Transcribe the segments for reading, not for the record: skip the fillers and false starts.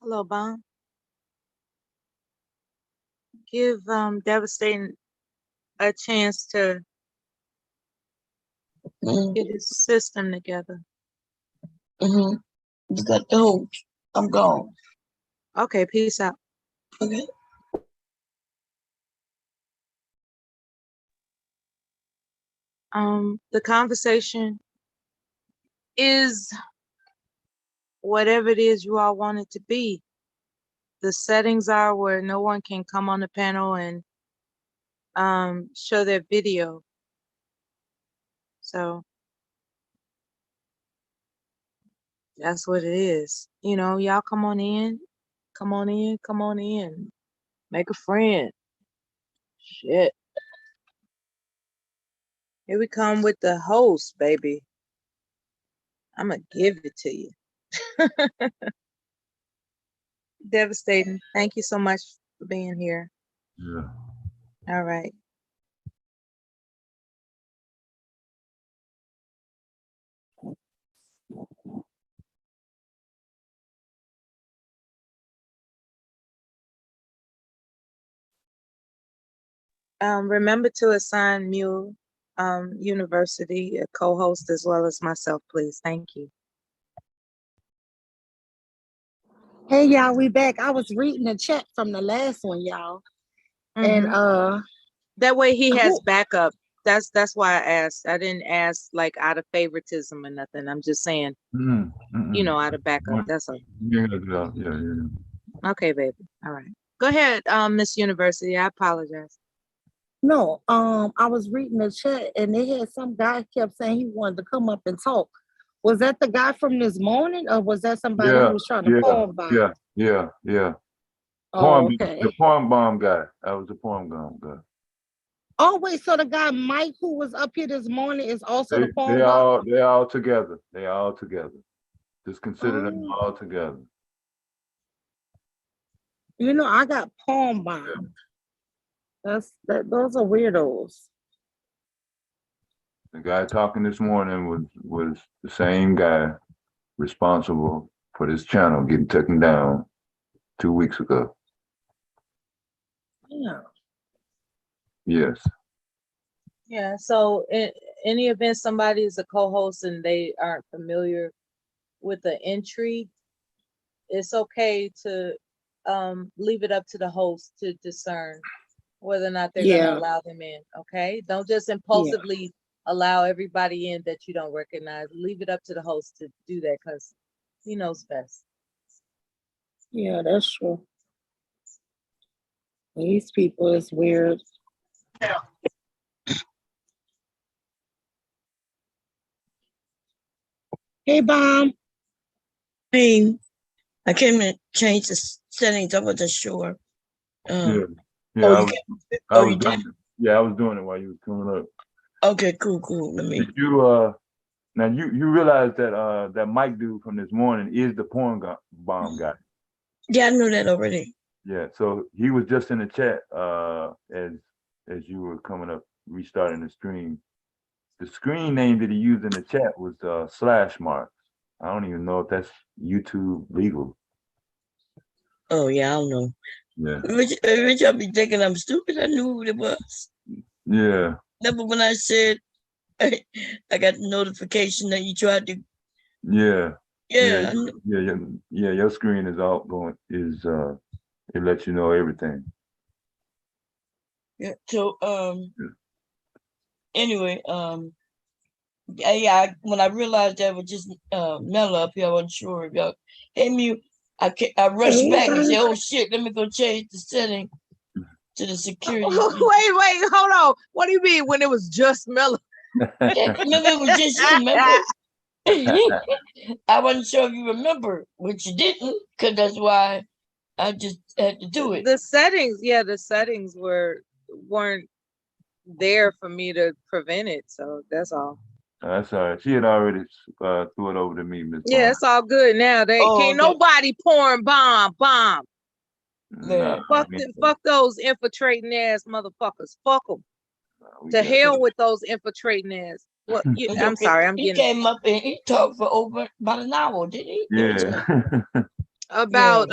Hello, Bomb. Give Devastating a chance to Mm-hmm. get his system together. You got the hoops. I'm gone. Okay, peace out. Okay. The conversation is whatever it is you all want it to be. The settings are where no one can come on the panel and show their video. So that's what it is. You know, y'all come on in, come on in, come on in. Make a friend. Shit. Here we come with the host, baby. I'm gonna give it to you. Devastating. Thank you so much for being here. Yeah. All right. Remember to assign Mule University a co-host as well as myself, please. Thank you. Hey y'all, we back. I was reading the chat from the last one, y'all. And that way he has backup. That's why I asked. I didn't ask like out of favoritism or nothing. I'm just saying, you know, out of backup. That's all. Yeah. Okay, baby. All right. Go ahead, Miss University. I apologize. no, I was reading the chat and they had some guy kept saying he wanted to come up and talk. Was that the guy from this morning, or was that somebody who was trying to poem bomb? Yeah. Oh, okay. The poem bomb guy. That was the poem bomb guy. Oh wait, so the guy Mike who was up here this morning is also the poem They're bomb? all together. They all together. Just consider them all together. You know, I got poem bomb. Those are weirdos. The guy talking this morning was the same guy responsible for this channel getting taken down 2 weeks ago. Yeah. Yes. Yeah. So in any event, somebody is a co-host and they aren't familiar with the entry, it's okay to leave it up to the host to discern whether or not they're going to allow them in. Okay. Don't just impulsively allow everybody in that you don't recognize. Leave it up to the host to do that because he knows best. Yeah, that's true. These people is weird. Hey, Bomb. Hey, I came to change the settings. I wasn't sure. I was doing it while you was coming up. Okay, cool. Let me. Did you now you realize that that Mike dude from this morning is the porn bomb guy? Yeah, I knew that already. Yeah, so he was just in the chat as you were coming up, restarting the stream. The screen name that he used in the chat was slash marks. I don't even know if that's YouTube legal. Oh yeah, I don't know. Yeah. Rich, I'll be thinking I'm stupid. I knew who it was. Yeah. Remember when I said I got the notification that you tried to? Yeah. Yeah. Your screen is outgoing. It lets you know everything. Yeah. So anyway, when I realized that was just Mel up here, I wasn't sure if y'all. Hey, Mute. I rushed back and said, "Oh shit, let me go change the setting to the security." Wait, hold on. What do you mean when it was just Miller? Remember, it was just you. Remember? I wasn't sure if you remember, which you didn't, because that's why I just had to do it. The settings weren't there for me to prevent it, so that's all. That's all right. She had already threw it over to me, Miss. Yeah, it's all good now. They can't nobody pouring bomb. Nah, fuck those infiltrating ass motherfuckers. Fuck them. To hell with those infiltrating ass. What? I'm sorry. He came up and he talked for over about an hour, didn't he? Yeah. about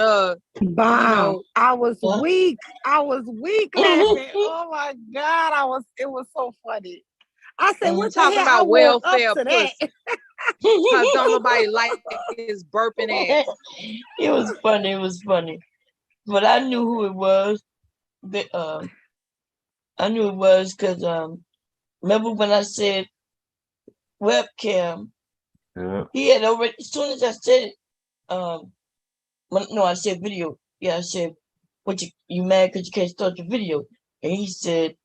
Bomb. I was Huh? weak. I was weak laughing. Oh my God. It was so funny. I said, what the talking hell? I about woke up welfare to that. pussy. Cause don't nobody like his burping ass. It was funny. It was funny. But I knew who it was. I knew it was because remember when I said webcam? Yeah. He had already. As soon as I said it, no, I said video. Yeah, I said, "What you mad because you can't start the video?" And he said,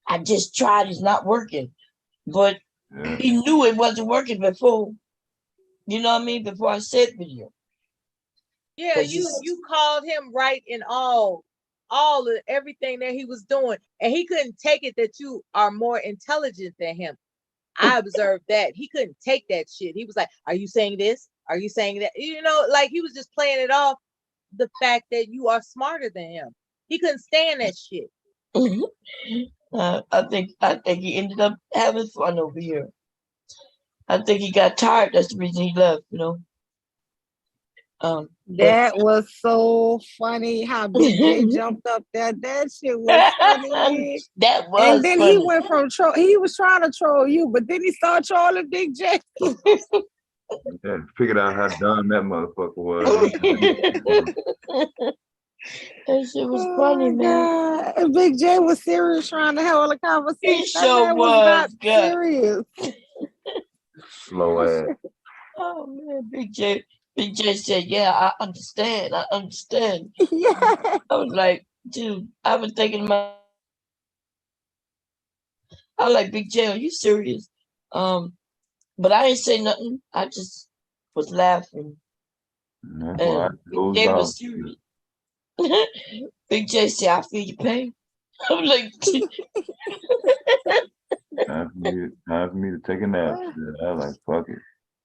"I just tried. It's not working." But Yeah. he knew it wasn't working before. You know what I mean? Before I said video. Yeah, 'Cause you called him right in all of everything that he was doing, and he couldn't take it that you are more intelligent than him. I observed that he couldn't take that shit. He was like, "Are you saying this? Are you saying that?" You know, like he was just playing it off the fact that you are smarter than him. He couldn't stand that shit. I think he ended up having fun over here. I think he got tired. That's the reason he left. You know. But That was so funny how Big J jumped up there. That shit was funny. that was And then funny. he went from he was trying to troll you, but then he started trolling Big J. Yeah, figured out how dumb that motherfucker was. That shit was Oh funny, my man. God. And Big J was serious trying to hold a conversation. He That sure man was not was, God. serious. Slow ass. Oh man, Big J said, "Yeah, I understand. I understand." Yeah. I was like, dude, I was thinking I was like, Big J, are you serious? But I didn't say nothing. I just was laughing. That's why I And Big goes J out. was serious. Big J said, "I feel your pain." I'm like, Time for me to take a nap. Yeah, I was like, fuck it.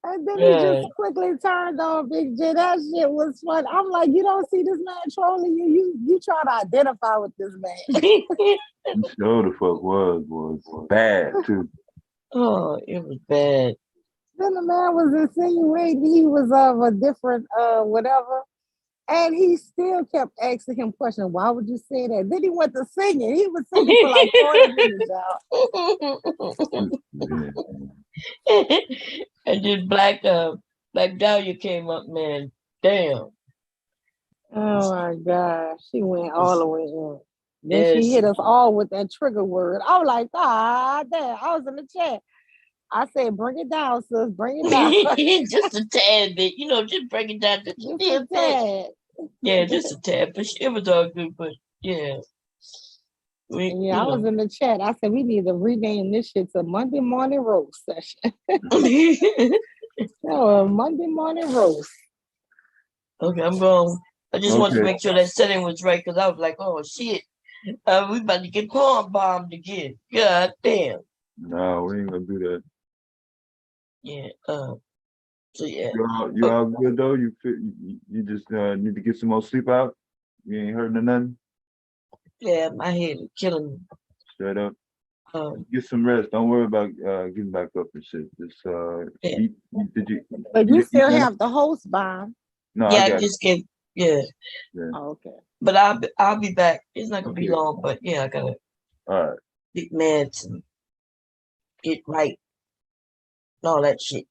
And then he man. just quickly turned on Big J. That shit was fun. I'm like, you don't see this man trolling you. You try to identify with this man. He sure the fuck was bad too. Oh, it was bad. Then the man was insinuating he was of a different whatever. And he still kept asking him questions. Why would you say that? Then he went to singing. He was singing for like 40 minutes, y'all. Yeah. And then Black Dahlia came up, man. Damn. Oh my gosh. She went all the way in. Then Yeah, she she hit us all with that trigger word. I was like, ah, damn. I was in the chat. I said, bring it down, sis. Bring it down. just a tad bit, just break it down just a Just little a bit. tad. Yeah, just a tad, but it was all good. But yeah, Yeah, I was in the chat. I said we need to rename this shit to Monday Morning Roast Session. Oh, Monday Morning Roast. Okay, I'm going. I just want to Okay. make sure that setting was right because I was like, oh shit, we about to get palm bombed again. God damn. No, we ain't gonna do that. Yeah. So yeah. You all good though? You just need to get some more sleep out? You ain't hurting or nothing? Yeah, my head is killing me. Straight up. Um, Get some rest. Don't worry about getting back up and shit. Just Yeah. did you But you still enough? have the host bomb. No, yeah, I I got it. just gave. Yeah, Oh, okay. but I'll be back. It's not gonna be Okay. long, but yeah, I gotta All right. get meds and get right and all that shit.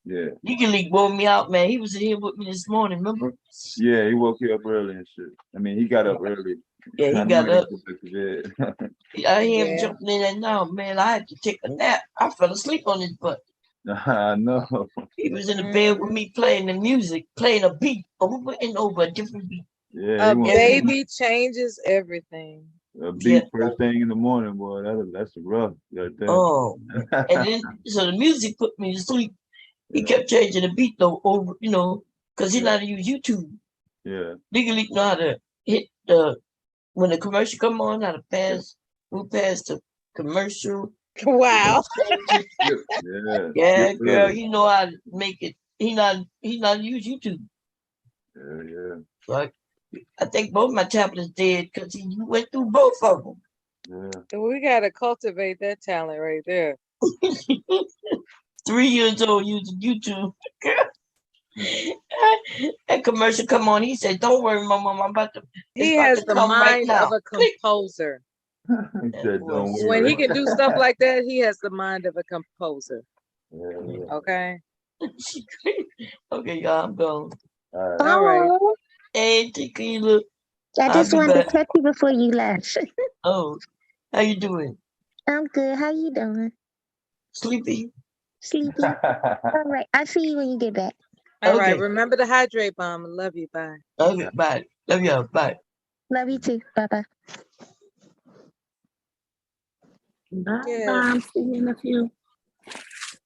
Yeah. Legally woke me out, man. He was in here with me this morning, remember? Yeah, he woke you up early and shit. I mean, he got up early. Yeah, he I know got up. didn't go back to bed. I hear him Yeah. jumping in there now, man. I had to take a nap. I fell asleep on his butt. I know. He was in the bed with me playing the music, playing a beat over and over, a different beat. Yeah, A he wants baby changes everything. a beat Yeah. first thing in the morning, boy. That's rough right there. Oh, and then so the music put me to sleep. He kept changing the beat though over, because he know how to use YouTube. Yeah. Legally know how to hit when the commercial come on, how to pass, move past the commercial. Wow. Yeah. Yeah, Skip girl, early. he know how to make it. He not use YouTube. Yeah. So I think both my tablets dead because he went through both of them. Yeah. We gotta cultivate that talent right there. 3 years old using YouTube. That commercial come on. He said, "Don't worry, Mama, I'm about to. It's He about has to the come right mind now." of a composer. He said, boy don't said When he worry. can do stuff like that, he has the mind of a composer. Yeah, yeah. Okay. She crazy. Okay, y'all, I'm gone. All right. All right. Oh, Hey, Tequila. I I'll just be wanted back. to check you before you left. Oh, how you doing? I'm good. How you doing? Sleepy? Sleepy? All right. I'll see you when you get back. All right. Okay. Remember to hydrate, Bomb. I love you. Bye. Okay, bye. Love y'all. Bye. Love you too. Bye bye. Bye, Yeah. bye. See you in a few.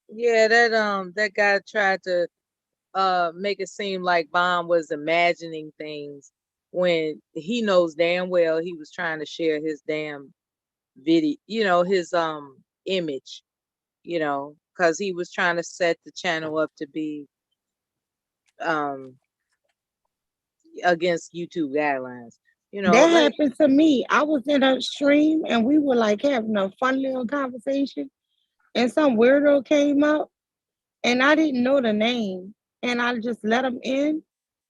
Yeah, that guy tried to make it seem like Bomb was imagining things when he knows damn well he was trying to share his damn video, his image, because he was trying to set the channel up to be um against YouTube guidelines. That Like happened to me. I was in a stream and we were like having a fun little conversation, and some weirdo came up and I didn't know the name, and I just let him in,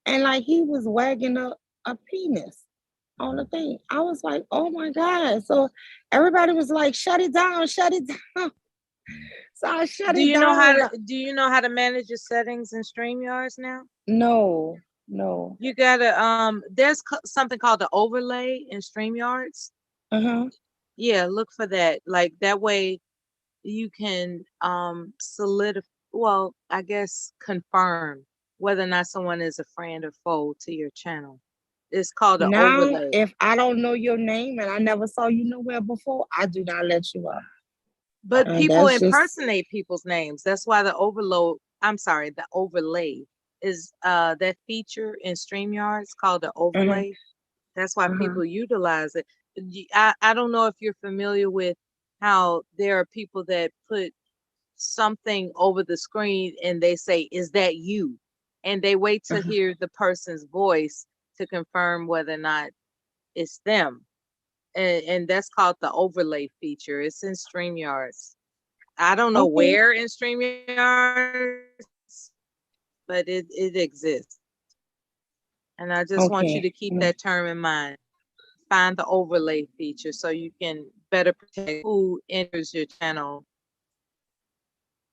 and like he was wagging a penis on the thing. I was like, oh my God. So everybody was like, shut it down, shut it down. So I shut do it you know down. how to manage your settings in StreamYards now? No. You gotta there's something called the overlay in StreamYards. Uh-huh. Yeah, look for that. Like that way you can solidify, well, I guess confirm whether or not someone is a friend or foe to your channel. It's called the Now, overlay. if I don't know your name and I never saw you nowhere before, I do not let you up. But And people that's just impersonate people's names. That's why the overlay is that feature in StreamYards called the overlay. That's why people utilize it. I don't know if you're familiar with how there are people that put something over the screen and they say, "Is that you?" And they wait to hear the person's voice to confirm whether or not it's them. And that's called the overlay feature. It's in StreamYards. I don't know Okay. where in StreamYards, but it exists. And I just want you Okay. to keep that term in mind. Find the overlay feature so you can better protect who enters your channel.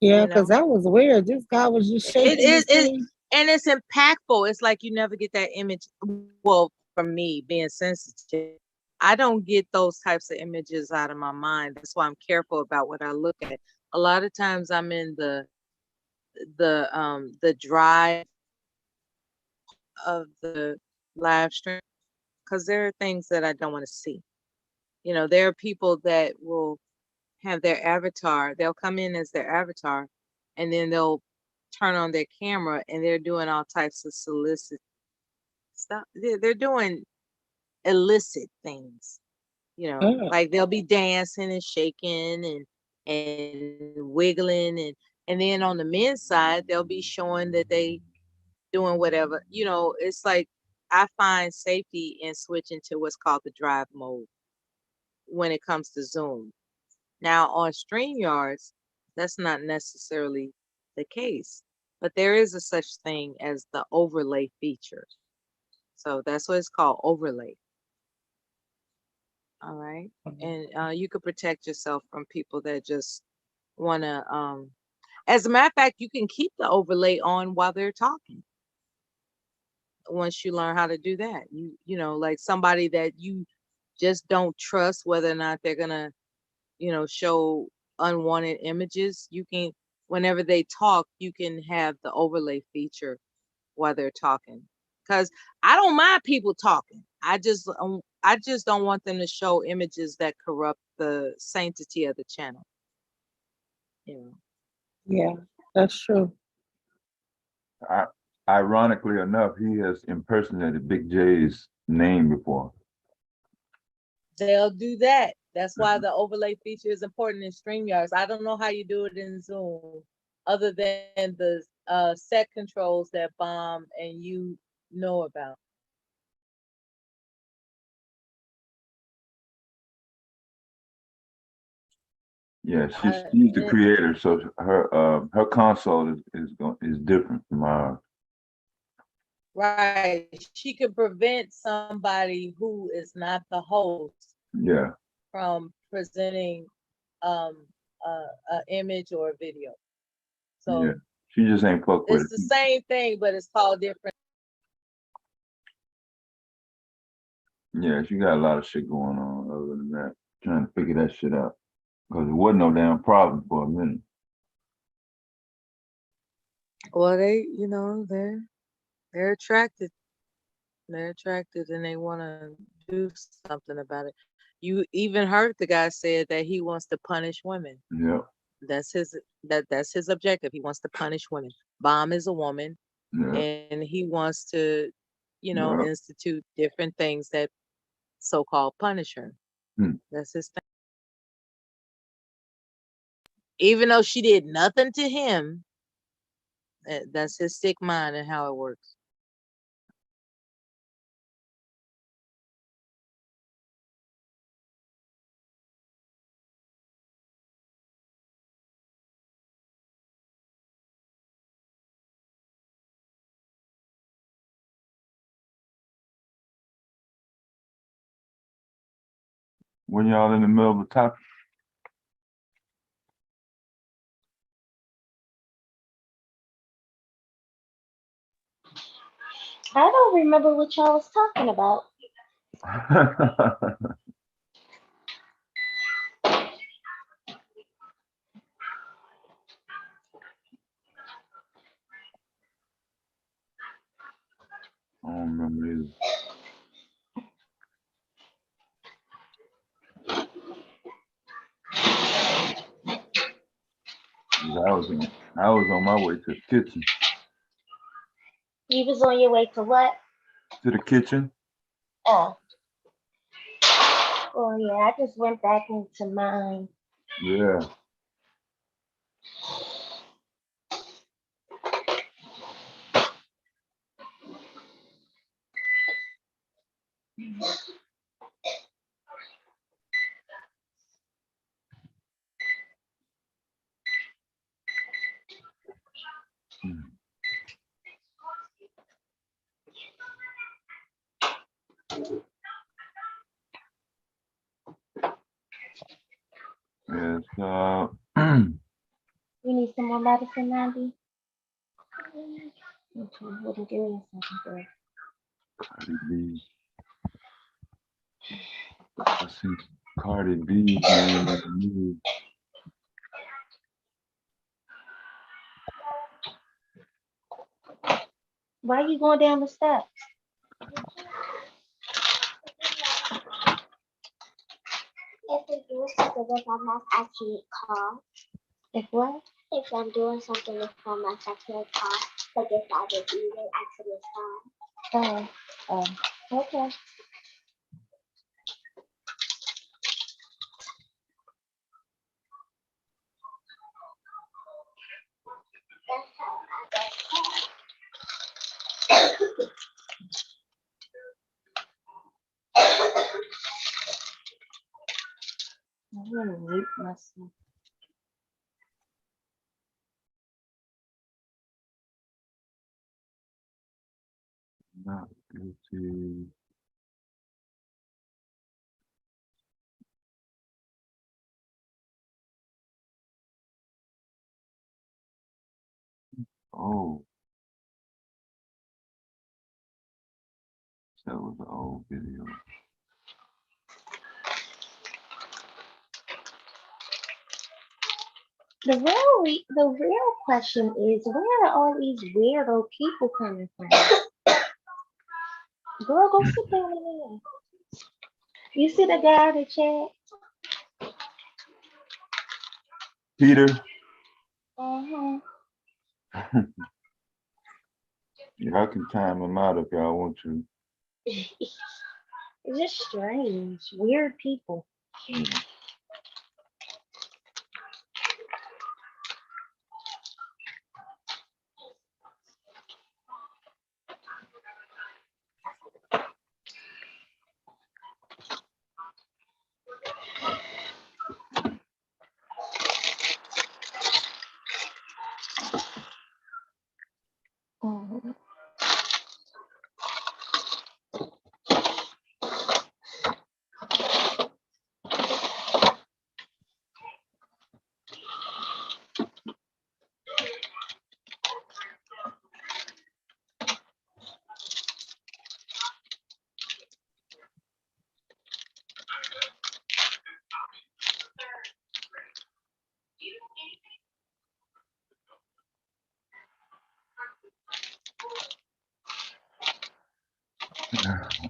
Yeah, You because know, that was weird. This guy was just it shaking his is, thing. and it's impactful. It's like you never get that image. Well, for me, being sensitive, I don't get those types of images out of my mind. That's why I'm careful about what I look at. A lot of times I'm in the drive of the live stream because there are things that I don't want to see. There are people that will have their avatar, they'll come in as their avatar, and then they'll turn on their camera and they're doing all types of solicit stuff. They're doing illicit things, Mm. like they'll be dancing and shaking and wiggling, and then on the men's side, they'll be showing that they doing whatever. It's like I find safety in switching to what's called the drive mode when it comes to Zoom. Now on StreamYards, that's not necessarily the case, but there is a such thing as the overlay feature. So that's what it's called, overlay. All right. And you could protect yourself from people that just want to, as a matter of fact, you can keep the overlay on while they're talking. Once you learn how to do that, like somebody that you just don't trust whether or not they're going to show unwanted images, you can, whenever they talk, you can have the overlay feature while they're talking. Because I don't mind people talking. I just don't want them to show images that corrupt the sanctity of the channel. Yeah, that's true. Ironically enough, he has impersonated Big J's name before. They'll do that. That's why the overlay feature is important in StreamYards. I don't know how you do it in Zoom, other than the set controls that Bomb and you know about. Yeah, she's the creator, so her console is different from ours. Right, she could prevent somebody who is not the host Yeah, from presenting a image or a video. yeah. So She just ain't fuck with it's the it. same thing, but it's called different. Yeah, she got a lot of shit going on other than that. Trying to figure that shit out. Because it wasn't no damn problem for a minute. Well, they're attracted. They're attracted and they want to do something about it. You even heard the guy said that he wants to punish women. Yeah, That's his objective. He wants to punish women. Bomb is a woman, yeah, and he wants to, yeah. institute different things that so-called punish her. Hmm. That's his thing. Even though she did nothing to him, that's his sick mind and how it works. When y'all in the middle of the topic, I don't remember what y'all was talking about. I don't remember either. I was on my way to the kitchen. You was on your way to what? To the kitchen? Oh. Oh yeah, I just went back into mine. Yeah. Hmm. Yes, You need some more medicine, Mandy? Okay, hold on, give me a second there. Cardi B. I see Cardi B's name in the news. Why are you going down the steps? If I'm doing something with my mouth, I can't cough. If what? If I'm doing something with my mouth, I can't cough. But if I was eating, I couldn't cough. Okay. That's how I get cough. I'm gonna mute myself. Not guilty. Oh, that was an old video. The real question is, where are all these weirdo people coming from? Girl, go sit down in there. You see the guy in the chat? Peter, Uh-huh. y'all can time him out if y'all want to. It's just strange. Weird people. Mhm.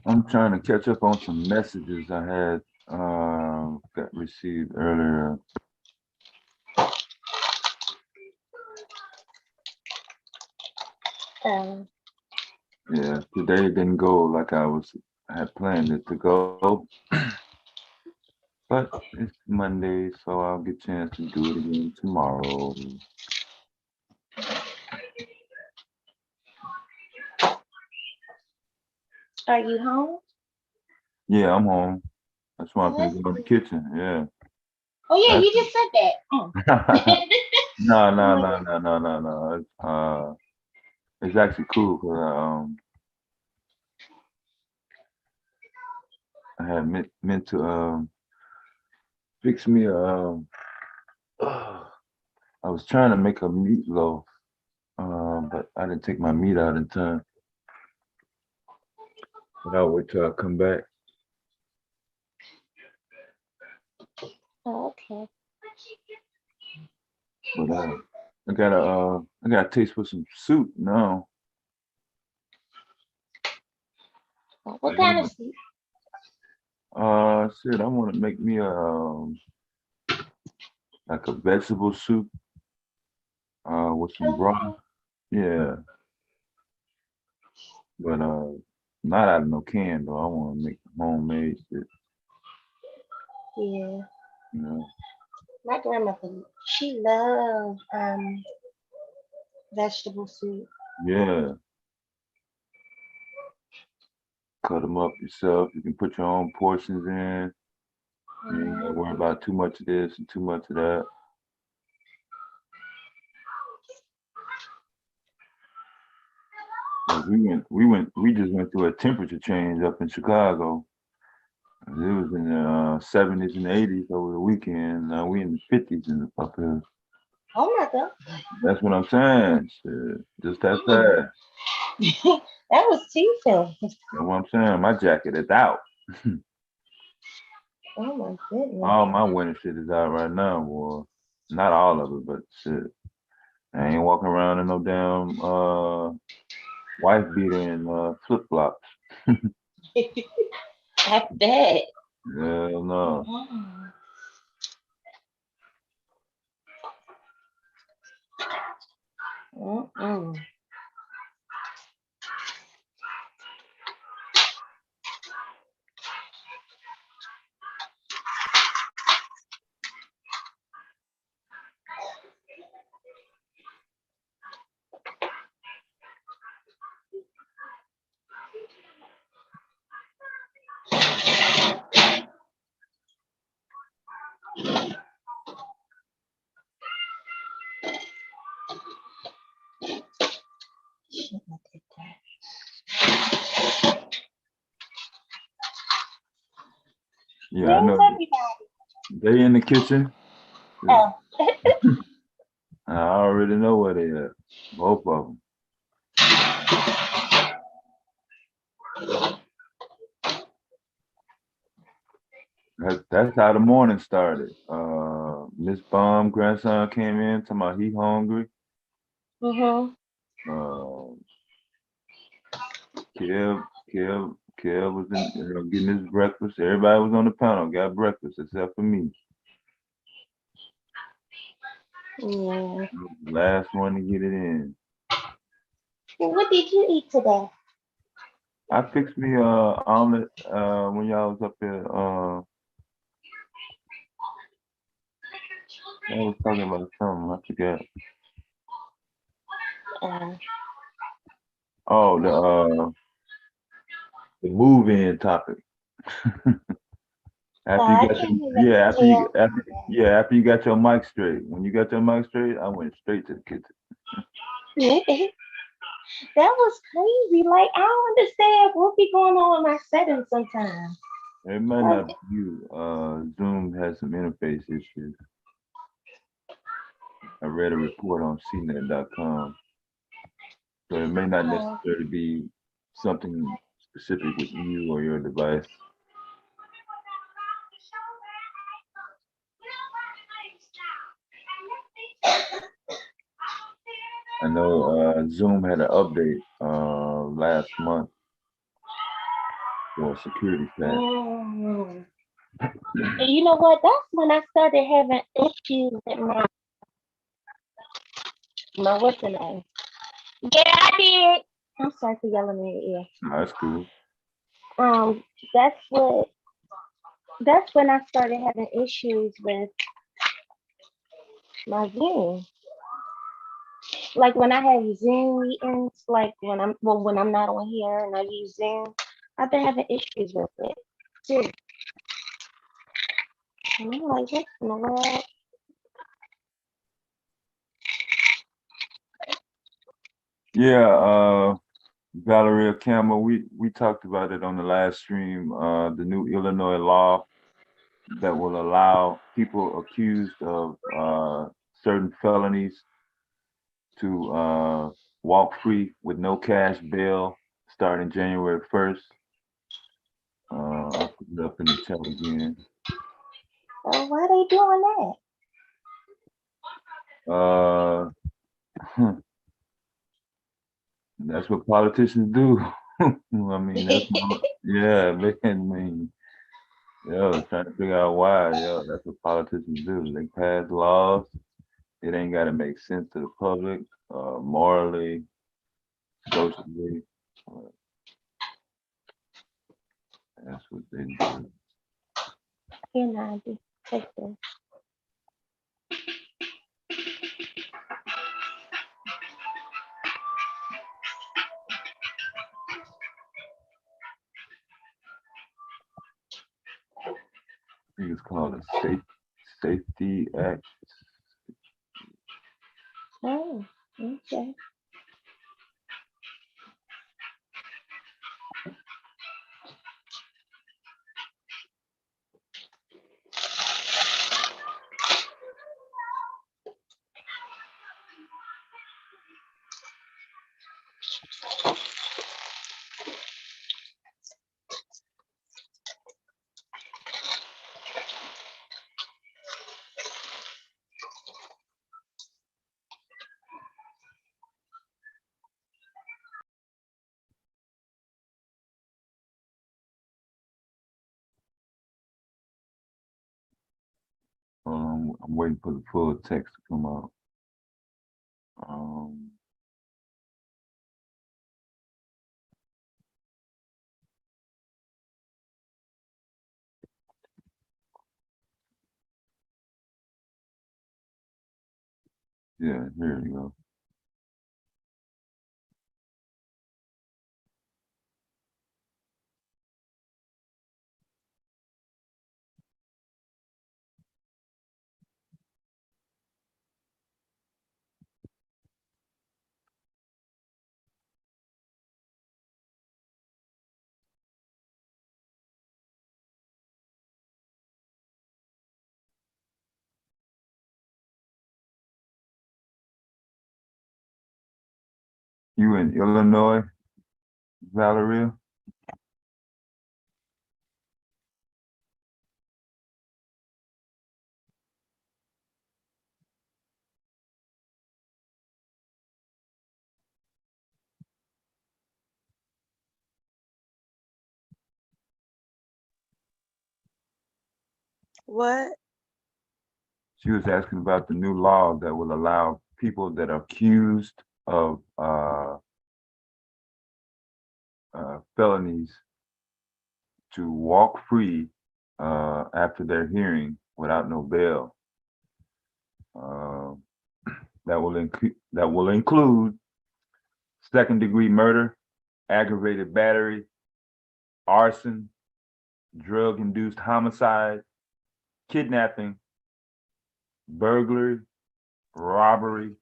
I'm trying to catch up on some messages I had got received earlier. Yeah, today didn't go like I had planned it to go, but it's Monday, so I'll get a chance to do it again tomorrow. Are you home? Yeah, I'm home. That's why I'm Oh, gonna that's go in the good. kitchen. Yeah. Oh yeah, That's you just said that. no, I'm no, like, no, no, no, no, no. It's actually cool because I had meant to fix me a I was trying to make a meatloaf, but I didn't take my meat out in time. But I'll wait till I come back. oh, okay. But I got a taste for some soup now. What kind of soup? Shit, I want to make me a like a vegetable soup, with some broth. Yeah, but not out of no can though. I want to make homemade shit. Yeah, You know. my grandmother, she loved vegetable soup. Yeah, cut them up yourself. You can put your own portions in. You ain't gotta worry about too much of this and too much of that. 'Cause we just went through a temperature change up in Chicago. It was in the 70s and 80s over the weekend. Now we in the 50s up here. Oh my god, That's what I'm saying. Shit, just that Mm. fast. that was teasing. That's what I'm saying. My jacket is out. Oh my goodness. All my winter shit is out right now, boy. Not all of it, but shit. I ain't walking around in no damn wife beater and flip flops. I bet. Hell no. Mm-mm. Yeah, I Where's know. everybody? They in the kitchen. Oh, I already know where they at. Both of them. That's how the morning started. Miss Baum grandson came in talking about he hungry. mm-hmm. Uh, Kev was in, getting his breakfast. Everybody was on the panel, got breakfast except for me. Yeah. Last one to get it in. Well, what did you eat today? I fixed me a omelet when y'all was up there. I was talking about something. I forgot. Uh, Oh, the move-in topic. After I you got can't your, even yeah, tell. after you got your mic straight. When you got your mic straight, I went straight to the kitchen. That was crazy. Like, I don't understand what be going on with my settings sometimes. It might Like, not be you. Zoom has some interface issues. I read a report on CNET.com. So it may not oh, necessarily be something specific with you or your device. I know Zoom had an update last month. for a security staff. Oh. And you know what? That's when I started having issues with my what's the name? Yeah, I did. I'm sorry for yelling in your ear. No, that's cool. That's when I started having issues with my Zoom. Like when I have Zoom meetings, like when I'm not on here and I use Zoom, I've been having issues with it too. And I'm like, what in the world? Yeah, Valeria Campbell, we talked about it on the last stream, the new Illinois law that will allow people accused of certain felonies to walk free with no cash bail starting January 1st. I'll put it up in the chat again. Oh, why they doing That's what politicians do. I mean, that's that? yeah, trying to figure out why. That's what politicians do. They pass laws. It ain't got to make sense to the public, morally, socially. That's what they do. Here, Nandi, take this. I think it's called a Safety Act. Oh, okay. I'm waiting for the full text to come out. Yeah, here you go. You in Illinois, Valeria? What? She was asking about the new law that will allow people that are accused of felonies to walk free after their hearing without no bail. That will include second-degree murder, aggravated battery, arson, drug-induced homicide, kidnapping, burglary, robbery,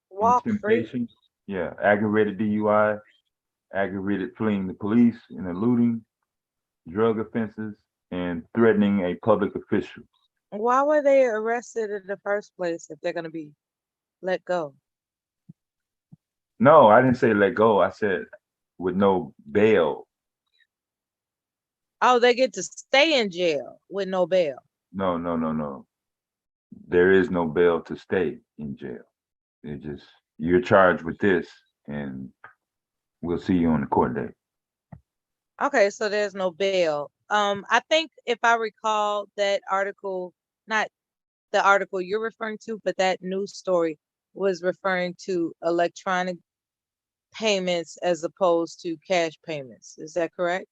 Walk free? intimidation, aggravated DUI, aggravated fleeing the police and eluding, drug offenses, and threatening a public official. Why were they arrested in the first place if they're gonna be let go? No, I didn't say let go. I said with no bail. Oh, they get to stay in jail with no bail. No. There is no bail to stay in jail. You're charged with this and we'll see you on the court date. Okay, so there's no bail. I think if I recall that article, not the article you're referring to, but that news story was referring to electronic payments as opposed to cash payments. Is that correct?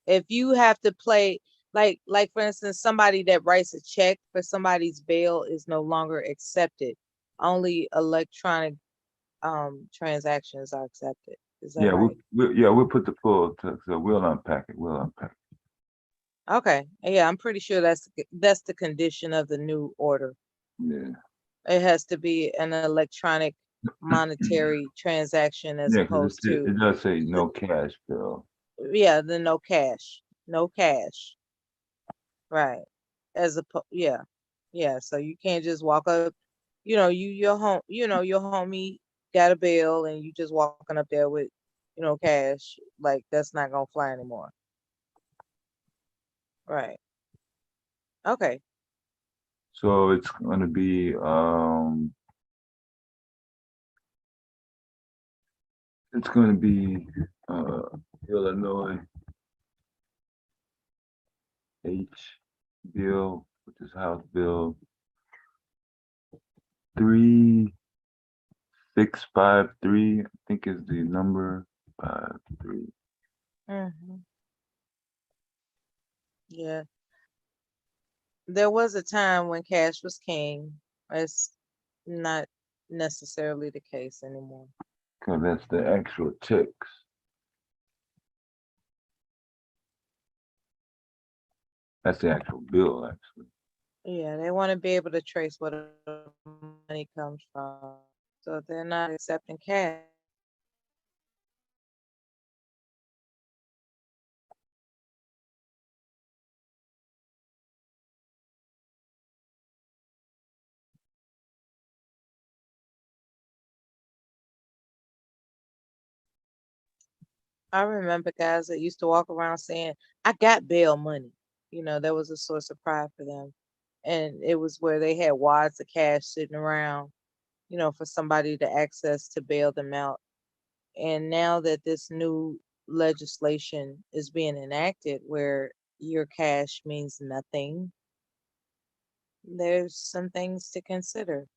If you have to play, like for instance, somebody that writes a check for somebody's bail is no longer accepted. Only electronic transactions are accepted. Is that Yeah, right? we'll put the full, so we'll unpack it, we'll unpack it. Okay. Yeah, I'm pretty sure that's the condition of the new order. Yeah, It has to be an electronic monetary transaction as yeah, because opposed to, it does say no cash bill. yeah, the no cash. No cash. Right. Yeah. Yeah. So you can't just walk up, your home, your homie got a bill and you just walking up there with, cash. Like that's not gonna fly anymore. Right. Okay. So it's gonna be, uh, Illinois H bill, which is House Bill 3653, I think is the number, 53. Hmm. Yeah. There was a time when cash was king. It's not necessarily the case anymore. Cause that's the actual checks. That's the actual bill, actually. Yeah, they want to be able to trace where the money comes from. So if they're not accepting cash. I remember guys that used to walk around saying, I got bail money. That was a source of pride for them. And it was where they had wads of cash sitting around, for somebody to access to bail them out. And now that this new legislation is being enacted where your cash means nothing, there's some things to consider.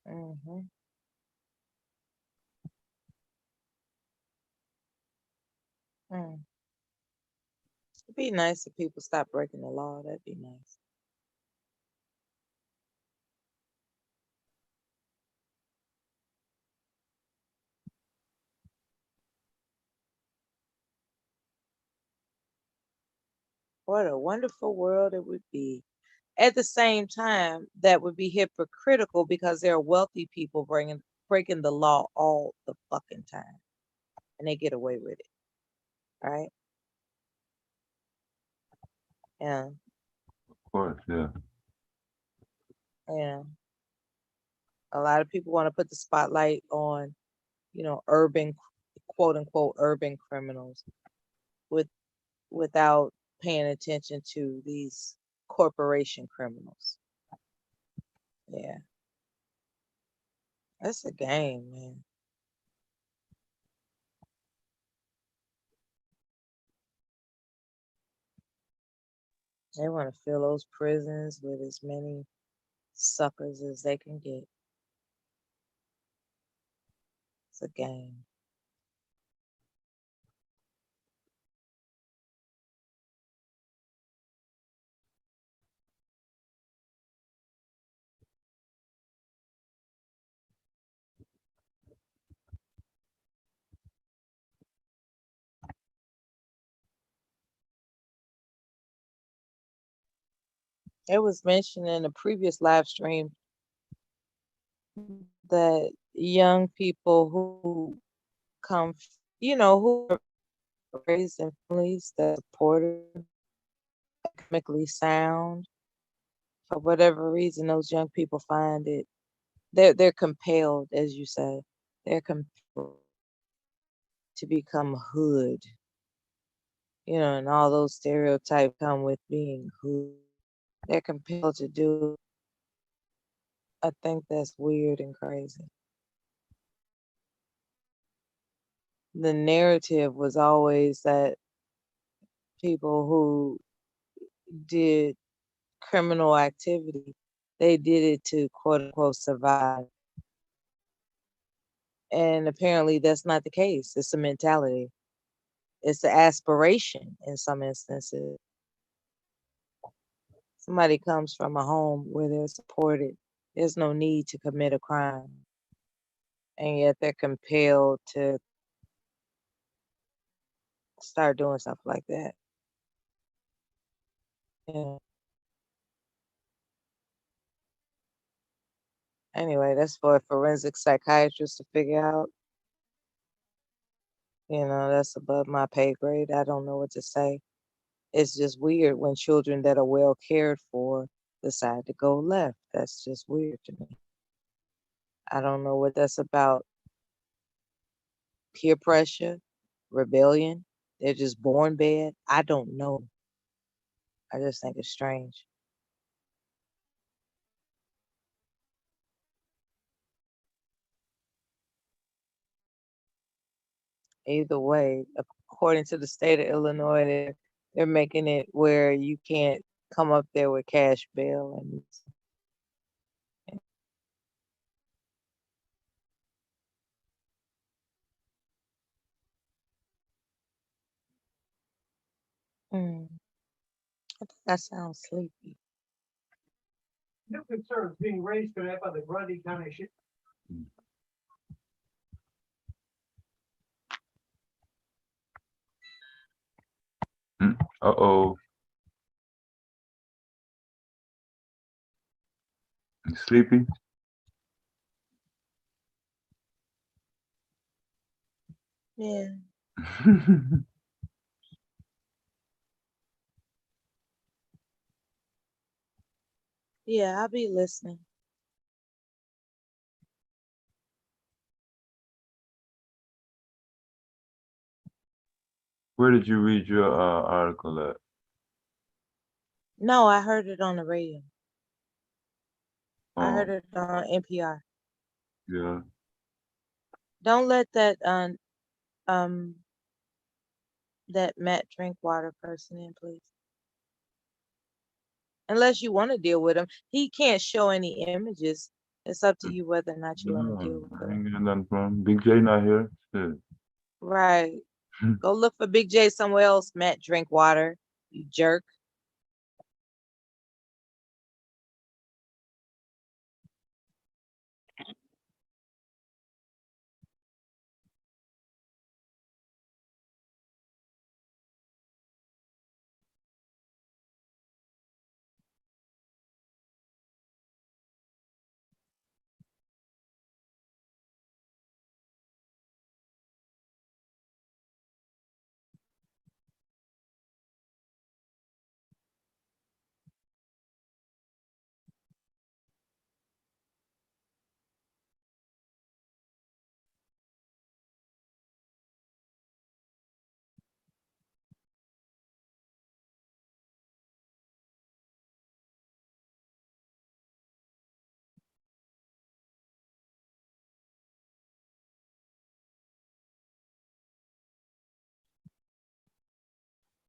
Hmm. Mm. It'd be nice if people stop breaking the law. That'd be nice. What a wonderful world it would be. At the same time, that would be hypocritical because there are wealthy people breaking the law all the fucking time, and they get away with it, right? Yeah, Of course, yeah. yeah. A lot of people want to put the spotlight on, urban, quote unquote, urban criminals with without paying attention to these corporation criminals. Yeah, that's a game, man. They want to fill those prisons with as many suckers as they can get. It's a game. It was mentioned in a previous live stream that young people who come, who are raised in families that support economically sound, for whatever reason, those young people find it, they're compelled, as you say, they're compelled to become hood, and all those stereotypes come with being hood. They're compelled to do. I think that's weird and crazy. the narrative was always that people who did criminal activity, they did it to quote unquote survive. And apparently that's not the case. It's a mentality. It's the aspiration in some instances. Somebody comes from a home where they're supported. There's no need to commit a crime. And yet they're compelled to start doing stuff like that. Yeah. Anyway, that's for a forensic psychiatrist to figure out. That's above my pay grade. I don't know what to say. It's just weird when children that are well cared for decide to go left. That's just weird to me. I don't know what that's about. Peer pressure, rebellion. They're just born bad. I don't know. I just think it's strange. Either way, according to the state of Illinois, they're making it where you can't come up there with cash bail and I think I sound sleepy. No concerns being raised for that by the Grundy County Sheriff. Uh-oh. You sleepy? Yeah. Yeah, I'll be listening. Where did you read your article at? No, I heard it on the radio. I heard Oh, it on NPR. yeah. Don't let that that Matt Drinkwater person in, please. Unless you want to deal with him. He can't show any images. It's up to you whether or not you want to deal No, with I him. ain't getting nothing from him. Big J not here. Shit. Right. Go look for Big J somewhere else, Matt Drinkwater, you jerk.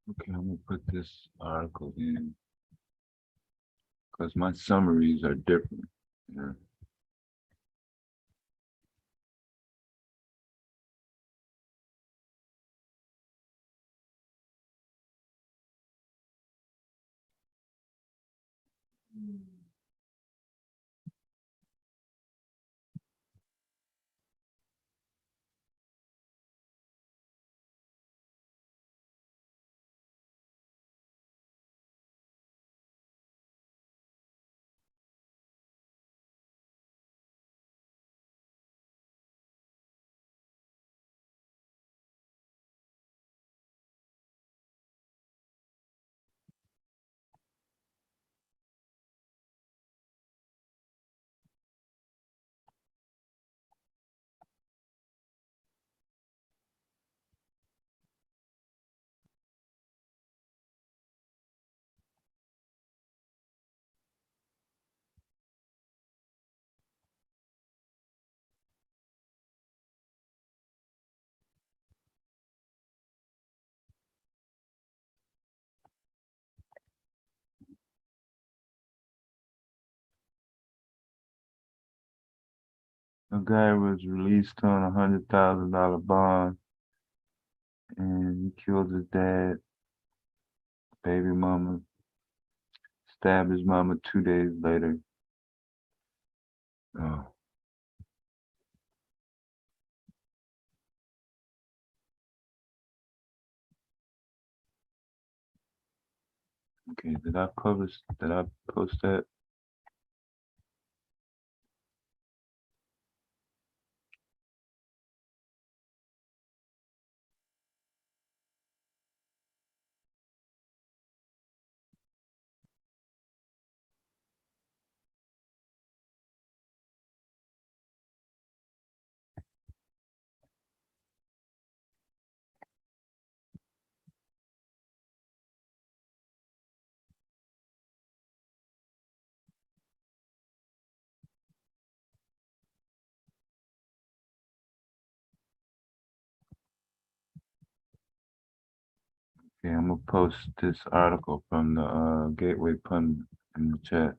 Okay, I'm gonna put this article in because my summaries are different. Yeah. A guy was released on $100,000 bond, and he killed his dad, baby mama, stabbed his mama 2 days later. Oh. Okay, did I post that? Okay, I'm gonna post this article from the Gateway Pundit in the chat.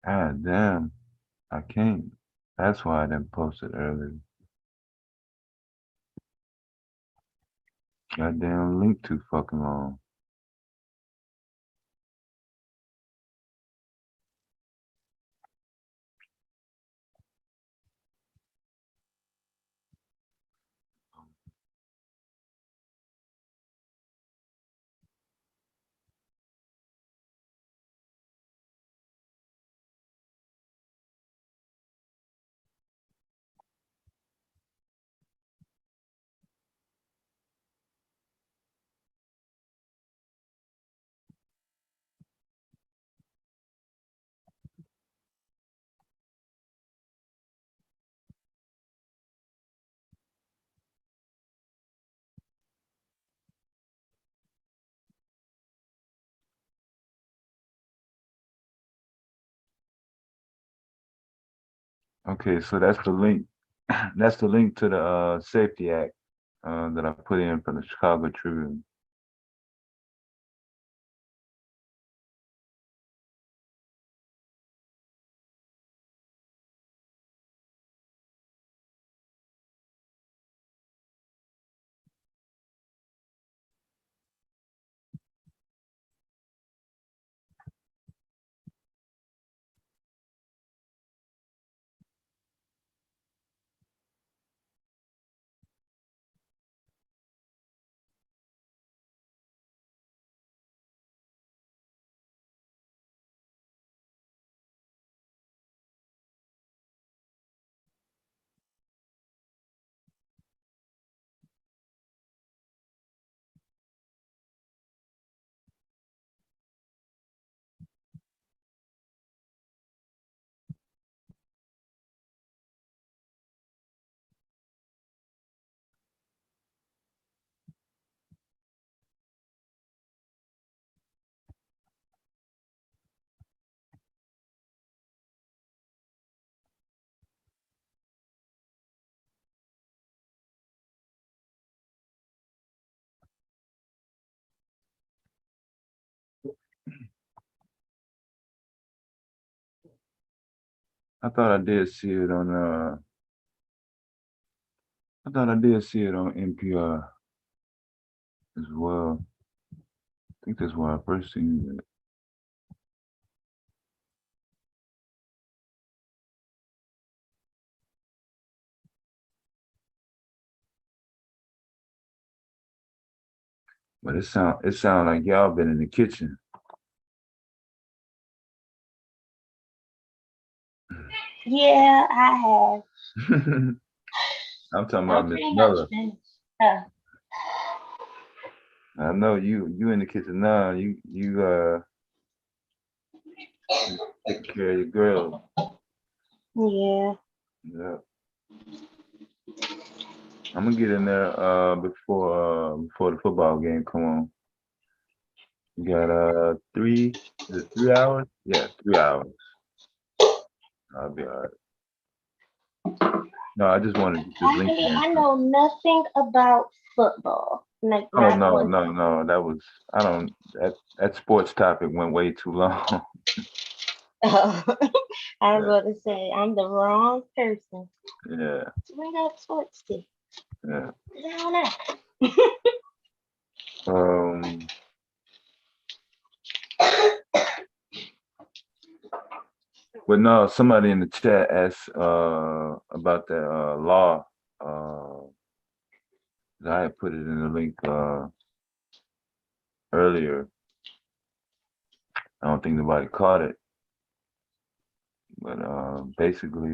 Ah, damn, I can't. That's why I didn't post it earlier. Goddamn link too fucking long. Okay, so that's the link. That's the link to the Safety Act that I put in from the Chicago Tribune. I thought I did see it on I thought I did see it on NPR as well. I think that's where I first seen it. But it sound like y'all been in the kitchen. Yeah, I have. I'm talking I'm about Miss pretty much Miller. finished. Uh, I know you in the kitchen now. You taking care of your girl. yeah. Yeah. I'm gonna get in there before the football game come on. You got 3 hours? Yeah, 3 hours. I'll be all right. No, I just wanted to get this link Actually, in. I know nothing about football. Like Oh not one. no. That was I don't that sports topic went way too long. I was Yeah, about to say I'm the wrong person yeah, to bring up sports to. yeah. I don't know. Um, but no, somebody in the chat asked about the law. I had put it in the link earlier. I don't think nobody caught it, but basically,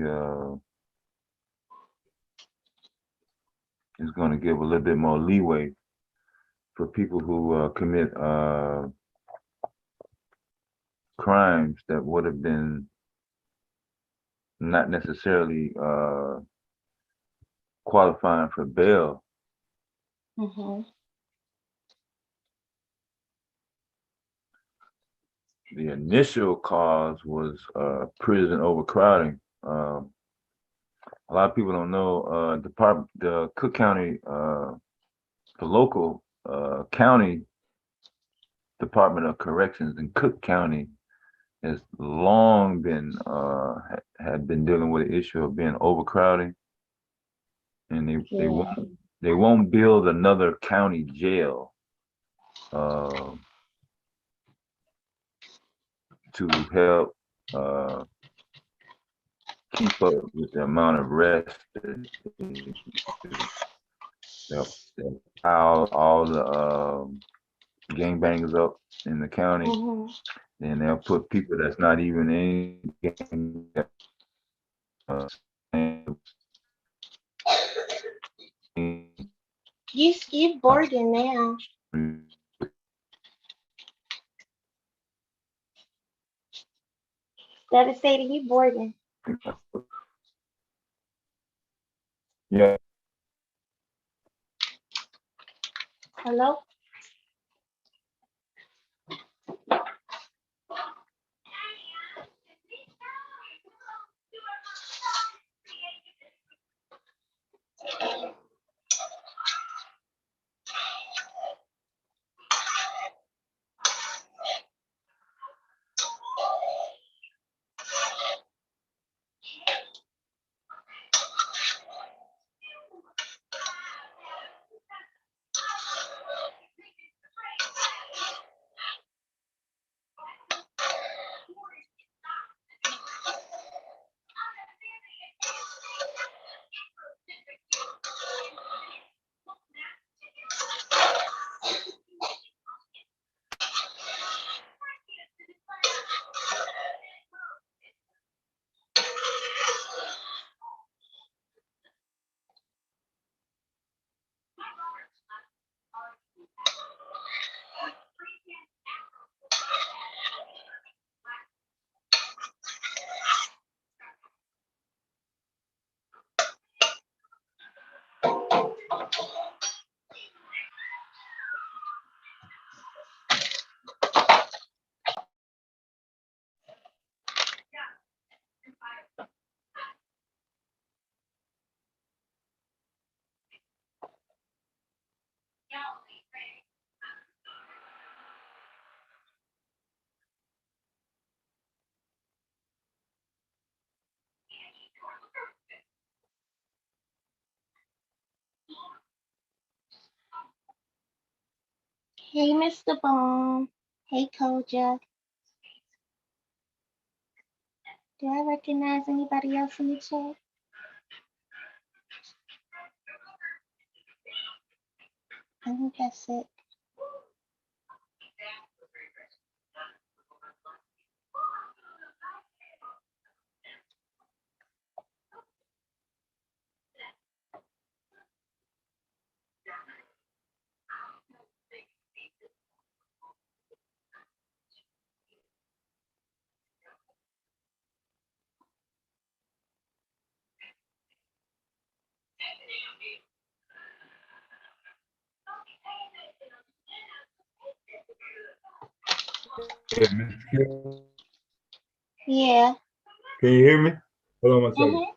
it's going to give a little bit more leeway for people who commit crimes that would have been not necessarily qualifying for bail. Hmm. The initial cause was prison overcrowding. A lot of people don't know the Cook County, the local county Department of Corrections in Cook County has long been had been dealing with the issue of being overcrowding, and Yeah. they won't build another county jail to help keep up with the amount of rest that they'll pile all the gangbangers up in the county, Hmm. and they'll put people that's not even in gang. You boarding now. Devastating, you boarding. Yeah. Hello? Hey, Mr. Bone. Hey, Koja. Do I recognize anybody else in the chat? I think that's it. Yeah, Mr. Kim, Yeah. can you hear me? Hold on one second. Mhm.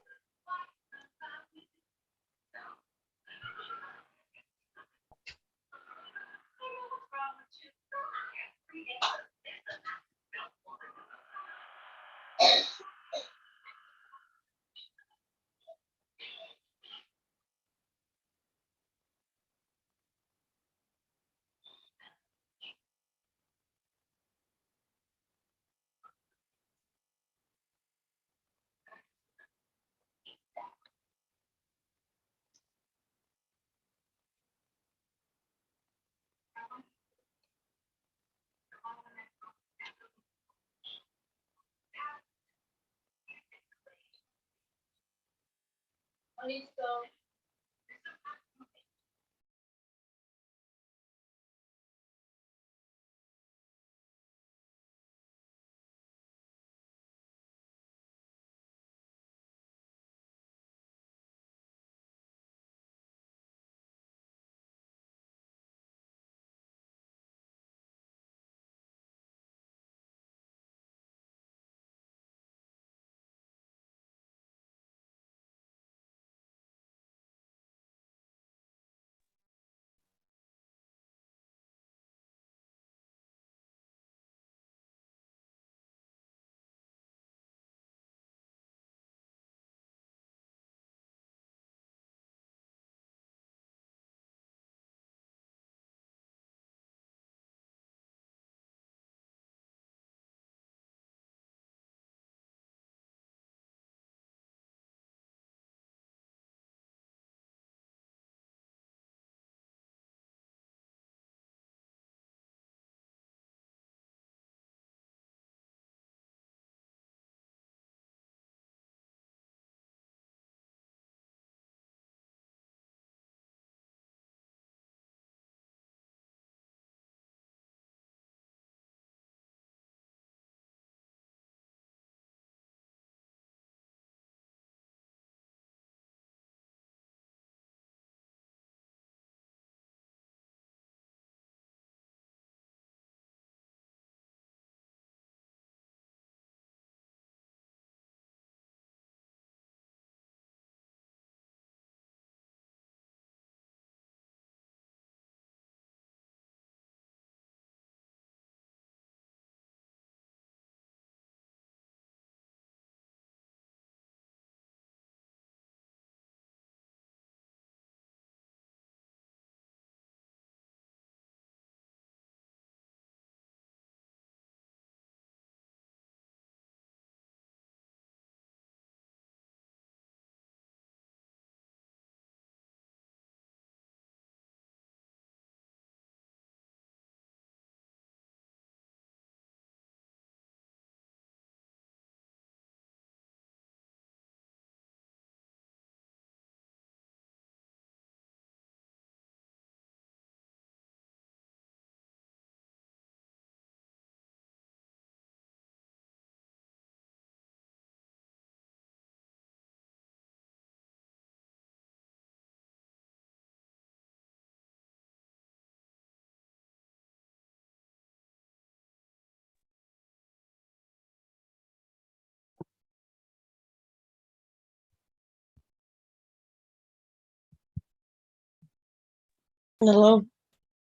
Hello?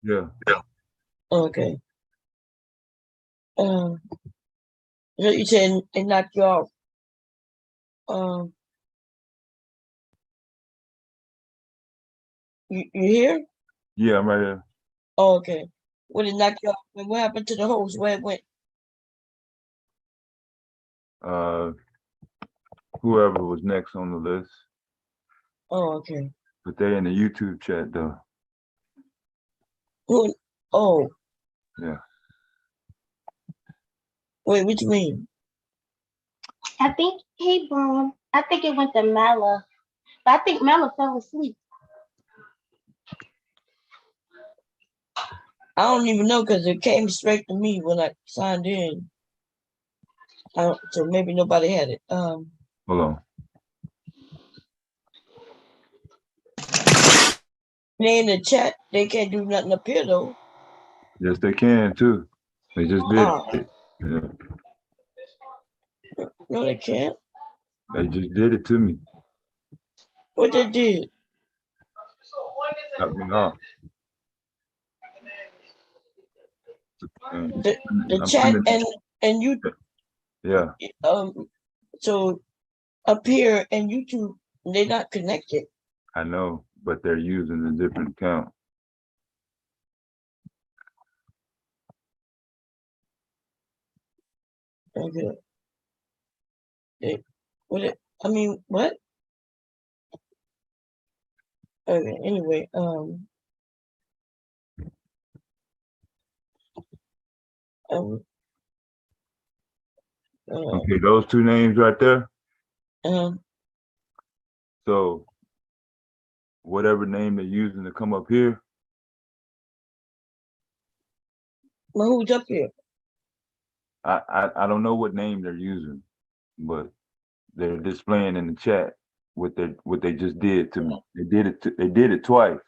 Yeah, Okay. So you said it knocked you out. Um, you here? yeah, I'm right here. Oh, okay. What did it knock you out? What happened to the host? Where it went? Uh, whoever was next on the list, Oh, okay. but they in the YouTube chat though. Who? Oh, Yeah. wait, what you mean? I think he I think it went to Mala. But I think Mala fell asleep. I don't even know because it came straight to me when I signed in. So maybe nobody had it. Hold on. They in the chat. They can't do nothing up here though. Yes, they can too. They just did Oh, it. Yeah, No, they can't. they just did it to me. What they did? Cut me off. And The I'm chat sending, and you yeah, so up here and YouTube, they're not connected. I know, but they're using a different account. Okay. What it, I mean, what? Okay, anyway, um, Okay, those two names right there. um, So whatever name they're using to come up here, well, who's up here? I don't know what name they're using, but they're displaying in the chat what they just did to me. They did it twice.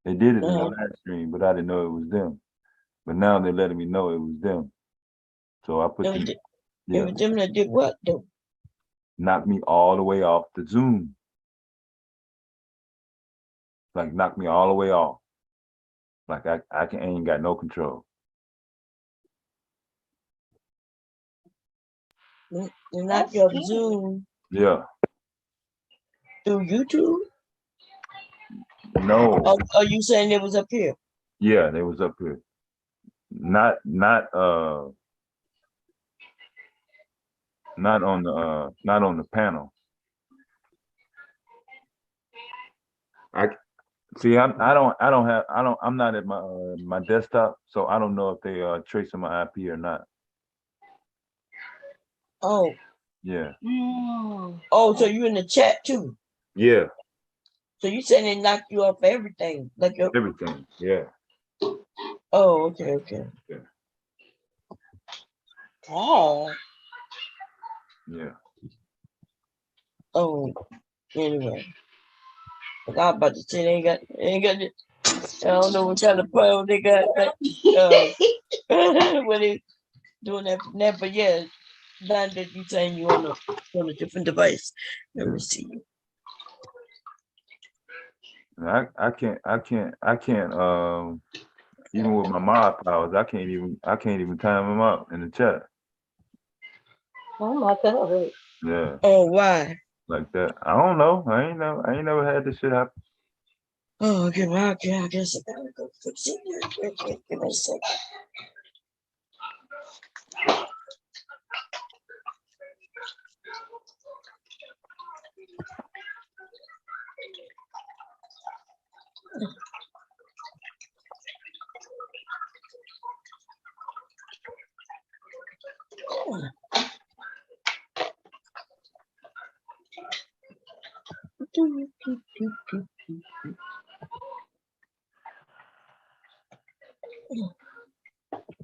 They did it in the Uh-huh. last stream, but I didn't know it was them. But now they're letting me know it was them. So I put It was, them, it yeah, was them that did what though? knocked me all the way off the Zoom. Like knocked me all the way off. Like I ain't got no control. They knocked That's your scary. Zoom Yeah. through YouTube? No. Or are you saying it was up here? Yeah, they was up here. Not on the panel. I'm not at my desktop, so I don't know if they tracing my IP or not. Oh, Yeah. oh, so you in the chat too? Yeah, So you saying they knocked you off everything? Like your, everything. Yeah. oh, okay, okay. Dang. Yeah. Oh, anyway. I was about to say they ain't got the, I don't know what kind of problem they got, but when they doing that, but yeah, now that you saying you on a different device. Let me see. I can't even with my mod powers, I can't even time them out in the chat. Oh my God. Yeah, Oh, why? like that. I don't know. I ain't never had this shit happen. Oh, okay, well, okay, I guess I gotta go fix it here real quick. Give me a second.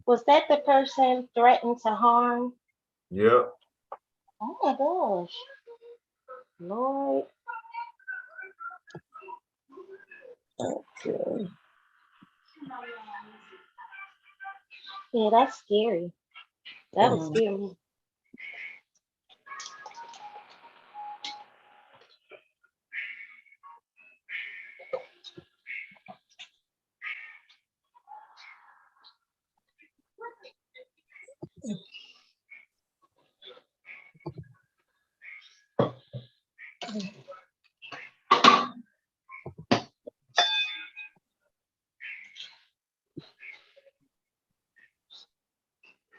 Was that the person threatened to harm? Yep. Oh my gosh. Lord. Okay. Yeah, that's scary. That was scary.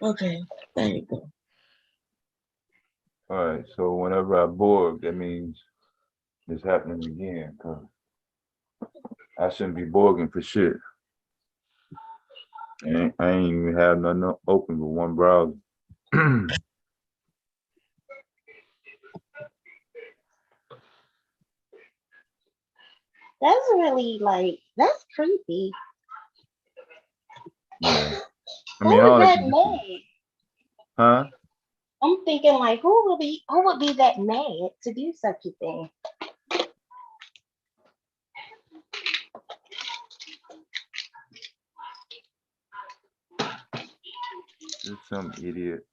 Okay, there you go. All right. So whenever I borg, that means it's happening again. Cause I shouldn't be borging for shit. I ain't even have nothing open but one browser. That's really like, that's creepy. Yeah. I Who mean, is all that that. mad? Huh? I'm thinking like, who would be that mad to do such a thing? Just some idiot.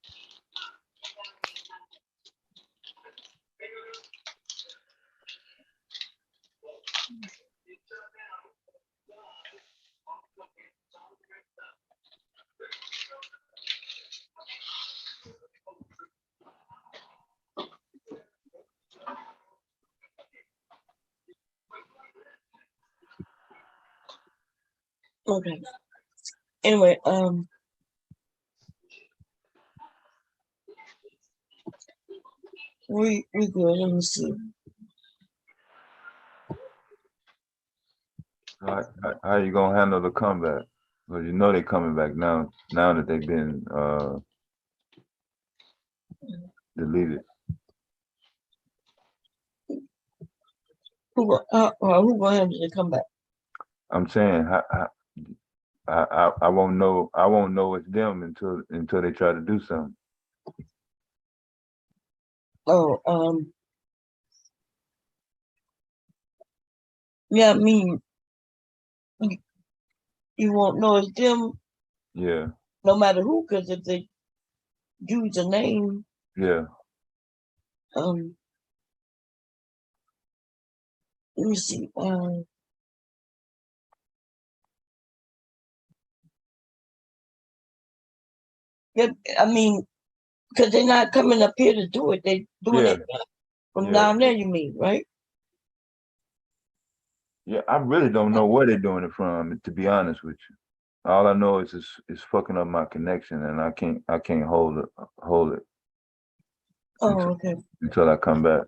Okay. Anyway, we good. Let me see. How you gonna handle the comeback? Well, you know they coming back now. Now that they've been deleted. Who gonna handle the comeback? I'm saying I won't know. I won't know it's them until they try to do something. Oh, yeah. I mean, you won't know it's them Yeah, no matter who, because if they use a name, yeah. let me see. Yeah, I mean, because they're not coming up here to do it. They doing Yeah. it from Yeah. down there. You mean, right? Yeah, I really don't know where they're doing it from, to be honest with you. All I know is it's fucking up my connection, and I can't hold it Oh, okay. until I come back.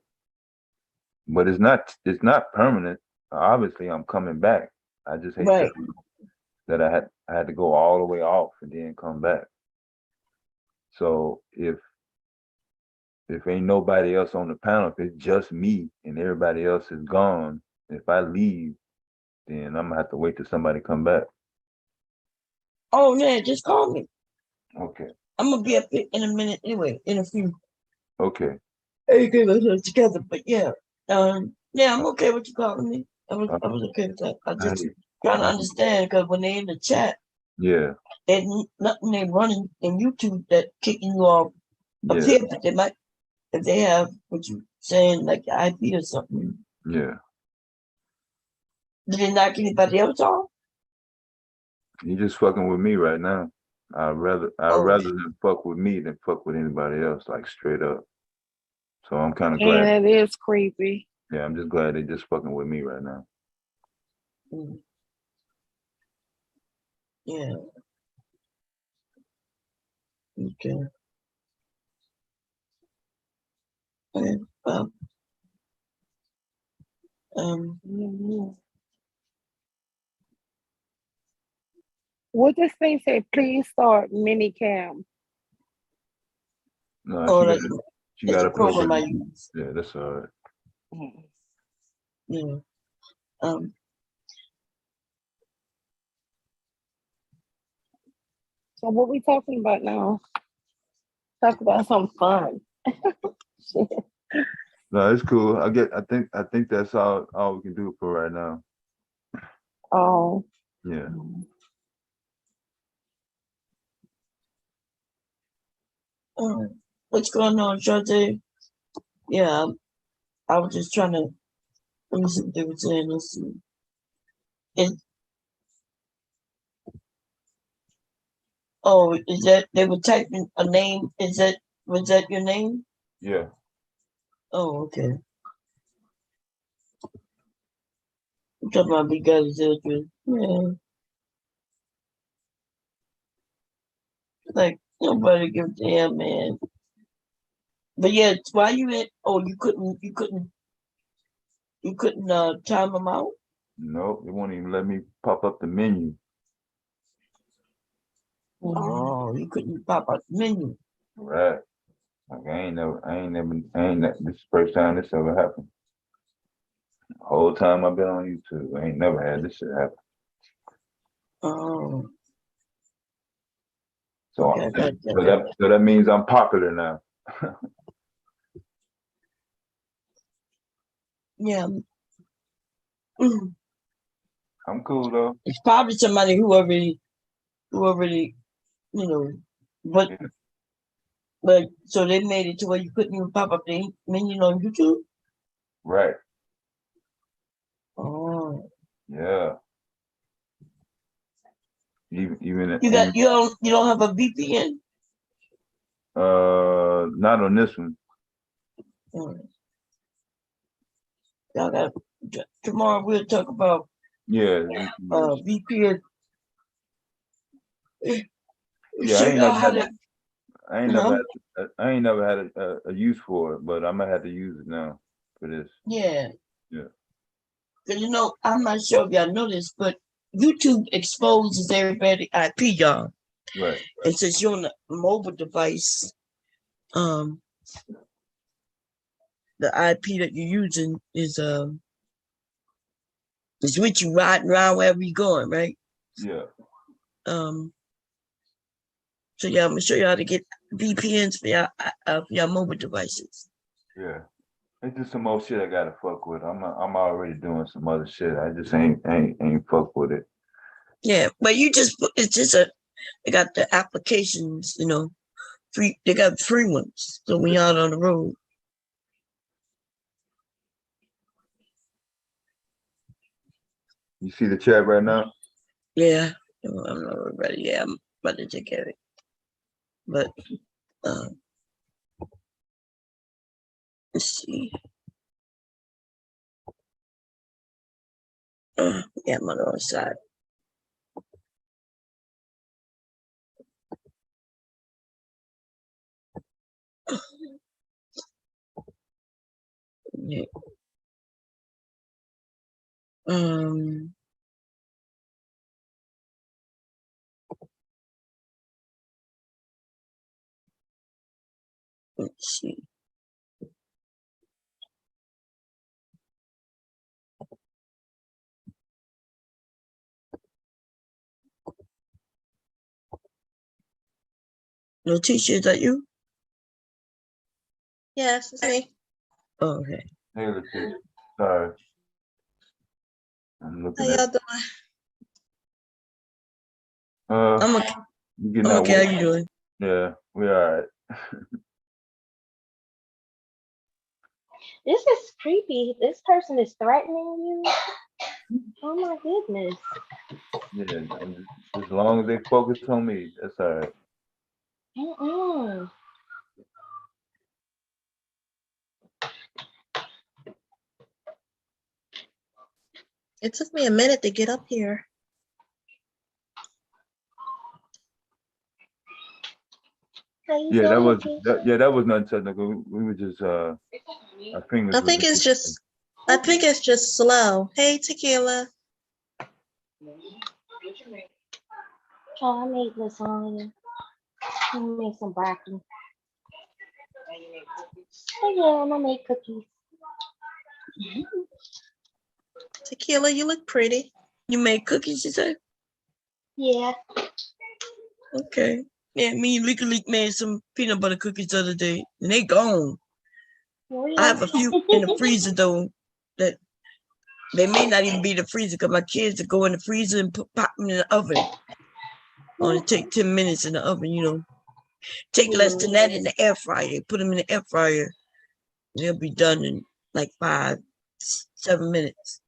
But it's not permanent. Obviously, I'm coming back. I just hate Right. that I had to go all the way off and then come back. So if ain't nobody else on the panel, if it's just me and everybody else is gone, if I leave, then I'm gonna have to wait till somebody come back. Oh yeah, just call me. Okay. I'm gonna be up here in a minute anyway. In a few. Okay. Hey, good, let's get together. But yeah, yeah, I'm okay with you calling me. I was okay with that. I just trying to understand because when they in the chat, Yeah. there's nothing they running in YouTube that kicking you off up Yeah. here, but they might if they have what you saying like the IP or something. Yeah. Did they knock anybody else off? You just fucking with me right now. I'd rather them fuck with me than fuck with anybody else, like straight up. So I'm kind of glad. And it is creepy. Yeah, I'm just glad they just fucking with me right now. Mm. Yeah. Okay. Okay. Well, What this thing say? Please start mini cam. No, oh, she that's got the a program I program. use. Yeah, that's all right. Yeah. So what we talking about now? Talk about something fun. Shit. No, it's cool. I think that's all we can do for right now. Oh. Yeah. What's going on, Shante? Yeah, I was just trying to let me see what they were saying. Let's see. Is that they were typing a name? Was that your name? Yeah. Oh, okay. I'm talking about big guys, yeah. Like nobody gives a damn, man. But yeah, why you in? Oh, you couldn't time them out. No, it won't even let me pop up the menu. Oh, you couldn't pop out the menu. Right. Like this is the first time this ever happened. The whole time I've been on YouTube, I ain't never had this shit happen. Oh. So, Okay, so that means I'm popular now. Yeah. I'm cool though. It's probably somebody who already, But so they made it to where you couldn't even pop up the menu on YouTube. Right. Oh, Yeah. Even you don't have a VPN. not on this one. Mm. Y'all got tomorrow. We'll talk about Yeah. VPN. Yeah, Show I ain't y'all never how had, to. I ain't never had, I ain't never had a use for it, but I'm gonna have to use it now for this. Yeah. Yeah. Cause I'm not sure if y'all know this, but YouTube exposes everybody IP, y'all. Right. And since you're on a mobile device, the IP that you're using is with you riding around wherever you're going, right? Yeah. So yeah, I'm gonna show you how to get VPNs for your mobile devices. Yeah. It's just some more shit I gotta fuck with. I'm already doing some other shit. I just ain't fuck with it. Yeah, but it's just they got the applications, free. They got free ones. So when you're out on the road. You see the chat right now? Yeah, I'm not ready. Yeah, I'm about to take care of it. But let's see. Yeah, I'm on the wrong side. Yeah. Let's see. Letitia, is that you? Yes, it's me. Oh, okay. Hey, Letitia. Sorry. I'm How looking at. y'all doing? I'm okay. You getting I'm that okay. How work? you doing? Yeah, we all right. This is creepy. This person is threatening you. Oh my goodness. Yeah, and as long as they focus on me, that's all right. Mm-mm. It took me a minute to get up here. How you Yeah, doing, Keisha? that was nothing technical. We were just our fingers. I think it's just slow. Hey, Tequila. Oh, I made lasagna. I made some broccoli. Oh yeah, and I made cookies. Tequila, you look pretty. You made cookies, you said? Yeah. Okay. Yeah, me and Leak made some peanut butter cookies the other day, and they gone. I have a few in the freezer though that they may not even be the freezer because my kids would go in the freezer and pop them in the oven. Only take 10 minutes in the oven, Take less than that in the air fryer. Put them in the air fryer. They'll be done in like 5-7 minutes.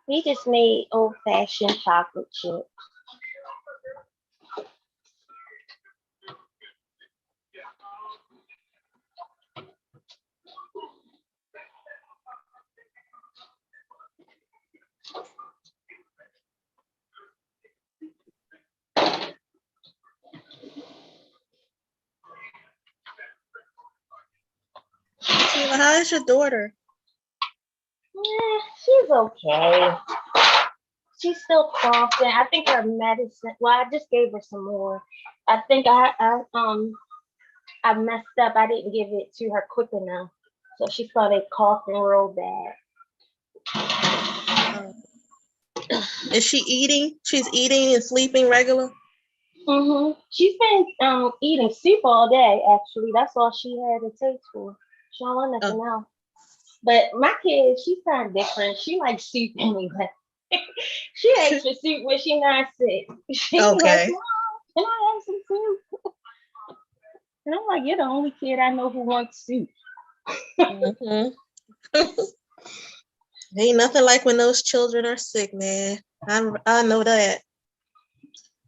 We just made old-fashioned chocolate chip. Tequila, how is your daughter? She's okay. She's still coughing. I think her medicine. Well, I just gave her some more. I think I messed up. I didn't give it to her quick enough, so she started coughing real bad. Is she eating? She's eating and sleeping regular? She's been eating soup all day. Actually, that's all she had to taste for. She don't want nothing else. But my kid, she's kind of different. She likes soup anyway. She asks for soup when she not sick. She like, Okay. Mom, can I have some soup? And I'm like, you're the only kid I know who wants soup. Mhm. Ain't nothing like when those children are sick, man. I know that.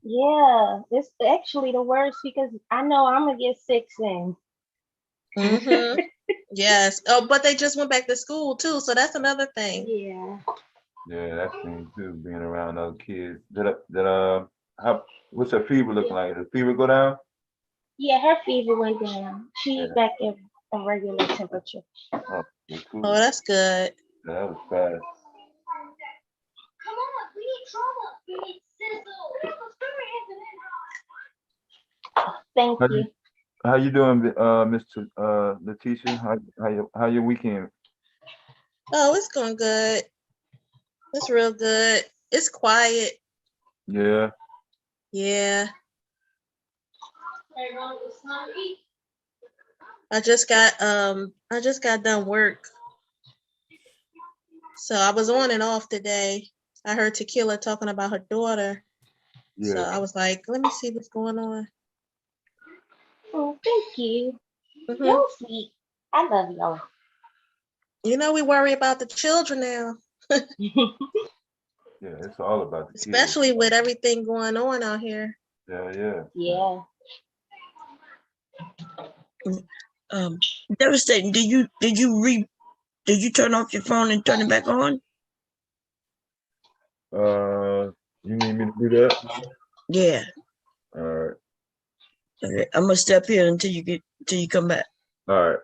Yeah, it's actually the worst because I know I'm gonna get sick soon. Hmm. Yes. Oh, but they just went back to school too, so that's another thing. Yeah. Yeah, that's thing too, being around other kids. How, what's her fever looking like? Does fever go down? Yeah, her fever went down. She's Yeah. back in a regular temperature. Oh, well, Oh, cool. that's good. Yeah, that was fast. Come on, we need trouble. We need sizzle. We have a experience Thank How you. you, how you doing, Mr. Letitia? How your weekend? Oh, it's going good. It's real good. It's quiet. Yeah. Yeah. Everyone was hungry. I just got done work. So I was on and off today. I heard Tequila talking about her daughter. So Yeah. I was like, let me see what's going on. Oh, thank you. Hmm. Y'all sweet. I love y'all. You know, we worry about the children now, Yeah, it's all about the kids. especially with everything going on out here. Yeah. Yeah. Devastating. Did you turn off your phone and turn it back on? You need me to do that? Yeah. All right. Okay. I'm gonna step here until you come back. All right.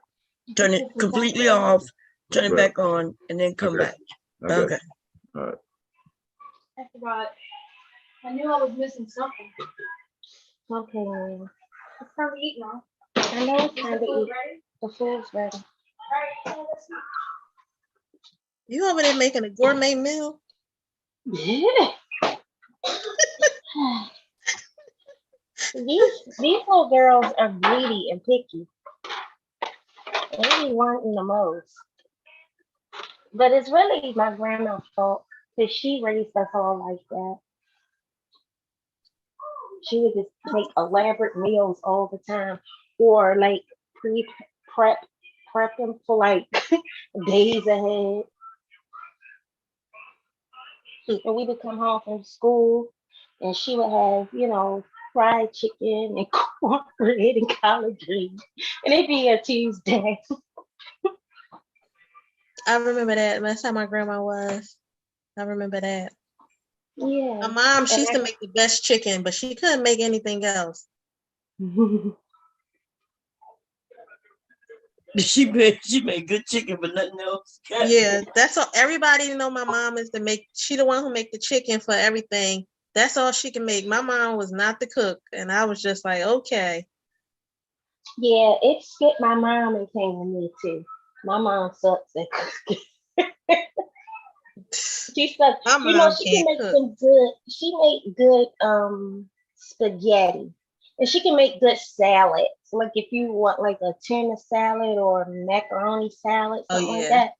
Turn it completely off, turn it Right. back on, and then come Okay. back. I got Okay. you. All right. I forgot. I knew I was missing something. Okay, Mary. It's time to eat now. I know it's Is time the to food eat. ready? The food's ready. All right, let's eat. You over there making a gourmet meal? These little girls are greedy and picky. They be wanting the most. But it's really my grandma's fault because she raised us all like that. She would just make elaborate meals all the time, or like pre prep them for like days ahead. And we would come home from school, and she would have, fried chicken and cornbread and collard greens, and it'd be a Tuesday. I remember that. That's how my grandma was. I remember that. My Yeah, mom, she and used to make the best chicken, but she couldn't make anything else. She made good chicken, but nothing else. Yeah, that's all. Everybody know my mom is she the one who make the chicken for everything. That's all she can make. My mom was not the cook, and I was just like, okay. yeah, it skipped my mom and came to me too. My mom sucks at cooking. She sucks. My mom She can can't make cook. some good. She make good spaghetti, and she can make good salads. Like if you want like a tuna salad or macaroni salad, Oh something like yeah, that.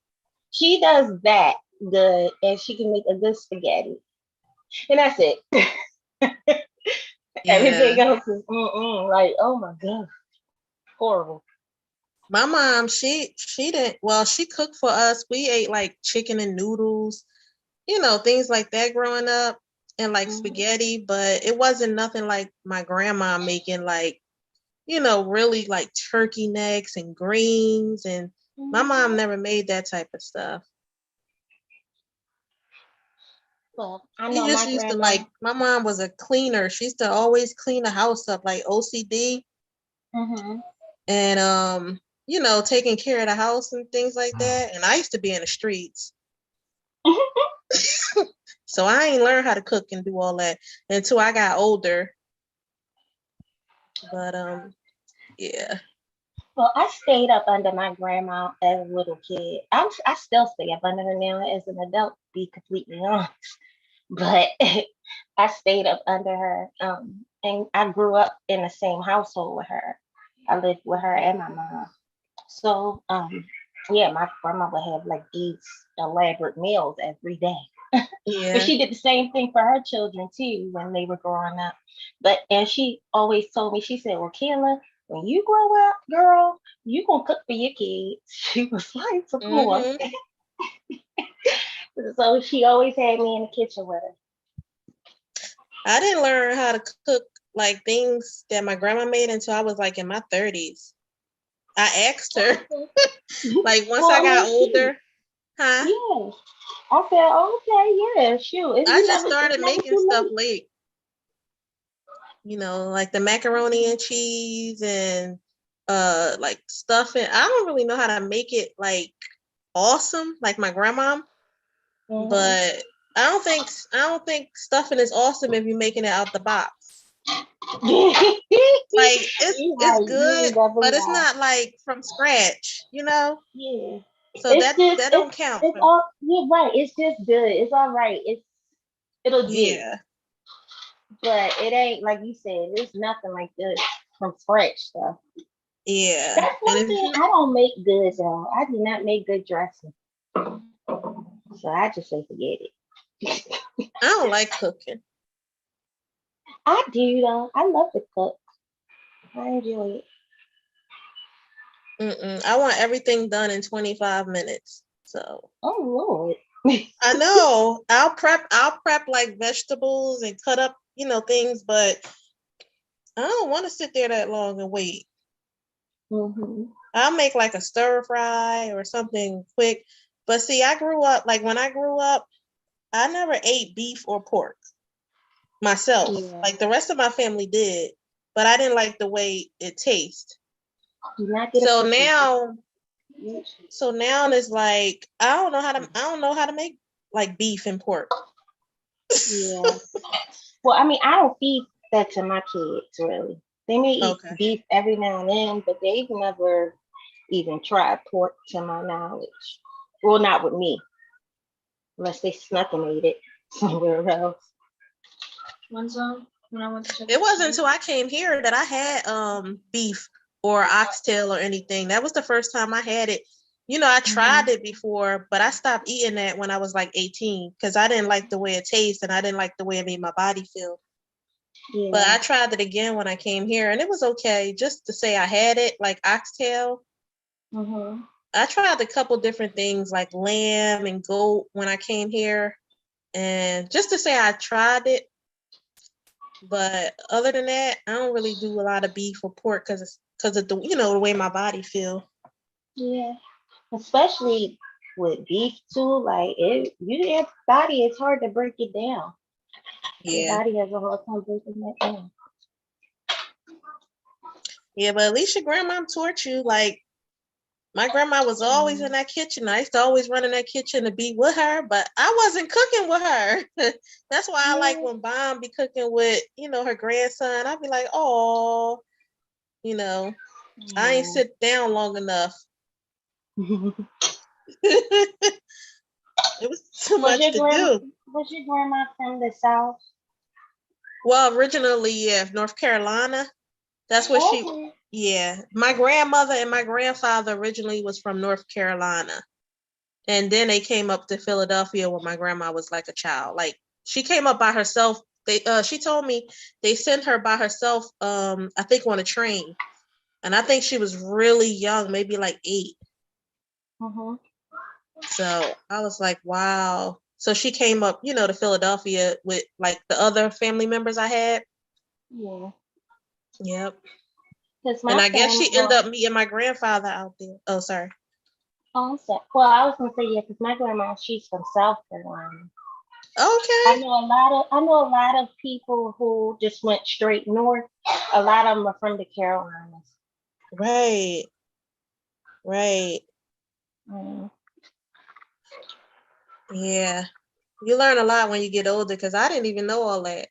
She does that good, and she can make a good spaghetti, and that's it. yeah. Everything else is like, oh my god, horrible. My mom, she didn't. Well, she cooked for us. We ate like chicken and noodles, things like that growing up, and like spaghetti. But it wasn't nothing like my grandma making like, really like turkey necks and greens. And my mom never made that type of stuff. Well, I She know just my used to grandma. like, my mom was a cleaner. She used to always clean the house up, like OCD, Hmm. and taking care of the house and things like that. And I used to be in the streets. So I ain't learned how to cook and do all that until I got older. But yeah. Well, I stayed up under my grandma as a little kid. I still stay up under her now as an adult, to be completely honest. But I stayed up under her, and I grew up in the same household with her. I lived with her and my mom. So Yeah, my grandma would have like these elaborate meals every day. But Yeah. she did the same thing for her children too when they were growing up. But and she always told me, she said, "Well, Kayla, when you grow up, girl, you gonna cook for your kids." She was like, "Of course." Hmm. So she always had me in the kitchen with her. I didn't learn how to cook like things that my grandma made until I was like in my 30s. I asked her, like once Well, I I mean, got shoot. older, huh? Yeah. I said, okay, yeah, shoot. I You just never, it's started never making too stuff late. late, like the macaroni and cheese and like stuffing. I don't really know how to make it like awesome like my grandma, Mhm. but I don't think stuffing is awesome if you're making it out the box. Like You it's right. You good, ain't never but it's lie. not like from scratch. Yeah. So It's just that don't count it's for all you're right. It's just good. It's all right. It'll do. yeah. But it ain't like you said, it's nothing like this from scratch stuff. Yeah. That's And one if thing you I don't make good though. I do not make good dressing. So I just say forget it. I don't like cooking. I do though. I love to cook. I enjoy it. I want everything done in 25 minutes. So Oh Lord. I know I'll prep like vegetables and cut up, things, but I don't want to sit there that long and wait. Hmm. I'll make like a stir fry or something quick. But see, I grew up like when I grew up, I never ate beef or pork myself. Yeah. Like the rest of my family did, but I didn't like the way it tastes. Do not get a So cookie. now, so now it's like I don't know how to make like beef and pork. Yeah. Well, I mean, I don't feed that to my kids really. They may eat Okay. beef every now and then, but they've never even tried pork to my knowledge. Well, not with me, unless they snuck and ate it somewhere else. It wasn't until I came here that I had beef or oxtail or anything. That was the first time I had it. I tried it before, but I stopped eating that when I was like 18 because I didn't like the way it tastes and I didn't like the way it made my body feel. But I Yeah. tried it again when I came here and it was okay. Just to say I had it, like oxtail. Hmm. I tried a couple different things like lamb and goat when I came here. And just to say I tried it, but other than that, I don't really do a lot of beef or pork because of the way my body feel. Yeah. Especially with beef too, like your body is hard to break it down. Your Yeah. body has a hard time breaking that down. Yeah, but at least your grandma taught you. Like my grandma was always in that kitchen. I used to always run in that kitchen to be with her, but I wasn't cooking with her. That's why I like Yeah. when Bomb be cooking with, her grandson. I'd be like, oh, I ain't sit down long enough. It was too Was much your to grand do. was your grandma from the South? Well, originally, yeah, North Carolina. That's what Okay. yeah. My grandmother and my grandfather originally was from North Carolina. And then they came up to Philadelphia when my grandma was like a child. Like she came up by herself. She told me they sent her by herself, I think on a train. And I think she was really young, maybe like 8. Mhm. So I was like, wow. So she came up, to Philadelphia with like the other family members I had. Yeah. Yep. Because And my I guess family, she ended up meeting my grandfather out there. Oh, sorry. I'm sorry. Well, I was gonna say yeah, because my grandma, she's from South Carolina. Okay. I know a lot of people who just went straight north. A lot of them are from the Carolinas. Right. Right. Mm. Yeah. You learn a lot when you get older because I didn't even know all that.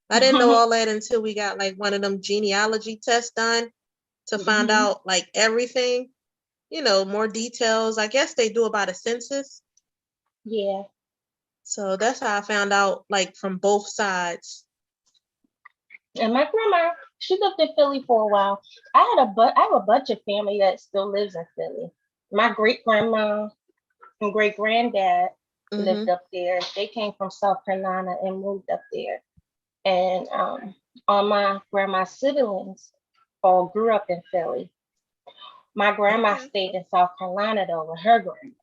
I didn't know all that until we got like one of them genealogy tests done to find Mhm. out like everything, more details. I guess they do about a census. Yeah. So that's how I found out like from both sides. And my grandma, she lived in Philly for a while. I have a bunch of family that still lives in Philly. my great grandma and great granddad lived Mhm. up there. They came from South Carolina and moved up there. And all my grandma's siblings all grew up in Philly. My grandma Okay. stayed in South Carolina though with her grandma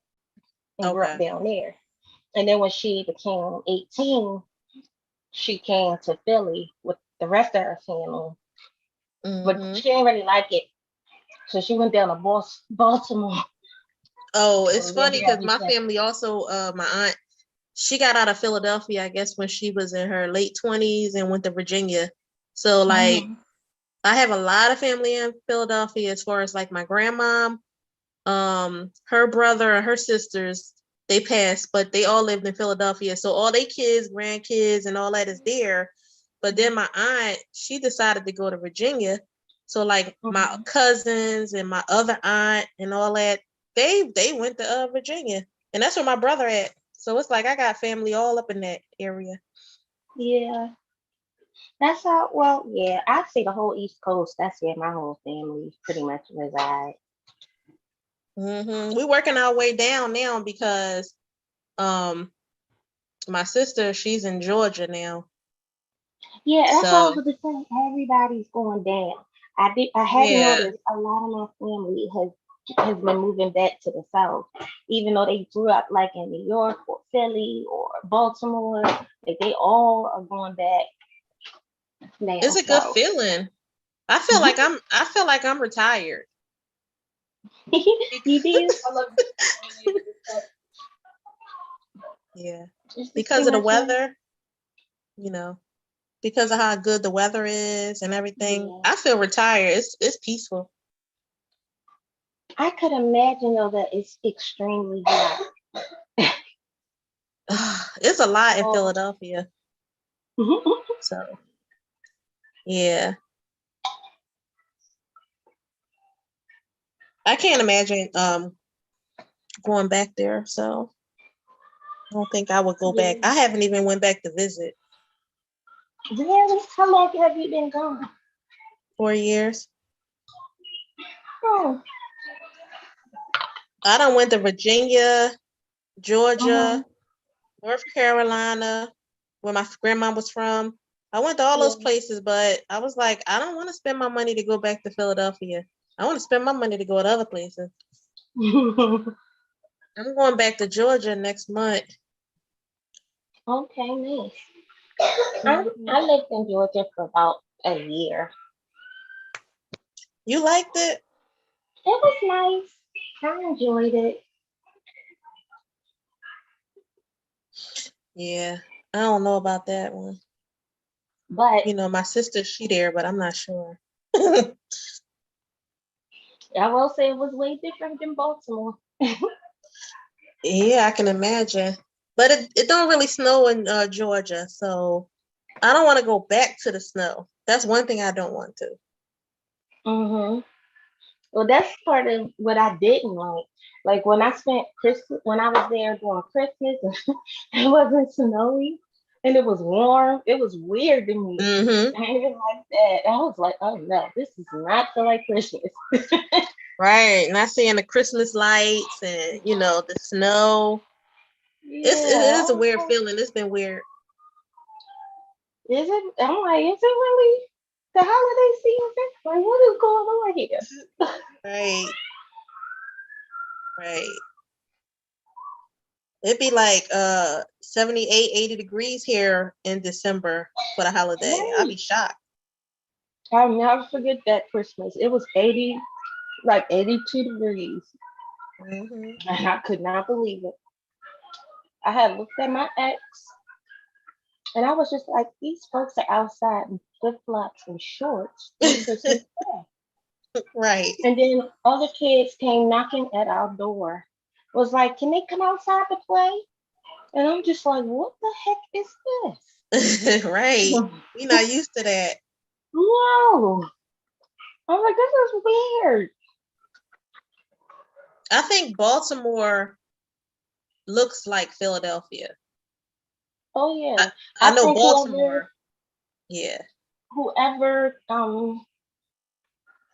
and grew up Okay. down there. And then when she became 18, she came to Philly with the rest of her family. But Mhm. she didn't really like it. So she went down to Baltimore. Oh, So it's we've been funny here because ever my since. family also, my aunt, she got out of Philadelphia, I guess, when she was in her late 20s and went to Virginia. So like Mhm. I have a lot of family in Philadelphia as far as like my grandma, her brother and her sisters, they passed, but they all lived in Philadelphia. So all they kids, grandkids, and all that is there. But then my aunt, she decided to go to Virginia. So like my Mhm. cousins and my other aunt and all that, they went to Virginia. And that's where my brother at. So it's like I got family all up in that area. Yeah. That's how, well, yeah, I'd say the whole East Coast, that's where my whole family pretty much reside. We're working our way down now because um my sister, she's in Georgia now. Yeah, that's what I was So going to say. Everybody's going down. I had yeah, noticed a lot of my family has been moving back to the South, even though they grew up like in New York or Philly or Baltimore. Like they all are going back it's now. a good So feeling. I feel like I'm retired. you do. Yeah, It's just too because of the much money. weather, you know, because of how good the weather is and everything. Yeah. I feel retired. It's peaceful. I could imagine though that it's extremely hot. It's a lot in Oh. Philadelphia. So yeah, I can't imagine going back there. So I don't think I would go back. Yeah. I haven't even went back to visit. Really? How long have you been gone? 4 years. Oh. I done went to Virginia, Uh-huh. Georgia, North Carolina, where my grandma was from. I went to all those Yeah. places, but I was like, I don't want to spend my money to go back to Philadelphia. I want to spend my money to go to other places. I'm going back to Georgia next month. Okay, nice. Mhm. I lived in Georgia for about a year. You liked it? It was nice. I enjoyed it. Yeah, I don't know about that one. But You know, my sister, she there, but I'm not sure. I will say it was way different than Baltimore. Yeah, I can imagine. But it don't really snow in Georgia, so I don't want to go back to the snow. That's one thing I don't want to. Mm-hmm. Well, that's part of what I didn't like. Like when I spent Christmas, when I was there during Christmas, it wasn't snowy and it was warm. It was weird to me. Hmm. I didn't like that. I was like, oh no, this is not feel like Christmas. Right. Not seeing the Christmas lights and the snow. It Yeah, I is a was weird like, feeling. It's been weird. is it? I'm like, is it really the holiday season? Like, what is going on here? Right. Right. It'd be like 78, 80 degrees here in December for the holiday. I'd Right. be shocked. I'll never forget that Christmas. It was 80, like 82 degrees. Hmm. And I could not believe it. I had looked at my ex and I was just like, these folks are outside in flip flops and shorts on Christmas Day. Right. And then other kids came knocking at our door. Was like, can they come outside to play? And I'm just like, what the heck is Right. this? We're not used to that. No. I'm like, this is weird. I think Baltimore looks like Philadelphia. Oh yeah. I I know think Baltimore. Yeah. whoever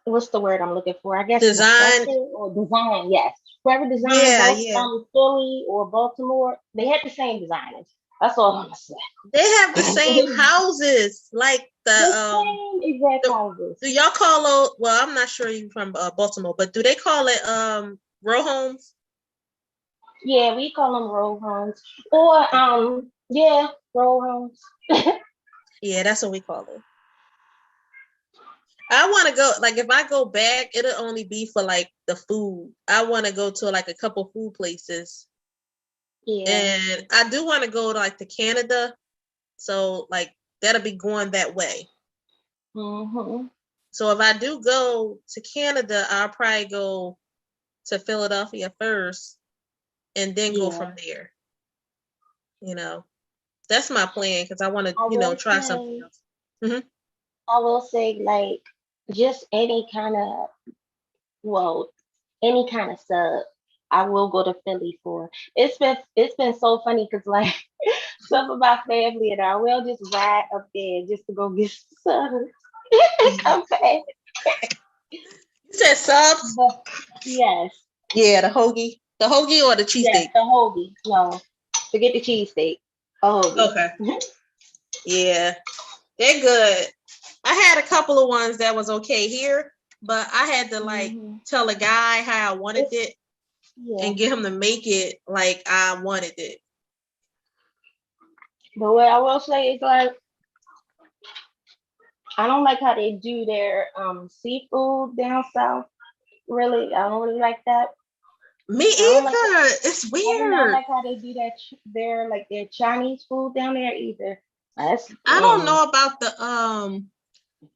what's the word I'm looking for? I guess Design. construction or design, yes. Whoever designed Yeah, both yeah. Philly or Baltimore, they had the same designers. That's all I'm gonna say. They have the same The houses, like the same exact houses. do y'all call it, well, I'm not sure you from Baltimore, but do they call it row homes? Yeah, we call them row homes. Or yeah, row homes. Yeah, that's what we call it. I want to go, like, if I go back, it'll only be for like the food. I want to go to like a couple food places. Yeah. And I do want to go to like to Canada. So like that'll be going that way. Mm-hmm. So if I do go to Canada, I'll probably go to Philadelphia first and then go from there. You know, that's my plan because I want to, try something else. Mm-hmm. I will say, like, just any kind of sub, I will go to Philly for. It's been so funny because like some of my family and I will just ride up there just to go get subs and come back. You said subs? Yes. Yeah, the hoagie or the cheesesteak? Yes, the hoagie. No, forget the cheesesteak. Oh, okay. Yeah, they're good. I had a couple of ones that was okay here, but I had to like tell a guy how I wanted it and get him to make it like I wanted it. But what I will say is like, I don't like how they do their seafood down south. Really, I don't really like that. Me either. It's weird. I do not like how they do that. Their Chinese food down there either. I don't know about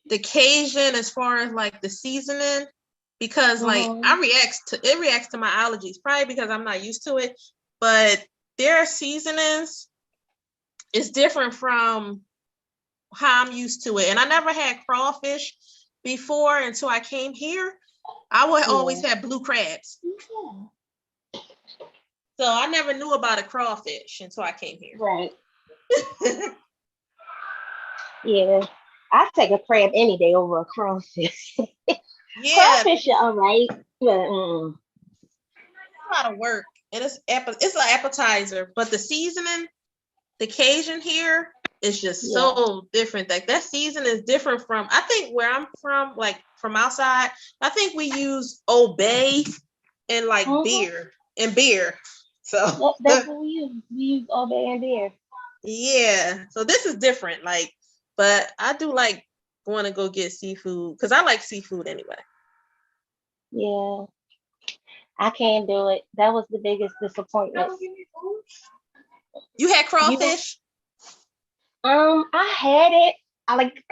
the Cajun as far as like the seasoning because like it reacts to my allergies, probably because I'm not used to it. But their seasonings is different from how I'm used to it. And I never had crawfish before until I came here. I would always have blue crabs. So I never knew about a crawfish until I came here. Right. Yeah. I take a crab any day over a crawfish. Yeah. Crawfish are all right. But, a lot of work. And it's an appetizer, but the seasoning, the Cajun here is just so different. Like that season is different from, I think where I'm from, like from outside, I think we use Old Bay and like beer. So that's what we use. We use Old Bay and beer. Yeah. So this is different. Like, but I do like going to go get seafood because I like seafood anyway. Yeah. I can't do it. That was the biggest disappointment. You had crawfish? I had it. I like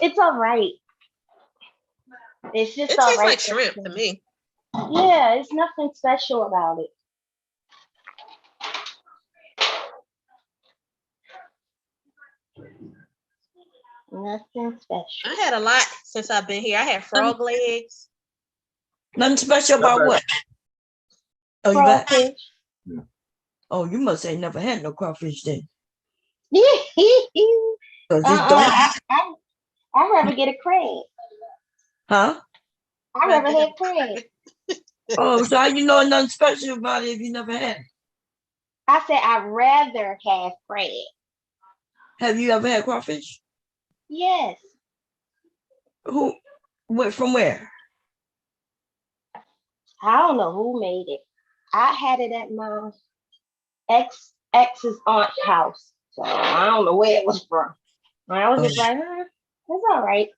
it's all right. It's just all tastes right. like shrimp to me. Yeah, it's nothing special about it. Nothing special. I had a lot since I've been here. I had frog legs. Nothing special about what? Oh, you got? Oh, you must say never had no crawfish then. I'd rather get a crab. Huh? I'd rather have crab. Oh, so how you know nothing special about it if you never had it? I said I'd rather have crab. Have you ever had crawfish? Yes. Who? From where? I don't know who made it. I had it at my ex's aunt's house. So I don't know where it was from. I was just like, it's all right.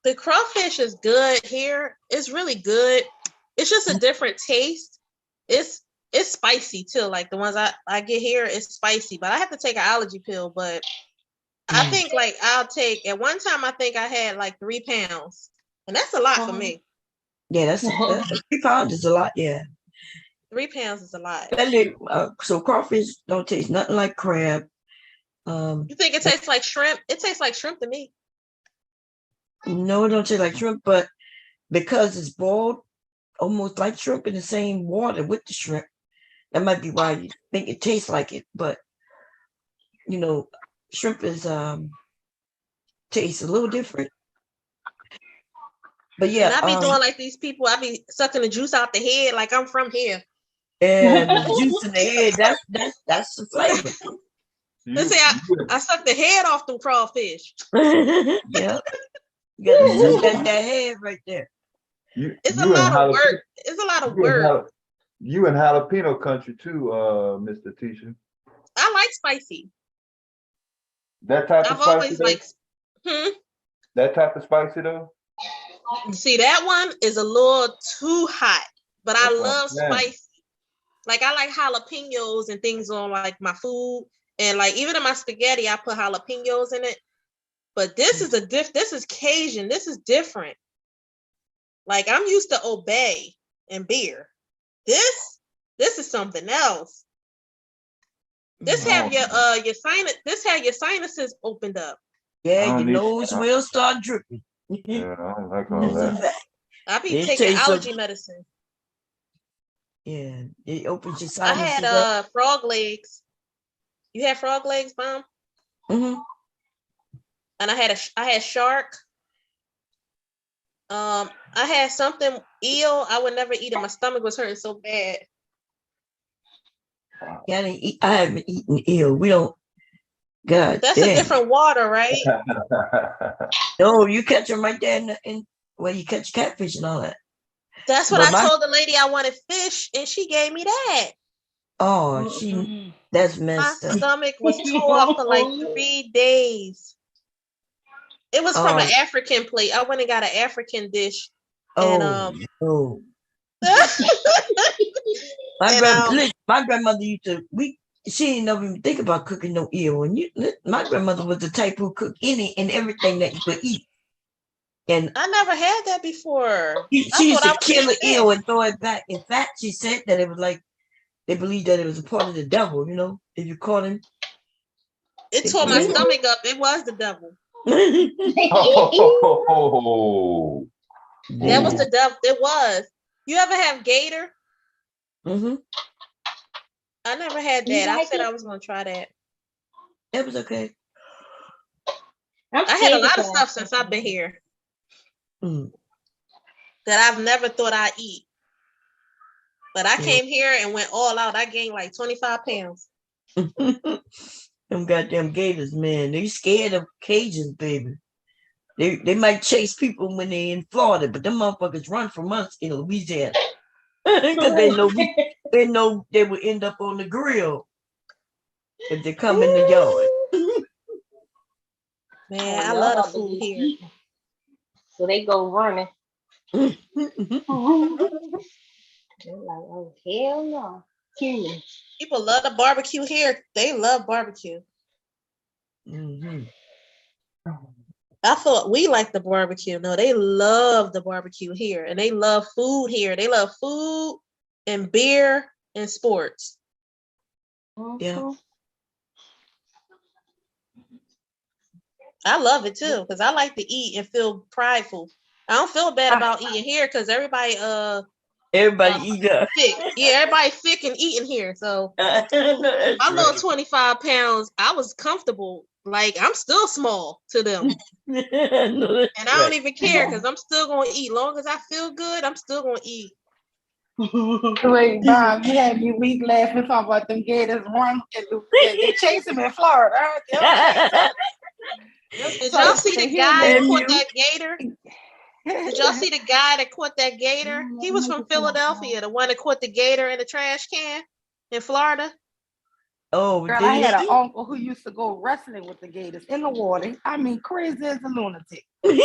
The crawfish is good here. It's really good. It's just a different taste. It's spicy too. Like the ones I get here, it's spicy, but I have to take an allergy pill. But I think like at one time I think I had like 3 pounds. And that's a lot for me. Yeah, that's 3 pounds is a lot, yeah. 3 pounds is a lot. So crawfish don't taste nothing like crab. You think it tastes like shrimp? It tastes like shrimp to me. No, it don't taste like shrimp, but because it's boiled almost like shrimp in the same water with the shrimp, that might be why you think it tastes like it. But shrimp is tastes a little different. But yeah, And I be doing like these people, I be sucking the juice out the head like I'm from here. and the juice in the head, that's the flavor. They say I suck the head off them crawfish. Yeah. You gotta suck that head right there. It's a lot of work. It's a lot of work. You in jalapeno country too, Mr. Tisha. I like spicy. That type of I've spicy always though? liked. That type of spicy though? See, that one is a little too hot, but I That's what I'm love saying. spicy. Like I like jalapenos and things on like my food, and like even in my spaghetti, I put jalapenos in it. But this is this is Cajun. This is different. Like I'm used to obey and beer. This is something else. This have your sinus. This have your sinuses opened up. Yeah, your nose will start dripping. Yeah, I don't like all that. I be taking allergy medicine. Yeah, it opens your I sinuses had up. frog legs. You had frog legs, Mom? Mm-hmm. And I had shark. I had something eel. I would never eat it. My stomach was hurting so bad. I haven't eaten eel. We don't. God, that's a different water, right? No, you catch them right there in where you catch catfish and all that. That's what I told the lady I wanted fish, and she gave me that. Oh, that's messed up. My stomach was tore up for like 3 days. It was from an African plate. I went and got an African dish. And my grandmother used to she didn't never even think about cooking no eel. And my grandmother was the type who cooked any and everything that you could eat. And I never had that before. She used to kill an eel and throw it back. In fact, she said that it was like they believed that it was a part of the devil, you know, if you caught him. It tore my stomach up. It was the devil. That was the devil. It was. You ever have gator? Mm-hmm. I never had that. I said I was going to try that. It was okay. I had a lot of stuff since I've been here that I've never thought I'd eat. But I came here and went all out. I gained like 25 pounds. Them goddamn gators, man. They scared of Cajuns, baby. They might chase people when they in Florida, but them motherfuckers run from us in Louisiana. Because they know they will end up on the grill if they come in the yard. Man, I love the food here. So they go running. They're like, oh, hell no. People love the barbecue here. They love barbecue. Mm-hmm. I thought we like the barbecue. No, they love the barbecue here. And they love food here. They love food and beer and sports. Yeah. I love it too, because I like to eat and feel prideful. I don't feel bad about eating here because everybody eat up. Thick. Yeah, everybody's thick and eating here. So my little 25 pounds, I was comfortable. Like I'm still small to them. And I don't even care because I'm still gonna eat. Long as I feel good, I'm still gonna eat. Wait, Bob, you had me weak laughing talking about them gators run and they chase him in Florida. Did y'all see the guy that caught that gator? Did y'all see the guy that caught that gator? He was from Philadelphia, the one that caught the gator in the trash can in Florida. Oh, girl, I had an uncle who used to go wrestling with the gators in the water. I mean, crazy as a lunatic. That's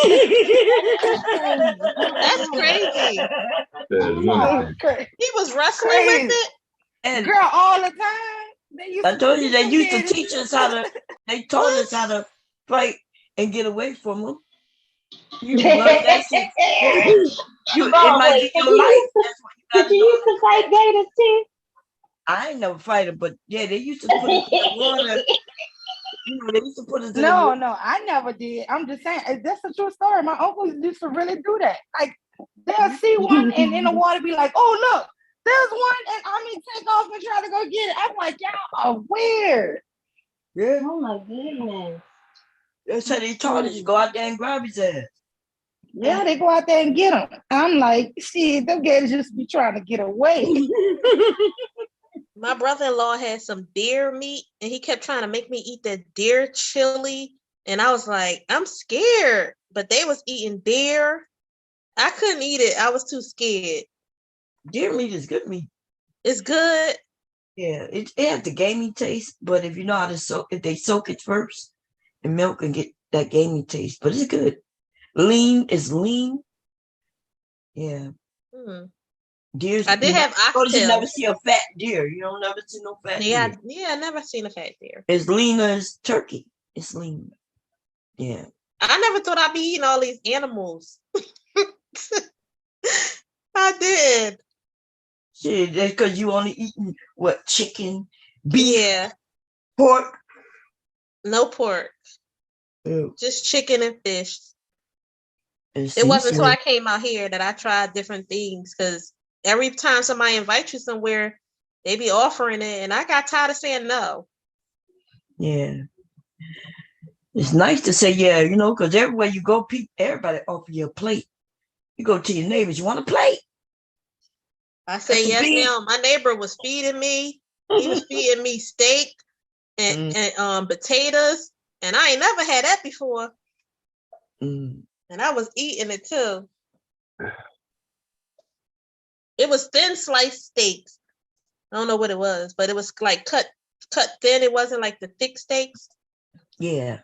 crazy. He was wrestling with it. And girl, all the time. I told you they used to teach us how to. They taught us how to fight and get away from them. You learn that shit. It might be your life. That's what you Did you used to fight gators too? I ain't never fight it, but yeah, they used to put us in the water. You know, they used to put us in the water. No, I never did. I'm just saying, that's a true story. My uncle used to really do that. Like, they'll see one and in the water be like, oh, look, there's one. And I mean, take off and try to go get it. I'm like, y'all are weird. Yeah. Oh, my goodness. That's how they taught us. Go out there and grab his ass. Yeah, they go out there and get them. I'm like, shit, them gators just be trying to get away. My brother-in-law had some deer meat and he kept trying to make me eat that deer chili. And I was like, I'm scared. But they was eating deer. I couldn't eat it. I was too scared. Deer meat is good meat. It's good. Yeah, it has the gamey taste, but if you know how to soak it, they soak it first in milk and get that gamey taste. But it's good. Lean is lean. Yeah. Hmm. Deer's I did have notice you never oxtails. see a fat deer. You don't never see no fat deer. Yeah, I never seen a fat deer. It's lean as turkey. It's lean. Yeah. I never thought I'd be eating all these animals. I did. Shit, that's because you only eating what, chicken, beef, Yeah, pork. no pork, Ew. just chicken and fish. And It wasn't until I seafood. came out here that I tried different things because every time somebody invites you somewhere, they be offering it, and I got tired of saying no. Yeah. It's nice to say yeah, you know, because everywhere you go, everybody offer you a plate. You go to your neighbors, you want a plate? I say That's a yes big- now. My neighbor was feeding me. He was feeding me steak and potatoes, and I ain't never had that before. Mm. And I was eating it too. It was thin sliced steaks. I don't know what it was, but it was like cut thin. It wasn't like the thick steaks, Yeah.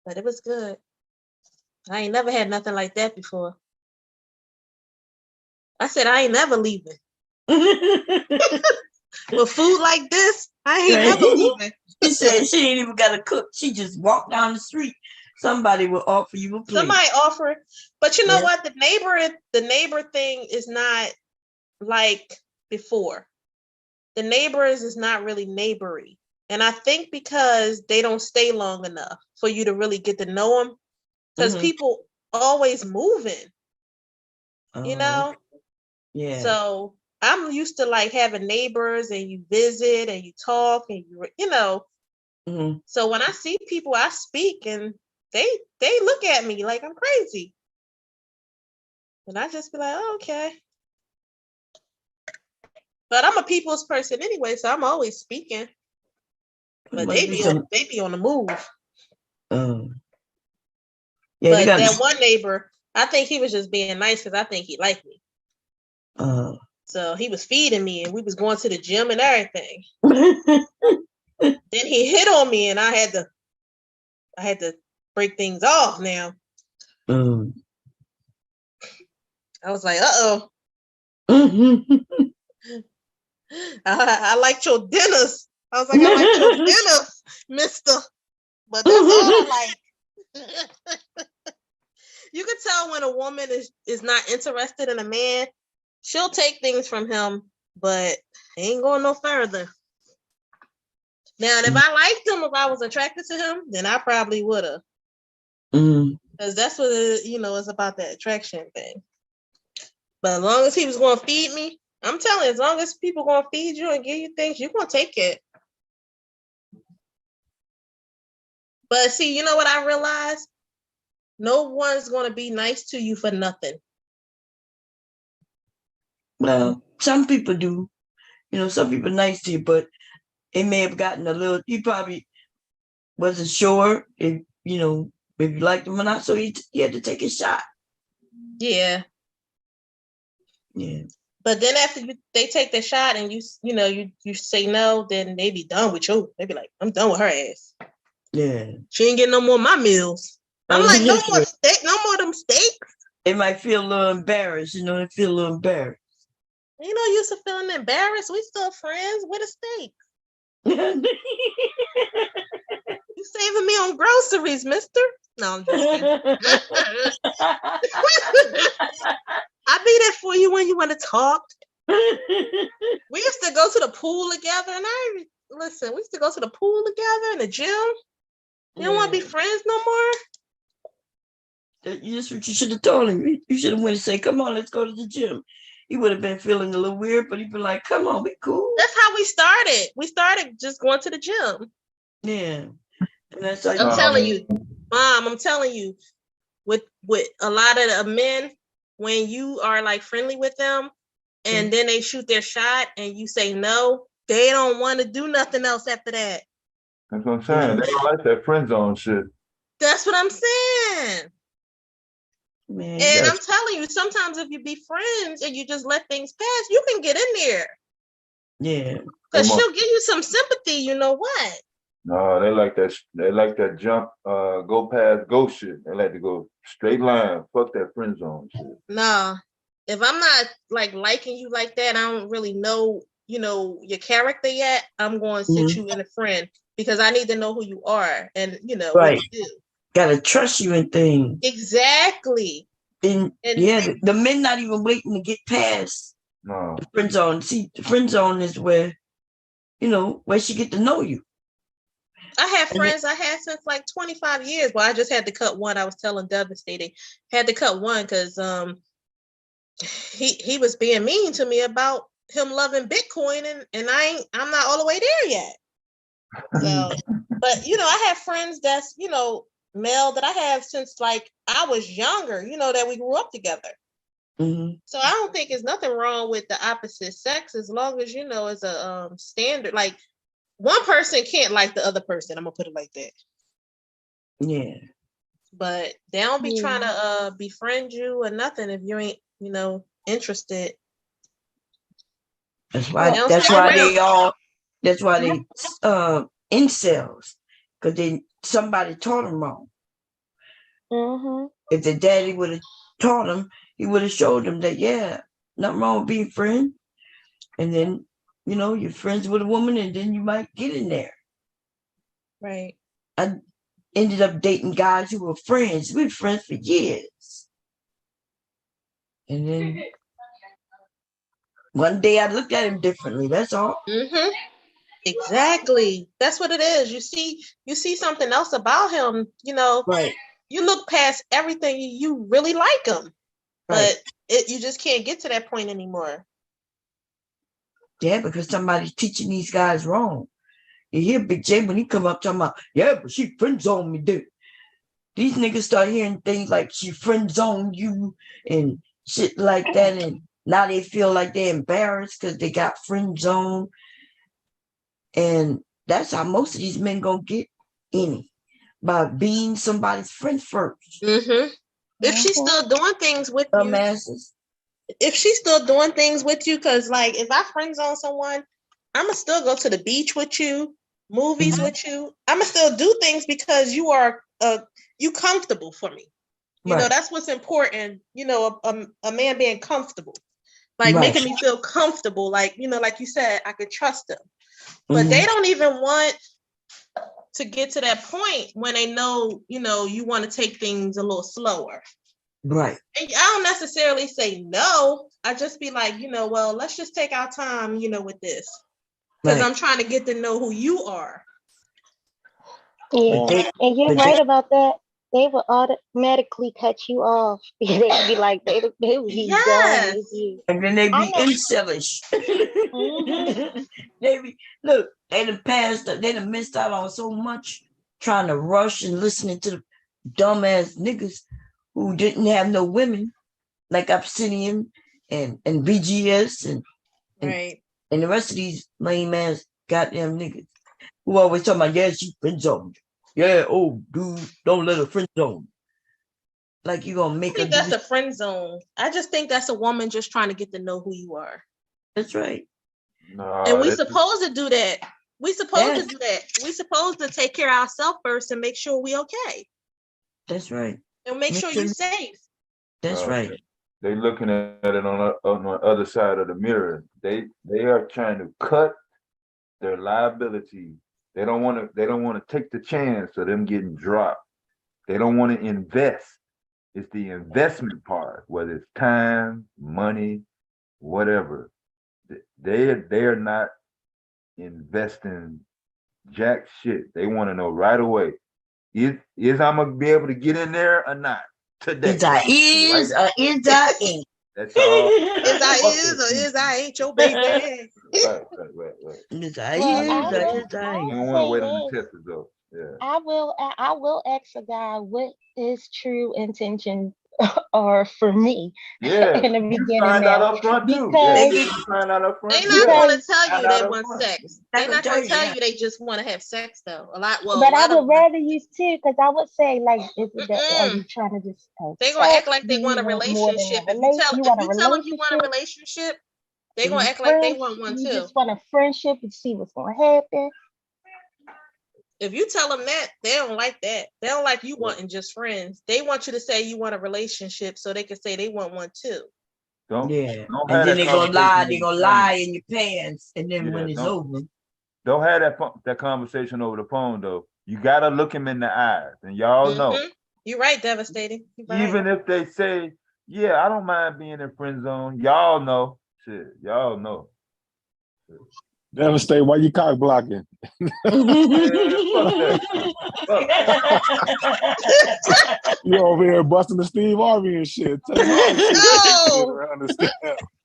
but it was good. I ain't never had nothing like that before. I said I ain't never leaving. With food like this, I ain't Right. never leaving. She said she ain't even got to cook. She just walked down the street. Somebody will offer you a plate. Somebody offer, but you know Yeah. what? The neighbor thing is not like before. The neighbors is not really neighbory, and I think because they don't stay long enough for you to really get to know them, because Mhm. people always moving, you Oh, know. yeah. So I'm used to like having neighbors, and you visit and you talk, and you know. Mhm. So when I see people, I speak, and they look at me like I'm crazy. And I just be like, oh, okay. But I'm a people's person anyway, so I'm always speaking. But Must they be be some. on the move. Yeah, they But got. that one neighbor, I think he was just being nice because I think he liked me. So he was feeding me, and we was going to the gym and everything. Then he hit on me, and I had to break things off. Now I was like, uh-oh. I liked your dinners. I was like, I like your dinners, mister. But that's all I like. You can tell when a woman is not interested in a man. She'll take things from him, but ain't going no further. Now, if I liked him, if I was attracted to him, then I probably would have. Because that's what it's about, that attraction thing. But as long as he was going to feed me, I'm telling you, as long as people going to feed you and give you things, you're going to take it. But see, you know what I realized? No one's going to be nice to you for nothing. Well, some people do. You know, some people nice to you, but it may have gotten a little. He probably wasn't sure if you liked him or not, so he had to take a shot. Yeah. Yeah. But then after they take the shot and you say no, then they be done with you. They be like, I'm done with her ass. Yeah. She ain't getting no more of my meals. I'm like, no more steak, no more of them steaks. They might feel a little embarrassed, they feel a little embarrassed. You know, used to feeling embarrassed. We still friends with a steak. You saving me on groceries, mister. No, I'm just kidding. I'll be there for you when you want to talk. We used to go to the pool together, and we used to go to the pool together in the gym. You don't want to be friends no more? That's what you should have told him. You should have went and say, come on, let's go to the gym. He would have been feeling a little weird, but he'd be like, come on, we cool. That's how we started. We started just going to the gym. Yeah. And that's how I'm telling you, Mom, I'm telling you, with a lot of the men, when you are like friendly with them and then they shoot their shot and you say no, they don't want to do nothing else after that. That's what I'm saying. They don't like that friend zone shit. That's what I'm saying. Man, And I'm that's, telling you, sometimes if you be friends and you just let things pass, you can get in there. yeah. Because Come on. she'll give you some sympathy, you know what? No, they like that. They like that jump, go past, go shit. They like to go straight line. Fuck that friend zone shit. Nah, if I'm not like liking you like that, I don't really know, you know, your character yet. I'm going to sit you in a friend because I need to know who you are and you know Right. what you do. Gotta trust you in things. Exactly. And And yeah, the men not even waiting to get past No. the friend zone. See, the friend zone is where, you know, where she get to know you. I have And friends I had since like 25 years. Well, I just had to cut one. I was telling Devastating, had to cut one because he was being mean to me about him loving Bitcoin and I'm not all the way there yet. So, but you know, I have friends that's, you know, male that I have since like I was younger, you know, that we grew up together. Mhm. So I don't think there's nothing wrong with the opposite sex as long as you know it's a standard. Like one person can't like the other person. I'm gonna put it like that. Yeah. But they don't be trying to befriend you or nothing if you ain't, you know, interested. That's why They don't that's stick why around. they all that's why they incels. Because somebody taught them wrong. Mm-hmm. If the daddy would have taught him, he would have showed them that, yeah, nothing wrong with being friends. And then, you know, you're friends with a woman and then you might get in there. Right. I ended up dating guys who were friends. We were friends for years. And then one day I looked at him differently. That's all. Mm-hmm. Exactly. That's what it is. You see something else about him, you know, Right. you look past everything, you really like him. Right. But you just can't get to that point anymore. Yeah, because somebody's teaching these guys wrong. You hear Big J when he come up talking about, yeah, but she friend zoned me, dude. These niggas start hearing things like she friend zoned you and shit like that, and now they feel like they're embarrassed because they got friend zoned. And that's how most of these men gonna get any, by being somebody's friend first. Mm-hmm. If she's still doing things with you, Dumbasses. if she's still doing things with you, because like if I friend zone someone, I'ma still go to the beach with you, movies with you. I'ma still do things because you are you comfortable for me. You know, Right. that's what's important. You know, a man being comfortable, like Right. making me feel comfortable. Like, you know, like you said, I could trust them. But they don't even want to get to that point when they know, you know, you want to take things a little slower. Right. And I don't necessarily say no. I just be like, you know, well, let's just take our time, you know, with this. Because Right. I'm trying to get to know who you are. Yeah, But and you're but right about that. They will automatically cut you off. They'd be like, they would be done with Yes. you. and then they I be know. incelish. They be look, they done missed out on so much trying to rush and listening to the dumbass niggas who didn't have no women like Obsidian and BGS and Right. the rest of these lame ass goddamn niggas who always talking about, yeah, she friend zoned. Yeah, oh dude, don't let her friend zone. Like you gonna I make her think do that's this. a friend zone. I just think that's a woman just trying to get to know who you are. That's right. No, And we that's supposed to do that. We supposed Yes. to do that. We supposed to take care of ourselves first and make sure we okay. That's right. And make Make sure sure- you safe. That's right. they looking at it on the other side of the mirror. They are trying to cut their liability. They don't want to take the chance of them getting dropped. They don't want to invest. It's the investment part, whether it's time, money, whatever. They are not investing jack shit. They want to know right away. Is I'm gonna be able to get in there or not today? Is I is Right? or is I ain't. That's all. Is I Fuck is this or shit. is I ain't your baby? Right. Is I Well, is I or will. is I You ain't. don't want to Say wait on the this. test though. Yeah. I will ask a guy what his true intentions are for me Yeah. in the You beginning find out now up front too. They If because get, you find out up front, They not yeah. gonna because tell Find you out they up want front. sex. not They gonna not tell gonna you tell that. you they just want to have sex though. A lot but I of would them. rather you too because I would say like is it that are Mm-mm. you trying to just have They gonna act sex? like Do they you want a want more than relationship. a relate? You If want a you tell them you want a relationship? relationship, they Do gonna you act like they friends? want one You too. just want a friendship and see what's gonna happen. If you tell them that, they don't like that. They don't like you wanting just friends. They want you to say you want a relationship so they can say they want one too. Don't Yeah. don't And have then that they're gonna conversation lie, over they're the gonna phone. lie in your pants, and then when Yeah, it's over. don't have that conversation over the phone though. You gotta look him in the eyes, and y'all know. Mhm. You're right, devastating. You're right. Even if they say, "Yeah, I don't mind being in friend zone," y'all know. Shit, y'all know. Devastate, why you cock blocking? Man, fuck that shit. Fuck that. You over here busting the Steve Harvey and shit. Tell him all the shit you No. don't understand.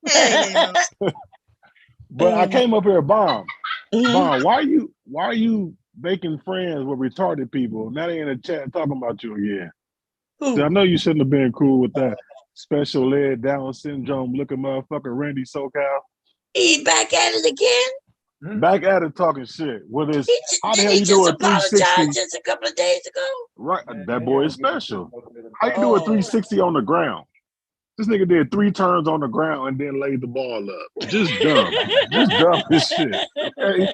Hey now. But I came up here, Bomb. Mhm. Bomb, why are you making friends with retarded people? Now they in the chat talking about you again. See, I Who? know you shouldn't have been cool with that special ed Down syndrome looking motherfucker Randy SoCal. He back at it again. Back at it talking shit. With his how the hell He you just do a 360? apologized just a couple of days ago. Right, that boy is special. How you do a 360 on the ground? This nigga did 3 turns on the ground and then laid the ball up. Just dumb. Just dumb as shit. Okay.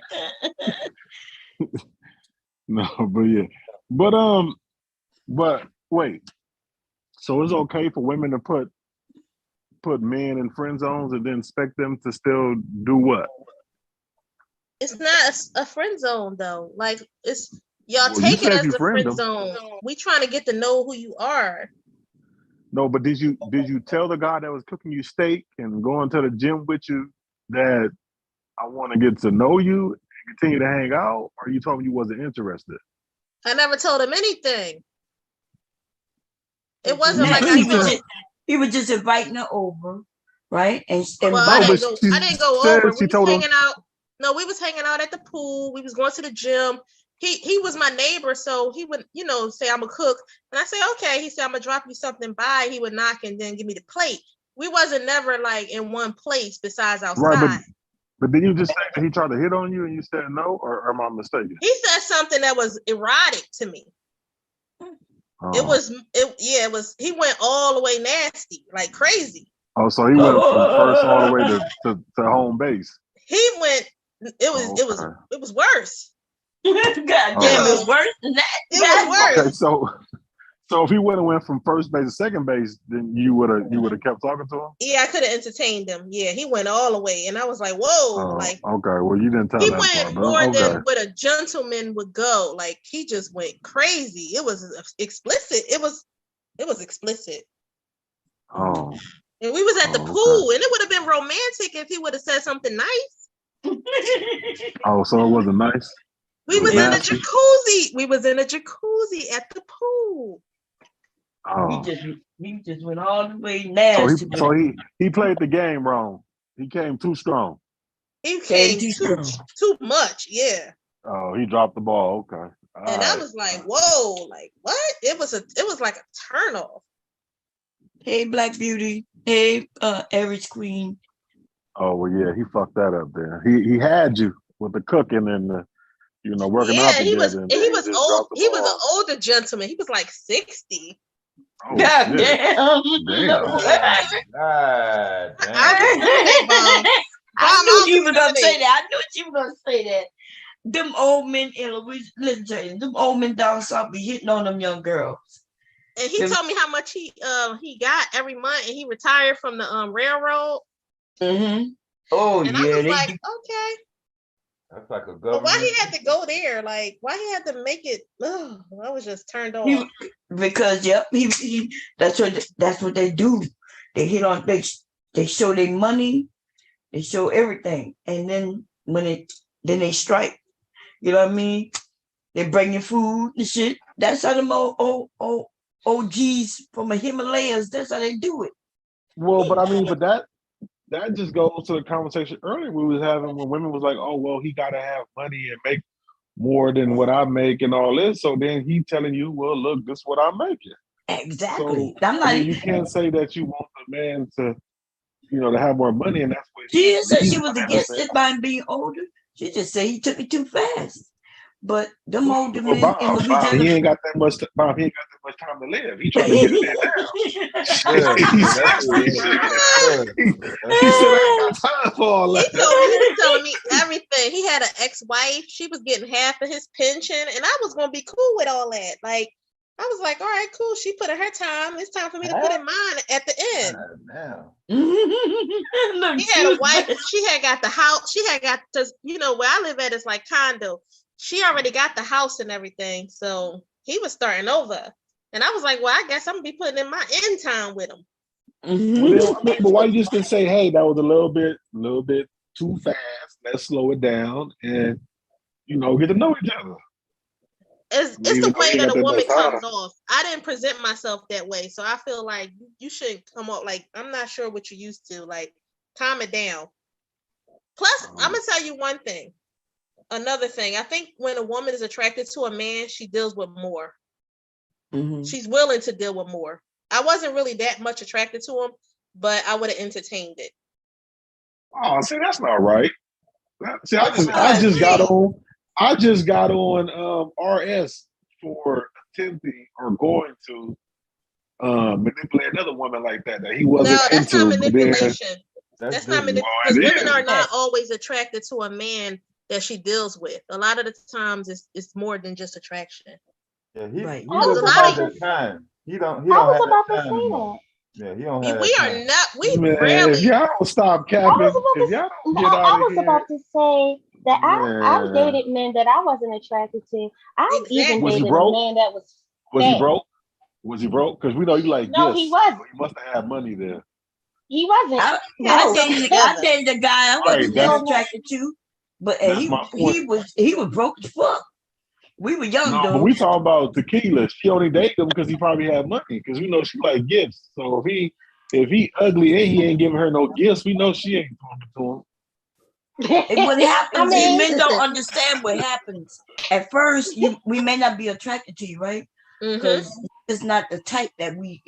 No, but yeah. But wait. So it's okay for women to put men in friend zones and then expect them to still do what? It's not a friend zone though. Like it's y'all Well, you take it said as you a friend friend them. zone. We trying to get to know who you are. No, but did you tell the guy that was cooking you steak and going to the gym with you that I want to get to know you and continue to hang out, or you told me you wasn't interested? I never told him anything. It wasn't Now, like I told. he was just inviting her over, right? And Well, No, but I didn't go said over. she We was told him. hanging out. No, we was hanging out at the pool. We was going to the gym. He was my neighbor, so he would, say I'm a cook. And I say, okay. He said, I'm gonna drop you something by. He would knock and then give me the plate. We wasn't never like in one place besides outside. Right, but did you just say that he tried to hit on you and you said no, or am I mistaken? He said something that was erotic to me. It was, he went all the way nasty, like crazy. Oh, so he went from first all the way to home base. He went, it was worse. God damn, it was worse than that. It was worse. Okay, so if he would have went from first base to second base, then you would have kept talking to him? Yeah, I could have entertained him. Yeah, he went all the way. And I was like, whoa, Okay, well, you didn't tell he that went part, more okay. than what a gentleman would go. Like he just went crazy. It was explicit. It was explicit. Oh. And we was at the pool, and it would have been romantic if he would have said something nice. Oh, so it wasn't nice? We was in a jacuzzi. We was in a jacuzzi at the pool. Oh. He just went all the way nasty. So he played the game wrong. He came too strong. He came too much, yeah. Oh, he dropped the ball. Okay. And I was like, whoa, like what? It was like a turn off. Hey, Black Beauty. Hey, Average Queen. Oh well, yeah, he fucked that up there. He had you with the cooking and the, working out together. He was and he was just old. dropped the He was ball. an older gentleman. He was like 60. Oh, God shit. damn. God damn. I knew you were gonna say that. I knew you were gonna say that. Them old men in Louisiana, listen to you, them old men down south be hitting on them young girls. And he told me how much he got every month, and he retired from the railroad. Mm-hmm. Oh, and yeah. I was like, okay. That's like a But government. why he had to go there? Like, why he had to make it? I was just turned off. Because he that's what they do. They hit on they show their money, they show everything, and then when they strike, you know what I mean? They bring you food and shit. That's how them old OGs from the Himalayas. That's how they do it. Well, but I mean, but that just goes to the conversation earlier we was having when women was like, oh well, he got to have money and make more than what I make and all this. So then he telling you, well, look, this is what I'm making. Exactly. So I'm I mean, like, you can't say that you want the man to, to have more money, and that's what she didn't say he's she was looking against at. it by being older. She just said he took it too fast. But them Well, older well, men in Bob, Louisiana. he ain't got that much. Bob, he ain't got that much time to live. He trying to get it in now. Yeah, he yeah, said, that's it. Yeah, he said, I ain't got time for all He that. told me, he was telling me everything. He had an ex-wife. She was getting half of his pension, and I was gonna be cool with all that. Like, I was like, all right, cool. She put in her time. It's time for me to put in mine at the end. now. Look, He had a wife. She had got the house. She had got to, where I live at is like condo. She already got the house and everything. So he was starting over. And I was like, well, I guess I'm gonna be putting in my end time with him. Well, then, I mean, but why you just didn't say, hey, that was a little bit too fast. Let's slow it down and get to know each other. It's Even the though way you that got a that woman much time. comes off. I didn't present myself that way. So I feel like you shouldn't come off like, I'm not sure what you're used to. Like, calm it down. Plus, I'm gonna tell you one thing. Another thing, I think when a woman is attracted to a man, she deals with more. She's willing to deal with more. I wasn't really that much attracted to him, but I would have entertained it. Oh, see, that's not right. See, I just got on RS for attempting or going to manipulate another woman like that he wasn't No, that's into. not manipulation. That's not different. manipulation. Because women are not always attracted to a man that she deals with. A lot of the times, it's more than just attraction. Yeah, he Right. he doesn't have that time. He don't have that time anymore. Yeah, he don't have We that are time. not. We Man, rarely. if y'all don't stop capping, if y'all don't get out I of was here, about to say that I've man. dated men that I wasn't attracted to. I've even Was he dated a broke? man that was Was he fat. broke? Was he broke? Because we know you like No, gifts. he wasn't. So he must have had money there. He wasn't. I No. dated a guy I wasn't Right, that attracted to, but that's my point. he was broke as fuck. We were young No, though. but we talking about Tequila. She only dated him because he probably had money. Because we know she like gifts. So if he ugly and he ain't giving her no gifts, we know she ain't talking to him. And what happens is men don't listen. understand what happens. At first, we may not be attracted to you, right? Because it's not the type that we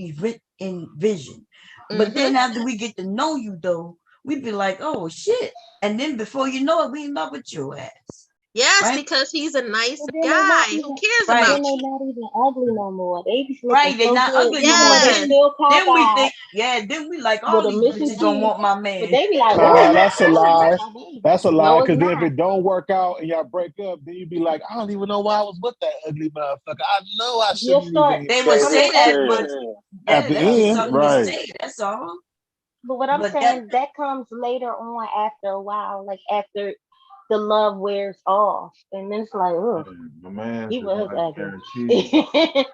envision. But then after we get to know you, though, we be like, oh shit. And then before you know it, we in love with your ass. Yes, right? Because he's a nice But then they guy not who even, cares Right. about then they you. not even ugly no more. They be looking Right, they so not good. ugly You no know, more. they Yes. still Then we cockeyed think, then we like all with a these missing bitches gonna teeth. want my But man. they be like, Nah, oh, that's a lie. That's a lie. No, it's Because then if not. it don't work out and y'all break up, then you be like, I don't even know why I was with that ugly motherfucker. I know I You'll shouldn't start. even They get would that say that, but at the that's just end, something to right? say. That's all. But what I'm But saying, that comes later on after a while, like after the love wears off. And then it's like, oh, My man he said was I guarantee ugly.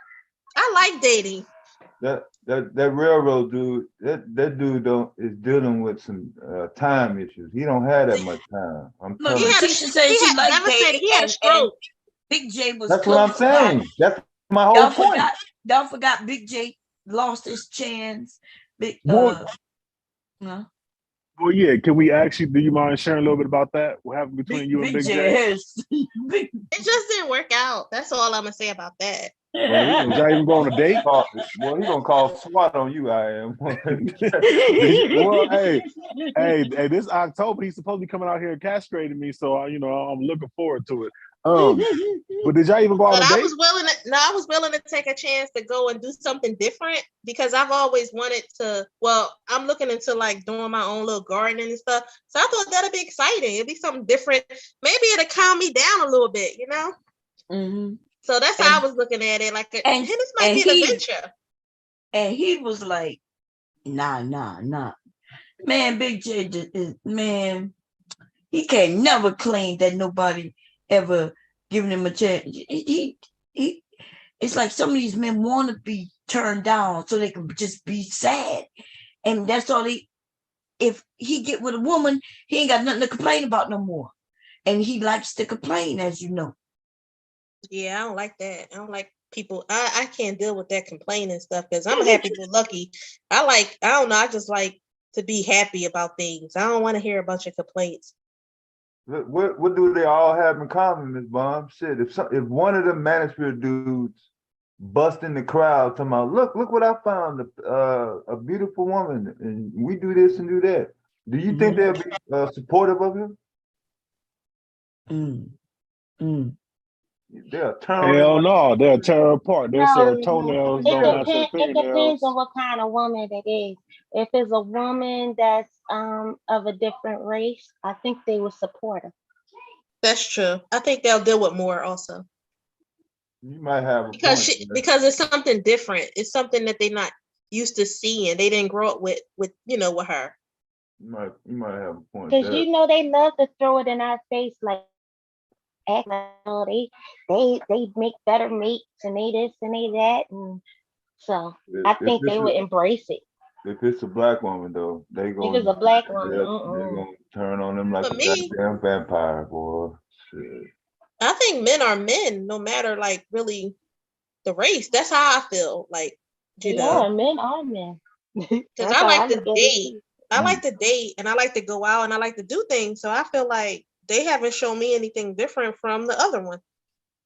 I like dating. that railroad dude, that dude is dealing with some time issues. He don't have that much time. I'm Look, telling you. Tisha said He she had liked devastated. dating, He had a and stroke. Big J was That's what I'm close by. saying. That's my whole Y'all point. forgot Big J lost his chance. Well, No. well, yeah. Can we actually? Do you mind sharing a little bit about that? What happened between you and Big Big J J? has It just didn't work out. That's all I'm gonna say about that. Well, did y'all even go on a date? Well, he gonna call SWAT on you. I am. Well, hey, this October he's supposed to be coming out here and castrating me, so I'm looking forward to it. But did y'all even go on But a I date? was willing to take a chance to go and do something different because I've always wanted to. Well, I'm looking into like doing my own little gardening and stuff. So I thought that'd be exciting. It'd be something different. Maybe it'll calm me down a little bit, Mm-hmm. So that's how I was looking at it. Like, and this might be an adventure. And he was like, nah. Man, Big J man, he can't never claim that nobody ever given him a chance. He it's like some of these men want to be turned down so they can just be sad. And that's all if he get with a woman, he ain't got nothing to complain about no more. And he likes to complain, as you know. Yeah, I don't like that. I don't like people. I can't deal with that complaining stuff because I'm happy-go-lucky. I don't know. I just like to be happy about things. I don't want to hear a bunch of complaints. What do they all have in common, Miss Bomb? Shit, if one of the Manosphere dudes bust in the crowd talking about, look what I found, a beautiful woman, and we do this and do that. Do you think they'll be supportive of him? They'll turn Hell on no, they'll tear her apart. They'll say her No, toenails it don't match her depends. It depends fingernails. on what kind of woman it is. If it's a woman that's of a different race, I think they will support her. That's true. I think they'll deal with more also You might have a because point. because it's something different. It's something that they're not used to seeing. They didn't grow up with with her. You might have a point. Because there. you know they love to throw it in our face like act like, oh, they make better mates and they this and they that, and so I think they would embrace it. If it's a black woman though, they If going it's a black woman, they're gonna turn on them like For a me- goddamn vampire, boy. Shit. I think men are men, no matter like really the race. That's how I feel. Like you know, men are men. because That's I how like I to look at it, date. too. I like to date, and I like to go out, and I like to do things. So I feel like they haven't shown me anything different from the other one.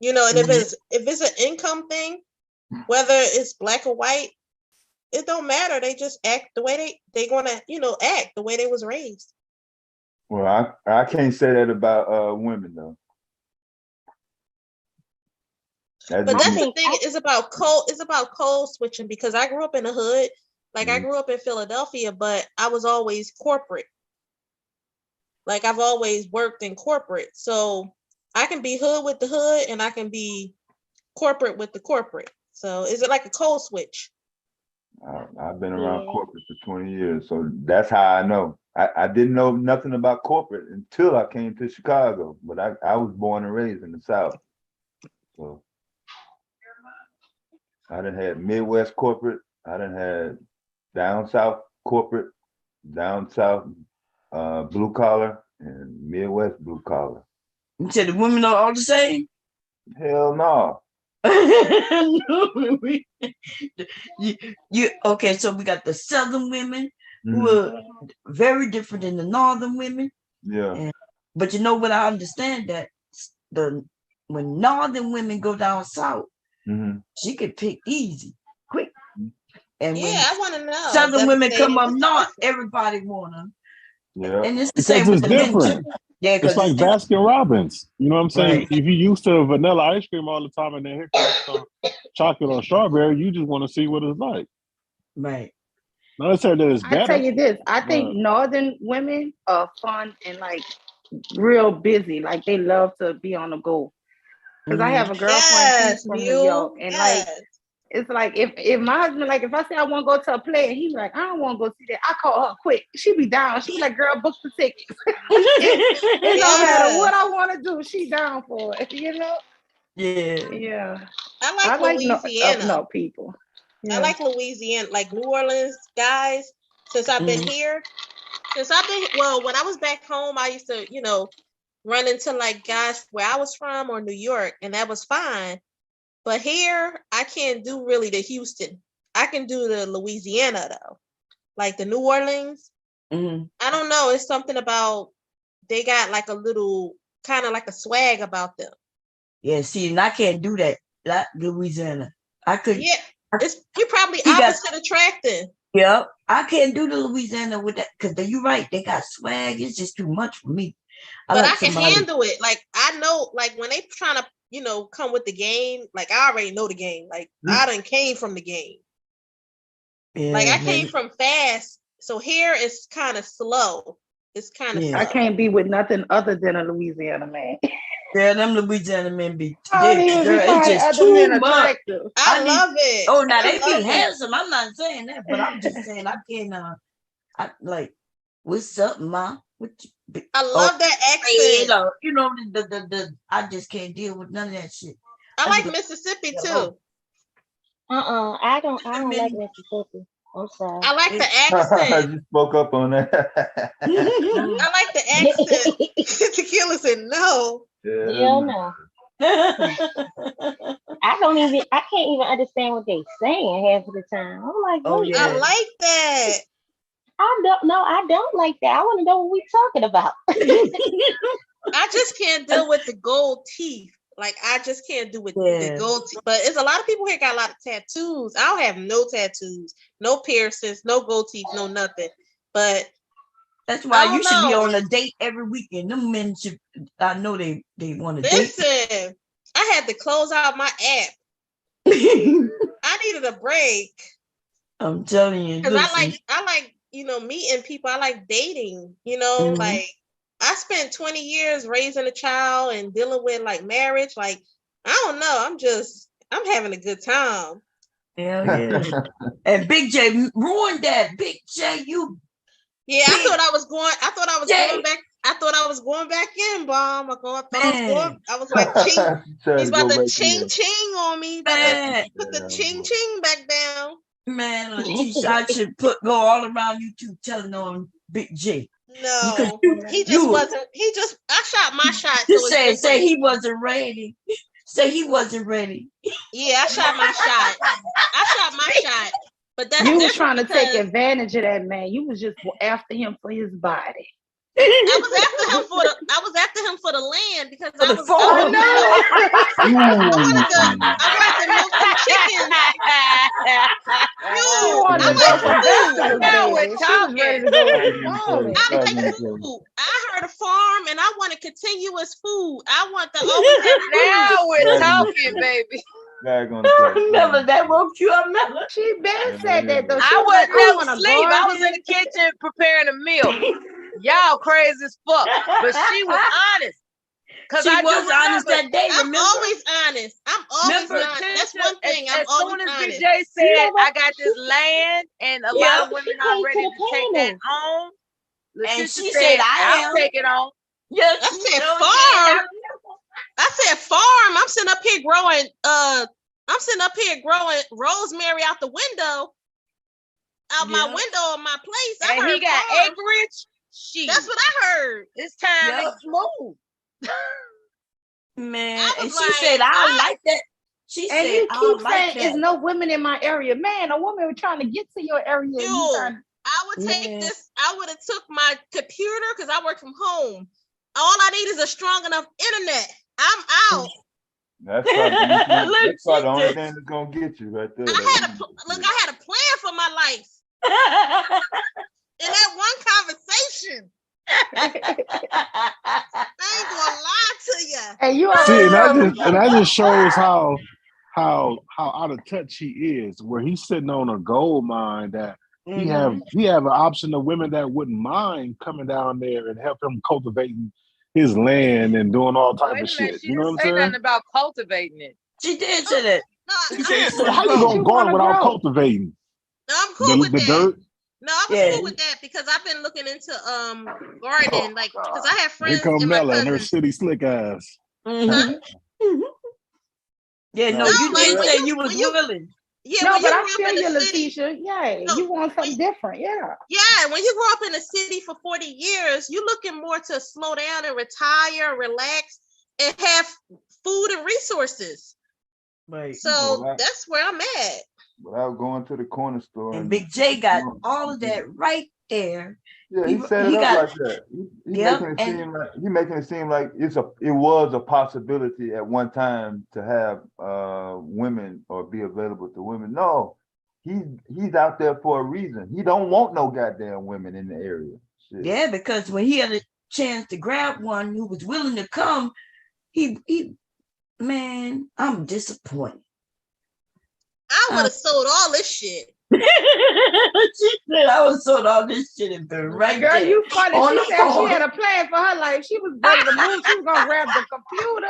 You know, and if it's an income thing, whether it's black or white, it don't matter. They just act the way they gonna act the way they was raised. Well, I can't say that about women though. But that's the thing. It's about code switching because I grew up in the hood. Like I grew up in Philadelphia, but I was always corporate. Like I've always worked in corporate. So I can be hood with the hood and I can be corporate with the corporate. So is it like a code switch? I've been around corporate for 20 years, so that's how I know. I didn't know nothing about corporate until I came to Chicago, but I was born and raised in the South. So I done had Midwest corporate, I done had down South corporate, down South blue collar, and Midwest blue collar. You said the women are all the same? Hell no. Okay, so we got the Southern women who are very different than the Northern women. Yeah. But you know what? I understand that when Northern women go down South, she could pick easy, quick. And when I want to know. Southern women come up north, everybody want them. Yeah. And it's the Because same with it's the men different. too. Yeah, It's like Baskin Robbins. You know what I'm saying? Right. If you used to vanilla ice cream all the time and then here comes some chocolate or strawberry, you just want to see what it's like. Right. Not necessarily that it's better. I tell you this, I think but- northern women are fun and like real busy. Like they love to be on the go. Because I have a girlfriend she's from New York, and like it's like if my husband, like if I say I want to go to a play and he's like, I don't want to go see that, I call her quick. She be down. She be like, girl, book the tickets. It don't matter what I want to do, she down for it, you know? Yeah. Yeah. I like Louisiana. No people. I like Louisiana, like New Orleans guys. Since I've been here, when I was back home, I used to, run into like guys where I was from or New York, and that was fine. But here, I can't do really the Houston. I can do the Louisiana though, like the New Orleans. I don't know. It's something about they got like a little kind of like a swag about them. Yeah, see, and I can't do that. That Louisiana. I could. Yeah, you're probably opposite attracting. Yeah, I can't do the Louisiana with that because you're right. They got swag. It's just too much for me. But I can handle it. Like I know, like when they trying to, come with the game. Like I already know the game. Like I done came from the game. Yeah, like I came from fast, so here it's kind of slow. It's kind of. I can't be with nothing other than a Louisiana man. Yeah, them Louisiana men be. It's just too much. I love it. Oh, now they be handsome. I'm not saying that, but I'm just saying I can't. I like, what's up, ma? I love that accent. The I just can't deal with none of that shit. I like Mississippi too. I don't like Mississippi. I'm sorry. I like the accent. You spoke up on that. I like the accent. Tequila said no. Hell no. I can't even understand what they saying half of the time. I'm like, I like that. I don't like that. I want to know what we talking about. I just can't deal with the gold teeth. Like I just can't do with the Yeah. gold teeth. But it's a lot of people here got a lot of tattoos. I don't have no tattoos, no piercings, no gold teeth, no nothing. But That's why I you don't should be know. on a date every weekend. Them men should. I know they want to date. Listen, I had to close out my app. I needed a break I'm telling you. because Listen, I like meeting people. I like dating. You know, Mhm. like I spent 20 years raising a child and dealing with like marriage. Like I don't know. I'm having a good time. hell yeah. And Big J ruined that. Big J, you. Yeah, I Big thought I was going J. back. I thought I was going back in, Bomb. Man. I was like, ching. Trying He's to go about to back ching in. ching on me. About to Man, put the Yeah, ching boy. ching back down. man, Letitia, I should go all around YouTube telling on Big J. Because No, he just wasn't. I shot my shot. You So it's say different. he wasn't ready. Say he wasn't ready. Yeah, I shot my shot. But that's You was different trying to take because advantage of that man. You was just after him for his body. I was after him for the land because For I the was farm. Oh no! I wanted to milk some chickens. She Yo, wanted I to go like for food. vegetables, Now we're baby. She was ready to talking. go Back with in the the farming. day, I back like in the day. food. I heard a farm and I wanted continuous food. I want to always have food. Now we're Back in the talking, day. baby. Back on the track. Remember that woke you up, Miller? She been Yeah, said that though. yeah. She I was like, wasn't I never want a asleep. I was in garden. the kitchen preparing a meal. Y'all crazy as fuck. But she was honest. Cause She I do was honest remember. that day, I'm remember? always honest. I'm always Remember, honest. That's Letitia, one thing. I'm as always soon as honest. BJ said, I got this land and a lot of Yeah. women She are came ready to to the take that panel. on, Letitia And she said, said, I I'll am. take it on. Yes, I she said sure farm. did. I said farm. I'm sitting up here growing rosemary out the window. Out my Yeah. window of my place. I And heard he got farm. acreage. Shit. That's what I heard. It's time Yep. to move. Man, I and was she like, said, I don't like that. She And said, you I keep don't like saying that. there's no women in my area. Man, a woman was trying to get to your area. And you Yo, trying I would take Man. this. I would have took my computer because I work from home. All I need is a strong enough internet. I'm out. That's probably the Look, only she thing that's gonna get you right there. I had a plan for my life in that one conversation. I ain't gonna lie to you. and you See, already and that just shows how out of touch he is. Where he's sitting on a gold mine that he have an option of women that wouldn't mind coming down there and help him cultivating his land and doing all type Wait of a minute. shit. She You know didn't what say I'm nothing saying? about cultivating it. She did say that. No, She said He it's said, for how you growth. gonna You garden wanna without grow. cultivating I'm cool with the that. dirt? No, I was Yeah. cool with that because I've been looking into gardening, like because I have Here friends come and my Mella and her cousins. city slick ass. Mhm. Yeah, no, No, you like, did when say you- you was when you- willing. Yeah, No, when but you I grew up feel in you, the city, Letitia. Yeah, No, you want something different. Yeah. yeah, when you grow up in the city for 40 years, you're looking more to slow down and retire, relax, and have food and resources. Right. So Well, that's where I'm at. without going to the corner store. And Big J got all of Yeah. that right there. Yeah, he set it he up got- like that. He Yep, making it seem like it was a possibility at one time to have women or be available to women. No, he's out there for a reason. He don't want no goddamn women in the area. Shit. Yeah, because when he had a chance to grab one who was willing to come, he man, I'm disappointed. I would have sold all this shit. She said I was sold all this shit and been right Girl, there. you funny. on She the said phone. she had a plan for her life. She was ready to move. She was gonna grab the computer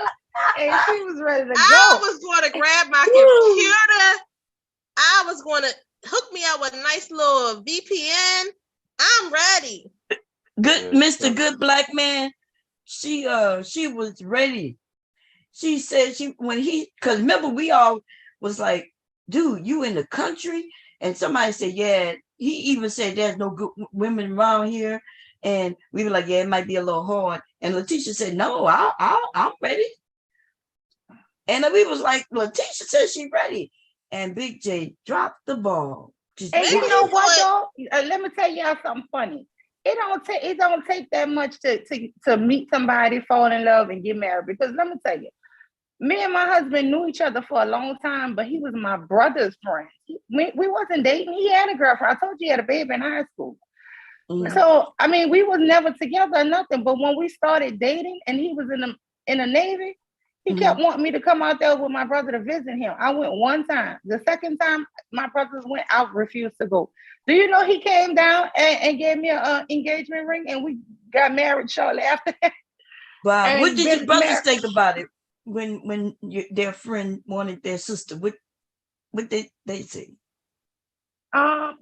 and she was ready to I go. was going to grab my computer. I was going to hook me up with a nice little VPN. I'm ready. Good, Yeah, Mr. so- Good Black Man. She was ready. She said because remember we all was like, dude, you in the country? And somebody said, yeah. He even said there's no good women around here, and we were like, yeah, it might be a little hard. And Letitia said, no, I'm ready. And we was like, Letitia said she ready, and Big J dropped the ball. Just And you Maybe know he what, thought- though? Let me tell y'all something funny. it don't take that much to meet somebody, fall in love, and get married. Because let me tell you, me and my husband knew each other for a long time, but he was my brother's friend. We wasn't dating. He had a girlfriend. I told you he had a baby in high school. So I mean, we was never together or nothing. But when we started dating, and he was in the Navy, he kept wanting me to come out there with my brother to visit him. I went one time. The second time my brothers went, I refused to go. Do you know he came down and gave me an engagement ring, and we got married shortly after that? Wow. What And did your been brothers married- think about it when their friend wanted their sister? What did they say?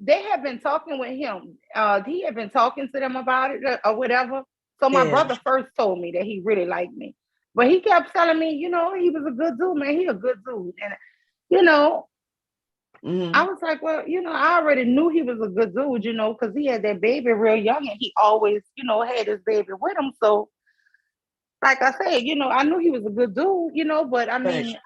They had been talking with him. He had been talking to them about it or whatever. So my Yeah. brother first told me that he really liked me. But he kept telling me, you know, he was a good dude, man. He a good dude. And, you know, I was like, well, you know, I already knew he was a good dude, you know, because he had that baby real young and he always, you know, had his baby with him. So, like I said, you know, I knew he was a good dude, you know, but I mean,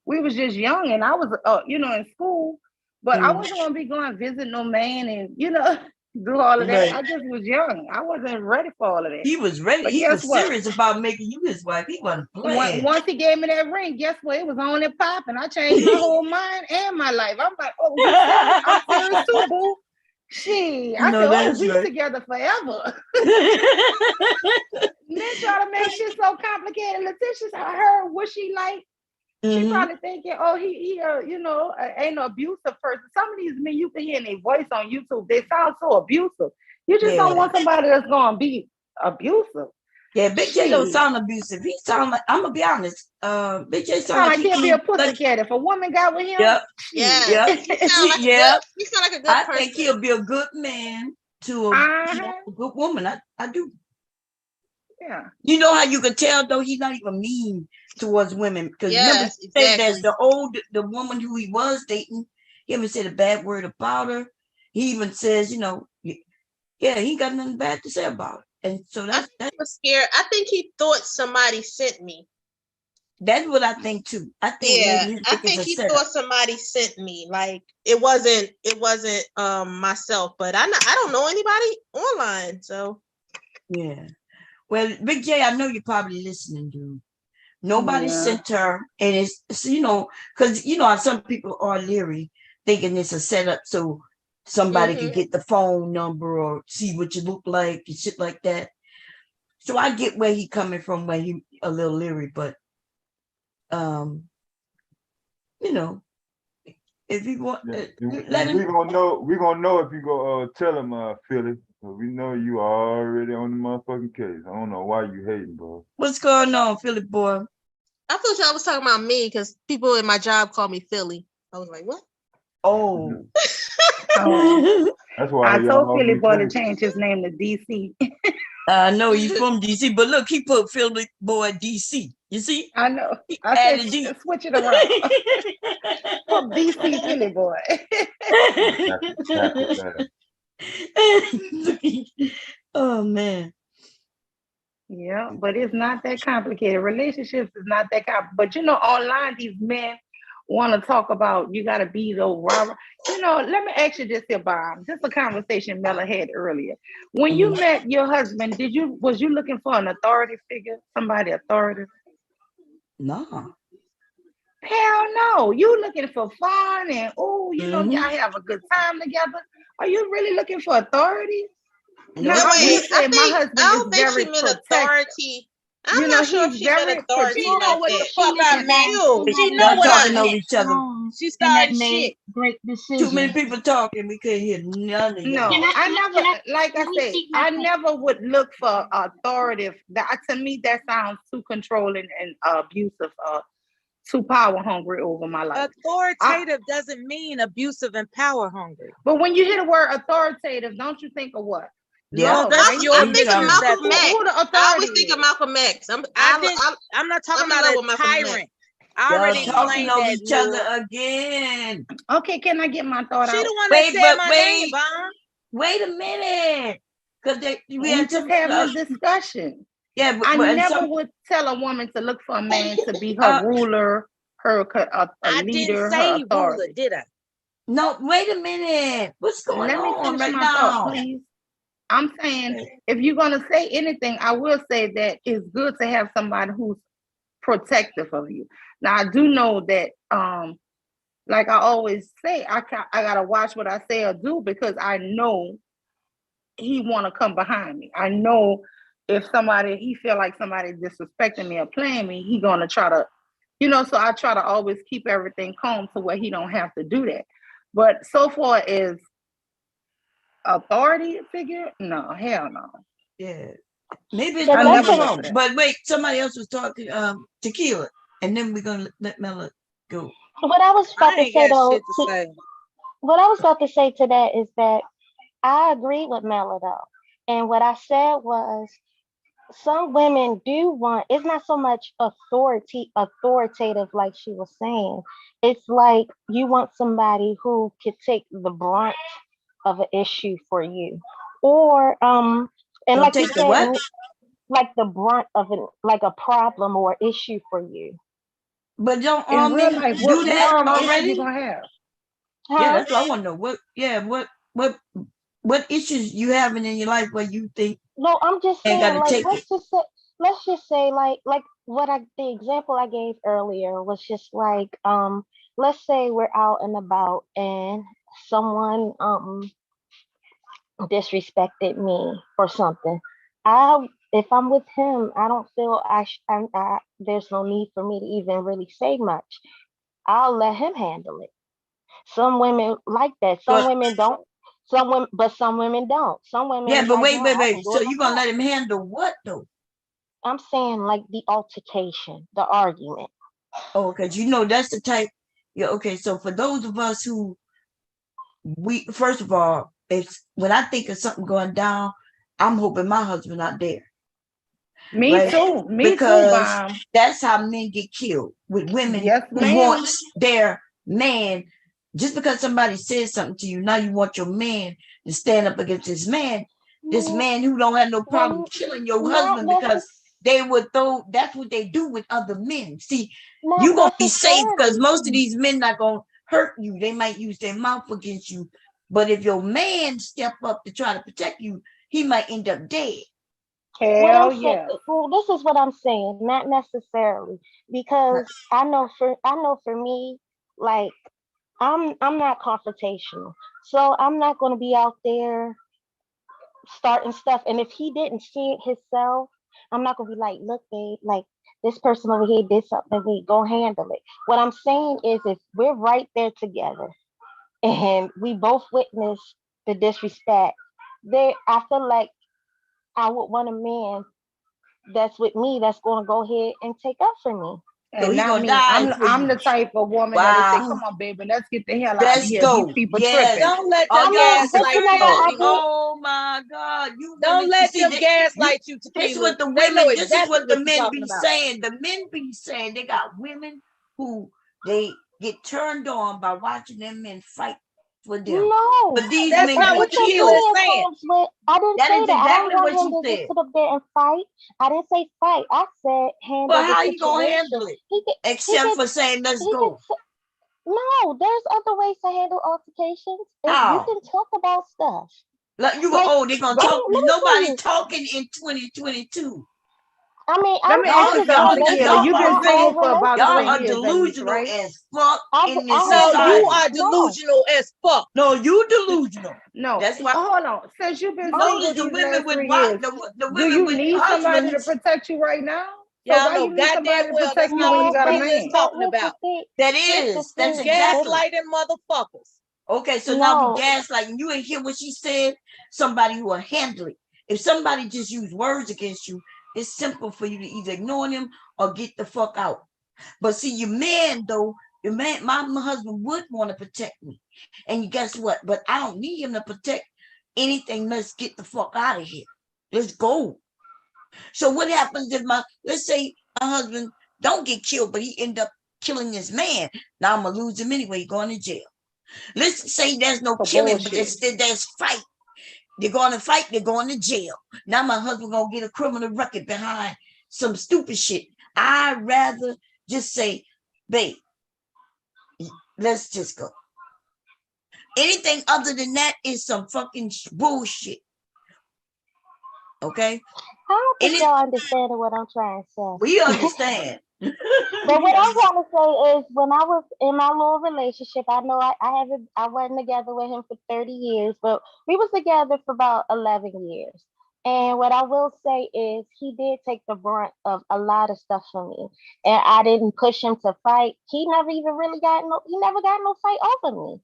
we was just young and I was, you know, in school, but I wasn't going to be going visit no man and, you know, do all of that. Right. I just was young. I wasn't ready for all of that. He was ready. But He guess was what? serious about making you his wife. He wasn't playing. Once he gave me that ring, guess what? It was on and popping. I changed my whole mind and my life. I'm like, oh, you serious? I'm serious too, boo. She, I No, said, oh, that's we right. together forever. Men try to make shit so complicated. Letitia, I heard what she like. She probably thinking, oh, he you know, ain't no abusive person. Some of these men, you can hear their voice on YouTube. They sound so abusive. You just don't want somebody that's gonna be abusive. Yeah, Big J don't sound abusive. He sound like, I'm gonna be honest. Big J sound like he'll be a pussycat. If a woman got with him, Yep. Yeah. Yep. He sound like he sound like a good I person. think he'll be a good man to a good woman. I do. Yeah. You know how you can tell though he's not even mean towards women, because remember Yes, he said exactly. that the woman who he was dating, he even said a bad word about her. He even says, you know, yeah, he got nothing bad to say about it. And so I was scared. I think he thought somebody sent me. That's what I think too. I think maybe I think he thought somebody sent me. Like it wasn't myself, but I don't know anybody online. So yeah. Well, Big J, I know you're probably listening, dude. Nobody sent her, and it's you know, because you know how some people are leery, thinking it's a setup so somebody could get the phone number or see what you look like and shit like that. So I get where he coming from, where he a little leery, but you know, if you want, let him. We're gonna know if you go tell him, Philly. We know you already on the motherfucking case. I don't know why you hating, bro. What's going on, Philly boy? I thought y'all was talking about me because people in my job call me Philly. I was like, what? Oh. That's why I told Philly boy to change his name to DC. I know he's from DC, but look, he put Philly boy DC. You see? I know. I said switch it around. Put DC Philly boy. Oh man. Yeah, but it's not that complicated. Relationships is not that complicated. But you know, online these men want to talk about you got to be the rah. You know, let me ask you this here, Bob. This is a conversation Mella had earlier. When you met your husband, was you looking for an authority figure, somebody authoritative? No. Hell no. You looking for fun and you know, y'all have a good time together. Are you really looking for authority? No, wait, I don't think she meant authority. I'm not sure if she meant authority. She know what the fuck I meant. She Y'all know what I talking over meant. each other. She started shit. Great decision. Too many people talking. We couldn't hear none of you. No, I never, like I said, I never would look for authoritative. That to me, that sounds too controlling and abusive, too power hungry over my life. Authoritative doesn't mean abusive and power hungry. But when you hear the word authoritative, don't you think of what? Yeah, Lord, that's right? your I think of Malcolm X. Who the I authority always think of Malcolm X. I'm not talking I'm in about love a with Malcolm X. tyrant. I already Y'all talking explained over that. each other again. Okay, can I get my thought She out? the one that said my name, Vaughn. Wait a minute. Because we had just having a discussion. Yeah, but I never would tell a woman to look for a man to be her ruler, her a I leader, didn't say her authority. ruler, did I? No, wait a minute. What's going Let me on finish right my now? thought, please. I'm saying if you're gonna say anything, I will say that it's good to have somebody who's protective of you. Now I do know that like I always say, I gotta watch what I say or do because I know he wanna come behind me. I know if he feel like somebody disrespecting me or playing me, he gonna try to, so I try to always keep everything calm to where he don't have to do that. But so far as authority figure, no, hell no. Yeah. Maybe it's So I both that's never of an go them. for that. But wait, somebody else was talking Tequila. And then we're gonna let Mela go. what I was about I to ain't say got though. shit to say. What I was about to say to that is that I agree with Mela though, and what I said was some women do want. It's not so much authoritative like she was saying. It's like you want somebody who could take the brunt of an issue for you, or and Gonna like you take the said, what? like the brunt of like a problem or issue for you. But don't In all real men life, do what that issue you already? gonna have? Yeah, Huh? that's what I want to know. What issues you having in your life where you think No, I'm just ain't saying, gotta like, take it? let's just say, like what the example I gave earlier was just like, let's say we're out and about and someone disrespected me or something. If I'm with him, I don't feel there's no need for me to even really say much. I'll let him handle it. Some women like that. Some But women don't. Some women, but some women don't. Some women yeah, is but like, wait, no, wait, I can wait. do So it you gonna myself. let him handle what though? I'm saying like the altercation, the argument. Oh, because you know that's the type. Yeah, okay. So for those of us who first of all, it's when I think of something going down, I'm hoping my husband not there, Me right? too. Me too, Because Mom. that's how men get killed with women Yes, who ma'am. wants their man. Just because somebody says something to you, now you want your man to stand up against this Mm, man who don't have no problem well, killing your not husband because necess- they would throw. That's what they do with other men. See, not you gonna be safe because necessarily. most of these men not gonna hurt you. They might use their mouth against you, but if your man step up to try to protect you, he might end up dead. What I'm Hell saying, yeah. well, this is what I'm saying, not necessarily, because I know for me, like I'm not confrontational, so I'm not going to be out there starting stuff. And if he didn't see it himself, I'm not gonna be like, look, babe, like this person over here did something to me, go handle it. What I'm saying is if we're right there together and we both witness the disrespect, I feel like I would want a man that's with me that's gonna go ahead and take up for me. So And he not gonna me. die for I'm you. the type of woman that'll say, Wow. come on, baby, let's get the hell out of Let's here. These go. people Yes. tripping. Don't let Are them I mean, y'all but you gaslight know you, what I serious? do? Tequila. Oh my God. You Don't women, you let see them that you gaslight you, this Tequila. what the They know women, this is exactly what the what you're men talking be about. saying. The men be saying they got women who they get turned on by watching them men fight for them. No, But these That's men not get what this is Tequila killed. is plenty of saying. times where I didn't That say is that. I don't exactly want what him you to just said. sit up there and fight. I didn't say fight. I said handle Well, the how you gonna situation. handle it? He could, he Except could, for saying, let's he could. go. No, there's other ways to handle altercations. You How? can talk about stuff. Like you go, Like, oh, they're gonna let talk. me tell Nobody you. talking in 2022. I mean, Let me ask Y'all, you I was something, y'all, in a Tequila. y'all You've been already, single I for had about y'all 3 are years at least, delusional right? as fuck in this No, you society. are no. delusional as fuck. No, you delusional. No. That's why Hold on. Since you've been you notice single the these women last with 3 years, the do women you with need somebody to husbands protect you right now? So Y'all why know you need goddamn somebody to well that's protect you not what when you No, got a Tequila is man? talking here's the about. thing. that Here's the is. That's thing. exactly. Gaslighting motherfuckers. Okay, so now we No, gaslighting. You ain't hear what she said. Somebody who will handle it. If somebody just use words against you, it's simple for you to either ignore them or get the fuck out. But see, your man though, your man, my husband would want to protect me, and guess what? But I don't need him to protect anything. Let's get the fuck out of here. Let's go. So what happens if let's say my husband don't get killed, but he end up killing his man? Now I'm gonna lose him anyway, going to jail. Let's say there's no For killing, but bullshit. there's fight. They're going to fight. They're going to jail. Now my husband gonna get a criminal record behind some stupid shit. I'd rather just say, babe, let's just go. Anything other than that is some fucking bullshit. Okay, I don't think Any- y'all understanding what I'm trying to say. we understand. But what I'm trying to say is, when I was in my little relationship, I know I wasn't together with him for 30 years, but we was together for about 11 years. And what I will say is, he did take the brunt of a lot of stuff from me, and I didn't push him to fight. He never even really he never got no fight over me.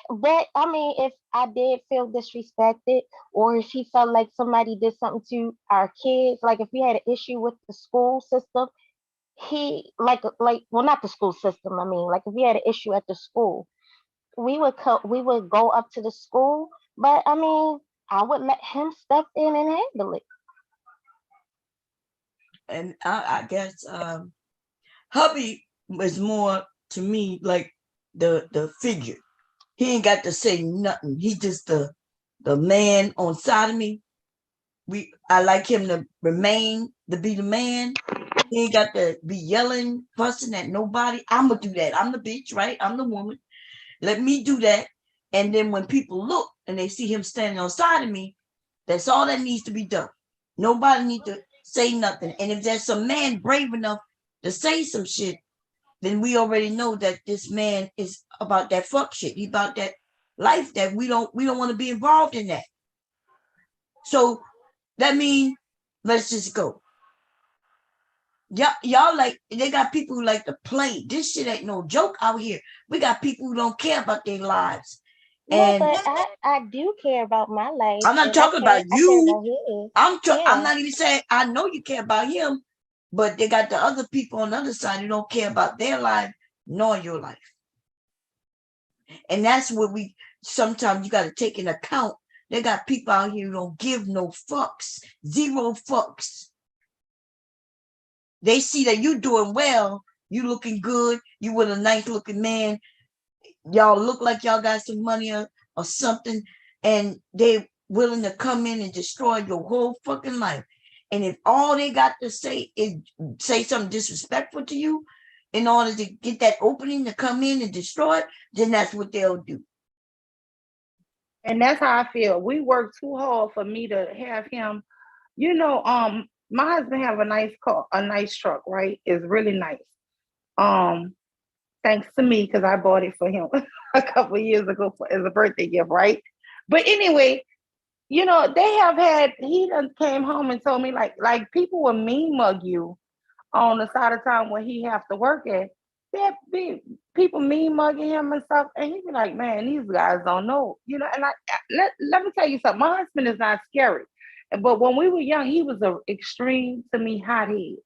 But I mean, if I did feel disrespected, or if he felt like somebody did something to our kids, like if we had an issue with the school system, he well, not the school system, I mean, like if we had an issue at the school, we would go up to the school, but I mean, I would let him step in and handle it. And I guess hubby was more to me like the figure. He ain't got to say nothing. He just the man on side of me. I like him to be the man. He ain't got to be yelling, fussing at nobody. I'm gonna do that. I'm the bitch, right? I'm the woman. Let me do that. And then when people look and they see him standing on side of me, that's all that needs to be done. Nobody need to say nothing. And if there's some man brave enough to say some shit, then we already know that this man is about that fuck shit. He about that life that we don't want to be involved in that. So that means let's just go. Y'all like, they got people who like to play. This shit ain't no joke out here. We got people who don't care about their lives. No, And but I do care about my life. I'm not and talking about I care you. about his. I'm Yeah. not even saying I know you care about him, but they got the other people on the other side who don't care about their life nor your life. And that's what sometimes you got to take into account. They got people out here who don't give no fucks, zero fucks. They see that you doing well, you looking good, you with a nice looking man, y'all look like y'all got some money or something, and they willing to come in and destroy your whole fucking life. And if all they got to say is say something disrespectful to you in order to get that opening to come in and destroy it, then that's what they'll do. And that's how I feel. We work too hard for me to have him. My husband have a nice car, a nice truck, right? It's really nice. Thanks to me, because I bought it for him a couple of years ago as a birthday gift, right? But anyway, he done came home and told me like people will mean mug you on the side of town where he have to work at. There be people mean mugging him and stuff, and he be like, man, these guys don't know, And let me tell you something. My husband is not scary, but when we were young, he was an extreme to me hothead,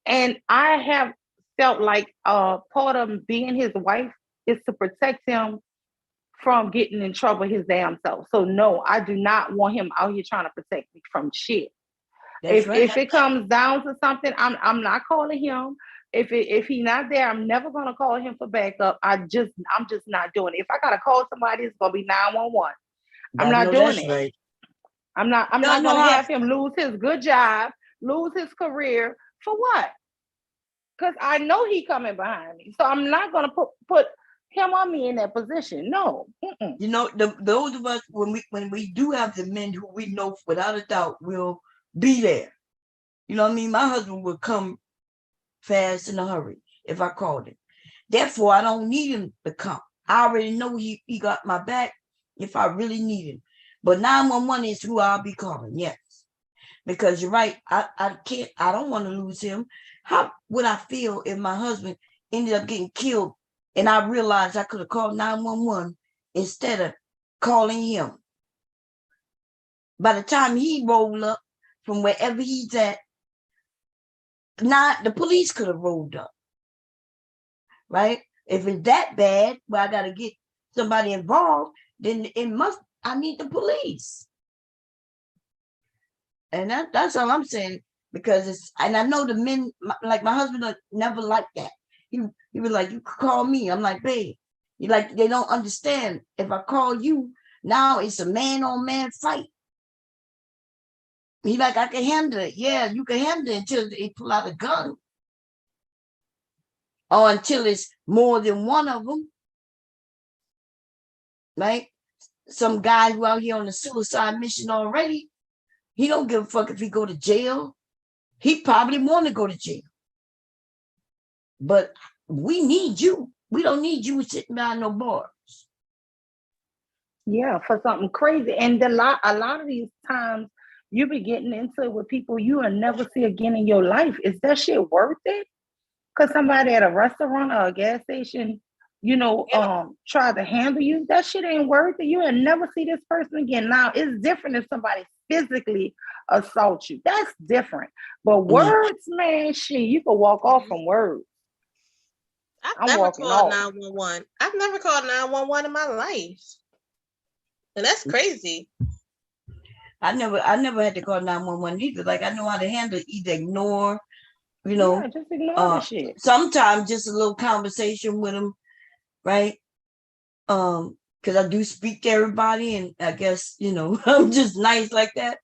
and I have felt like part of being his wife is to protect him from getting in trouble his damn self. So no, I do not want him out here trying to protect me from shit. If it comes down to something, I'm not calling him. If he's not there, I'm never gonna call him for backup. I'm just not doing it. If I gotta call somebody, it's gonna be 911. I'm not doing it. Right. I'm not gonna have him lose his good job, lose his career for what? Because I know he coming behind me. So I'm not gonna put him on me in that position. No. Mm-mm. Those of us when we do have the men who we know without a doubt will be there. You know what I mean? My husband would come fast in a hurry if I called him. Therefore, I don't need him to come. I already know he got my back if I really need him. But 911 is who I'll be calling, yes. Because you're right, I don't want to lose him. How would I feel if my husband ended up getting killed and I realized I could have called 911 instead of calling him? By the time he rolled up from wherever he's at, the police could have rolled up, right? If it's that bad, where I got to get somebody involved, then I need the police. And that's all I'm saying, because and I know the men, like my husband, never like that. He was like, you call me. I'm like, babe, they don't understand. If I call you, now it's a man on man fight. He like, I can handle it. Yeah, you can handle it until they pull out a gun. Or until it's more than one of them. Right? Some guy who out here on a suicide mission already. He don't give a fuck if he go to jail. He probably want to go to jail. But we need you. We don't need you sitting behind no bars. Yeah, for something crazy. And a lot of these times you be getting into it with people you will never see again in your life. Is that shit worth it? Because somebody at a restaurant or a gas station, try to handle you. That shit ain't worth it. You will never see this person again. Now, it's different if somebody physically assault you. That's different. But words, man, shit, you can walk off from words. I've never called 911. I've never called 911 in my life. And that's crazy. I never had to call 911 either. Like, I know how to handle either ignore, just ignore the shit. Sometimes just a little conversation with them, right? Because I do speak to everybody, and I guess, I'm just nice like that.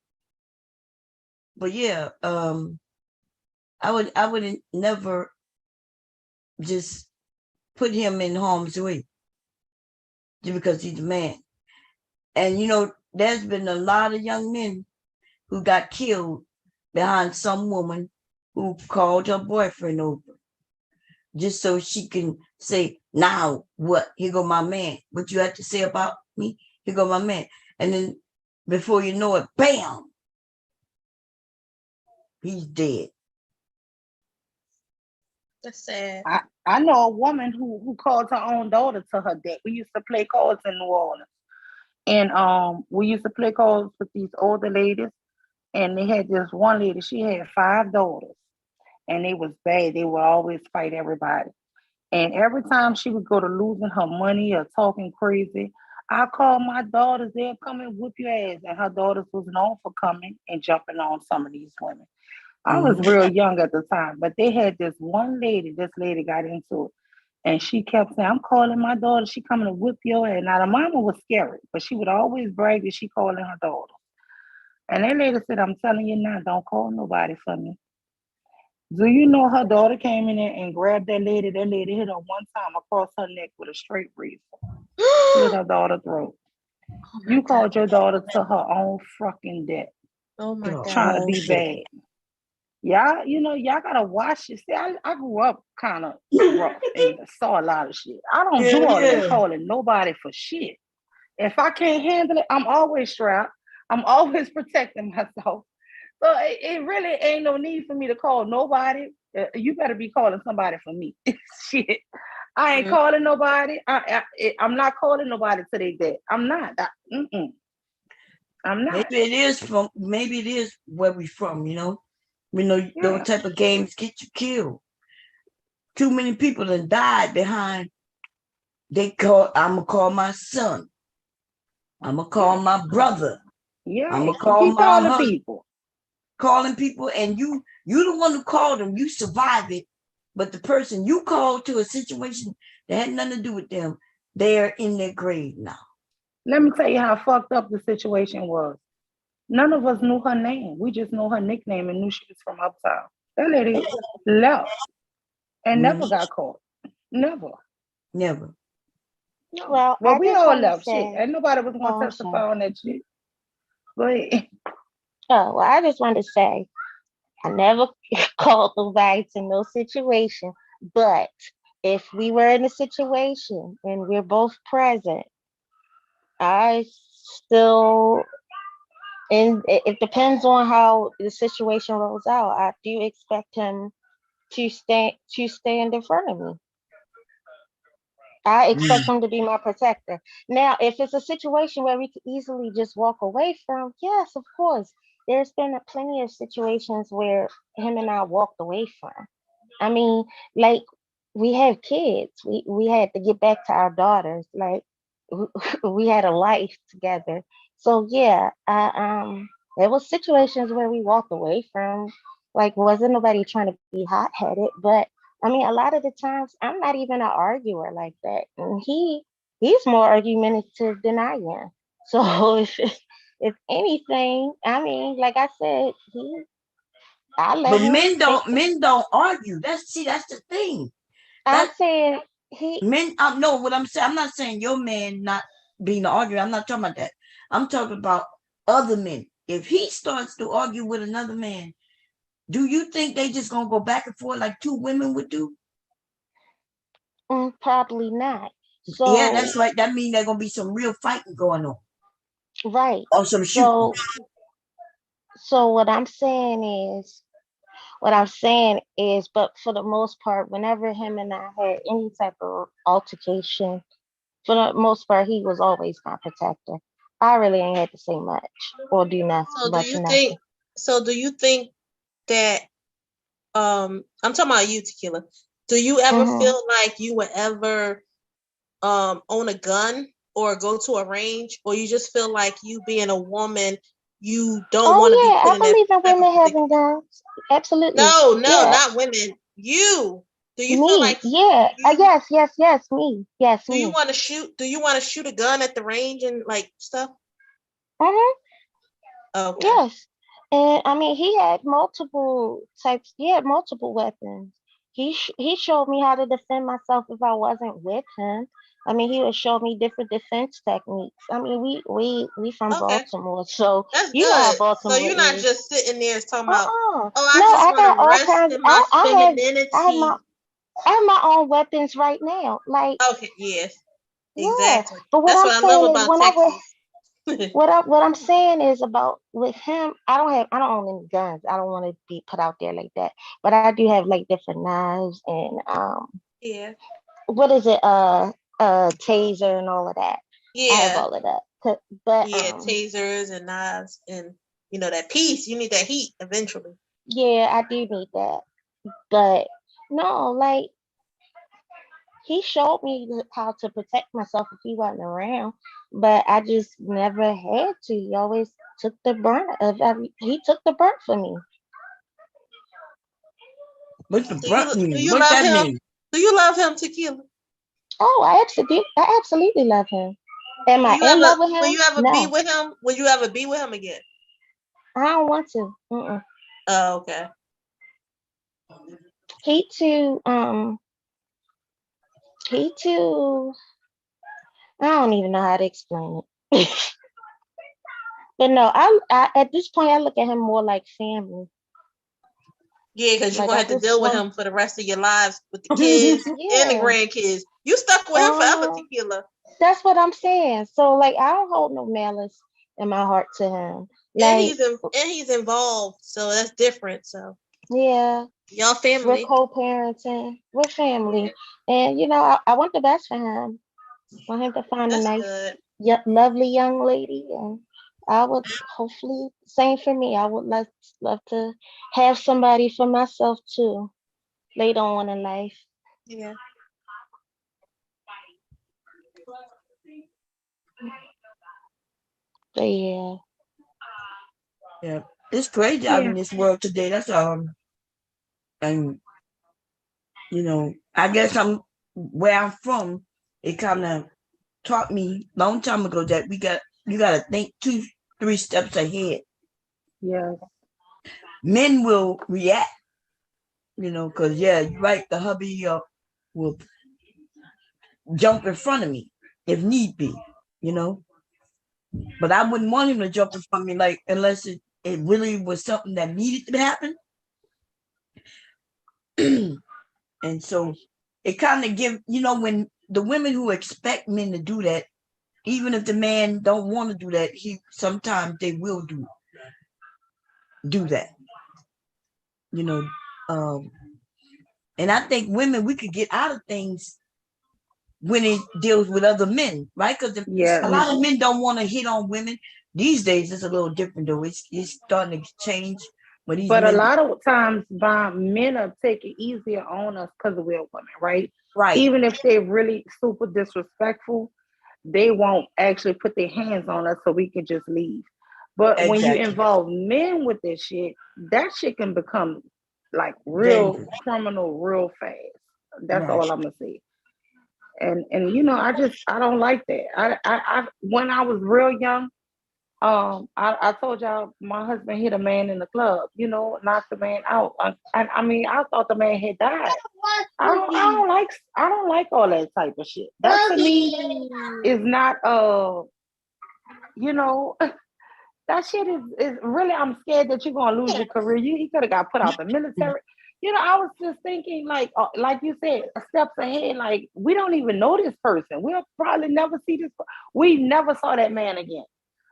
But yeah, I would never just put him in harm's way just because he's a man. And there's been a lot of young men who got killed behind some woman who called her boyfriend over just so she can say, now what? Here go my man. What you have to say about me? Here go my man. And then before you know it, bam, he's dead. That's sad. I know a woman who called her own daughter to her death. We used to play cards in New Orleans. And we used to play cards with these older ladies. And they had this one lady, she had 5 daughters. And they was bad. They would always fight everybody. And every time she would go to losing her money or talking crazy, I called my daughters, they'll come and whoop your ass. And her daughters was known for coming and jumping on some of these women. I was real young at the time, but they had this one lady, this lady got into it. And she kept saying, I'm calling my daughter. She coming to whip your ass. Now, the mama was scary, but she would always brag that she calling her daughter. And that lady said, I'm telling you now, don't call nobody for me. Do you know her daughter came in there and grabbed that lady? That lady hit her one time across her neck with a straight razor. Slit her daughter's throat. You called your daughter to her own fucking death. Oh my God. Trying to be bad. Y'all, y'all gotta watch it. See, I grew up kind of rough and saw a lot of shit. I don't do all that calling nobody for shit. If I can't handle it, I'm always strapped. I'm always protecting myself. So it really ain't no need for me to call nobody. You better be calling somebody for me. Shit. I ain't calling nobody. I'm not calling nobody to their death. I'm not. I'm not. Maybe it is where we from, We know those type of games get you killed. Too many people have died behind. I'm gonna call my son. I'm gonna call my brother. Yeah, I'm gonna call keep my calling husband. people. Calling people, and you the one who called them. You survive it, but the person you called to a situation that had nothing to do with them, they're in their grave now. Let me tell you how fucked up the situation was. None of us knew her name. We just knew her nickname and knew she was from uptown. That lady left and never got caught. Never. Well, we all left shit. And nobody was going to testify on that shit. Go ahead. Oh, well, I just wanted to say, I never called nobody to no situation. But if we were in a situation and we're both present, I still, and it depends on how the situation rolls out. I do expect him to stand in front of me. I expect him to be my protector. Now, if it's a situation where we could easily just walk away from, yes, of course. There's been plenty of situations where him and I walked away from. I mean, like, we have kids. We had to get back to our daughters. Like, we had a life together. So yeah, there was situations where we walked away from. Like, wasn't nobody trying to be hot-headed, but I mean, a lot of the times I'm not even an arguer like that, and he's more argumentative than I am. So if anything, I mean, like I said, I let him. But men don't argue. That's the thing. I'm saying men. No, what I'm saying, I'm not saying your man not being an arguer. I'm not talking about that. I'm talking about other men. if he starts to argue with another man, do you think they just gonna go back and forth like two women would do? Probably not. Yeah, that's So, right. That means there's gonna be some real fighting going on right. or some shooting. So what I'm saying is, but for the most part, whenever him and I had any type of altercation, for the most part, he was always my protector. I really ain't had to say much or do nothing, So do much you nothing. think that I'm talking about you, Tequila. Do you ever feel like you would ever own a gun or go to a range, or you just feel like you being a woman, you don't want to be Oh put yeah, I in that believe in type of women predicament? having guns. Absolutely. No, Yeah. not women. You. Do you feel Me. like Yeah. you Yes, me. Yes, do you me. want to shoot? Do you want to shoot a gun at the range and like stuff? Okay. Yes. And I mean, he had multiple types. He had multiple weapons. He showed me how to defend myself if I wasn't with him. I mean, he would show me different defense techniques. I mean, we from Okay. Baltimore, so That's you know how good. So Baltimore you're not is. just sitting there talking about, Uh-uh. oh, I No, just I want got to all rest kinds. in my I have femininity. my own weapons right now. Like, Okay, yes, yeah. exactly. But what That's I'm what I love saying is, about Texas. what I'm saying is about with him, I don't own any guns. I don't want to be put out there like that. But I do have like different knives and Yeah, what is it? Taser and all of that. I have yeah, all of that. But yeah. Tasers and knives, and you know that peace. You need that heat eventually. yeah, I do need that. But no, like he showed me how to protect myself if he wasn't around, but I just never had to. He always took the brunt of he took the brunt for me. What's the Do brunt you mean? What love that him? mean? Do you love him, Tequila? Oh, I absolutely love him. Am I in love with Will him? you ever be No, with him? Will you ever be with him again? I don't want to. Mm-mm. Oh, okay. He too, he too, I don't even know how to explain it. But no, I at this point I look at him more like family. Yeah, because you're Like gonna I have to just deal with want, him for the rest of your lives with the kids and the yeah. grandkids. You stuck with him forever, Uh, Tequila. that's what I'm saying. So like I don't hold no malice in my heart to him. And Like, he's involved, so that's different. So yeah, y'all we're family. co-parenting, we're family, and you know I want the best for him. Want him to find a That's nice, good. lovely young lady, and I would hopefully same for me. I would love to have somebody for myself too later on in life. Yeah. But yeah, Yeah, it's crazy out in this world today. That's and you know, I guess where I'm from. It kind of taught me long time ago that you got to think 2, 3 steps ahead. Yes. Men will react, you know, because yeah, you're right. The hubby will jump in front of me if need be, you know. But I wouldn't want him to jump in front of me, like unless it really was something that needed to happen. And so it kind of when the women who expect men to do that, even if the man don't want to do that, sometimes they will do that, you know. And I think women, we could get out of things when it deals with other men, right? Because a Yes. lot of men don't want to hit on women. These days, it's a little different, though. It's starting to change. But But a lot of times, men are taking easier on us because we're women, right? right, Even if they're really super disrespectful, they won't actually put their hands on us so we can just leave. But when you exactly, involve men with this shit, that shit can become like real dangerous, criminal real fast. That's right? all I'm gonna say. And you know, I don't like that. I when I was real young, I told y'all my husband hit a man in the club, you know, knocked the man out. I mean, I thought the man had died. I don't like all that type of shit. That to me is not you know, That shit is really, I'm scared that you're gonna lose your career. He could have got put out the military. You know, I was just thinking, like you said, steps ahead. Like, we don't even know this person. We'll probably never see this. We never saw that man again.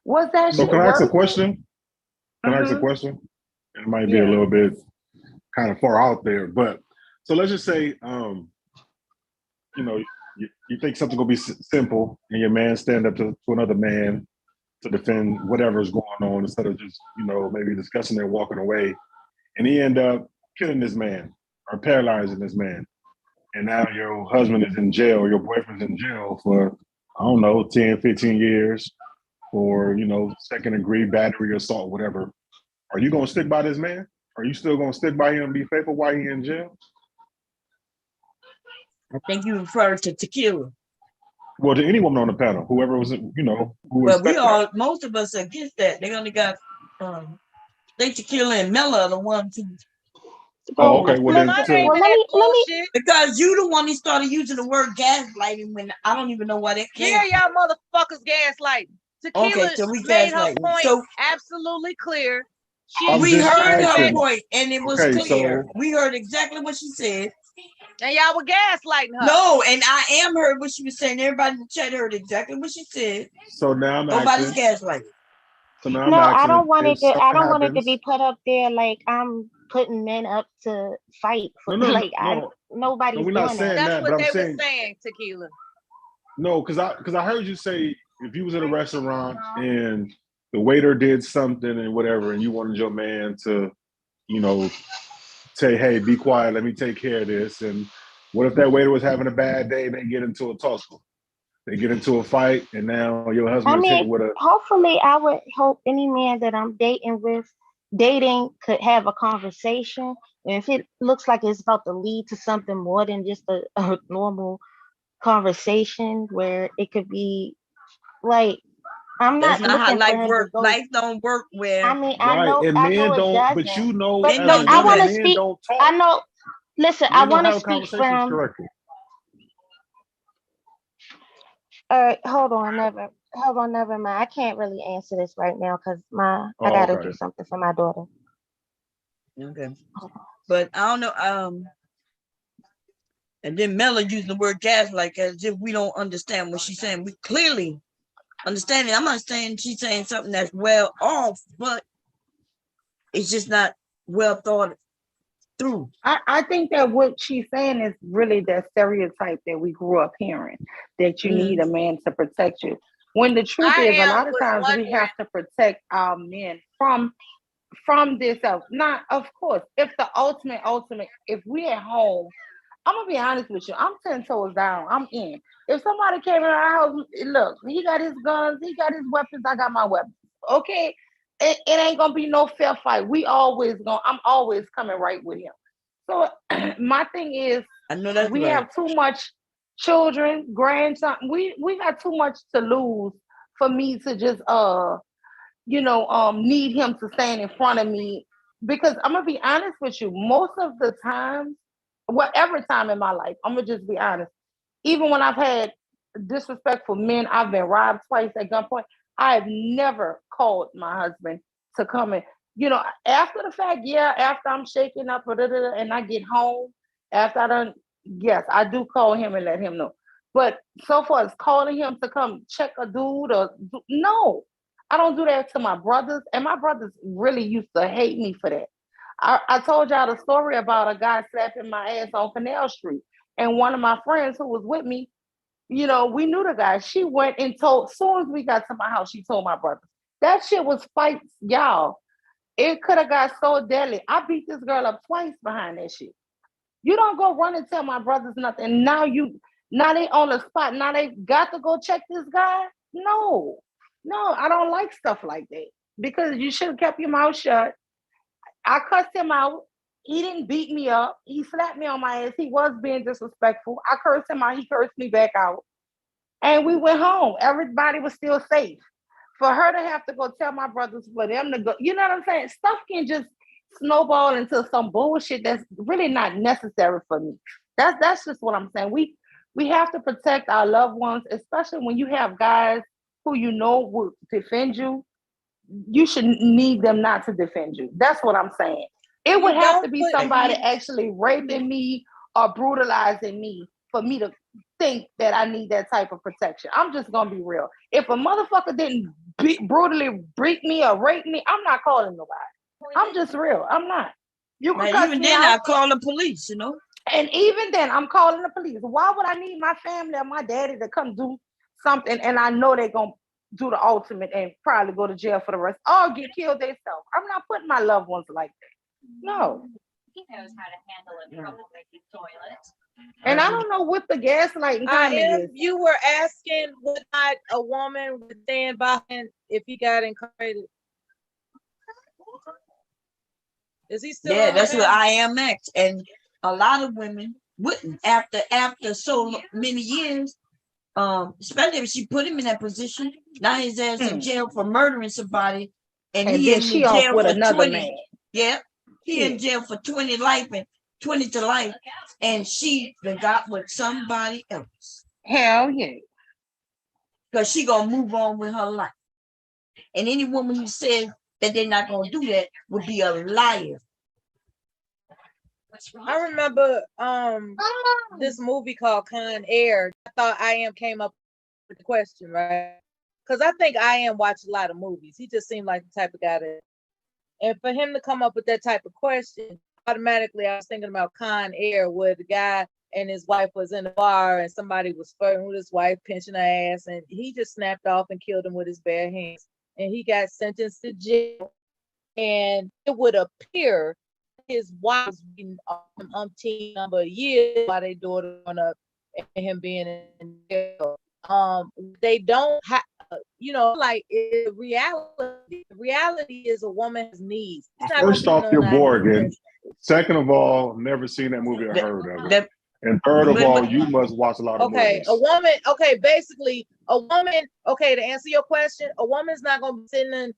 Was that So shit can I ask a worth it? question? Can I ask a Mhm. question? It might be a Yeah. little bit kind of far out there, but so let's just say, you know, you think something gonna be simple, and your man stand up to another man to defend whatever's going on instead of just, you know, maybe discussing it, walking away, and he end up killing this man or paralyzing this man, and now your husband is in jail or your boyfriend's in jail for, I don't know, 10, 15 years for, you know, second degree battery, assault, whatever. Are you gonna stick by this man? Are you still gonna stick by him and be faithful while he in jail? I think you referred to tequila. Well, to any woman on the panel, whoever was, you know, who Well, we expect all, that. most of us are against that. They only got they tequila and Mella are the ones who. Oh, okay. Well, then, Listen, so well, let me Bullshit. Because you the one who started using the word gaslighting when I don't even know why that came. Yeah, y'all motherfuckers gaslighting. Tequila Okay, so we made her gaslighting. point So absolutely clear. I'm we just heard her asking. point and it was Okay, clear. so We heard exactly what she said. And y'all were gaslighting her. No, and I am heard what she was saying. Everybody in the chat heard exactly what she said. so now I'm Nobody's asking. gaslighting. So now no, I'm I asking don't want if it to. I something don't want it to happens. be put up there like I'm putting men up to fight for. No, Like no. nobody's We're not doing saying that. That's that, what but I'm they were saying saying, Tequila. no, because I heard you say if you was at a restaurant and the waiter did something and whatever, and you wanted your man to, you know, say, "Hey, be quiet, let me take care of this." And what if that waiter was having a bad day? They get into a tussle, they get into a fight, and now your I husband is hit mean, with a. hopefully, I would hope any man that I'm dating could have a conversation. And if it looks like it's about to lead to something more than just a normal conversation, where it could be like, I'm That's not not how looking for life him to works. go. Life don't work where I mean, Right, and I men know it don't. But doesn't. you know, But men as a like, don't I do woman, want to that. men speak. don't talk. I know. Listen, I Men don't want to have speak conversations from. correctly. Hold on, never mind. I can't really answer this right now because I Oh, gotta okay. do something for my daughter. Okay. But I don't know. And then Mella using the word gaslight as if we don't understand what she's saying. We clearly understand it. I'm not saying she's saying something that's well off, but it's just not well thought through. I think that what she's saying is really that stereotype that we grew up hearing, that you need a man to protect you. When the truth is, a lot of times we have to protect our men from this. Not, of course, if the ultimate, if we at home, I'm gonna be honest with you. I'm 10 toes down. I'm in. If somebody came in our house, look, he got his guns, he got his weapons, I got my weapons. Okay, it ain't gonna be no fair fight. I'm always coming right with him. So my thing is, I know that's we right. have too much children, grandson. We got too much to lose for me to just need him to stand in front of me. Because I'm gonna be honest with you, most of the time, every time in my life, I'm gonna just be honest. Even when I've had disrespectful men, I've been robbed twice at gunpoint. I've never called my husband to come in. After the fact, yeah, after I'm shaking up and I get home, after I done, yes, I do call him and let him know. But so far as calling him to come check a dude no, I don't do that to my brothers. And my brothers really used to hate me for that. I told y'all the story about a guy slapping my ass on Canal Street. And one of my friends who was with me, we knew the guy. She went and told, as soon as we got to my house, she told my brother. That shit was fights, y'all. It could have got so deadly. I beat this girl up twice behind that shit. You don't go run and tell my brothers nothing. Now they on the spot. Now they got to go check this guy. No, I don't like stuff like that because you should have kept your mouth shut. I cussed him out. He didn't beat me up. He slapped me on my ass. He was being disrespectful. I cursed him out. He cursed me back out. And we went home. Everybody was still safe. For her to have to go tell my brothers, for them to go, you know what I'm saying? Stuff can just snowball into some bullshit that's really not necessary for me. That's just what I'm saying. We have to protect our loved ones, especially when you have guys who will defend you. you should need them not to defend you. That's what I'm saying. It would You have don't to be put somebody me. actually raping me or brutalizing me for me to think that I need that type of protection. I'm just gonna be real. If a motherfucker didn't brutally break me or rape me, I'm not calling nobody. I'm just real. I'm not. You can Right, cuss even me then, out. I call the police. You know. And even then, I'm calling the police. Why would I need my family or my daddy to come do something and I know they're going to do the ultimate and probably go to jail for the rest or get killed themselves? I'm not putting my loved ones like that. No. He knows how to handle a troublemaking toilet. And I don't know what the gaslighting I comment am. is. You were asking would not a woman would stand by him if he got incarcerated? Is he still Yeah, on that's what there? I am next. And a lot of women wouldn't after so many years, especially if she put him in that position. Now he's ass in jail for murdering somebody, and And he then in she the off jail with for another 20. man. Yeah, he in Yeah. jail for 20 life and 20 to life, and she done got with somebody else Hell yeah. because she gonna move on with her life. And any woman who says that they're not gonna do that would be a liar. I remember this movie called Con Air. I thought I Am came up with the question, right? Because I think I Am watched a lot of movies. He just seemed like the type of guy that, and for him to come up with that type of question, automatically I was thinking about Con Air, where the guy and his wife was in a bar and somebody was flirting with his wife, pinching her ass, and he just snapped off and killed him with his bare hands. And he got sentenced to jail. And it would appear his wife was being umpteen number of years while their daughter growing up and him being in jail. They don't have, like reality. Reality is a woman's needs. It's not First gonna off, be you're none out here Borgen. Second of all, never seen that movie or heard of it. That, And third of but- all, but- you must watch a lot of Okay, movies. a woman. Okay, basically, a woman. Okay, to answer your question, a woman's not gonna be sitting in.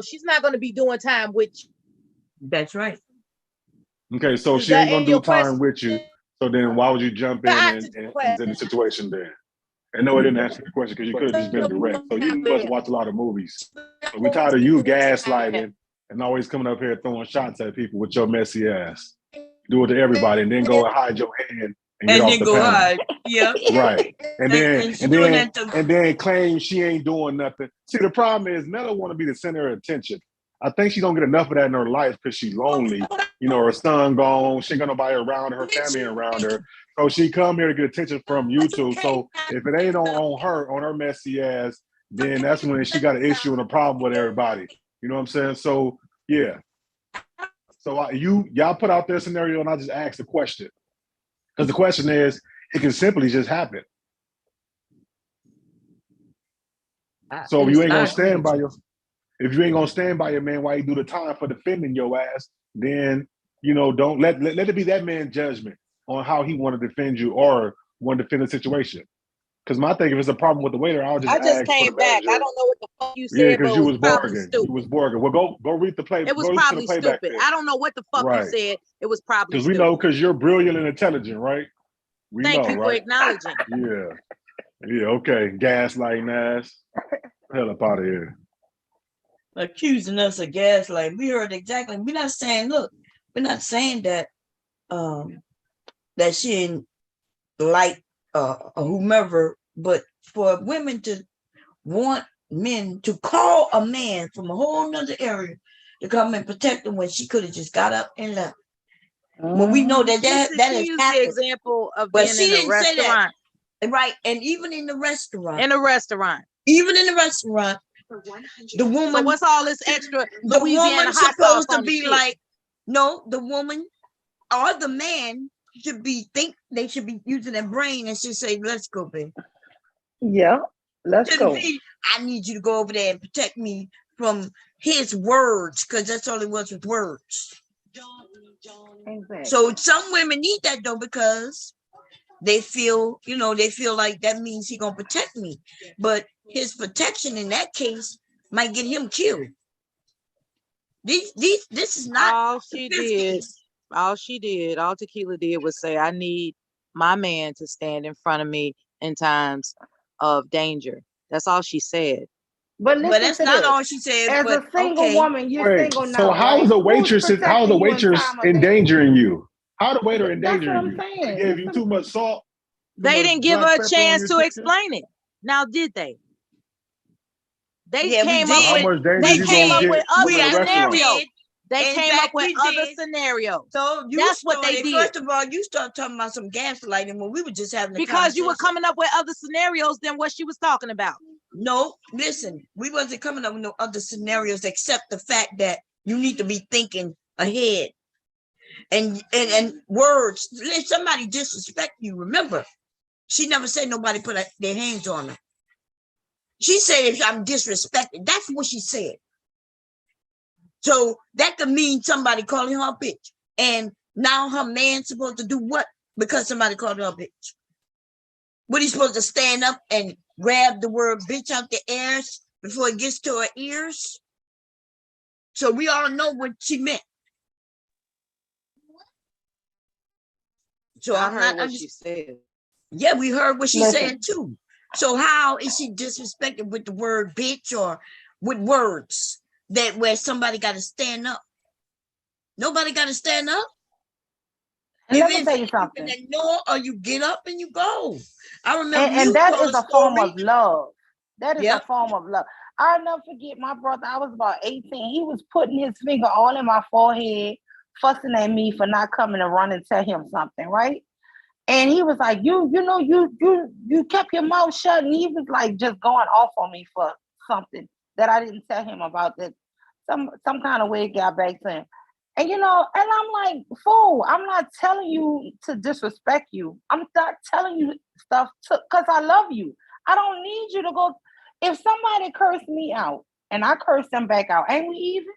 She's not gonna be doing time with you. That's right. Okay, so Is she that ain't gonna in do your time with you. So then why would you jump in I and asked the into question. the situation then? And no, it didn't answer the question because you could have just been direct. So you must watch a lot of movies. So we tired of you gaslighting and always coming up here throwing shots at people with your messy ass. Do it to everybody and then go and hide your hand and get And off then the go panel. hide. Yeah. Right. And then she doing that to- and then claim she ain't doing nothing. See, the problem is Nella want to be the center of attention. I think she don't get enough of that in her life because she's lonely. Her son gone. She ain't got nobody around her, family around her. So she come here to get attention from YouTube. So if it ain't on her messy ass, then that's when she got an issue and a problem with everybody. You know what I'm saying? So yeah. So y'all put out their scenario and I just asked the question. Because the question is, it can simply just happen. So if you ain't gonna stand by your man while you do the time for defending your ass, then don't let it be that man's judgment on how he want to defend you or want to defend the situation. Because my thing, if it's a problem with the waiter, I'll just I just ask for came the back. manager. I don't know what the fuck you Yeah, said, but because it you was was probably Borgen. stupid. You was Borgen. Well, go read the play. It was go listen to probably the playback stupid. then. I don't know what the fuck Right. you said. It was probably Because we stupid. know, because you're brilliant and intelligent, right? We Thank know, you for right? acknowledging. Yeah. Yeah, okay. Gaslighting ass. Hell up out of here. Accusing us of gaslighting. We heard exactly. We're not saying, look, we're not saying that that she ain't like whomever, but for women to want men to call a man from a whole nother area to come and protect them when she could have just got up and left. When we know that that She has used the happened. example of But being she in a didn't say that. restaurant. Right. And even in the restaurant. In a restaurant. Even in the restaurant, the woman. So what's all this extra The Louisiana woman's hot sauce supposed to on the be shit? like, no, the woman or the man should be they should be using their brain and should say, let's go, babe. Yeah, let's Shouldn't go. be, I need you to go over there and protect me from his words, because that's all it was with words. Exactly. So some women need that though, because they feel, they feel like that means he gonna protect me. But his protection in that case might get him killed. This is not All she did, all Tequila did was say, I need my man to stand in front of me in times of danger. That's all she said. But But listen that's to not this. all she said. As But a single okay. woman, you're Wait, single so now, how right? is the Who's waitress protecting you in time of danger? endangering you? How the waiter That's what endangering I'm you? They saying. gave you too much salt, too They much didn't give black her a pepper on chance your to chicken. explain it. Now, did they? They Yeah, we came up How with did. much danger they you came gonna up did. with get other from We the actually restaurant? scenarios. did. They In came up fact, with we other did. scenarios. So you That's what they started, did. first of all, you started talking about some gaslighting when we were just having a Because you were conversation. coming up with other scenarios than what she was talking about. No, listen, we wasn't coming up with no other scenarios except the fact that you need to be thinking ahead. And words, let somebody disrespect you. Remember, she never said nobody put their hands on her. She said, if I'm disrespected, that's what she said. So that could mean somebody calling her a bitch. And now her man's supposed to do what? Because somebody called her a bitch. What, he's supposed to stand up and grab the word bitch out the air before it gets to her ears? So we all know what she meant. So I I'm heard not what she said. Yeah, we heard what she Listen. said too. So how is she disrespected with the word bitch or with words that where somebody got to stand up? Nobody got to stand up. And let me If tell you it's, you something. can ignore or you get up and you go. I remember And you that told is a a form story. of love. That is Yep. a form of love. I'll never forget my brother. I was about 18. He was putting his finger all in my forehead, fussing at me for not coming to run and tell him something, right? And he was like, you kept your mouth shut. And he was like just going off on me for something that I didn't tell him about, that some kind of way it got back to him. And and I'm like, fool, I'm not telling you to disrespect you. I'm not telling you stuff because I love you. I don't need you to go. If somebody cursed me out and I curse them back out, ain't we even?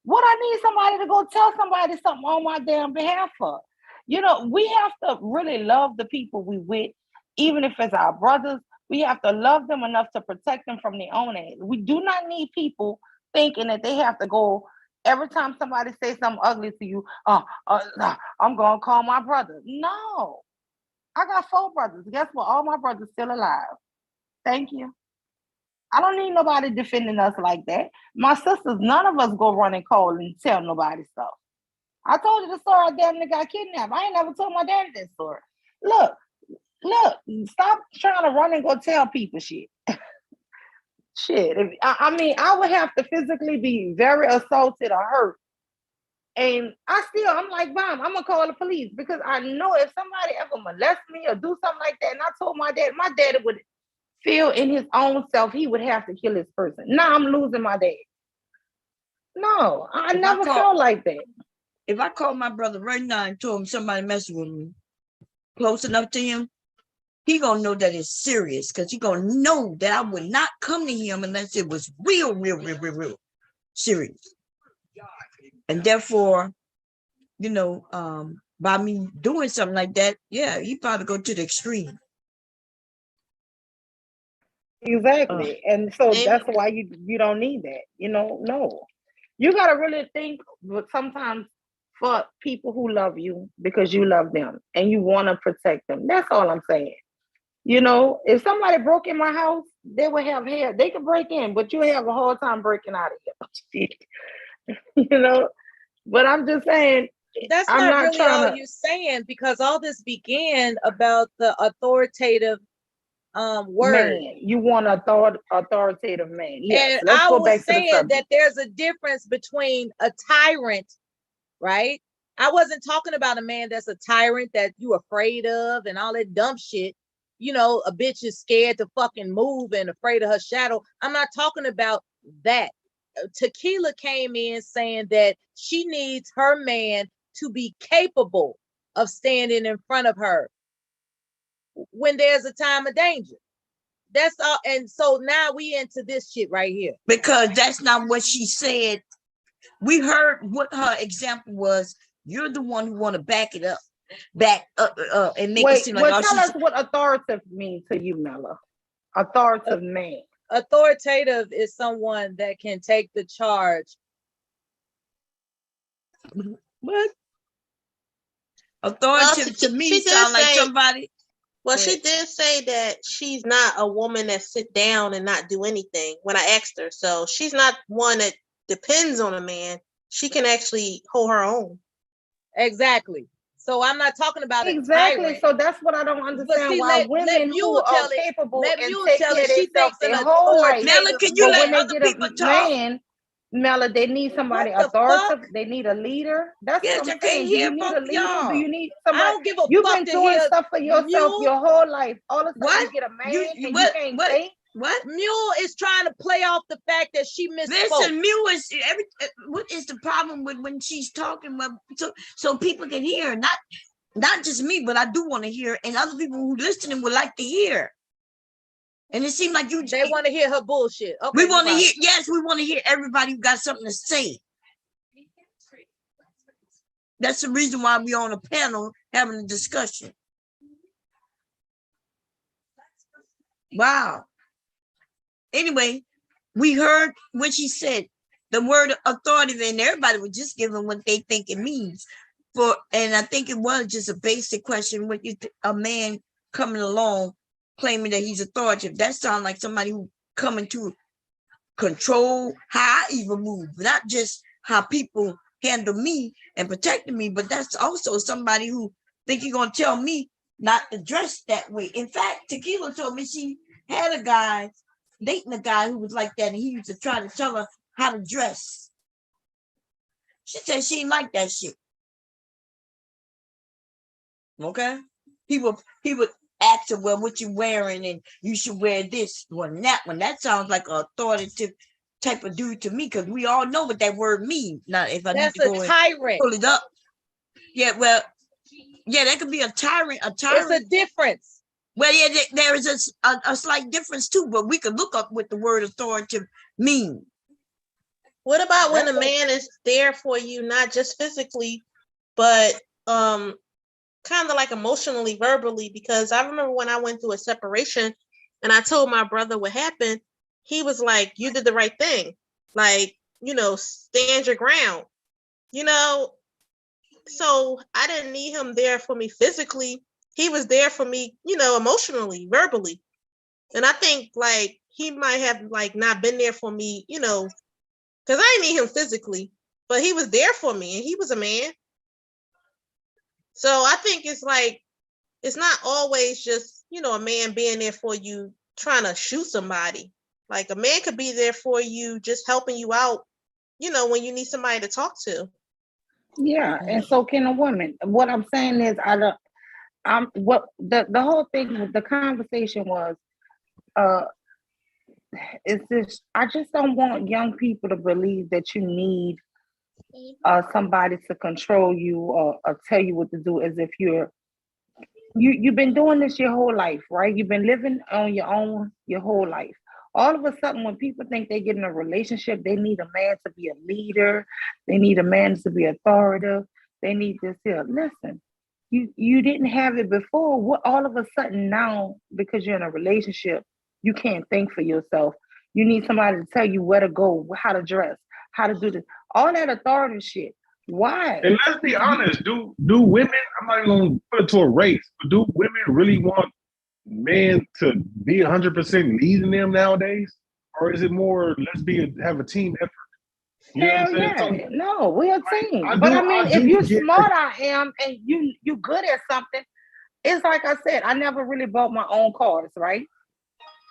What I need somebody to go tell somebody something on my damn behalf for? We have to really love the people we with, even if it's our brothers. We have to love them enough to protect them from their own ass. We do not need people thinking that they have to go every time somebody says something ugly to you. I'm gonna call my brother. No, I got 4 brothers. Guess what? All my brothers still alive. Thank you. I don't need nobody defending us like that. My sisters, none of us go run and call and tell nobody stuff. I told you the story. I damn near got kidnapped. I ain't never told my daddy that story. Look, stop trying to run and go tell people shit. Shit. I would have to physically be very assaulted or hurt. And I'm like, Mom, I'm gonna call the police because I know if somebody ever molest me or do something like that, and I told my daddy would feel in his own self he would have to kill his person. Now I'm losing my dad. No, I never felt like that. If I call my brother right now and told him somebody messing with me, close enough to him, he gonna know that it's serious because he gonna know that I would not come to him unless it was real serious. And therefore, by me doing something like that, yeah, he probably go to the extreme. Exactly. And so that's why you don't need that. No. You got to really think sometimes for people who love you because you love them and you want to protect them. That's all I'm saying. If somebody broke in my house, they would have hair. They could break in, but you have a hard time breaking out of here. But I'm just saying, that's I'm not not really trying all to. you're saying, because all this began about the authoritative word. Man, you want an authoritative man. Yes, And let's I go was back to the saying subject. that there's a difference between a tyrant, right? I wasn't talking about a man that's a tyrant that you afraid of and all that dumb shit. A bitch is scared to fucking move and afraid of her shadow. I'm not talking about that. Tequila came in saying that she needs her man to be capable of standing in front of her when there's a time of danger. That's all. And so now we into this shit right here. Because that's not what she said. We heard what her example was. You're the one who want to back it up, and make it seem like tell us what authoritative means to you, Mella. Authoritative man. Authoritative is someone that can take the charge. What? Authoritative to me sound like somebody. Well, But- she did say that she's not a woman that sit down and not do anything when I asked her. So she's not one that depends on a man. She can actually hold her own. Exactly. So I'm not talking about a Exactly. tyrant. So that's what I don't But understand. see, why let women who Mule are tell it. capable Let and Mule take tell care it. of She themselves thinks their an whole life. authoritative. Mela, can you But let when they other get a people talk? man, Mela, they need somebody What the fuck? authoritative. They need a leader. That's Yes, what I I'm can't saying. Do hear you need both a leader? Do y'all. you need I somebody? don't give a You've fuck been to doing hear stuff for yourself Mule. your whole life. All of a sudden What? you get a man and you What? can't What? think. What? Mule is trying to play off the fact that she misspoke. Listen, Mew is what is the problem with when she's talking? Well, so people can hear, not just me, but I do want to hear, and other people who listening would like to hear. And it seems like They want to hear her bullshit. Okay, we no want to problem. hear. Yes, we want to hear everybody who got something to say. That's the reason why we're on a panel having a discussion. Wow. Anyway, we heard what she said. The word authoritative, and everybody was just giving what they think it means. And I think it was just a basic question. What a man coming along claiming that he's authoritative? That sounds like somebody who coming to control how I even move, not just how people handle me and protecting me, but that's also somebody who think you're gonna tell me not to dress that way. In fact, Tequila told me she had a guy dating a guy who was like that, and he used to try to tell her how to dress. She said she didn't like that shit. Okay, he would ask her, well, what you wearing, and you should wear this one, that one. That sounds like an authoritative type of dude to me, because we all know what that word means. Now, if I That's need to a go and tyrant. pull it up, yeah, well, yeah, that could be a tyrant. A tyrant. It's a difference. Well, yeah, there is a slight difference too, but we could look up what the word authoritative means. What about when a That's a- man is there for you, not just physically, but kind of like emotionally, verbally? Because I remember when I went through a separation and I told my brother what happened, he was like, you did the right thing. Like, stand your ground, So I didn't need him there for me physically. He was there for me, emotionally, verbally. And I think like he might have like not been there for me, because I didn't need him physically, but he was there for me and he was a man. So I think it's like, it's not always just, a man being there for you trying to shoot somebody. Like a man could be there for you, just helping you out, when you need somebody to talk to. Yeah, and so can a woman. What I'm saying is, what the whole thing, the conversation was, is this? I just don't want young people to believe that you need somebody to control you or tell you what to do, as if you've been doing this your whole life, right? You've been living on your own your whole life. All of a sudden, when people think they get in a relationship, they need a man to be a leader. They need a man to be authoritative. They need this here. Listen, you didn't have it before. What all of a sudden now, because you're in a relationship, you can't think for yourself. You need somebody to tell you where to go, how to dress, how to do this. All that authority shit. Why? And let's be honest, do women, I'm not even gonna put it to a race, but do women really want men to be 100% leading them nowadays? Or is it more, have a team effort? You know what I'm Hell saying? yeah. No, we're a team. I But do- I mean, I if do you're get smart, I am, and you good at something, it's like I said, I never really bought my own cars, right?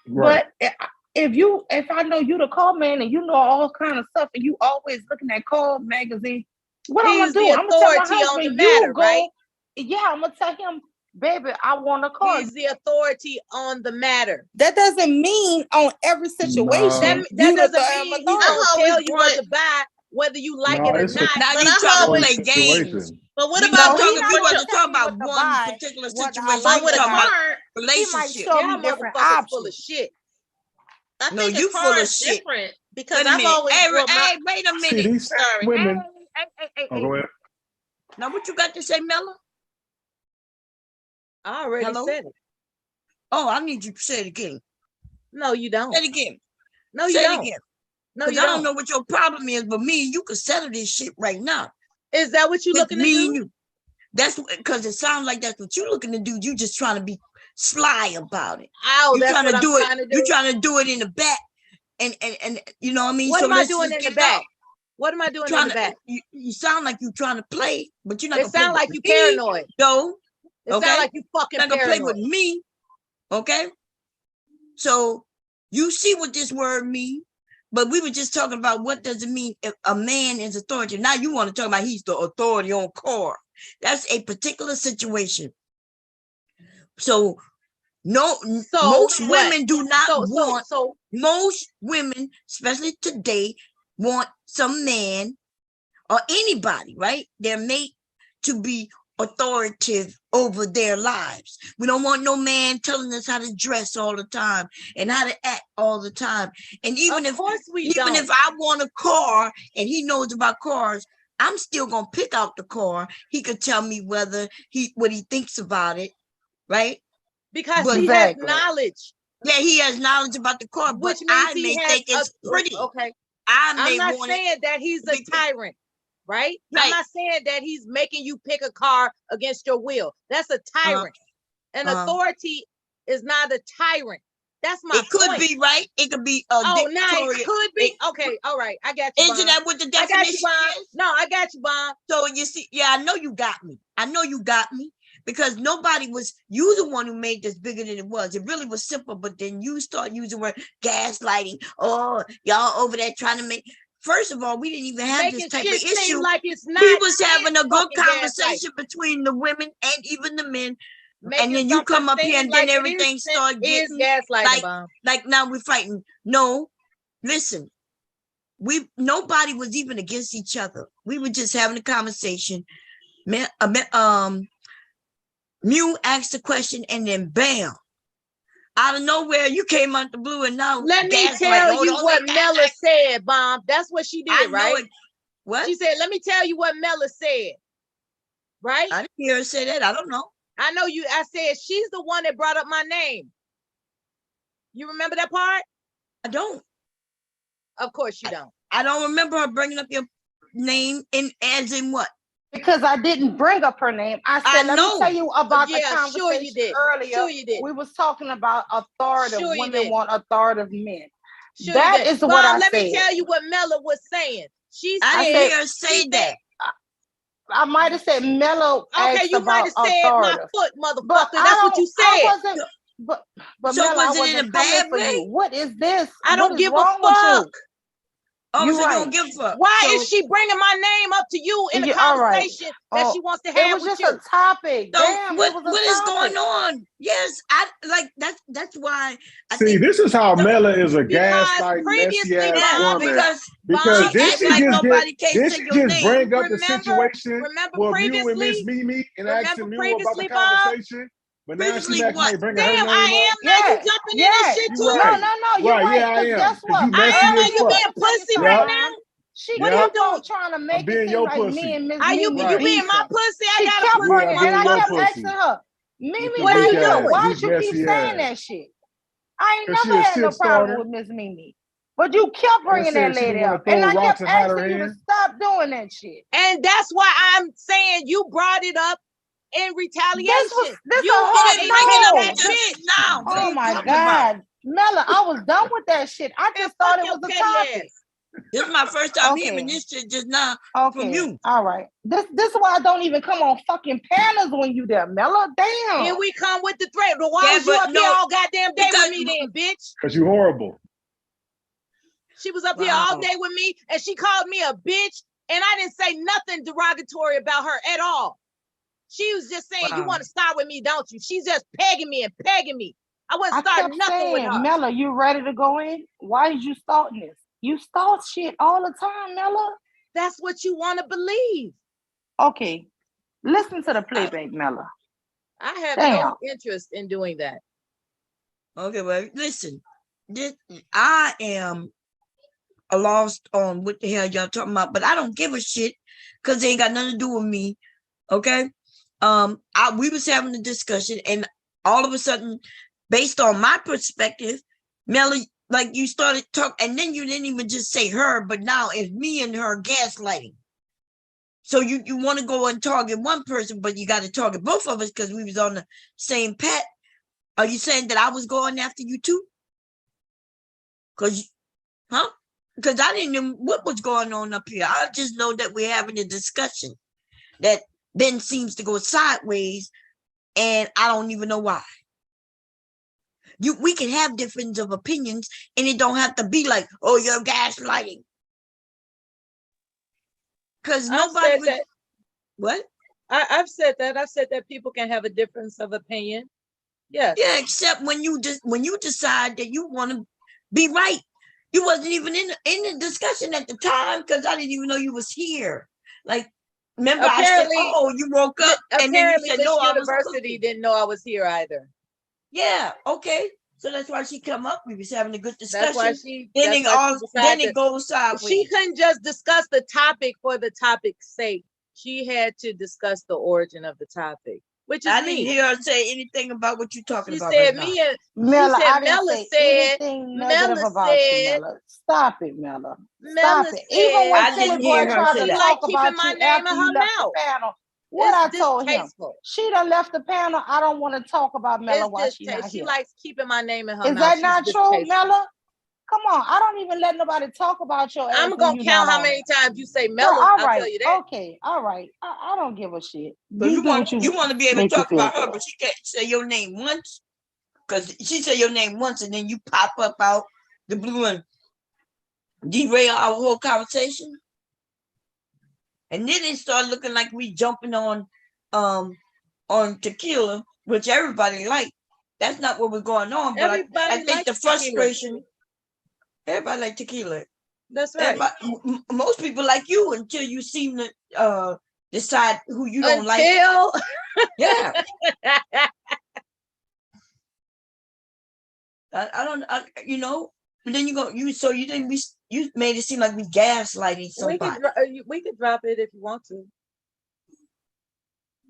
Right. But if I know you the car man and you know all kind of stuff, and you always looking at car magazine, what I'm He's gonna do? the I'm gonna tell my authority on the husband, matter, you go. right? Yeah, I'm gonna tell him, baby, I want a car. He's the authority on the matter. That doesn't mean on every situation. That you doesn't the mean he's authority. gonna always tell you what want- to buy, whether you like No, it or it's a- not. Now But you I'm trying to always- play games. Situation. But what We about not he talking, not we gonna wasn't tell talking me about what to one buy, particular what I situation. like We with to a talking buy. about car? He might relationship. show Y'all me different motherfuckers full of options. shit. I No, think you a car full of is shit. different because Wait a I've minute. always Hey, brought my. wait a See, minute. these same Sorry. women. Hey, Oh, go ahead. Now what you got to say, Mella? I already Hello? said it. Oh, I need you to say it again. No, you don't. Say it again. No, you Say it don't. again. No, Because you I don't don't. know what your problem is, but me and you can settle this shit right now. Is that what you It's looking to me do? and you. That's because it sounds like that's what you're looking to do. You just trying to be sly about it. Oh, You that's trying what to I'm do it. trying to You do. trying to do it in the back, and you know what I mean. What So am I let's doing just in the get it back? out. What am I doing in Trying the to, back? you sound like you trying to play, but you're not It gonna play sound with like you me, paranoid. though. It Okay, sound like you fucking not gonna play with paranoid. me. Okay, so you see what this word means, but we were just talking about what does it mean if a man is authority. Now you want to talk about he's the authority on car. That's a particular situation. So no, So most what? women do not want. So Most women, especially today, want some man or anybody, right? Their mate to be authoritative over their lives. We don't want no man telling us how to dress all the time and how to act all the time. And even of course we even don't. if I want a car and he knows about cars, I'm still gonna pick out the car. He could tell me what he thinks about it, right? Because But he has Exactly. knowledge, yeah, he has knowledge about the car, but which means I he may has think it's pretty. okay. I I'm may not want it saying that he's a because- tyrant, right? I'm Right. not saying that he's making you pick a car against your will. That's a tyrant. An authority is not a tyrant. That's my It could point. be, right? It could be a Oh, now dictatorial. it could be. Okay, all right. I got you. Isn't Bon. that what the I got you, definition Bon. is? No, I got you, Bon. So you see, yeah, I know you got me. I know you got me because nobody was, you the one who made this bigger than it was. It really was simple, but then you start using word gaslighting. Oh, y'all over there trying to make, first of all, we didn't even have this Making type of shit seem issue. like it's not. We was having a good fucking gaslighting. conversation between the women and even the men. Making And then you something come up here seem and then like it everything is- start is getting gaslighting, Bon. like now we're fighting. No, listen, nobody was even against each other. We were just having a conversation. Mew asked a question and then bam, out of nowhere you came out the blue and now Let me gaslight. tell Oh, you don't what they Mela said, Bomb. That's what she I did, know right? it. What? She said, let me tell you what Mela said. Right? I didn't hear her say that. I don't know. I know you. I said, she's the one that brought up my name. You remember that part? I don't. Of course you don't. I don't remember her bringing up your name in as in what? Because I didn't bring up her name. I said, let me tell you about the Yeah, conversation sure you did. earlier. Sure you did. We was talking about authoritative Sure you women did. want authoritative men. Sure That you did. is what I Let said. me tell you what Mela was saying. She I said, didn't hear her say that. I might have said Mello okay, asked you might about have said my authoritative. foot, But motherfucker. I That's what don't- you I said. wasn't, but So Mela, I was it in wasn't a coming bad for you. way? What is this? I What don't is give a wrong with you? fuck. Oh, You so you right. don't give a fuck. Why So- is she bringing my name up to you in a Yeah, all right. conversation that Oh, she wants to It have was with just you? a topic. So Damn, what it was a is topic. going on? Yes, I like that's why I See, think this is how Mela is a Because gaslight, previously, messy ass Bob, woman. because Because Bob, this act she like just nobody get, can't this say she your just name. bring up the Remember- situation remember with Mew and Miss previously- Mimi and remember asking Mew about the previously, Bob? conversation. But now Previously she acting what? like bringing her Damn, name I up. am. Now you jumping in this shit You too. right. No, you're Right, right. yeah, I 'cause am. guess 'Cause what? you I messy am. as Are you fuck. being pussy Yeah. right now? She What kept you on doing? trying to I'm make being it seem your like pussy. me and Miss Are you Mimi you being my beefing. pussy? I She got a kept pussy. bringing, Yeah, and I being kept your asking pussy. her, Mimi, What are you Bitch ass, doing? why'd this you keep messy saying ass. that shit? I ain't 'Cause she never a had no shit problem starter. with Miss Mimi. But you kept bringing that said she lady wanna up. And throw I rocks kept and hide her asking you to hand. stop doing that shit. And that's why I'm saying you brought it up in retaliation. This You a hard didn't bring it up no. that just shit. now. What are Oh you my talking about? God. Mela, I was done with that shit. I just thought Fuck it your was a petty topic. ass. This is my first time Okay. hearing this shit just now from Okay. you. All right. This is why I don't even come on fucking panels when you there, Mela. Damn. Here we come with the threat. But why Yeah, was you but up here no, all goddamn day because- with me then, bitch? Cause you horrible. She was up here all day with me and she called me a bitch and I didn't say nothing derogatory about her at all. She was just saying, you Wow. want to start with me, don't you? She's just pegging me and pegging me. I wasn't I starting kept nothing with saying, her. Mela, you ready to go in? Why did you start this? You start shit all the time, Mela. That's what you want to believe. Okay. Listen to the playback, Mela. I have Damn. no interest in doing that. Okay, well, listen, I am lost on what the hell y'all talking about, but I don't give a shit because they ain't got nothing to do with me. Okay. We was having a discussion, and all of a sudden, based on my perspective, Melly, like you started talking, and then you didn't even just say her, but now it's me and her gaslighting. So you want to go and target one person, but you got to target both of us because we was on the same Are you saying that I was going after you too? Because I didn't know what was going on up here. I just know that we're having a discussion that then seems to go sideways, and I don't even know why. We can have difference of opinions, and it don't have to be like, oh, you're gaslighting. Because nobody would, what? I've said that. I've said that people can have a difference of opinion. Yes. Yeah, except when you decide that you want to be right. You wasn't even in the discussion at the time because I didn't even know you was here. Like, remember Apparently, I said, oh, you woke up and then you said, Miss no, I was University cooking. didn't know I was here either. Yeah, okay. So that's why she come up. We was having a good discussion. That's why she. Then that's it why all she then decided it goes sideways. She couldn't just discuss the topic for the topic's sake. She had to discuss the origin of the topic, which is I me. didn't hear her say anything about what you're talking She about. said right me now. and Mela, she said I didn't Mela say said anything negative Mela about you, said Mela. Stop it, Mela. Mela Stop it. Even when I Tilly didn't Boy hear her tried say to she that. like talk keeping about my you name after in you her left the mouth. panel, what It's I told him, distasteful. she done left the panel. I don't want to talk about Mela It's while she not distasteful. She here. likes keeping my name in her Is mouth. that She's not true, distasteful. Mela? Come on, I don't even let nobody talk about your ass I'm when gonna you count not how on many there. times you say Girl, Mela. all I'll right, tell you that. okay, all right. I don't give a shit. So You you do what want to be able to make you talk feel about her, good. but she can't say your name once. Because she said your name once and then you pop up out the blue and derail our whole conversation. And then it started looking like we jumping on tequila, which everybody liked. That's not what was going on. But I Everybody think the likes tequila. frustration, everybody like tequila. That's right. Most people like you until you seem to decide who you don't like. Until Yeah. I don't, but then you made it seem like we gaslighting somebody. we could drop it if you want to.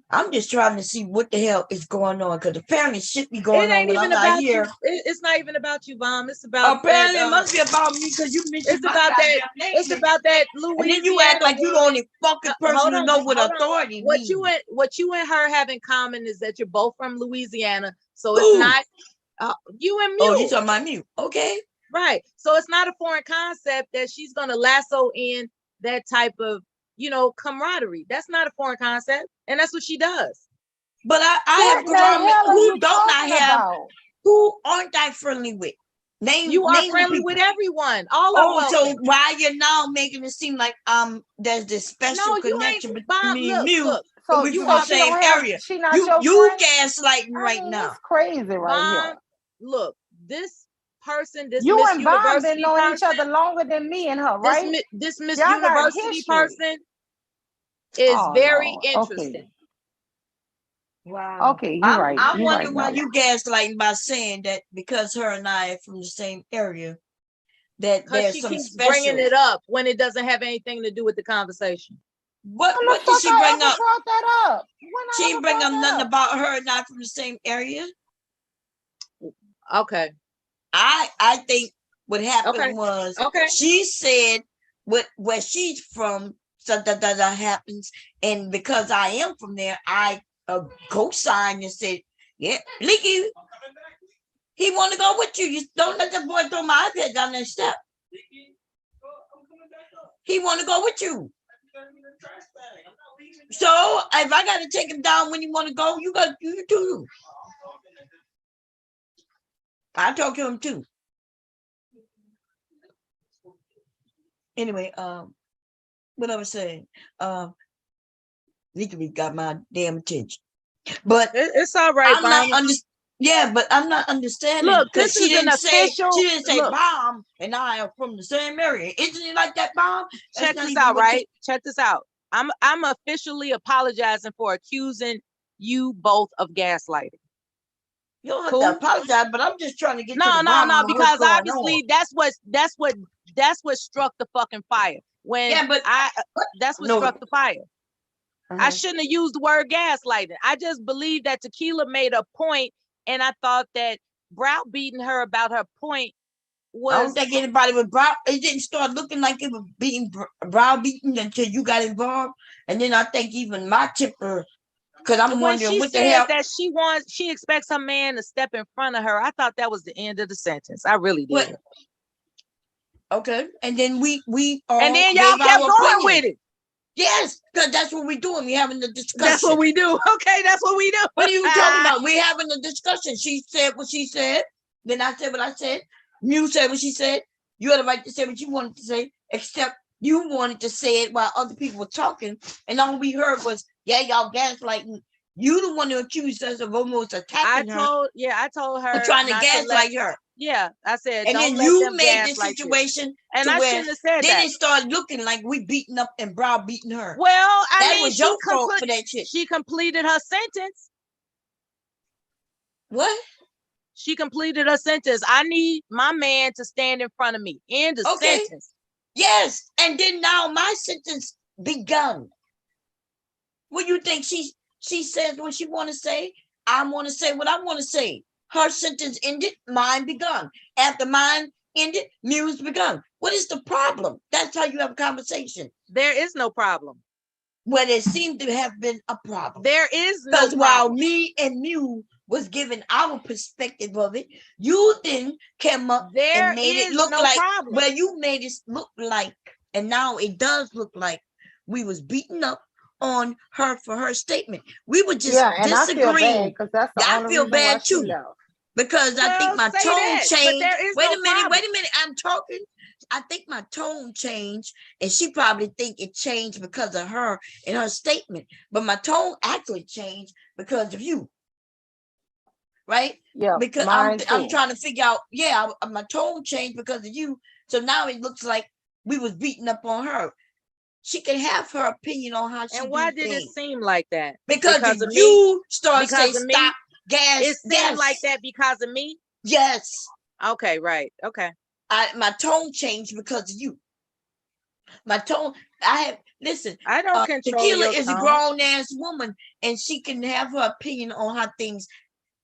I'm just trying to see what the hell is going on because apparently shit be going It on ain't when I'm even not about here. you. It's not even about you, Bomb. It's about Apparently that, it must be about me because you mentioned it's my about that. goddamn name. It's about that And Louisiana. then you act like you're the only fucking person Hold to on, know what hold on. authority What means. you and her have in common is that you're both from Louisiana. So Ooh. it's not you and Mule. Oh, you talking about Mule? Okay. Right. So it's not a foreign concept that she's gonna lasso in that type of camaraderie. That's not a foreign concept, and that's what she does. But I have who don't I have? Who aren't I friendly with? You are friendly with everyone. All are welcome. So why you're now making it seem like there's this special connection between me and you? So we you from the same area. She not your you friend? gaslighting right now. It's crazy right here. Look, this person, this You Miss and Bob University been knowing each person, other longer than me and her, right? This Miss Y'all got University history. person is very Lord. interesting. Okay. Wow. Okay, you're right. I You're wonder right, why Mela. you gaslighting by saying that because her and I are from the same area, that Because there's she some keeps special. bringing it up when it doesn't have anything to do with the conversation. What When the did she fuck I bring ever up? brought that up? She didn't bring up nothing about her and I from the same area. Okay. I think what happened was she said where she's from, so that happens, and because I am from there, I co-signed and said, yeah, Leaky, he want to go with you. You don't let that boy throw my iPad down that step. He want to go with you. So if I got to take him down when you want to go, you do. I talk to him too. Anyway, what I was saying, Leaky got my damn attention, but it's all right. But I'm not understanding. Look, because this is an official. She didn't say Bomb and I are from the same area. Isn't it like that, Bomb? Check this out, right? Check this out. I'm officially apologizing for accusing you both of gaslighting. You don't have to apologize, but I'm just trying to get to the No, bottom of because what's going obviously on. that's what struck the fucking fire. That's what struck the fire. I shouldn't have used the word gaslighting. I just believe that Tequila made a point, and I thought that browbeating her about her point was. I don't think anybody was it didn't start looking like it was being browbeaten until you got involved. And then I think even my temper Cause I'm When wondering she what the says hell. that she expects her man to step in front of her, I thought that was the end of the sentence. I really What? did. Okay, and then we all And then gave y'all kept our going opinion. with it. Yes, because that's what we're doing. We're having the discussion. That's what we do. Okay, that's what we do. What are you talking about? We're having a discussion. She said what she said. Then I said what I said. You said what she said. You had the right to say what you wanted to say, except you wanted to say it while other people were talking. And all we heard was, yeah, y'all gaslighting. You the one who accused us of almost attacking her. I told her For trying to not gaslight her. Yeah, I said, And don't then let you them made the gaslight you. situation And to I where shouldn't have said then that. it started looking like we beating up and browbeating her. Well, I That mean, was your fault for that shit. she completed her sentence. What? She completed her sentence. I need my man to stand in front of me. End of Okay. sentence. Yes, and then now my sentence begun. What do you think? She says what she want to say. I want to say what I want to say. Her sentence ended, mine begun. After mine ended, Muse begun. What is the problem? That's how you have a conversation. There is no problem. Well, there seemed to have been a problem. There is no Because while problem. me and Muse was giving our perspective of it, you then came up There and made it is look no like, problem. well, you made it look like, and now it does look like we was beating up on her for her statement. We were just Yeah, and I feel bad disagreeing. because that's the I only feel reason why bad she too. left. Because I think Well, my say tone that, but changed. there is Wait no a minute, problem. I'm talking. I think my tone changed, and she probably think it changed because of her and her statement. But my tone actually changed because of you. Right? Yeah, Because mine I'm too. trying to figure out, my tone changed because of you. So now it looks like we was beating up on her. She can have her opinion on how she And why do did it things. seem like that? Because of you start Because saying of me? stop, gas, It seemed like that because of me? Yes. Okay, right. Okay. My tone changed because of you. My tone, listen, I don't control Tequila your is a tone. grown ass woman and she can have her opinion on how things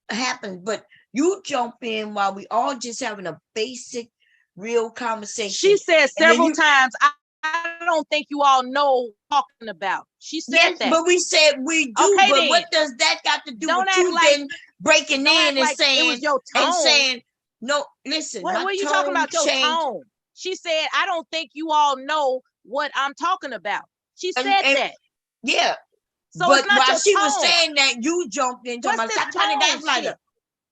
happen, but you jump in while we all just having a basic, real conversation. She said And then several you- times, I don't think you all know what I'm talking about. She said Yes, that. but we said we do, Okay, but then. what does that got to do Don't with act you like- then breaking don't act in and like it was saying, your tone. no, listen, What my are you tone talking about? Your changed. tone. She said, I don't think you all know what I'm talking about. She said And- that. Yeah. So but it's not while your she was tone. saying that, you jumped in talking What's about this stop trying to tone gaslight shit? her.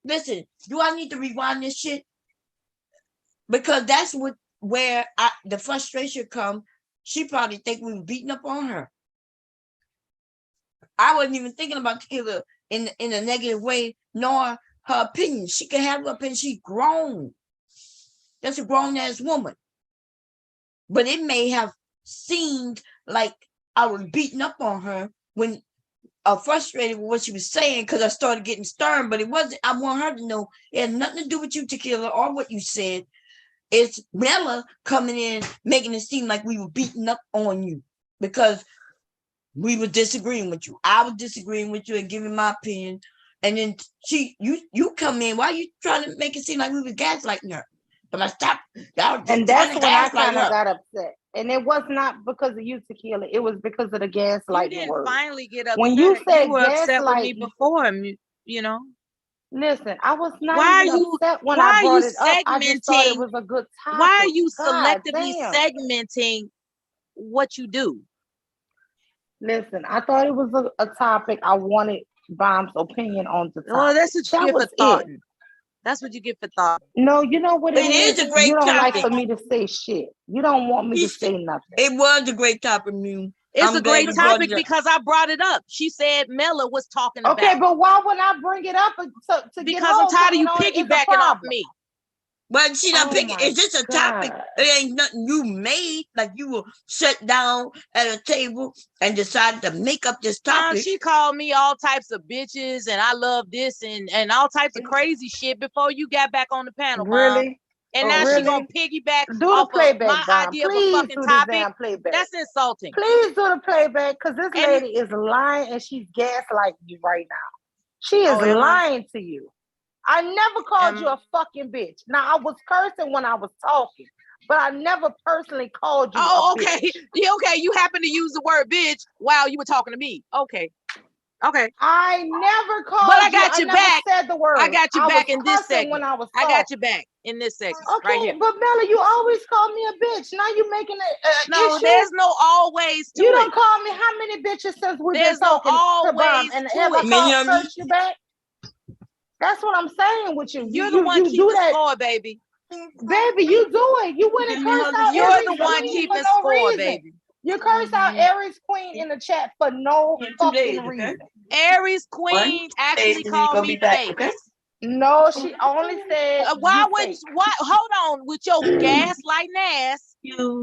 Listen, do I need to rewind this shit? Because that's where the frustration come. She probably think we were beating up on her. I wasn't even thinking about Tequila in a negative way, nor her opinion. She can have her opinion. She's grown. That's a grown ass woman. But it may have seemed like I was beating up on her when frustrated with what she was saying because I started getting stern, but it wasn't. I want her to know it had nothing to do with you, Tequila, or what you said. It's Mella coming in, making it seem like we were beating up on you because we were disagreeing with you. I was disagreeing with you and giving my opinion. And then you come in. Why are you trying to make it seem like we were gaslighting her? But I stop. And that's when I kind of got upset. And it was not because of you, Tequila. It was because of the You gaslighting didn't word. finally get upset. When you said were upset with me gaslighting, before, you know. listen, I was not Why are even you upset when why I are brought you it up. I just thought it segmenting? was a good topic. Why are you God selectively damn. segmenting what you do? Listen, I thought it was a topic. I wanted Bomb's opinion on the topic. Well, that's what you That get was for thought. it. That's what you get for thought. No, you know what It is a great You don't like topic. for me to say shit. You don't want me to say nothing. It was a great topic, Mew. It's I'm a glad great you brought topic it up. because I brought it up. She said Mella was talking Okay, about. but why would I bring it up to get Because I'm Ho tired of you talking on it is a piggybacking off problem? me. But she not Oh picking. my It's just a topic. God. It ain't nothing you made. Like you will sit down at a table and decided to make up this topic. She called me all types of bitches and I love this and all types of crazy shit before you got back on the panel, Mom. Really? And Oh, now she gonna really? piggyback Do the off of playback, my Bomb. idea of a Please fucking do the topic. damn playback. That's insulting. Please do the playback because this And- lady is lying and she's gaslighting you right now. She is Oh, am I? lying to you. I never called you a fucking bitch. Now I was cursing when I was talking, but I never personally called you Oh, a okay. bitch. Yeah, okay. You happen to use the word bitch while you were talking to me. Okay. Okay. I never called But I you. got you never back. said the word. I got you back was in this cussing when segment. I was I got talking. you back in this segment right Okay, here. but Mela, you always call me a bitch. Now you making it No, issue. there's no always to You it. don't call me how many bitches since we've There's been no talking to Bomb always and to have I it. called search you back? That's what I'm saying with you. You're You the one you do keeping that, score, baby. baby. You do it. You went and cursed out You're Aries the one Queen keeping for no score, reason. baby. You cursed out Aries Queen in the chat for no fucking reason. Aries Queen actually called me fake. No, she only said Why you would fake. why hold on with your gaslighting ass?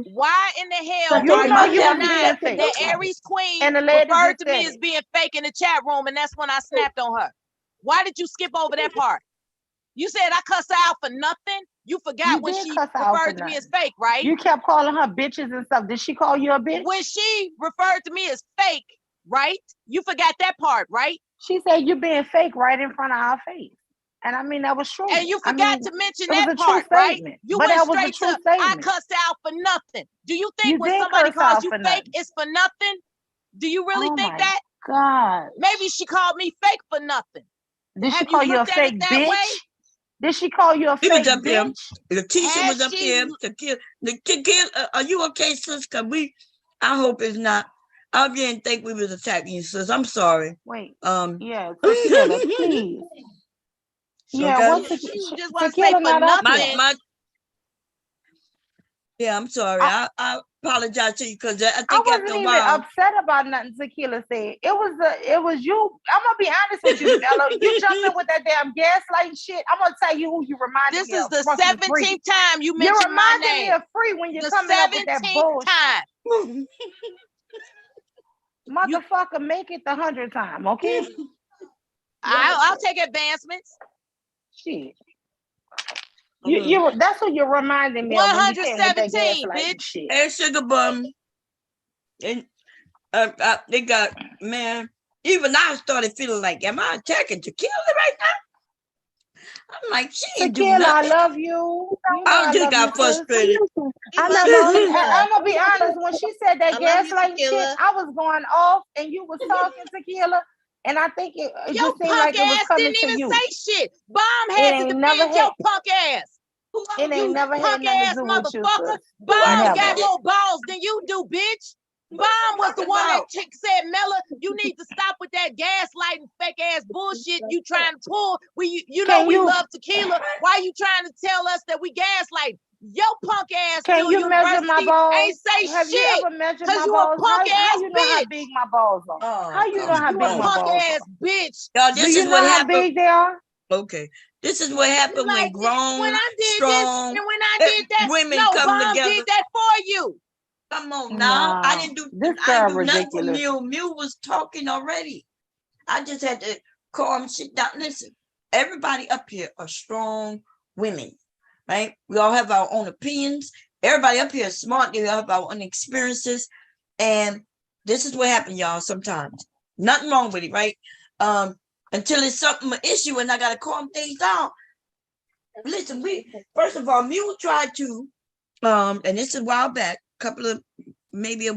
Why in the hell You are know you you was denying being fake. that Aries Queen And the lady referred just to me said as being fake in the chat room, and that's when I snapped on her? Why did you skip over that part? You said I cussed her out for nothing. You forgot You when did she cuss her out for referred to me as nothing. fake, right? You kept calling her bitches and stuff. Did she call you a bitch? When she referred to me as fake, right? You forgot that part, right? She said you're being fake right in front of our face. And I mean, that was true. And you forgot to mention it was that a true part, right? statement. You But went that was a straight true to, I statement. cussed out for nothing. Do you think You when did somebody curse calls out you for fake, nothing. it's for nothing? Do you really Oh think my that? God. Maybe she called me fake for nothing. Did she Have call you a looked at it fake that way? bitch? Did she call you a He was fake up here. bitch? Letitia was Has up she- here. Are you okay, sis? Cause I hope it's not. I didn't think we was attacking you, sis. I'm sorry. Wait. Yeah. Tequila, please. Yeah, Okay. what's You just want to say Tequila for not up nothing. yet? Yeah, I'm sorry. I apologize to you because I I think wasn't after a even while. upset about nothing Tequila said. It was you. I'm gonna be honest with you, Bella. You jumped in with that damn gaslighting shit. I'm gonna tell you who you reminded This me is of. the Fucking Free. 17th time you You mentioned my reminded me name. of Free when you're The coming up with that 17th bullshit. time. Motherfucker, make it the 100th time, okay? I'll take advancements. Shit. That's what you're reminding me of when you came with that 117, gaslighting bitch. shit. Hey, Sugar Bum. And they got, man, even I started feeling like, am I attacking Tequila right now? I'm like, she ain't do Tequila, I nothing. love you. You know I just love got you, sis. frustrated. I love know. you, And I'm gonna be honest. When she said that I love you, gaslighting shit, Tequila. I was going off, and you was talking Tequila, and I think it Your just seemed punk like it was ass coming didn't to even you. say shit. Bomb It had to ain't never defend your had. punk ass. It You ain't never had punk nothing ass to do with you, motherfucker. sis. Bomb Never. got more balls than you do, bitch. Bomb was the one that said, Mella, you need to stop with that gaslighting fake ass bullshit you trying to pull. You know we love tequila. Why you trying to tell us that we gaslight? Your punk ass Can Phil you measure my University balls? ain't say Have you shit. ever measured Cause my you balls? a punk How ass you know how bitch. big my balls are? How you know how You big a my punk balls ass are? bitch. Y'all, Do this you is know what how happened. big they are? Okay. This is what happened when Like grown, when I did strong this and when I did that, women no, come Bomb together. did that for you. Come on now. I didn't do This I girl didn't do nothing for ridiculous. Mew. Mew was talking already. I just had to calm shit down. Listen, everybody up here are strong women, right? We all have our own opinions. Everybody up here is smart. They all have our own experiences. And this is what happened, y'all, sometimes. Nothing wrong with it, right? Until it's something, an issue, and I gotta calm things down. Listen, first of all, Mew tried to, and this is a while back, maybe a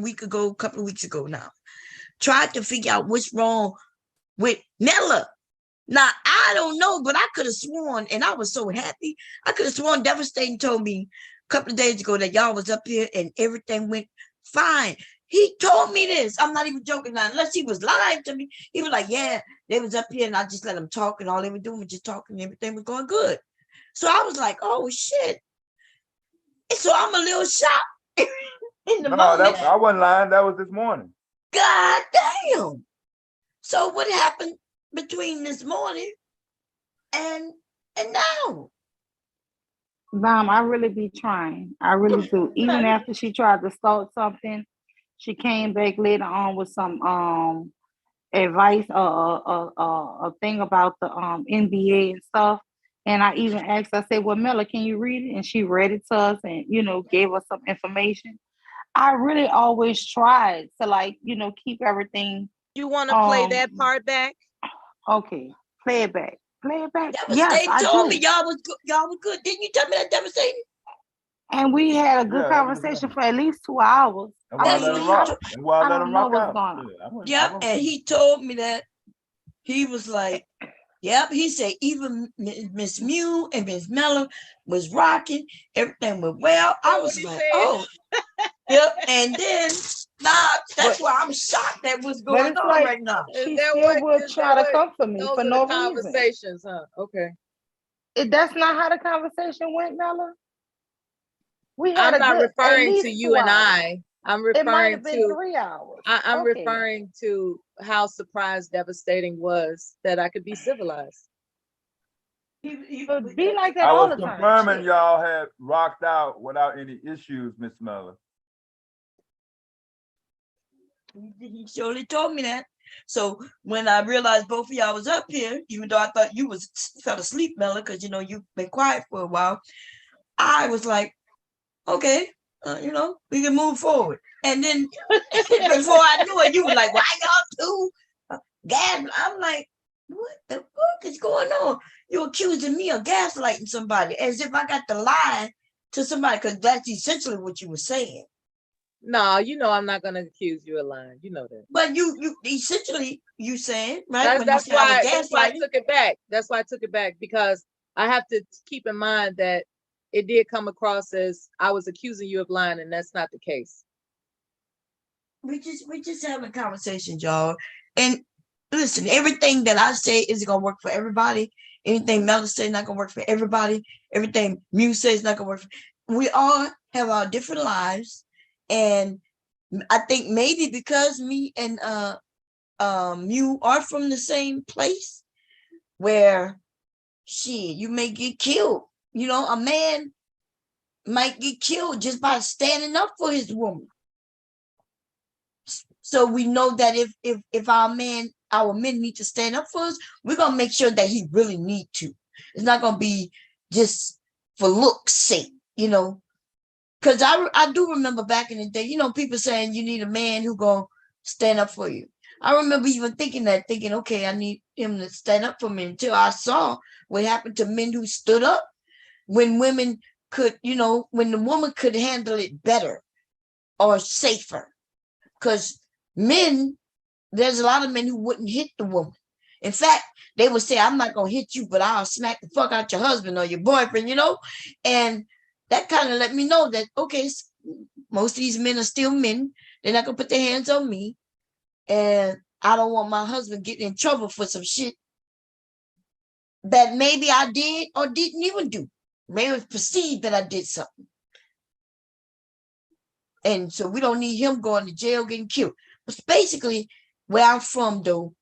couple of weeks ago now, tried to figure out what's wrong with Nella. Now, I don't know, but I could have sworn, and I was so happy, I could have sworn Devastating told me a couple of days ago that y'all was up here and everything went fine. He told me this. I'm not even joking now. Unless he was lying to me. He was like, yeah, they was up here and I just let them talk and all they were doing was just talking and everything was going good. So I was like, oh, shit. And so I'm a little shocked in the moment. I wasn't lying. That was this morning. God damn. So what happened between this morning and now? Mom, I really be trying. I really do. Even after she tried to start something, she came back later on with some advice, a thing about the NBA and stuff. And I even asked, I said, well, Mella, can you read it? And she read it to us and, gave us some information. I really always tried to keep everything. You want to play that part back? Okay, play it back. Play it back. Devastating Yes, I told do. me y'all was good. Didn't you tell me that, Devastating? And we had a good conversation for at least 2 hours. That's why I let him rock. That's why I let him rock what's out. going on. Yeah, and he told me that he was like, yep, he said even Miss Mew and Miss Mellor was rocking, everything went well. I was like, oh, yep. And then that's why I'm shocked at what's But going it's on like right now. she That still what- would is try that to come for me Those for are no the reason. conversations, huh? Okay. That's not how the conversation went, Nella. We had I'm a not good, at referring to least you 2 and hours. I. I'm It might referring have been to 3 hours. I'm Okay. referring to how surprised, devastating was that I could be civilized. But be like that I all was the time. confirming Shit. y'all had rocked out without any issues, Miss Mellor. He surely told me that. So when I realized both of y'all was up here, even though I thought you was fell asleep, Mellor, because you know you've been quiet for a while, I was like, okay, we can move forward. And then before I knew it, you were like, why y'all too? Gas. I'm like, what the fuck is going on? You're accusing me of gaslighting somebody as if I got to lie to somebody, because that's essentially what you were saying. No, you know I'm not gonna accuse you of lying. You know that. But you essentially you saying, right? When That's you say I was that's why I gaslighting, took it back. That's why I took it back, because I have to keep in mind that it did come across as I was accusing you of lying, and that's not the case. we just having conversations, y'all. And listen, everything that I say is gonna work for everybody. Anything Mellor say not gonna work for everybody. Everything Mew says is not gonna work for. We all have our different lives, and I think maybe because me and Mew are from the same place, where you may get killed. You know, a man might get killed just by standing up for his woman. So we know that if our men need to stand up for us, we're gonna make sure that he really need to. It's not gonna be just for looks' sake, Because I do remember back in the day, people saying you need a man who gonna stand up for you. I remember even thinking, okay, I need him to stand up for me, until I saw what happened to men who stood up when women could, when the woman could handle it better or safer. Because there's a lot of men who wouldn't hit the woman. In fact, they would say, I'm not going to hit you, but I'll smack the fuck out your husband or your boyfriend, And that kind of let me know that, okay, most of these men are still men. They're not going to put their hands on me. And I don't want my husband getting in trouble for some shit that maybe I did or didn't even do. Maybe it was perceived that I did something. And so we don't need him going to jail, getting killed. But basically, where I'm from, though,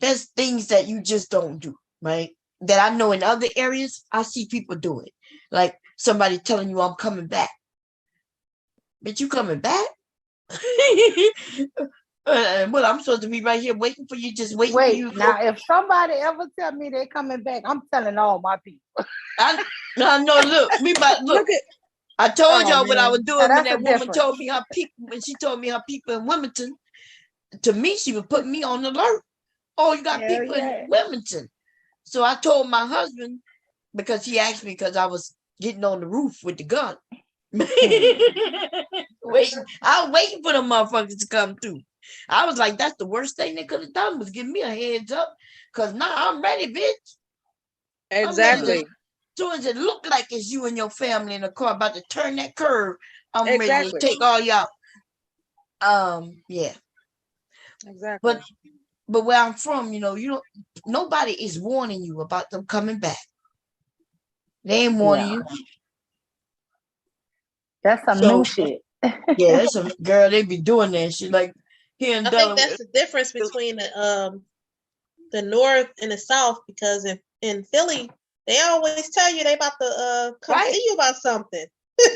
there's things that you just don't do, right? That I know in other areas, I see people do it. Like somebody telling you, I'm coming back. But you coming back? Well, I'm supposed to be right here waiting for you, just waiting for you. Now, if somebody ever tell me they're coming back, I'm telling all my people. Look. I told y'all what I was doing when That's that a woman difference. told me her people, when she told me her people in Wilmington. To me, she was putting me on alert. Oh, you got Hell people yeah. in Wilmington. So I told my husband, because he asked me, because I was getting on the roof with the gun. I was waiting for them motherfuckers to come through. I was like, that's the worst thing they could have done, was give me a heads up. Because now I'm ready, bitch. Exactly. As soon as it look like it's you and your family in the car about to turn that curve, I'm ready to Exactly. take all y'all. Yeah. Exactly. But where I'm from, nobody is warning you about them coming back. They ain't warning you. That's some new shit. Yeah, that's some girl. They be doing that shit. Like here in I think that's the difference between the North and the South, because in Philly, they always tell you they about to come see you about something.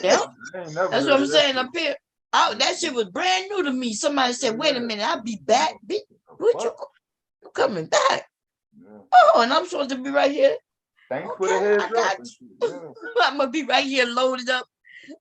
Yeah, that's what I'm saying up here. That shit was brand new to me. Somebody said, "Wait a minute, I'll be back." Bitch, what you coming back? Oh, and I'm supposed to be right here. Thanks for the heads up. I'm gonna be right here loaded up.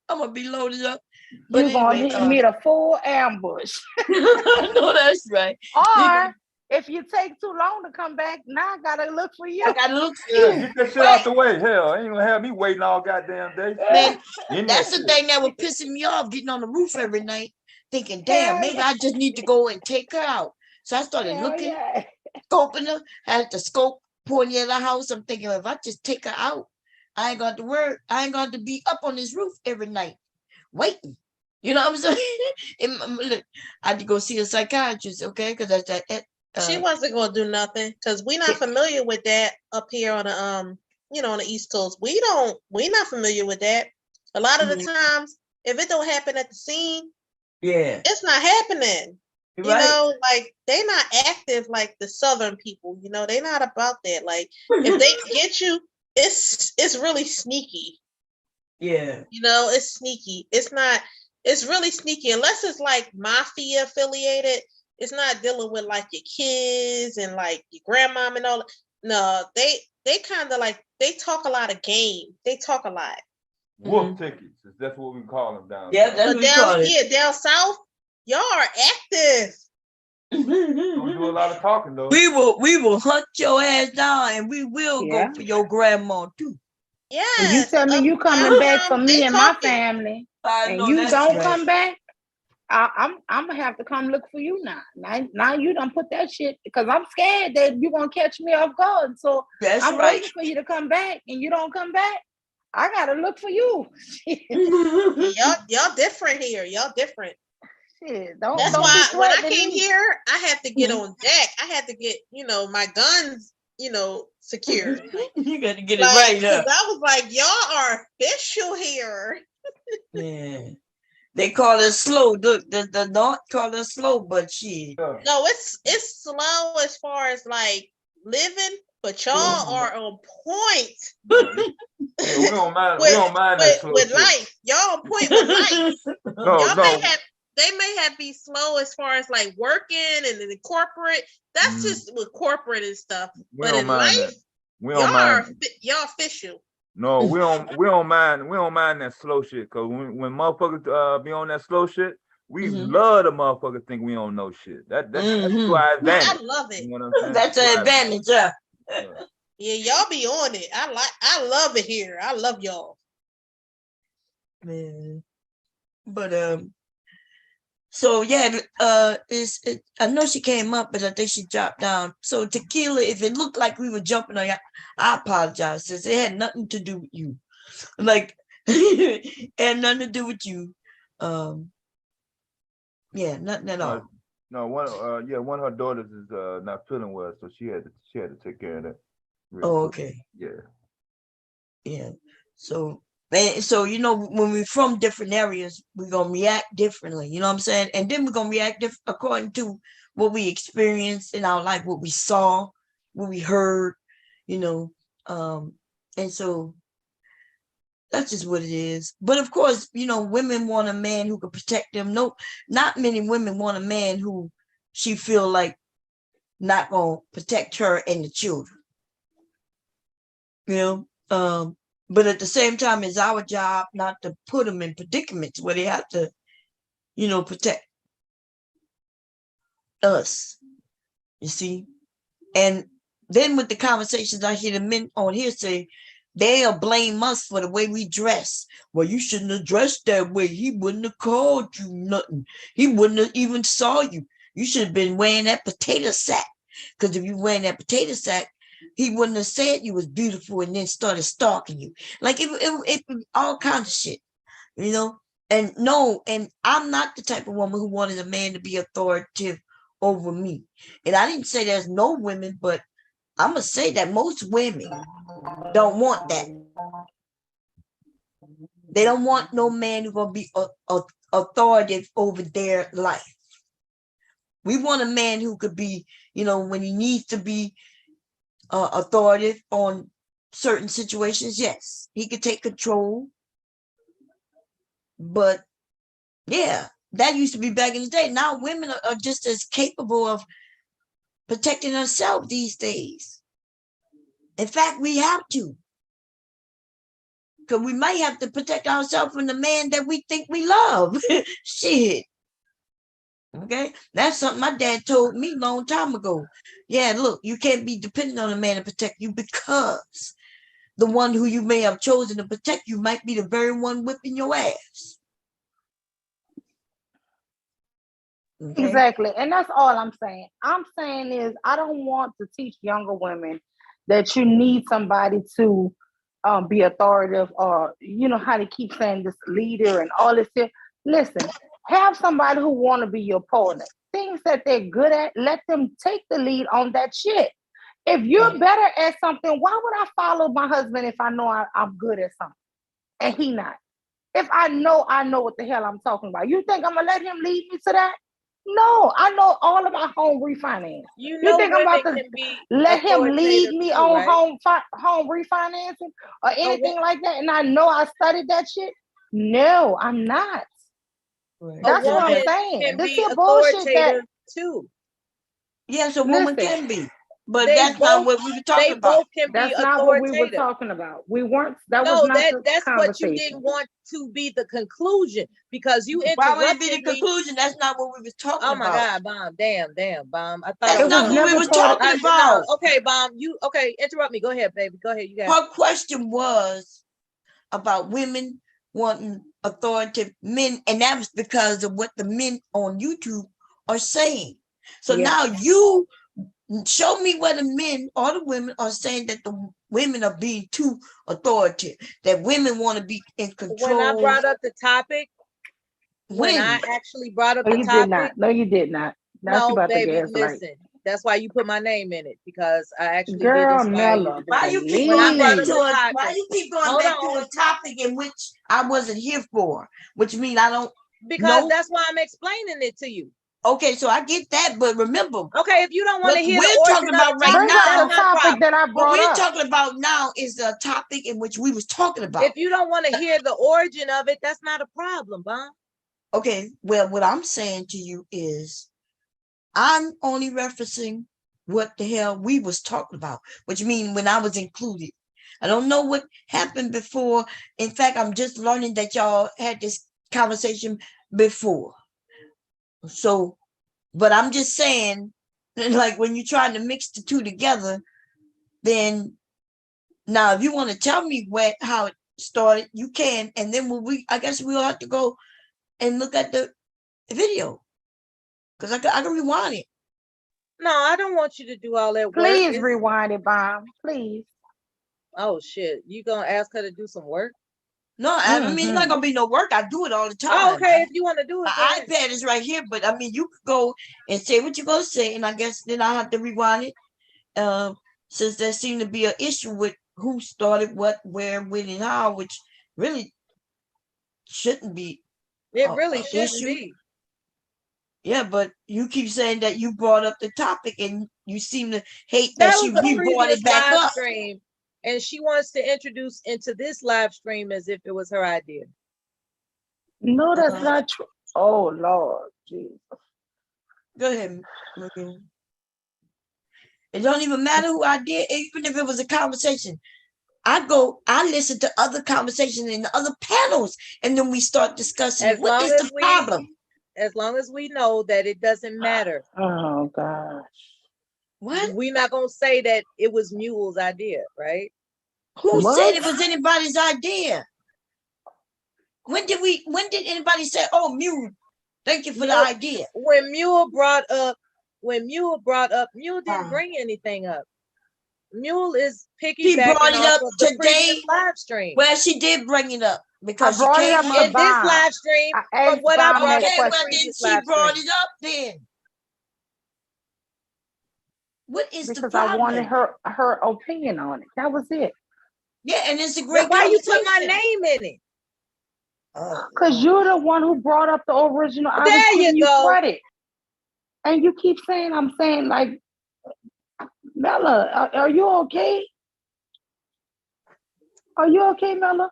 I'm gonna be loaded up. But You're gonna anyway, meet a full ambush. No, that's right. Or if you take too long to come back, now I gotta look for you. I gotta look for Yeah, you. get that shit out the way. Hell, ain't gonna have me waiting all goddamn day. Man, In that's that the shit. thing that was pissing me off, getting on the roof every night, thinking, damn, maybe I just need to go and take her out. So I started looking. scoping her, had the scope pointing at the house. I'm thinking, if I just take her out, I ain't got to work. I ain't got to be up on this roof every night waiting. You know what I'm saying? Look, I had to go see a psychiatrist, okay? Because that's that. She wasn't gonna do nothing because we're not familiar with that up here on the on the East Coast. We're not familiar with that. A lot of the times, if it don't happen at the scene, it's not happening. You know, like they not active like the Southern people. You know, they not about that. Like if they get you, it's really sneaky. Yeah. You know, it's sneaky. It's really sneaky unless it's like mafia affiliated. It's not dealing with like your kids and like your grandmom and all. No, they kind of like they talk a lot of game. They talk a lot. Wolf tickets. That's what we call them down Yeah, south. that's what we call it. Down south, y'all are active. We do a lot of talking though. We will hunt your ass down, and we will go for your grandma too. Yeah. And you tell me you coming back for me and my family, and you don't come back, I'm gonna have to come look for you now. Now you done put that shit because I'm scared that you're gonna catch me off guard. So I'm waiting for you to come back, and you don't come back. I gotta look for you. y'all different here. Y'all different. Shit, That's don't why be when I threatening came me. here, I had to get on deck. I had to get, my guns, secured. You got to get it right Because up. I was like, y'all are official here. Yeah. They call it slow. The North call it slow, but shit. No, it's slow as far as like living, but y'all are on point. Yeah, we don't mind that slow with shit. life. Y'all on point with life. No, no. They may have be slow as far as like working and in the corporate. That's just with corporate and stuff. We But don't in mind life, that. We don't mind. y'all official. No, we don't mind that slow shit. Cause when motherfuckers be on that slow shit, we love the motherfuckers think we don't know shit. That's to our advantage. I love it. You know what I'm saying? That's an advantage, yeah. Yeah, y'all be on it. I love it here. I love y'all. Man. But so yeah, I know she came up, but I think she dropped down. So Tequila, if it looked like we were jumping on you, I apologize, sis. It had nothing to do with you. Like it had nothing to do with you. Yeah, nothing at all. No, one of her daughters is not feeling well, so she had to take care of that. Oh, okay. Yeah. Yeah. So when we're from different areas, we're gonna react differently. You know what I'm saying? And then we're gonna react according to what we experienced in our life, what we saw, what we heard. And so that's just what it is. But of course, women want a man who can protect them. No, not many women want a man who she feel like not gonna protect her and the children. But at the same time, it's our job not to put them in predicaments where they have to, protect us. You see? And then with the conversations I hear the men on here say, they'll blame us for the way we dress. Well, you shouldn't have dressed that way. He wouldn't have called you nothing. He wouldn't have even saw you. You should have been wearing that potato sack. Because if you wearing that potato sack, he wouldn't have said you was beautiful and then started stalking you. Like it all kinds of shit, And no, and I'm not the type of woman who wanted a man to be authoritative over me. And I didn't say there's no women, but I'm gonna say that most women don't want that. They don't want no man who's gonna be authoritative over their life. We want a man who could be, when he needs to be authoritative on certain situations. Yes, he could take control. But yeah, that used to be back in the day. Now women are just as capable of protecting themselves these days. In fact, we have to. Because we might have to protect ourselves from the man that we think we love. Shit. Okay, that's something my dad told me a long time ago. Yeah, look, you can't be dependent on a man to protect you because the one who you may have chosen to protect you might be the very one whipping your ass. Okay. Exactly. And that's all I'm saying. I'm saying is I don't want to teach younger women that you need somebody to be authoritative, or you know how to keep saying this leader and all this shit. Listen, have somebody who want to be your partner. Things that they're good at, let them take the lead on that shit. If you're better at something, why would I follow my husband if I know I'm good at something and he not? If I know what the hell I'm talking about, you think I'm gonna let him lead me to that? No, I know all about home refinance. You You know, think I'm women about to can be let him lead authoritative me too, on right? home refinancing or A anything wo- like that? And I know I studied that shit. No, I'm not. Right. a That's what I'm woman saying. can This be here bullshit that authoritative too. Yes, a woman listen. can be, but They that's not both what we were talking they about. both can be That's not what we were authoritative. talking about. We weren't. That was No, not the that's what you conversation. didn't want to be the conclusion because you Why would it be the interrupted me. conclusion? That's not what we was talking Oh my about. God, Bomb. Damn, Bomb. I thought I That's It was not was what on. we never was part of. talking No, about. okay, Bomb. Okay, interrupt me. Go ahead, baby. Go ahead. You got it. Her question was about women wanting authoritative men, and that was because of what the men on YouTube are saying. So Yeah. now you show me where the men or the women are saying that the women are being too authoritative, that women want to be in When I control. brought up the topic, when I When? actually brought up No, the you did topic, not. No, you did not. Now she no, about to baby, gaslight. listen. That's why you put my name in it because I actually did Girl, inspire you Nella, to do Why it. you keep When I going brought back up to the please. a why topic, you keep going hold back to on, a topic in which I wasn't here for, which means I don't because know. that's why I'm explaining it to you. Okay, so I get that, but remember, Okay, if you don't want what to hear the we're talking origin of the about right Bring topic, up that's the now, not a topic problem. that I what brought we're up. talking about now is a topic in which we was talking about. If you don't want to hear the origin of it, that's not a problem, Bomb. Okay, well, what I'm saying to you is I'm only referencing what the hell we was talking about, which means when I was included. I don't know what happened before. In fact, I'm just learning that y'all had this conversation before. So, but I'm just saying, like when you're trying to mix the two together, then now if you want to tell me how it started, you can, and then I guess we'll have to go and look at the video because I can rewind it. No, I don't want you to do all that work. Please rewind it, Bomb. Please. Oh shit, you gonna ask her to do some work? No, I mean it's not gonna be no work. I do it all the time. Oh, okay, if you want to do it, go My ahead. iPad is right here, but I mean you could go and say what you're gonna say, and I guess then I have to rewind it. Since there seemed to be an issue with who started what, where, when, and how, which really shouldn't be It really an shouldn't issue. be. Yeah, but you keep saying that you brought up the topic, and you seem to hate That that was a we brought previous it back live up. stream, and she wants to introduce into this live stream as if it was her idea. No, that's not true. Oh Lord, Jesus. Go ahead, Maria. It don't even matter who I did, even if it was a conversation. I listen to other conversations in other panels, and then we start discussing As what long is as the problem. as long as we know that it doesn't matter. Oh gosh. What? We're not gonna say that it was Mule's idea, right? Who What? said it was anybody's idea? When did anybody say, "Oh, Mule, thank you for the idea"? When Mule brought up, Mule didn't bring anything up. Mule is She brought piggybacking it off up of the today. previous live stream. Well, she did bring it up because I brought she it came up up to In this Bomb. live stream, I from asked what I Bomb brought that up in the well, then previous she live brought stream. it up then. What is the because I wanted problem? her opinion on it. That was it. Yeah, and it's a great Why you put my conversation. name in it? Because you're the one who brought up the original. I was There giving you you go. credit. And you keep saying, I'm saying, like, Mella, are you okay? Are you okay, Mella?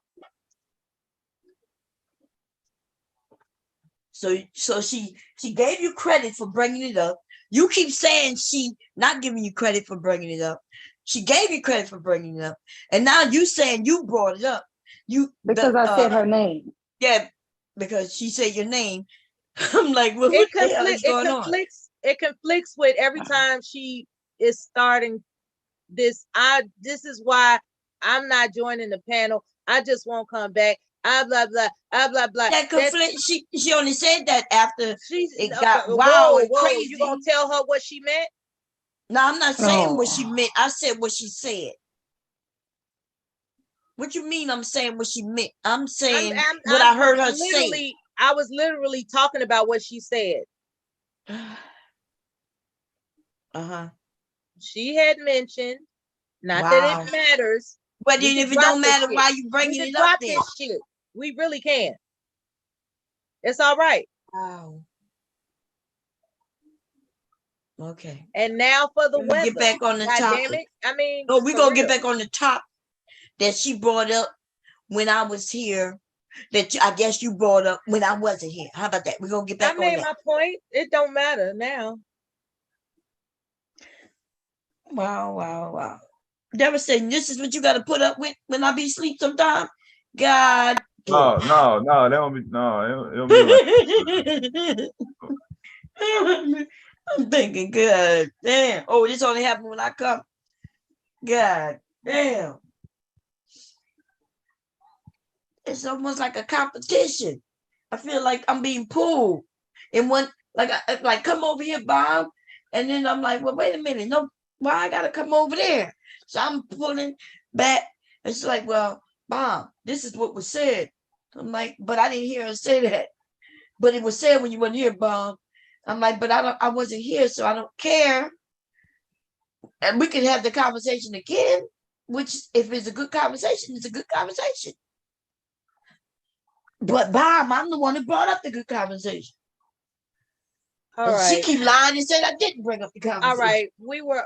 So she gave you credit for bringing it up. You keep saying she not giving you credit for bringing it up. She gave you credit for bringing it up, and now you saying you brought it up. Because I said her name. Yeah, because she said your name. I'm like, well, It what the hell is going on? It conflicts with every time she is starting this. This is why I'm not joining the panel. I just won't come back. blah blah, blah blah. That conflict. She only said that after She's it got wild and crazy. You gonna tell her what she meant? No, I'm not saying what Oh. she meant. I said what she said. What you mean? I'm saying what she meant. I'm saying what I heard her say. I was literally talking about what she said. She had mentioned, not that it matters. But then if it don't matter, why you bringing it up then? This shit. We really can. It's all right. Wow. Okay. And now for the weather. Get back on the God topic. damn it. I mean, no, we're for gonna get real. back on the top that she brought up when I was here. That I guess you brought up when I wasn't here. How about that? We're gonna get back on made that. my point. It don't matter now. Wow. Devastating. This is what you gotta put up with when I be asleep sometime. God. No, that don't be it'll be like I'm thinking, good damn. Oh, this only happened when I come. God damn. It's almost like a competition. I feel like I'm being pulled. And one like come over here, Bob. And then I'm like, well, wait a minute. No, why I gotta come over there? So I'm pulling back. It's like, well, Bob, this is what was said. I'm like, but I didn't hear her say that. But it was said when you weren't here, Bob. I'm like, but I wasn't here, so I don't care. And we can have the conversation again, which if it's a good conversation, it's a good conversation. But Bob, I'm the one who brought up the good conversation. All and right. she keep lying and said I didn't bring up the conversation. All right. We were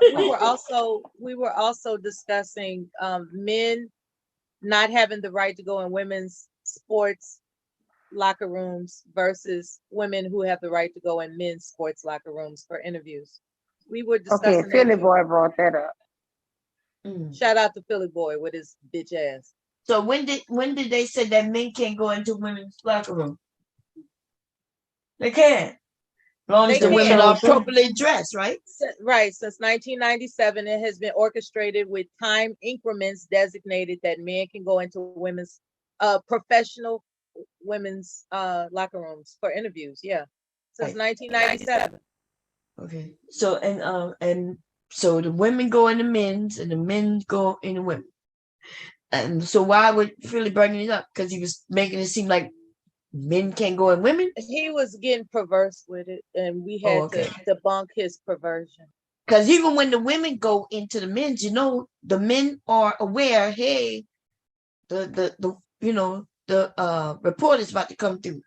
also discussing men not having the right to go in women's sports locker rooms versus women who have the right to go in men's sports locker rooms for interviews. We were discussing Okay, Philly boy brought that up. Shout out to Philly boy with his bitch ass. So when did they say that men can't go into women's locker room? They can. As long as the women are appropriately dressed, right? Right. Since 1997, it has been orchestrated with time increments designated that men can go into women's professional women's locker rooms for interviews. Yeah. Since 1997. Okay. So and so the women go in the men's and the men go in the women. And so why would Philly bringing it up? Because he was making it seem like men can't go in women? He was getting perverse with it, and we had to debunk his perversion. Because even when the women go into the men's, the men are aware, hey, the report is about to come through.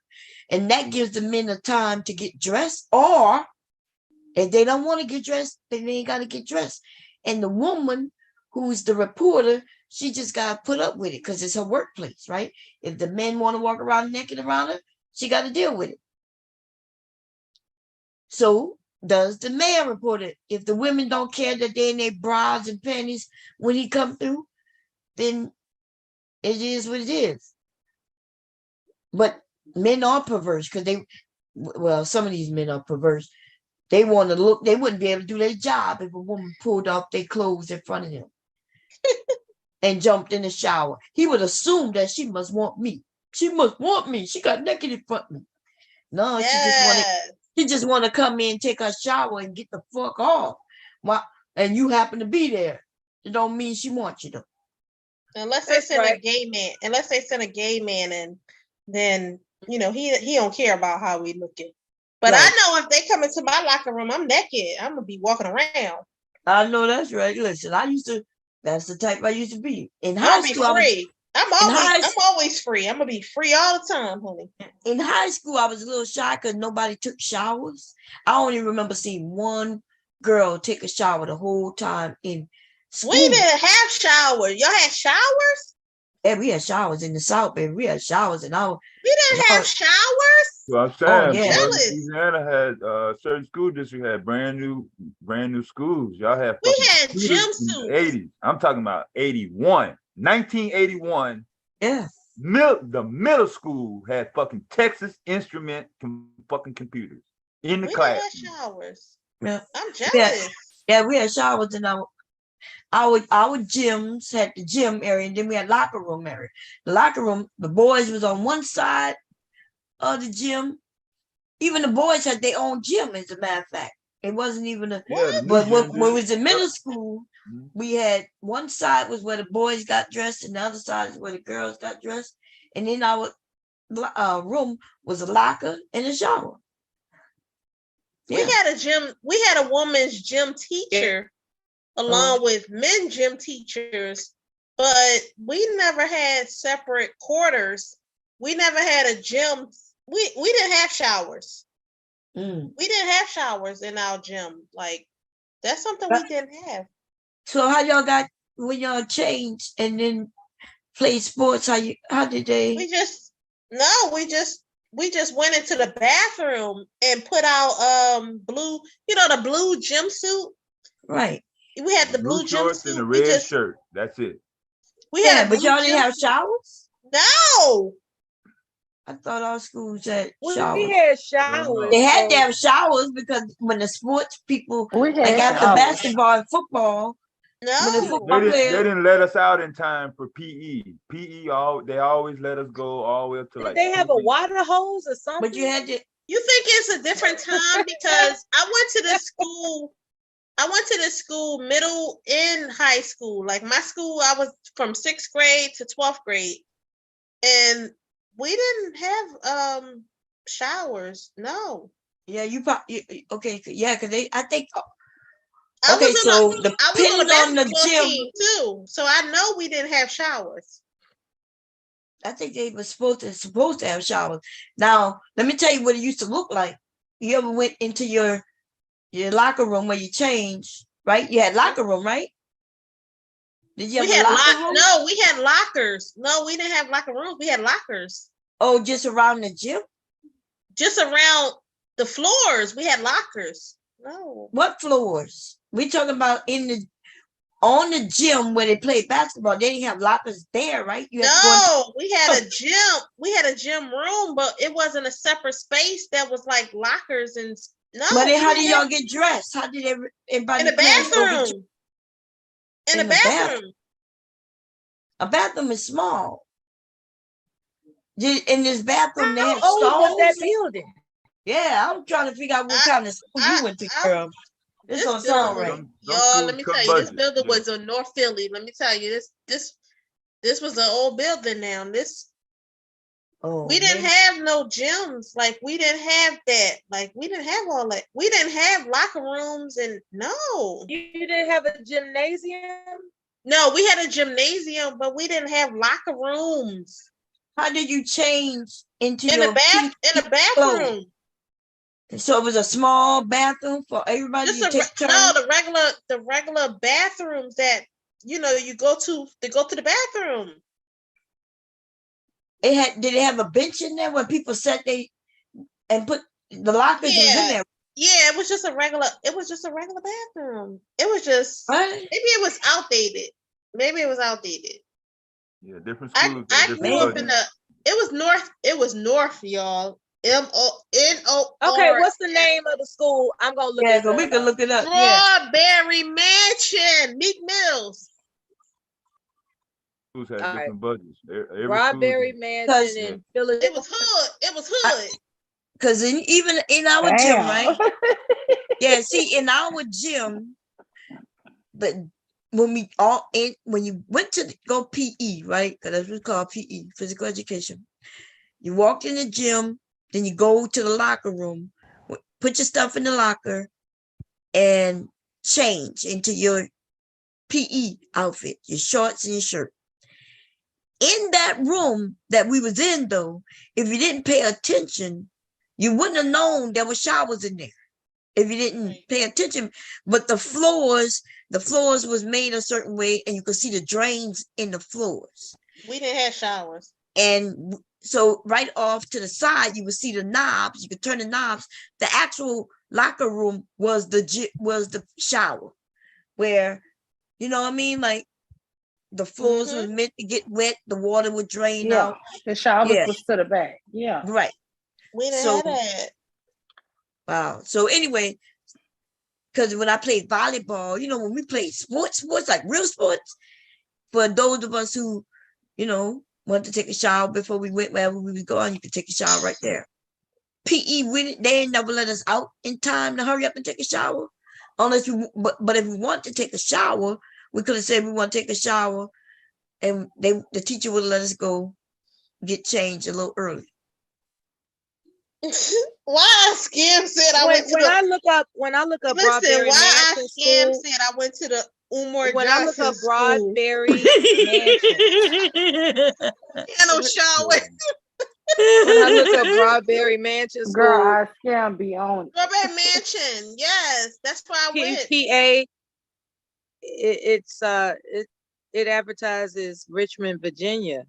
And that gives the men a time to get dressed, or if they don't want to get dressed, then they ain't got to get dressed. And the woman who's the reporter, she just got to put up with it because it's her workplace, right? If the men want to walk around naked around her, she got to deal with it. So does the man reporter. If the women don't care that they're in their bras and panties when he come through, then it is what it is. But men are perverse because some of these men are perverse. They want to look, they wouldn't be able to do their job if a woman pulled off their clothes in front of them and jumped in the shower. He would assume that she must want me. She must want me. She got naked in front of me. No, she just want to come in, take her shower, and get the fuck off. And you happen to be there. It don't mean she wants you though. Unless they send a gay man, and then he don't care about how we looking. But I know if they come into my locker room, I'm naked. I'm gonna be walking around. I know that's right. Listen, that's the type I used to be. In high school, I'm always free. I'm gonna be free all the time, honey. In high school, I was a little shy because nobody took showers. I only remember seeing one girl take a shower the whole time in school. We didn't have showers. Y'all had showers? Yeah, we had showers in the South, baby. We had showers in our. We didn't have showers. Well, I'm saying, jealous. Louisiana had certain school districts had brand new schools. Y'all had gym suits. 80s. I'm talking about 1981. Yeah. The middle school had fucking Texas Instrument fucking computers in the class. We had showers. Yeah. I'm jealous. Yeah, we had showers in our our gyms had the gym area, and then we had locker room area. The locker room, the boys was on one side of the gym. Even the boys had their own gym, as a matter of fact. It wasn't even a. Yeah, the new But when gym we did. was in middle school, Mhm. we had one side was where the boys got dressed, and the other side is where the girls got dressed. And in our room was a locker and a shower. We had a gym, we had a woman's gym teacher along with men gym teachers, but we never had separate quarters. We never had a gym. We didn't have showers. We didn't have showers in our gym. Like, that's something we didn't have. So how y'all got when y'all changed and then played sports? How did they? We just went into the bathroom and put out blue, the blue jumpsuit. Right. We had the blue shorts and jumpsuit. the red shirt. That's it. We had but y'all didn't have jumpsuit. showers? No. I thought our schools had We showers. had showers. They had to so- have showers because when the sports people, like had after showers. basketball and football, when the football They players, didn't let us out in time for PE. They always let us go all the way up to Did like. they have a 2 weeks. water hose or something? but you had to. You think it's a different time because I went to the school middle and high school. Like my school, I was from 6th grade to 12th grade. And we didn't have showers. No. Yeah, you probably okay. Yeah, because I think. I Okay, was so on a depending on the basketball gym, team too. So I know we didn't have showers. I think they were supposed to have showers. Now, let me tell you what it used to look like. You ever went into your locker room where you changed, right? You had locker room, right? Did you have a locker room? No, we had lockers. No, we didn't have locker rooms. We had lockers. Oh, just around the gym? Just around the floors. We had lockers. No. What floors? We talking about on the gym where they play basketball. They didn't have lockers there, right? You had to go No, we had a gym. We had a gym room, but it wasn't a separate space that was like lockers and no. But then how we did had- y'all get dressed? How did everybody in the parents go get bathroom? In the bathroom. A bathroom is small. In this bathroom, they How had old was stalls. that building? Yeah, I'm trying to figure out what kind of school you went to, girl. This don't sound right. Y'all, let me tell you, this building was in North Philly. Let me tell you, this was an old building now. We didn't have no gyms. Like we didn't have that. Like we didn't have all that. We didn't have locker rooms and no. You didn't have a gymnasium? No, we had a gymnasium, but we didn't have locker rooms. How did you change into in your the bathroom? So it was a small bathroom for everybody to take turns? No, the regular bathrooms that you go to the bathroom. Did it have a bench in there where people sat and put the lockers was in there? Yeah, it was just a regular bathroom. It was just maybe it was outdated. Yeah, different schools. I grew up in it was north, y'all. MONOR. Okay, what's the name of the school? I'm gonna look it up. We can look it up. Strawberry Mansion, Meek Mills. Schools had different budgets. Every Strawberry Mansion in Philadelphia. It was hood. Because even in our gym, right? Yeah, see, in our gym, but when you went to go PE, right? Because that's what we call PE, physical education. You walk in the gym, then you go to the locker room, put your stuff in the locker, and change into your PE outfit, your shorts and your shirt. In that room that we was in, though, if you didn't pay attention, you wouldn't have known there were showers in there if you didn't pay attention. But the floors was made a certain way, and you could see the drains in the floors. We didn't have showers. And so right off to the side, you would see the knobs. You could turn the knobs. The actual locker room was the shower, where, you know what I mean? Like the floors was meant to get wet. The water would drain out. The showers was to the back. Yeah. Right. We didn't have that. Wow. So anyway, because when I played volleyball, you know, when we played sports like real sports, for those of us who, you know, wanted to take a shower before we went wherever we was going, you could take a shower right there. PE, they ain't never let us out in time to hurry up and take a shower. Unless we, but if we want to take a shower, we could have said we want to take a shower, and the teacher would let us go get changed a little early. Why Skim said I went to when I look up listen, Broadberry why Mansion Skim School, said I went to the Umar when I look Johnson up school. Broadberry Mansion, Had no shower. when I look up Broadberry Mansion Girl, School, I can't be on. Strawberry Mansion. Yes, that's why I went. PA, it advertises Richmond, Virginia.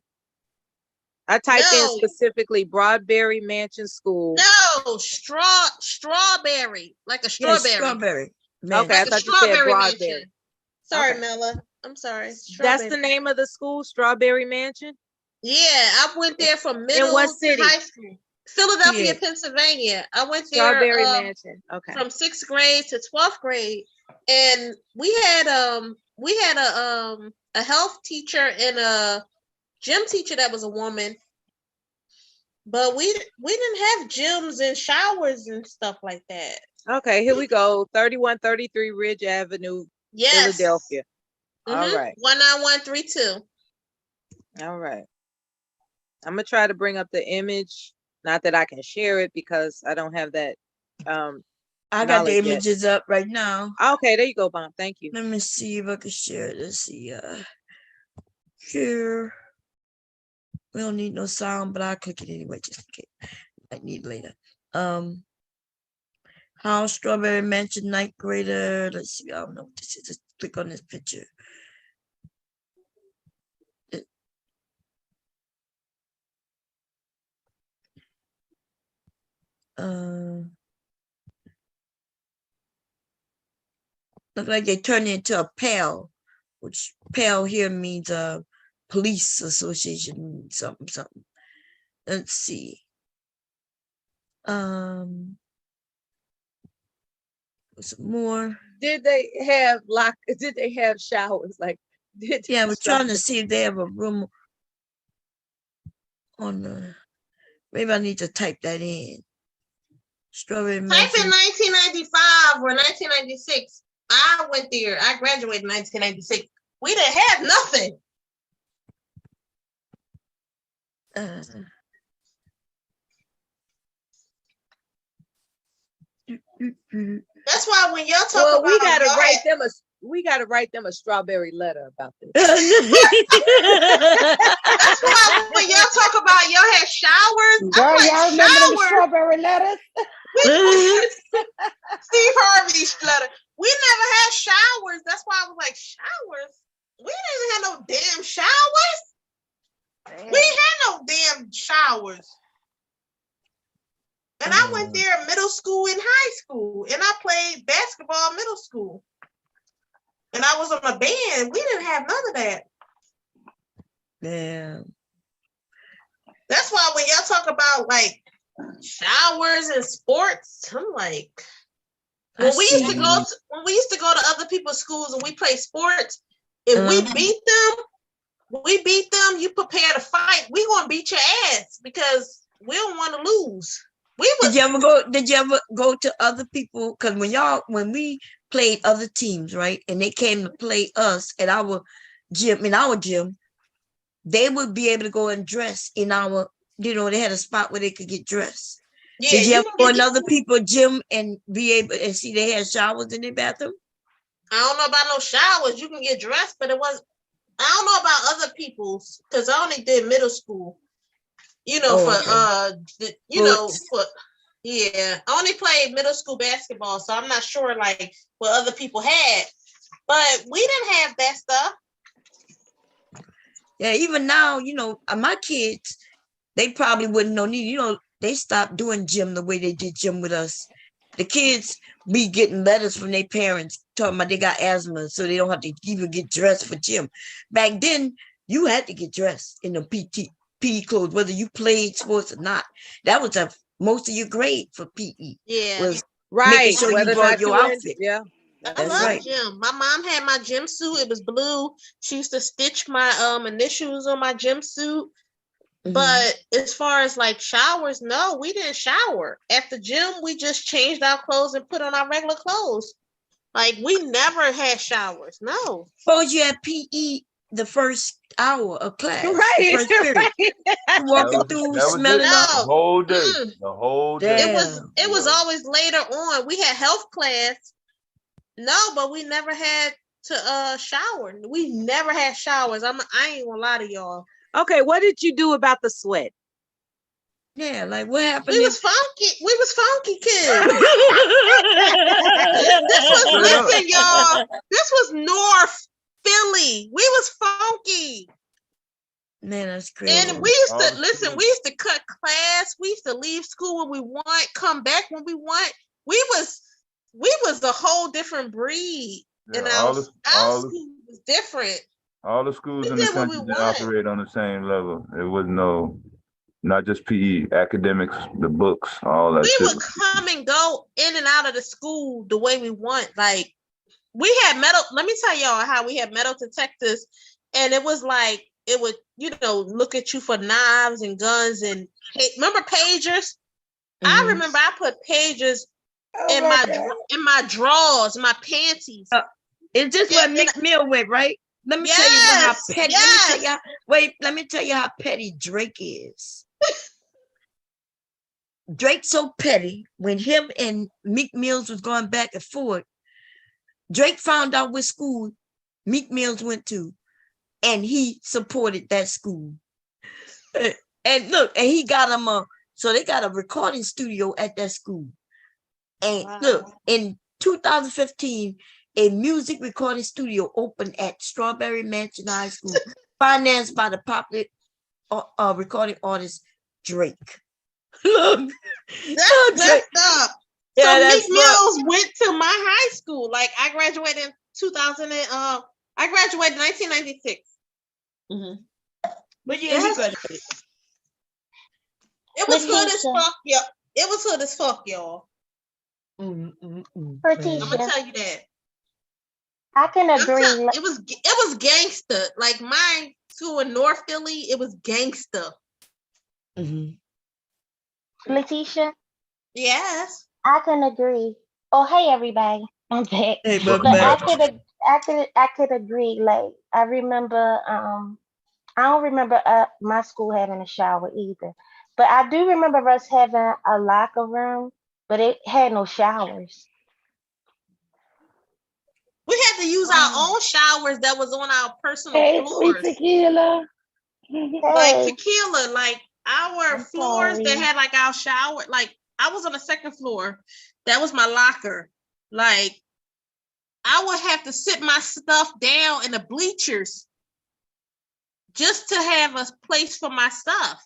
I typed in No. specifically Broadberry Mansion School. No, strawberry, like a Yeah, strawberry. strawberry. Okay, I Like a thought you said strawberry Broadberry. mansion. Sorry, Okay. Mela. I'm sorry. That's Strawberry. the name of the school, Strawberry Mansion. Yeah, I went there from middle what to city? high school. Philadelphia, Yeah. Pennsylvania. I went Strawberry there Mansion. Okay. from 6th grade to 12th grade, and we had a health teacher and a gym teacher that was a woman, but we didn't have gyms and showers and stuff like that. Okay, here we go. 3133 Ridge Avenue, Yes. Philadelphia. All Mhm. right. 19132. All right. I'm gonna try to bring up the image. Not that I can share it because I don't have that. I got the knowledge yet. images up right now. Okay, there you go, Bomb. Thank you. Let me see if I can share it. Let's see. Share. We don't need no sound, but I'll click it anyway, just in case. I need later. House Strawberry Mansion, ninth grader. Let's see. I don't know what this is. Just click on this picture. Look like they turned it into a PAL, which PAL here means police association, something. Let's see. Some more. Did they have showers? Like, Yeah, we're trying to see if they have a room on the. Maybe I need to type that in. Strawberry Type in Mansion. 1995 or 1996. I went there. I graduated in 1996. We didn't have nothing. That's why when y'all talk Well, about we gotta y'all write them a strawberry letter about this. That's why when y'all talk about y'all had showers, Girl, I'm like, y'all remember them showers? strawberry letters? Steve Harvey's letter. We never had showers. That's why I was like, showers? We didn't have no damn showers. We ain't had no damn showers. And I went there middle school and high school, and I played basketball middle school. And I was on a band. We didn't have none of that. Yeah. That's why when y'all talk about like showers and sports, I'm like, when we used to go to other people's schools and we play sports, if we beat them, you prepare to fight. We gonna beat your ass because we don't want to lose. Did you ever go to other people? Because when we played other teams, right, and they came to play us at our gym, they would be able to go and dress in our, they had a spot where they could get dressed. Yeah, did you ever go in other people's gym and be able and see they had showers in their bathroom? I don't know about no showers. You can get dressed, but I don't know about other people's because I only did middle school. I only played middle school basketball, so I'm not sure like what other people had, but we didn't have that stuff. Yeah, even now, my kids, they probably wouldn't know need. They stopped doing gym the way they did gym with us. The kids be getting letters from their parents talking about they got asthma, so they don't have to even get dressed for gym. Back then, you had to get dressed in the PE clothes, whether you played sports or not. That was most of your grade for PE. Yeah, was right. making sure you brought your outfit. Yeah. I That's love right. gym. My mom had my gym suit. It was blue. She used to stitch my initials on my gym suit. Mhm. But as far as like showers, no, we didn't shower. At the gym, we just changed our clothes and put on our regular clothes. Like we never had showers. No. Suppose you had PE the first hour of class, the Right, first period. right. You That walking was, through, that was it. smelling The up. No. whole day. Mm-mm. The whole day. It was Yeah. always later on. We had health class. No, but we never had to shower. We never had showers. I ain't gonna lie to y'all. Okay, what did you do about the sweat? Yeah, like what happened? We was funky. We was funky kids. Listen, y'all. This was North Philly. We was funky. Man, that's crazy. And we used to listen, we used to cut class, we used to leave school when we want, come back when we want. We was a whole different breed. Yeah, And all our the school was different. all the schools We in the did what we country didn't wanted. operate on the same level. It was not just PE, academics, the books, all that We shit. would come and go in and out of the school the way we want. Like we had metal, let me tell y'all how we had metal detectors, and it was like it would, look at you for knives and guns and remember pagers? I remember I put pagers in my drawers, my panties. Is this where Meek Mill went, right? Let me tell you how petty. Let me tell you how petty Drake is. Drake's so petty. When him and Meek Mills was going back and forth, Drake found out what school Meek Mills went to, and he supported that school. And look, and he got him so they got a recording studio at that school. And look, in 2015, a music recording studio opened at Strawberry Mansion High School, financed by the popular recording artist Drake. Look, that's messed up. Yeah, so that's Meek Mills went to my high school. Like I graduated in 2000 and I graduated in 1996. But yeah, he graduated. It was hood as fuck, y'all. It was hood as fuck, y'all. I'm gonna tell you that. I can agree. It was gangster. Like my school in North Philly, it was gangster. Letitia? Yes. I can agree. Oh, hey everybody. I'm back. Hey, but I could agree. Like I remember I don't remember my school having a shower either. But I do remember us having a locker room, but it had no showers. We had to use our own showers that was on our personal Hey, floors. sweet tequila. Like tequila, like our floors that sorry. had like our shower. Like I was on the second floor. That was my locker. Like I would have to sit my stuff down in the bleachers just to have a place for my stuff.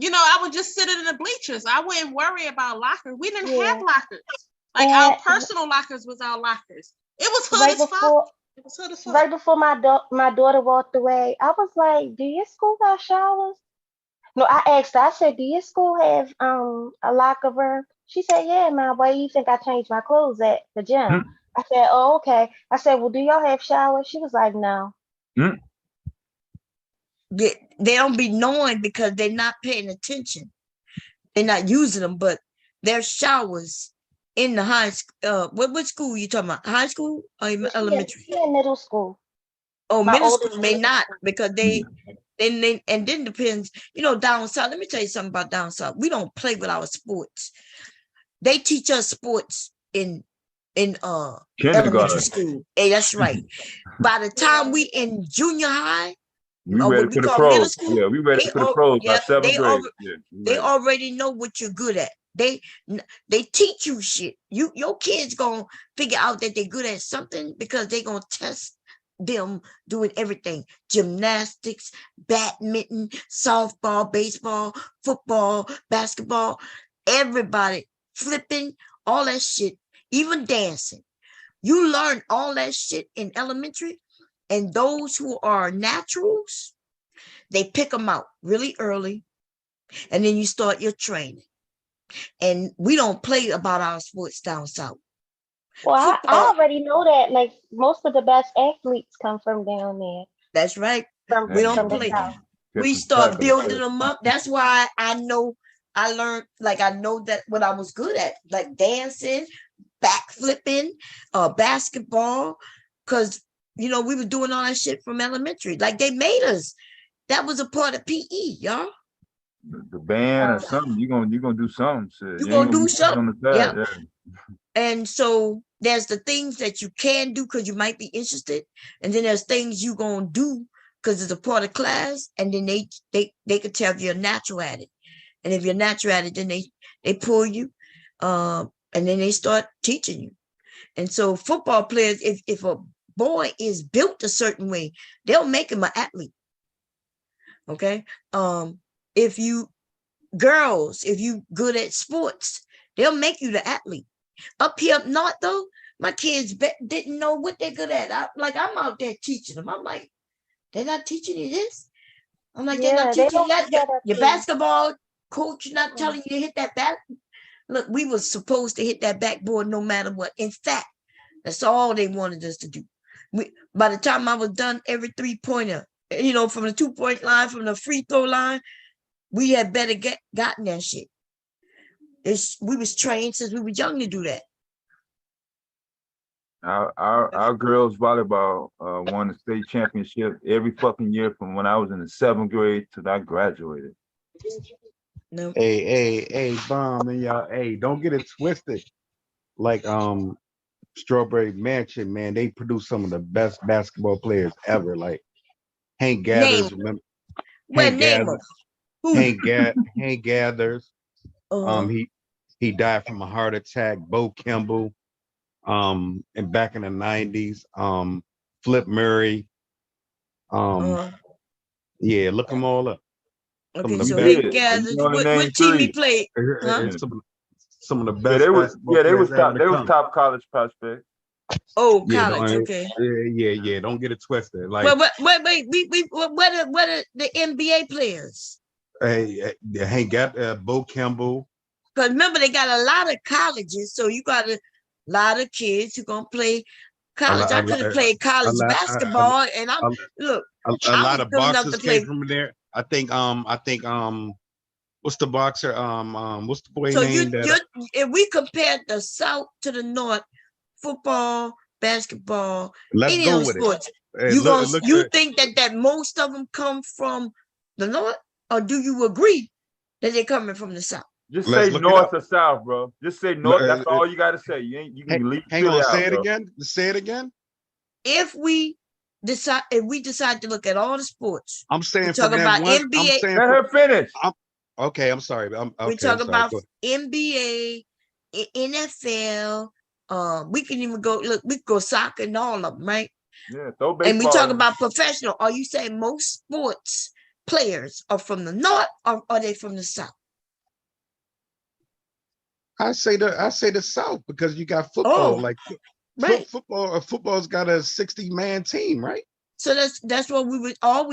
I would just sit in the bleachers. I wouldn't worry about lockers. We didn't have lockers. Like our personal lockers was our lockers. It was hood as fuck. It was hood as fuck. Right before my daughter walked away, I was like, "Do your school got showers?" No, I asked her. I said, "Do your school have a locker room?" She said, "Yeah, Mom. Where you think I changed my clothes at the gym?" I said, "Oh, okay." I said, "Well, do y'all have showers?" She was like, "No." They don't be knowing because they're not paying attention. They're not using them, but there's showers in the high school. What school you talking about? High school or elementary? Yeah, middle school. Oh, My middle oldest school may middle not school. because they and then depends. Down south. Let me tell you something about down south. We don't play with our sports. They teach us sports in elementary Kindergarten. school. Hey, that's right. By the time we in junior high, We or ready what for we the call middle pros. school, Yeah, we ready for the pros by seventh grade. Yeah, we they ready. already know what you're good at. They teach you shit. Your kids gonna figure out that they're good at something because they gonna test them doing everything: gymnastics, badminton, softball, baseball, football, basketball, everybody flipping, all that shit, even dancing. You learn all that shit in elementary, and those who are naturals, they pick them out really early, and then you start your training. And we don't play about our sports down south. Well, I Football, already know that like most of the best athletes come from down there, that's right. from We And don't the play. south. We some track start and building field. them up. That's why I know I learned, like I know that what I was good at, like dancing, backflipping, basketball, because we were doing all that shit from elementary. Like they made us. That was a part of PE, y'all. The band or something. You're gonna do something. Shit. You You ain't gonna gonna do be sitting on something. the Yeah. side. Yeah. And so there's the things that you can do because you might be interested, and then there's things you gonna do because it's a part of class, and then they could tell if you're natural at it. And if you're natural at it, then they pull you, and then they start teaching you. And so football players, if a boy is built a certain way, they'll make him an athlete. Okay. If you good at sports, they'll make you the athlete. Up here up north though, my kids didn't know what they're good at. I'm out there teaching them. I'm like, they're not teaching you this. I'm like, they're not Yeah, they teaching you don't that. do that up Your here. basketball coach not telling you to hit that back. Look, we were supposed to hit that backboard no matter what. In fact, that's all they wanted us to do. By the time I was done every 3-pointer, from the 2-point line, from the free throw line, we had better gotten that shit. We was trained since we were young to do that. Our girls volleyball won the state championship every fucking year from when I was in the 7th grade till I graduated. No. Hey, Bomb, and y'all, hey, don't get it twisted. Like Strawberry Mansion, man, they produce some of the best basketball players ever. Like Hank Gathers, remember? Well, name them. Who? Hank Gathers. Uh-huh. He died from a heart attack. Bo Kimball. And back in the 90s, Flip Murray. Yeah, look them all up. Some Okay, of the so best. Hank Gathers, what team he played? Huh? Some of the Yeah, best. they was basketball top. players They ever to was come. top college prospects. Oh, Yeah, college. Okay. Yeah. Don't get it twisted. Like, Well, wait. What are the NBA players? Hank got Bo Kimball. Because remember, they got a lot of colleges, so you got a lot of kids who gonna play college. I could have played college basketball, and look. A lot of boxers came from there. I think what's the boxer? What's the boy So name that? if we compared the South to the North, football, basketball, Let's any go of with it. sports, Hey, you think that most of them come from the North, or do you agree that they're coming from the South? Just Let's say look it north up. or south, bro. Just say north. That's all you gotta say. You can leave. Hang on, say it bro. again. Say it again. If we decide to look at all the sports, I'm saying we talk from about that one. NBA. I'm saying Let her finish. Okay, I'm sorry. We talk about NBA, NFL. We can even go look. We can go soccer and all of them, right? Yeah, throw baseball. And we talk in. about professional. Are you saying most sports players are from the North, or are they from the South? I say the South because you got football. Like right. Football's got a 60-man team, right? So that's what we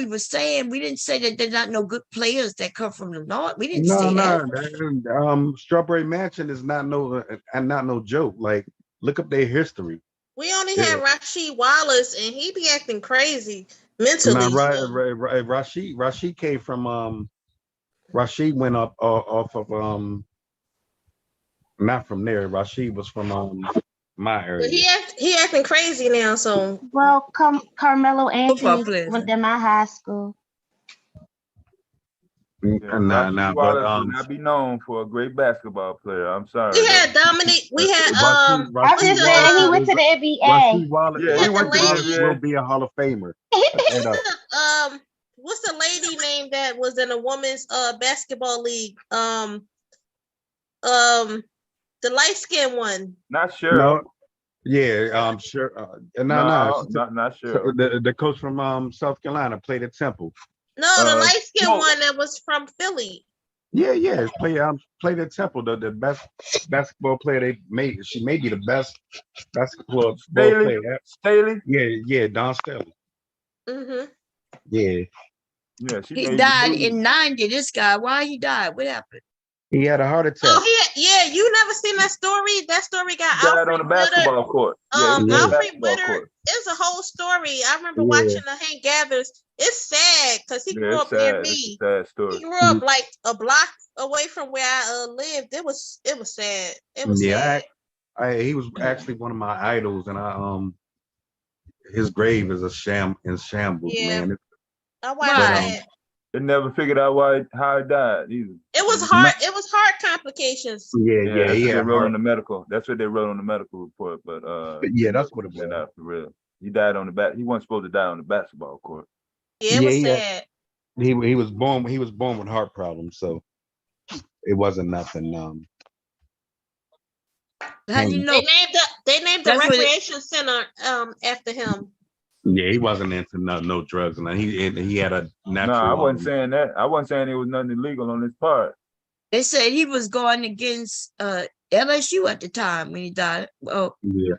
were saying. We didn't say that there's not no good players that come from the North. We didn't say that. Strawberry Mansion is not no joke. Like, look up their history. We only had Rasheed Wallace, and he be acting crazy mentally. Rashid came from Rashid went up off of not from there. Rashid was from my area. But he acting crazy now. So well, Carmelo Anthony went to my high school. Nah, Wallace would not be known for a great basketball player. I'm sorry. We had Dominic. We had I'm just saying he went to the NBA. Rashid Wallace, yeah, he went to the NBA. Will be a Hall of Famer. What's the lady name that was in a women's basketball league? The light skinned one. Not sure. No. Yeah, sure. Not sure. The coach from South Carolina played at Temple. No, the light skinned one that was from Philly. Yeah. Played at Temple. The best basketball player they made. She may be the best basketball player. Staley? Yeah, Don Staley. Mm-hmm. Yeah. Yeah, he died in 90. This guy, why he died? What happened? He had a heart attack. Oh, yeah, you never seen that story? That story got He died on Alfred the Witter. basketball court. Yeah, he was on the Alfred basketball Witter court. is a whole story. I remember Yeah. watching the Hank Gathers. It's sad because he grew Yeah, up it's near sad. It's me. a sad He story. grew up like a block away from where I lived. It was sad. It was Yeah, sad. he was actually one of my idols, and his grave is in shambles, Yeah. man. I watched But that. they never figured out how he died either. It was hard. It was heart complications. Yeah, Yeah, yeah, that's he what they had wrote heart. on the medical. That's what they wrote on the medical report. But Yeah, that's what it they're was. not for real. He died on the bat. He wasn't supposed to die on the basketball court. Yeah, it was he had- sad. he was born with heart problems, so it wasn't nothing. How do you know? They named the That's what it- recreation center after him. Yeah, he wasn't into no drugs, and he had a natural. No, I wasn't saying that. I wasn't saying there was nothing illegal on his part. They said he was going against LSU at the time when he died. Oh, Yeah.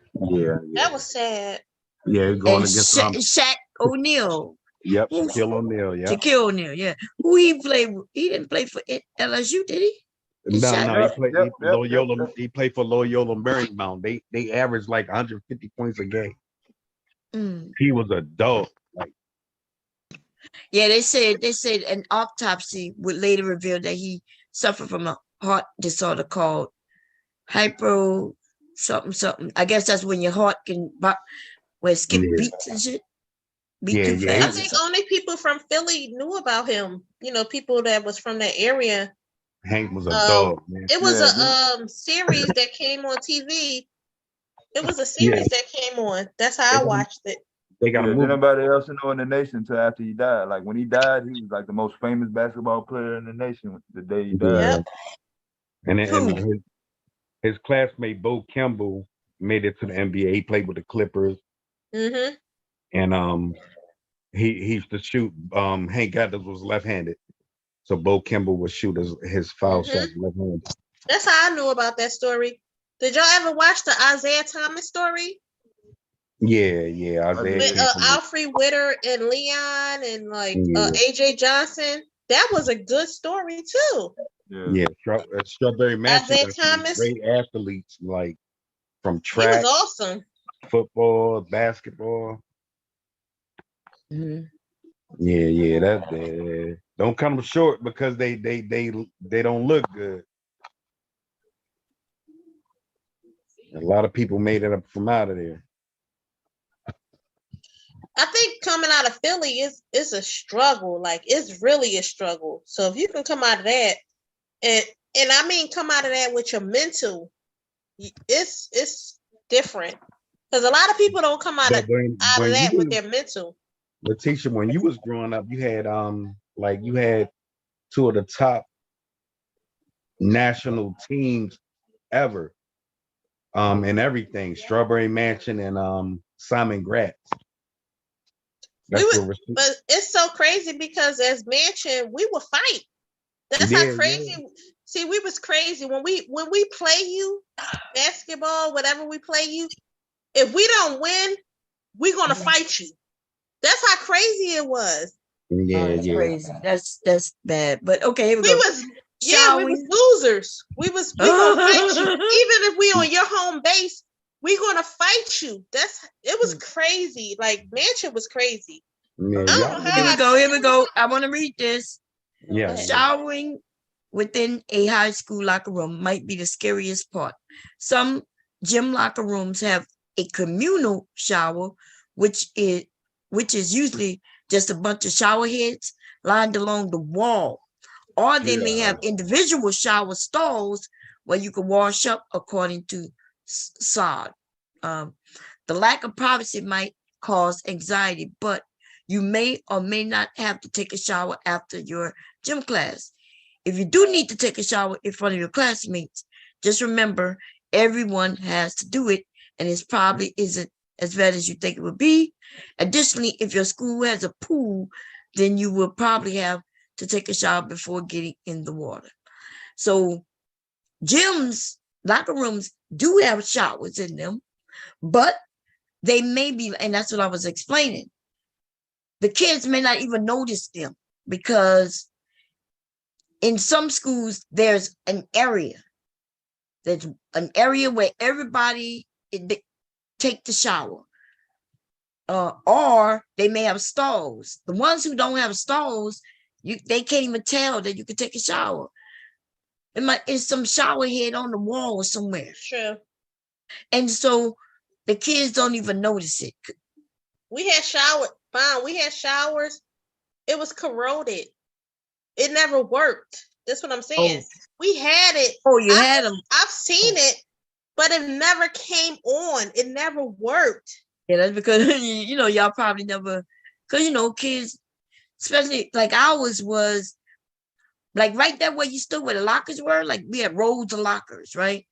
That was sad. Yeah, going and against Shaq O'Neal. Yep, Shaquille O'Neal. Yeah. Shaquille O'Neal, yeah. Who he played with? He didn't play for LSU, did he? No, Shaq- he played for Loyola Marymount. They averaged like 150 points a game. Mm. He was a dog. Like, Yeah, they said an autopsy would later reveal that he suffered from a heart disorder called hypo something. I guess that's when your heart can where it skip Yeah. beats and shit. Beat Yeah, too yeah, I fast. or think something. only people from Philly knew about him. You know, people that was from that area. Hank was a dog, man. It was Yeah, a series that came on TV. It was a series that came on. That's how I watched it. They got Yeah, a movie. nobody else know in the nation until after he died. Like when he died, he was like the most famous basketball player in the nation the day he died. And his classmate Bo Kimball made it to the NBA. He played with the Clippers, Mm-hmm. and he used to shoot. Hank Gathers was left-handed, so Bo Kimball would shoot his foul shot left-handed. That's how I knew about that story. Did y'all ever watch the Isaiah Thomas story? Yeah, Isaiah. With came from- Alfred Witter and Leon and Yeah. AJ Johnson. That was a good story too. Yeah, Strawberry Mansion. Isaiah got some Thomas. great athletes like from He track, was awesome. football, basketball. Mm-hmm. Yeah, that don't come short because they don't look good. A lot of people made it up from out of there. I think coming out of Philly is a struggle. Like it's really a struggle. So if you can come out of that, and I mean come out of that with your mental, it's different. Because a lot of people don't come out of that with their mental. Letitia, when you was growing up, you had you had two of the top national teams ever. And everything, Strawberry Mansion and Simon Gratz. But it's so crazy because as Mansion, we would fight. That's how crazy. Yeah. See, we was crazy when we play you basketball, whatever we play you. If we don't win, we're gonna fight you. That's how crazy it was. That's crazy. That's bad. But okay, here we We go. was Shall we we? was losers. We gonna fight you. Even if we on your home base, we gonna fight you. It was crazy. Like Mansion was crazy. Yeah, Here we go. I want to read this. Yeah. Showering within a high school locker room might be the scariest part. Some gym locker rooms have a communal shower, which is usually just a bunch of shower heads lined along the wall. Or they may have individual shower stalls where you can wash up according to SOD. The lack of privacy might cause anxiety, but you may or may not have to take a shower after your gym class. If you do need to take a shower in front of your classmates, just remember everyone has to do it, and it probably isn't as bad as you think it would be. Additionally, if your school has a pool, then you will probably have to take a shower before getting in the water. So gyms, locker rooms do have showers in them, but they may be, and that's what I was explaining. The kids may not even notice them because in some schools, there's an area. There's an area where everybody take the shower. Or they may have stalls. The ones who don't have stalls, they can't even tell that you can take a shower. It's some shower head on the wall somewhere. True. And so the kids don't even notice it. We had showers. It was corroded. It never worked. That's what I'm saying. We had it. Oh, you had them. I've seen it, but it never came on. It never worked. Yeah, that's because y'all probably never, because kids, especially like ours was like right there where you stood where the lockers were, like we had rows of lockers, right?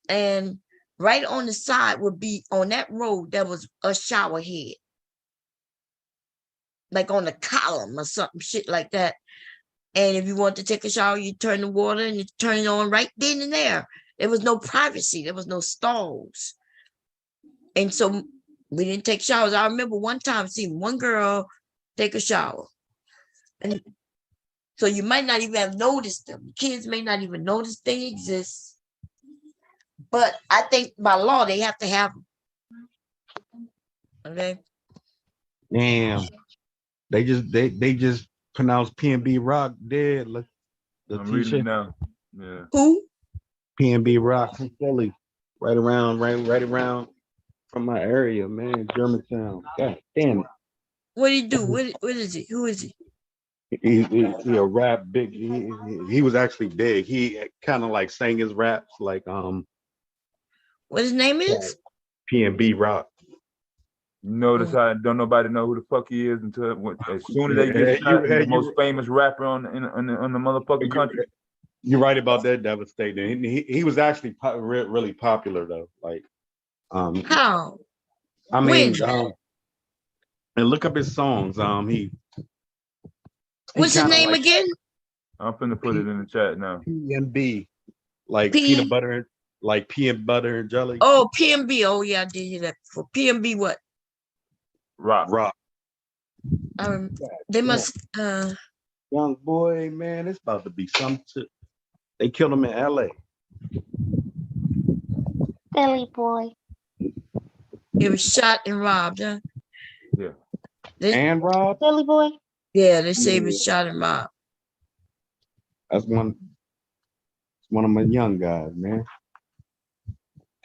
And right on the side would be on that road, there was a shower head. Like on a column or something, shit like that. And if you want to take a shower, you turn the water and you turn it on right then and there. There was no privacy. There was no stalls. And so we didn't take showers. I remember one time seeing one girl take a shower. And so you might not even have noticed them. Kids may not even notice they exist. But I think by law, they have to have them. Okay? Damn. They just pronounced PNB Rock dead. Look, I'm reading it now. Yeah. Who? PNB Rock from Philly. Right around from my area, man. Germantown. God damn it. What did he do? What is he? Who is he? He a rap big. He was actually big. He kind of like sang his raps like What his name is? PNB Rock. You notice how don't nobody know who the fuck he is until as soon as they get shot, he's the most famous rapper on the motherfucking country. You're right about that, devastating. He was actually really popular though. Like, how? I mean, and look up his songs. What's his name again? I'm finna put it in the chat now. PNB, like peanut butter, like peanut butter and jelly. Oh, PNB. Oh yeah, I did hear that before. PNB what? Rock. They must. Young boy, man, it's about to be something. They killed him in L.A. Philly boy. He was shot and robbed, huh? Yeah. And robbed? Philly boy. Yeah, they say he was shot and robbed. That's one of my young guys, man.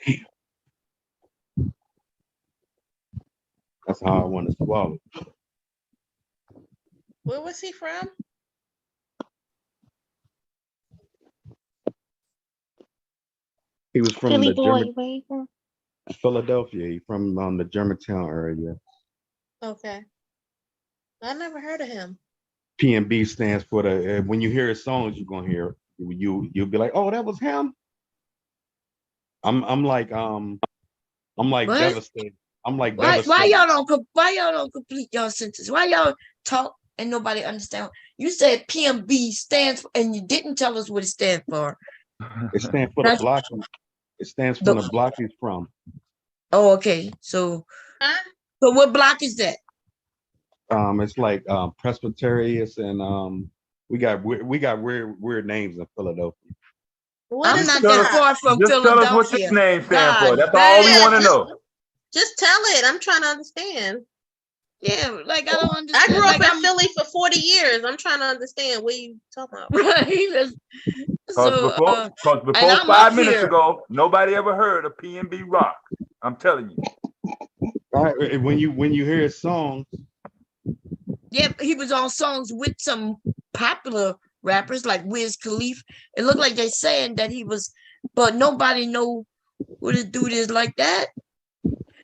Damn. That's how I want to swallow. Where was he from? He was from Philly the boy. Where you from? Philadelphia. He from the Germantown area. Okay. I never heard of him. PNB stands for the. When you hear his songs, you're gonna hear you'll be like, oh, that was him. I'm like What? devastated. I'm like Why devastated. y'all don't complete your sentence? Why y'all talk and nobody understand? You said PMB stands for, and you didn't tell us what it stands for. It stands for the block. It stands for the block he's from. Oh, okay. So what block is that? It's like Presbyterius and we got weird names in Philadelphia. I'm not that far from just Philadelphia. Tell us what this name stands for. God That's all we damn. want to know. Just tell it. I'm trying to understand. Yeah, like I don't understand. I grew up like, in Philly for 40 years. I'm trying to understand what you talking about. Right. Because before I'm 5 minutes here. ago, nobody ever heard of PNB Rock. I'm telling you. All right, when you hear his songs, yeah, he was on songs with some popular rappers like Wiz Khalifa. It looked like they're saying that he was, but nobody know who the dude is like that.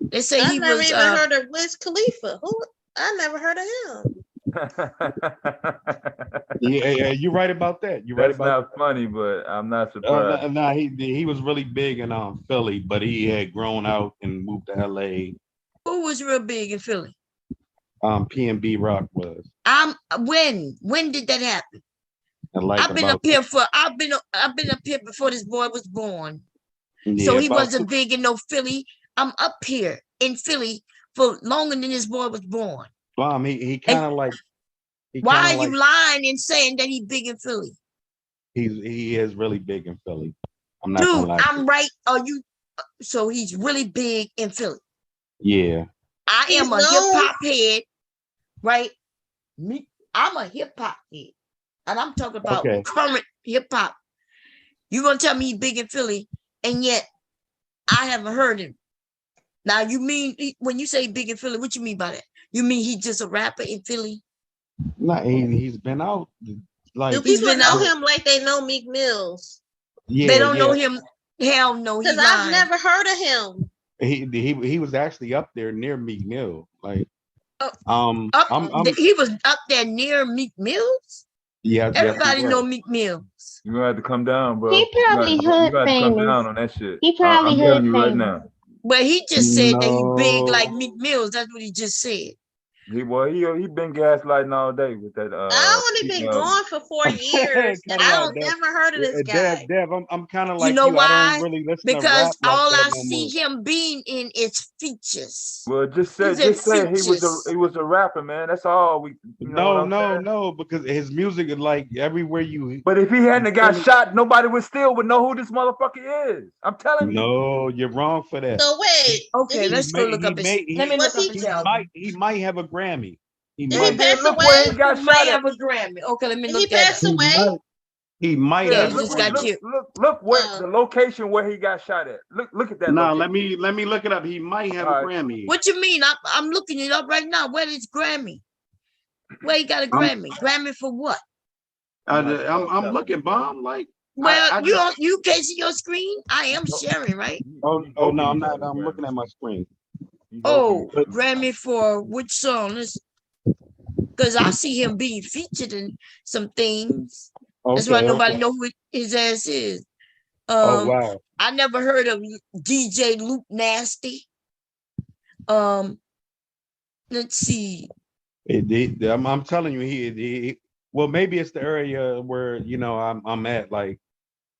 They say I he never was. even heard of Wiz Khalifa. Who? I never heard of him. yeah, you're right about that. You're right That's about not funny, but I'm not surprised. no, he was really big in Philly, but he had grown out and moved to LA. Who was real big in Philly? PNB Rock was. When did that happen? And like I've been up here before this boy was born. Yeah, So he about wasn't big in no Philly. I'm up here in Philly for longer than this boy was born. He kind of like. Why are you lying and saying that he big in Philly? he is really big in Philly. I'm not gonna Dude, lie. To I'm right. Are you? So he's really big in Philly. you. Yeah. I He's am a hip known. hop head, right? Me, I'm a hip hop head, and I'm talking about Okay. current hip hop. You gonna tell me he's big in Philly, and yet I haven't heard him. Now, you mean when you say big in Philly, what you mean by that? You mean he's just a rapper in Philly? Not he's been out like Do He's people been know out. him like they know Meek Mills? yeah, They don't know yeah. him. Hell no, he Because I've lying. never heard of him. He was actually up there near Meek Mill. Like Up, I'm he was up there near Meek Mills. yes, he Everybody know was. Meek Mills. You're gonna have to come down, bro. He probably You hood gotta come famous. down on that shit. He probably I'm hood telling you right famous. now. But he just said that he big like No. Meek Mills. That's what he just said. He been gaslighting all day with that. I only been gone for 4 years, and Cut I him out, don't Dev. never heard of this guy. Dev, I'm kind of You like know you. I why? don't really listen to Because rap like all that I no see more. him being in is features. Well, just He's in say features. he was a rapper, man. That's all we. You know what I'm saying? No, because his music is like everywhere you. But if he hadn't got Philly- shot, nobody would know who this motherfucker is. I'm telling you. No, you're wrong for that. So wait, Okay, did he, let's go look up his. Let me Was look up his album. He might have a Grammy. He did he might. pass Look where he away? got He might shot at. have a Grammy. Okay, let me Did look he that pass up. away? He might Yeah, have. he just got killed. Look where Oh. the location where he got shot at. Look at that. No, location. let me look it up. He might have All a right. Grammy. What you mean? I'm looking it up right now. Where is Grammy? Where he got a Grammy? Grammy for what? I'm looking, bomb. Like, Well, I you can't see your screen. I am sharing, right? oh no, I'm not. I'm looking at my screen. Oh, Grammy for which song? Because I see him being featured in some things. That's why Okay, nobody okay. know who his ass is. Oh wow. I never heard of DJ Luke Nasty. Let's see. I'm telling you, he well, maybe it's the area where I'm at. Like,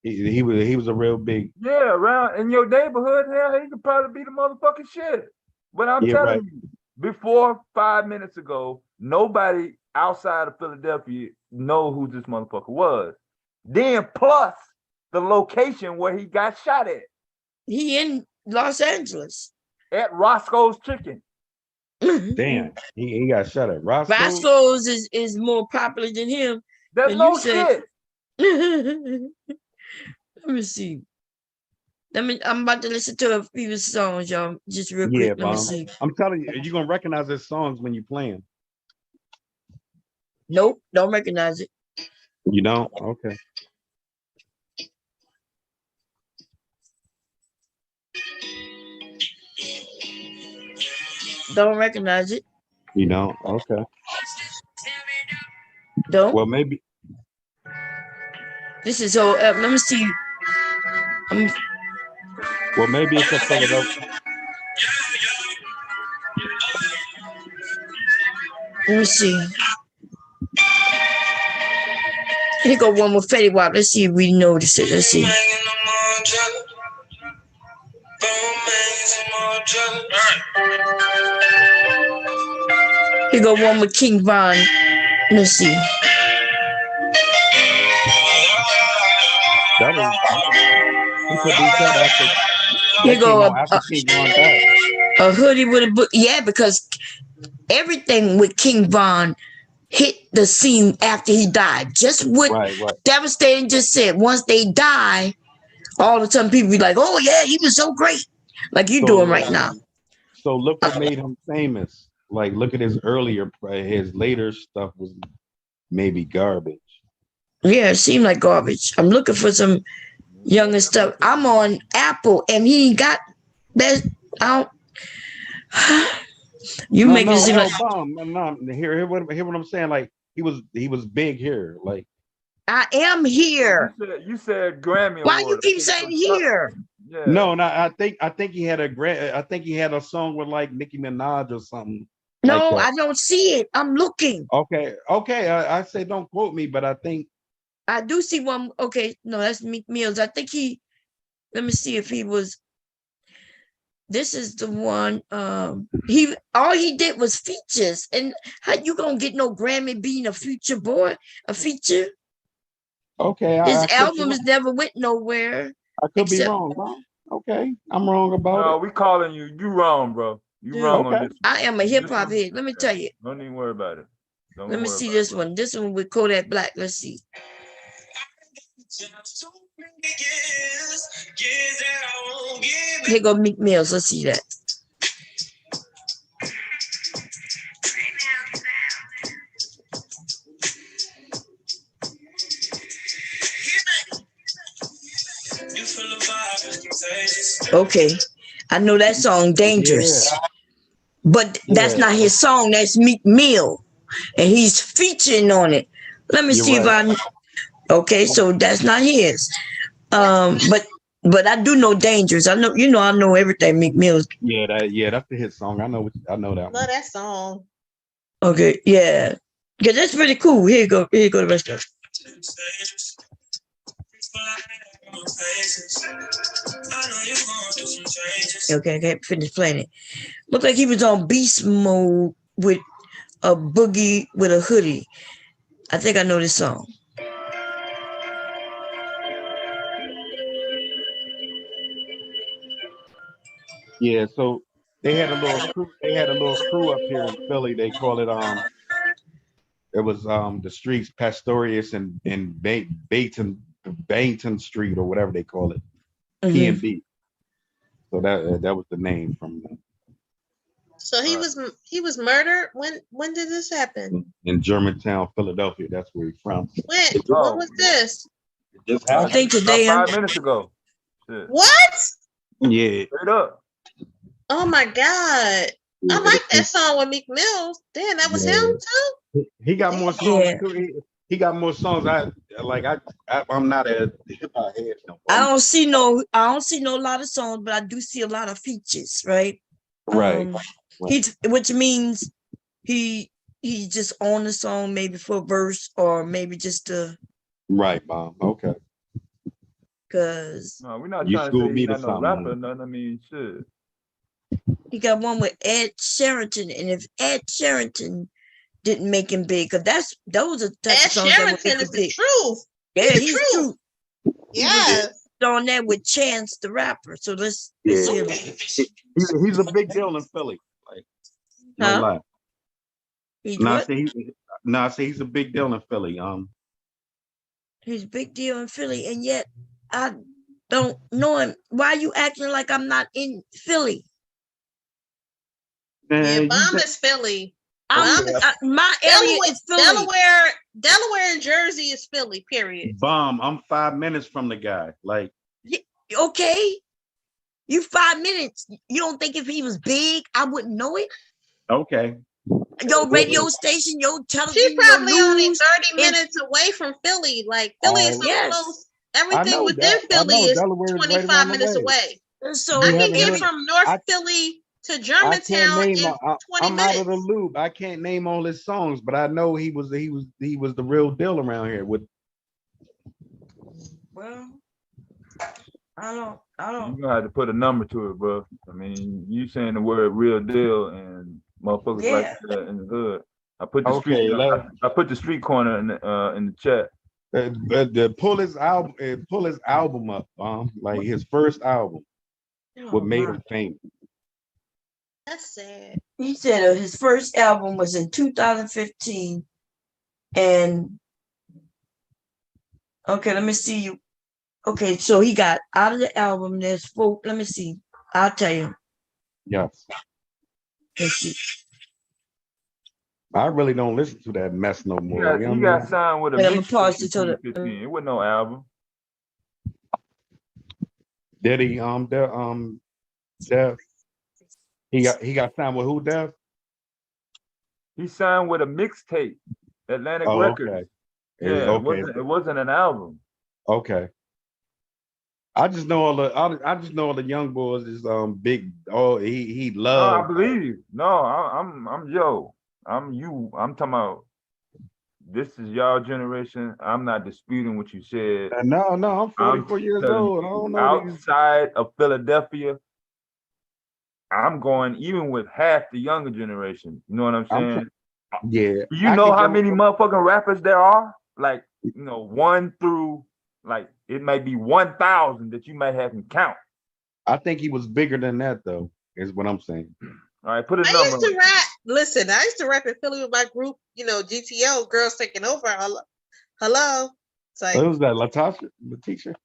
he was a real big. Yeah, around in your neighborhood, hell, he could probably be the motherfucking shit. But I'm Yeah, telling right. you, before 5 minutes ago, nobody outside of Philadelphia know who this motherfucker was. Then plus the location where he got shot at. He in Los Angeles. At Roscoe's Chicken. Damn, he got shot at Roscoe. Roscoe's is more popular than him. That's and no you say- shit. Let me see. I'm about to listen to a few of his songs, y'all. Just real Yeah, quick. Let me bomb. see. I'm telling you, you're gonna recognize his songs when you play them. Nope, don't recognize it. You don't? Okay. Don't recognize it. You don't? Okay. Don't. Well, maybe. This is so. Let me see. Well, maybe it's a Philadelphia. Let me see. Here go one with Fetty Wap. Let's see if we notice it. Let's see. Here go one with King Von. Let's see. That was. He produced that after. Here that go came out after King Von died. a hoodie with a book. Yeah, because everything with King Von hit the scene after he died. Just what Right. Devastating just said. Once they die, all of a sudden people be like, "Oh yeah, he was so great," like you doing right now. So look what made him famous. Like, look at his later stuff was maybe garbage. Yeah, it seemed like garbage. I'm looking for some younger stuff. I'm on Apple, and he got that out. You make it seem like bomb. No, hear what I'm saying. Like, he was big here. Like, I am here. You said Grammy. Why you Award. keep saying here? Yeah. no, I think he had a song with like Nicki Minaj or something. No, like I don't see it. I'm looking. Okay. I say don't quote me, but I think I do see one. Okay, no, that's Meek Mills. I think let me see if he was. This is the one. All he did was features, and how you gonna get no Grammy being a feature boy? A feature? Okay, His I could be albums wrong. never went nowhere I could be except wrong, bro. Okay, I'm wrong about No, it. we calling you. You wrong, bro. You dude. wrong on Okay. this one. I am a hip This hop one, head. Let me yeah, tell you. don't even worry about it. Don't Let me worry see about this it, bro. one. This one with Kodak Black. Let's see. Here go Meek Mills. Let's see that. Okay, I know that song Dangerous, Yeah, but that's yeah, not his song. That's Meek Mill, and he's featuring on it. Let me you're see if right. I. Okay, so that's not his. But I do know Dangerous. I know I know everything Meek Mill. Yeah, that's the hit song. I know that Love one. that song. Okay, yeah, that's pretty cool. Here you go. Here you go. The rest of it. Okay, I can't finish playing it. Looked like he was on beast mode with a boogie with a hoodie. I think I know this song. Yeah, so they had a little crew. They had a little crew up here in Philly. They call it It was the streets Pastorius and Bainton Street or whatever they call it. Mhm. P&B. So that was the name from So he was murdered. When did this happen? in Germantown, Philadelphia. That's where he's from. When? It just, When Oh, was this? it just I happened. think about today. 5 minutes ago. Shit. What? Yeah. Straight up. Oh my God. Yeah, I like that song with Meek Mills. Damn, that was him too? He got more songs Yeah. too. He got more songs. I'm not a hip hop head. No. I don't see no lot of songs, but I do see a lot of features, right? Right. Which means he just on the song maybe for a verse or maybe just Right, Mom. Okay. Cause No, we're not You trying to schooled say me he's to not no something. rapper, Huh? nothing. I mean, shit. he got one with Ed Sheeran, and if Ed Sheeran didn't make him big, cause those are the type Ed of songs that would Sheeran make him is the big. truth. Yeah, the he's truth. true. Yes. On that with Chance the Rapper. So let's Yeah. hear him. He's a big deal in Philly. Like, no Huh? lie. He's No, I what? say he's a big deal in Philly. He's a big deal in Philly, and yet I don't know him. Why are you acting like I'm not in Philly? Yeah, Man, Bomb is Philly. My area Delaware, is Philly. Delaware and Jersey is Philly, period. Bomb. I'm 5 minutes from the guy. Like, Okay, you 5 minutes. You don't think if he was big, I wouldn't know it? okay. Your radio station, your television, She's probably your only news, 30 minutes away from Philly. Like Philly is so yes. close. I Everything know within that. I Philly know is Delaware is right 25 around the minutes way. away. So I You can haven't get heard. from North Philly to I can't Germantown name. in 20 I'm out of the minutes. loop. I can't name all his songs, but I know he was the real deal around here. With well, I don't. You're gonna have to put a number to it, bro. I mean, you saying the word real deal and motherfuckers like Yeah. that in the hood. I put the street Okay, I put the street corner in the chat. pull his album up, like his first album, what made him famous. That's sad. He said his first album was in 2015, and okay, let me see you. Okay, so he got out of the album. There's 4. Let me see. I'll tell you. Yes. Let's see. I really don't listen to that mess no more. He got signed with a Wait, I'm gonna mixtape pause in to tell the. 2015. It wasn't no album. Did he Def? He got signed with who, Def? He signed with a mixtape, Atlantic Oh, Records. okay. Yeah, Okay. it wasn't an album. Okay. I just know all the young boys is big. Oh, he No, loved. I believe you. No, I'm Joe. I'm you. I'm talking about this is y'all generation. I'm not disputing what you said. No, I'm 44 years telling old. I you, don't know these. outside of Philadelphia, I'm going even with half the younger generation. You know what I'm saying? Yeah. Do you know how many motherfucking rappers there are? Like 1 through, like, it may be 1,000 that you may have him count. I think he was bigger than that though, is what I'm saying. All right, put a I number used to on it. rap. Listen, I used to rap in Philly with my group. GTO, Girls Taking Over. Hello. It's like, What was that, Letitia?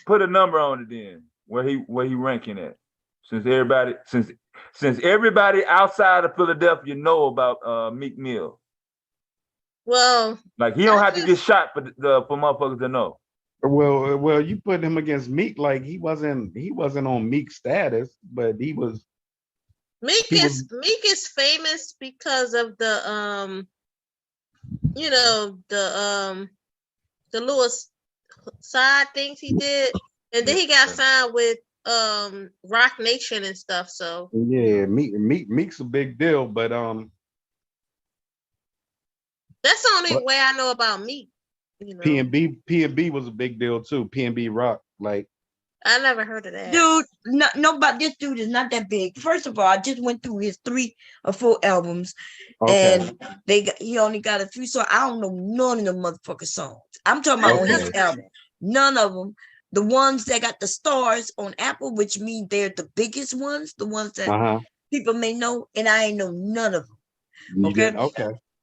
Put a number on it then. Where he ranking at? Since everybody outside of Philadelphia know about Meek Mill. well, Like, he don't have to get shot for motherfuckers to know. Well, you put him against Meek, like he wasn't on Meek status, but he was. Meek is famous because of the little side things he did, and then he got signed with Rock Nation and stuff. So Yeah, Meek's a big deal, but that's the only way I know about Meek. P&B was a big deal too. P&B Rock, like I never heard of that. Dude, nobody. This dude is not that big. First of all, I just went through his 3 or 4 albums, and he only got a few. So I don't know none of the motherfucking songs. I'm talking about on his album. None of them. The ones that got the stars on Apple, which means they're the biggest ones, the ones that people may know, and I ain't know none of them. Okay.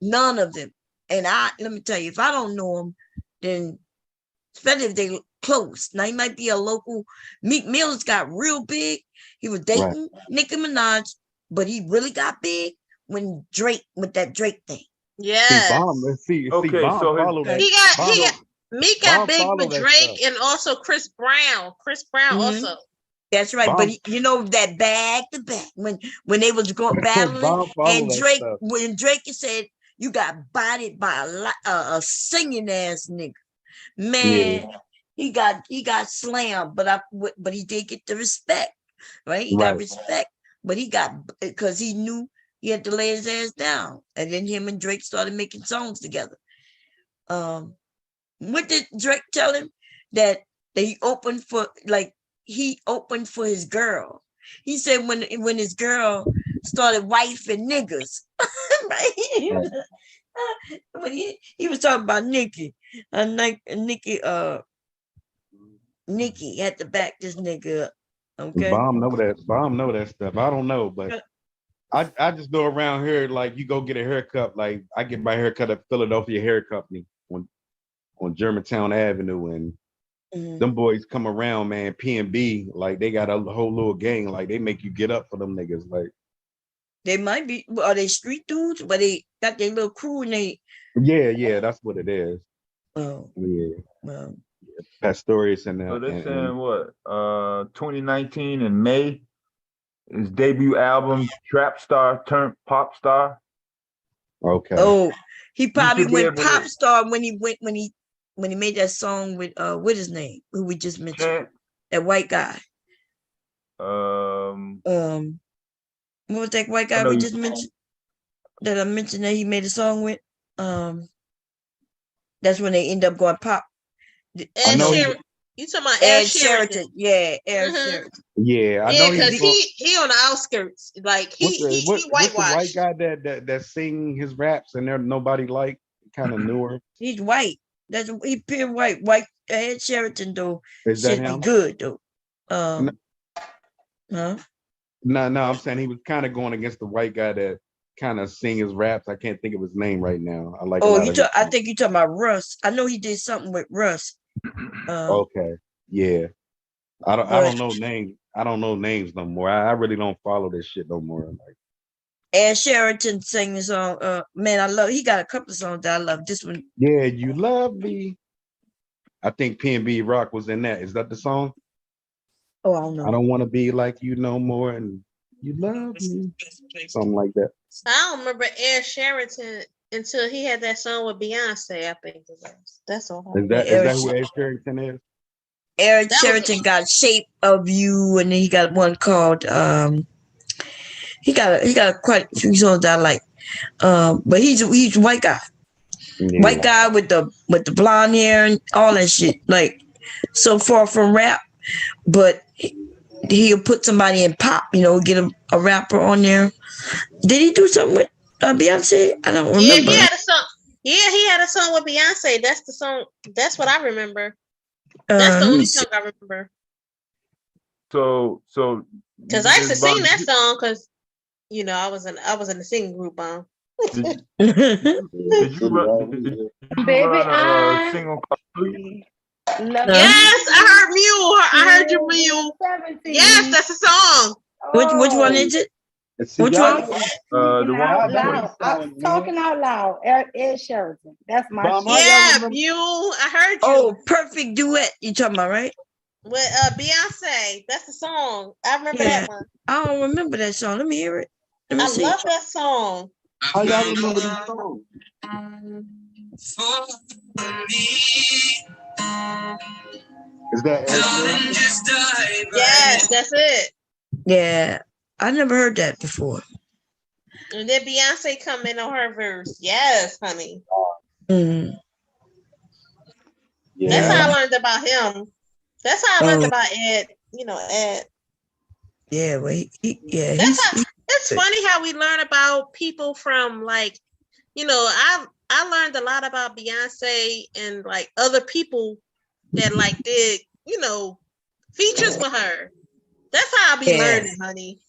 None of them. And let me tell you, if I don't know them, then especially if they close. Now he might be a local. Meek Mills got real big. He was dating Nicki Minaj, but he really got big when Drake with that Drake thing. Yes. Meek got big with Drake and also Chris Brown. Also. That's right, but that back to back when they was going battling, and Drake when Drake said you got bodied by a singing ass nigga, man. He got slammed, but he did get the respect, right? He got respect, but he got because he knew he had to lay his ass down, and then him and Drake started making songs together. What did Drake tell him? That he opened for his girl. He said when his girl started wifing niggas, right? When he was talking about Nicki, Nicki had to back this nigga up. Okay. Bomb know that stuff. I don't know, but I just know around here, like you go get a haircut. Like I get my haircut at Philadelphia Hair Company on Germantown Avenue, and them boys come around, man. P&B, like they got a whole little gang. Like they make you get up for them niggas. Like they might be. Are they street dudes? But they got their little crew and they. Yeah, that's what it is. Oh. Yeah. Well. Pastorius and so they're saying what 2019 in May, his debut album Trap Star turned Pop Star. Okay. Oh, he probably went pop star when he made that song with what his name, who we just mentioned, that white guy. What was that white guy we just mentioned? That I mentioned that he made a song with. That's when they end up going pop. You talking about Ed Sheraton? Yeah, Ed Sheraton. Yeah, I know because he on the outskirts. Like he whitewashed. What's the white guy that sing his raps and there nobody like, kind of newer? He's white. He pure white. White Ed Sheraton though. Is that him? Good though. No, I'm saying he was kind of going against the white guy that kind of sing his raps. I can't think of his name right now. I think you're talking about Russ. I know he did something with Russ. Okay, yeah. I don't know names. I don't know names no more. I really don't follow this shit no more. Like Ed Sheraton sang the song. Man, he got a couple of songs that I love. This one. Yeah, You Love Me. I think P&B Rock was in that. Is that the song? Oh, I don't know. I don't want to be like you no more, and you love me. Something like that. I don't remember Ed Sheraton until he had that song with Beyonce. I think that's all. Is that who Ed Sheraton is? Ed Sheraton got Shape of You, and then he got one called he got quite a few songs that I like. But he's a white guy. Yeah. White guy with the blonde hair and all that shit. Like so far from rap, but he'll put somebody in pop, get a rapper on there. Did he do something with Beyonce? I don't remember. Yeah, he had a song. Yeah, he had a song with Beyonce. That's the song. That's what I remember. That's the let only me see. song I remember. So Cause I used to Ms. sing Bond, that song. Cause I was in the singing group. did you Baby, run a I single called Free? love Yes, I heard Mule. I heard your you. Mule. 17. Yes, that's a song. Which one Oh, is it? See, Which y'all one? know The speaking one out with y'all Queen. loud. I'm sound, talking out loud. Ed Sheraton. That's my Bomb, how shit. y'all Yeah, remember? Mule. I heard you. Oh, Perfect Duet. You talking about, right? With Beyonce. That's the song. I remember Yeah. that one. I don't remember that song. Let me hear it. Let me I see. love that song. How y'all remember this song? Is that Ed Sheeran? Yes, that's it. Yeah. I never heard that before. And then Beyonce come in on her verse. Yes, honey. Mm. That's how I Yeah. learned about him. That's how I learned Oh, about Ed. Ed. yeah. Well, yeah. That's how. He's It's good. funny how we learn about people from I learned a lot about Beyonce and like other people that like did features with her. That's how I be Yeah. learning, honey.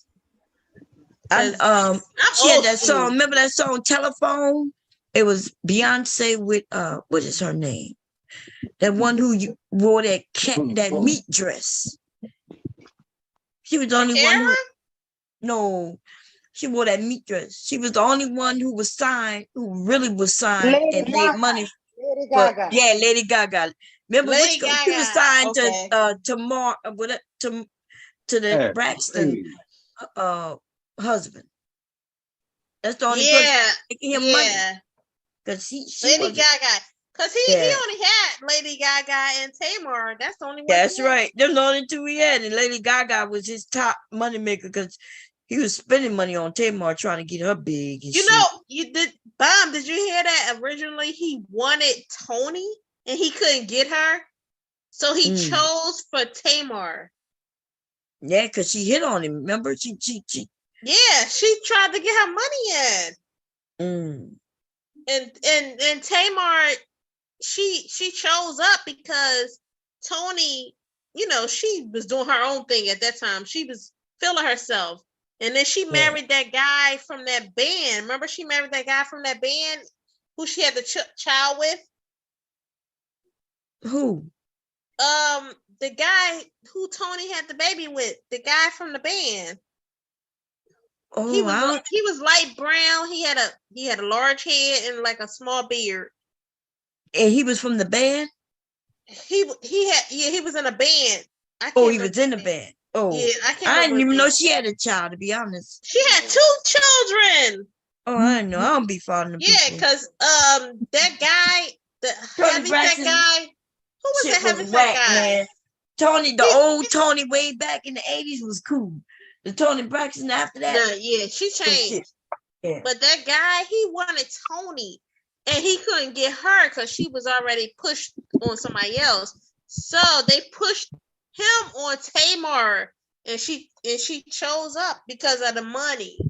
I 'Cause um. I'm She had old that school. song. Remember that song, Telephone? It was Beyonce with what is her name? That one who wore that meat dress. She was the only one who. No, she wore that meat dress. She was the only one who was signed, who really was signed Lady and made Gaga. money. Lady But Gaga. yeah, Lady Gaga. Remember Lady which she was Gaga. signed Okay. to the Hey, Braxton husband. That's the only person Yeah. making him money. Yeah. Because she Lady wasn't. Gaga. Because he Yeah. only had Lady Gaga and Tamar. That's the only one. That's he had. right. Them the only two he had. And Lady Gaga was his top money maker because he was spending money on Tamar trying to get her big and shit. You did Bomb, did you hear that originally he wanted Tony and he couldn't get her? So he chose for Tamar. Yeah, because she hit on him. Remember? She Yeah, she tried to get her money in. And Tamar, she chose up because Tony, she was doing her own thing at that time. She was feeling herself. And then she married that guy from that band. Remember, she married that guy from that band who she had the child with? Who? The guy who Tony had the baby with, the guy from the band. Oh, he was light brown. He had a large head and like a small beard. And he was from the band? He was in a band. He was in the band. Oh, yeah, I didn't even know she had a child, to be honest. She had 2 children. Oh, I didn't know. I don't be following the Yeah, people. because that guy, the heavyset guy, who was the heavyset guy? Man. Tony, the old Tony way back in the 80s was cool. The Tony Braxton after that. Yeah, she changed. Yeah. But that guy, he wanted Tony, and he couldn't get her because she was already pushed on somebody else. So they pushed him on Tamar, and she chose up because of the money.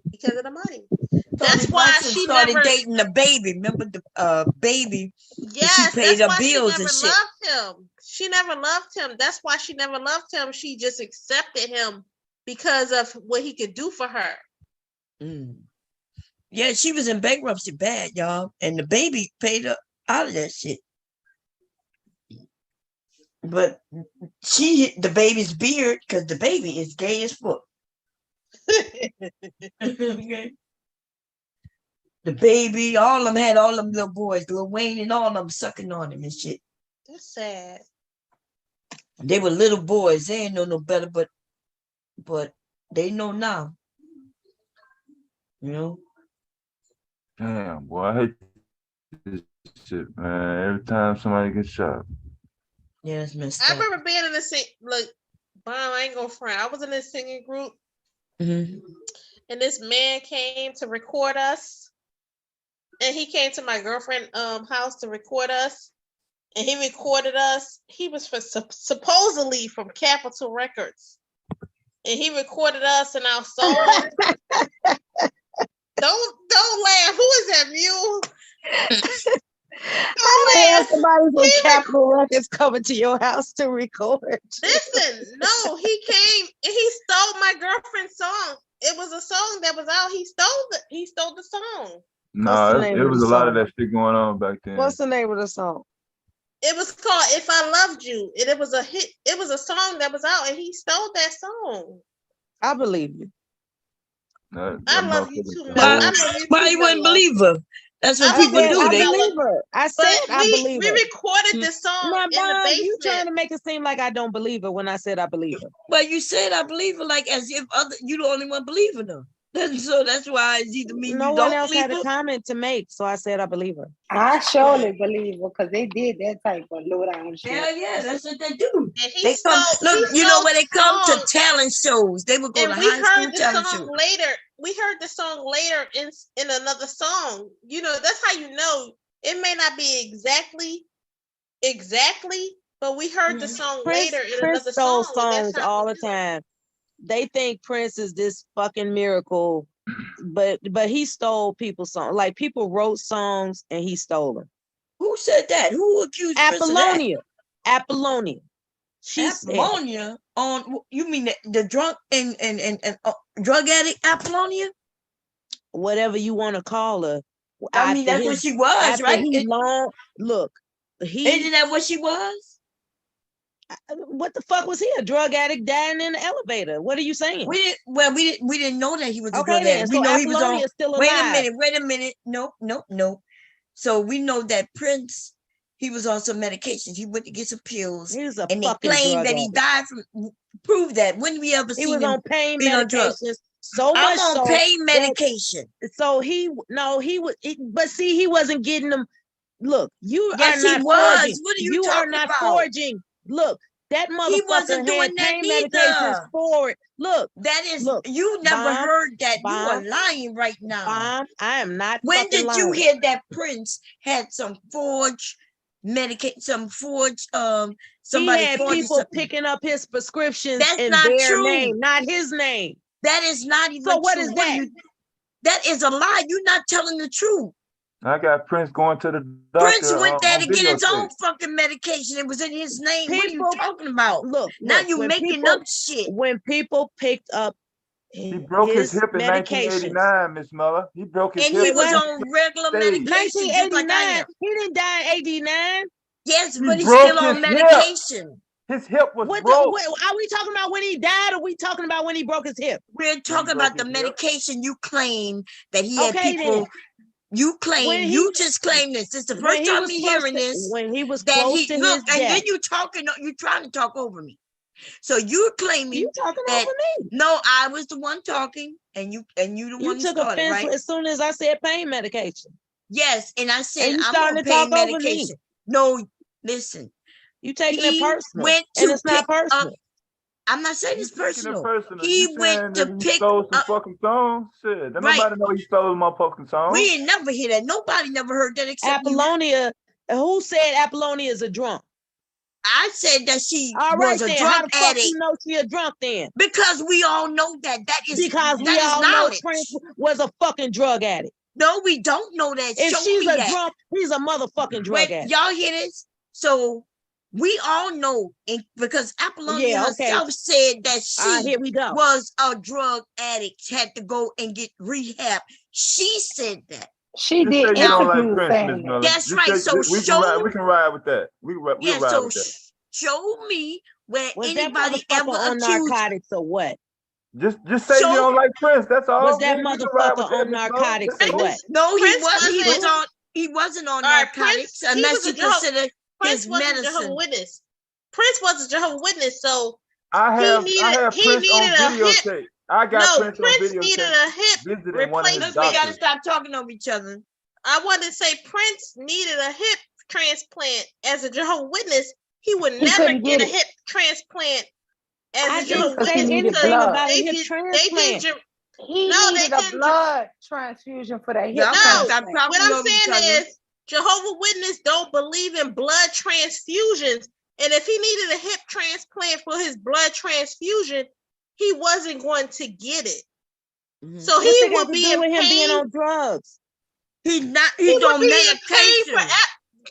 That's why she started never dating the baby. Remember the baby? Yes, she paid that's her why bills she and never shit. loved him. She never loved him. That's why she never loved him. She just accepted him because of what he could do for her. Yeah, she was in bankruptcy bad, y'all. And the baby paid her out of that shit. But she hit the baby's beard because the baby is gay as fuck. Okay. The baby, all of them had all them little boys, Lil Wayne and all of them sucking on him and shit. That's sad. They were little boys. They ain't know no better, but they know now. You know? Damn, boy, I hate this shit, man. Every time somebody gets shot. Yeah, it's messed I up. remember being in the I ain't gonna front. I was in this singing group, Mm-hmm. and this man came to record us. And he came to my girlfriend's house to record us. And he recorded us. He was supposedly from Capitol Records. And he recorded us in our song. Don't laugh. Who is that, Mule? somebody from Capitol Records coming to your house to record. Listen, no, he came and he stole my girlfriend's song. It was a song that was out. He stole the song. No, name it of was the a lot of song? that shit going on back then. What's the name of the song? It was called "If I Loved You," and it was a hit. It was a song that was out, and he stole that song. I believe you. I love you too, Mel. Why, I love you why too, you wouldn't Mel. believe her? That's what I people believe do. I They believe her. I said But I believe we her. recorded this song Now, in the Bob, you trying basement. to make it seem like I don't believe her when I said I believe her. But you said I believe her, like as if you the only one believing her. So that's why it's either mean No you one don't else believe had a her. comment to make, so I said I believe her. I surely believe her because they did that type of low down shit. Hell yeah, that's what they do. And he They come. stole. Look, He you know stole when they the come to song, talent shows, they would go to and we high school heard the talent song shows. later. We heard the song later in another song. You know, that's how you know it may not be exactly, but we heard the song later in Prince another stole song. And that's songs how all the time. They think Prince is this fucking miracle, but he stole people's songs. Like people wrote songs and he stole them. Who said that? Who accused Prince of that? Apollonia. Apollonia. She said it. Apollonia on you mean the drunk and drug addict Apollonia? Whatever you want to call her. I mean that's what she was, after right? Look, Isn't that what she was? What the fuck was he? A drug addict dying in the elevator? What are you saying? We didn't know that he was a Okay, drug then, addict. so We know he was on. Apollonia is still Wait alive. a minute. No. So we know that Prince, he was on some medications. He went to get some pills, He was a and they fucking claim drug that he addict. died from. Prove that. When we ever He seen was him on pain being on drugs? medications. So I'm much on so pain that- medication. So he was, but see, he wasn't getting them. Look, you Yes, are he not was. forging. What are you are talking not about? forging. Look, that He motherfucker wasn't doing had that pain medications neither. for it. Look, That is, look, you never Bomb, heard that. You are Bomb, lying right now. Bomb, I am not. When fucking did you lying. hear that Prince had some forged medicate, some forged somebody he had forged people something? picking up his prescriptions That's in not their true. name, not his name. That is not even So what true. is What are that? you- that is a lie. You're not telling the truth. I got Prince going to the doctor. Prince went there on to get his own videotape. fucking medication. It was in his name. What are you People- talking about? Look, Now look, you when making people- up shit. When people picked up He broke his hip in medications. 1989, Miss Miller. He broke his And hip. he was what? on regular Stage. medication just like I 1989. am. He didn't die in 89. Yes, He but he's broke still on his hip. medication. His hip was What broke. are we talking about when he died, or we talking about when he broke his hip? We're talking broke about the his hip. medication you claim that he had Okay, people. then. You claim, When he- you just claim this. This is the When first he time was me close hearing to- this. when he was That close he to look, his and then death. you talking, you trying to talk over me. So you're claiming You talking that over me. no, I was the one talking, and you the You one who took started, offense right? as soon as I said pain medication. Yes, and I said And you I'm starting on to talk pain over me. medication. No, listen. You taking He it personal, went and to it's not pick up. personal. I'm not saying You it's taking it personal. personal. He You saying went that to he pick stole some up. fucking songs? Shit, don't Right. nobody know he stole my fucking songs. We ain't never hear that. Nobody never heard that except you. Apollonia. Who said Apollonia is a drunk? I said that she All right, was a then. drug How the fuck addict you know she a drunk then? because we all know that. That is Because we that is all know knowledge. Prince was a fucking drug addict. No, we don't know that. If Show she's me a that. drunk, he's a motherfucking drug Wait, addict. y'all hear this? So we all know, because Apollonia Yeah, okay. herself said that she Here we go. was a drug addict, had to go and get rehab. She said that. She Just did say you don't like interviews Prince, saying Miss that. Miller. That's Just right. say- So we can ride with that. We'll Yeah, ride so with that. show me where Was that anybody motherfucker ever on accused. narcotics or what? Just say you don't like Prince. That's all. Was that We can ride motherfucker with that, on Miss Miller. narcotics Just or say- what? No, he Prince was. He wasn't- wasn't on All right, narcotics Prince, he unless was a you Jehovah- consider Prince his wasn't medicine. Jehovah Witness. Prince was a Jehovah Witness, so I have he Prince needed on a hip. videotape. I got No, Prince on Prince videotape. needed a hip Visiting one of his Look, we gotta doctors. stop talking over each other. I wanted to say Prince needed a hip transplant as a Jehovah Witness. He would He never couldn't get get a it. hip transplant as I a Jehovah didn't Because he say Witness. needed anything blood. about a They hip did transplant. He No, they needed a didn't. blood transfusion for that hip Y'all gotta No, stop transplant. talking what I'm over each saying other. is Jehovah Witness don't believe in blood transfusions. And if he needed a hip transplant for his blood transfusion, he wasn't going to get it. So What's he it got would to be do in with him being pain. on drugs? He's He on would be in pain medication.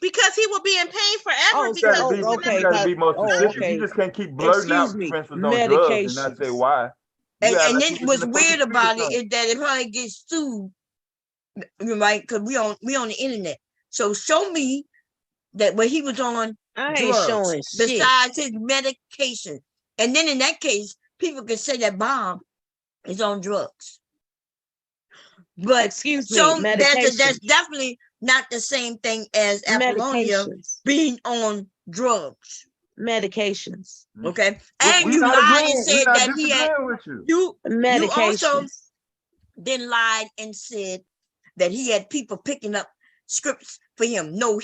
because he will be in pain forever. Oh, You gotta so, be, Because okay, you gotta be more oh, specific. okay. You just can't keep blurting out Excuse me, Prince was on drugs and not say medications. why. You And, gotta and like then he was in what's the fucking weird street or about it something. is that it probably gets sued, right? Because we on the internet. So show me that when he was on I ain't drugs showing shit. besides his medication. And then in that case, people could say that Bomb is on drugs. But Excuse me, so that's medications. definitely not the same thing as Apollonia Medications. being on drugs. Medications. Okay. We And you not lied and agreeing. We said not that he had disagreeing with you. you also Medications. then lied and said that he had people picking up scripts for him. No,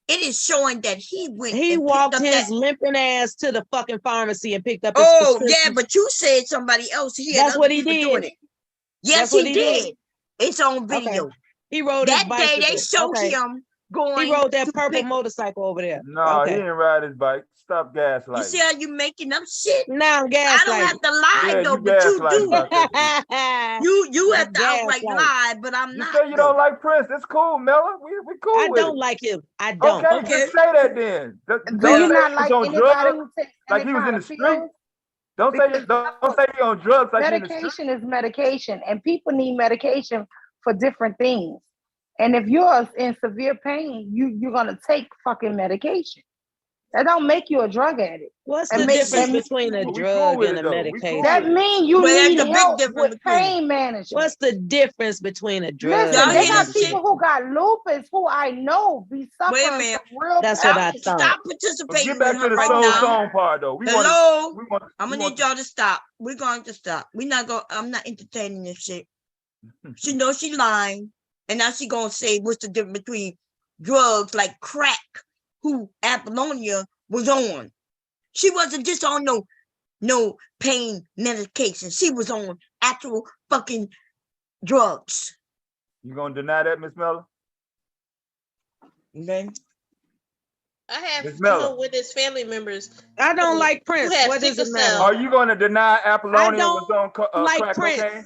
it is showing that he went He and walked picked up his that. limping ass to the fucking pharmacy and picked up his Oh, yeah, prescription. but you said somebody else. He had That's other what he people doing did. it. Yes, That's what he he did. did. It's on Okay. video. He rode his That day they bicycle. showed Okay. him going He rode that to purple pick. motorcycle over there. No, he Okay. didn't ride his bike. Stop You see gaslighting. how you making up shit? Now I'm I don't gaslighting. have to lie Yeah, though, you but you gaslighting do. about that shit. You I'm have to outright gaslighting. lie, but I'm You not say you though. don't like Prince. It's cool, Mella. We cool I with it. don't like him. I don't. Okay, Okay. just say that then. Do Don't you say not he was like on anybody drugs who takes like any he was in kind the of street. pills? Don't say Because don't say he on drugs like he in the street. medication is medication, and people need medication for different things. And if you're in severe pain, you're gonna take fucking medication. That don't make you a drug addict. What's That the makes difference that between a But we cool drug with and it a though. We cool that medication? with it. mean you Well, there's need a big help difference with between. pain management. What's the difference between a drug Listen, Y'all and they a hear got this shit? people medication? who got lupus who I know be Wait a suffering minute. from real That's what I pain. thought. Stop But participating get with back to her the right soul now. song part though. Hello. We want I'm gonna need y'all to stop. We're going to stop. I'm not entertaining this shit. She knows she lying. And now she gonna say what's the difference between drugs like crack, who Apollonia was on. She wasn't just on no pain medication. She was on actual fucking drugs. You gonna deny that, Miss Mella? Okay. I have Miss Mella. Witness family members I don't like who Prince. have What does sickle it matter? cell. Are you gonna deny I Apollonia was don't on like crack Prince. cocaine?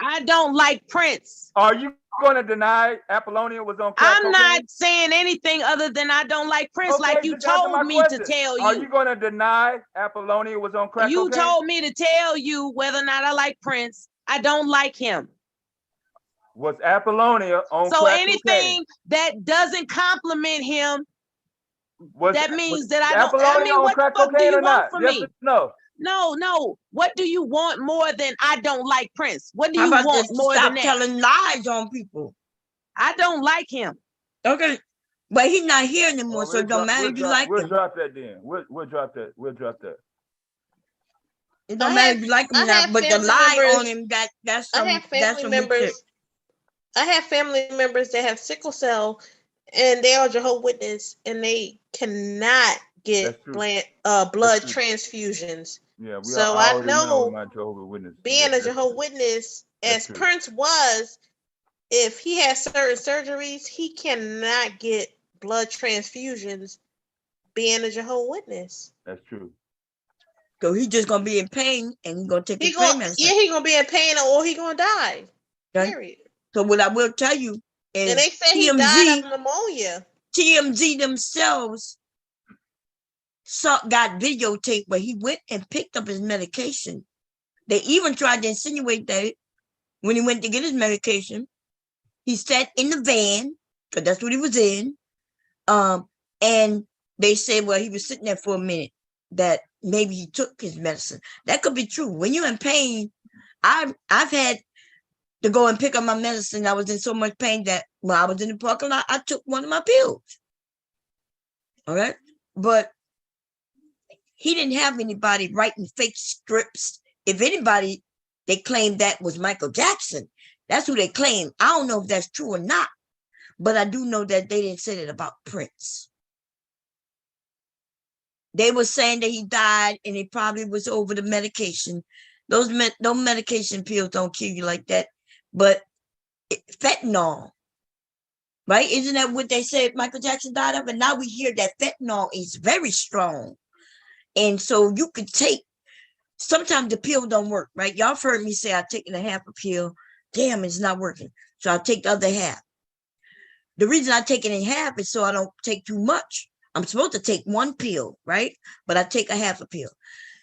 I don't like Prince. Are you gonna deny Apollonia was on crack I'm cocaine? not saying anything other than I don't like Prince, like Okay, you just answer my told me to question. tell Are you. you gonna deny Apollonia was on crack You cocaine? told me to tell you whether or not I like Prince. I don't like him. Was Apollonia on So crack anything cocaine? that doesn't compliment him, Was that means was that I don't. I Apollonia mean, on what the crack fuck do cocaine you or want not? from Yes me? or no? No. What do you want more than I don't like Prince? What do How you about want this? more Stop than that? telling lies on people. I don't like him. Okay. But he's not here anymore, Well, so it don't matter if you like we'll him. drop that then. We'll drop that. We'll drop that. It don't matter if you like him or not, but the lie on him, that's I some have family weak shit. members. I have family members that have sickle cell, and they are Jehovah's Witness, and they cannot get blood transfusions. Yeah, So I I already know know my Jehovah's Witness. being a Jehovah's Witness, as true. Prince was, if he has certain surgeries, he cannot get blood transfusions being a Jehovah's Witness. That's true. So he's just gonna be in pain and he's gonna take his pain medicine. Yeah, he gonna be in pain or he gonna die. Okay? Period. So what I will tell you is And they say he died of pneumonia. TMZ themselves got videotape where he went and picked up his medication. They even tried to insinuate that when he went to get his medication, he sat in the van, because that's what he was in. And they said, well, he was sitting there for a minute, that maybe he took his medicine. That could be true. When you're in pain, I've had to go and pick up my medicine. I was in so much pain that when I was in the parking lot, I took one of my pills. All right. But he didn't have anybody writing fake scripts. If anybody, they claimed that was Michael Jackson. That's who they claim. I don't know if that's true or not, but I do know that they didn't say that about Prince. They were saying that he died and it probably was over the medication. Those medication pills don't kill you like that. But fentanyl, right? Isn't that what they said Michael Jackson died of? And now we hear that fentanyl is very strong. And so you could take, sometimes the pill don't work, right? Y'all have heard me say I've taken a half a pill. Damn, it's not working. So I'll take the other half. the reason I take it in half is so I don't take too much. I'm supposed to take one pill, right? But I take a half a pill.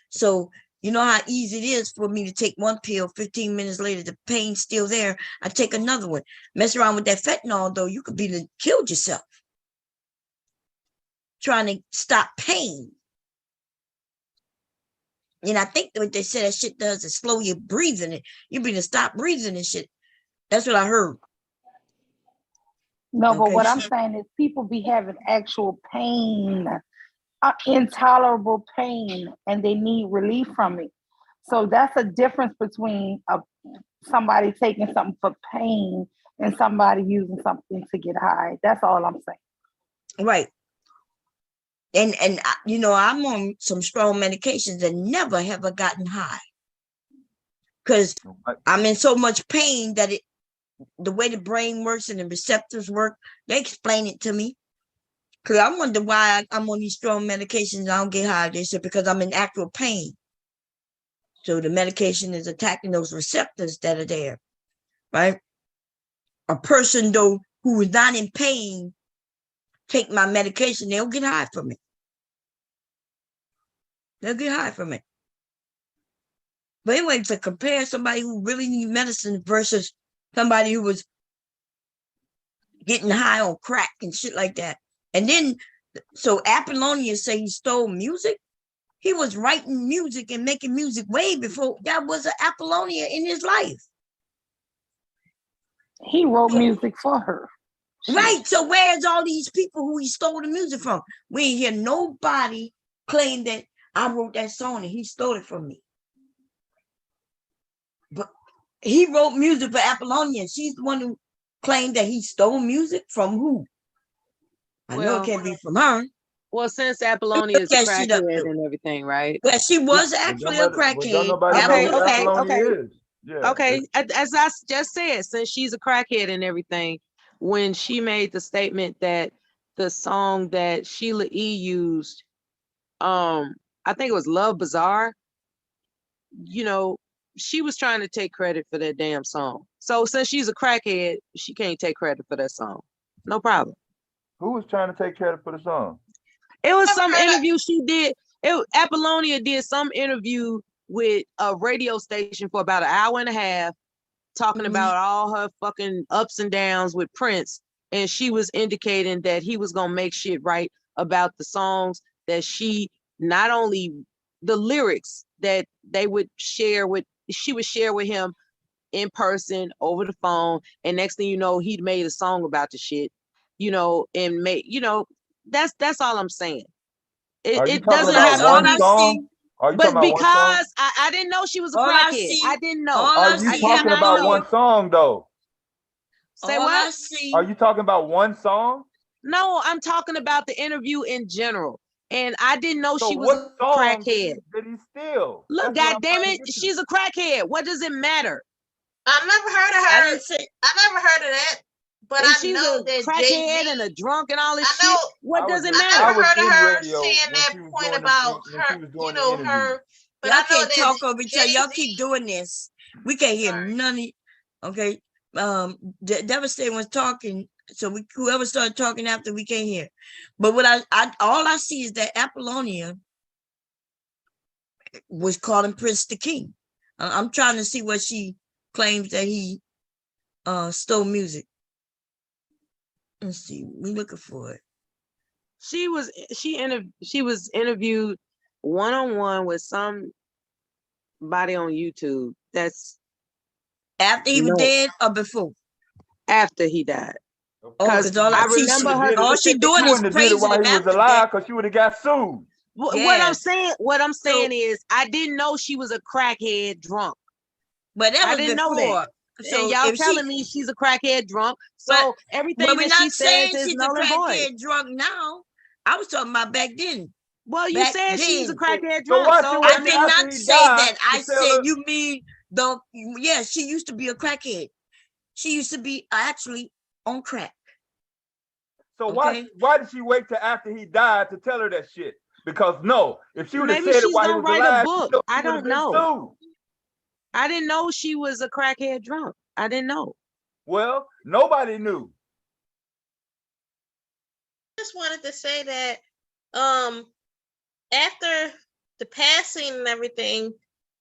So you know how easy it is for me to take one pill, 15 minutes later, the pain's still there. I take another one. Mess around with that fentanyl, though, you could be killed yourself. Trying to stop pain. And I think what they said that shit does is slow your breathing. You be to stop breathing and shit. That's what I heard. No, but Okay. what I'm saying is people be having actual pain, intolerable pain, and they need relief from it. So that's a difference between somebody taking something for pain and somebody using something to get high. That's all I'm saying. Right. And you know, I'm on some strong medications that never have I gotten high. Because I'm in so much pain that the way the brain works and the receptors work, they explain it to me. Because I wonder why I'm on these strong medications and I don't get high. They said because I'm in actual pain. So the medication is attacking those receptors that are there, right? A person, though, who is not in pain, take my medication, they'll get high from it. They'll get high from it. But anyway, to compare somebody who really needs medicine versus somebody who was getting high on crack and shit like that. And then, so Apollonia say he stole music. He was writing music and making music way before that was an Apollonia in his life. He wrote music for her. Right. So where's all these people who he stole the music from? We ain't hear nobody claim that I wrote that song and he stole it from me. But he wrote music for Apollonia. She's the one who claimed that he stole music from who? I know it can't be from her. Well, since Apollonia is a Look at shit up crackhead there. and everything, right? Well, she was actually a crackhead. Okay. As I just said, since she's a crackhead and everything, when she made the statement that the song that Sheila E. used, I think it was Love Bizarre, you know, she was trying to take credit for that damn song. So since she's a crackhead, she can't take credit for that song. No problem. Who was trying to take credit for the song? It was some interview she did. Apollonia did some interview with a radio station for about an hour and a half, talking about all her fucking ups and downs with Prince. And she was indicating that he was gonna make shit right about the songs that she, not only the lyrics that they would share with, she would share with him in person, over the phone. And next thing you know, he'd made a song about the shit, you know, and made, you know, that's all I'm saying. It doesn't have one song. Are you but talking about because I didn't know she was a crackhead. I didn't know. Are you talking about one song though? Say what? Are you talking about one song? No, I'm talking about the interview in general. And I didn't know So she was what a song crackhead. did he steal? Look, That's what I'm goddamn trying it, to get to. she's a crackhead. What does it matter? I never heard of her. I never heard of that. But And I she's know a that crackhead Jay-Z, and a drunk and all this I know, shit. What does it I matter? never heard of her saying that point about her, you know, her. But Y'all I know can't that talk over each other. Y'all Jay-Z, keep doing this. We can't hear none of. Okay. Devastating was talking, so whoever started talking after, we can't hear. But what all I see is that Apollonia was calling Prince the king. I'm trying to see what she claims that he stole music. Let's see, we're looking for it. She was interviewed one-on-one with somebody on YouTube. That's after he was dead or before? After he died. Because all I remember her. all she doing is praising while him he was after alive, because she would have got sued. What I'm saying is, I didn't know she was a crackhead drunk. But that was I didn't know before. that. So and y'all if telling me she's a crackhead drunk. So everything but we're that she not says saying is she's a null and void. crackhead drunk now. I was talking about back then. Well, you Back said she was a then. crackhead So drunk. why So she I waited did after not he say died that. I to tell said her- you mean the yeah, she used to be a crackhead. She used to be actually on crack. So Okay. why did she wait till after he died to tell her that shit? Because no, if she would have maybe said it she's while he gonna was write alive, a book. she I would've don't been know. sued. I didn't know she was a crackhead drunk. I didn't know. Well, nobody knew. just wanted to say that after the passing and everything,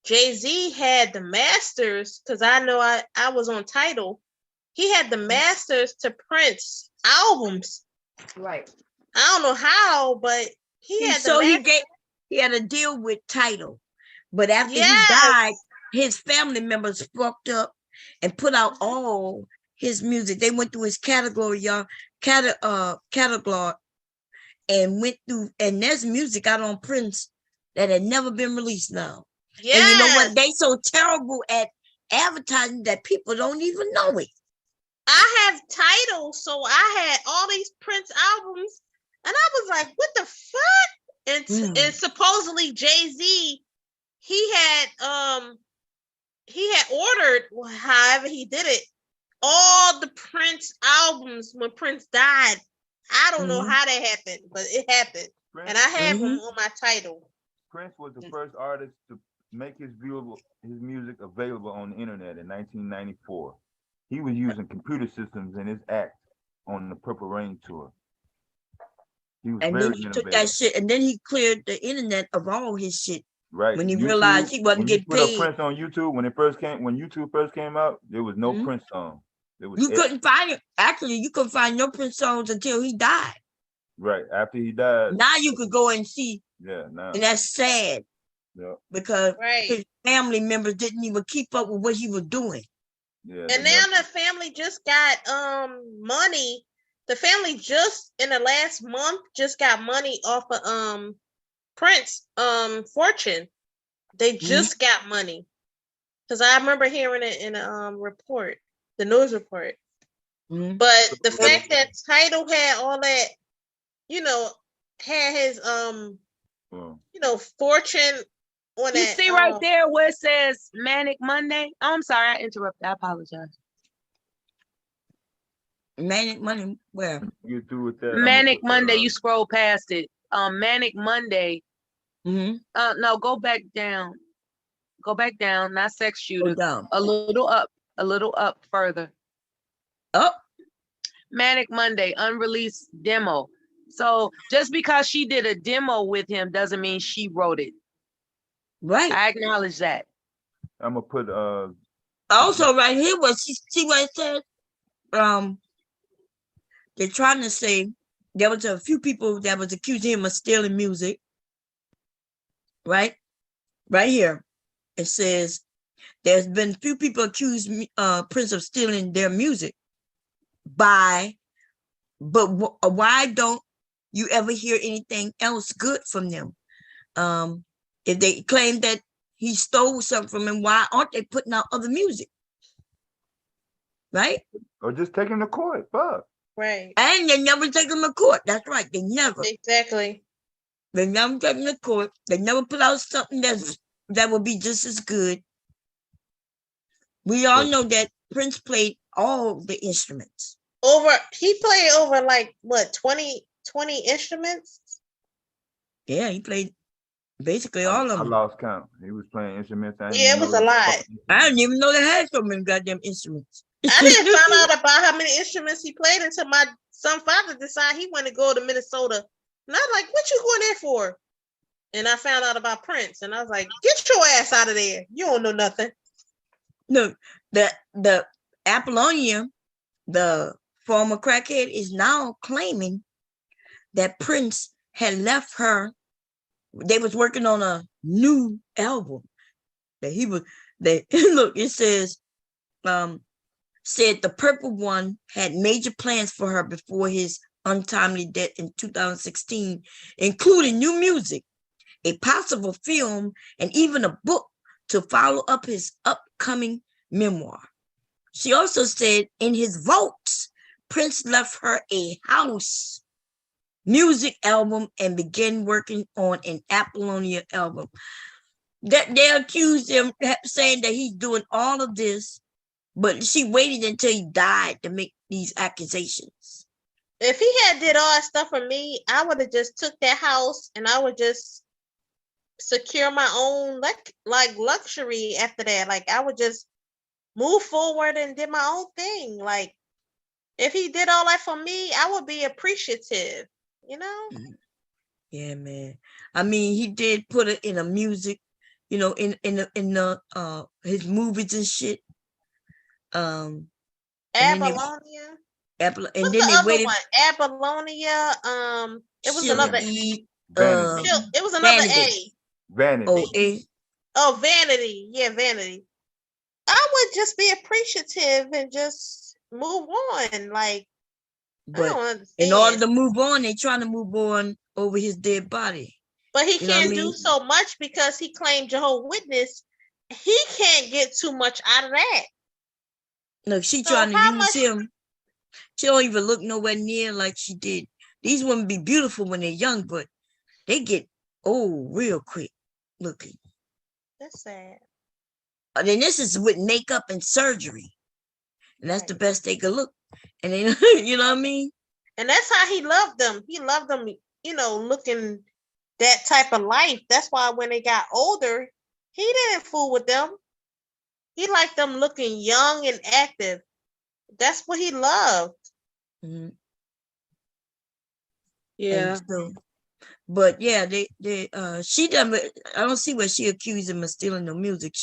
Jay-Z had the masters, because I know I was on Tidal. He had the masters to Prince albums. Right. I don't know how, but he had So the he had a deal with Tidal. But after he Yes. died, his family members fucked up and put out all his music. They went through his catalog, catalog, and went through, and there's music out on Prince that had never been released now. Yes. And you know what? They so terrible at advertising that people don't even know it. I have Tidal, so I had all these Prince albums, and I was like, "What the fuck?" And supposedly Jay-Z, he had ordered, however he did it, all the Prince albums when Prince died. I don't know how that happened, but it happened, and I have them on my Tidal. Prince was the first artist to make his music available on the internet in 1994. He was using computer systems in his act on the Purple Rain tour. He was And very then he took that innovative. shit, and then he cleared the internet of all his shit. Right. When he YouTube, realized he wasn't when you getting put up paid. Prince on YouTube, when YouTube first came out, there was no Prince song. It was You couldn't find it. Actually, you couldn't find no Prince songs until he died. right after he died. Now you could go and see, Yeah, now. and that's sad Yeah, because Right. his family members didn't even keep up with what he was doing. yeah. And now the family just got money. The family just in the last month just got money off of Prince fortune. They just got money. Because I remember hearing it in a report, the news report. But the fact that Tidal had all that, had his fortune on You that. see right there where it says Manic Monday? Oh, I'm sorry, I interrupted. I apologize. Manic Monday, where? Get through with that. Manic Monday, you scroll past it. Manic Monday. No, go back down. Go back down, not sex shooter. Down. A little up further. Up. Manic Monday, unreleased demo. So just because she did a demo with him doesn't mean she wrote it. Right. I acknowledge that. I'm gonna put Also right here, what she see what it said? They're trying to say there was a few people that was accusing him of stealing music. Right? Right here. It says there's been few people accused Prince of stealing their music but why don't you ever hear anything else good from them? If they claim that he stole something from him, why aren't they putting out other music? Right? or just take him to court. Fuck. Right. And they never take him to court. That's right. They never. Exactly. They never take him to court. They never put out something that will be just as good. We all know that Prince played all the instruments. He played over like what, 20 instruments? Yeah, he played basically all of I them. lost count. He was playing instruments. Yeah, it was a lot. I didn't even know they had so many goddamn instruments. I didn't find out about how many instruments he played until my son father decided he wanted to go to Minnesota. And I was like, what you going there for? And I found out about Prince. And I was like, get your ass out of there. You don't know nothing. No, the Apollonia, the former crackhead, is now claiming that Prince had left her. They was working on a new album that look, it says, said the Purple One had major plans for her before his untimely death in 2016, including new music, a possible film, and even a book to follow up his upcoming memoir. She also said in his votes, Prince left her a house music album and began working on an Apollonia album. That they accused him, saying that he's doing all of this, but she waited until he died to make these accusations. If he had did all that stuff for me, I would have just took that house and I would just secure my own like luxury after that. Like I would just move forward and did my own thing. Like if he did all that for me, I would be appreciative. you know? Yeah, man. I mean, he did put it in a music, you know, in his movies and shit. And then they Apollonia. and What's then the they other waited. one? Apollonia. It was Sheila another. E. Vanity. It was another Vanity. A. Vanity. Oh, A. Oh, Vanity. Yeah, Vanity. I would just be appreciative and just move on. Like, I But don't in order understand. to move on, they trying to move on over his dead body. But he You know what I can't do mean? so much because he claimed Jehovah's Witness. He can't get too much out of that. Look, she So trying to how use much? him. She don't even look nowhere near like she did. These women be beautiful when they're young, but they get old real quick looking. That's sad. And then this is with makeup and surgery. And that's the best they could look. And then, you know what I mean? And that's how he loved them. He loved them, you know, looking that type of life. That's why when they got older, he didn't fool with them. He liked them looking young and active. That's what he loved. Mm-hmm. Yeah. So, but yeah, she done. I don't see where she accused him of stealing the music.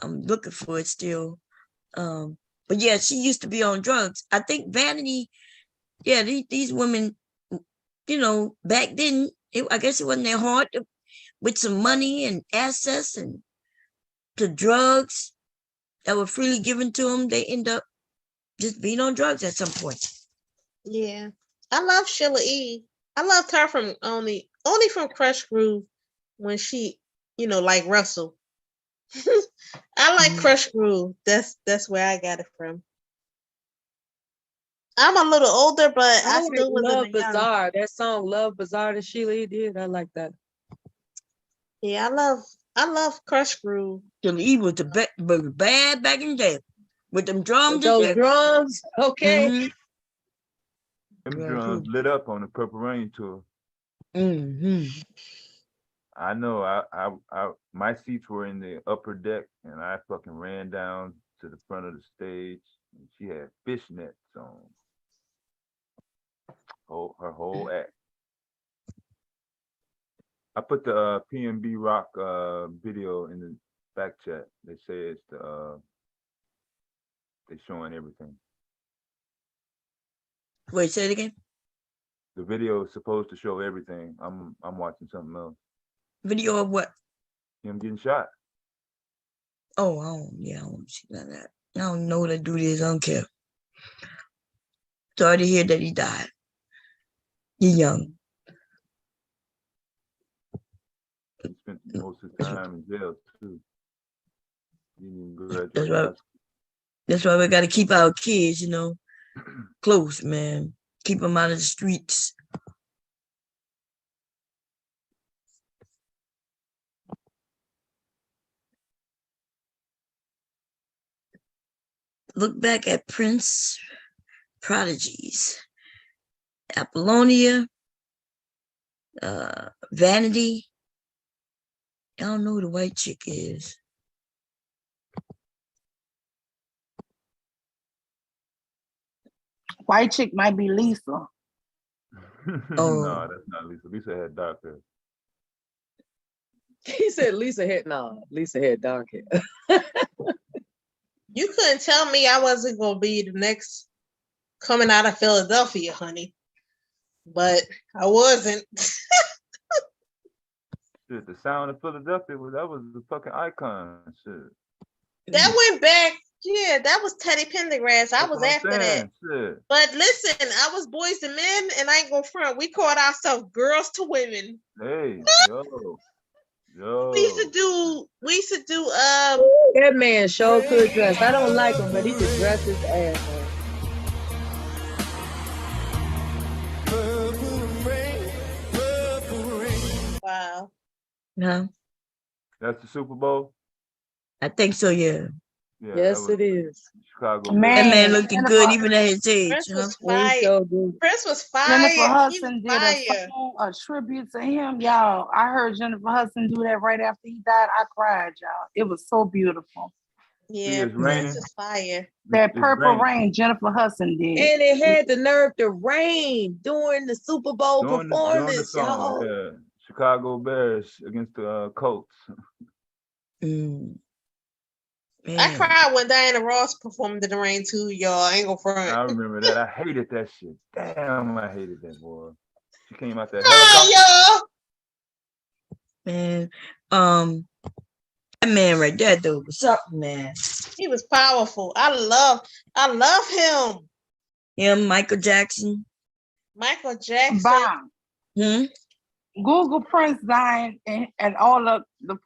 I'm looking for it still. But yeah, she used to be on drugs. I think Vanity. Yeah, these women, you know, back then, I guess it wasn't their heart with some money and assets and the drugs that were freely given to them. They end up just being on drugs at some point. Yeah, I love Sheila E. I loved her from only from Crush Groove when she, you know, like Russell. I like Crush Groove. That's where I got it from. I'm a little older, but I like still was Love in the young. Bazaar. That song Love Bazaar that Sheila E. did. I like that. Yeah, I love Crush Groove. Sheila E. was bad back in the day with them drums. With those drums, okay. Mm-hmm. Them drums lit up on the Purple Rain tour. Mm-hmm. I know. I my seats were in the upper deck, and I fucking ran down to the front of the stage. And she had fishnets on. Her whole act. I put the PNB Rock video in the back chat. They say it's they're showing everything. Wait, say it again. The video is supposed to show everything. I'm watching something else. Video of what? Him getting shot. Oh, I don't see none of that. I don't know what to do this. I don't care. Sorry to hear that he died. He's young. He spent most of his time in jail too. He didn't graduate high school. That's why we got to keep our kids, you know, close, man. Keep them out of the streets. Look back at Prince prodigies. Apollonia, Vanity. I don't know who the white chick is. White chick might be Lisa. No, that's not Lisa. Lisa had dark hair. He said Lisa had dark hair. You couldn't tell me I wasn't gonna be the next coming out of Philadelphia, honey. But I wasn't. Shit, the sound of Philadelphia that was the fucking icon. Shit. That went back. Yeah, that was Teddy Pendergrass. I was after that. Shit. But listen, I was Boys to Men, and I ain't gonna front. We called ourselves Girls to Women. Hey, yo. We used to do that man sure could dress. I don't like him, but he could dress his ass off. Wow. No. That's the Super Bowl? I think so, yeah. Yeah, yes, it is. Chicago. That man looking good even at his age. Prince You know? was fire. Prince was fire. Jennifer Hudson did fire. a tribute to him, y'all. I heard Jennifer Hudson do that right after he died. I cried, y'all. It was so beautiful. Yeah, it's Prince raining. is fire. That It's Purple raining. Rain, Jennifer Hudson did. And it had the nerve to rain during the Super Bowl During the performance, song, y'all. yeah. Chicago Bears against the Colts. Mm, I man. cried when Diana Ross performed in the rain too, y'all. I ain't gonna front. I remember that. I hated that shit. Damn, I hated that, boy. She came out that Hi, helicopter. y'all. Man, that man right there, though, was something, man. He was powerful. I love him. Him, Michael Jackson. Michael Jackson. Bomb. Hmm? Google Prince dying and all of the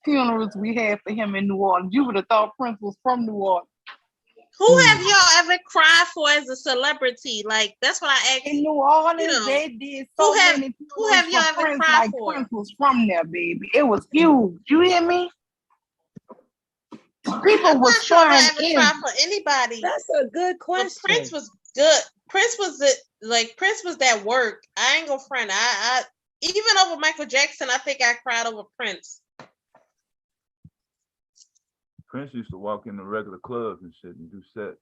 funerals we had for him in New Orleans. You would have thought Prince was from New Orleans. Who have y'all ever cried for as a celebrity? Like, that's what I asked. In New Orleans, You know, they did so many who have funerals y'all for ever Prince, cried like for? Prince was from there, baby. It was huge. You hear me? People I'm was not sure if I flying ever in. cried for anybody. That's a good But question. Prince was good. Prince was Prince was that work. I ain't gonna front. I even over Michael Jackson, I think I cried over Prince. Prince used to walk in the regular clubs and shit and do sets.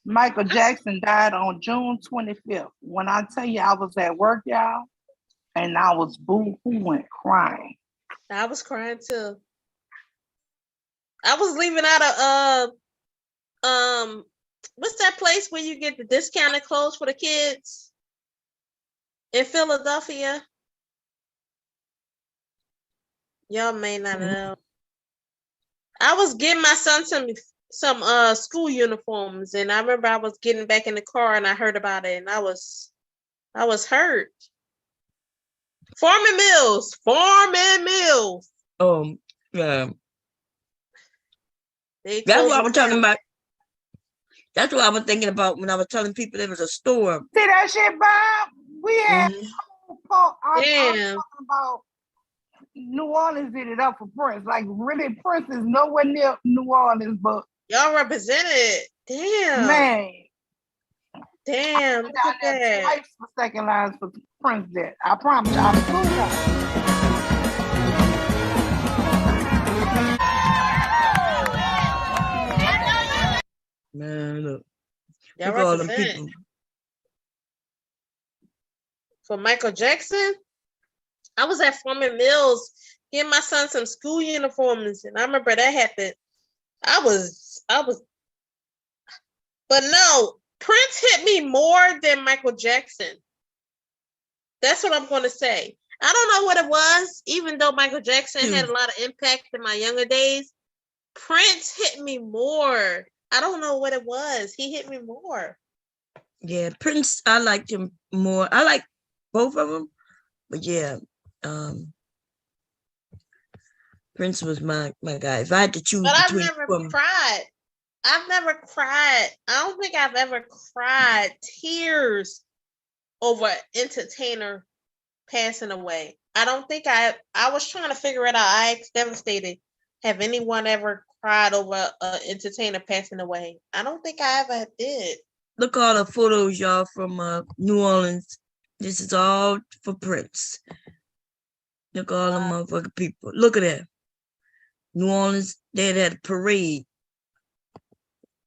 Michael Jackson died on June 25th. When I tell you I was at work, y'all, and I was boo-hooing, crying. I was crying too. I was leaving out of what's that place where you get the discounted clothes for the kids in Philadelphia? Y'all may not know. I was getting my son some school uniforms, and I remember I was getting back in the car and I heard about it, and I was hurt. Farming Mills. Yeah. They That's closed what I it was talking down. about. That's what I was thinking about when I was telling people there was a store. See that shit, Bob? We had I'm Damn. talking about New Orleans did it up for Prince. Like, really, Prince is nowhere near New Orleans, but Y'all represented. Damn. man, Damn. Look down at there that. twice for second lines for Prince did. I promise you, I'm cool now. Man, look. Y'all Look at all them represented. people. For Michael Jackson, I was at Farming Mills getting my son some school uniforms, and I remember that happened. I was, but no, Prince hit me more than Michael Jackson. That's what I'm going to say. I don't know what it was, even though Michael Jackson had a lot of impact in my younger days. Prince hit me more. I don't know what it was. He hit me more. Yeah, Prince, I liked him more. I like both of them, but yeah, Prince was my guy. If I had to choose But I've between never two of 'em, cried. I've never cried. I don't think I've ever cried tears over entertainer passing away. I don't think I was trying to figure it out. I asked Devastated, have anyone ever cried over an entertainer passing away? I don't think I ever did. look all the photos, y'all, from New Orleans. This is all for Prince. Look all the motherfucking people. Look at that. New Orleans, they had a parade.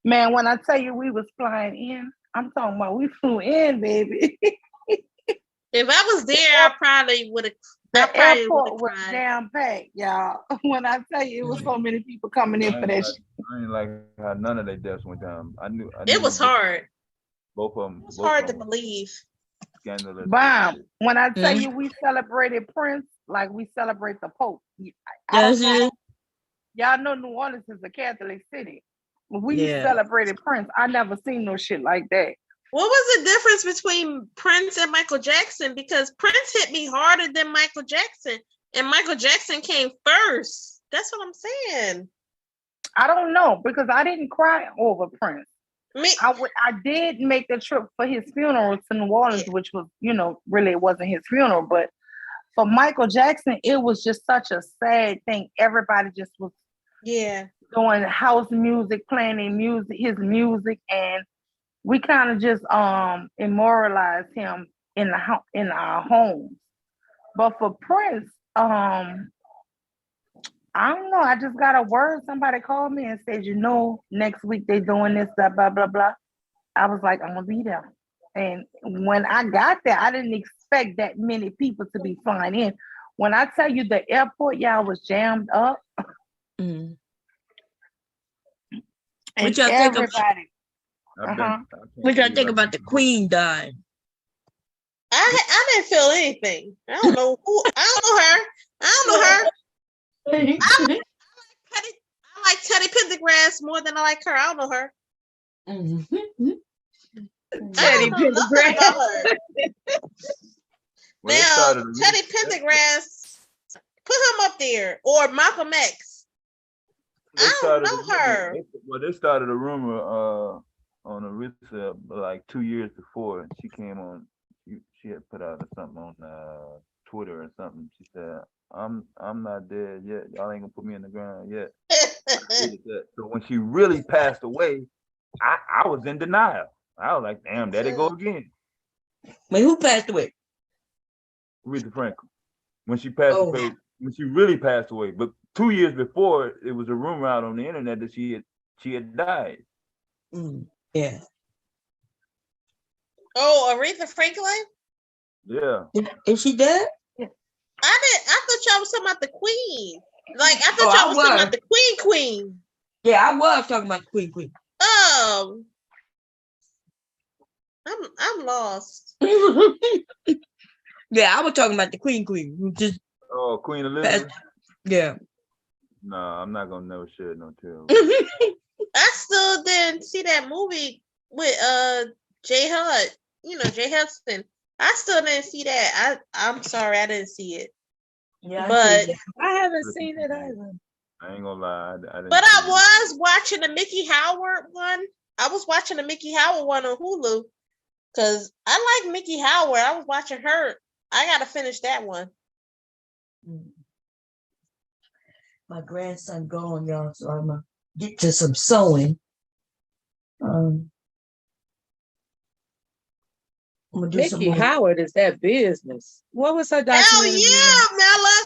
Man, when I tell you we was flying in, I'm talking about we flew in, baby. If I was there, I probably would have. The airport was jam packed, y'all. When I tell you, it was so many people coming in for that shit. I ain't like how none of their deaths went down. I knew It was hard. Both of them. It's hard to believe. Scandalous. Bomb. When I tell you we celebrated Prince, like we celebrate the Pope. I don't know. Y'all know New Orleans is a Catholic city. When we celebrated Prince, I never seen no shit like that. What was the difference between Prince and Michael Jackson? Because Prince hit me harder than Michael Jackson, and Michael Jackson came first. That's what I'm saying. I don't know, because I didn't cry over Prince. I did make the trip for his funeral to New Orleans, which was, really it wasn't his funeral, but for Michael Jackson, it was just such a sad thing. Everybody just was doing house music, playing his music, and we kind of just immortalized him in our homes. But for Prince, I don't know. I just got a word. Somebody called me and said, next week they doing this, blah, blah, blah, blah. I was like, I'm gonna be there. And when I got there, I didn't expect that many people to be flying in. When I tell you the airport, y'all was jammed up. Mm. And What y'all think of? everybody. What y'all think about the Queen dying? I didn't feel anything. I don't know who. I don't know her. I don't know her. I like Teddy Pendergrass more than I like her. I don't know her. Teddy Pendergrass. Now, Teddy Pendergrass, put him up there, or Malcolm X. I don't know her. Well, they started a rumor on Arisa like 2 years before. She came on. She had put out something on Twitter or something. She said, "I'm not dead yet. Y'all ain't gonna put me in the ground yet." So when she really passed away, I was in denial. I was like, "Damn, there they go again." Wait, who passed away? Aretha Franklin. When she passed away, when she really passed away, but 2 years before, it was a rumor out on the internet that she had died. Yeah. Oh, Aretha Franklin? Yeah. Is she dead? I thought y'all was talking about the Queen. Like I thought y'all was talking about the Queen. Yeah, I was talking about the Queen. Oh. I'm lost. Yeah, I was talking about the Queen. Who just Queen Elizabeth? Yeah. No, I'm not gonna never share no tale. I still didn't see that movie with Jay Hud. Jay Hudson. I still didn't see that. I'm sorry, I didn't see it. Yeah, but I haven't seen it either. I ain't gonna lie. I didn't but I was watching the Mickey Howard one. I was watching the Mickey Howard one on Hulu because I like Mickey Howard. I was watching her. I gotta finish that one. My grandson gone, y'all, so I'm gonna get to some sewing. I'm gonna do some Mickey more. Howard is that business. What was her documentary? Hell yeah, Mella.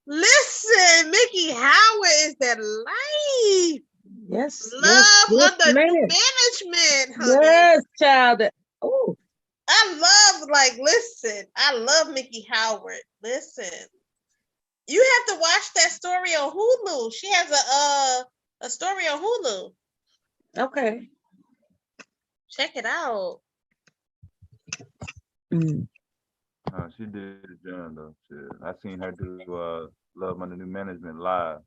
Listen, Mickey Howard is that life. Yes. Love under man. new management, honey. Yes, child. Oh. I love Mickey Howard. Listen. You have to watch that story on Hulu. She has a story on Hulu. Okay. Check it out. She did a job though. Shit. I seen her do Love Under New Management live.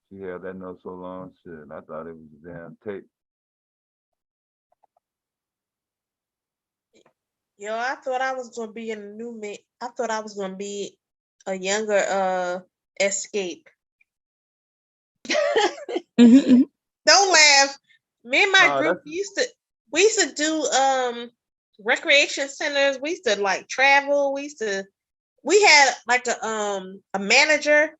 She held that note so long. Shit, I thought it was a damn tape. Yo, I thought I was gonna be I thought I was gonna be a younger Escape. Don't laugh. Me and my group we used to do recreation centers. We used to like travel. We had like a manager.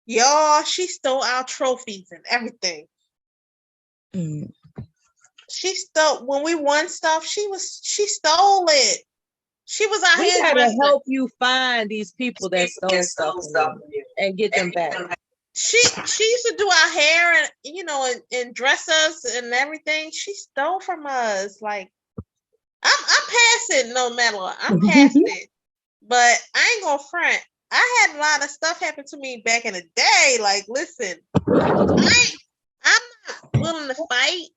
Y'all, she stole our trophies and everything. She stole when we won stuff. She stole it. She was out here. We gotta help you find these people that stole stuff and get them back. She used to do our hair and and dress us and everything. She stole from us. Like I'm past it, no matter. I'm past it. But I ain't gonna front. I had a lot of stuff happen to me back in the day. Like, listen, I'm not willing to fight,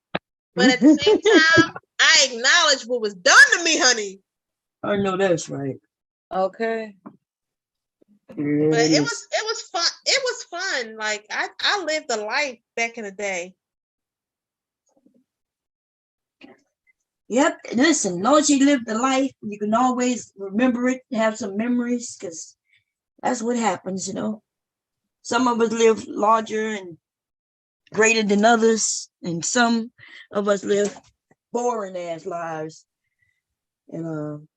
but at the same time, I acknowledge what was done to me, honey. I know that's right. Okay. But it was fun. It was fun. Like I lived a life back in the day. Yep. Listen, long as you live the life, you can always remember it, have some memories, because that's what happens, Some of us live larger and greater than others, and some of us live boring ass lives. And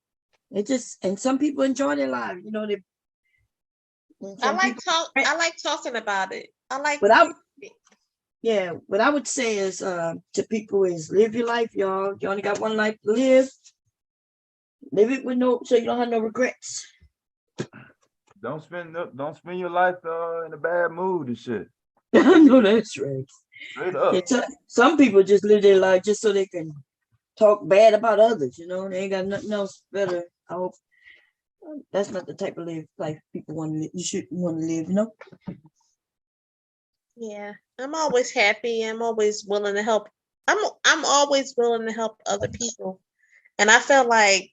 and some people enjoy their lives, I like talking about it. What I would say is to people is live your life, y'all. You only got one life to live. Live it so you don't have no regrets. Don't spend your life in a bad mood and shit. I know that's right. Straight Yeah, up. some people just live their life just so they can talk bad about others, you know, they ain't got nothing else better. I hope that's not the type of life people want to live. You should want to live, you know. Yeah, I'm always happy. I'm always willing to help. I'm always willing to help other people. And I feel like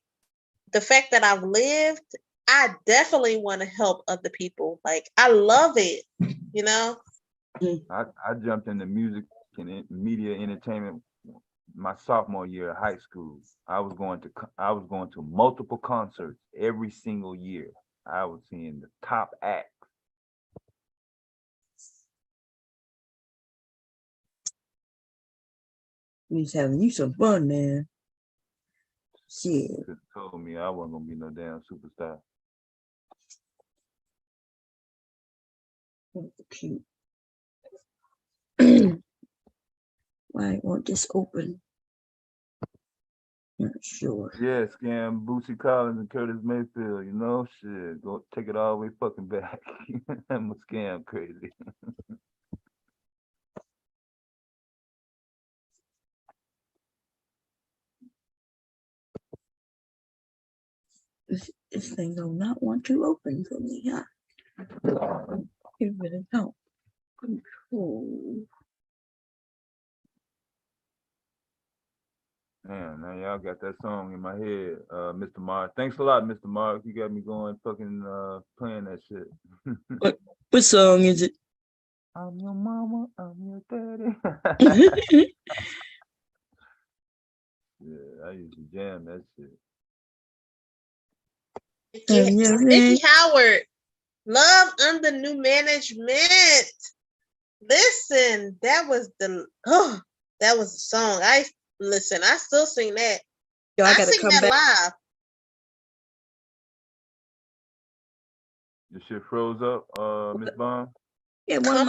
the fact that I've lived, I definitely want to help other people. Like I love it, you know? I jumped into music and media entertainment my sophomore year of high school. I was going to multiple concerts every single year. I was seeing the top acts. He's having you some fun, man. Shit. Just told me I wasn't gonna be no damn superstar. Cute. Why won't this open? Not sure. Yeah, scam Bootsy Collins and Curtis Mayfield, you know, shit, go take it all the way fucking back. I'm a scam crazy. This thing do not want to open for me, huh? It really don't. Control. Man, now y'all got that song in my head, Mr. Mark. Thanks a lot, Mr. Mark. You got me going fucking playing that shit. What song is it? I'm your mama, I'm your daddy. Yeah, I used to jam that shit. Mickey Howard, Love Under New Management. Listen, that was the song. I still sing that. Yo, I gotta sing come that back. live. The shit froze up, Miss Bond. Yeah, one of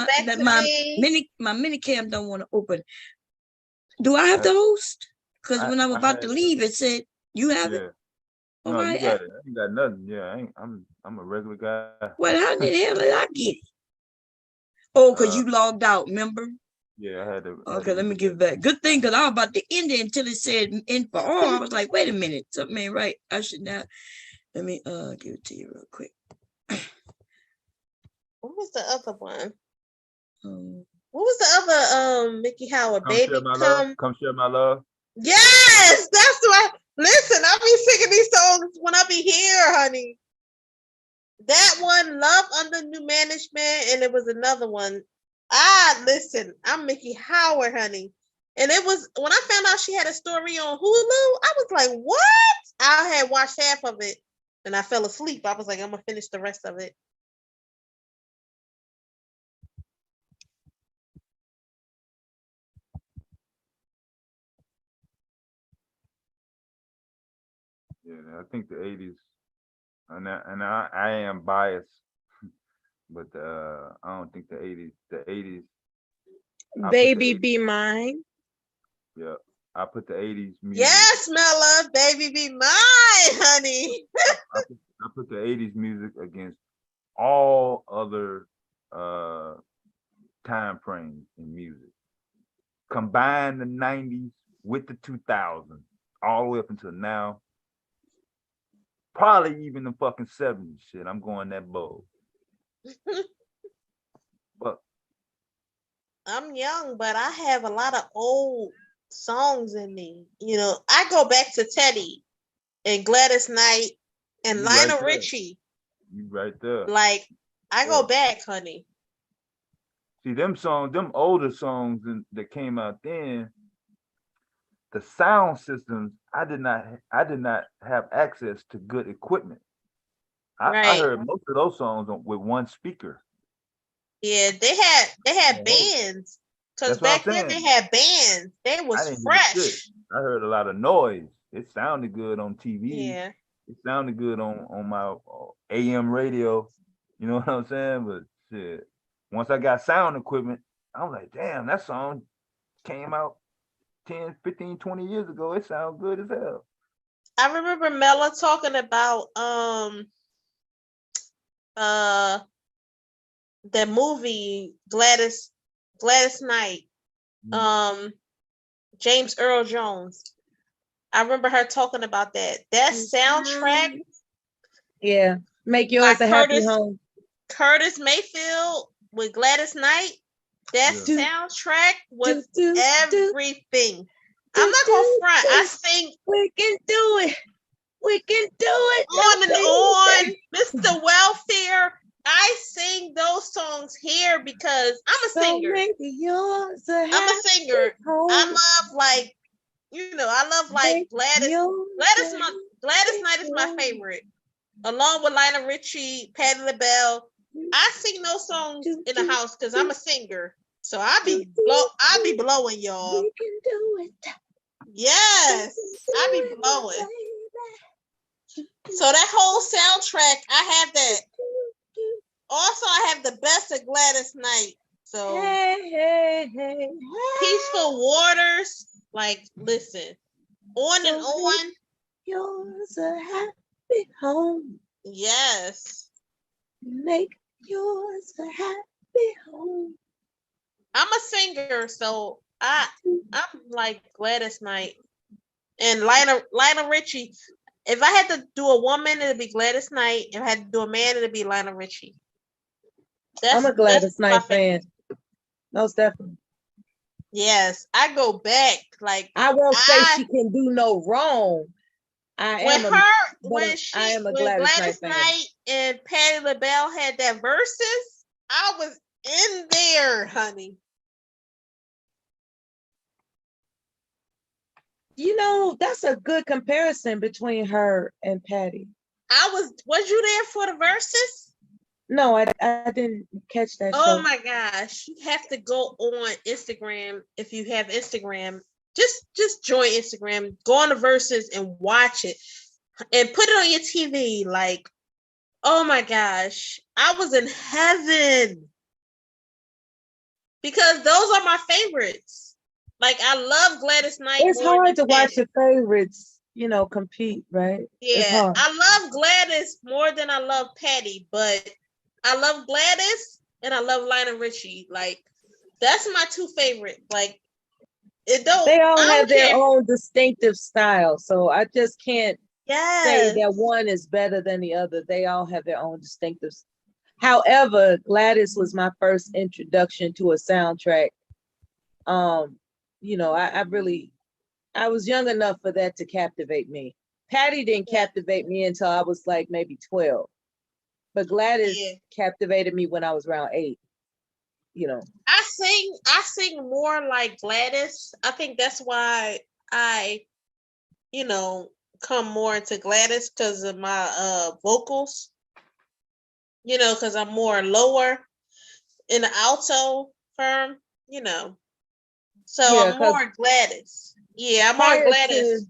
my mini cam don't want to open. Do I have the host? Because when I'm about to leave, it said you have it. No, you got it. I ain't got nothing. Yeah, I'm a regular guy. Well, how the hell did I get it? Oh, because you logged out, remember? Yeah, I had to. Okay, let me give it back. Good thing, because I was about to end it until it said in for all. I was like, wait a minute, something ain't right. I should not. Let me give it to you real quick. What was the other one? What was the other Mickey Howard? Come Baby, share my love. Come share my love. Yes, that's what. Listen, I be singing these songs when I be here, honey. That one, Love Under New Management, and it was another one. Listen, I'm Mickey Howard, honey. And it was when I found out she had a story on Hulu, I was like, what? I had watched half of it and I fell asleep. I was like, I'm gonna finish the rest of it. Yeah, I think the 80s, and I am biased, but I don't think the 80s. Baby Be Mine. Yeah, I put the 80s music. Yes, Mella, Baby Be Mine, honey. I put the 80s music against all other time frames in music. Combine the 90s with the 2000s, all the way up until now. Probably even the fucking 70s shit. I'm going that bold. But I'm young, but I have a lot of old songs in me. You know, I go back to Teddy and Gladys Knight and Lionel Richie. You right there. Like, I go back, honey. See, them older songs that came out then, the sound systems, I did not have access to good equipment. I heard most of those songs with one speaker. Yeah, they had bands. Because back then they had bands. They was fresh. I heard a lot of noise. It sounded good on TV. Yeah. It sounded good on my AM radio. You know what I'm saying? But shit, once I got sound equipment, I was like, damn, that song came out 10, 15, 20 years ago. It sounds good as hell. I remember Mella talking about the movie Gladys Knight, James Earl Jones. I remember her talking about that. That soundtrack. Yeah, make by yours a happy home. Curtis Mayfield with Gladys Knight. That soundtrack was everything. I'm not gonna front. I sing. We can do it. We can do it. On and on. Mr. Welfare. I sing those songs here because I'm a singer. I'm a singer. I love like, I love like Gladys. Gladys Knight is my favorite. Along with Lionel Richie, Patti LaBelle. I sing those songs in the house because I'm a singer. So I be blowing, y'all. We can do it. Yes, I be blowing. So that whole soundtrack, I have that. Also, I have the best of Gladys Knight. So Peaceful Waters, like listen, on and on. Yours a happy home. Yes. Make yours a happy home. I'm a singer, so I'm like Gladys Knight and Lionel Richie. If I had to do a woman, it'd be Gladys Knight. If I had to do a man, it'd be Lionel Richie. I'm a Gladys Knight fan. Most definitely. Yes, I go back. Like I won't say she can do no wrong. When Gladys Knight fan. Knight and Patti LaBelle had that verses, I was in there, honey. That's a good comparison between her and Patty. Was you there for the verses? No, I didn't catch that. Oh show. my gosh. You have to go on Instagram if you have Instagram. Just join Instagram, go on the verses and watch it and put it on your TV. Like, oh my gosh, I was in heaven because those are my favorites. Like, I love Gladys Knight. It's hard to watch your favorites, compete, right? Yeah, I love Gladys more than I love Patty, but I love Gladys and I love Lionel Richie. Like, that's my two favorite. Like, they all have their own distinctive style, so I just can't say that one is better than the other. They all have their own distinctive. However, Gladys was my first introduction to a soundtrack. I was young enough for that to captivate me. Patty didn't captivate me until I was like maybe 12, but Gladys captivated me when I was around 8. I sing more like Gladys. I think that's why I, come more into Gladys because of my vocals. Because I'm more lower in the alto firm. So I'm more Gladys. Yeah, I'm more Gladys.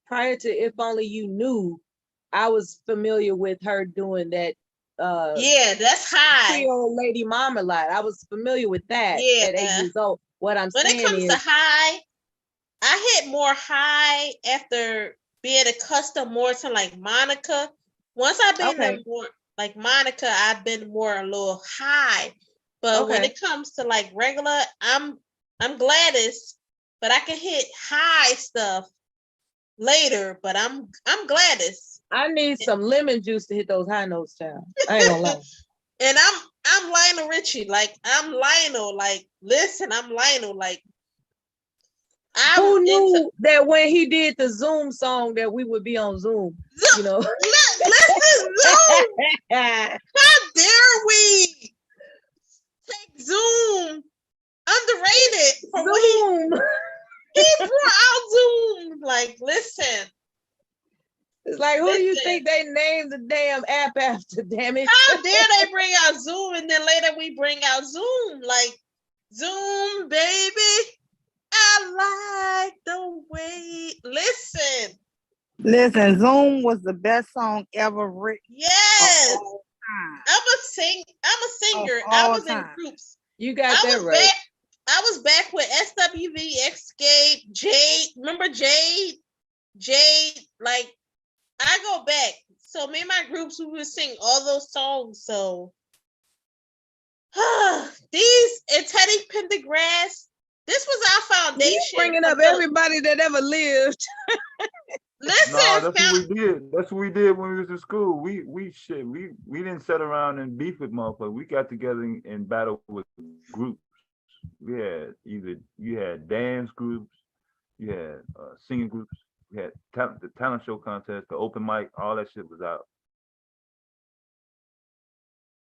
Prior to If Only You Knew, I was familiar with her doing that. That's high. Creole Lady Marmalade. I was familiar with that at 8 years old. What I'm saying is, when it comes to high, I hit more high after being accustomed more to like Monica. Once I've been more like Monica, I've been more a little high. But when it comes to like regular, I'm Gladys, but I can hit high stuff later. But I'm Gladys. I need some lemon juice to hit those high notes down. I ain't gonna lie. And I'm Lionel Richie. Like, I'm Lionel. Like, listen, I'm Lionel. Like, who knew that when he did the Zoom song that we would be on Zoom? Listen, Zoom. How dare we take Zoom? Underrated. Zoom. He brought out Zoom. Like, listen. It's like, who do you think they named the damn app after, damn it? How dare they bring out Zoom and then later we bring out Zoom? Like, Zoom, baby. I like the way. Listen, Zoom was the best song ever written. Yes. I'm a singer. I was in groups. You got that right. I was back with SWV, Escape, Jade. Remember Jade? Jade, like, I go back. So me and my groups, we would sing all those songs. So these and Teddy Pendergrass, this was our You foundation. bringing for up building- everybody that ever lived. Listen, No, that's what we did. That's what we did when we was in school. We didn't sit around and beef with motherfuckers. We got together and battle with groups. We had you had dance groups, you had singing groups, we had the talent show contest, the open mic, all that shit was out.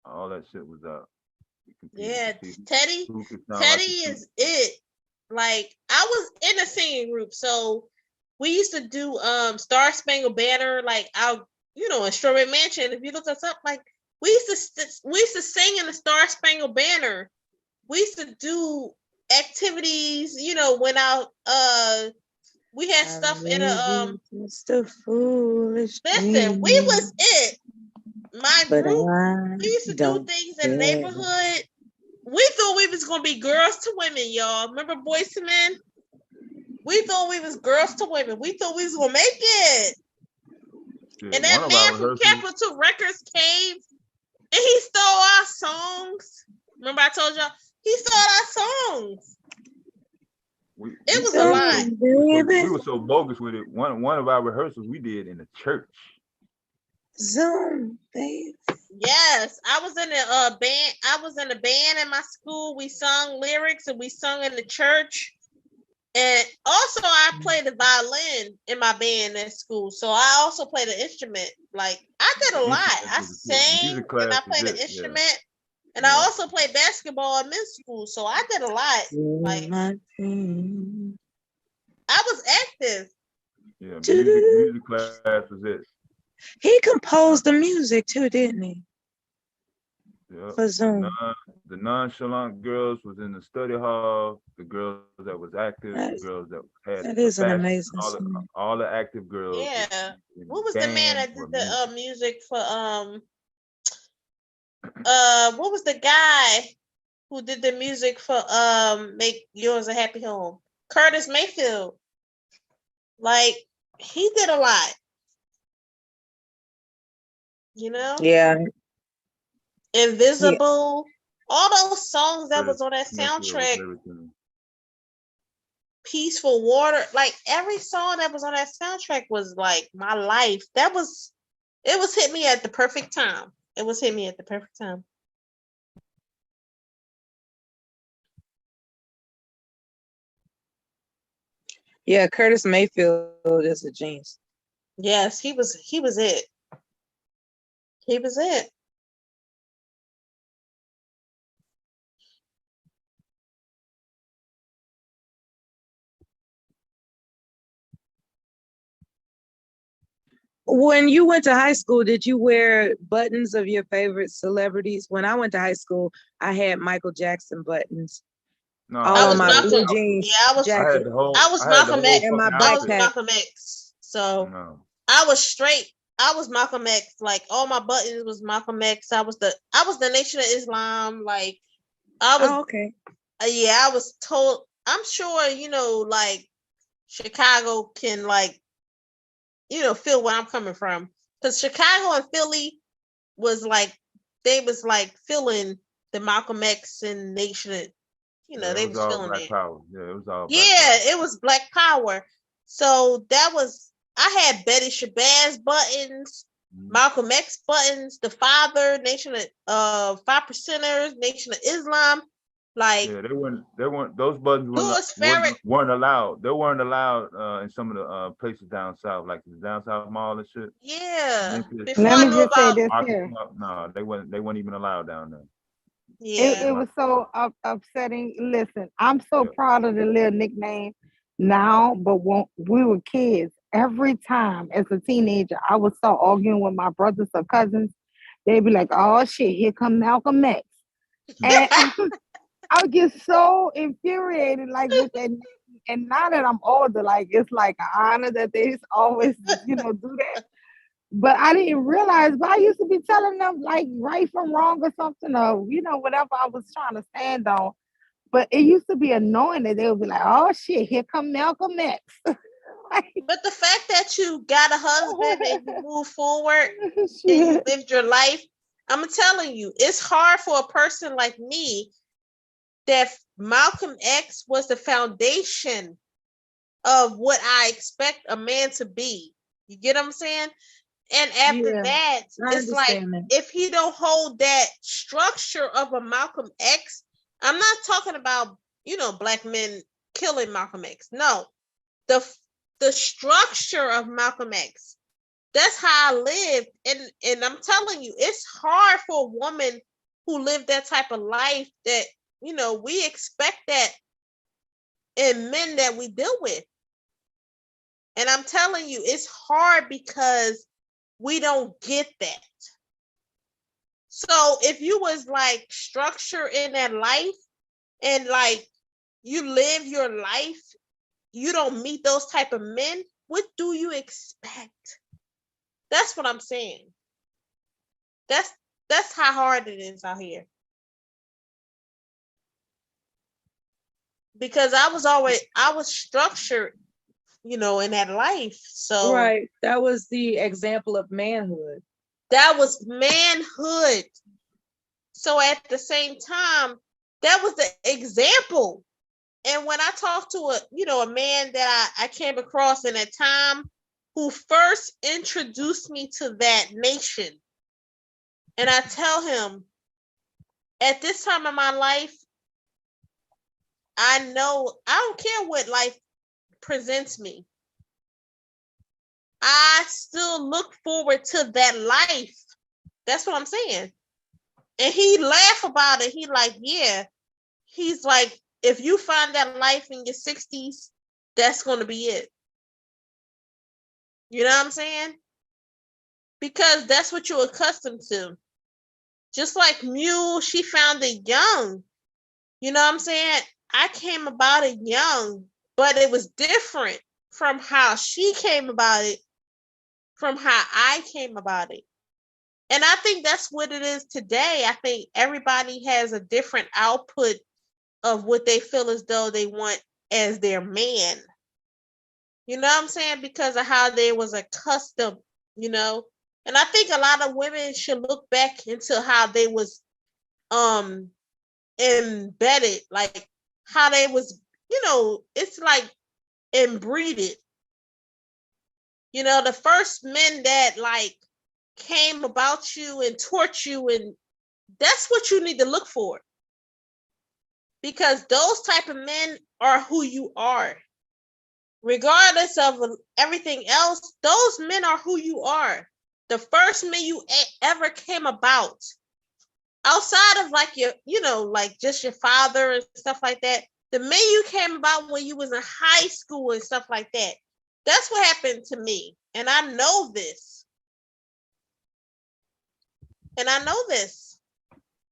All that shit was out. We competed yeah, to see Teddy who could sound like the is it. Like I was in a singing group, so we used to do Star Spangled Banner, like out, in Strawberry Mansion. If you look us up, like we used to sing in the Star Spangled Banner. We used to do activities, when out we had stuff in a Just a foolish listen, we was it. My but group, I we used to do don't things in the care. neighborhood. We thought we was gonna be girls to women, y'all. Remember Boys to Men? We thought we was girls to women. We thought we was gonna make it. shit. And that One of man our from rehearsals, Capital Records came and he stole our songs. Remember I told y'all he stole our songs. It was a lie. we were so bogus with it. One of our rehearsals we did in the church. Zoom, babe. Yes, I was in the band. I was in the band in my school. We sung lyrics and we sung in the church. And also I played the violin in my band at school. So I also played an instrument. Like I did a lot. I sang and I played an instrument. And I also played basketball in middle school. So I did a lot. Like I was active. Yeah, music class was it. He composed the music too, didn't he? Yeah. For Zoom. The nonchalant girls was in the study hall. The girls that was active, the girls that had That is an fashion, amazing all song. all the active girls. Yeah. in What was the man that band did or the music for what was the guy who did the music for Make Yours a Happy Home? Curtis Mayfield. Like he did a lot. Yeah. Invisible. All those songs that Curtis was on that Mayfield was soundtrack. everything. Peaceful Water. Like every song that was on that soundtrack was like my life. It was hit me at the perfect time. It was hit me at the perfect time. Yeah, Curtis Mayfield is a genius. Yes, he was it. He was it. When you went to high school, did you wear buttons of your favorite celebrities? When I went to high school, I had Michael Jackson buttons. No, All of my blue jeans. Yeah, I was jacket. Malcolm X. And my I was backpack. Malcolm X. So I was straight. I was Malcolm X. Like all my buttons was Malcolm X. I was the Nation of Islam. Like I was. Oh, okay. Yeah, I was told. I'm sure like Chicago can feel where I'm coming from, because Chicago and Philly was like they was like feeling the Malcolm X and Nation. They was feeling Black it. Power. Yeah, it was all Black Yeah, it was Black Power. So I had Betty Shabazz buttons, Malcolm X buttons, the Father, Nation of 5%ers, Nation of Islam. Like Yeah, they weren't those buttons weren't allowed. They weren't allowed in some of the places down south, like the down south mall and shit. yeah. Memphis, Before I knew about no, they weren't even allowed down there. Yeah. It was so upsetting. Listen, I'm so proud of the little nickname now, but when we were kids, every time as a teenager, I would start arguing with my brothers or cousins. They'd be like, "Oh shit, here come Malcolm X," and I would get so infuriated, like with that. And now that I'm older, like it's like an honor that they always, do that. But I didn't realize, but I used to be telling them like right from wrong or something, or whatever I was trying to stand on. But it used to be annoying that they would be like, "Oh shit, here come Malcolm X." But the fact that you got a husband and you move forward and you lived your life, I'm telling you, it's hard for a person like me that Malcolm X was the foundation of what I expect a man to be. You get what I'm saying? And after Yeah, that, I it's like understand that. if he don't hold that structure of a Malcolm X, I'm not talking about, black men killing Malcolm X. No, the structure of Malcolm X. That's how I lived. And I'm telling you, it's hard for a woman who lived that type of life that, we expect that in men that we deal with. And I'm telling you, it's hard because we don't get that. So if you was like structure in that life and like you live your life, you don't meet those type of men, what do you expect? That's what I'm saying. That's how hard it is out here. Because I was structured, in that life. So Right. That was the example of manhood. that was manhood. So at the same time, that was the example. And when I talked to a man that I came across in that time who first introduced me to that nation, and I tell him, at this time in my life, I know I don't care what life presents me. I still look forward to that life. That's what I'm saying. And he laughed about it. He like, yeah. He's like, if you find that life in your 60s, that's going to be it. You know what I'm saying? Because that's what you're accustomed to. Just like Mule, she found it young. You know what I'm saying? I came about it young, but it was different from how she came about it, from how I came about it. And I think that's what it is today. I think everybody has a different output of what they feel as though they want as their man. You know what I'm saying? Because of how they was accustomed, And I think a lot of women should look back into how they was embedded, like how they was, it's like inbreeded. The first men that like came about you and taught you, and that's what you need to look for. Because those type of men are who you are. Regardless of everything else, those men are who you are. The first men you ever came about, outside of like your, like just your father and stuff like that, the men you came about when you was in high school and stuff like that, that's what happened to me. And I know this. And I know this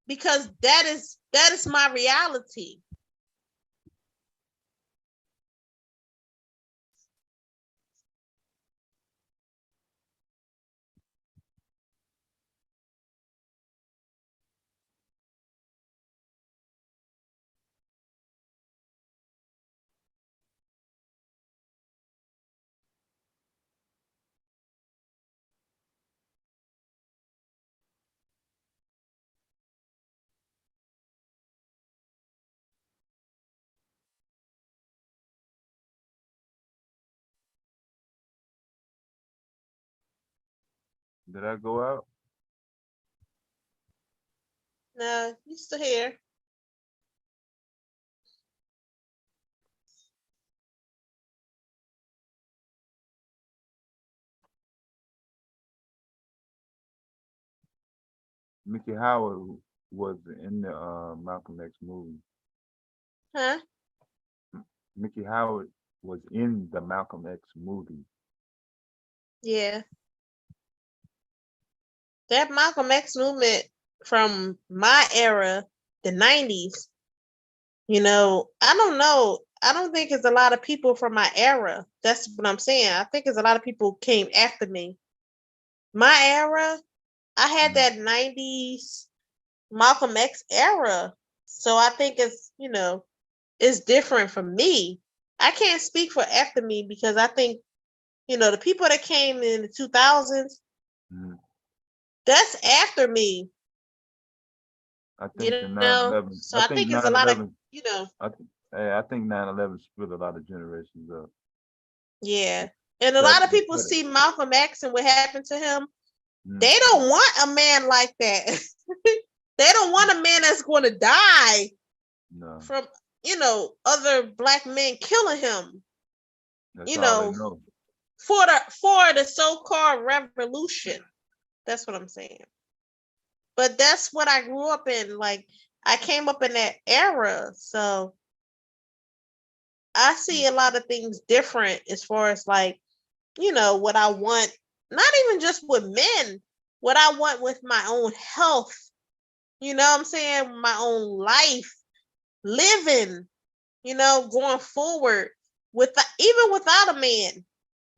because that is my reality. Did I go out? No, you still here. Mickey Howard was in the Malcolm X movie. Huh? Mickey Howard was in the Malcolm X movie. Yeah. That Malcolm X movement from my era, the 90s, I don't know. I don't think it's a lot of people from my era. That's what I'm saying. I think it's a lot of people came after me. My era, I had that 90s Malcolm X era. So I think it's different from me. I can't speak for after me because I think You know, the people that came in the 2000s, that's after me. I think You the know, 9/11. so I I think think it's a lot of, 9/11. you know, I think 9/11 split a lot of generations up. yeah. And a That lot of people that- see Malcolm X and what happened to him. mm, They don't want a man like that. They don't want a man that's going to die No, from, you know, other black men killing him, that's you all they know, know. for the so-called revolution. That's what I'm saying. But that's what I grew up in. Like, I came up in that era. So I see a lot of things different as far as like, you know, what I want, not even just with men, what I want with my own health. You know what I'm saying? My own life, living, you know, going forward with even without a man.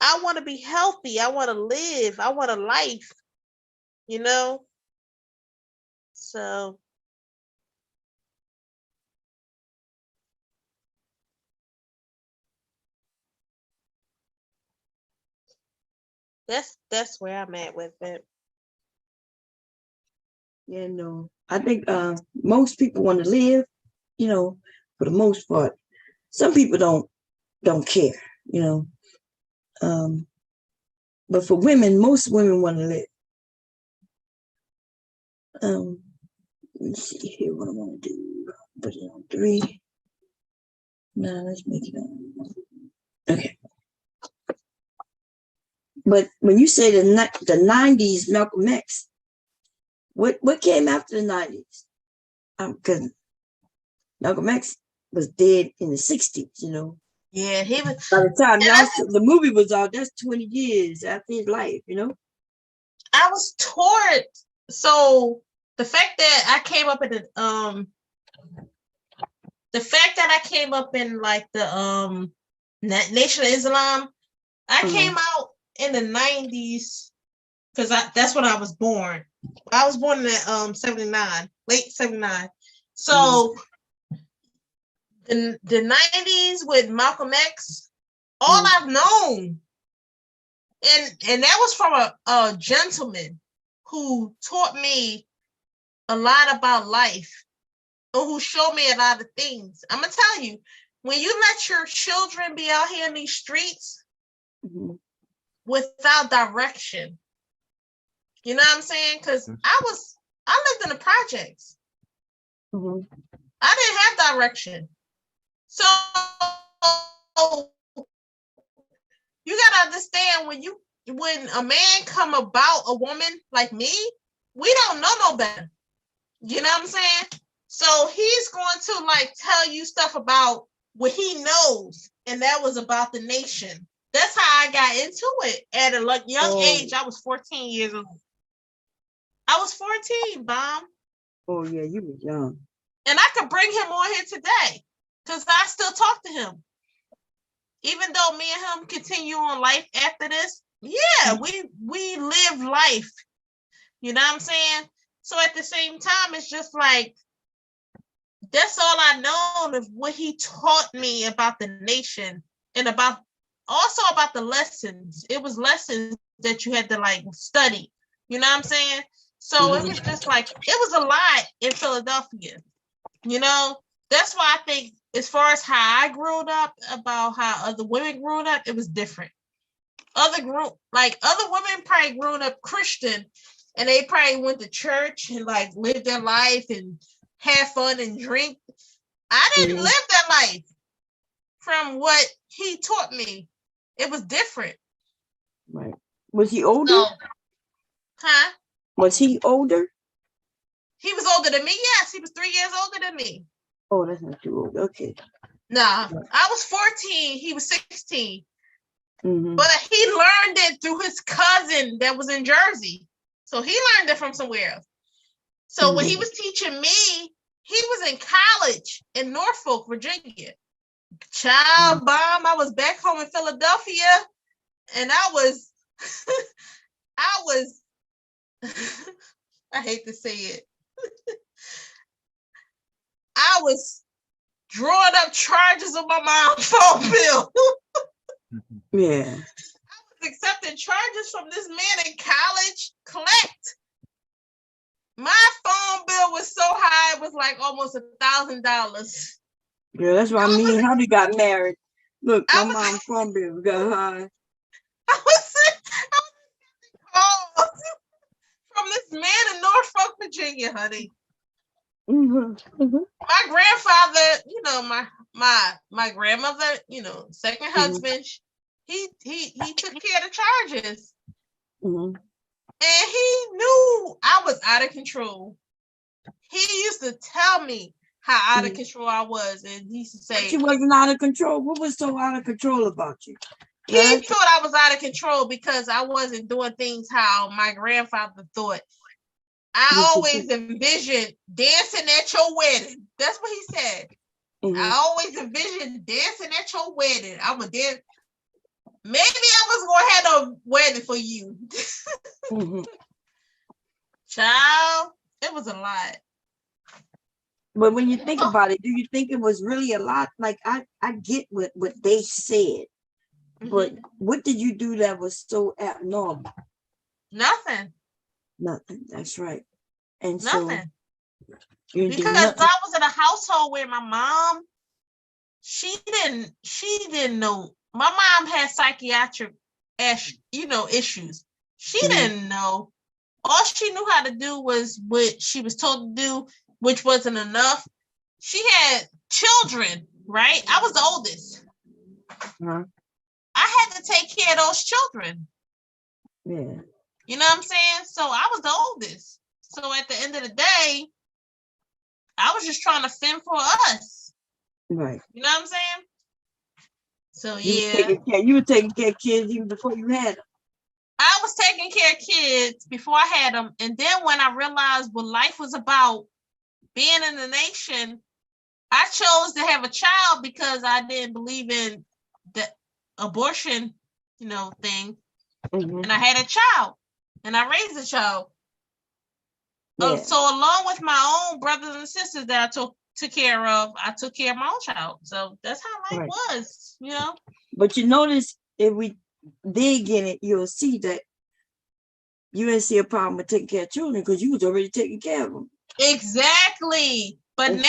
I want to be healthy. I want to live. I want a life, you know? So that's where I'm at with it. Yeah, no. I think most people want to live, you know, for the most part. Some people don't care, you know. But for women, most women want to live. Let me see here what I want to do. Put it on 3. Now let's make it on. Okay. But when you say the 90s, Malcolm X, what came after the 90s? Because Malcolm X was dead in the 60s, you know. Yeah, he was. By the time the movie was out, that's 20 years after his life, you know. I was taught. So the fact that I came up in like the Nation of Islam, I came out in the 90s because that's when I was born. I was born in 79, late 79. So the 90s with Malcolm X, all I've known, and that was from a gentleman who taught me a lot about life, or who showed me a lot of things. I'm gonna tell you, when you let your children be out here in these streets without direction, you know what I'm saying? Because I lived in the projects. I didn't have direction. So you gotta understand when a man come about a woman like me, we don't know no better. You know what I'm saying? So he's going to like tell you stuff about what he knows, and that was about the nation. That's how I got into it at a young age. I was 14 years old. I was 14, Bomb. Oh yeah, you were young. And I could bring him on here today because I still talk to him. Even though me and him continue on life after this, yeah, we live life. You know what I'm saying? So at the same time, it's just like, that's all I know of what he taught me about the nation and also about the lessons. It was lessons that you had to like study. You know what I'm saying? So it was just like, it was a lot in Philadelphia. You know, that's why I think as far as how I grew up, about how other women grew up, it was different. Other women probably grew up Christian, and they probably went to church and like lived their life and had fun and drink. I didn't live that life from what he taught me. It was different. Right. Was he older? So, huh? Was he older? He was older than me. Yes, he was 3 years older than me. Oh, that's not too old. Okay. Nah, I was 14. He was 16. Mm-hmm. But he learned it through his cousin that was in Jersey. So he learned it from somewhere else. So when he was teaching me, he was in college in Norfolk, Virginia. Child Bomb, I was back home in Philadelphia, and I was I hate to say it. I was drawing up charges on my mom's phone bill. Yeah. accepting charges from this man in college. Collect. My phone bill was so high, it was like almost $1,000. Yeah, that's what I mean. How they got married. Look, my mom's phone bill got high. I was calls from this man in Norfolk, Virginia, honey. My grandfather, you know, my grandmother, you know, second husband, he took care of the charges. And he knew I was out of control. He used to tell me how out of control I was, and he used to say, But you wasn't out of control. What was so out of control about you? He thought I was out of control because I wasn't doing things how my grandfather thought. I always envisioned dancing at your wedding. That's what he said. I always envisioned dancing at your wedding. I would dance. Maybe I was gonna have a wedding for you. Child, it was a lot. But when you think about it, do you think it was really a lot? Like I get what they said, but what did you do that was so abnormal? Nothing. Nothing. That's right. And nothing. So you because did nothing. I was in a household where my mom, she didn't know. My mom had psychiatric, issues. She didn't know. All she knew how to do was what she was told to do, which wasn't enough. She had children, right? I was the oldest. I had to take care of those children. Yeah. You know what I'm saying? So I was the oldest. So at the end of the day, I was just trying to fend for us. Right. You know what I'm saying? So You were taking care of kids even before you had them. I was taking care of kids before I had them. And then when I realized what life was about, being in the nation, I chose to have a child because I didn't believe in the abortion, thing. And I had a child and I raised a child. So along with my own brothers and sisters that I took care of, I took care of my own child. So that's how life was, But you notice if we dig in it, you'll see that you didn't see a problem with taking care of children because you was already taking care of them. Exactly. But now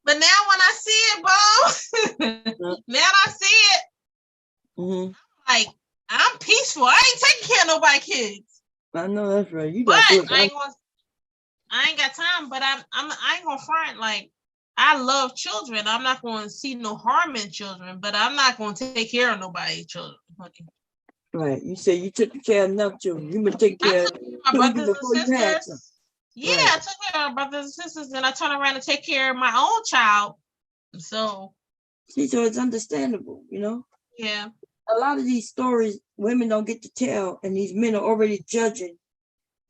when I see it, Bo, now I see it. Like, I'm peaceful. I ain't taking care of nobody's kids. I know that's right. You but got I ain't got time, but I ain't gonna front. Like, I love children. I'm not going to see no harm in children, but I'm not going to take care of nobody's children. Right. You say you took care of enough children. You been taking care of my brothers before and you had sisters. some. Yeah, I took care of brothers and sisters, and I turn around and take care of my own child. So, see, so it's understandable, Yeah. A lot of these stories women don't get to tell, and these men are already judging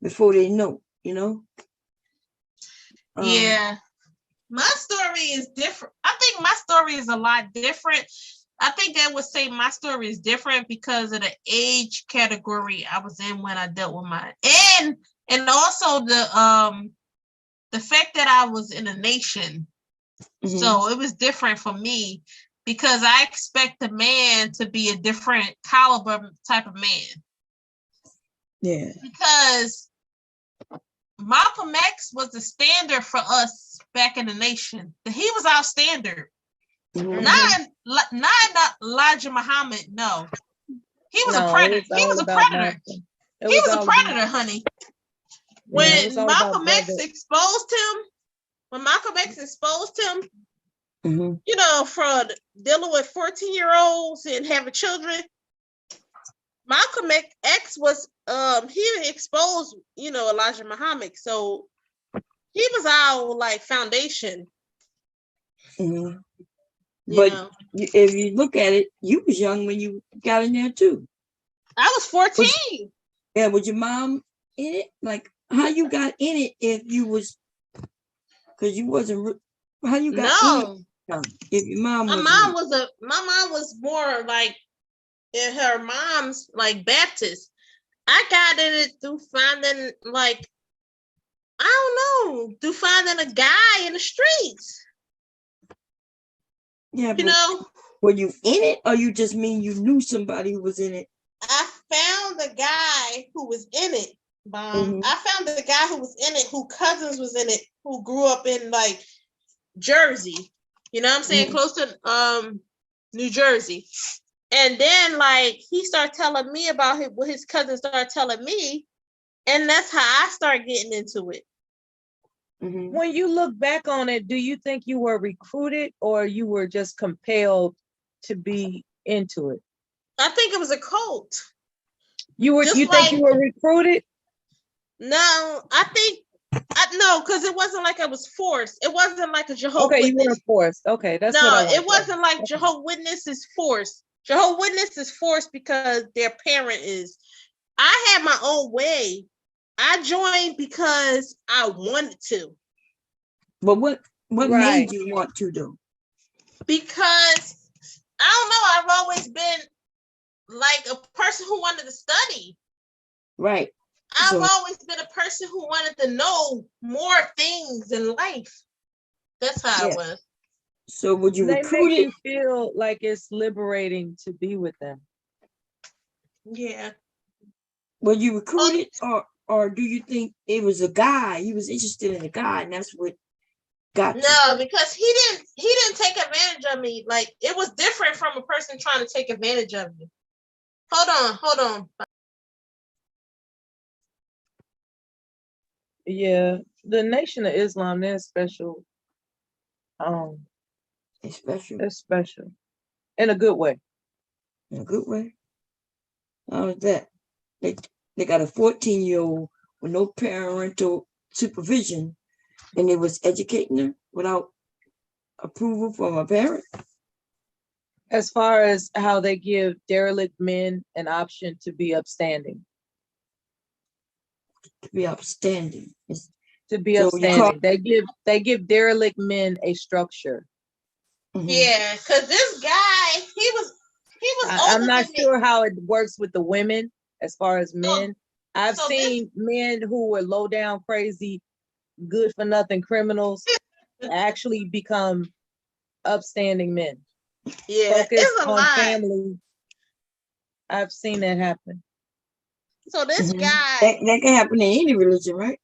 before they know, Yeah. My story is different. I think my story is a lot different. I think they would say my story is different because of the age category I was in when I dealt with mine. And also the fact that I was in a nation. So it was different for me because I expect the man to be a different caliber type of man. Yeah. Because Malcolm X was the standard for us back in the nation. He was our standard. Not Elijah Muhammad. No, he was a predator. He was a predator. He was a predator, honey. When Malcolm X exposed him, for dealing with 14-year-olds and having children, Malcolm X was he exposed Elijah Muhammad, so he was our foundation. But if you look at it, you was young when you got in there too. I was 14. Yeah, was your mom in it? Like, how you got in it if you was, because you wasn't, how you got in it? If your mom my mom was more like in her mom's Baptist. I got in it through finding through finding a guy in the streets. Yeah, were you in it, or you just mean you knew somebody who was in it? I found the guy who was in it, Bomb. I found the guy who was in it, who cousins was in it, who grew up in like Jersey. You know what I'm saying? Close to New Jersey. And then like he started telling me about what his cousin started telling me. And that's how I started getting into it. When you look back on it, do you think you were recruited or you were just compelled to be into it? I think it was a cult. You think you were recruited? No, I think no, because it wasn't like I was forced. It wasn't like a Jehovah's Okay, you Witness. weren't forced. Okay, that's what I No, want. it wasn't like Jehovah's Witness is forced. Jehovah's Witness is forced because their parent is. I had my own way. I joined because I wanted to. But what Right. made you want to do? Because I don't know, I've always been like a person who wanted to study. Right. I've always been a person who wanted to know more things in life. That's how I was. So would you They recruit make it? you feel like it's liberating to be with them. Yeah. Were you recruited, or do you think it was a guy? You was interested in a guy, and that's what got you? No, because he didn't take advantage of me. Like it was different from a person trying to take advantage of you. Hold on. Yeah, the Nation of Islam, they're special. It's special. They're special in a good way. In a good way. How is that? They got a 14-year-old with no parental supervision, and they was educating her without approval from a parent. As far as how they give derelict men an option to be upstanding. To be upstanding. To be So you call- upstanding. They give derelict men a structure. Yeah, because this guy, he was I'm older not than me. sure how it works with the women as far as men. I've so seen men who were low down, crazy, good for nothing criminals actually become upstanding men. Yeah, Focused it's a on lot. family. I've seen that happen. So this guy, that can happen in any religion, right?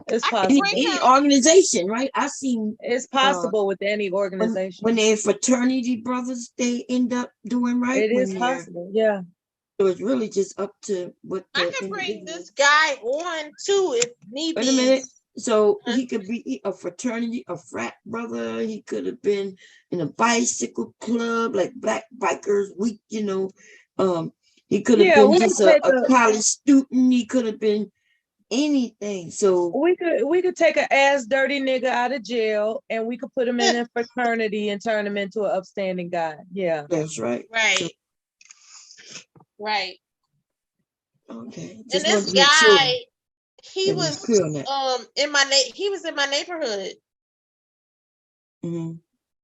It's I can possible. bring Any him. organization, right? I've seen It's possible with any organization. when they're fraternity brothers, they end up doing right. It when is they're- possible, yeah. So it's really just up to what the I can bring individual. this guy on too if need Wait be. a minute. So he could be a fraternity, a frat brother. He could have been in a bicycle club, like Black Bikers Week, you know. He could have Yeah, been we just could take a college student. He could have been anything. So we could take an ass dirty nigga out of jail and we could put him in a fraternity and turn him into an upstanding guy. Yeah. that's right. Right. Right. Okay. And Just this wanted to make sure guy, he that we was clear on that. he was in my neighborhood. Mhm.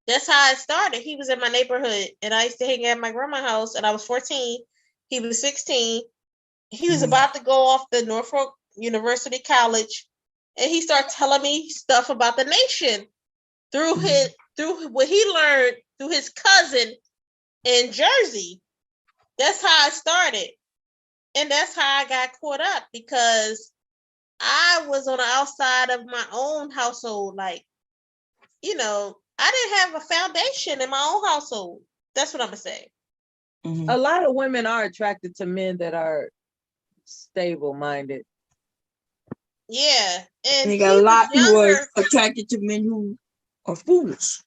That's how it started. He was in my neighborhood, and I used to hang at my grandma's house. And I was 14. He was 16. He was about to go off to Norfolk University College, and he started telling me stuff about the nation through what he learned through his cousin in Jersey. That's how it started, and that's how I got caught up because I was on the outside of my own household, like, you know. I didn't have a foundation in my own household. That's what I'm gonna say. A lot of women are attracted to men that are stable minded. Yeah, and they got a lot who are attracted to men who are foolish.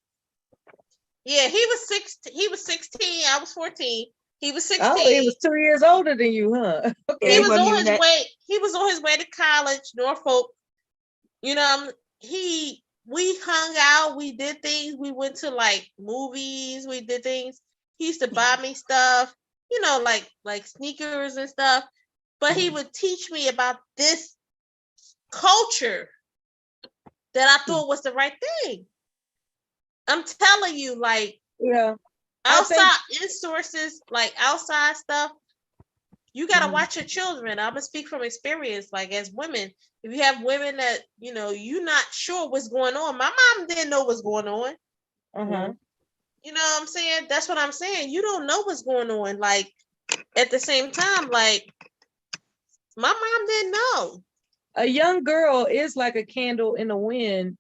Yeah, he was 16. He was 16. I was 14. He was 16. Oh, he was 2 years older than you, huh? He was on his way. He was on his way to college, Norfolk. You know, we hung out. We did things. We went to like movies. We did things. He used to buy me stuff. You know, like sneakers and stuff. But he would teach me about this culture that I thought was the right thing. I'm telling you, like, yeah, outside sources, like outside stuff, you gotta watch your children. I'm gonna speak from experience. Like, as women, if you have women that you're not sure what's going on. My mom didn't know what's going on. You know what I'm saying? That's what I'm saying. You don't know what's going on. Like, at the same time, like my mom didn't know. A young girl is like a candle in the wind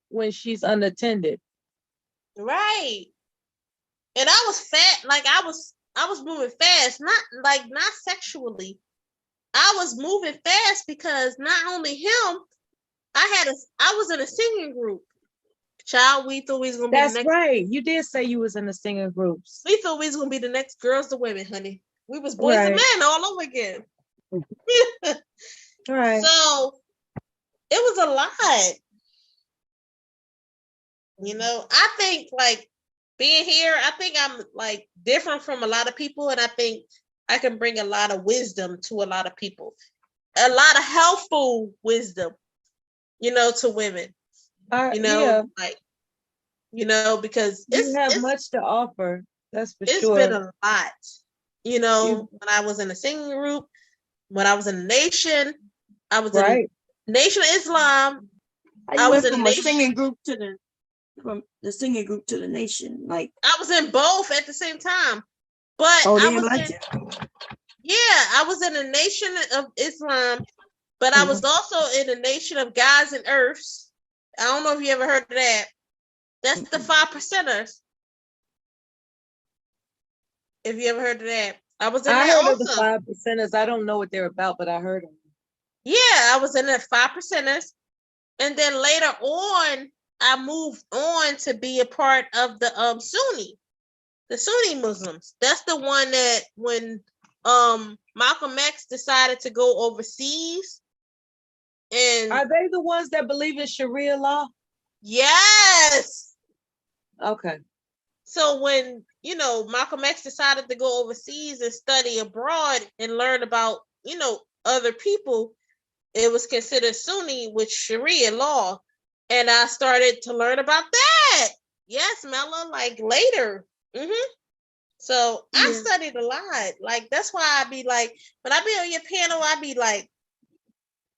when she's unattended. Right. And I was fat, like I was moving fast, not sexually. I was moving fast because not only him, I was in a singing group. Child, we thought we was gonna be That's the next. right. You did say you was in the singing groups. We thought we was gonna be the next girls to women, honey. We was boys and Right. men all over again. Right. So it was a lot. You know, I think like being here, I think I'm like different from a lot of people, and I think I can bring a lot of wisdom to a lot of people, a lot of helpful wisdom, you know, to women. You know, Yeah. like, you know, because You have much to offer. That's for it's sure. been a lot. You know, when I was in a singing group, when I was in the nation, I was Right. in Nation of Islam. I went from a singing group to the singing group to the nation. Like I was in both at the same time, but oh, they I didn't was like in, you. yeah, I was in the Nation of Islam, but I was also in the Nation of Gods and Earths. I don't know if you ever heard of that. That's the 5%ers. If you ever heard of that, I was in I there heard of the also. 5%ers. I don't know what they're about, but I heard them. Yeah, I was in the 5%ers, and then later on, I moved on to be a part of the Sunni Muslims. That's the one that when Malcolm X decided to go overseas, and are they the ones that believe in Sharia law? Yes. Okay. So when, you know, Malcolm X decided to go overseas and study abroad and learn about, you know, other people, it was considered Sunni with Sharia law. And I started to learn about that. Yes, Mella, like later. So I studied a lot. Like, that's why I be like, when I be on your panel, I be like,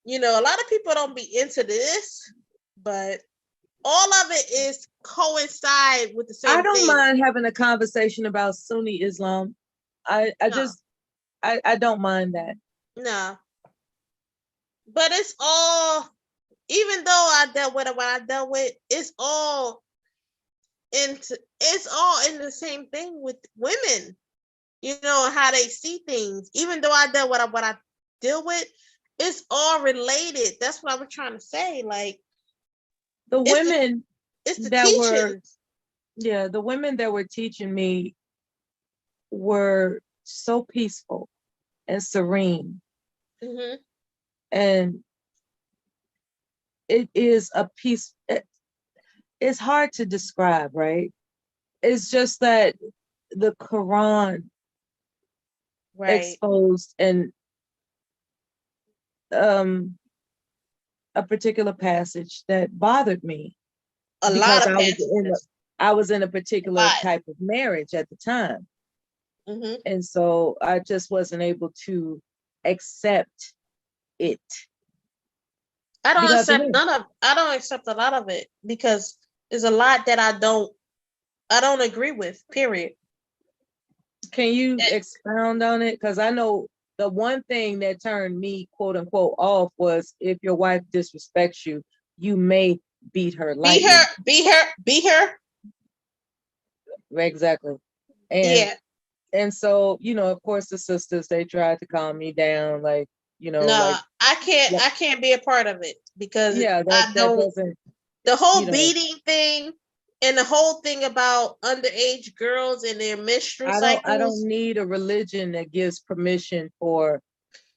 you know, a lot of people don't be into this, but all of it is coincide with the same I don't thing. mind having a conversation about Sunni Islam. I don't mind that. No. But it's all, even though I dealt with it, what I dealt with, it's all in the same thing with women, you know, how they see things. Even though I dealt with what I deal with, it's all related. That's what I was trying to say. Like The women it's the that were, teachings. yeah, the women that were teaching me were so peaceful and serene. And it is a peace. It's hard to describe, right? It's just that the Quran exposed and a particular passage that bothered me. A lot of I was in a particular type of marriage at the time. And so I just wasn't able to accept it. I don't Because accept I don't accept a lot of it because there's a lot that I don't agree with, period. Can you expound on it? Because I know the one thing that turned me, quote unquote, off was if your wife disrespects you, you may beat her lightly. Beat her. Exactly. And so, you know, of course, the sisters, they tried to calm me down, like, you know. No, like, I can't be a part of it because that doesn't, the whole you know, beating thing and the whole thing about underage girls and their menstrual cycles. I don't need a religion that gives permission for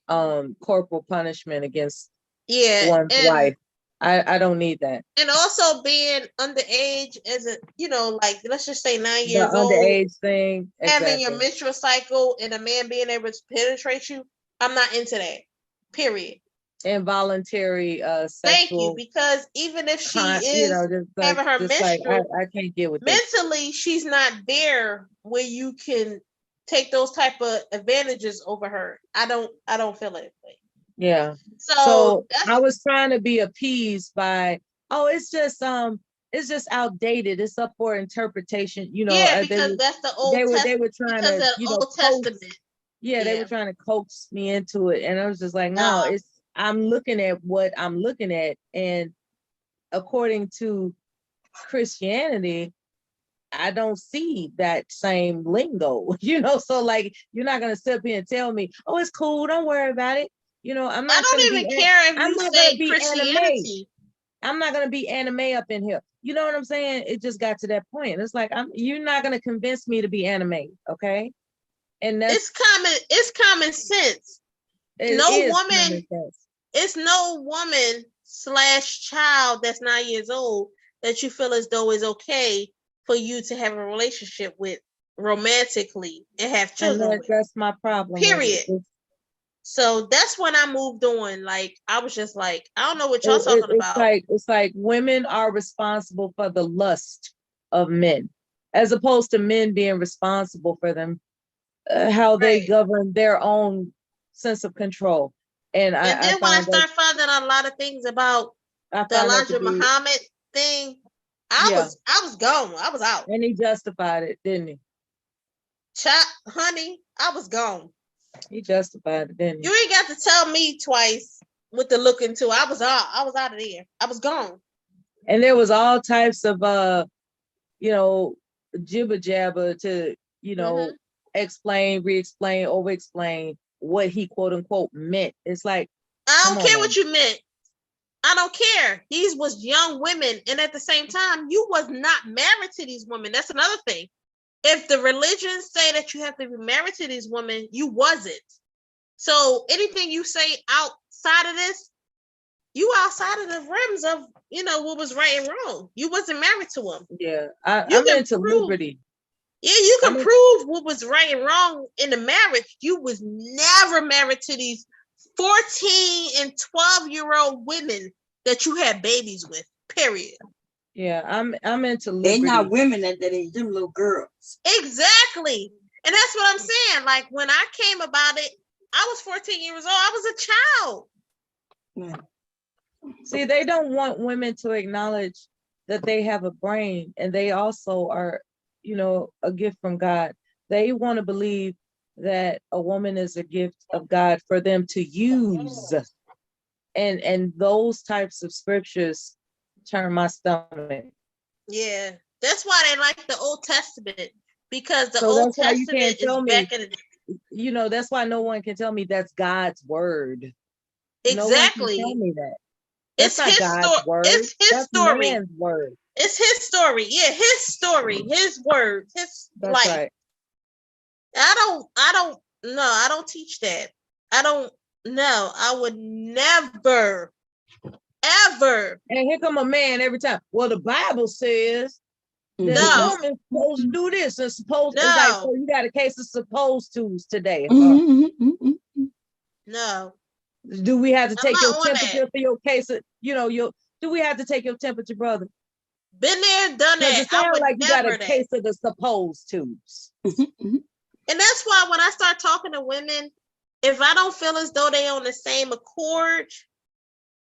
corporal punishment against one's wife. I don't need that. And also being underage as a, you know, like let's just say 9 years The old. underage thing. Having your menstrual cycle and a man being able to penetrate you, I'm not into that. Period. Involuntary sexual. Thank you, because even if she is you know, just like, having her just menstrual, like, I can't get with this. mentally she's not there where you can take those type of advantages over her. I don't feel it. Yeah. So I was trying to be appeased by, oh, it's just outdated. It's up for interpretation. You know, yeah, because that's the Old Testament. They were trying to, you know, Old Testament. Yeah, they were trying to coax me into it. And I was just like, no, I'm looking at what I'm looking at. And according to Christianity, I don't see that same lingo, so like, you're not going to sit up here and tell me, oh, it's cool, don't worry about it. I'm not I don't even care if you say anime. Christianity. I'm not going to be anime up in here. You know what I'm saying? It just got to that point. It's like, you're not going to convince me to be anime. Okay. And that's it's common sense. It's no woman / child that's 9 years old that you feel as though is okay for you to have a relationship with romantically and have children with. That's my problem. Period. So that's when I moved on. Like, I was just like, I don't know what y'all talking about. It's like women are responsible for the lust of men, as opposed to men being responsible for them, how they govern their own sense of control. And then when I start finding out a lot of things about the Elijah Muhammad thing, I was gone. I was out. And he justified it, didn't he? Honey, I was gone. He justified it, didn't he? You ain't got to tell me twice what to look into. I was out of there. I was gone. And there was all types of jibber jabber to, explain, re-explain, over-explain what he quote unquote meant. It's like, I don't care what you meant. I don't care. These was young women, and at the same time, you was not married to these women. That's another thing. If the religions say that you have to be married to these women, you wasn't. So anything you say outside of this, you outside of the rims of what was right and wrong. You wasn't married to them. Yeah, I'm into liberty. Yeah, you can prove what was right and wrong in the marriage. You was never married to these 14 and 12-year-old women that you had babies with, period. Yeah, I'm into liberty. They're not women that age, them little girls. Exactly. And that's what I'm saying. Like, when I came about it, I was 14 years old. I was a child. Yeah. See, they don't want women to acknowledge that they have a brain and they also are, a gift from God. They want to believe that a woman is a gift of God for them to use. And those types of scriptures turn my stomach. Yeah, that's why they like the Old Testament, because the Old Testament is back in the. That's why no one can tell me that's God's word. Exactly. No one can tell me that. That's not God's word. It's his story. Man's word. It's his story. Yeah, his story, his words, his life. Right. I don't teach that. I would never, ever. And here come a man every time. Well, the Bible says that a woman's supposed to do this and supposed to. Like, so you got a case of supposed to's today. No. Do we have to take your temperature for your case of, do we have to take your temperature, brother? Been there, done that. It sounds like you got a case of the supposed to's. And that's why when I start talking to women, if I don't feel as though they on the same accord,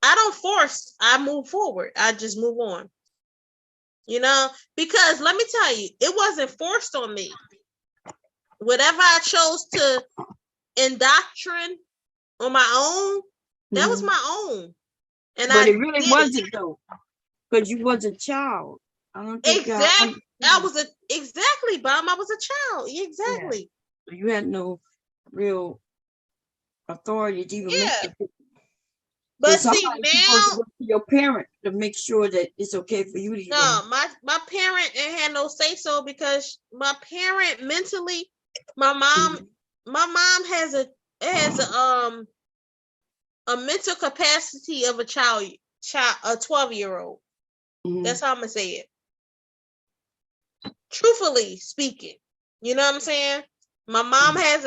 I don't force. I move forward. I just move on. Because let me tell you, it wasn't forced on me. Whatever I chose to indoctrinate on my own, that was my own. But it really wasn't though, because you was a child. I don't think exactly. I was exactly, Bob. I was a child. Exactly. Yeah. You had no real authority to even make it. But see, now your parent to make sure that it's okay for you to. No, my parent ain't had no say so, because my parent mentally, my mom has a mental capacity of a child, a 12-year-old. That's how I'm gonna say it. Truthfully speaking, you know what I'm saying? My mom has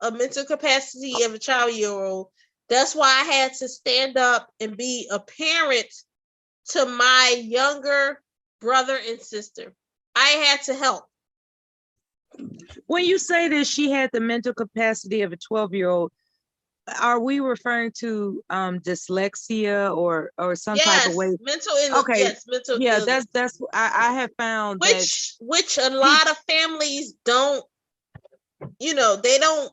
a mental capacity of a child-year-old. That's why I had to stand up and be a parent to my younger brother and sister. I had to help. When you say that she had the mental capacity of a 12-year-old, are we referring to dyslexia or some type of way? Mental illness. Okay. Yes, mental illness. That's I have found which a lot of families don't, they don't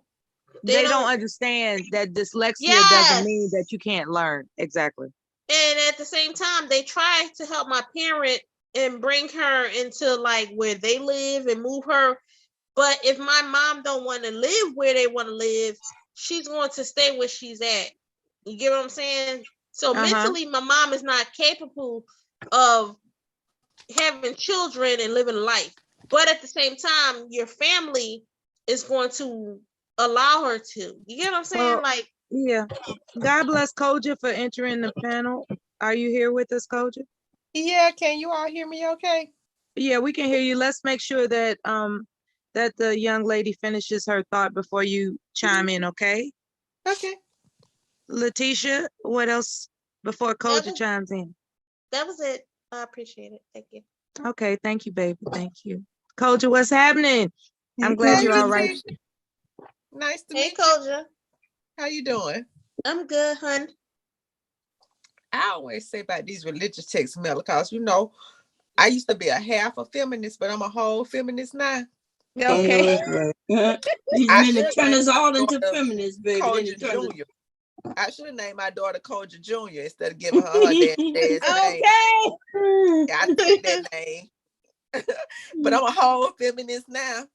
They don't don't- understand that dyslexia Yes. doesn't mean that you can't learn. Exactly. And at the same time, they try to help my parent and bring her into like where they live and move her. But if my mom don't want to live where they want to live, she's going to stay where she's at. You get what I'm saying? So mentally, my mom is not capable of having children and living life. But at the same time, your family is going to allow her to. You get what I'm saying? Well, like, yeah. God bless Koja for entering the panel. Are you here with us, Koja? Yeah, can you all hear me okay? Yeah, we can hear you. Let's make sure that that the young lady finishes her thought before you chime in, okay? Okay. Letitia, what else before Koja chimes in? that was it. I appreciate it. Thank you. Okay, thank you, baby. Thank you. Koja, what's happening? I'm glad you're all right. Nice to Hey, meet you. Koja. How you doing? I'm good, hun. I always say about these religious texts, Mel, because I used to be a half a feminist, but I'm a whole feminist now. Okay. These I men should are turn name us my all into daughter feminists, baby. Then Koja it turns us- Jr. I should have named my daughter Koja Jr. instead of giving her dad's name. Okay. I took that name. But I'm a whole feminist now.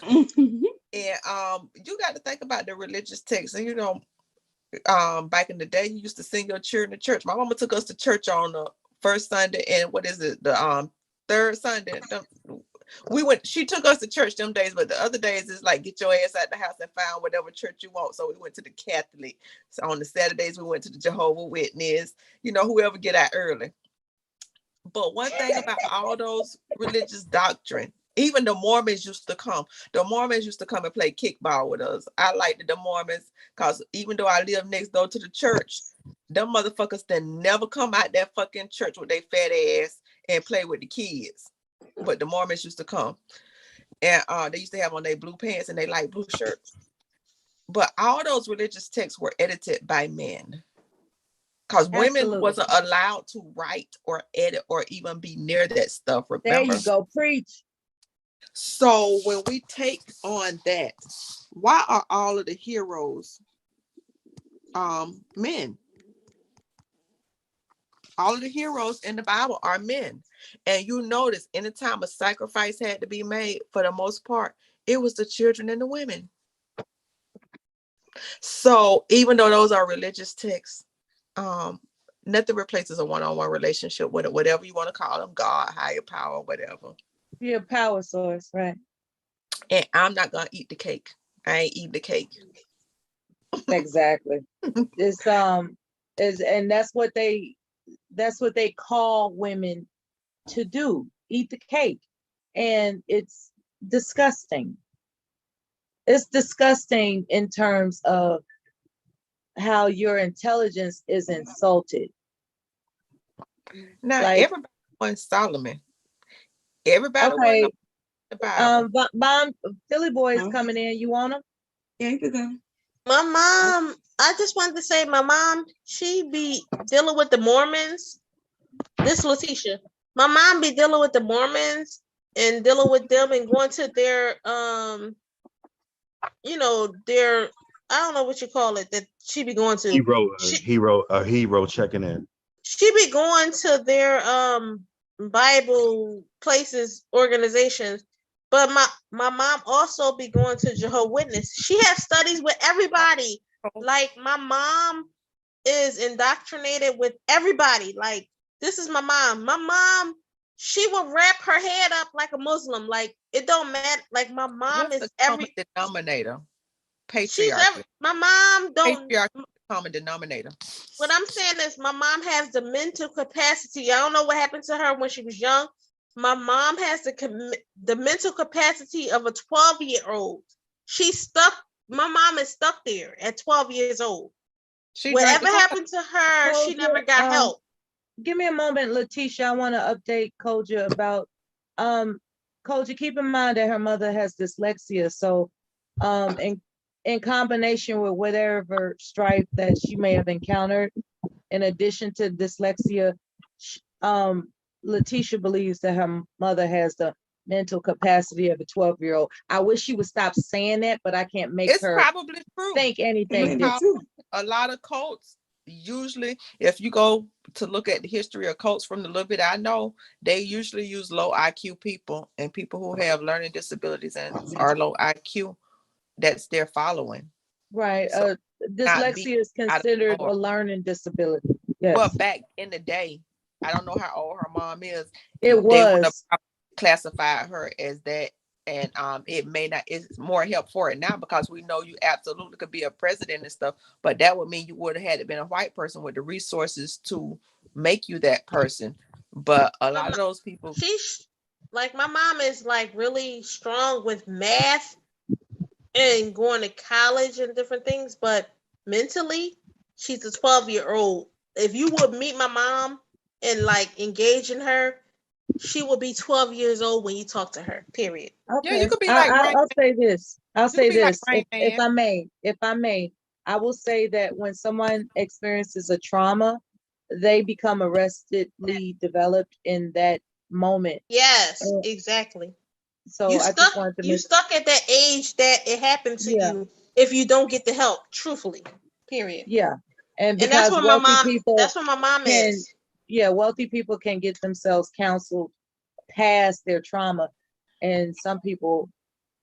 And you got to think about the religious texts. And back in the day, you used to sing your children to church. My mama took us to church on the first Sunday and the third Sunday. She took us to church them days, but the other days is like get your ass out the house and find whatever church you want. So we went to the Catholic. So on the Saturdays we went to the Jehovah's Witness, whoever get out early. But one thing about all those religious doctrine, even the Mormons used to come. The Mormons used to come and play kickball with us. I liked the Mormons because even though I live next door to the church, them motherfuckers that never come out that fucking church with their fat ass and play with the kids. But the Mormons used to come. And they used to have on their blue pants and they light blue shirts. But all those religious texts were edited by men. Because women wasn't allowed to write or edit or even be near that stuff. Remember? There you go, preach. So when we take on that, why are all of the heroes men? All of the heroes in the Bible are men. And you notice anytime a sacrifice had to be made, for the most part, it was the children and the women. So even though those are religious texts, nothing replaces a one-on-one relationship with it, whatever you want to call them, God, higher power, whatever. Your power source, right? And I'm not gonna eat the cake. I ain't eating the cake. Exactly. It's and that's what they call women to do, eat the cake. And it's disgusting. It's disgusting in terms of how your intelligence is insulted. Now, everybody wants Solomon. Everybody wants the Bible. Bomb Philly boy is coming in. You want him? Yeah, you could go. My mom, I just wanted to say, my mom, she be dealing with the Mormons. This Letitia. My mom be dealing with the Mormons and dealing with them and going to their their, I don't know what you call it, that she be going to. Hero checking in. She be going to their Bible places, organizations. But my mom also be going to Jehovah's Witness. She has studies with everybody. Like my mom is indoctrinated with everybody. Like this is my mom. My mom, she will wrap her head up like a Muslim. Like it don't matter. Like my mom What's is the common denominator? She's Patriarchy. my mom don't. Patriarchy, common denominator. What I'm saying is my mom has the mental capacity. I don't know what happened to her when she was young. My mom has the mental capacity of a 12-year-old. She's stuck. My mom is stuck there at 12 years old. Whatever happened to her, she never got help. Give me a moment, Letitia. I want to update Koja about Koja, keep in mind that her mother has dyslexia. So in combination with whatever strife that she may have encountered, in addition to dyslexia, Letitia believes that her mother has the mental capacity of a 12-year-old. I wish she would stop saying that, but I can't make It's her probably true. think anything Because different. a lot of cults, usually, if you go to look at the history of cults from the little bit I know, they usually use low IQ people and people who have learning disabilities and are low IQ. That's their following. Right. So not be Dyslexia is out of considered a order. learning disability. Yes. But back in the day, I don't know how old her mom is. It They would have was. classified her as that. And it may not, it's more help for it now because we know you absolutely could be a president and stuff, but that would mean you would have had to been a white person with the resources to make you that person. But a lot of those people, She's like, my mom is like really strong with math and going to college and different things, but mentally, she's a 12-year-old. If you would meet my mom and like engage in her, she will be 12 years old when you talk to her, period. yeah, you Okay. could be like Rain I'll say this. I'll You say could be like this. Rain If Man. I may, I will say that when someone experiences a trauma, they become arrestedly developed in that moment. Yes, And exactly. so You I just stuck wanted to you make, stuck at that age that it happened to yeah, you if you don't get the help, truthfully. Period. yeah. And And that's because what my wealthy mom people that's what my mom can, is. yeah, wealthy people can get themselves counseled past their trauma. And some people,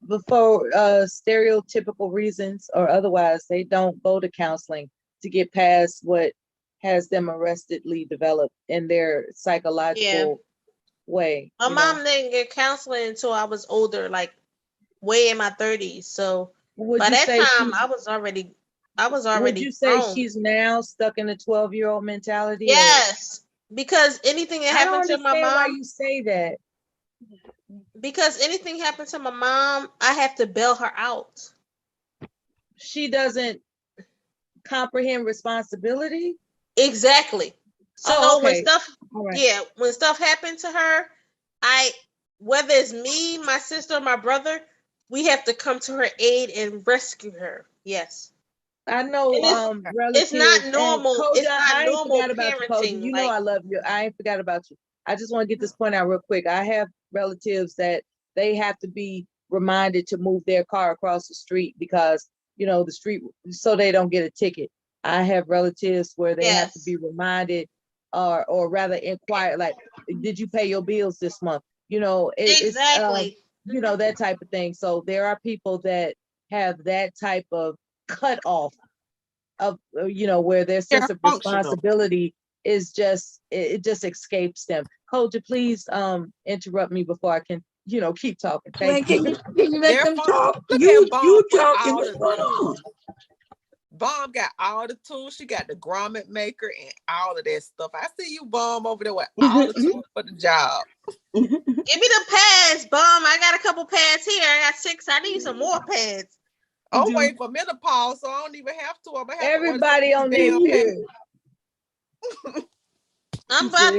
before stereotypical reasons or otherwise, they don't go to counseling to get past what has them arrestedly developed in their Yeah. psychological way. My You know, mom didn't get counseling until I was older, like way in my 30s. So would by you that say time she's, I was would already you say grown. she's now stuck in a 12-year-old mentality? Or Yes, because anything that I don't happened to my understand why mom, you say that. because anything happened to my mom, I have to bail her out. She doesn't comprehend responsibility. Exactly. Oh, So when okay. stuff, All right. yeah, when stuff happened to her, whether it's me, my sister, or my brother, we have to come to her aid and rescue her. Yes. I know And it's relatives not and normal. Koja, It's not I ain't normal forgot about you, Koja. parenting. You know Like, I love you. I ain't forgot about you. I just want to get this point out real quick. I have relatives that they have to be reminded to move their car across the street because, you know, the street, so they don't get a ticket. I have relatives where they have to yes. be reminded or rather inquire, like, did you pay your bills this month? You know, Exactly. you know, that type of thing. So there are people that have that type of cut off of, you know, where their they're sense of functional. responsibility is just, it just escapes them. Koja, please interrupt me before I can, you know, keep talking. Man, Thank you. can you let They're them functional. talk? Look You at Bomb you with talking? all What's the going on? tools. Bomb got all the tools. She got the grommet maker and all of that stuff. I see you, Bomb, over there with all the tools for the job. Give me the pads, bum. I got a couple pads here. I got 6. I need some more pads. I'm waiting for menopause, so I don't even have to. I'm gonna have Everybody to on order their some damn pads. period. I'm about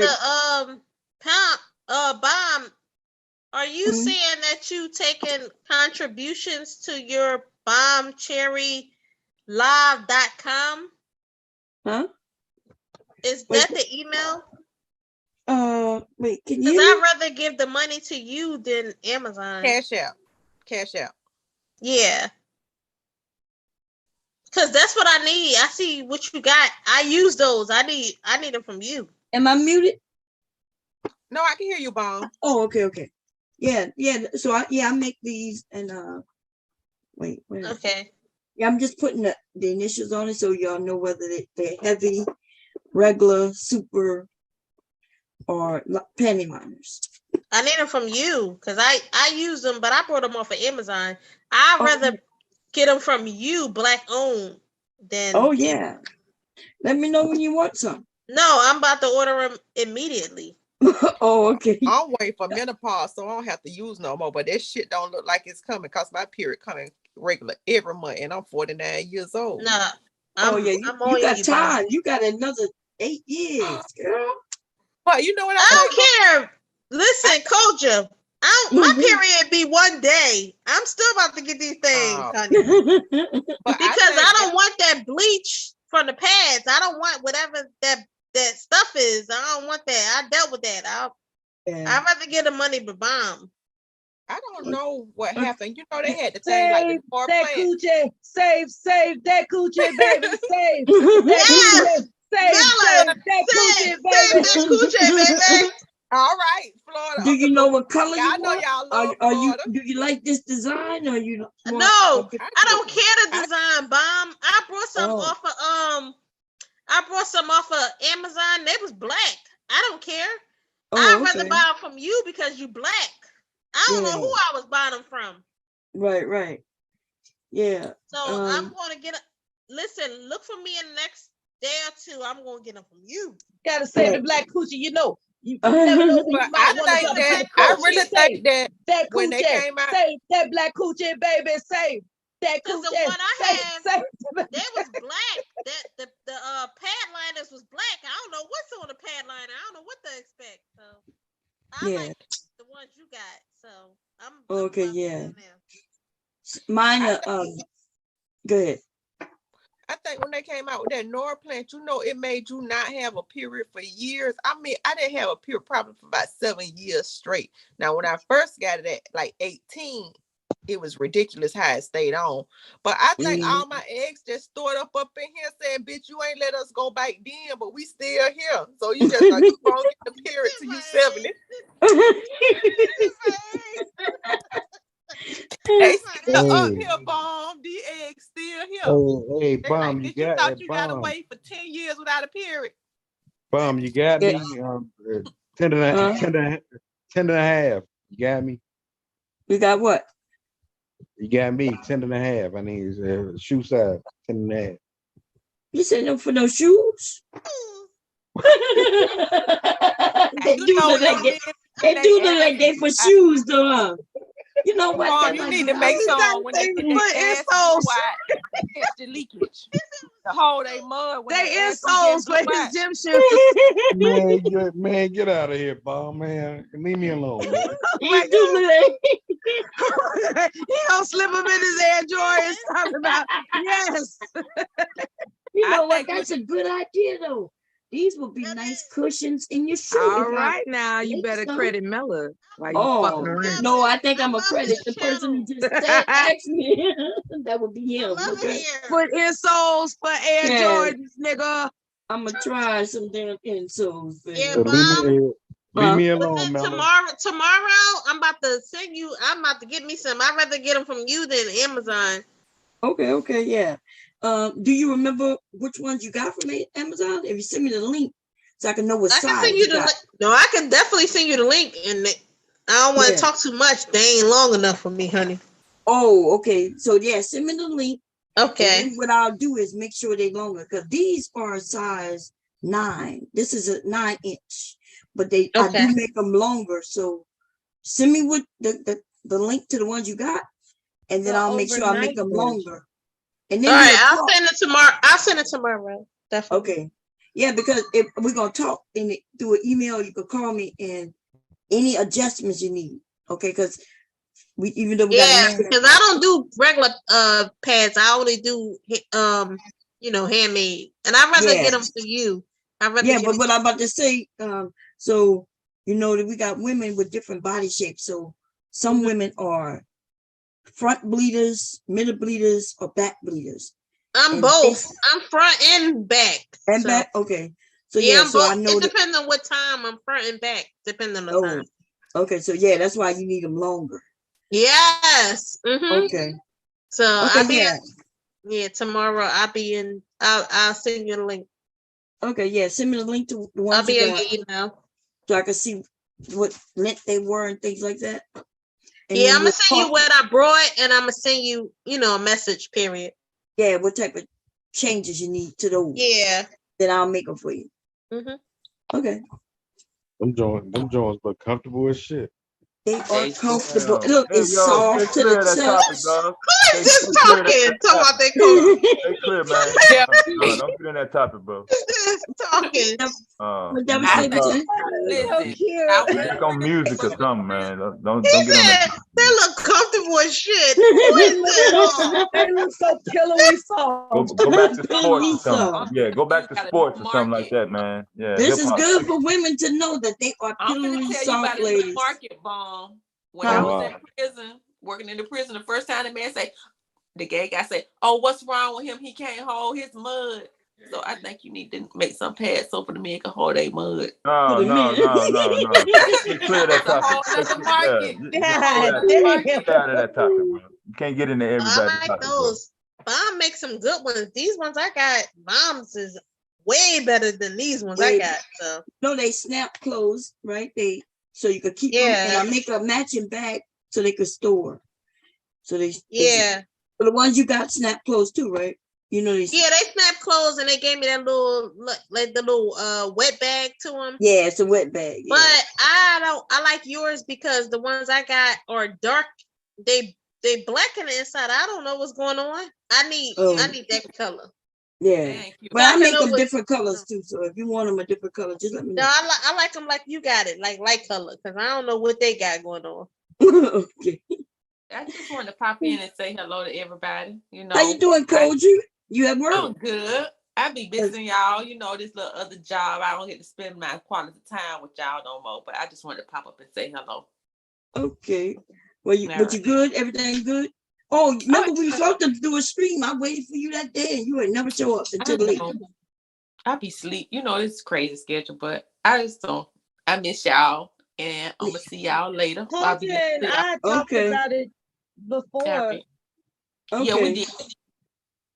to Bomb. Are you saying that you taking contributions to your bombcherrylive.com? Huh? Is Wait. that the email? Wait, can Because you? I'd rather give the money to you than Amazon. Cash out. Cash out. Yeah. Because that's what I need. I see what you got. I use those. I need them from you. Am I muted? No, I can hear you, Bomb. Oh, okay. Yeah. So I make these and wait. Okay. Yeah, I'm just putting the initials on it so y'all know whether they're heavy, regular, super, or penny liners. I need them from you because I use them, but I bought them off of Amazon. I'd rather get them from you, black owned, than. Oh yeah. Let me know when you want some. No, I'm about to order them immediately. Oh, okay. I'm waiting for menopause, so I don't have to use no more. But that shit don't look like it's coming because my period coming regular every month, and I'm 49 years old. Nah. You got time. You got another 8 years, girl. But you know what? I don't care. Listen, Koja. My period be one day. I'm still about to get these things, honey. Because I don't want that bleach from the pads. I don't want whatever that stuff is. I don't want that. I dealt with that. I'd rather get the money but bomb. I don't know what happened. You know, they had to change like the Save power that plant. coochie. Save that coochie, baby. Save that Yes, coochie. Save Mela, that coochie, save baby. that coochie, baby. All right, Florida. Do you know what color you Y'all know want? y'all love Are you? Florida. Do you like this design, or you want? No, a different- I don't care the design, bomb. I brought some off of I brought some off of Amazon. They was black. I don't care. I'd rather okay. buy them from you because you black. I don't know who Yeah. I was buying them from. Right. Yeah. So I'm going to get listen, look for me in the next day or two. I'm going to get them from you. Gotta save the black coochie. You know, you never know when But you might I want to think go that to the I coach. really think that when they coochie. came out, Save that black coochie, baby. Save that Because coochie. the one I had, Save they was black. That the pad liners was black. I don't know what's on the pad liner. I don't know what to expect. So I Yeah. like the ones you got. So I'm Okay. I'm Yeah. now. Mine. Go ahead. I think when they came out with that Nora plant, you know, it made you not have a period for years. I mean, I didn't have a period probably for about 7 years straight. Now, when I first got it at like 18, it was ridiculous how it stayed on. But I think all my eggs just stored up in here saying, bitch, you ain't let us go back then, but we still here. So you just like, keep on getting the period till you 70. They still up here, bomb. The eggs still here. Hey, They bomb, like, you bitch, you got thought that you gotta bomb. wait for 10 years without a period. Bomb, you got Yeah. me. 10 and a half. You got me. You got what? You got me 10 and a half. I need shoe size 10 and a half. You said no for no shoes? They You do know look what like they they. did? They They do look asked like they for me, shoes, though. Huh? You know what? Mom, That you might need be to make nice. some when they put their Put gas insoles. blue out to catch the leakage. The whole they mud when They they ass insoles for blue his out. gym shoes. Man, get out of here, bomb, man. Leave me alone, man. You do look like. He gonna slip him in his Air Jordans talking about yes. You know I what? think That's a good idea, though. These would be nice cushions in your shoe. All if I right, now you make better some. credit Mella while you fucking Oh around. no, I think I'm gonna credit the person who just said asked me. That would be him. Okay. Put insoles for Air Yeah. Jordans, nigga. I'm gonna try some damn insoles. Yeah, baby. Leave me alone, Mella. Tomorrow, I'm about to send you. I'm about to get me some. I'd rather get them from you than Amazon. Okay, yeah. Do you remember which ones you got from Amazon? If you send me the link, so I can know what I size can send you the got. link. No, I can definitely send you the link, and I don't want to Yeah. talk too much. They ain't long enough for me, honey. Oh, okay. So yeah, send me the link. Okay. And then what I'll do is make sure they're longer because these are size 9. This is a 9-inch, but I Okay. do make them longer. So send me what the link to the ones you got, and then The I'll make sure I make overnight them version. longer. And All then right, we'll I'll talk. send it tomorrow. I'll send it tomorrow. Definitely. Okay. Yeah, because if we're gonna talk through an email, you can call me and any adjustments you need. Okay, because even though we got a Yeah, man. because I don't do regular pads. I only do handmade, and I'd rather Yeah. get them for you. I'd rather Yeah, get but them. what I'm about to say, so you know that we got women with different body shapes. So some women are front bleeders, middle bleeders, or back bleeders. I'm And both. this- I'm front and back. And so. back, okay. So Yeah, yeah, I'm so both. I know It that. depends on what time. I'm front and back, depending on the Oh, time. okay. So yeah, that's why you need them longer. Yes. Mm-hmm. Okay. So Okay, I'll be yeah. tomorrow. I'll be in. I'll send you the link. Okay, yeah. Send me the link to the I'll ones be you in got, your email. so I can see what length they were and things like that. And Yeah, then I'm gonna we'll send you talk. what I brought, and I'm gonna send you, a message. Period. Yeah, what type of changes you need to those. Yeah. Then I'll make them for you. Mm-hmm. Okay. Them joints look comfortable as shit. They are comfortable. Damn. Look, Hey, it's yo, soft stay to clear of the that touch. topic, dog. Who is this Stay clear of talking? that Talking about topic. they cold. Stay clear, man. Yeah. Don't get in that topic, bro. Talking. What that was I say, think, Jay? listen, cute. I was Stick on music or something, man. Don't He get on said that. they look comfortable as shit. Who is this? They look so pillowy Go soft. back to sports or Lisa. something. Yeah, go back to gotta sports or something market. like that, man. Yeah, This hip is hop. good for women to know that they are I'm gonna pillowy tell you soft about this ladies. market bomb. When I Huh? was Wow. in prison, working in the prison, the first time the man say, the gay guy say, "Oh, what's wrong with him? He can't hold his mud." So I think you need to make some pads so for the men can hold their mud. No, For the no, men. no, no, no. Let's clear that It's a topic. whole other market. Just God stay out of that topic, bro. You can't get into I everybody's like topic, bro. those. Bomb makes some good ones. These ones I got, Bombs is way better than these ones I Way got. So No, they snap clothes, right? They so you could keep them, and I yeah, make a matching bag so they could store. So they yeah. but the ones you got snap clothes too, right? You know they Yeah, they snap clothes and they gave me that little like the little wet bag to them. yeah, it's a wet bag. Yeah. But I like yours because the ones I got are dark. They black on the inside. I don't know what's going on. I need that color. Yeah. Thank you. But So I I can make know them what. different colors too. So if you want them a different color, just let me No, know. I like them like you got it, like light color, because I don't know what they got going on. Okay. I just wanted to pop in and say hello to everybody. You know, How you doing, Koji? You at work? I'm good. I be missing y'all. You know, this little other job. I don't get to spend my quality time with y'all no more. But I just wanted to pop up and say hello. Okay. Well, All but you right. good? Everything good? Oh, remember we were supposed to do a stream. I waited for you that day, and you ain't never show up until late. I be sleep. You know, this is crazy schedule, but I just don't. I miss y'all, and I'm gonna see y'all later. I'll be Culture and I talked Okay. about it before. happy. Okay. Yeah, we did.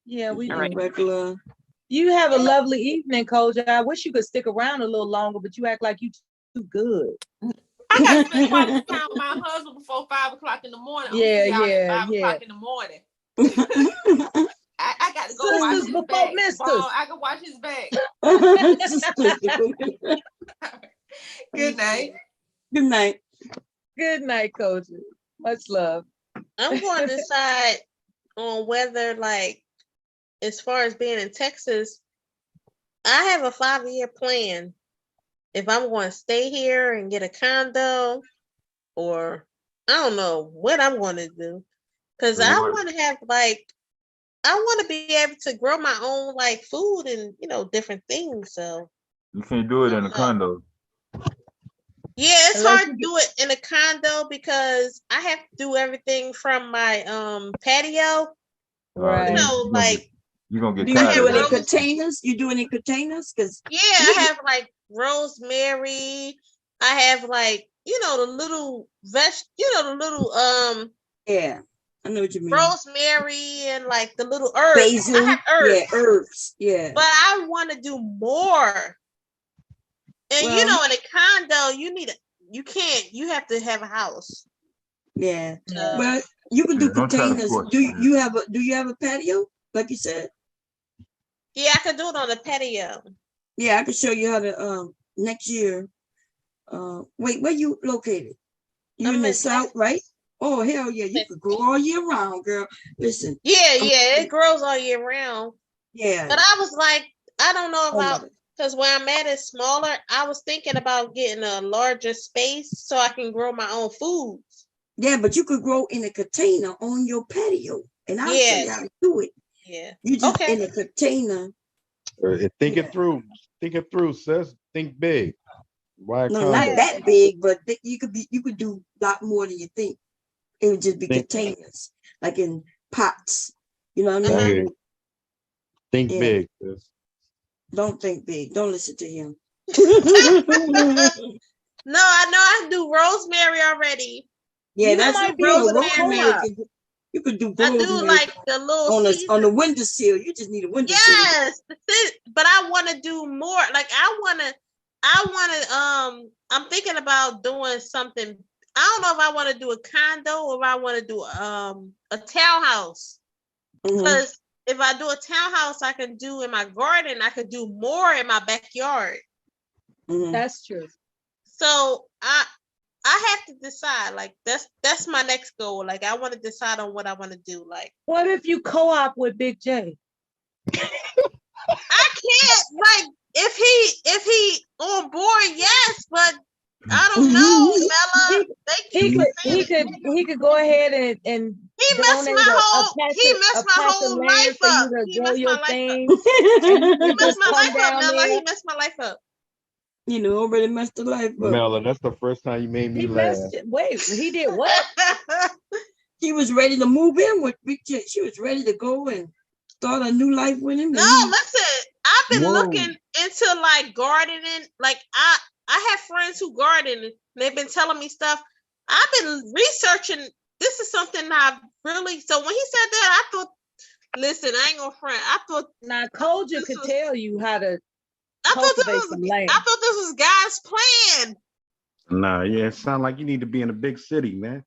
Yeah, we All right. did. Regular. You have a lovely evening, Koja. I wish you could stick around a little longer, but you act like you too good. I got to spend quality time with my husband before 5 o'clock in the morning. I'm Yeah, gonna see y'all yeah, at 5 yeah. o'clock in the morning. I got to go watch Sisters his before back. misters. Ball, I can watch his back. Good night. Good night. Good night, Koja. Much love. I'm going to decide on whether, like, as far as being in Texas, I have a 5-year plan. If I'm going to stay here and get a condo, or I don't know what I'm going to do, because I want to have I want to be able to grow my own like food and different things. So You can't do it in a condo. yeah, it's Unless hard to do it in a condo because I have to do everything from my patio. Right. You're gonna get Do you tired do of it in that. containers? You do it in containers? Because Yeah, I have like rosemary. I have like the little yeah, I know what you mean. rosemary and like the little herbs. Basil. I have herbs. Yeah, herbs. Yeah. But I want to do more. And Well, in a condo, you have to have a house. Yeah. Well, you can do Don't try to containers. force Do it. you have a patio? Like you said? Yeah, I could do it on the patio. Yeah, I can show you how to next year. Wait, where you located? You I'm in the in south, right? Oh hell yeah, you could grow all year round, girl. Listen. Yeah, it grows all year round. Yeah. But I was like, I don't know I love about it. because where I'm at is smaller. I was thinking about getting a larger space so I can grow my own foods. Yeah, but you could grow in a container on your patio, and I'll show you how to do it. Yeah. You just in a container. Think it through. Think it through, sis. Think big. Why No, condo? not that big, but you could do a lot more than you think. It would just be Think- containers, like in pots. You know what I mean? Big. Think Yeah. big, sis. Don't think big. Don't listen to him. No, I know I do rosemary already. Yeah, You that's might be able to rosemary. co-op. You could do I do rosemary like the little on the windowsill. You just need a windowsill. Yes, but I want to do more. Like I want to. I'm thinking about doing something. I don't know if I want to do a condo or if I want to do a townhouse. Because if I do a townhouse, I can do in my garden. I could do more in my backyard. That's true. So I have to decide. Like that's my next goal. Like I want to decide on what I want to do. Like What if you co-op with Big J? I can't. Like if he on board, yes, but I don't know, Bella. He could go ahead and he messed my whole life up. He messed my life up. He messed my life up, Bella. He messed my life up. You know, already messed the life up. Mela, that's the first time you made me He laugh. messed it. Wait, he did what? He was ready to move in with Big Chick. She was ready to go and start a new life with him. No, and he- listen, I've been Whoa. looking into like gardening. Like I have friends who garden and they've been telling me stuff. I've been researching. This is something I've really, so when he said that, I thought, listen, I ain't gonna front. I thought Now, Koja could tell you how to I thought this cultivate some land. was God's plan. Nah, yeah, it sounds like you need to be in a big city, man.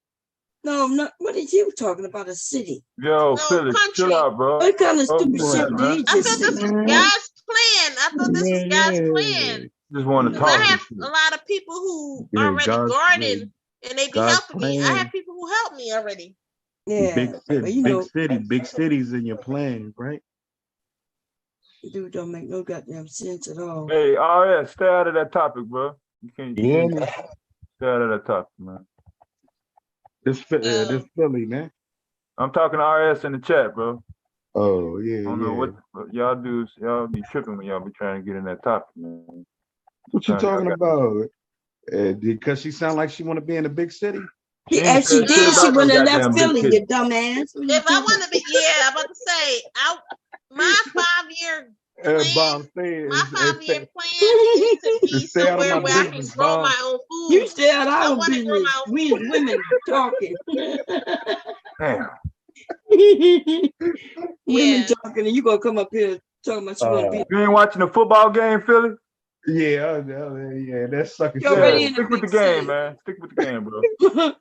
No, not what is you talking about? A city? Yo, No, Philly, country. chill out, bro. What kind of stupid Oh, shit man. did he I thought just this was say? God's plan. I thought this was God's plan. Just want to Because talk. I and have shit. a lot of people who Yeah, already God's- garden and they be God's helping me. I plan. have people who help me already. Yeah, Big city, but you know, big cities in your plan, right? dude don't make no goddamn sense at all. Hey, RS, stay out of that topic, bro. You can't Yeah, stay out of that topic, man. this Philly, man. I'm talking to RS in the chat, bro. Oh yeah, I don't know yeah. what y'all do. Y'all be tripping when y'all be trying to get in that topic, man. What you Y'all got- talking about? Because she sound like she want to be in a big city. He, She ain't if she said shit did, she about no wouldn't have goddamn left big Philly, city. you dumbass. What you If I talking want to be, yeah, I'm about to say, my 5-year Bob, stay, my 5-year about? plan is to be stay out of somewhere my where I can business, grow Bob. my own food. You stay out I our want to grow business. my own We food. as women talking. Damn. Women Yeah. talking, and you gonna come up here talking about you wanna be. You ain't watching the football game, Philly? Yeah, yeah, that's sucker You're shit. already Yeah, in a stick with the big game, city. man. Stick with the game, bro.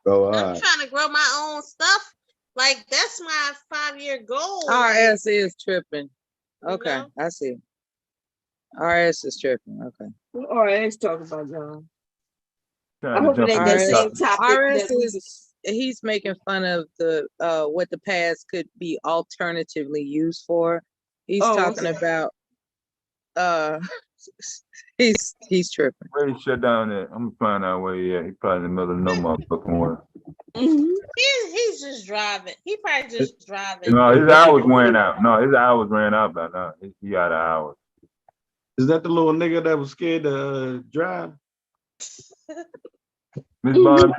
Oh, all I'm right. trying to grow my own stuff. Like that's my 5-year goal. RS is tripping. Okay, know? I see. RS is tripping. Okay. What RS talking about, y'all? I Trying to hope it jump ain't in that that same topic. topic. RS that we is he's making fun of the what the past could be alternatively used for. He's Oh, talking okay. about he's tripping. Where he shut down at? I'm gonna find out where he at. He probably in the middle of no motherfucking one. Mhm. He's just driving. He probably just driving. No, his hours wearing out. No, his hours ran out by now. He out of hours. Is that the little nigga that was scared to drive? Miss Bond,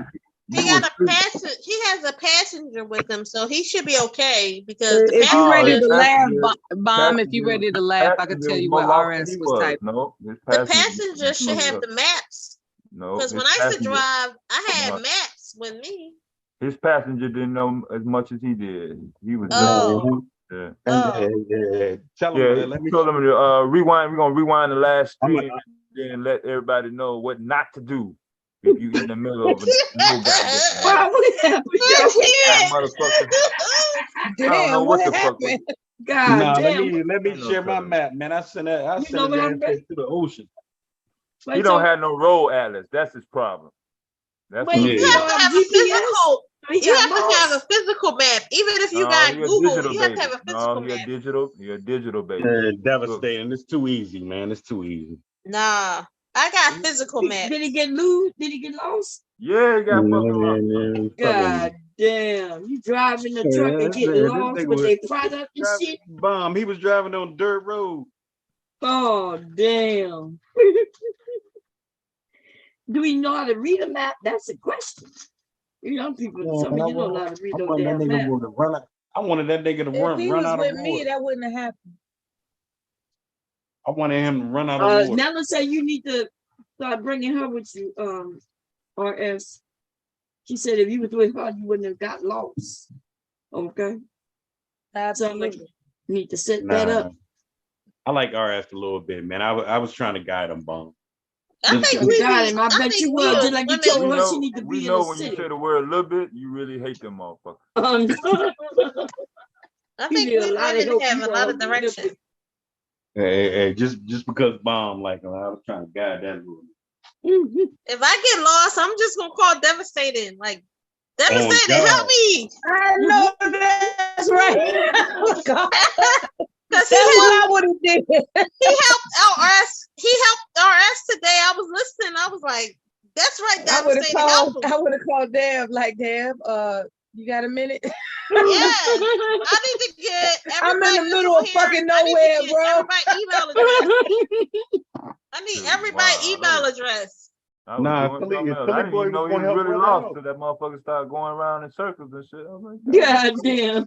He got a passenger. He has a passenger with him, so he should be okay because the If you ready passenger, to laugh, passenger- bomb. If you ready to laugh, I could passenger tell you more what lost than RS he was was. typing. No, his the passenger should have the maps. No, Because his when I used to passenger- drive, I had No. maps with me. His passenger didn't know as much as he did. He was just Oh. yeah. Yeah. Tell him. Yeah, Let we me. told him to rewind. We're gonna rewind the last I'm stream and then let everybody know what not to do if you in the middle of a no goddamn Wow, what happened, y'all? that motherfucker. I don't know Damn, what what the fuck. happened? God Nah, damn. let me Ain't no share my telling. map, man. I sent that. I You sent know what his ass happened? to the ocean. He don't have no road atlas. That's his problem. That's Wait, what you it You is. have to have a GPS? physical. He You got have to have a lost. physical map. Even if you No, got he a Google, digital you have baby. to have a No, physical he a map. digital. He a digital baby. Look, Devastating. It's too easy, man. It's too easy. Nah, I got physical maps. Did he get loose? Did he get lost? yeah, he got fucking lost. God damn. You driving the truck and get This lost nigga with was their product and driving shit? bomb. He was driving on dirt road. Oh, damn. Do we know how to read a map? That's a question. You know, people, some Man, of I you don't know how to read no wanted that damn nigga map. to run out. I wanted that nigga to If he run was out of with me, water. that wouldn't have happened. I wanted him to run out of water. Nella said you need to start bringing her with you, RS. She said if you was with her, you wouldn't have got lost. Okay? Absolutely. You need to set that Nah. up. I like RF a little bit, man. I was trying to guide him, bomb. I think we Got be- him. I bet think you we will. as Just like you women- told We her know, she need to we be in know a when you city. say the word a little bit, you really hate them motherfuckers. I You think need a we lot of women help. have You a are lot of a direction. Hey, just because bomb like him, I was trying to guide that little. If I get lost, I'm just gonna call Devastating. Like, Devastating, God. help me! I know that's right. God. Because That's what I would have did. he helped RS. He helped RS today. I was listening. I was like, "That's right, I would have Devastating, help called. him." I would have called Deb. Like, Deb, you got a minute? Yeah, I need to get. I'm in the everybody middle that's of on here, fucking I need to nowhere, get bro. everybody email address. I need Shit, everybody's wow, email address. I was Nah, doing Philly, something if else. I Philly didn't boy even know was he gonna was help really boy lost out. till that motherfucker started going around in circles and shit. I was like, God damn.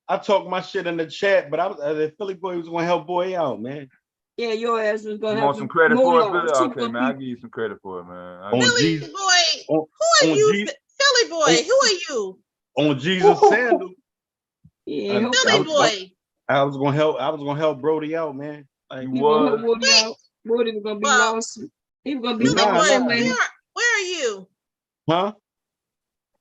I talked my shit in the chat, but I was the Philly boy was gonna help boy out, man. Yeah, your ass was you gonna want have some credit more for it, loss. Billy? She Okay, gonna man, I be give you some credit for it, man. On Philly Jesus, boy, on, who are on you? Jesus, Philly boy, on, who are you? on Jesus sandal. yeah, I, help I, Philly was- boy. I was gonna help. I was gonna help Brody out, man. Like, You you gonna help was? Woody out. Woody was gonna be Well, lost. He was gonna be Philly nah, lost boy, nah, somewhere. where are you? huh?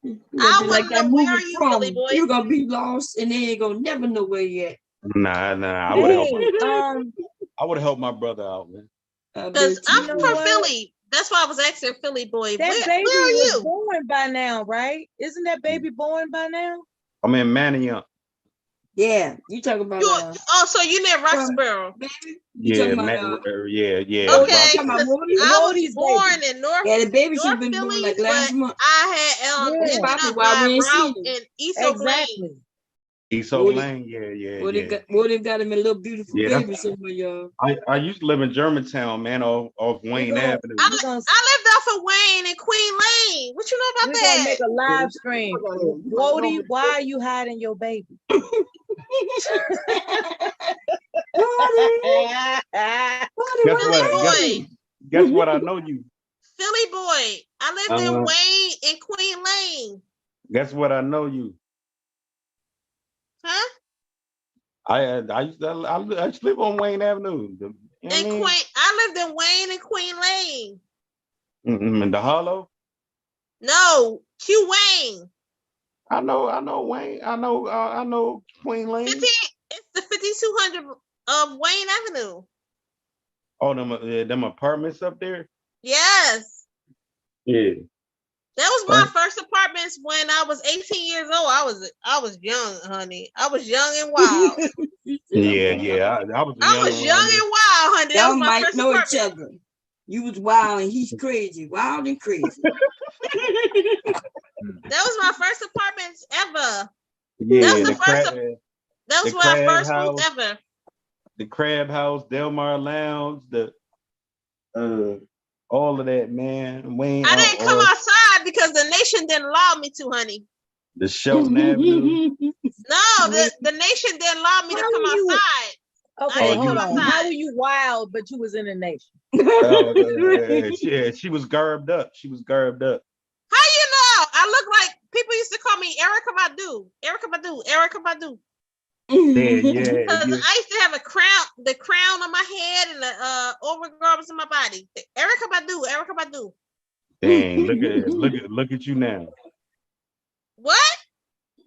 He gonna I be want like to that know, where movie are you, Philly From. boy? He was gonna be lost and then ain't gonna never know where he at. Nah. I would have helped. Hey, I would have helped my brother out, man. I Because bet I'm you know you from would. what? Philly. That's why I was asking Philly boy, That where baby are was you? born by now, right? Isn't that baby born by now? I'm in Manayunk. Yeah, you talking about So you near Roxborough? baby? You Yeah, talking about yeah. Okay, you talking about because Woody? I was Woody's born baby. in North Yeah, the baby should have North been born Philly, like but last month. I had Yeah, ended Probably up why we by ain't route seen him. in East Oak Lane. exactly. East Oak Woody, Lane. Yeah. Woody got him a little beautiful Yeah, baby somewhere, y'all. I used to live in Germantown, man, off We're Wayne gonna Avenue. we're gonna I lived off of Wayne and Queen Lane. What you know about we're gonna that? make a live stream. Wody, why are you hiding your baby? Guess Philly what? boy, Guess what? I know you. Philly boy. I lived in Wayne and Queen Lane. Guess what? I know you. Huh? I used to live on Wayne Avenue. You know what I mean? I lived in Wayne and Queen Lane. In the Hollow. No, Q Wayne. I know Wayne. I know Queen Lane. It's the 5200 of Wayne Avenue. Oh, them apartments up there. Yes. Yeah. That was my first apartments when I was 18 years old. I was young, honey. I was young and wild. Yeah. I was I was young and wild, honey. That Y'all was my might first know apartment. each other. You was wild and he's crazy. Wild and crazy. That was my first apartments ever. Yeah, that was the first. That was my first house, move ever. The Crab House, Delmar Lounge, all of that, man. Wayne. I didn't come outside because the nation didn't allow me to, honey. The Shelton Avenue. No, the nation didn't allow me to come outside. Okay, hold on. How were you wild, but you was in the nation? She was garbed up. How you know? I look like people used to call me Erica Badu. Yeah. Because I used to have the crown on my head and the overgarments on my body. Erica Badu. Dang, look at you now. What?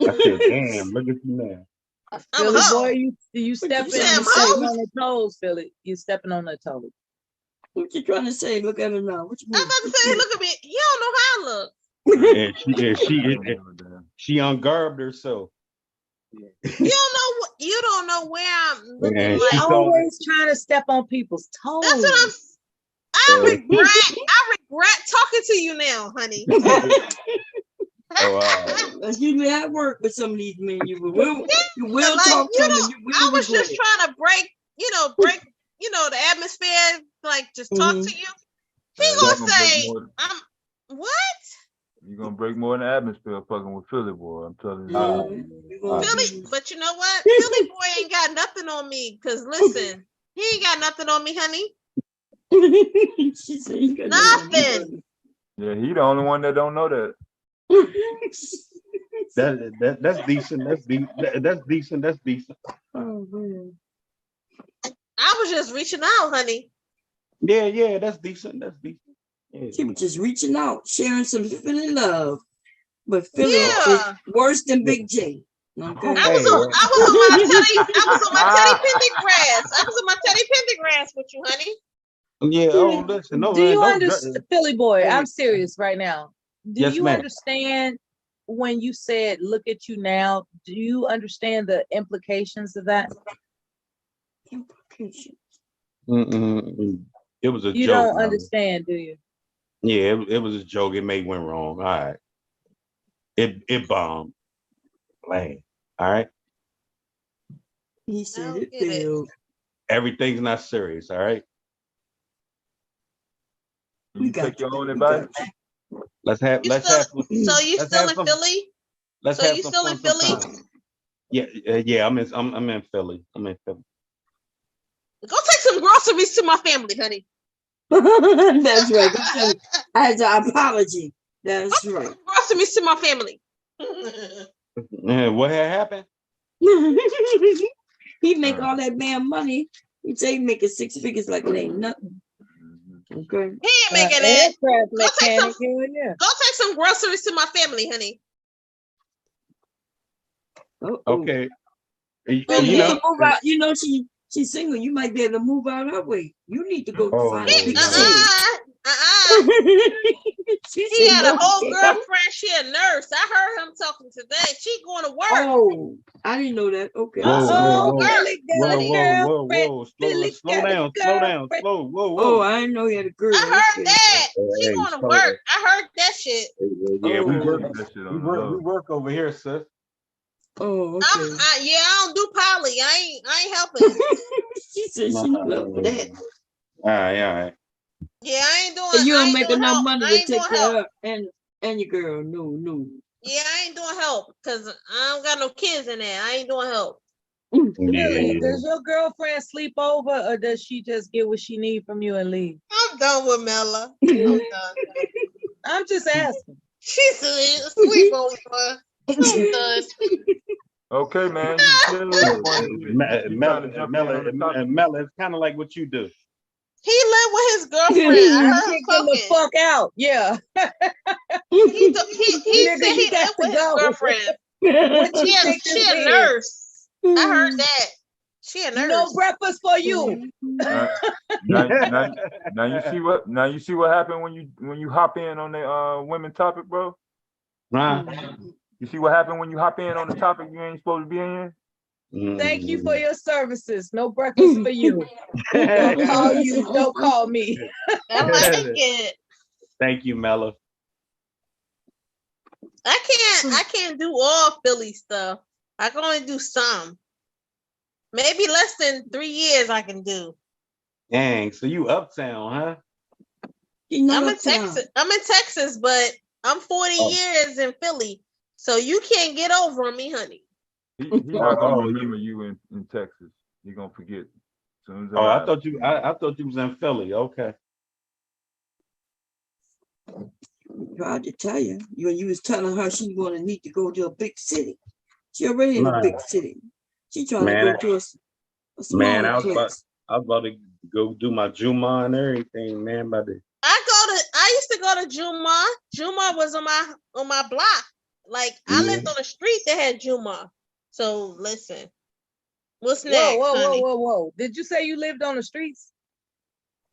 I said, damn, look at you now. Philly boy, you stepping on the toes, Philly. You stepping on the toes. What you trying to say? Look at her now. What you mean? I'm about to say, look at me. You don't know how I look. And she ungarbed herself. You don't know where I'm looking Man, like. Always trying to step on people's toes. That's what I regret talking to you now, honey. You may work with some of these men. You will like, talk to them. I was just trying to break the atmosphere, like just talk to you. He gonna say, what? You're gonna break more than the atmosphere fucking with Philly boy. I'm telling you. Philly, but you know what? Philly boy ain't got nothing on me. Cause listen, he ain't got nothing on me, honey. She said he got nothing. Yeah, he the only one that don't know that. That's decent. That's decent. Oh man. I was just reaching out, honey. Yeah, that's decent. Yeah. She was just reaching out, sharing some Philly love. But Philly is worse than Big J. Okay. I was on my Teddy Pendergrass. I was on my Teddy Pendergrass with you, honey. Yeah. Oh, listen. No, Do man, you don't understand, Philly boy? I'm serious right now. Do Yes, you ma'am. understand when you said "look at you now"? Do you understand the implications of that? Implications. It was a You joke. don't understand, do you? Yeah, it was a joke. It went wrong. All right. It bombed. Lame. All right. He said it failed. Everything's not serious, all right? You take your own advice. Let's have So you let's still have in some Philly? let's So have you some still in fun Philly? sometime. Yeah, I'm in Philly. I'm in Philly. Go take some groceries to my family, honey. That's right. As an apology. That's right. Groceries to my family. Yeah, what had happened? He make all that damn money. He say he making 6 figures like it ain't nothing. Okay. He ain't making that. Aircraft Go take some. mechanic, yeah. Go take some groceries to my family, honey. Okay. You can move out. You know she's single. You might be able to move out her way. You need to go find a big city. He got a whole girlfriend. She a nurse. I heard him talking today. She going to work. Oh, I didn't know that. Okay. Whoa. Oh, I didn't know he had a girl. I heard that. She Hey, going to slow work. down. I heard that shit. Yeah, we Oh. work. We work over here, sis. Oh, okay. I don't do poly. I ain't helping. She said she don't love that. All right. Yeah, I ain't doing. You I don't ain't make doing enough help. money I to ain't take doing care help. of her and your girl. No. Yeah, I ain't doing help because I don't got no kids in there. I ain't doing help. Really? Does your girlfriend sleep over, or does she just get what she need from you and leave? I'm done with Mella. I'm done. I'm just asking. She's sleep over. I'm done. Okay, man. Mella, it's kind of like what you do. He lived with his girlfriend. I heard him Kick him the talking. fuck out. Yeah. He said Nigga, he you got lived with to his go. girlfriend. What you think She this a is? nurse. I heard that. She a nurse. No breakfast for you. Now you see what happened when you hop in on the women topic, bro. You see what happened when you hop in on the topic you ain't supposed to be in. Thank you for your services. No breakfast for you. Don't call you. Don't call me. I like it. Thank you, Mella. I can't do all Philly stuff. I can only do some. Maybe less than 3 years I can do. Dang, so you uptown, huh? I'm in Texas, but I'm 40 years in Philly. So you can't get over on me, honey. He not gonna remember you in Texas. You're gonna forget. As soon as I thought you was in Philly. Okay. Tried to tell you when you was telling her she gonna need to go to a big city. She already in a big city. She trying to go to a smaller place. I was about to go do my Juma and everything, man. I used to go to Juma. Juma was on my block. Like I lived on a street that had Juma. So listen. What's next? Whoa. Did you say you lived on the streets?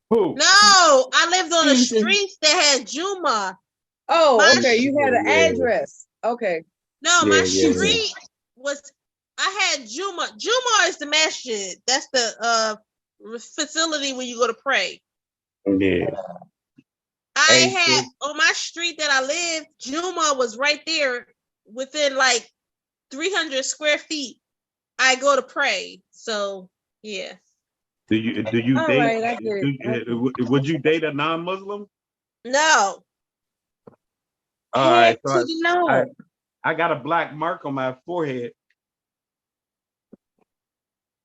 Who? No, I lived on the streets that had Juma. Oh, okay. You had an address. Okay. No, my street was. I had Juma. Juma is the masjid. That's the facility where you go to pray. Yeah. I had on my street that I lived. Juma was right there, within like 300 square feet. I go to pray. So yeah. Do you All date? right, I get it. Would you date a non-Muslim? No. All right, Heck to the no. I got a black mark on my forehead.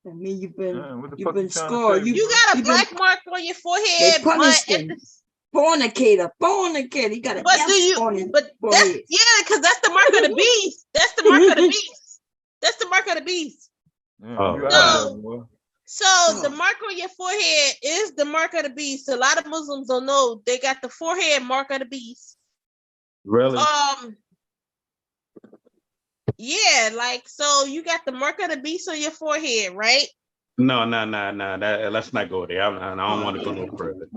I mean, you've been scarred. scored. You got a black mark on your They forehead, punished but him. Fornicator. You got a but F do you? on his But that's, forehead. yeah, because that's the mark of the beast. That's the mark of the beast. That's the mark of the beast. So the mark on your forehead is the mark of the beast. A lot of Muslims don't know they got the forehead mark of the beast. Really? Yeah, like so you got the mark of the beast on your forehead, right? No. Let's not go there. I don't want to go no further.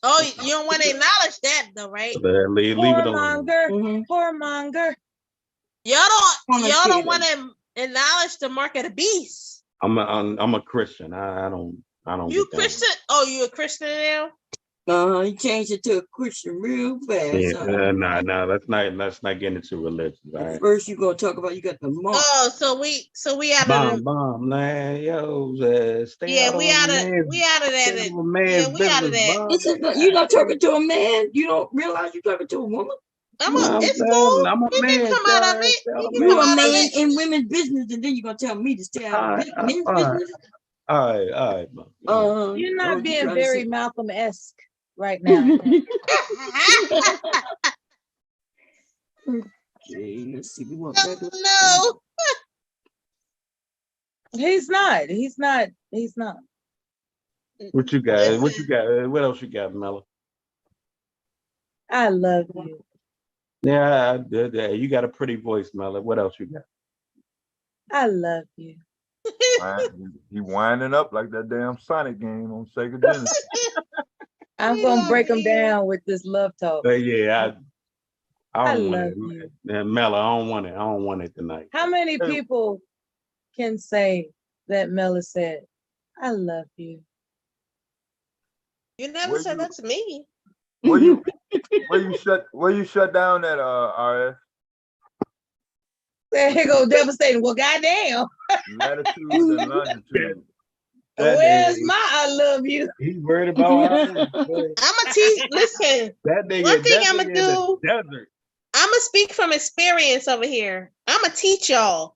Oh, you don't want to acknowledge that though, right? Leave it alone. Whoremonger. Y'all don't want to acknowledge the mark of the beast. I'm a Christian. I don't. You Christian? Oh, you a Christian now? He changed it to a Christian real fast. Yeah, Huh? nah. Let's not get into religion. All right. First, you gonna talk about you got the monk. Oh, so we out of Bomb, man. Yo, stay yeah, out of we a out of man's, that. stay out of a man's We out of business, that. bomb. You're not talking to a man. You don't realize you're talking to a woman. It's cool. I'm a He can man. come out of it. He can You come a out of man it. in women's business, and then you're gonna tell me to stay out of men's business. All right, Mom. You're not you being trying to very say- Malcolm-esque right now. Okay, let's see. We want back up. No. He's not. He's not. He's not. What you got? What you got? What else you got, Mella? I love you. Yeah, you got a pretty voice, Mella. What else you got? I love you. He winding up like that damn Sonic game on Sega Genesis. I'm gonna break him down with this love talk. But yeah, I I don't want love it. you. Yeah, Mella, I don't want it. I don't want it tonight. How many people can say that Mela said, I love you? You never said that to me. Where you shut down that RF? There you go, devastating. Well, goddamn. Latitude and longitude. Where's my I love you? He's worried about I'ma teach. Listen, that nigga. one thing that I'ma nigga in do. the desert. I'ma speak from experience over here. I'ma teach y'all,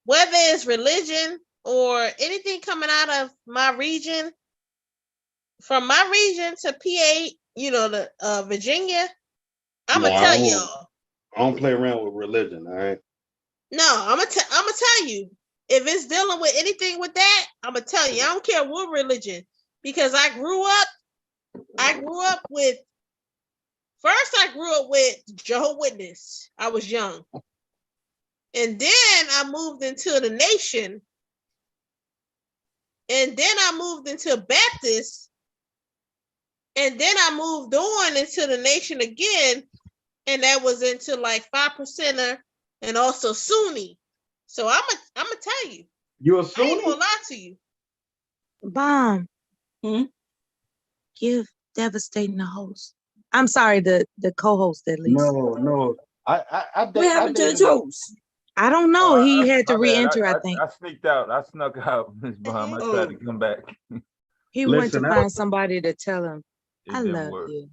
whether it's religion or anything coming out of my region, from my region to PA, the Virginia. I'ma tell y'all. I don't play around with religion. All right. No, I'ma tell you. If it's dealing with anything with that, I'ma tell you. I don't care what religion, because I grew up with. First, I grew up with Jehovah's Witness. I was young. And then I moved into the nation. And then I moved into Baptist. And then I moved on into the nation again. And that was into like 5%er and also Sunni. So I'm gonna tell you. You a I ain't Sunni? gonna lie to you. Bomb. Give devastating a host. I'm sorry, the co-host at least. No. What happened to his host? I don't know. He had to My bad. re-enter, I think. I sneaked out. I snuck out, Miss Bomb. I tried to come back. He went Listen, to I- find somebody to tell him, It I didn't love work. you.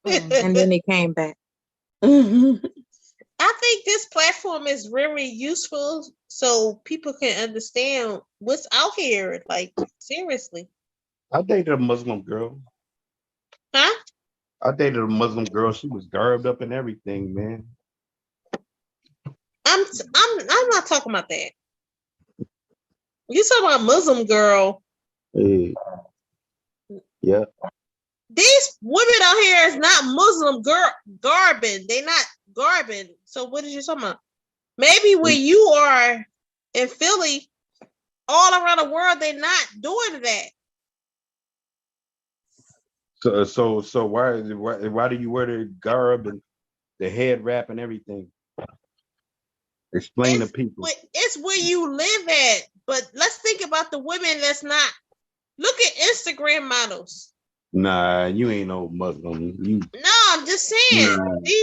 And then he came back. I think this platform is very useful so people can understand what's out here. Like, seriously. I dated a Muslim girl. Huh? I dated a Muslim girl. She was garbed up and everything, man. I'm not talking about that. You talking about Muslim girl. Hey. Yeah. These women out here is not Muslim garbing. They not garbing. So what is you talking about? Maybe where you are in Philly, all around the world, they're not doing that. So why do you wear the garb and the head wrap and everything? Explain to people. It's where you live at. But let's think about the women that's not. Look at Instagram models. Nah, you ain't no Muslim. You No, I'm just saying.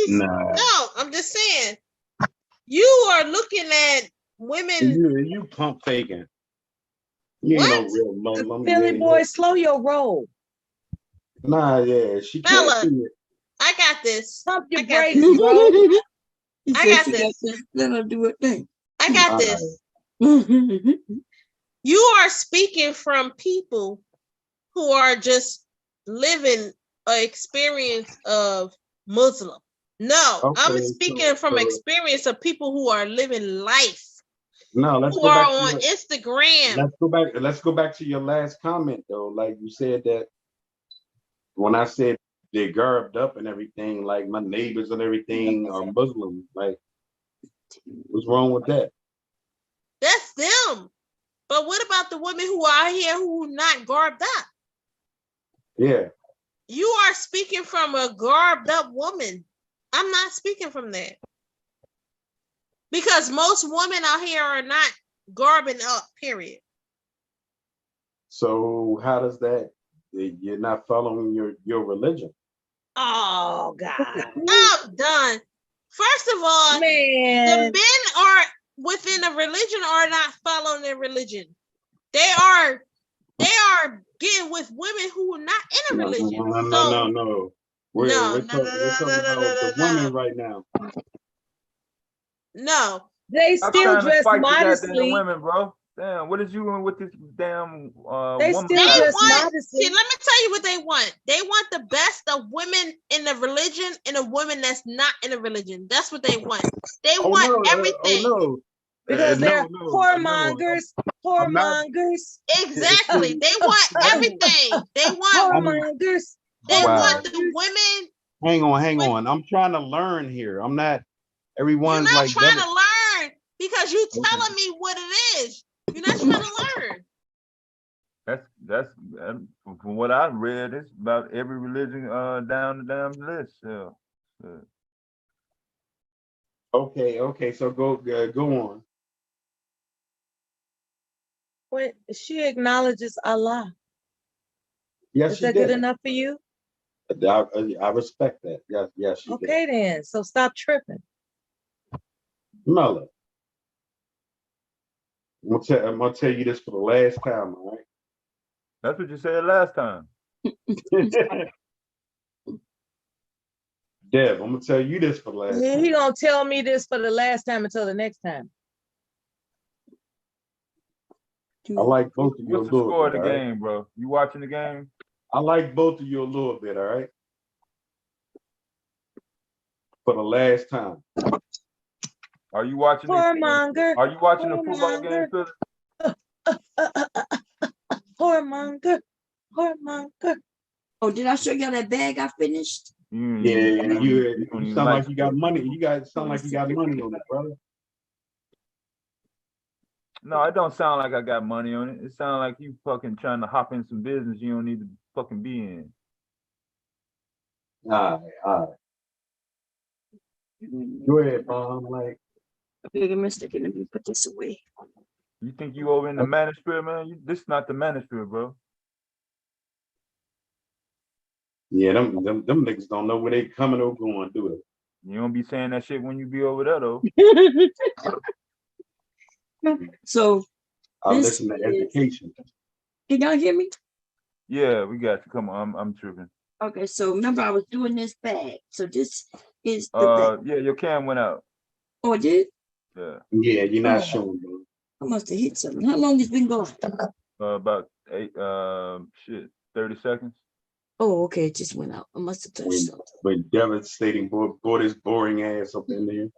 Nah. No, I'm just saying. You are looking at women. You pump faking. You ain't no real Muslim. You Philly ain't boy, slow your roll. Nah, yeah, she Bella, can't do it. I got this. Pump your I got brakes, this. bro. I got this. Let her do her thing. I got this. You are speaking from people who are just living an experience of Muslim. No, Okay, I'm speaking from so- experience of people who are living life, No, let's who go back are on to Instagram. let's go back to your last comment though. Like you said that when I said they're garbed up and everything, like my neighbors and everything are Muslim. Like, what's wrong with that? That's them. But what about the women who are here who are not garbed up? Yeah. You are speaking from a garbed up woman. I'm not speaking from that. Because most women out here are not garbing up, period. So how does that You're not following your religion. Oh God. I'm done. First of all, the Man, men are within a religion are not following their religion. They are getting with women who are not in a No, religion. no. We're No, talking about the women right now. No. they Stop still trying to dress fight the goddamn modestly. women, bro. Damn, what is you doing with this damn They woman? still They dress want, modestly. see, let me tell you what they want. They want the best of women in the religion and a woman that's not in a religion. That's what they want. They want everything. Because they're no. whoremongers, I'm not. whoremongers, Exactly. They want everything. They want whoremongers, they Wow. want the women. Hang on. I'm trying to learn here. I'm not. You're Everyone's not like trying that. to learn because you telling me what it is. You're not trying to learn. That's from what I read. It's about every religion down the damn list. Yeah. Okay. So go on. When she acknowledges Allah. Yes, Is she that good did. enough for you? I respect that. Yes, she did. Okay then. So stop tripping. Mela, I'm gonna tell you this for the last time, all right? That's what you said last time. Dev, I'm gonna tell you this for the last time. He gonna tell me this for the last time until the next time. I like both of you a What's the little score of bit, the all right? game, bro? You watching the game? I like both of you a little bit, all right? For the last time. Are you watching Whoremonger. Are you watching the football game, Philip? Whoremonger. Whoremonger. Oh, did I show y'all that bag I finished? Yeah, you don't even sound like like you got money. You guys sound like you got money on it, brother. No, it don't sound like I got money on it. It sounds like you fucking trying to hop in some business you don't need to fucking be in. All right. Go ahead, Mom. Like, Big mistake. Let me put this away. You think you over in the manosphere, man? This is not the manosphere, bro. yeah, them niggas don't know where they coming or going, do they? You don't be saying that shit when you be over there, though. So I this listen to is- education. Can y'all hear me? Yeah, we got you. Come on, I'm tripping. Okay, so remember I was doing this bag. So this is the bag. Yeah, your cam went out. Oh, it did? Yeah. Yeah, you're not showing, bro. I must have hit something. How long has been going? About 30 seconds. Oh, okay, it just went out. I must have touched something. But devastating, boy, this boring ass up in there.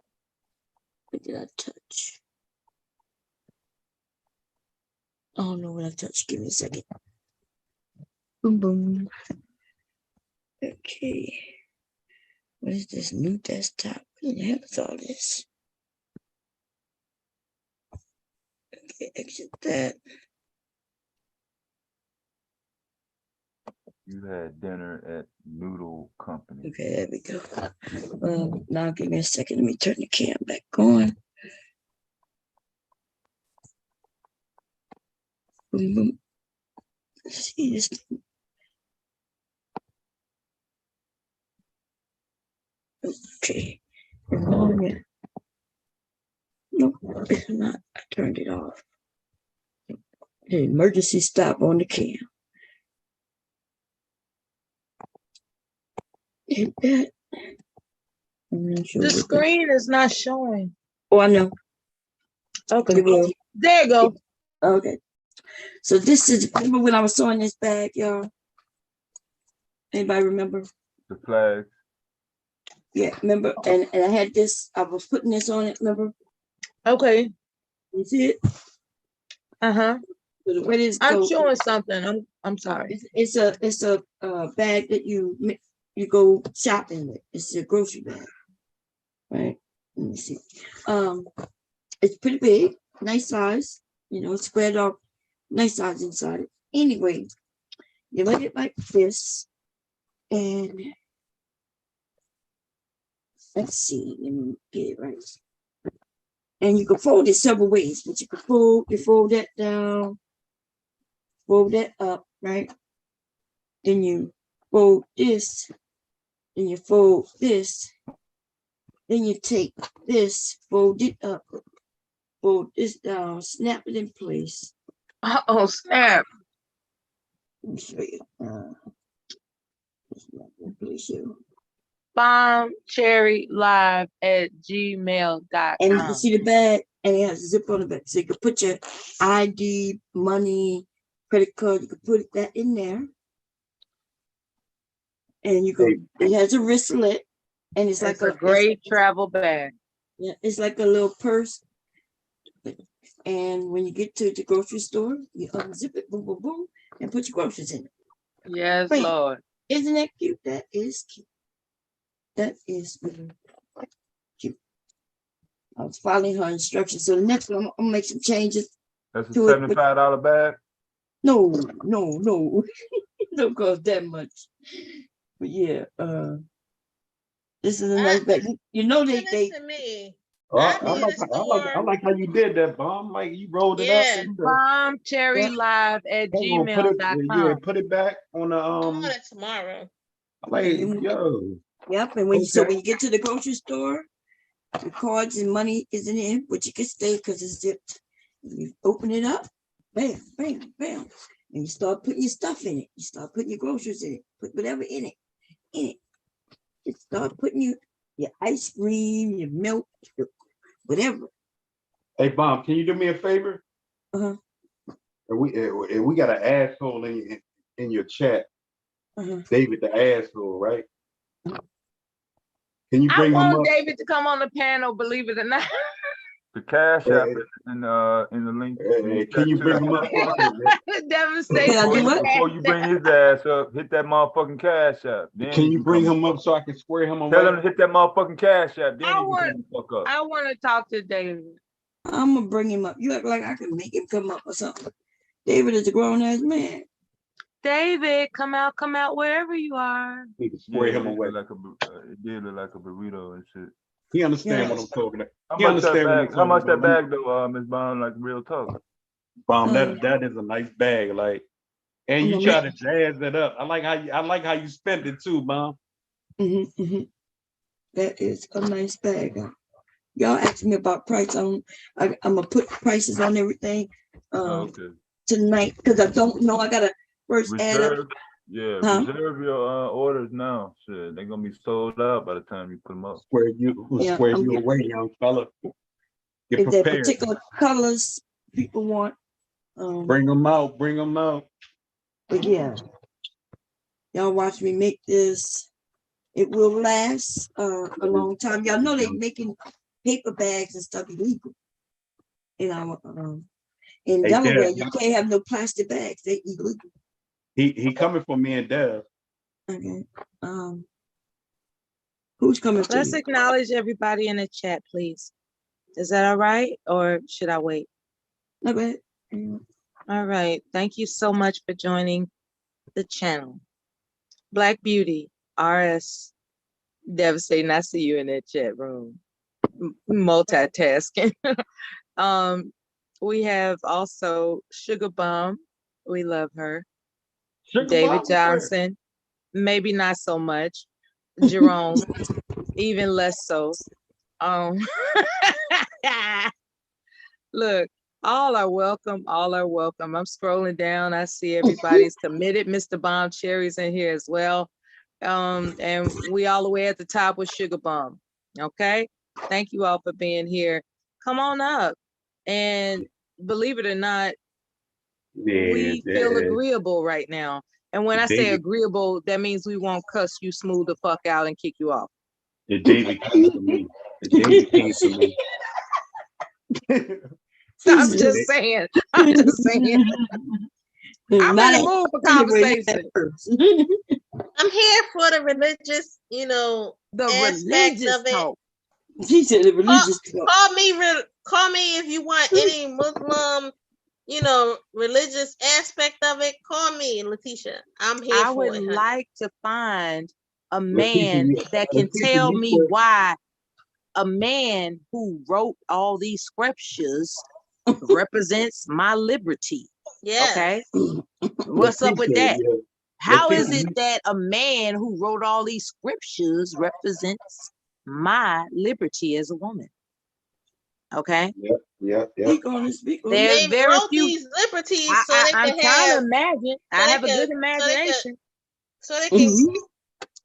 What did I touch? I don't know what I touched. Give me a second. Boom, boom. Okay. What is this new desktop? What the hell is all this? Okay, exit that. You had dinner at Noodle Company. Okay, there we go. Now give me a second. Let me turn the cam back on. Boom, boom. Let's see this thing. Okay. Nope, it's not. I turned it off. The emergency stop on the cam. Hit that. I'm not sure The what that- screen is not showing. Oh, I know. Okay. It will. There you go. Okay. So this is, remember when I was sewing this bag, y'all? Anybody remember? The flag. Yeah, remember? And I had this, I was putting this on it, remember? Okay. You see it? Uh-huh. So where does it I'm go? showing something. I'm sorry. It's a bag that you go shopping with. It's a grocery bag, right? Let me see. It's pretty big, nice size. You know, spread out, nice size inside it. Anyway, you lay it like this, and let's see, let me get it right. And you can fold it several ways, but you can fold that down, fold that up, right? then you fold this, then you fold this, then you take this, fold it up, fold this down, snap it in place. Oh, snap. Let me show you. Snap it in place here. bombcherrylive@gmail.com. And you can see the bag, and it has a zip on the back. So you can put your ID, money, credit card, you can put that in there. And you go, it has a wristlet, and it's like It's a great travel bag. Yeah, it's like a little purse. And when you get to the grocery store, you unzip it, boom, boom, boom, and put your groceries in it. Yes, Bam. Lord. Isn't that cute? That is cute. That is really cute. I was following her instructions. So the next one, I'm gonna make some changes. That's a to it, but- $75 bag. No, it don't cost that much. But yeah, this is a nice bag. You know they To me. Oh, I like how you did that, Bomb. Like you rolled it up. And bombcherrylive@gmail.com. put it back on the I'm on it tomorrow. Like, yo. Yep, and when you so Okay. when you get to the grocery store, the cards and money is in it, but you can stay because it's zipped. You open it up, bam, bam, bam, and you start putting your stuff in it. You start putting your groceries in it. Put whatever in it. Just start putting your ice cream, your milk, whatever. Hey, Bomb, can you do me a favor? Uh-huh. And we got an asshole in your chat. Uh-huh. David the asshole, right? Can you I bring him want up? David to come on the panel, believe it or not. The Cash App is in the link. Can you bring him up? Devastation. Before you bring his ass up, hit that motherfucking Cash App. Then Can he you bring come him up so I can square him away? Tell him to hit that motherfucking Cash App. Then I he can come the fuck up. want to talk to David. I'm gonna bring him up. You act like I can make him come up or something. David is a grown ass man. David, come out wherever you are. Need to square him it away. It did look like a burrito and shit. He understand what I'm talking about. How much that bag though, Miss Bond? Like real talk. Bomb, that is a nice bag. Like, and you try to jazz it up. I like how you spent it too, Mom. That is a nice bag. Y'all asked me about price on. I'm gonna put prices on everything tonight because I don't know. I gotta first add up. Reserve, reserve your orders now. Shit, they're gonna be sold out by the time you put them up. Square you away, young fella. Get If there are prepared. particular colors people want, Bring them out. Bring them out. but yeah, y'all watch me make this. It will last a long time. Y'all know they making paper bags and stuff illegal in our in Hey, Delaware. Dev, You can't have no plastic bags. They're illegal. He coming for me and Dev. Okay. Who's coming for Let's you? acknowledge everybody in the chat, please. Is that all right? Or should I wait? No, go ahead. All right. Thank you so much for joining the channel. Black Beauty, RS, devastating. I see you in that chat room. Multitasking. We have also Sugar Bomb. We love her. David Johnson, maybe not so much. Jerome, even less so. Look, all are welcome. All are welcome. I'm scrolling down. I see everybody's committed. Mr. Bomb Cherry's in here as well. And we all the way at the top with Sugar Bomb. Okay. Thank you all for being here. Come on up. And believe it or not, we feel agreeable right now. And when I say agreeable, that means we won't cuss you smooth the fuck out and kick you off. The David came to me. The David came to me. I'm just saying. I'm just saying. I'm in the mood for conversation. I'm here for the religious, the aspect religious of it. talk. She said the religious talk. Call me if you want any Muslim, religious aspect of it. Call me, Letitia. I'm here I for would it. honey. like to find a man that can tell me why a man who wrote all these scriptures represents my liberty. Yeah. Okay. What's up with that? How is Letitia, it that a man who wrote all these scriptures represents my liberty as a woman? Okay. Yep. Speak on it, speak on it. There's They very wrote few. these liberties so they I'm can trying to have, imagine. so I they have a good can, imagination. so they can, Mhm. you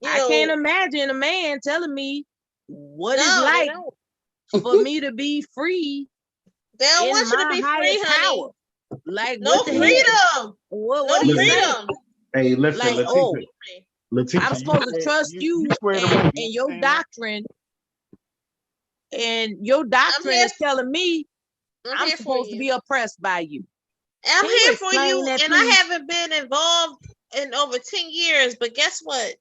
I can't know. imagine a man telling me what it's No, they like don't. for me to be free They don't in want you to my be higher free, honey. power. Like No what the hell? freedom. What No are you listen, saying? freedom. hey, listen, Like, Letitia, oh, I'm Letitia, you supposed to trust you you squared away. You and your understand that? doctrine, and your I'm doctrine here. is telling me I'm I'm here for supposed to you. be oppressed by you. I'm Can you here for explain you, that, and I please? haven't been involved in over 10 years. But guess what?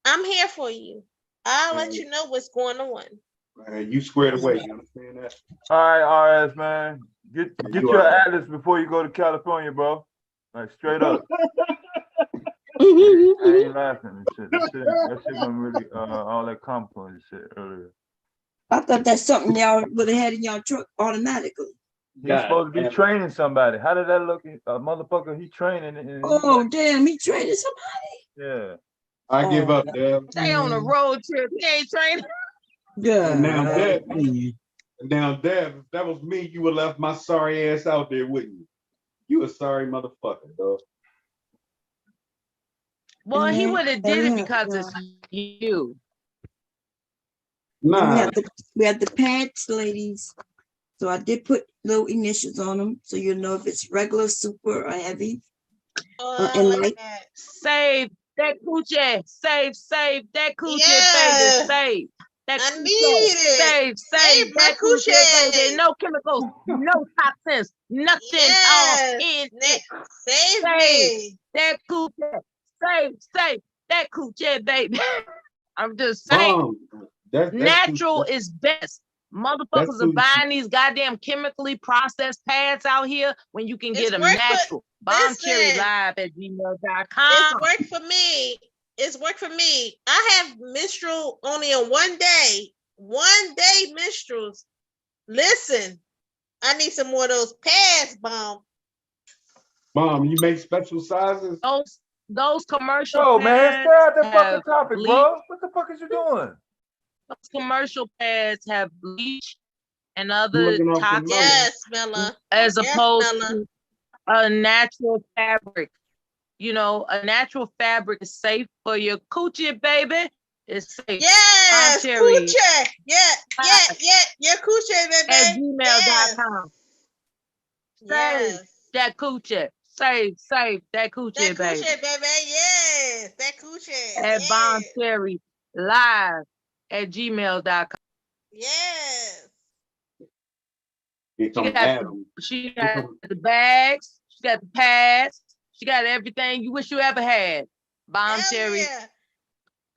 I'm here for you. I'll let you know what's going on. Man, you squared away. You understand that? All right, RS, man. Get You your are. atlas before you go to California, bro. Like straight up. I ain't laughing and shit. That shit gonna really all that compound shit earlier. I thought that's something y'all would have had in y'all truck automatically. He's supposed to be training somebody. How did that look? A motherfucker, he training and Oh, damn, he traded somebody? yeah. I give up, Dev. Stay on a road trip. He ain't training. And now, Yeah. Dev, if that was me, you would have left my sorry ass out there, wouldn't you? You a sorry motherfucker, dog. Well, he would have did it because it's you. And Nah. we had the pants, ladies. So I did put little initials on them, so you'll know if it's regular, super, or heavy. And light. Save that coochie. Save that coochie, Yeah. baby. Save that I coochie. need it. Save my that coochie, baby. coochie. No chemicals, no toxins, nothing Yes. in it. Save Save me. that coochie. Save that coochie, baby. I'm just saying. That's Natural is best. Motherfuckers are buying these goddamn chemically processed pads out here when you can get them natural. BombCherryLive@gmail.com. It's worked for me. It's worked for me. I have menstrual only on one day. 1 day menstruals. Listen, I need some more of those pads, Bomb. Mom, you make special sizes? Those commercial Yo, man, pads stay out the have fucking topic, bleach. bro. What the fuck is you doing? Those commercial pads have bleach and other looking out for toxins Yes, Mella. as Yes, opposed Mella. to a natural fabric. You know, a natural fabric is safe for your coochie, baby. It's safe. Yes, Cherry coochie. Yeah, coochie, baby. at gmail.com. Yes. Save that coochie. Save that coochie, That baby. coochie, baby. Yes, that coochie. At BombCherryLive@gmail.com. Yes. Here She come got Adam. the bags. She got the pads. She got everything you wish you ever had. BombCherry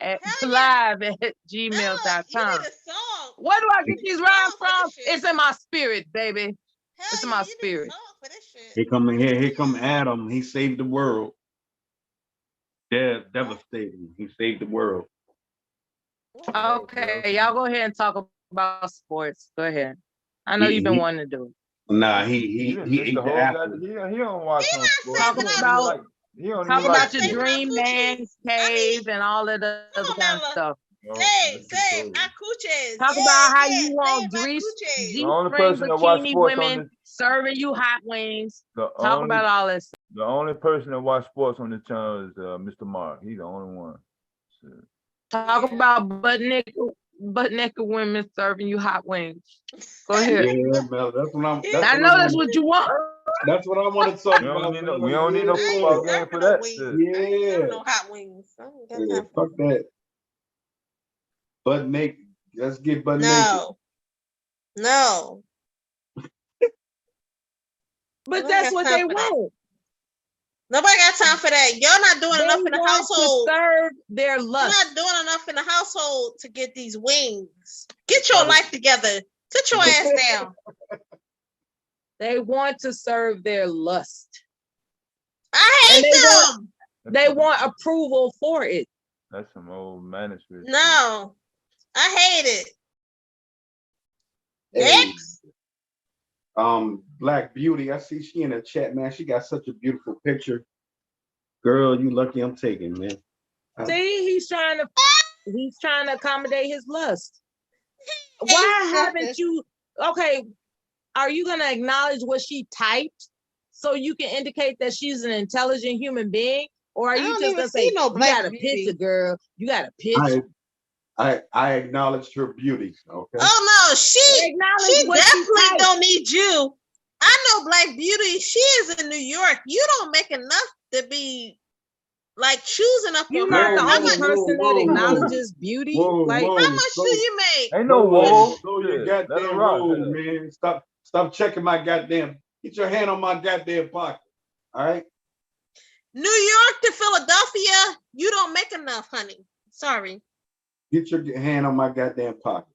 at live@gmail.com. Where do I get these rhymes from? It's in my spirit, baby. It's in my spirit. Here come Adam. He saved the world. Devastating. He saved the world. Okay, y'all go ahead and talk about sports. Go ahead. I know you've been wanting to do it. Nah, he ate the apple. He don't watch no sports. Talk about He don't talk even about like your dream man cave and all of the other kind of stuff. Save our coochies. Talk about how you want The only person that watch bikini sports on women this, serving you hot wings. Talk about all this. The only person that watch sports on this channel is Mr. Mark. He's the only one. So, Talk about butt naked women serving you hot wings. Go ahead. Yeah, Mel, that's what I'm. I know that's what you want. That's what I want to talk we about. don't need no football game for that. Yeah. No hot wings. Yeah, fuck that. Butt naked. Let's get butt No. But that's what they want. Nobody got time for that. Y'all not doing enough in the want household. to serve their lust. You're not doing enough in the household to get these wings. Get your life together. Sit your ass down. They want to serve their lust. I hate them. They want approval for it. That's some old management. No, I hate it. Hey, Black Beauty. I see she in the chat, man. She got such a beautiful picture. Girl, you lucky I'm taking, man. See, he's trying to accommodate his lust. Why haven't you? Okay, are you gonna acknowledge what she typed so you can indicate that she's an intelligent human being, or are I you don't just even gonna see say no you Black got a Beauty. picture, girl? You got a picture. I acknowledged her beauty. Okay. Oh no, she Acknowledge what she definitely typed. don't need you. I know Black Beauty. She is in New York. You don't make enough to be like choosing up You're on not her. the How only much? person that acknowledges beauty. Like, How much do you make? Ain't no Go, wall. go your Shit, let her goddamn rock. road, man. Stop checking my goddamn. Get your hand on my goddamn pocket. All right. New York to Philadelphia, you don't make enough, honey. Sorry. Get your hand on my goddamn pocket.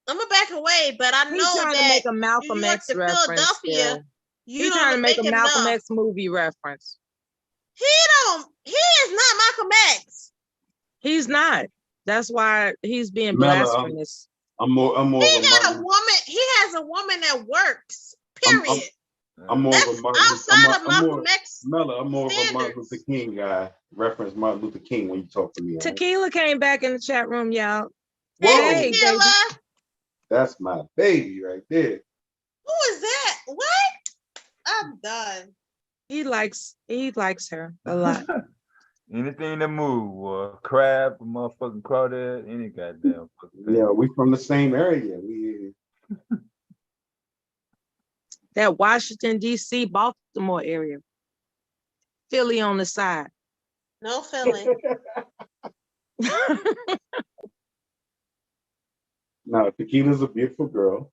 I'm gonna back away, but I he's know trying to that make a Malcolm New York X to reference. Philadelphia, Still. you He's trying to don't make make a Malcolm enough. X movie reference. He is not Malcolm X. He's not. That's why he's being Mella, blasphemous. I'm more He of a got a Martin. woman. He has a woman that works. I'm Period. more That's of a Martin. outside of Malcolm X Mella, I'm more of a Martin standards. Luther King guy. Reference Martin Luther King when you talk to me. all right? Tequila came back in the chat room, y'all. Hey, Hey, baby. Tequila. That's my baby right there. Who is that? What? I'm done. He likes her a lot. Anything that move, crab, a motherfucking crawdad, any goddamn fucking thing. Yeah, we from the same area. We That Washington, D.C., Baltimore area. Philly on the side. No Philly. Now, Tequila's a beautiful girl.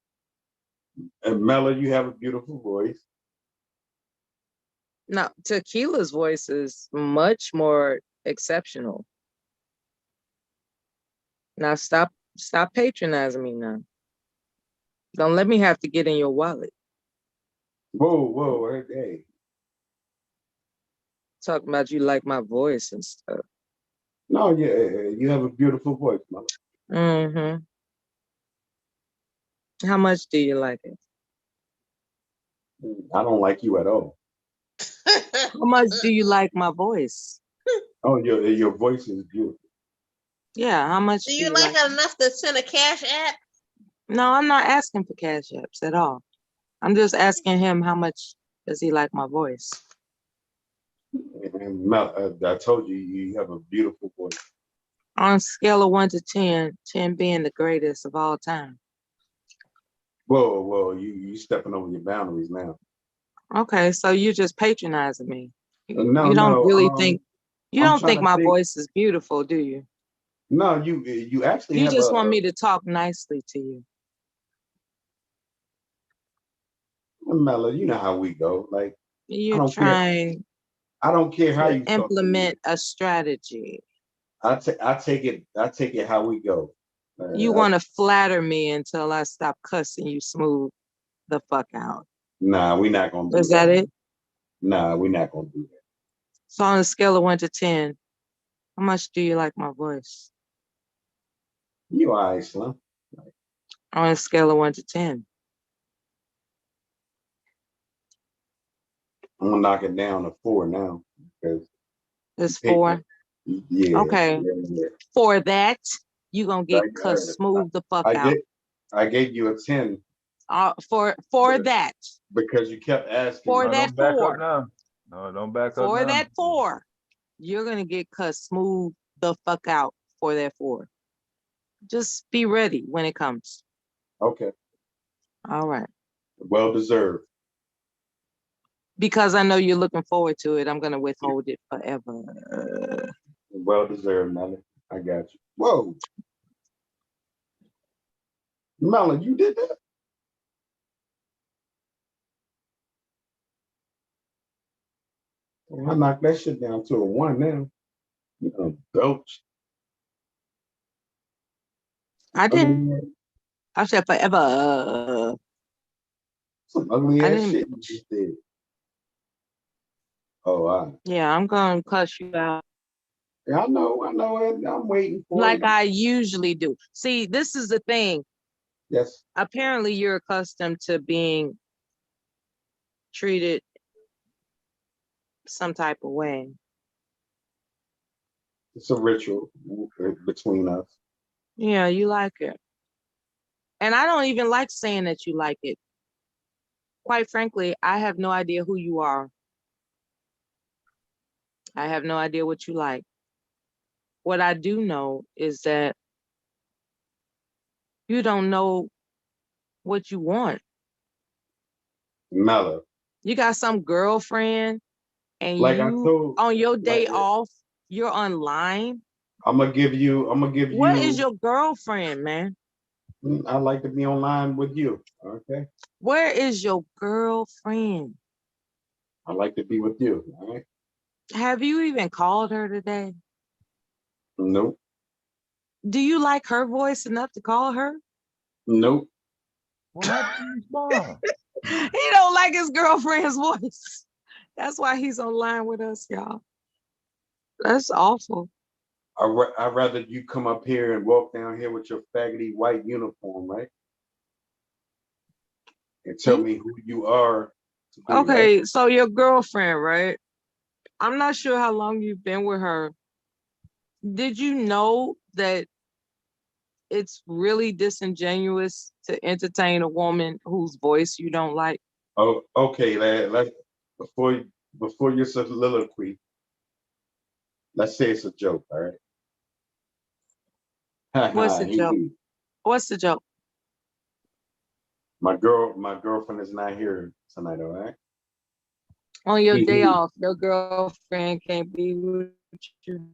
And Mella, you have a beautiful voice. No, Tequila's voice is much more exceptional. Now stop patronizing me now. Don't let me have to get in your wallet. Whoa, hey. Talking about you like my voice and stuff. No, yeah, you have a beautiful voice, Mella. Mm-hmm. How much do you like it? I don't like you at all. How much do you like my voice? Oh, your voice is beautiful. Yeah, how much Do you like it enough to send a cash app? No, I'm not asking for cash apps at all. I'm just asking him how much does he like my voice? And Mel, I told you, you have a beautiful voice. On a scale of 1 to 10, 10 being the greatest of all time. Whoa, you stepping over your boundaries now. Okay, so you're just patronizing me. No, You don't really I'm think trying my to think. voice is beautiful, do you? No, you actually You have just want me to talk nicely to you. Mella, you know how we go. Like You're don't care. trying I don't care how to you talk to me. implement a strategy. I take it how we go. You want to flatter me until I stop cussing you smooth the fuck out. Nah, we're not gonna do Is that it? Nah, we're not gonna do that. So on a scale of 1 to 10, how much do you like my voice? You all right, Slim. On a scale of 1 to 10. I'm gonna knock it down to 4 now because It's 4. yeah. Okay. Yeah. For that, you gonna get cussed smooth the fuck out. I gave you a 10 For that. because you kept asking. For No, that don't back 4. up now. No, don't back up For now. that 4, you're gonna get cussed smooth the fuck out for that 4. Just be ready when it comes. Okay. All right. Well deserved. Because I know you're looking forward to it, I'm gonna withhold it forever. Well deserved, Melon. I got you. Whoa. Melon, you did that? I knocked that shit down to a 1 now. You know, belch. I didn't. I said forever. Some ugly I ass didn't- shit you just did. Oh, all right. Yeah, I'm gonna cuss you out. Yeah, I know. I'm waiting for Like it. I usually do. See, this is the thing. Yes. Apparently you're accustomed to being treated some type of way. It's a ritual between us. Yeah, you like it. And I don't even like saying that you like it. Quite frankly, I have no idea who you are. I have no idea what you like. What I do know is that you don't know what you want. Mella. You got some girlfriend and Like I you told, on your day like off, you're online. I'm gonna give you. What is your girlfriend, man? I like to be online with you. Okay. Where is your girlfriend? I like to be with you. All right. Have you even called her today? Nope. Do you like her voice enough to call her? Nope. What happened to his mom? He don't like his girlfriend's voice. That's why he's online with us, y'all. That's awful. I'd rather you come up here and walk down here with your faggoty white uniform, right? And tell me who you are. Okay, right? so your girlfriend, right? I'm not sure how long you've been with her. Did you know that it's really disingenuous to entertain a woman whose voice you don't like? Oh, okay. Let's before your soliloquy, let's say it's a joke, all right? What's the joke? What's the joke? My girlfriend is not here tonight, all right? On your day off, your girlfriend can't be with you.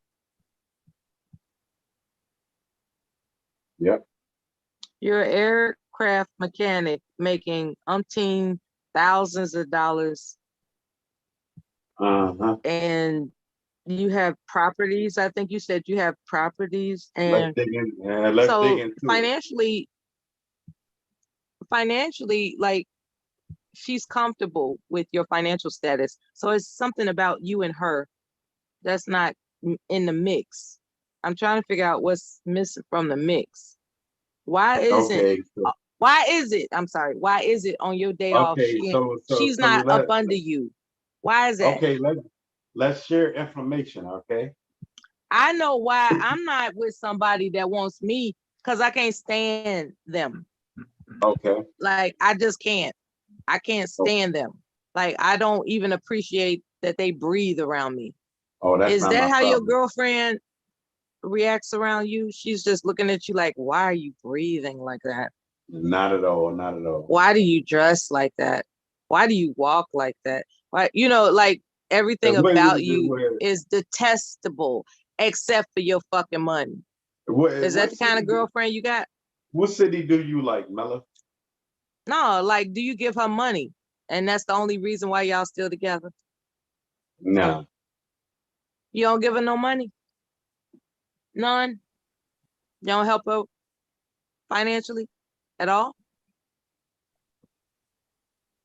Yep. You're an aircraft mechanic making umpteen thousands of dollars. And you have properties. I think you said you have properties, and let's dig into it. financially, like, she's comfortable with your financial status. So it's something about you and her that's not in the mix. I'm trying to figure out what's missing from the mix. Why is it? I'm sorry. Why is it on your day off she's not up under you? Why is that? Okay, let's share information, okay? I know why I'm not with somebody that wants me, because I can't stand them. Okay. Like, I just can't. I can't stand them. Like, I don't even appreciate that they breathe around me. Oh, that's Is not that my how your problem. girlfriend reacts around you? She's just looking at you like, why are you breathing like that? Not at all. Not at all. Why do you dress like that? Why do you walk like that? Why, like, everything about you is detestable except for your fucking money. Is that the kind of girlfriend you got? What city do you like, Mella? No, like, do you give her money? And that's the only reason why y'all still together? No. You don't give her no money? None? You don't help her financially at all?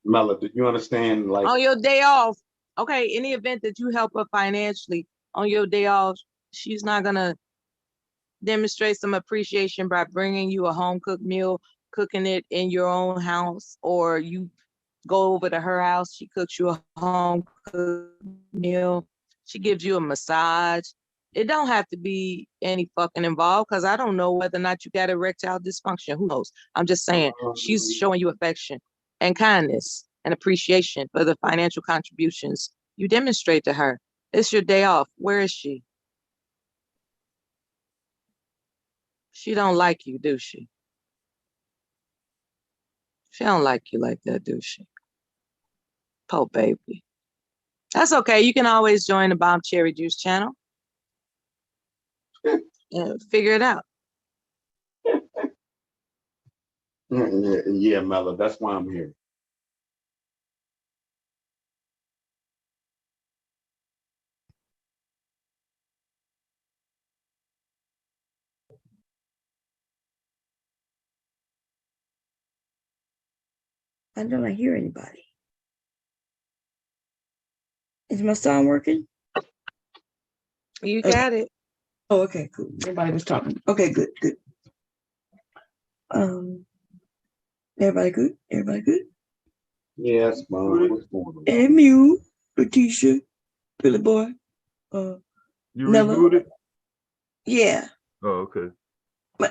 Mella, do you understand? Like, on your day off, okay, in the event that you help her financially on your day off, she's not gonna demonstrate some appreciation by bringing you a home cooked meal, cooking it in your own house, or you go over to her house, she cooks you a home cooked meal, she gives you a massage. It don't have to be any fucking involved, because I don't know whether or not you got erectile dysfunction. Who knows? I'm just saying, she's showing you affection and kindness and appreciation for the financial contributions you demonstrate to her. It's your day off. Where is she? She don't like you, do she? She don't like you like that, do she? Poor baby. That's okay. You can always join the Bomb Cherry Juice channel and figure it out. yeah, Mella, that's why I'm here. I don't hear anybody. Is my sound working? You got it. Oh, okay, cool. Everybody was talking. Okay, good. Everybody good? Everybody good? Yes, Mom. What's going on? And Mew, Letitia. Billy Boy. You Miller. rebooted? Yeah, Oh, okay.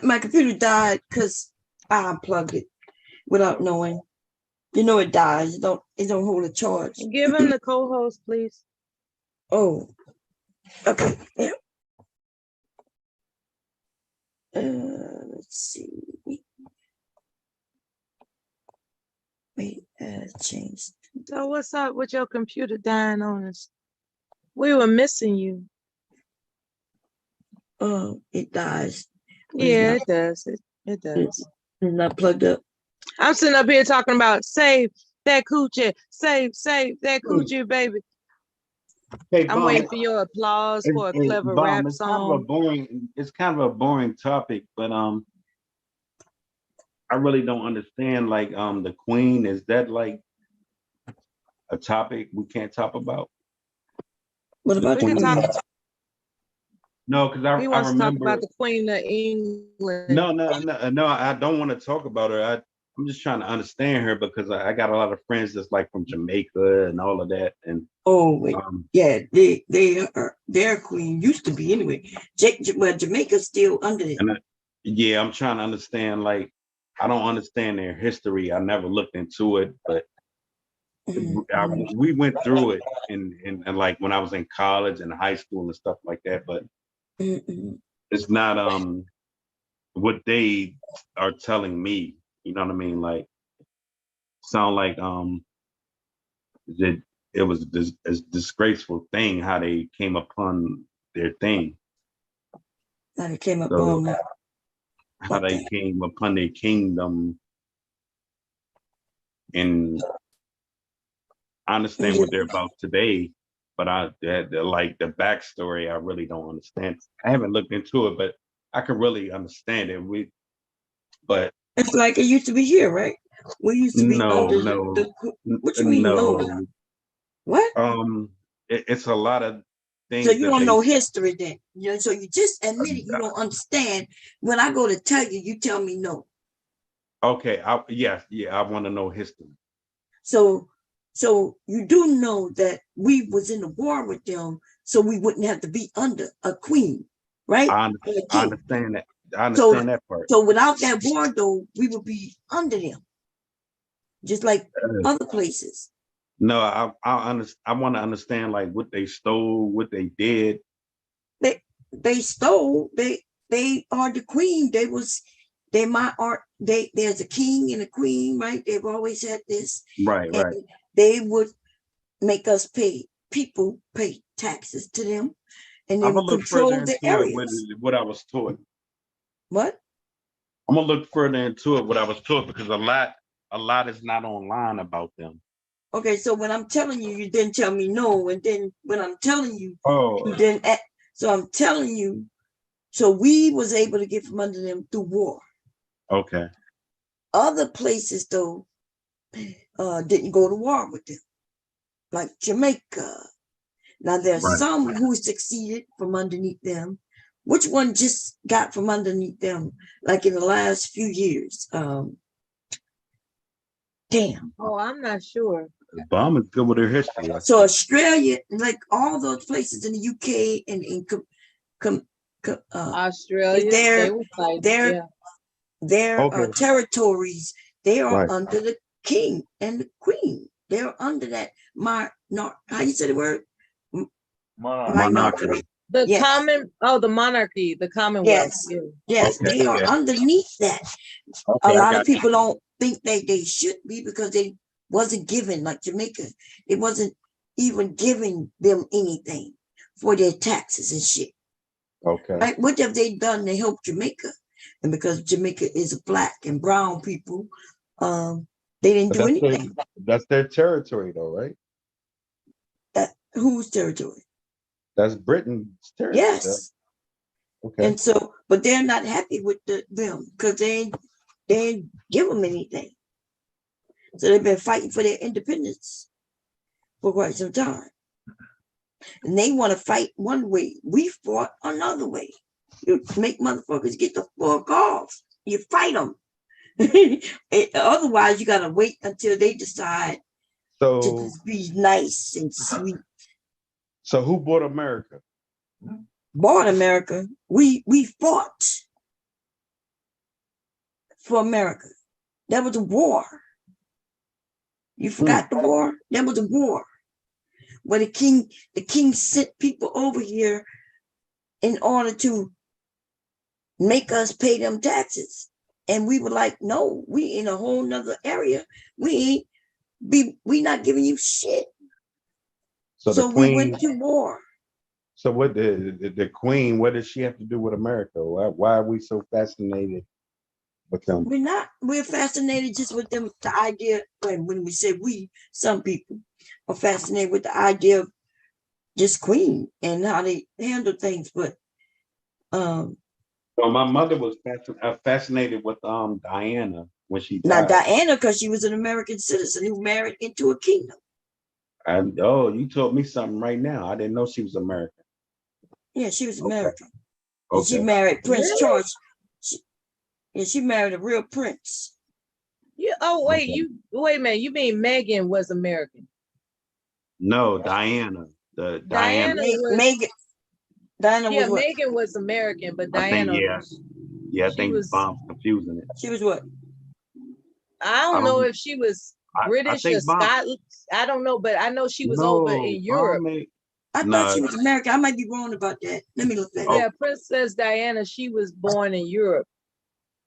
my computer died because I unplugged it without knowing. You know it dies. It don't hold a charge. Give him the co-host, please. Oh, okay. Yeah. Let's see. Wait, change. So what's up with your computer dying on us? We were missing you. Oh, it dies. But Yeah, it's it does. It does. It's not plugged up. I'm sitting up here talking about save that coochie, save that coochie, baby. Hey, I'm Bomb, waiting for your applause for a clever Bomb, rap it's kind of a song. boring. It's kind of a boring topic, but I really don't understand. Like, the Queen, is that like a topic we can't talk about? What about We can talk. No, because He I wants to talk remember. about the Queen of England. No, I don't want to talk about her. I'm just trying to understand her because I got a lot of friends that's like from Jamaica and all of that. And oh wait, yeah, their queen used to be anyway. Well, Jamaica's still under it. Yeah, I'm trying to understand. Like, I don't understand their history. I never looked into it, but we went through it and like when I was in college and high school and stuff like that. But it's not what they are telling me. You know what I mean? Like, sound like that it was a disgraceful thing how they came upon their thing. How they came upon how they came upon their kingdom, and I understand what they're about today, but like the backstory, I really don't understand. I haven't looked into it, but I can really understand it. But it's like it used to be here, right? We used to be under what you mean no? What? It's a lot of things. So you don't know history then. You know, so you just admit it, you don't understand. When I go to tell you, you tell me no. Okay, yeah, I want to know history. So you do know that we was in a war with them, so we wouldn't have to be under a queen, right? I understand that. I understand that part. So without that war, though, we would be under them, just like other places. No, I want to understand like what they stole, what they did. They stole. They are the queen. There's a king and a queen, right? They've always had this. Right. They would make us pay taxes to them, and they would control the areas. What I was taught. What? I'm gonna look further into it. What I was taught, because a lot is not online about them. Okay, so when I'm telling you, you didn't tell me no, and then when I'm telling you, you didn't. So I'm telling you, so we was able to get from under them through war. Okay. Other places though, didn't go to war with them, like Jamaica. Now there's some who succeeded from underneath them. Which one just got from underneath them, like in the last few years? Damn. Oh, I'm not sure. Bomb is good with her history. So Australia, like all those places in the UK and in Australia, their territories, they are under the king and the queen. They're under that how you say the word? Monarchy. The monarchy, the Commonwealth. Yes, Okay, they are underneath that. A lot of people don't think they should be because they wasn't given, like Jamaica, it wasn't even giving them anything for their taxes and shit. Okay. Right? What have they done to help Jamaica? And because Jamaica is black and brown people, they didn't do anything. That's their territory though, right? Whose territory? That's Britain's territory. Yes. Okay. And so, but they're not happy with them because they ain't give them anything. So they've been fighting for their independence for quite some time. And they want to fight one way. We fought another way. You make motherfuckers get the fuck off. You fight them. Otherwise, you got to wait until they decide to just be nice and sweet. So who bought America? Bought America. We fought for America. That was a war. You forgot the war? That was a war. Where the king sent people over here in order to make us pay them taxes. And we were like, no, we in a whole nother area. We not giving you shit. So the we queen went to war. So what the queen, what does she have to do with America? Why are we so fascinated with them? We're fascinated just with them, the idea, when we say we, some people are fascinated with the idea of just queen and how they handle things. But so my mother was fascinated with Diana when she died. Not Diana, because she was an American citizen who married into a kingdom. And you told me something right now. I didn't know she was American. Yeah, she was American. Okay. And she married Prince George. She married a real prince. Yeah. Oh wait, wait a minute. You mean Megan was American? No, Diana. Diana was Megan. Diana yeah, was what? Megan was American, but I think, Diana. I think Bomb's confusing it. She was what? I don't know if she was British or Scotland. I don't know, but I know she was over in Europe. I thought she was American. I might be wrong about that. Let me look that up. Yeah, Princess Diana, she was born in Europe.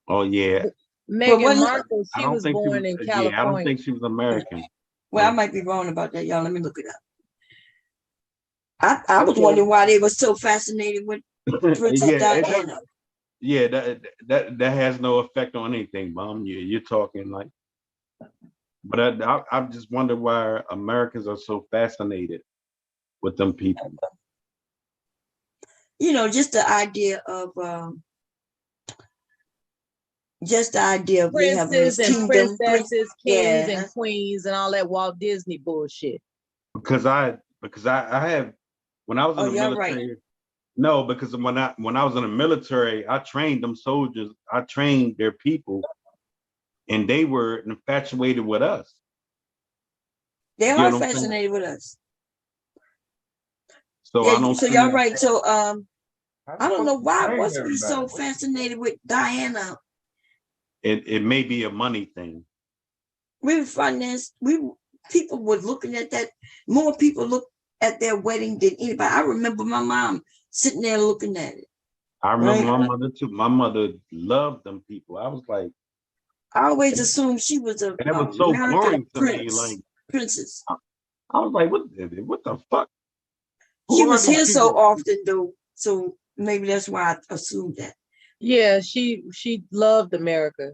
Oh yeah. Meghan Markle, she was born in California. Yeah, I don't think she was American. Well, I might be wrong about that, y'all. Let me look it up. I was wondering why they were so fascinated with Princess Diana. That has no effect on anything, Mom. You're talking like, but I just wonder why Americans are so fascinated with them people. You know, just the idea of princes and princesses, kings and queens, and all that Walt Disney bullshit. Because I have, when I was in the military. Right. No, because when I was in the military, I trained them soldiers. I trained their people, and they were infatuated with us. They are fascinated with us. So yeah, I don't. So y'all right. So I don't know why was we so fascinated with Diana. It may be a money thing. We were finance. People were looking at that. More people look at their wedding than anybody. I remember my mom sitting there looking at it. I remember my mother too. My mother loved them people. I was like, I always assumed she was a and it was so boring to me. Like princess. I was like, what the fuck? She was here so often though, so maybe that's why I assumed that. Yeah, she loved America.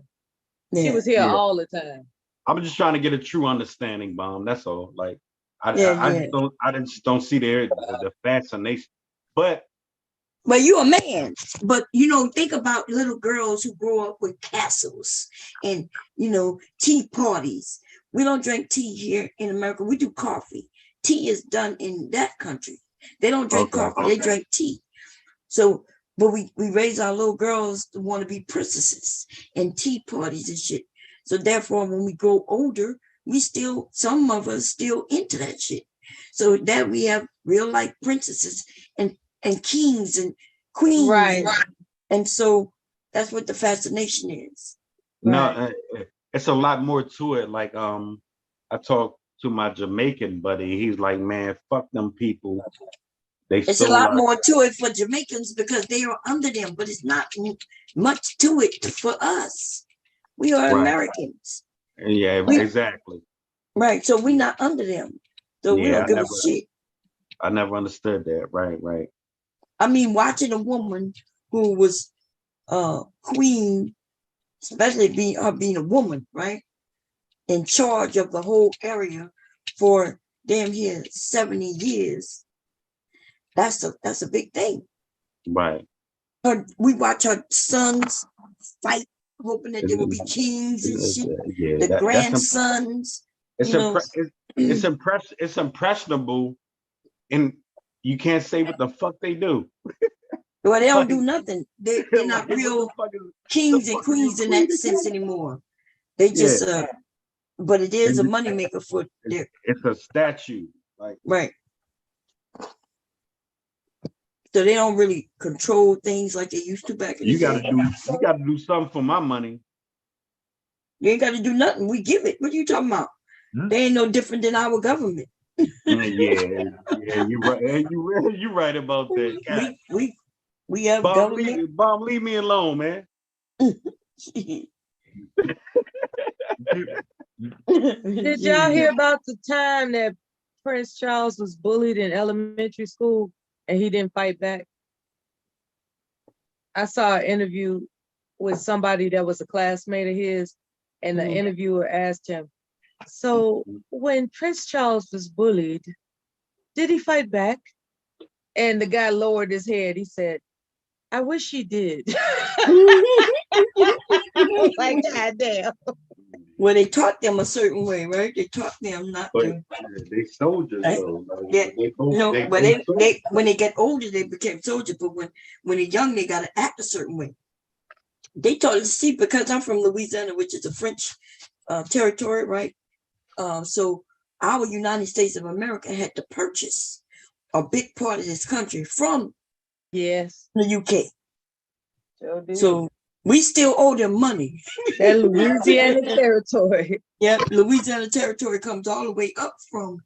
Yeah. She was here all the time. I'm just trying to get a true understanding, Bomb. That's all. Like, I just don't see the fascination. But you're a man. But think about little girls who grow up with castles and tea parties. We don't drink tea here in America. We do coffee. Tea is done in that country. They don't drink coffee. They drink tea. So, but we raise our little girls to want to be princesses and tea parties and shit. So therefore, when we grow older, some of us still into that shit. So that we have real life princesses and kings and queens. Right. And so that's what the fascination is. No, it's a lot more to it. Like, I talked to my Jamaican buddy. He's like, man, fuck them people. It's a lot more to it for Jamaicans because they are under them, but it's not much to it for us. We are Americans. Yeah, exactly. Right. So we're not under them. So we don't give a shit. I never understood that. Right. I mean, watching a woman who was queen, especially being a woman, right? In charge of the whole area for damn near 70 years. That's a big thing. Right. We watch her sons fight, hoping that they will be kings and shit. Yeah, the grandsons. It's impressionable, and you can't say what the fuck they do. Well, they don't do nothing. They're not real kings and queens in that sense anymore. They just but it is a moneymaker for them. It's a statue. Like right. So they don't really control things like they used to back in the You gotta day. do something for my money. You ain't got to do nothing. We give it. What are you talking about? They ain't no different than our government. Yeah, you're right. You right about that. God. We have Bomb, government. leave me alone, man. Did y'all hear about the time that Prince Charles was bullied in elementary school and he didn't fight back? I saw an interview with somebody that was a classmate of his, and the interviewer asked him, so when Prince Charles was bullied, did he fight back? And the guy lowered his head. He said, I wish he did. Like, goddamn. Well, they taught them a certain way, right? They taught them not to. They soldiers, Right? though. Yeah. No, they but both they when they get older, they became soldiers. But when they're young, they gotta act a certain way. They taught us, see, because I'm from Louisiana, which is a French territory, right? So our United States of America had to purchase a big part of this country from the UK. So we still owe them money. That Louisiana territory. Yeah, Louisiana territory comes all the way up from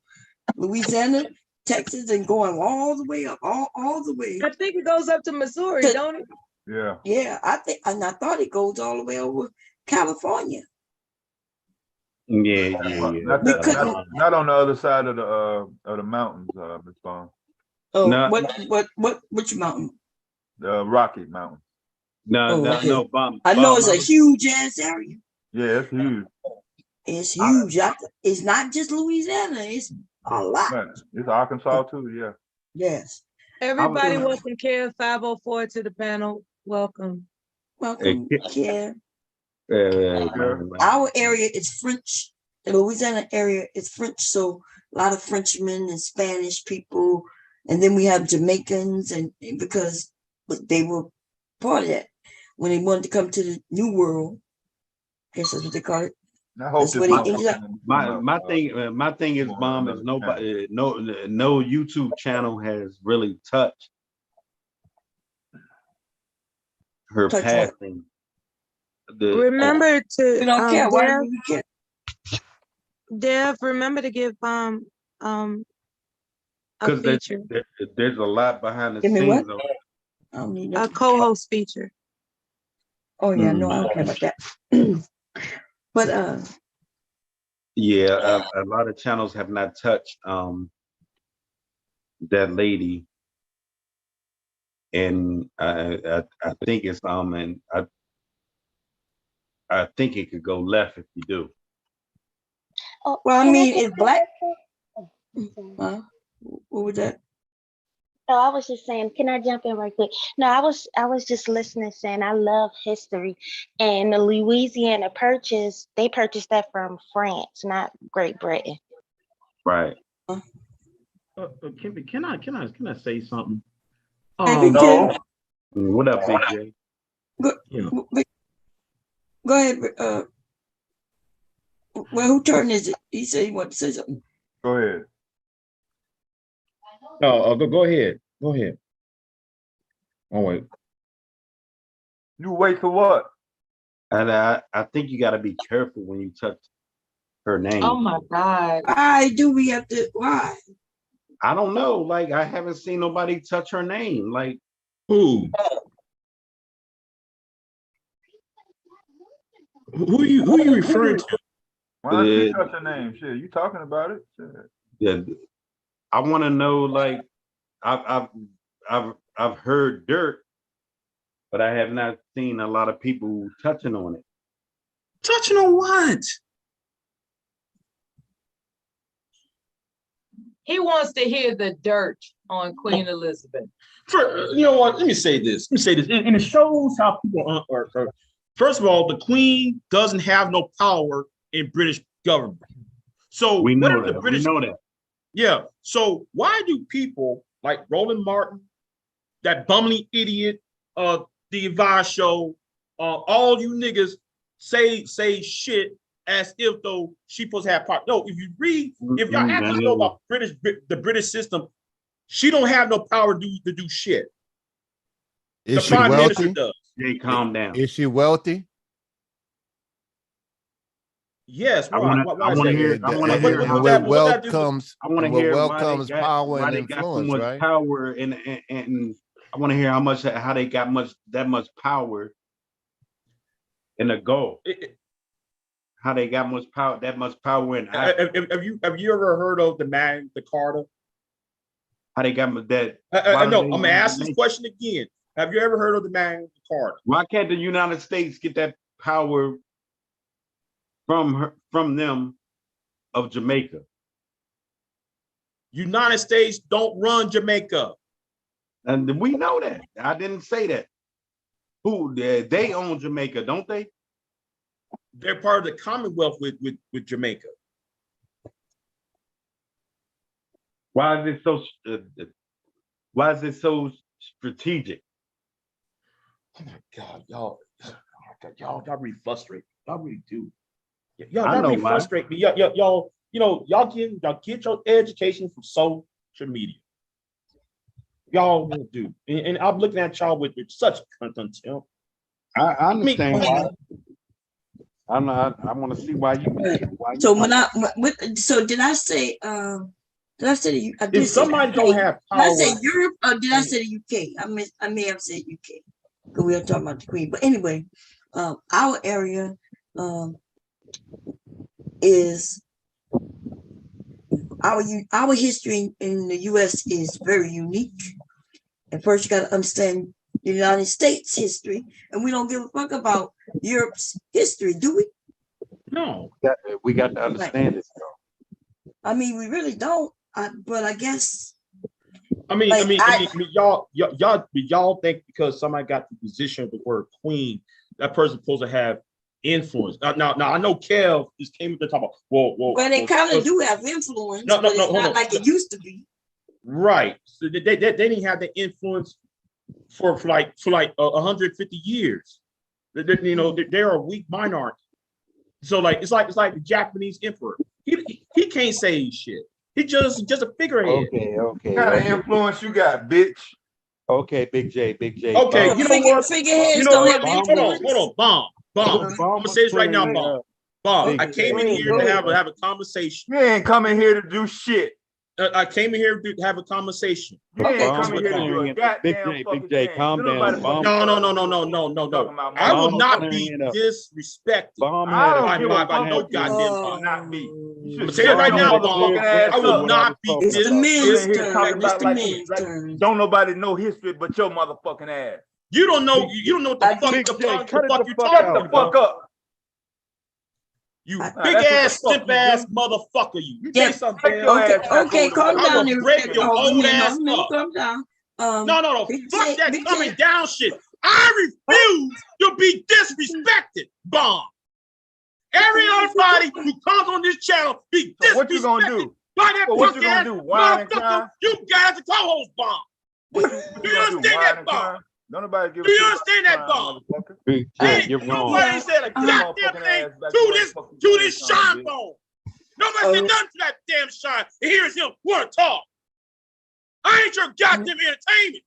Louisiana, Texas, and going all the way up, all the way. I think it goes up to Missouri, don't it? Yeah. Yeah, I thought it goes all the way over California. Yeah. Not on the other side of the mountains, Ms. Bond. Oh, No. which mountain? The Rocky Mountain. No, Bomb. I know it's a huge ass area. Yeah, it's huge. It's huge. It's not just Louisiana. It's a lot. Right. It's Arkansas too. Yeah. Yes. Everybody welcome Care 504 to the panel. Welcome. Welcome, Care. Our area is French. The Louisiana area is French, so a lot of Frenchmen and Spanish people, and then we have Jamaicans, and because they were part of that when they wanted to come to the New World. I guess that's what they call it. That's where they ended up. My thing is, Bomb, is nobody, no YouTube channel has really touched her Touch what? passing. Remember to We don't care. Why Dev, do we care? Dev, remember to give a Because feature, there's a lot behind the Give me scenes. what? I don't need a nothing. co-host feature. Oh yeah, no, I don't care about that. But Yeah, a lot of channels have not touched that lady, and I think it's and I think it could go left if you do. Oh, well, I can mean, just it's black. say- What was that? Oh, I was just saying, can I jump in right quick? No, I was just listening, saying I love history, and the Louisiana Purchase, they purchased that from France, not Great Britain. Right. Can I say something? No. What up, Big J? Go ahead. Well, who turn is it? He said he wanted to say something. Go ahead. Go ahead. Go ahead. Oh wait. You wait for what? And I think you got to be careful when you touch her name. Oh my God! Why do we have to? Why? I don't know. Like, I haven't seen nobody touch her name. Like, who? Who you referring to? Why don't you touch her name? Shit, you talking about it? Shit. Yeah, I want to know. Like, I've heard dirt, but I have not seen a lot of people touching on it. Touching on what? He wants to hear the dirt on Queen Elizabeth. You know what? Let me say this. And it shows how people are. First of all, the Queen doesn't have no power in British government. So We know whatever that. the British, We know that. yeah. So why do people like Roland Martin, that bumbling idiot, the Advice Show, all you niggas say shit as if though she supposed to have power? No, if you read, if y'all actually know about the British system, she don't have no power to do shit. The Is she prime minister wealthy? does. Jay, calm down. Is she wealthy? Yes. I Why? wanna- Why I is wanna that? hear- I wanna hear What how- does that? What does wealth that do? comes- I want to what hear wealth why comes they got, power why and they got so influence, much right? power, and I want to hear how they got that much power in the goal. How they got that much power in Have you ever heard of the Magna Carta? how they got that? No, I'm gonna ask this question again. Have you ever heard of the Magna Carta? Why can't the United States get that power from them of Jamaica? United States don't run Jamaica. And we know that. I didn't say that. Who they own Jamaica, don't they? They're part of the Commonwealth with Jamaica. Why is it so strategic? Oh my God, y'all really frustrate. Y'all really do. I Y'all know really why. frustrate me. Y'all get your education from social media. Y'all will do. And I'm looking at y'all with such contempt. I understand why. I want to see why you. So did I say? Did I say the I did If say somebody UK. don't have Did I say power- Europe or did I say the UK? I may have said UK because we are talking about the Queen. But anyway, our area is our history in the U.S. is very unique. And first, you got to understand the United States history, and we don't give a fuck about Europe's history, do we? No. We got to understand it. I mean, we really don't. But I guess. Y'all think because somebody got the position of the word queen, that person's supposed to have influence. Now I know Kev just came up to talk about Well, they kind of do have influence, No, but it's hold not on. like it used to be. Right. So they didn't have the influence for like 150 years. They're a weak minority. So it's like the Japanese emperor. He can't say shit. He just a figurehead. Okay. What kind of influence you got, bitch? Okay, Big J. Okay, you know what? Figureheads You know don't what? have Hold on, influence. Bomb. I'm gonna say this right now, Bomb. I came in here to have a conversation. You ain't coming here to do shit. I came in here to have a conversation. You ain't coming here to do a goddamn fucking thing. calm down. Nobody Bomb. No. I will not be disrespected by no goddamn Bomb. Not me. I'm gonna tell you right now, Bomb. I will not be It's the men's here talking turn. It's about the men's turn. don't nobody know history but your motherfucking ass. You don't know what the fuck you talking Shut the fuck about. up. You That's big what the ass, fuck stimp you ass do. motherfucker. You Yeah. say something. Okay, calm I down. will break your old ass up. Calm down. No. Big Fuck J- that Big coming J- down shit. I refuse to be disrespected, Bomb. Every other body who comes on this channel be disrespected. So what you gonna do? By that What you punk gonna ass do? Whine and motherfucker, cry? you guys are co-host, Bomb. What Do you understand that, Bomb? Don't nobody give Do a you shit understand that, Bomb? Big J, you're wrong. Nobody said a goddamn thing to this shine bone. Nobody said nothing to that damn shine. And here's him want to talk. I ain't your goddamn entertainment.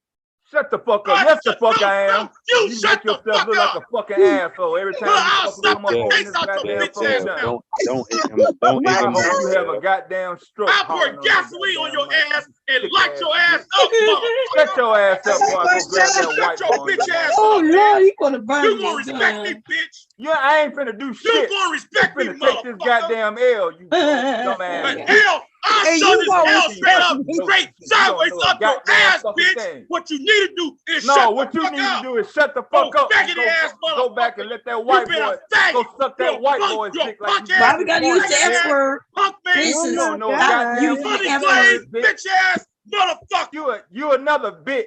Shut the fuck up. Yes, the fuck I am. You shut make yourself look like a fucking asshole every time I'll you slap fucking the come up on face this out your goddamn bitch ass phone. mouth. Don't I hope you have a goddamn stroke. I'll pour gasoline on your ass and light your ass up, motherfucker. Shut your ass up before I go grab that white Shut your boy. bitch ass Oh up, Lord, man. you gonna burn You me, gonna respect me, God. bitch. Yeah, I ain't finna do shit. You gonna respect me, You finna take this motherfucker. goddamn L, you dumb ass. Hell, I'll And shove you this won't L straight up, respect me. straight You don't sideways know a up your goddamn ass, fucking bitch. thing. What you need to do is No, shut what the you fuck need up. to do is shut the fuck up and faggoty ass go back and let that You white been a boy faggot. go suck You're that white punk, boy's you're dick like punk you ass, Why we gotta use the faggot F ass, word? punk man. This You is don't know a stop goddamn using the Money F glaze, word. bitch ass motherfucker. You another bitch.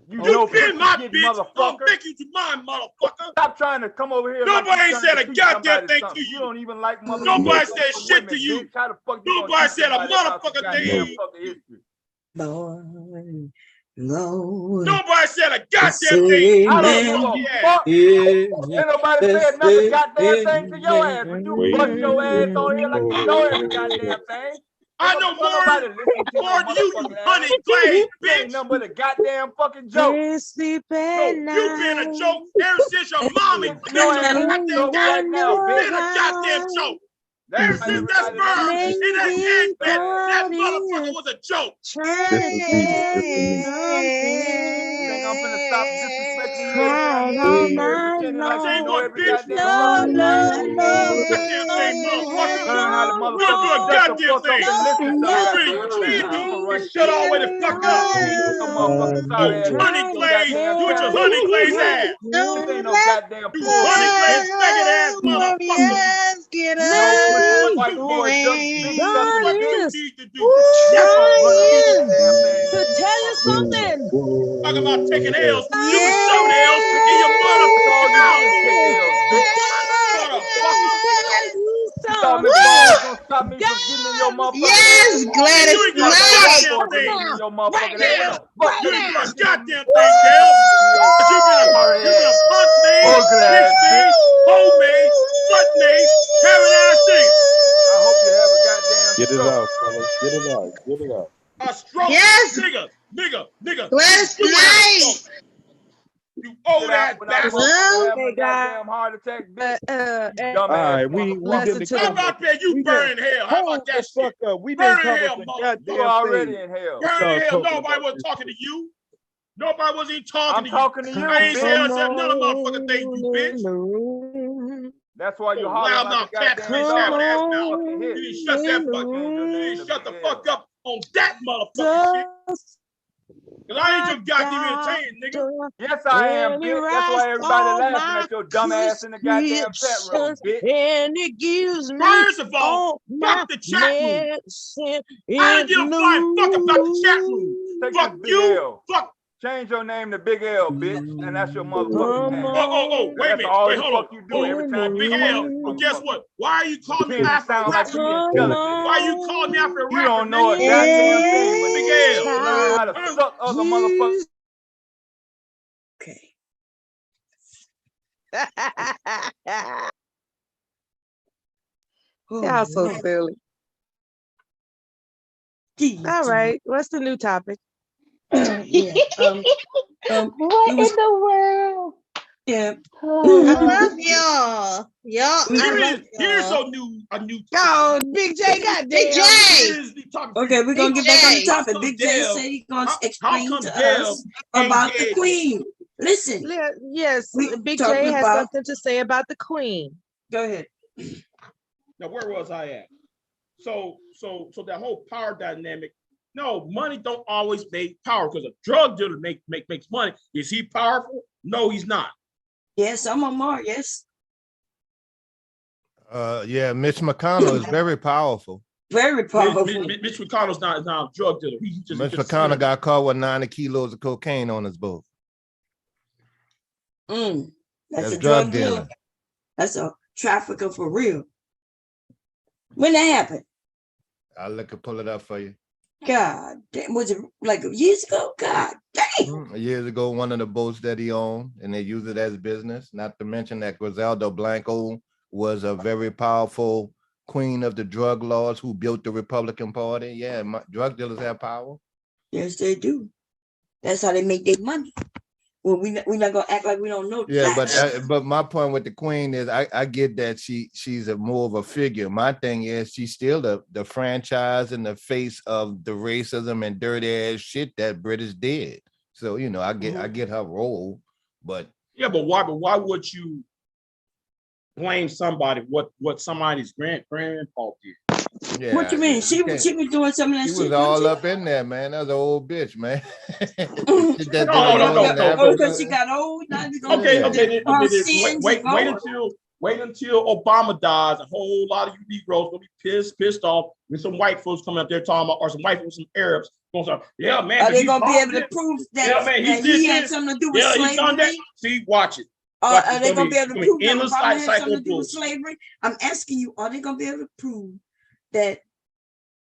You You know been my get bitch. Don't motherfucker. think you to mine, motherfucker. Stop trying to come over here. Nobody like you ain't trying said to a teach goddamn somebody thing something. to you. don't even like motherfuckers. Nobody said shit women, to you. Bitch. How the fuck you Nobody gonna teach said a somebody about some motherfucker goddamn thing. fucking history? Lord, Lord. Nobody said a goddamn Say thing. I don't give amen. a fuck. Ain't nobody said nothing goddamn thing to your ass, but you bust your ass on here like you know every goddamn thing. I know more nobody listen to your than you, motherfucking honey ass. glazed You ain't bitch. nothing but a goddamn fucking joke. Can't sleep No, at you been a night. joke ever since your mommy Your kicked your ass is a goddamn joke dad. right now, You Wonder bitch. been a goddamn how joke. That's Ever why since that everybody sperm listen to and that you. egg maybe that God motherfucker is was a joke. trying to You think I'm finna get stop disrespecting you every time something. you Cried say all you night pretending I like tell you you know long. what, every bitch. goddamn No, fucking thing. no, You no, do a goddamn thing, something motherfucker. Learn how to wrong, You do a motherfucking shut the goddamn wrong. fuck up thing. and listen No, sometimes. Treat You me. ain't doing things right Shut shit. all the way the fuck up. Your motherfucking sorry ass Honey bitch your glaze. goddamn You with your channel. honey glaze ass. This ain't no goddamn You honey program. glaze faggot ass motherfucker. No pussy What white you boy need? dick God sucking What bitch. you is need to do? That's That's what what you run this need to trying do. goddamn thing. to tell you Motherfucker. something. Talking about taking L's. You was God shoving L's in your That's all motherfucking you do mouth. is take is L's, bitch. Motherfucker. tell you You thought something. Miss Vaughn was gonna stop me from getting in your God is motherfucking ass? And you Gladys ain't You doing thought a that Knight. white goddamn boy was thing. getting in your right motherfucking ass? What Yeah. the fuck You you ain't now. doing a expect me to do? goddamn thing, Dale. Your Cause sorry you been ass. a punk made, Ugly bitch ass bitch. made, hoe made, slut made, having ass thing. I hope you have a goddamn Get it stroke. out, fellas. Get it out. Get it out. A stroke. Yes, Nigga. Gladys You would have a Knight. stroke. You old Without ass without bastard. motherfucker having Hey, a God. goddamn heart attack, bitch. You All dumbass right, we motherfucker. did Lesson the to How the cover. about that? You We burn did in hell. How about hold the that fuck shit? up. We Burn didn't in cover hell, the motherfucker. You goddamn already thing in hell. that Burn y'all in hell. talking Nobody about was this talking shit. to you. Nobody was even talking I'm to you. talking to you, I ain't bitch. saying come none of motherfucking thing, you on bitch. in the room. That's why you Oh, hollering loud like a mouth, cat goddamn face, Come dog. having ass mouth. Fucking hit. You on need to shut in that the fuck. Change your You name need to to shut Big the L. fuck up on that motherfucking shit. room. Cause I ain't My your goddamn entertainment, nigga. doctor, Yes, I am, and he bitch. That's writes why everybody all laughing my at your dumb ass in the goddamn chat room, prescriptions, bitch. and he gives me First of all, all my fuck the chat room. medicine I in don't give a the flying fuck about the chat room. Take Fuck this Big you. L. Fuck. Change your name to Big L, bitch. And that's your motherfucking Come name. Wait a That's minute. all Wait, the hold on. fuck you do Hold on. every in the time you Big come on L. this Well, guess room. motherfucker. what? Why are you calling me Pretend to after a sound like rapper? you Come intelligent. Why you calling me after a You rapper, don't know nigga? a goddamn thing, but Big you L. learn how to Huh? suck other motherfuckers. Okay. Y'all so Oh, silly. Lord. All right, what's the new topic? Yeah. What We was in the world? yeah. I love y'all. Y'all, I love Here's y'all. a new Yo, Big J, goddamn. Big J. Here's the topic. Okay, we're gonna Big get back on the J. topic. Big J Dale- said he's gonna How explain come to Dale us ain't about the dead? queen. Listen, Yes, we Big talking J has about. something to say about the Queen. Go ahead. Now, where was I at? So that whole power dynamic. No, money don't always make power because a drug dealer makes money. Is he powerful? No, he's not. Yes, I'm on Mar. Yes, Yeah, Mitch McConnell is very powerful. very powerful. Mitch McConnell's not a drug dealer. He's just Mitch just a McConnell senator. got caught with 90 kilos of cocaine on his boat. That's That's a drug drug dealer. dealing. That's a trafficker for real. When that happened? I'll look and pull it up for you. God damn, was it like years ago? God damn. Years ago, one of the boats that he owned, and they used it as business. Not to mention that Griselda Blanco was a very powerful queen of the drug laws who built the Republican Party. Yeah, drug dealers have power. Yes, they do. That's how they make their money. Well, we're not gonna act like we don't know. Yeah, facts. but my point with the queen is I get that she's a more of a figure. My thing is she's still the franchise and the face of the racism and dirty ass shit that British did. So I get her role, but Yeah, but why would you blame somebody what somebody's grandpa did? yeah. What you mean? She was doing some of that She shit. was all up in there, man. That's an old bitch, man. No. Because she got old. Now you gonna Okay. sins Wait and until Obama dies. A whole lot of you Negroes gonna be pissed off when some white folks come up there talking about, or some white folks, some Arabs gonna say, yeah, man. Are they he gonna be able to this. prove that, Yeah, man, that did he had this. something to do with Yeah, slavery? he done that. See, watch it. Are they gonna be able to prove that endless Obama had cycle something to of do with bullshit. slavery? I'm asking you, are they gonna be able to prove that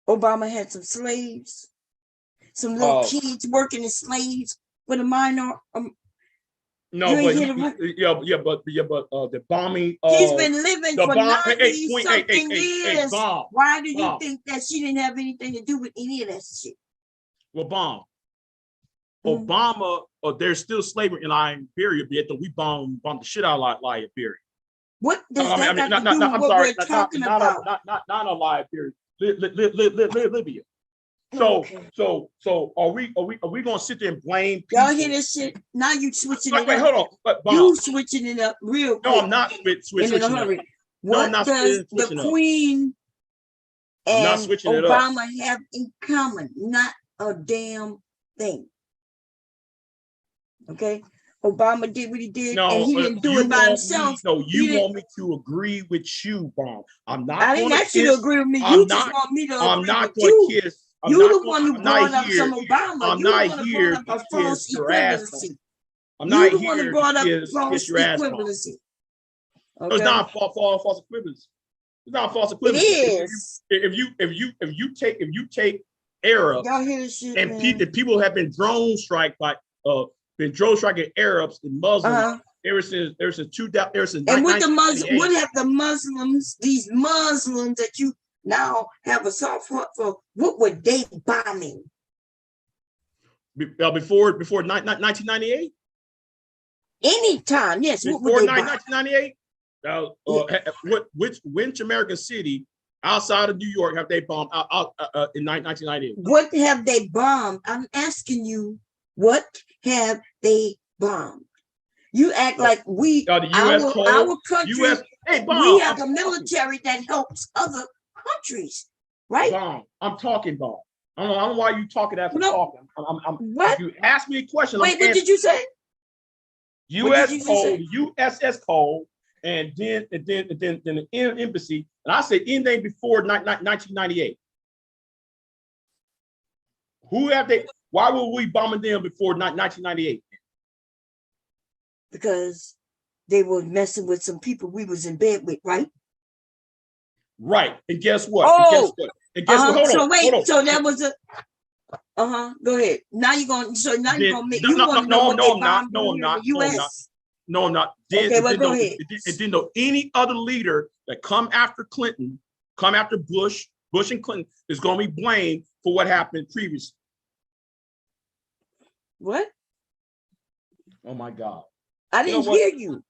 Obama had some slaves, some little kids working as slaves with a minor No, You ain't but hear but the bombing. He's been living the for bomb. 90 something years. Bomb. Why do you Bomb. think that she didn't have anything to do with any of that shit? Well, bomb. Mm. Obama, there's still slavery in Liberia, yet we bombed the shit out of Liberia. What does that got to do with what we're talking about? Not a Liberia, Libya. So are we gonna sit there and blame people? Y'all hear this shit? Now you switching it Wait, up. hold on. But Bomb. You switching it up real quick. No, I'm not switching in a it up. hurry. No, What I'm not does switching the it up. Queen I'm not and switching it up. Obama have in common? Not a damn thing. Okay? Obama did what he did, and he didn't do it by himself. You want me to agree with you, Bomb. I'm not. I didn't ask you to agree with me. I'm You just not- want me to I'm agree not with going you. to kiss. You the one who brought up some Obama. I'm You the not one who here brought up a to false kiss your ass. equivalency. I'm You not the one who here brought up to false kiss your ass. Bomb. equivalency. It's not false equivalence. It's not false equivalence. It is. If you take Arabs Y'all hear this shit, and man? people have been drone strike by striking Arabs and Muslims ever since And with the Muslims, what have the Muslims, these Muslims that you now have a soft heart for, what were they bombing? before 1998? Anytime, yes. What were Before they bombing? 1998? Which American city outside of New York have they bombed out in 1998? What have they bombed? I'm asking you, what have they bombed? You act like we, the US our country, Bomb, we have a military that helps other countries, right? Bomb. I'm talking, Bomb. I don't know why you talking after talking. What? If you ask me a question. Wait, what did you say? U.S. did you code, say? USS code, and then the embassy, and I say anything before 1998. Who have they? Why were we bombing them before 1998? Because they were messing with some people we was in bed with, right? Right. And guess what? Oh, and guess what? Hold so on, wait, hold on. so that was a go ahead. Now you're going so now you're gonna make No, you no, want to no, know what no, they I'm not. bombed No, I'm here in not. the US. No, I'm not. Okay, well, go ahead. It didn't know any other leader that come after Clinton, come after Bush and Clinton is going to be blamed for what happened previously. What? Oh my God. I didn't hear you.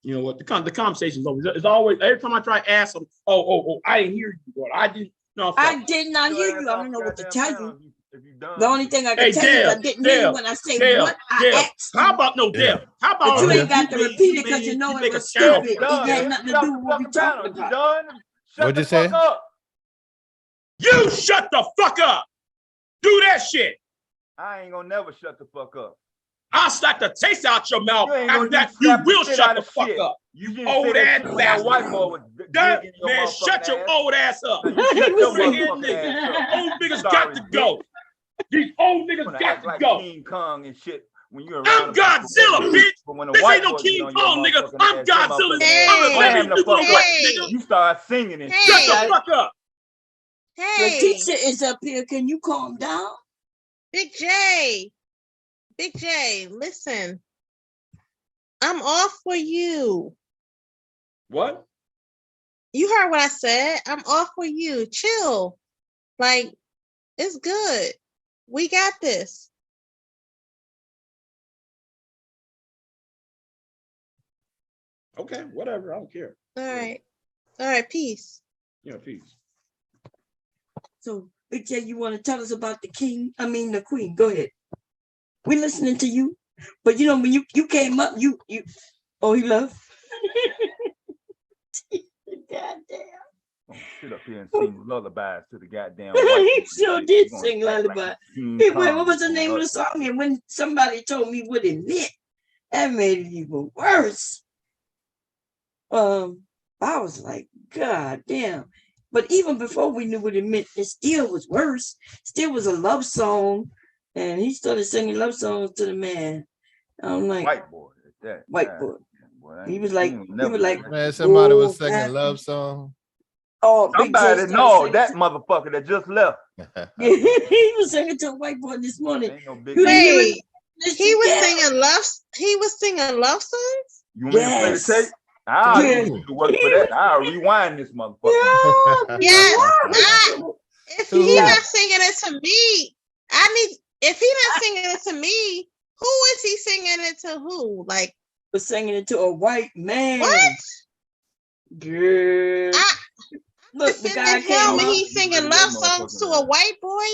You know what? The conversation's over. It's always every time I try to ask them, I didn't hear you, but I didn't. No, I did not hear you. I don't know what to tell you. If you done, The only thing I can tell you is I didn't hear you when I say what I asked. How about no Dale? How about But you ain't got to repeat it because you know it was stupid. It had nothing to do with what we talking about. What'd you say? You shut the fuck up. Do that shit. I ain't gonna never shut the fuck up. I'll slap the taste out your mouth. You ain't After gonna that, just you slap the will shit shut out the of fuck shit. up. You didn't Old say that ass shit when that bastard. white boy was That digging your man, shut motherfucking your ass. old ass up. Now, you shut your Red-head motherfucking niggas. ass up. Old niggas Sorry, got to go. These old niggas Wanna got act to like go. King Kong and shit when you're around. I'm Godzilla, bitch. But when a This white ain't no boy get King on your Kong, nigga. motherfucking I'm ass, your Godzilla. motherfucking ass, slam the You fuck gonna up. nigga. You start singing and Shut the fuck up. Letitia is up here. Can you calm down? Big J, listen. I'm off for you. What? You heard what I said. I'm off for you. Chill. Like, it's good. We got this. Okay, whatever. I don't care. All right. All right, peace. Yeah, peace. So, Big J, you want to tell us about the the queen? Go ahead. We listening to you. But you know, when you came up, you oh, he left. Goddamn. Sit up here and sing lullabies to the goddamn white He sure did sing gonna act lullaby. like King Wait, Kong what was the on name of the us. song? And when somebody told me what it meant, that made it even worse. I was like, God damn. But even before we knew what it meant, it still was worse. Still was a love song. And he started singing love songs to the man. I'm like, White boy. That, white boy. Boy, He was like, Man, somebody was "Oh, singing God." love song. Oh, Big J somebody, started no, singing- that motherfucker that just left. he was singing to a white boy this morning. Ain't no big You didn't hear it? He was singing love. He was singing love songs. You want me to play the tape? I'll do the work for that. I'll rewind this motherfucker. Yes. If he not singing it to me, I need. If he not singing it to me, who is he singing it to? Who? Like, was singing it to a white man. what? Girl. Look, the guy him came and up. he's singing love songs to a white boy.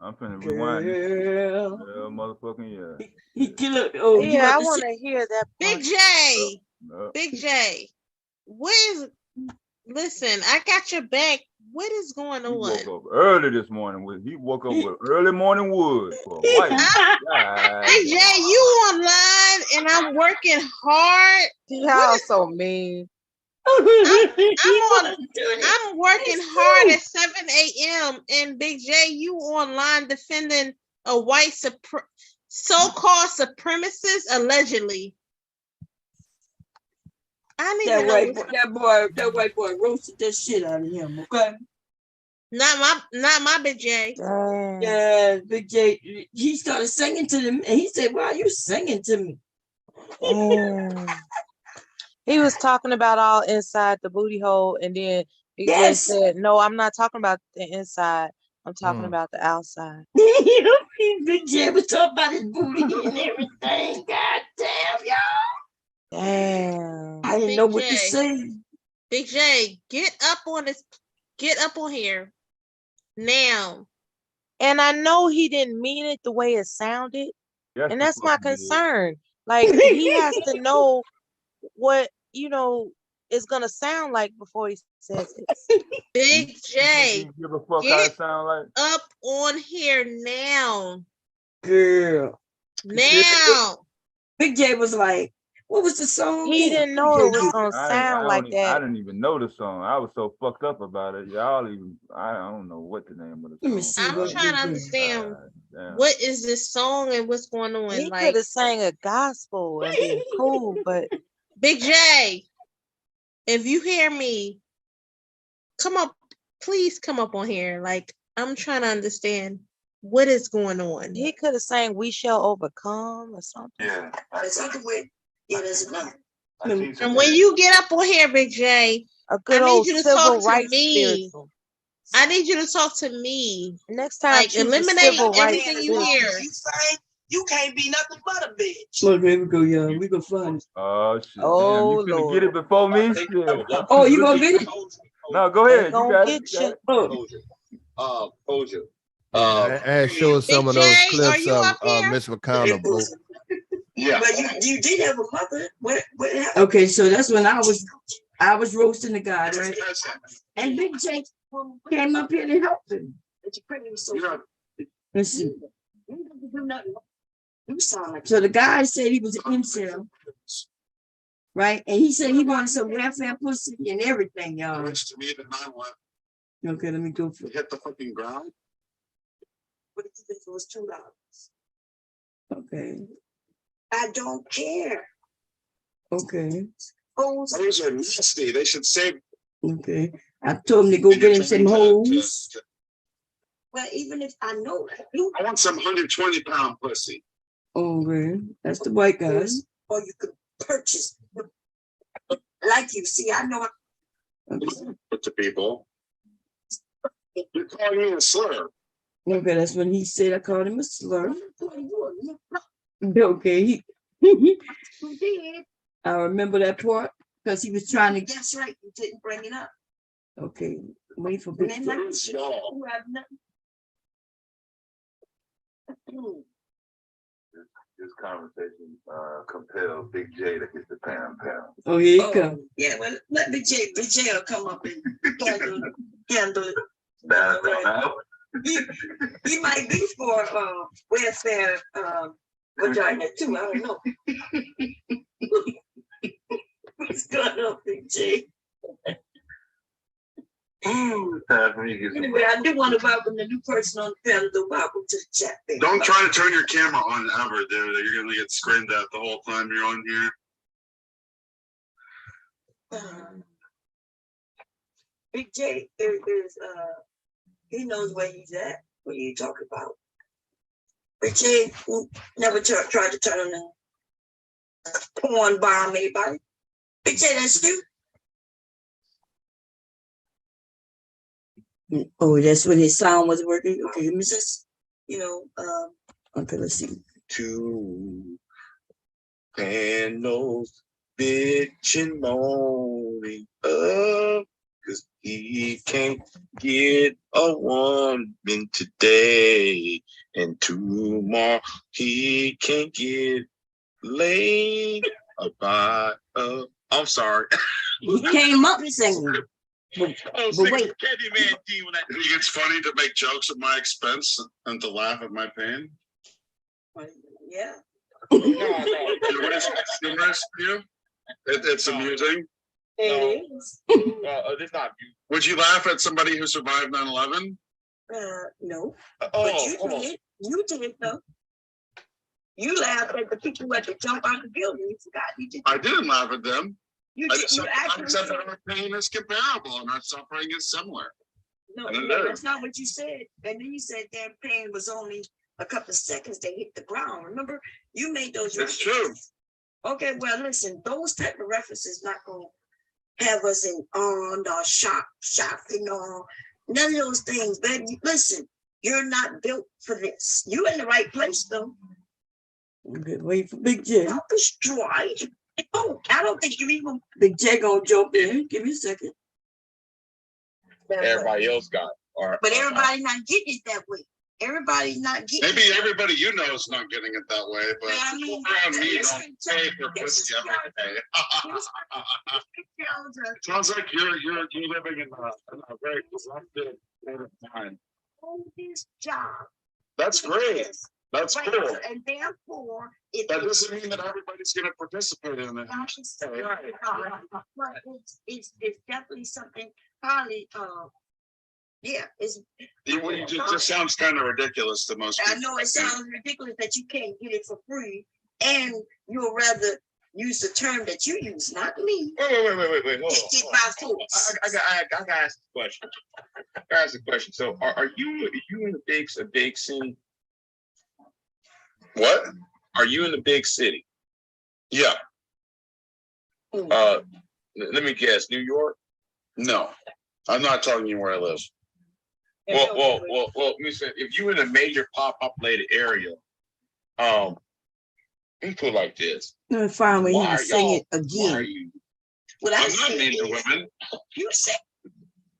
I'm finna rewind this. Girl. Motherfucking yeah. He killed. Oh, you Yeah, I want to want to hear that. Big J. Big J. What is? Listen, I got your back. What is going He on? woke up early this morning. He woke up with early morning wood for a white. Big J, you online and I'm working hard. Y'all so mean. I'm working hard at 7 a.m. and Big J, you online defending a white so-called supremacist allegedly. I need to know that white boy roasted that shit out of him. Okay. Not my Big J. Yeah, Big J. He started singing to them, and he said, "Why are you singing to me?" He was talking about all inside the booty hole, and then Big J said, "No, I'm not talking about the inside. I'm talking about the outside." Big J was talking about his booty and everything. God damn, y'all. Damn. I didn't know what to say. Big J, get up on here now. And I know he didn't mean it the way it sounded. Yes, and that's my concern. Like, he has to know what, it's gonna sound like before he says it. Big J, give a fuck how it sound like. Up on here now. Girl. Now. Big J was like, what was the song? He didn't know it was gonna sound like I that. didn't even know the song. I was so fucked up about it. I don't know what the name of the song. Let me see. I'm trying to understand what is this song and what's going on. He could have sang a gospel and been cool, but Big J, if you hear me, come up, please come up on here. Like, I'm trying to understand what is going on. He could have sang "We Shall Overcome" or something. Yeah, that's not the way. Yeah, that's enough. And when you get up on here, Big J, a good I old need you to civil talk rights to me. spiritual. I need you to talk to me. Next time, like, choose a eliminate civil rights everything you hear. You can't be nothing but a bitch. Look, here we go, y'all. We gonna find it. Oh shit! Oh, damn, you finna get it before me? Yeah. Oh, you gonna get it? No, go ahead. You Gonna got get it. you. Closure. And show some of those clips of Miss McConnell. Yeah. But you did have a mother. What happened? Okay, so that's when I was roasting the guy, right? And Big J came up here to help him. Let's see. So the guy said he was an incel, right? And he said he wanted some welfare pussy and everything, y'all. Okay, let me go for hit the fucking ground. What if it was $2? Okay. I don't care. Okay. Those are nasty. They should save. Okay. I told him to go get him some hoes. Well, even if I know that. I want some 120-pound pussy. Okay. That's the white guys. Or you could purchase. Like you see, I know. Put to people. You're calling me a slur. Okay, that's when he said I called him a slur. Okay. I remember that part because he was trying to guess right. You didn't bring it up. Okay. Wait for Big J. This conversation compelled Big J to get the pound. Oh, here you go. Yeah, well, let Big J will come up and handle it. He might be for welfare vagina too. I don't know. What's going on, Big J? Anyway, I do want to welcome the new person on the panel. Welcome to the chat. Don't try to turn your camera on ever, dude. You're gonna get screamed at the whole time you're on here. Big J is he knows where he's at. What are you talking about? Big J never tried to turn on a porn bomb anybody. Big J, that's you. Oh, that's when his sound was working. Okay, let me just, okay, let's see. Two panels bitching moaning up, 'cause he can't get a woman today, and tomorrow he can't get laid by I'm sorry. He came up and singing. But wait. Candyman D when I think it's funny to make jokes at my expense and to laugh at my pain. Yeah. No, humorous to you? It's amusing. It is. It's not. Would you laugh at somebody who survived 9/11? No. But you did. You did though. You laughed at the people who had to jump out the building. You forgot you did. I didn't laugh at them. I said actually that our pain is comparable and our suffering is similar. No, that's not what you said. And then you said their pain was only a couple of seconds they hit the ground. Remember, you made those It's references. True. Okay, well, listen, those type of references not going to have us in on or shopping or none of those things. Baby, listen, you're not built for this. You're in the right place, though. Okay, wait for Big J. Don't destroy. Oh, I don't think you even Big J gonna jump in. Give me a second. Everybody else got it. But everybody not getting it that way. Everybody's not getting Maybe it. everybody you know is not getting it that way, but I mean, around me don't pay for pussy every day. Sounds like you're living in a very disruptive time. This job. That's great. That's Right, cool. And therefore, it That doesn't mean that everybody's going to participate in it. But it's definitely something highly, yeah, it's. It just sounds kind of ridiculous to most people. I know it sounds ridiculous that you can't get it for free, and you'll rather use the term that you use, not me. Wait. Hold Get by force. I gotta ask a question. I gotta ask a question. So, are you in a big city? What? Are you in a big city? Yeah. Let me guess. New York? No, I'm not telling you where I live. Well. Let me say, if you're in a major populated area, let me put it like this. No, fine when Why you are sing it y'all- again. why are you- What I'm I not said mean to is, women. you said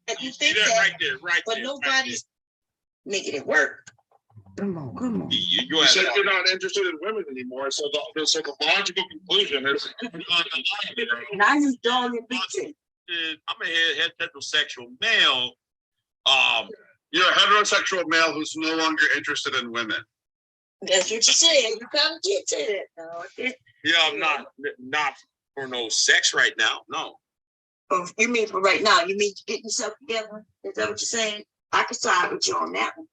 that you think that that, right there, but nobody's making it work. Come on. You said you're not interested in women anymore, so the logical conclusion is Now you done it, Big J. I'm a heterosexual male. You're a heterosexual male who's no longer interested in women. That's what you said. You kind of did say that. No, Yeah, I'm not for no sex right now. No. Oh, you mean for right now? You mean to get yourself together? Is that what you're saying? I can side with you on that one.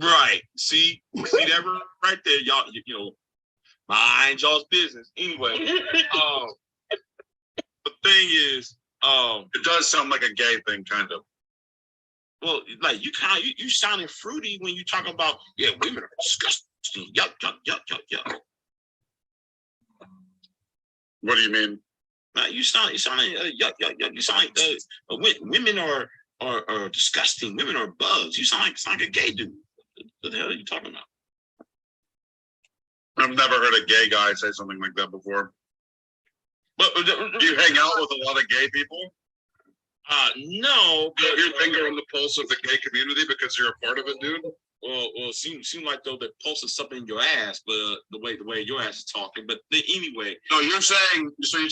Right. See that right there, y'all. You know, mind y'all's business. Anyway, the thing is, it does sound like a gay thing, kind of. Well, like you sounding fruity when you talk about women are disgusting. Yuck. What do you mean? You sound like yuck. You sound like women are disgusting. Women are bugs. You sound like a gay dude. What the hell are you talking about? I've never heard a gay guy say something like that before. But do you hang out with a lot of gay people? No. Put your finger on the pulse of the gay community because you're a part of it, dude. Well, seem like though that pulse is something in your ass, but the way your ass is talking. But anyway, no, you're saying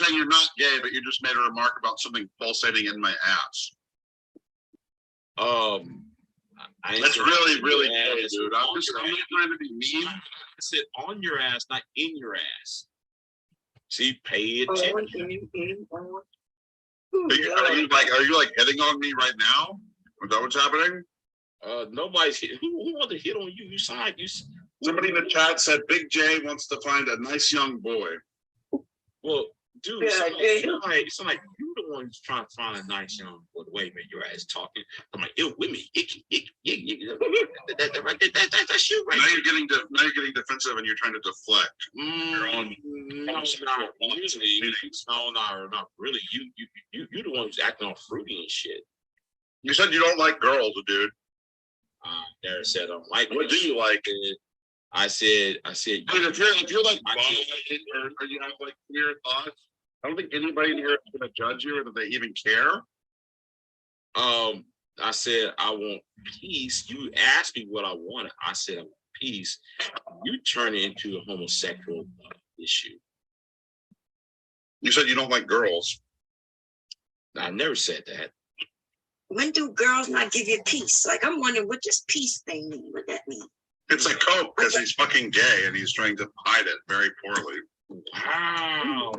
you're not gay, but you just made a remark about something pulsating in my ass. That's really gay, dude. I'm not trying to be mean. I said on your ass, not in your ass. See, pay attention. Are you like hitting on me right now? Is that what's happening? Nobody's hit. Who wants to hit on you? You sound like you. Somebody in the chat said Big J wants to find a nice young boy. Well, dude, it's like you the the one who's trying to find a nice young boy. Wait a minute, your ass talking. I'm like, ew, with me, icky. That's you right now. Now you're getting defensive and you're trying to deflect. You're on. No, not really. No, not really. You the one who's acting all fruity and shit. You said you don't like girls, dude. Never said I don't like. What do you like? I said. If you're like, or you have like weird thoughts, I don't think anybody in here is gonna judge you or that they even care. I said I want peace. You asked me what I wanted. I said I want peace. You turn it into a homosexual issue. You said you don't like girls. I never said that. When do girls not give you peace? Like, I'm wondering what this peace thing mean. What that mean? It's a cope because he's fucking gay and he's trying to hide it very poorly. Wow.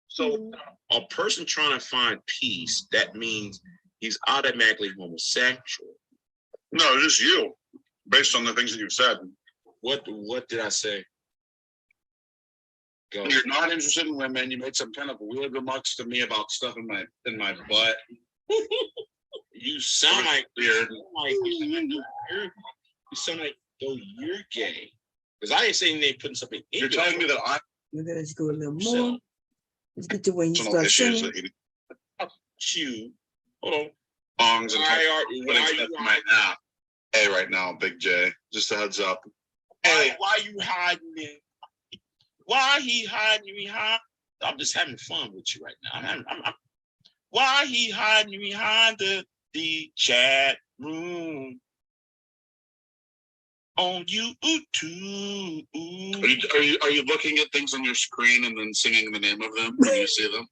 So a person trying to find peace, that means he's automatically homosexual. No, just you, based on the things that you've said. What did I say? Go. You're not interested in women. You made some kind of weird remarks to me about stuff in my butt. You sound like weird. You sound like though you're gay. Because I ain't saying they putting something in. You're telling me that I. Let's go a little more. Let's get to when you start singing. You. Hold on. Songs and right now. Hey, right now, Big J. Just a heads up. Hey, why you hiding it? Why he hiding behind? I'm just having fun with you right now. Why he hiding behind the chat room? On YouTube. Are you looking at things on your screen and then singing the name of them when you see them?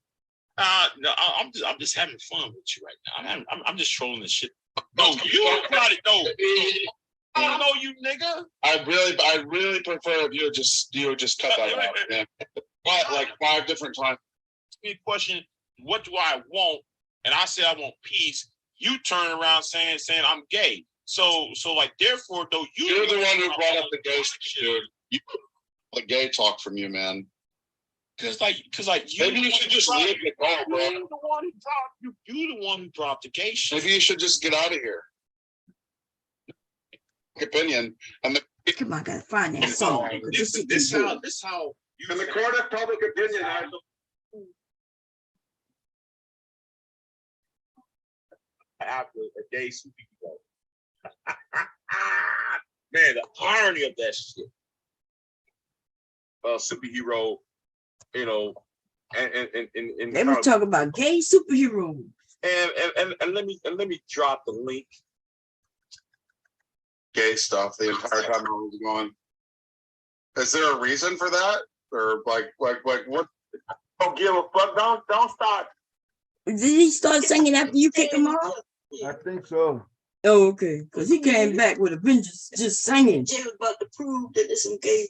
No, I'm just having fun with you right now. I'm just trolling this shit. No, you got it. No. I don't know you, nigga. I really prefer if you would just cut that out. Yeah. But like 5 different times. Me a question, what do I want? And I say I want peace. You turn around saying I'm gay. So like therefore though you're the one who brought up the gay shit. The gay talk from you, man. Cause like you maybe you should just leave the call, bro. You the one who dropped the gay shit. Maybe you should just get out of here. Opinion and come on, I gotta find that song. This how you in the court of public opinion. After a gay superhero. Man, the irony of that shit. Superhero, you know, and they were talking about gay superheroes. And let me drop the link. Gay stuff the entire time I was going. Is there a reason for that? Or like what? Don't give a fuck. Don't start. Did he start singing after you kicked him off? I think so. Oh, okay. Because he came back with a vengeance, just singing. Jay was about to prove that there's some gay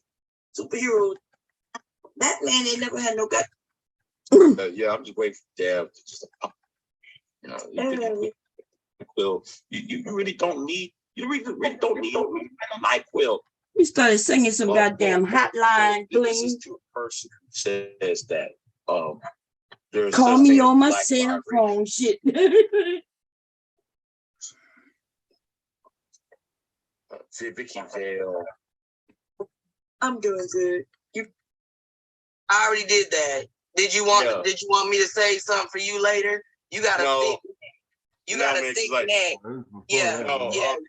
superheroes. That man ain't never had no gut. Yeah, I'm just waiting for Dab to just, you know, you really don't need. You really don't need a NyQuil. We started singing some goddamn hotline bling. This is to a person who says that call me on my cell phone shit. See Vicky Vale. I'm doing good. I already did that. Did you want me to say something for you later? You gotta think. You gotta think like, that. Yeah, you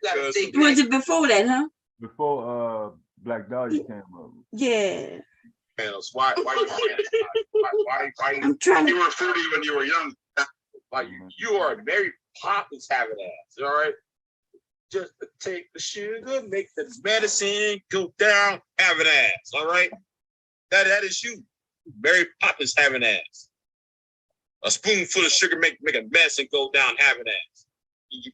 gotta think. Was it before that, huh? Before Black Dahlia came up. Yeah. Man, why I'm trying you were 40 when you were young. Like you are very Poppins having ass, all right? Just take the sugar, make the medicine go down, have an ass, all right? That is you. Mary Poppins having ass. A spoonful of sugar make a mess and go down having ass.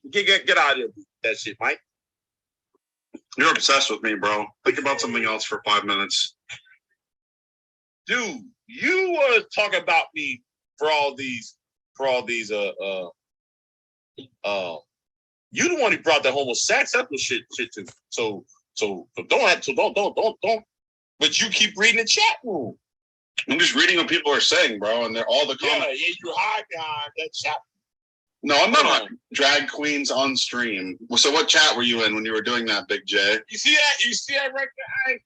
Get out of here with that shit, Mike. You're obsessed with me, bro. Think about something else for 5 minutes. Dude, you want to talk about me for all these you the one who brought the homosexual shit to. So don't. But you keep reading the chat room. I'm just reading what people are saying, bro, and they're all the comments. Yeah, you hide behind that chat. No, I'm not. Drag queens on stream. So what chat were you in when you were doing that, Big J? You see that? You see that right there?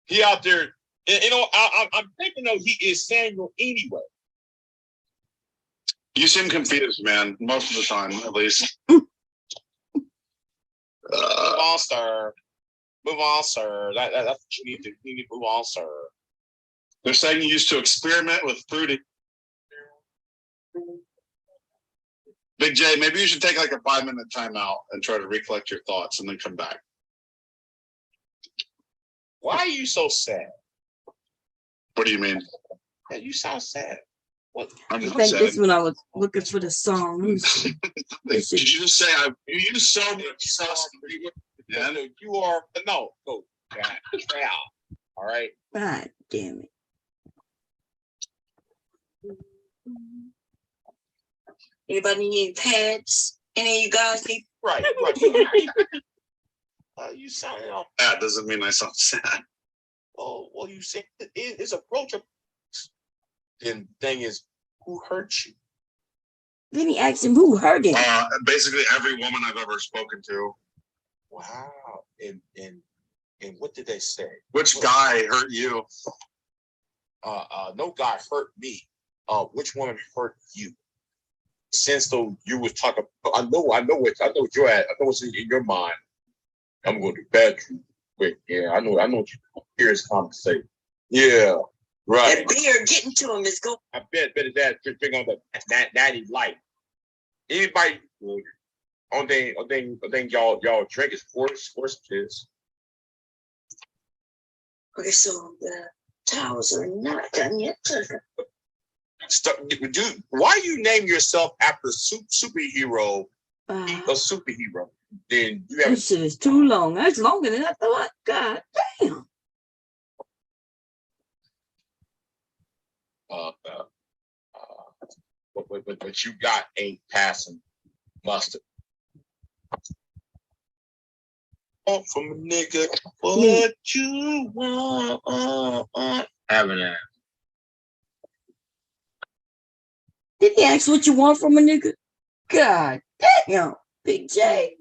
He out there. You know, I'm thinking though he is Samuel anyway. You seem confused, man. Most of the time, at least. Move on, sir. Move on, sir. That's what you need to move on, sir. They're saying you used to experiment with fruity. Big J, maybe you should take like a 5-minute timeout and try to recollect your thoughts and then come back. Why are you so sad? What do you mean? Yeah, you sound sad. What? I think this when I was looking for the song. Did you just say you use so much sauce? Yeah, no, you are no. All right. God damn it. Anybody need pads? Any of you guys need? Right. You sound off. That doesn't mean I sound sad. Oh, well, you say it's approachable. Then the thing is, who hurt you? Then he asked him who hurt him. Basically every woman I've ever spoken to. Wow. And what did they say? Which guy hurt you? No guy hurt me. Which woman hurt you? Since though you was talking, I know what you're at. I know what's in your mind. I'm going to bedroom. Wait, yeah, I know what you hear his conversation. Yeah, right. That beer getting to him is go. I bet that drink on that natty light. Anybody, on thing y'all drink is horse piss. Okay, so the towels are not done yet. Dude, why you name yourself after superhero? A superhero. Then you have this shit is too long. That's longer than I thought. God damn. But you got ain't passing mustard. From a nigga, what you want? Having that. Did he ask what you want from a nigga? God damn, Big J.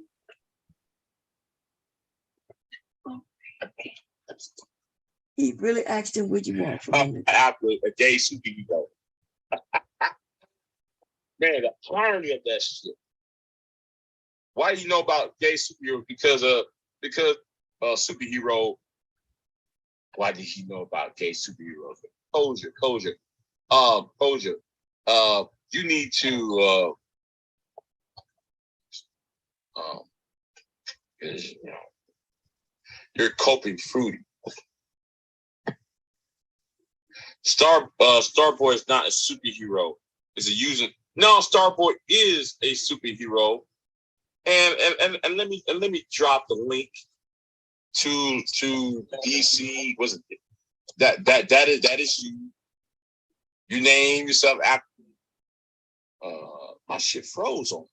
He really asked him what you want from a nigga. After a gay superhero. Man, the irony of that shit. Why do you know about gay superhero? Because superhero. Why did he know about gay superheroes? Kosher. You need to you're coping fruity. Starboy is not a superhero. Is a user. No, Starboy is a superhero. And let me drop the link to DC. Was it that is you. You name yourself after my shit froze on.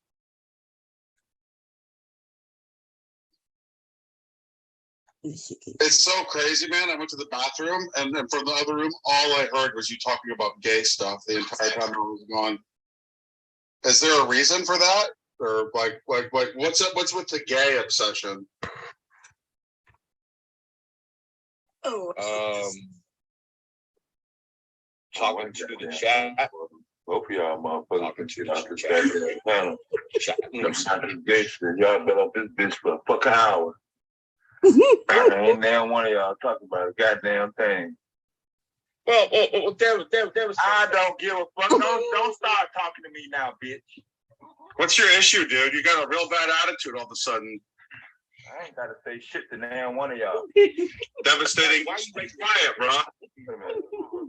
It's so crazy, man. I went to the bathroom, and then from the other room, all I heard was you talking about gay stuff the entire time I was gone. Is there a reason for that, or like what's up? What's with the gay obsession? Talking to the chat. Both of y'all motherfuckers get out this goddamn panel. Y'all been up this bitch for a fucking hour. Ain't damn one of y'all talking about a goddamn thing. Well, there was. I don't give a fuck. Don't start talking to me now, bitch. What's your issue, dude? You got a real bad attitude all of a sudden. I ain't gotta say shit to damn one of y'all. Devastating. Why you be quiet, bro?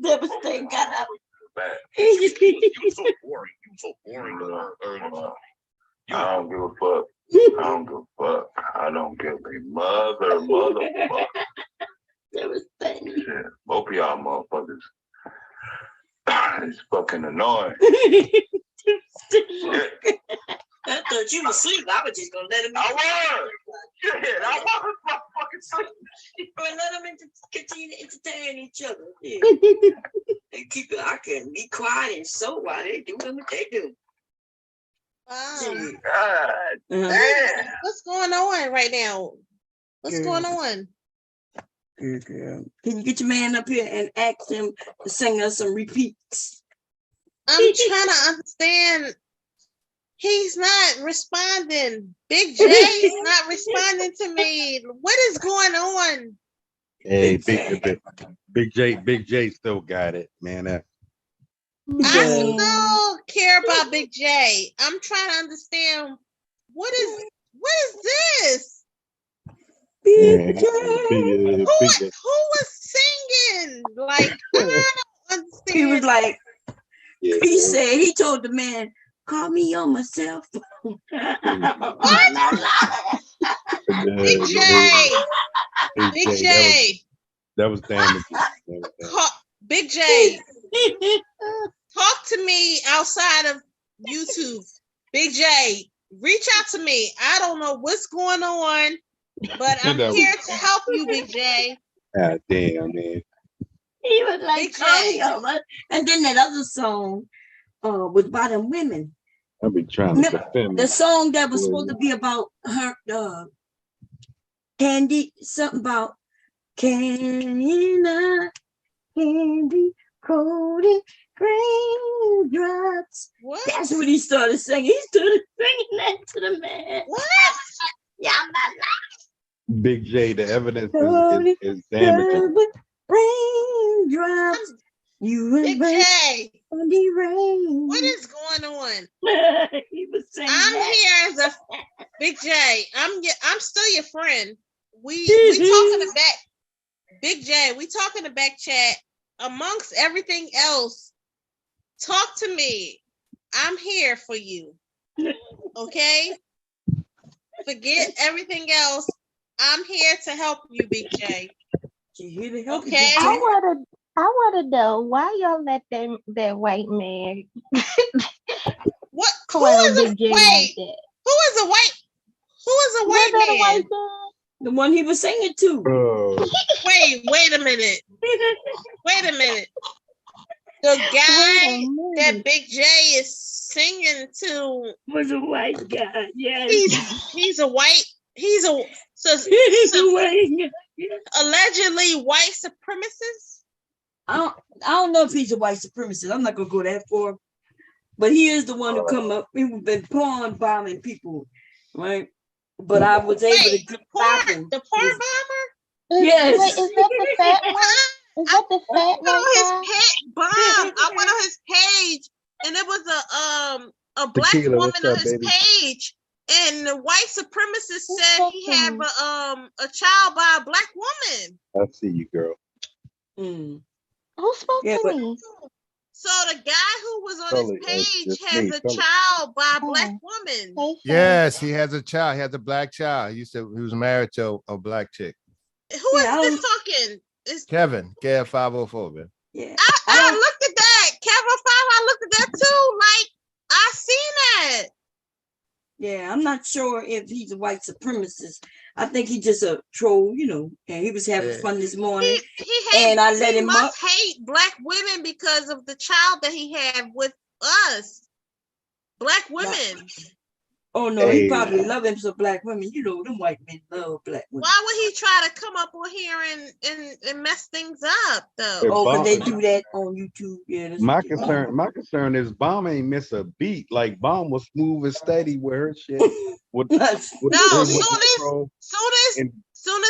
Devastating. Got up. You so boring. You so boring. I don't give a fuck. I don't give a motherfucker. Shit, both of y'all motherfuckers. It's fucking annoying. I thought you was asleep. I was just gonna let him. I was. Shit, I was fucking sleep. let them continue to entertain each other. Yeah. They keep it. I can be quiet and so while they do what they do. What's going on right now? What's going on? Good girl. Can you get your man up here and ask him to sing us some repeats? I'm trying to understand. He's not responding. Big J is not responding to me. What is going on? Hey, Big J still got it, man. I still care about Big J. I'm trying to understand what is this? Big Who was singing? Like, I don't understand. He was like, he said, he told the man, call me on my cell phone. Big J. Big J. That was damaging. Big J. Talk to me outside of YouTube. Big J, reach out to me. I don't know what's going on, but I'm here to help you, Big J. God damn, man. He was like, Big call J. me on my. And then that other song was by them women. I've been trying to defend the song that was supposed to be about her, candy, something about candy coated raindrops. What? That's what he started singing. He started singing that to the man. What? Yeah, I'm not lying. Big J, the evidence is damaging. Raindrops. You Big J. rain. What is going on? He was saying I'm that. here as a Big J. I'm still your friend. We talking to back. Big J, we talking to back chat. Amongst everything else, talk to me. I'm here for you. Okay? Forget everything else. I'm here to help you, Big J. Okay? I wanna know why y'all let that white man What? Who is a white? Who is a white man? The one he was singing to. Wait a minute. Wait a minute. The guy that Big J is singing to was a white guy. Yes. He's a white. He's a white. Allegedly white supremacist. I don't know if he's a white supremacist. I'm not gonna go that far. But he is the one who come up. We've been porn bombing people, right? But I was able to get him. The porn bomber? Yes. Wait, is that the fat one? Is that the fat one? I went on his page, and it was a black Tequila, woman what's on up, his baby? page, and the white supremacist said he had a child by a black woman. I see you, girl. Mm. Who spoke to me? So the guy who was on his page it's has me, a Sully. child by a black woman. Yes, he has a child. He has a black child. He was married to a black chick. Who is this talking? Kevin, KF504, man. Yeah. I looked at that. Kevin 5, I looked at that too. Like, I seen that. Yeah, I'm not sure if he's a white supremacist. I think he's just a troll, and he was having fun this morning. He hates, and I let him up. must hate black women because of the child that he had with us. Black women. Oh no, he probably love him some black women. Them white men love black women. Why would he try to come up on here and mess things up though? But they do that on YouTube. Yeah. My concern is Bomb ain't miss a beat. Like Bomb was smooth and steady with her shit. Soon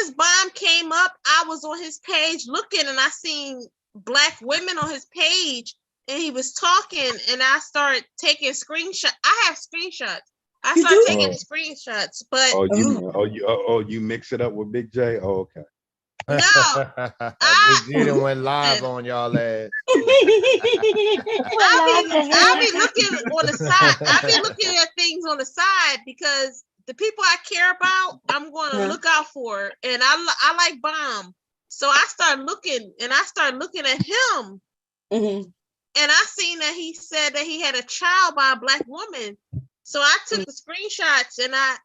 as Bomb came up, I was on his page looking, and I seen black women on his page, and he was talking, and I started taking screenshots. I have screenshots. I started taking screenshots, but you mix it up with Big J. Oh, okay. Big G done went live on y'all ass. I'll be looking on the side. I'll be looking at things on the side because the people I care about, I'm going to look out for, and I like Bomb, so I started looking, and I started looking at him, and I seen that he said that he had a child by a black woman. So I took the screenshots, and I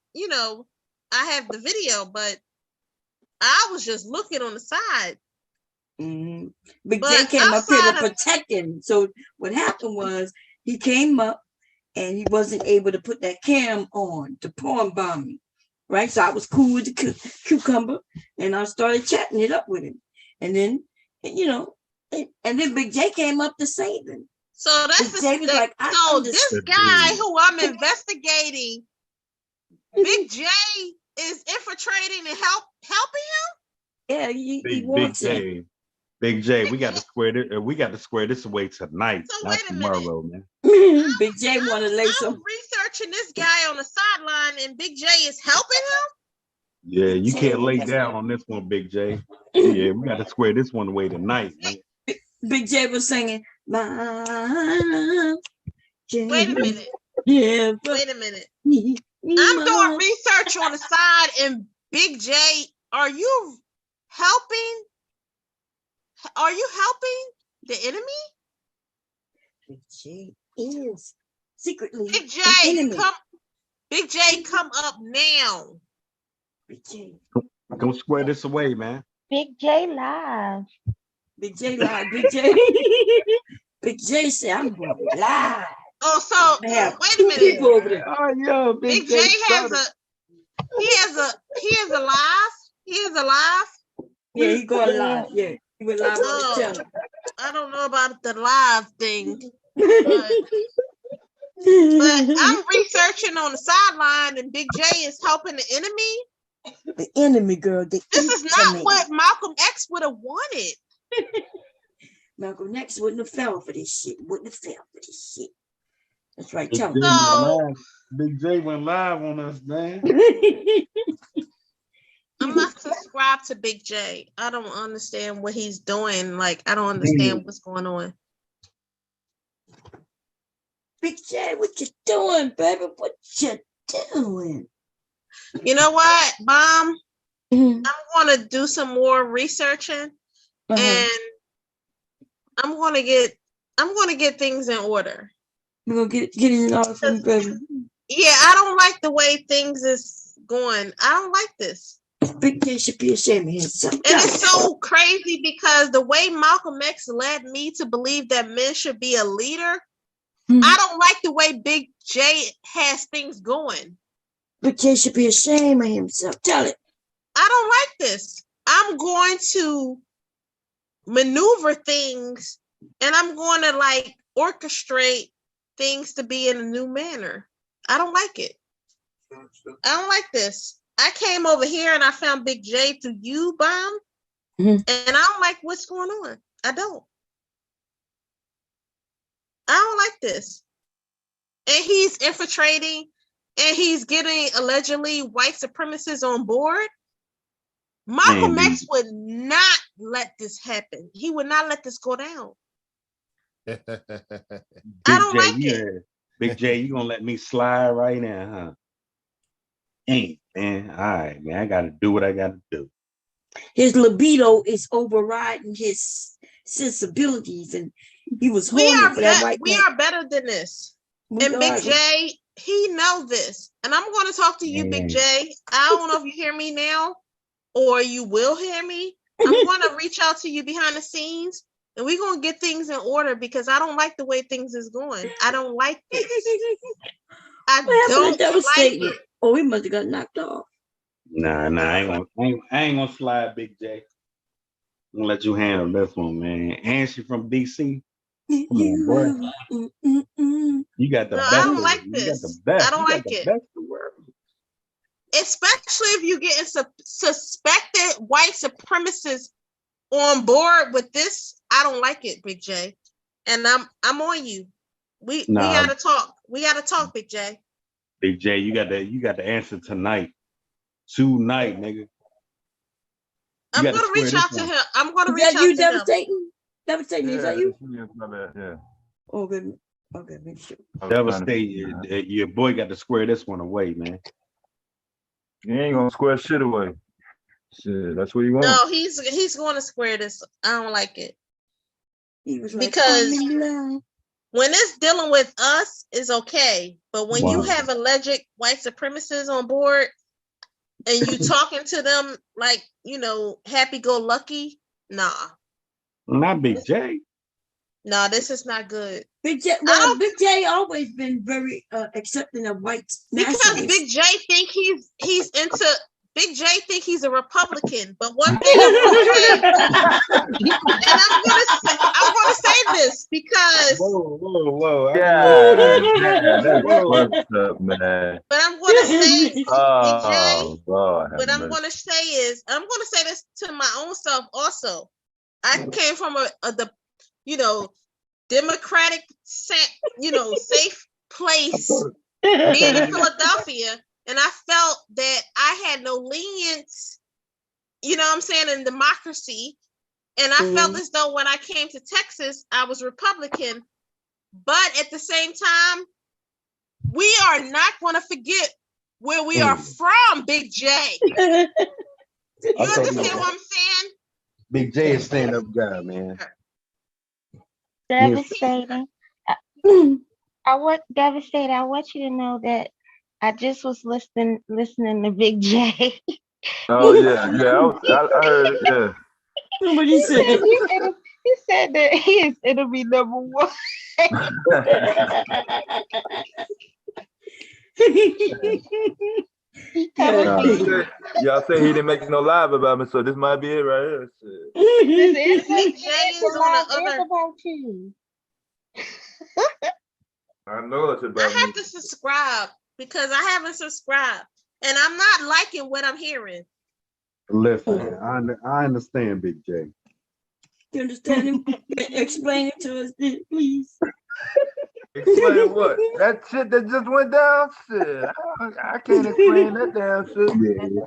have the video, but I was just looking on the side. Mhm. Big But J came up here outside to of- protect him. So what happened was he came up and he wasn't able to put that cam on to porn bomb me. Right. So I was cool with the cucumber and I started chatting it up with him. And then, you know, and then Big J came up to save him. So that's Big J was like, I so this understand. guy who I'm investigating, Big J is infiltrating and helping him. Yeah, he Big wants it. J. Big J, we got to square this. We got to square this away tonight, not tomorrow, man. Big J want to lay some. Researching this guy on the sideline, and Big J is helping him. Yeah, you J, can't lay that's down on this one, Big J. Yeah, we got to square this one away tonight, man. Big J was singing, my love. Wait a minute. Yeah. Wait a minute. I'm doing research on the side, and Big J, are you helping? Are you helping the enemy? Big J is secretly Big J, an enemy. Big J, come up now. Big J. Come square this away, man. Big J live. Big J live. Big J. Big J said, I'm going live. Oh, so have wait a two minute. people over there. Oh, yo, Big J has a live. Yeah, he going live. Yeah, he went live on Oh, his channel. I don't know about the live thing, but I'm researching on the sideline, and Big J is helping the enemy. The enemy, girl. The This is not what Malcolm X would have wanted. Malcolm X wouldn't have fell for this shit. Wouldn't have fell for this shit. That's right. Big Tell J him. went live. Big J went live on us, man. I'm not subscribed to Big J. I don't understand what he's doing. Like, I don't understand what's going on. Big J, what you doing, baby? What you doing? You know what, Mom? I'm going to do some more researching, and I'm going to get things in order. We're gonna get it in order for me, baby. Yeah, I don't like the way things is going. I don't like this. Big J should be ashamed of himself. And it's so crazy because the way Malcolm X led me to believe that men should be a leader, I don't like the way Big J has things going. Big J should be ashamed of himself. Tell it. I don't like this. I'm going to maneuver things, and I'm going to like orchestrate things to be in a new manner. I don't like it. I don't like this. I came over here and I found Big J through you, Bomb, and I don't like what's going on. I don't like this. And he's infiltrating, and he's getting allegedly white supremacists on board. Malcolm X would not let this happen. He would not let this go down. Big I don't like it. Big J, you gonna let me slide right now, huh? Ain't, man. All right, man. I gotta do what I gotta do. His libido is overriding his sensibilities, and he was horny for that white we man. are better than this. And Big J, he know this. And I'm going to talk to you, Big J. I don't know if you hear me now or you will hear me. I'm going to reach out to you behind the scenes, and we're going to get things in order because I don't like the way things is going. I don't like this. I don't like it. Oh, we must have got knocked off. Nah, I ain't gonna slide, Big J. I'm gonna let you handle this one, man. And she from DC. Come on, boy. You got the best. I don't like You this. got the best. I don't You got like the it. best of the world. Especially if you getting suspected white supremacists on board with this. I don't like it, Big J. And I'm on you. We gotta talk. We gotta talk, Big J. Big J, you got the answer tonight. Tonight, nigga. I'm gonna reach out to him. I'm gonna reach out to him. Devastating? Devastating, is that you? Yeah. Oh, good. Okay, make sure. Devastating. Your boy got to square this one away, man. You ain't gonna square shit away. Shit, that's what you want. No, he's going to square this. I don't like it. He was because when it's dealing with us, it's okay. But when you have alleged white supremacists on board, and you talking to them like, you know, happy-go-lucky, nah. Not Big J. No, this is not good. Big J, well, Big J always been very accepting of whites. Because nationalists. Big J think he's into Big J think he's a Republican. But one thing I'm gonna say, and I'm gonna say this because Whoa. Yeah, that's fucked up, man. but I'm gonna say Big J, Oh, Lord, have what I'm mercy. gonna say is I'm gonna say this to my own self also. I came from the you know, democratic, you know, safe place, being in Philadelphia, and I felt that I had no lenience, you know what I'm saying, in democracy. And I felt as though when I came to Texas, I was Republican. But at the same time, we are not going to forget where we are from, Big J. You understand what I'm saying? Big J is stand-up guy, man. Devastating. Devastating. I want you to know that I just was listening to Big J. Oh yeah, I heard it. Yeah. What he said? He said that it'll be number one. Y'all say he didn't make no live about me, so this might be it right here. Big J is on the other. About you. I know it's I about me. have to subscribe because I haven't subscribed, and I'm not liking what I'm hearing. Listen, I understand Big J. You understand him? Explain it to us, please. Explain what? That shit that just went down? Shit. I can't explain that damn shit. Yeah.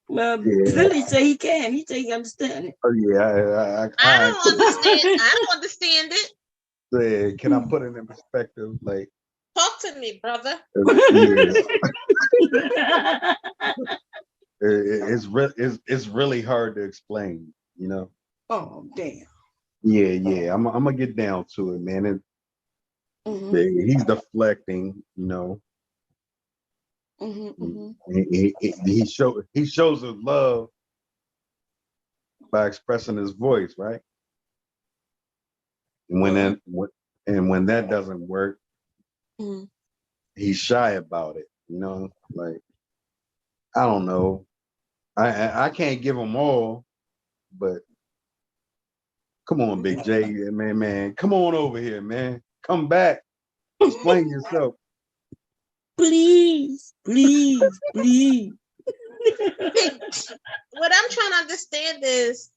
Well, Philly say he can. He say he understand it. Oh yeah, I don't understand. I don't understand it. Yeah, can I put it in perspective? Like, Talk to me, brother. it's really hard to explain, you know. Oh damn. Yeah. I'm gonna get down to it, man. And he's deflecting, you know. He shows his love by expressing his voice, right? And when that doesn't work, he's shy about it, you know. Like, I don't know. I can't give them all, but come on, Big J, man, come on over here, man. Come back. Explain yourself. Please. What I'm trying to understand is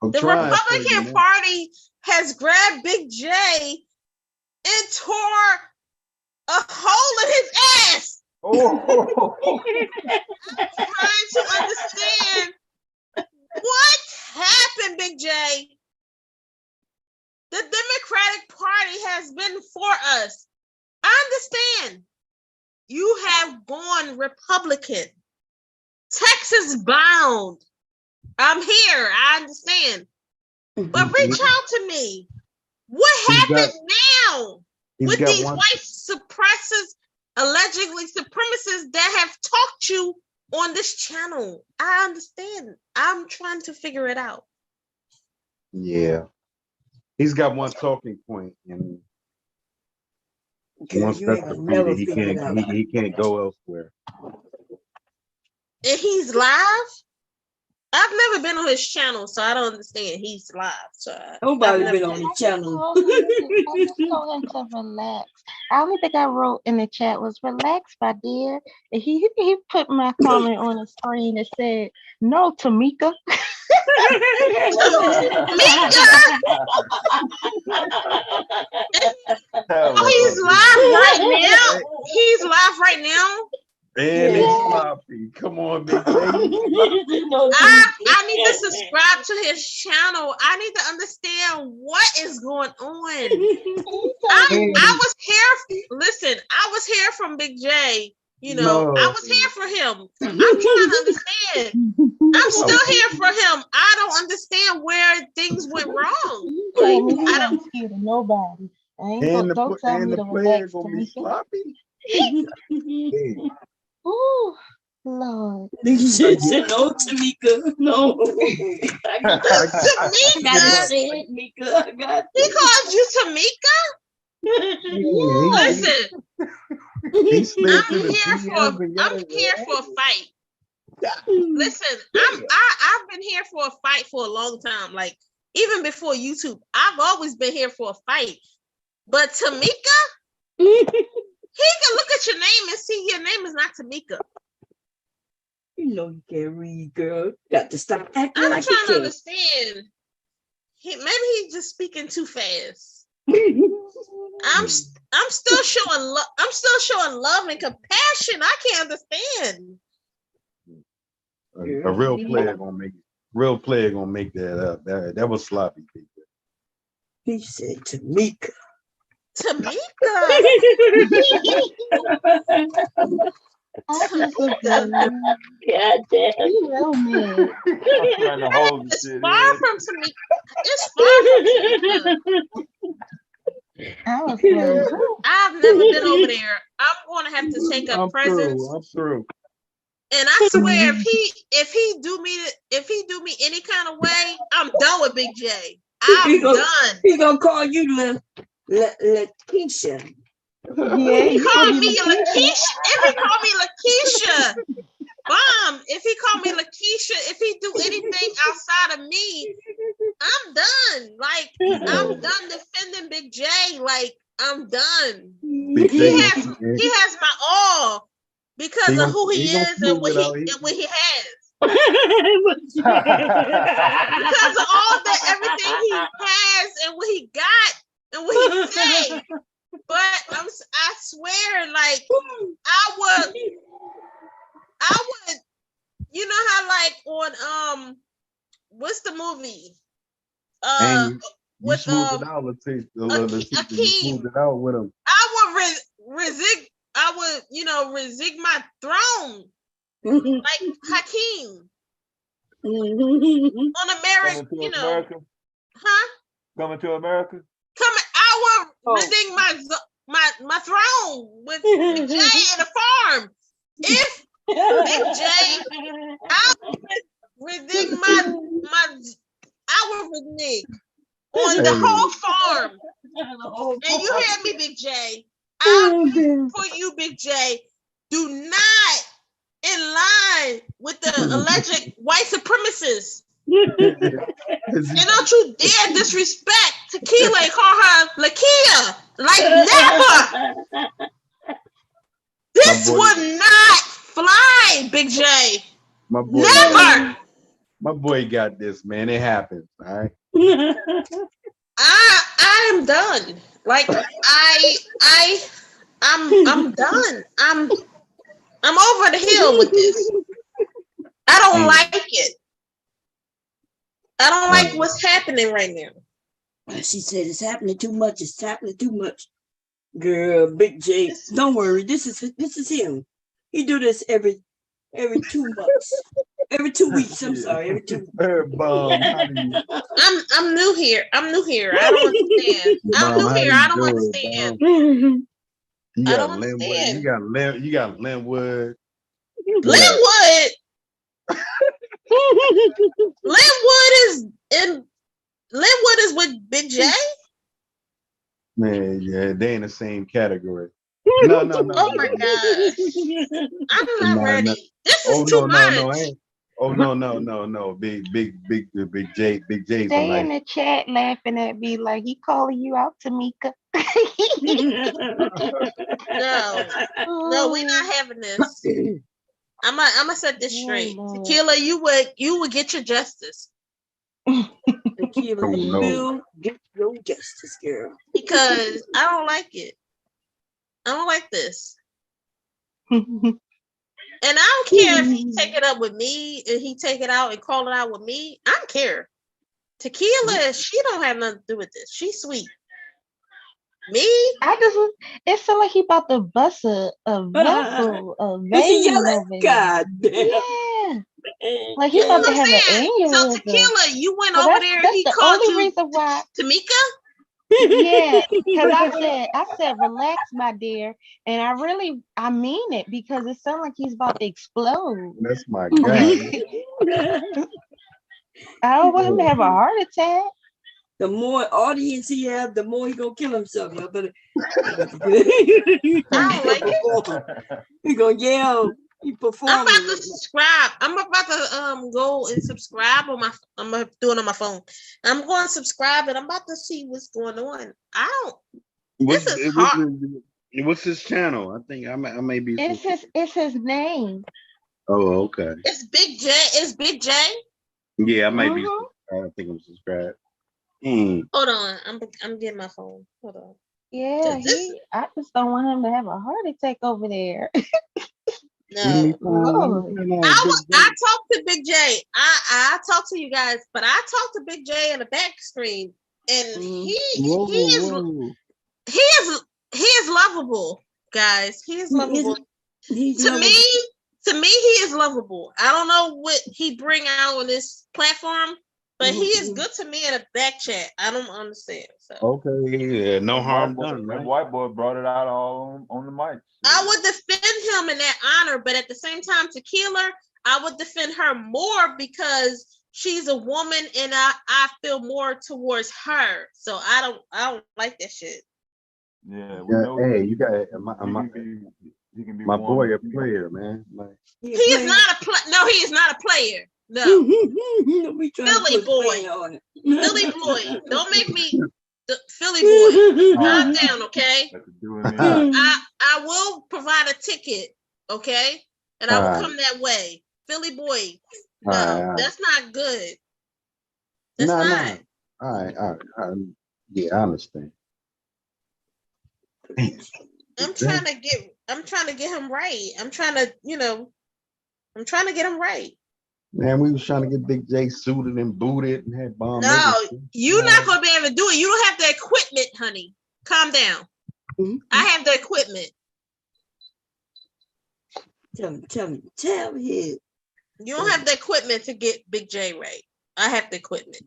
the Republican Party has grabbed Big J and tore a hole in his ass. I'm trying to understand what happened, Big J. The Democratic Party has been for us. I understand. You have gone Republican. Texas bound. I'm here. I understand. But reach out to me. What happened now with these white suppressors, allegedly supremacists that have talked you on this channel? I understand. I'm trying to figure it out. Yeah. He's got one talking point, and once that's defeated, he can't go elsewhere. And he's live? I've never been on his channel, so I don't understand. He's live. So Nobody's been on his channel. I just told him to relax. I only think I wrote in the chat was relax, my dear. And he put my comment on the screen that said, no, Tamika. Oh, he's live right now. He's live right now. And it's sloppy. Come on, Big J. I need to subscribe to his channel. I need to understand what is going on. I was here. Listen, I was here from Big J. You know, I was here for him. I'm trying to understand. I'm still here for him. I don't understand where things went wrong. I don't scared of nobody. I ain't don't tell me to relax, gonna be sloppy. Ooh. Lord. Nigga said, no, Tamika. No. Tamika. He called you Tamika? Listen, He slid through I'm the here DMs and got his for a fight. Listen, I've been here for a fight for a long time. Like even before YouTube, I've always been here for a fight. But Tamika, he can look at your name and see your name is not Tamika. You know you can't read, girl. Got to stop acting I'm like trying you to can. understand. Maybe he's just speaking too fast. I'm still showing love. I'm still showing love and compassion. I can't understand. A real player gonna make it. Real player gonna make that up. That was sloppy. He said Tamika. Tamika. God damn. You know me. I'm trying to hold the It's shit far in. from Tamika. It's far from Tamika. I was like, I've never been over there. I'm going to have to take a presence. I'm through. And I swear, if he do me any kind of way, I'm done with Big J. I'm done. He gonna call you Lakeisha. Yeah, He you called gonna be me Lakeisha. If he called me Lakeisha, Mom, if he called me Lakeisha, if he do anything outside of me, I'm done. Like, I'm done defending Big J. Like, I'm done. Big He J has my all because of who he is and what he has. Because of all that, everything he has and what he got and what he say. But I swear, like I would, you know how like on what's the movie? You With smoothed it out, Lakeisha. You smoothed it out with him. I would resig my throne like Hakeem on America. Coming to America? Huh? Coming to America? I would resig my throne with Big J and the farm. If Big J, I would resig I would renege on the whole farm. And you hear me, Big J? For you, Big J, do not in line with the alleged white supremacists. And don't you dare disrespect Tequila and call her Lakia. Like never. This would not fly, Big J. My boy, never. My boy got this, man. It happens. All right. I am done. Like I'm done. I'm over the hill with this. I don't like it. I don't like what's happening right now. She said it's happening too much. It's happening too much. Girl, Big J, don't worry. This is him. He do this every 2 months. Every 2 weeks. I'm sorry. Every 2 weeks. I'm new here. I don't understand. I'm new here. I don't understand. You got Linwood. You got Linwood. Linwood. Linwood is with Big J. Man, yeah, they in the same category. No. Oh my gosh. I'm not ready. This is too much. No. Big J. Big J's They in the chat laughing at me like he calling you out, Tamika. No, we're not having this. I'm gonna set this straight. Tequila, you would get your justice. Tequila, you will get your justice, girl. Because I don't like it. I don't like this. And I don't care if he take it up with me and he take it out and call it out with me. I don't care. Tequila, she don't have nothing to do with this. She's sweet. Me? It felt like he about to bust a vessel, a vein over there. God damn. Yeah. Like he about to have an aneurysm. So Tequila, you went over there and he the called only you reason why Tamika? Yeah, because I said, relax, my dear, and I mean it because it sounds like he's about to explode. That's my guy. I don't want him to have a heart attack. The more audience he have, the more he gonna kill himself. Y'all better. I don't like it. He gonna yell. He performing. I'm about to subscribe. I'm about to go and subscribe on my. I'm gonna do it on my phone. I'm going to subscribe and I'm about to see what's going on. I don't. This is hard. What's his channel? I think I may be. It's his name. Oh, okay. It's Big J. It's Big J. Yeah, I might be. I think I'm subscribed. Hold on. I'm getting my phone. Hold on. Yeah, I just don't want him to have a heart attack over there. No. I talked to Big J. I talked to you guys, but I talked to Big J in the back screen, and he is lovable, guys. He is lovable. To me, he is lovable. I don't know what he bring out on this platform, but he is good to me in a back chat. I don't understand. So. Okay, yeah, no harm done. That white boy brought it out all on the mic. I would defend him in that honor, but at the same time, Tequila, I would defend her more because she's a woman and I feel more towards her. So I don't like that shit. Yeah, hey, you got my boy a player, man. He is not a no, he is not a player. No. Philly boy. Philly boy. Don't make me Philly boy. Calm down, okay? I will provide a ticket, okay? And I will come that way. Philly boy. No, that's not good. That's not. All right. Yeah, I understand. I'm trying to get him right. I'm trying to get him right. Man, we was trying to get Big J suited and booted and had bomb. No, you're not gonna be able to do it. You don't have the equipment, honey. Calm down. I have the equipment. Tell me. You don't have the equipment to get Big J right. I have the equipment.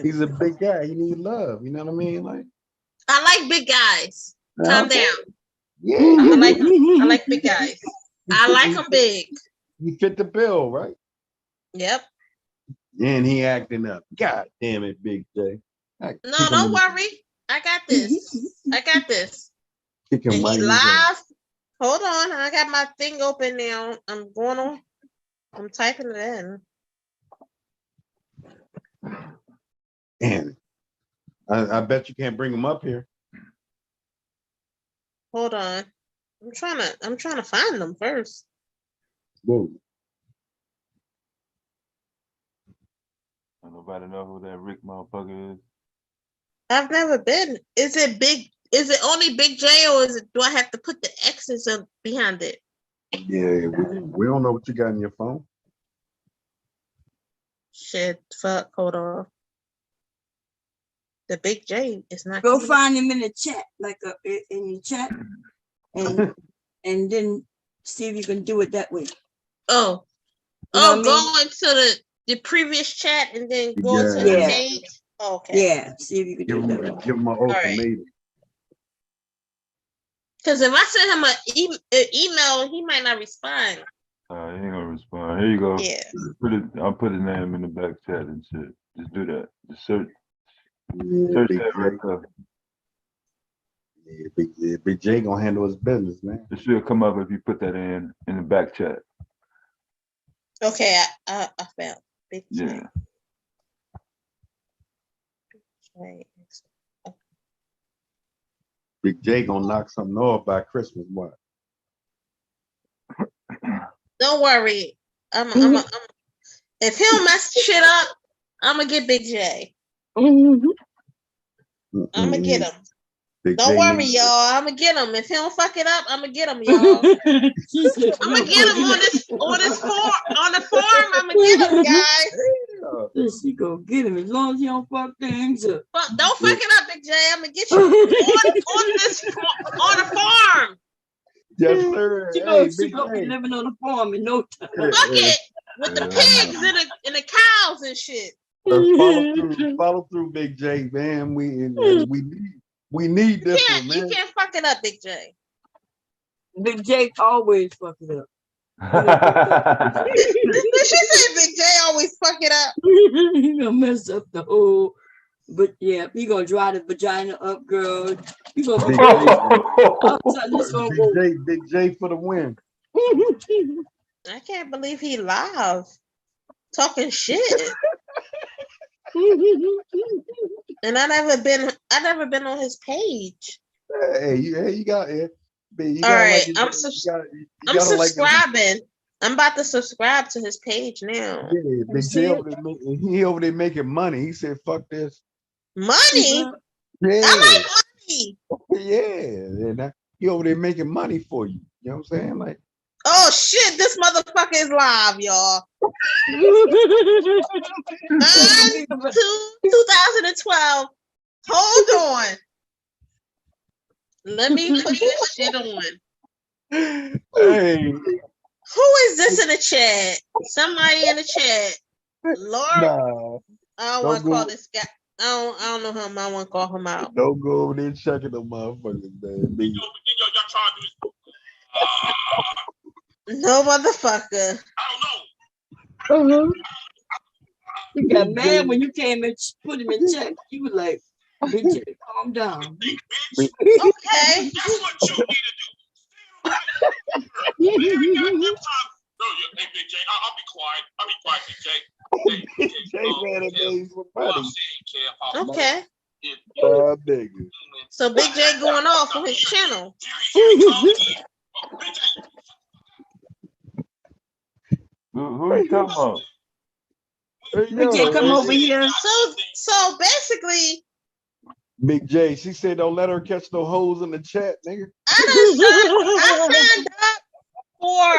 He's a big guy. He needs love. You know what I mean? Like, I like big guys. Calm down. Yeah. I like big guys. I like them big. He fit the bill, right? Yep. And he acting up. God damn it, Big J. No, don't worry. I got this. Kick him And right he in the live. Hold on. I got my thing open now. I'm typing it in. Damn. I bet you can't bring him up here. Hold on. I'm trying to find them first. Whoa. Nobody know who that Rick motherfucker is. I've never been. Is it only Big J or do I have to put the X's up behind it? Yeah, we don't know what you got in your phone. Shit, fuck, hold on. The Big J is not. Go find him in the chat, in your chat, and then see if you can do it that way. Oh, go into the previous chat and then go to the page. Okay. Yeah, see if you can do it that way. Give him an ultimatum. Because if I send him an email, he might not respond. He ain't gonna respond. Here you go. Yeah. I'll put his name in the back chat and shit. Just do that. Just search that right there. Yeah, Big J gonna handle his business, man. It should come up if you put that in the back chat. Okay, I found Big J. Yeah. Right. Big J gonna knock something off by Christmas. What? Don't worry. If he don't mess shit up, I'm gonna get Big J. I'm gonna get him. Don't worry, y'all. I'm gonna get him. If he don't fuck it up, I'm gonna get him, y'all. I'm gonna get him on the farm. I'm gonna get him, guys. She gonna get him as long as he don't fuck things up. Don't fuck it up, Big J. I'm gonna get you on the farm. Yes, sir. She gonna be living on the farm in no time. Fuck it with the pigs and the cows and shit. Follow through, Big J, man. We need this one, You man. can't fuck it up, Big J. Big J always fuck it up. She said Big J always fuck it up. He gonna mess up the whole. But yeah, he gonna dry the vagina up, girl. He gonna be Big J for the win. I can't believe he live talking shit. And I never been on his page. Hey, you got it. All right, I'm subscribing. I'm about to subscribe to his page now. Yeah, Big J over there making money. He said, "Fuck this." Money? Yeah. I like money. Yeah, and he over there making money for you. You know what I'm saying? Like, oh shit, this motherfucker is live, y'all. 2012. Hold on. Let me put this shit on. Hey. Who is this in the chat? Somebody in the chat. Laura. Nah, I don't want to call this guy. I don't know him. I want to call him out. Don't go over there checking the motherfuckers, man. No motherfucker. You got mad when you came and put him in check. You was like, Big J, calm down. Okay. Hey, Big J, I'll be quiet. Big J. Big J, Okay. Nigga. So Big J going off on his channel. Who you talking about? Big J, come over here. So basically, Big J, she said don't let her catch no holes in the chat, nigga. I signed up for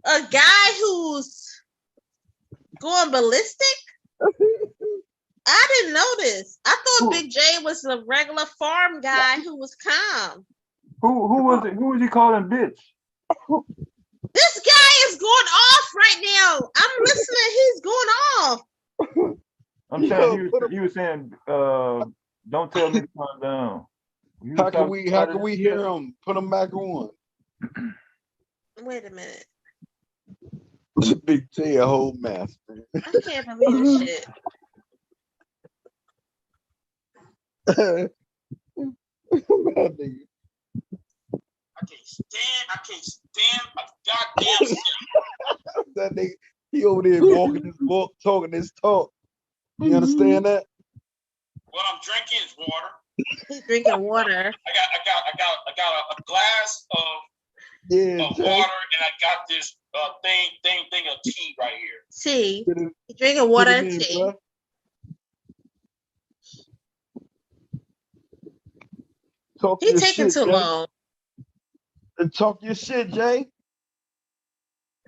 a guy who's going ballistic. I didn't know this. I thought Big J was a regular farm guy who was calm. Who was it? Who was he calling bitch? This guy is going off right now. I'm listening. He's going off. I'm saying he was saying, don't tell me to calm down. How can we hear him? Put him back on. Wait a minute. Big J a whole mess, man. I can't believe this shit. I can't stand a goddamn shit. That nigga, he over there walking his walk, talking his talk. You understand that? What I'm drinking is water. He's drinking water. I got a glass of water, and I got this thing of tea right here. Tea. He's drinking water and tea. Bro. He's taking too long. And talk your shit, Jay.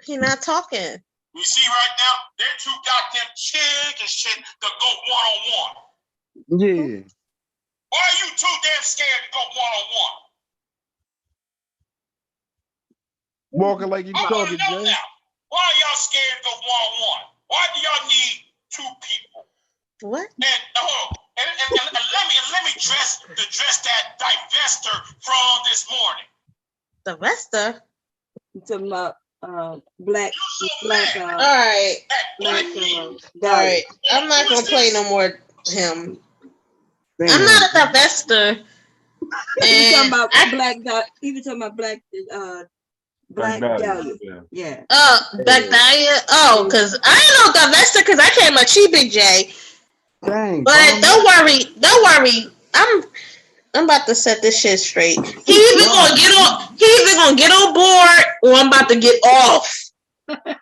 He not talking. You see right now, they're too goddamn chicken shit to go one-on-one. Yeah. Why are you too damn scared to go one-on-one? Walking like you talking, Jay. Now. Why are y'all scared to go one-on-one? Why do y'all need two people? What? And let me address that divester from this morning. Divester? You talking about black. All right. All right. I'm not gonna play no more him. Damn. I'm not a divester. He talking about black. He was talking about black Dahlia. Yeah. Black Dahlia. Oh, cause I ain't no divester because I came a cheap Big J. Dang, but don't worry. I'm about to set this shit straight. He either gonna get on board or I'm about to get off.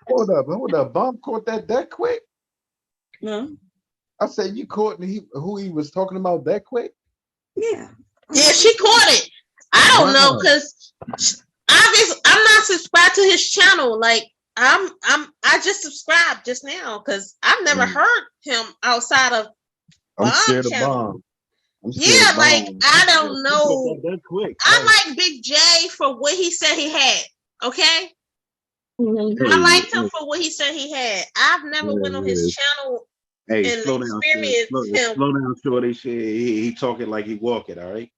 Hold up. Bomb caught that quick? No. I said you caught who he was talking about that quick? Yeah. Yeah, she caught it. I don't know because obviously I'm not subscribed to his channel. Like I just subscribed just now because I've never heard him outside of I'm scared of channel. Bomb. Yeah, like I don't know. That quick. I like Big J for what he said he had. Okay. I liked him for what he said he had. I've never went on his channel Hey, and slow down, Shorty. experienced him. Slow down, Shorty. Shit, he talking like he walking, all right?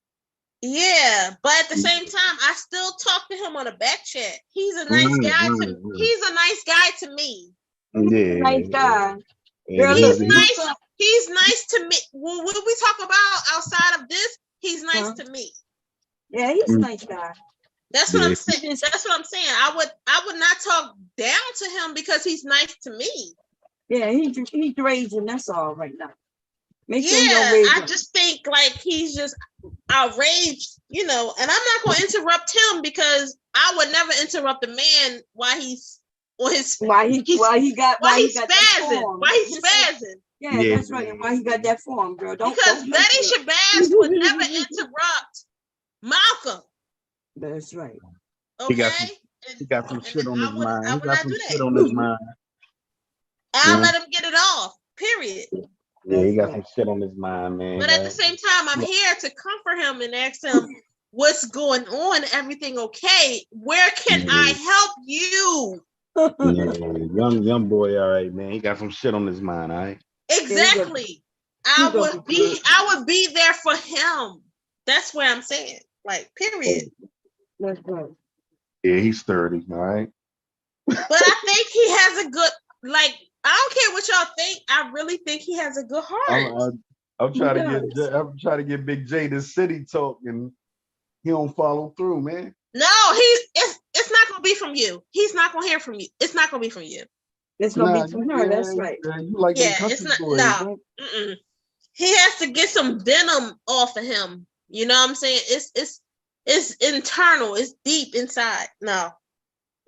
Yeah, but at the same time, I still talk to him on a back chat. He's a nice guy to he's a nice guy to me. Yeah. Nice guy. Yeah, Girl, He's look, nice. He's nice to me. Well, what we talk about outside of this, he's nice to me. Yeah, he's a nice guy. That's what I'm saying. That's what I'm saying. I would not talk down to him because he's nice to me. Yeah, he's raging. That's all right now. Make sure Yeah, you're I just think like he's just outraged, you know, and I'm not going to interrupt him because I would never interrupt a man while he's on his why he got that spazzing. form. Why he's spazzing. Yeah, that's right. And why he got that form, girl. Because don't Betty Shabazz would never interrupt Malcolm. That's right. Okay. He got some shit on his mind. I He would got not some do shit that. on his mind. I'll let him get it off. Period. Yeah, he got some shit on his mind, man. But at the same time, I'm here to comfort him and ask him what's going on. Everything okay? Where can I help you? Yeah, young boy, all right, man. He got some shit on his mind, all right. Exactly. I would be there for him. That's what I'm saying. Like, period. That's right. Yeah, he's sturdy, all right. But I think he has a good, like, I don't care what y'all think. I really think he has a good heart. I'm trying to get Big J this city talk, and he don't follow through, man. No, it's not gonna be from you. He's not gonna hear from you. It's not gonna be from you. It's gonna be from her. That's right. You like them country it's not. boys, No, right? He has to get some venom off of him. You know what I'm saying? It's internal. It's deep inside. No.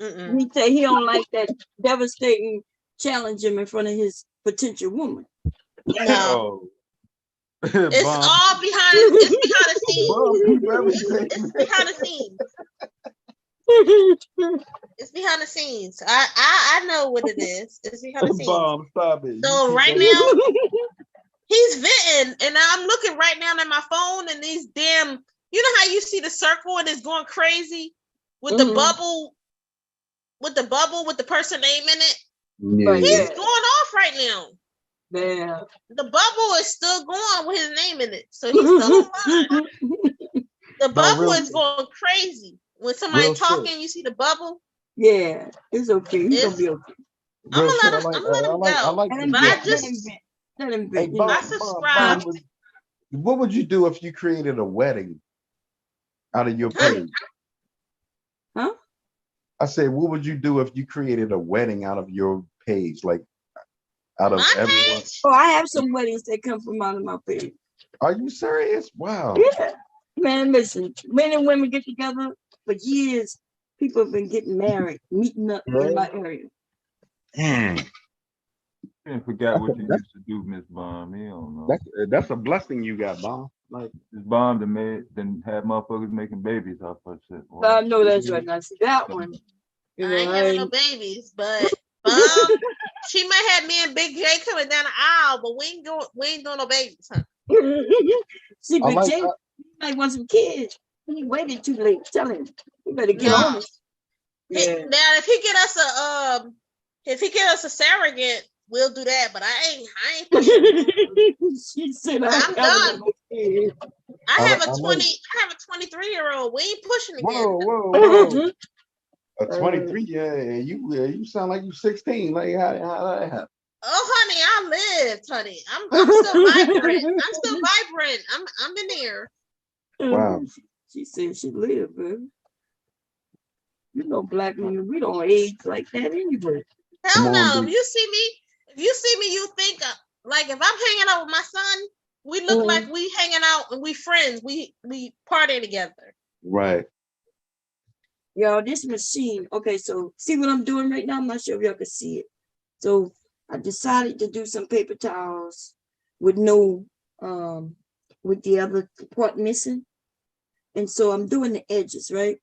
He say he don't like that devastating challenge him in front of his potential woman. No. It's all behind. It's behind the scenes. It's behind the scenes. It's behind the scenes. I know what it is. It's behind the scenes. Bomb, stop it. So right now, he's venting, and I'm looking right now at my phone, and these damn. You know how you see the circle and it's going crazy with the bubble, with the person name in it. Yeah. He's going off right now. Yeah. The bubble is still going with his name in it, so he's still alive. The bubble is going crazy. When somebody talking, you see the bubble. Yeah, it's okay. He's gonna be okay. I'm gonna let him go. I like but the I just let him Hey, be. I subscribe. What would you do if you created a wedding out of your page? Huh? I said, what would you do if you created a wedding out of your page? Like out of everyone. Oh, I have some weddings that come from out of my page. Are you serious? Wow. Yeah. Man, listen, men and women get together for years. People have been getting married, meeting up in my area. Damn. I forgot what you used to do, Miss Bomb. You don't know. That's a blessing you got, Bomb. Like this Bomb then had motherfuckers making babies off her shit. I know that's right. Now see that one. You know, I ain't having no babies, but she might have me and Big J coming down the aisle, but we ain't doing no babies, huh? See, Big J might want some kids. He waited too late. Tell him. You better get on it. Yeah. Now, if he get us a surrogate, we'll do that. But I ain't pushing. She said, I'm done. I have a 23-year-old. We ain't pushing again. Whoa. A 23, you sound like you 16. Like how that happen? Oh, honey, I lived, honey. I'm still vibrant. I'm in there. Wow. She said she lived, baby. You know, black women, we don't age like that anyway. Hell no. If you see me, you think like if I'm hanging out with my son, we look like we hanging out and we friends. We party together. Right. Yo, this machine. Okay, so see what I'm doing right now? I'm not sure if y'all can see it. So I decided to do some paper towels with no with the other part missing. And so I'm doing the edges, right?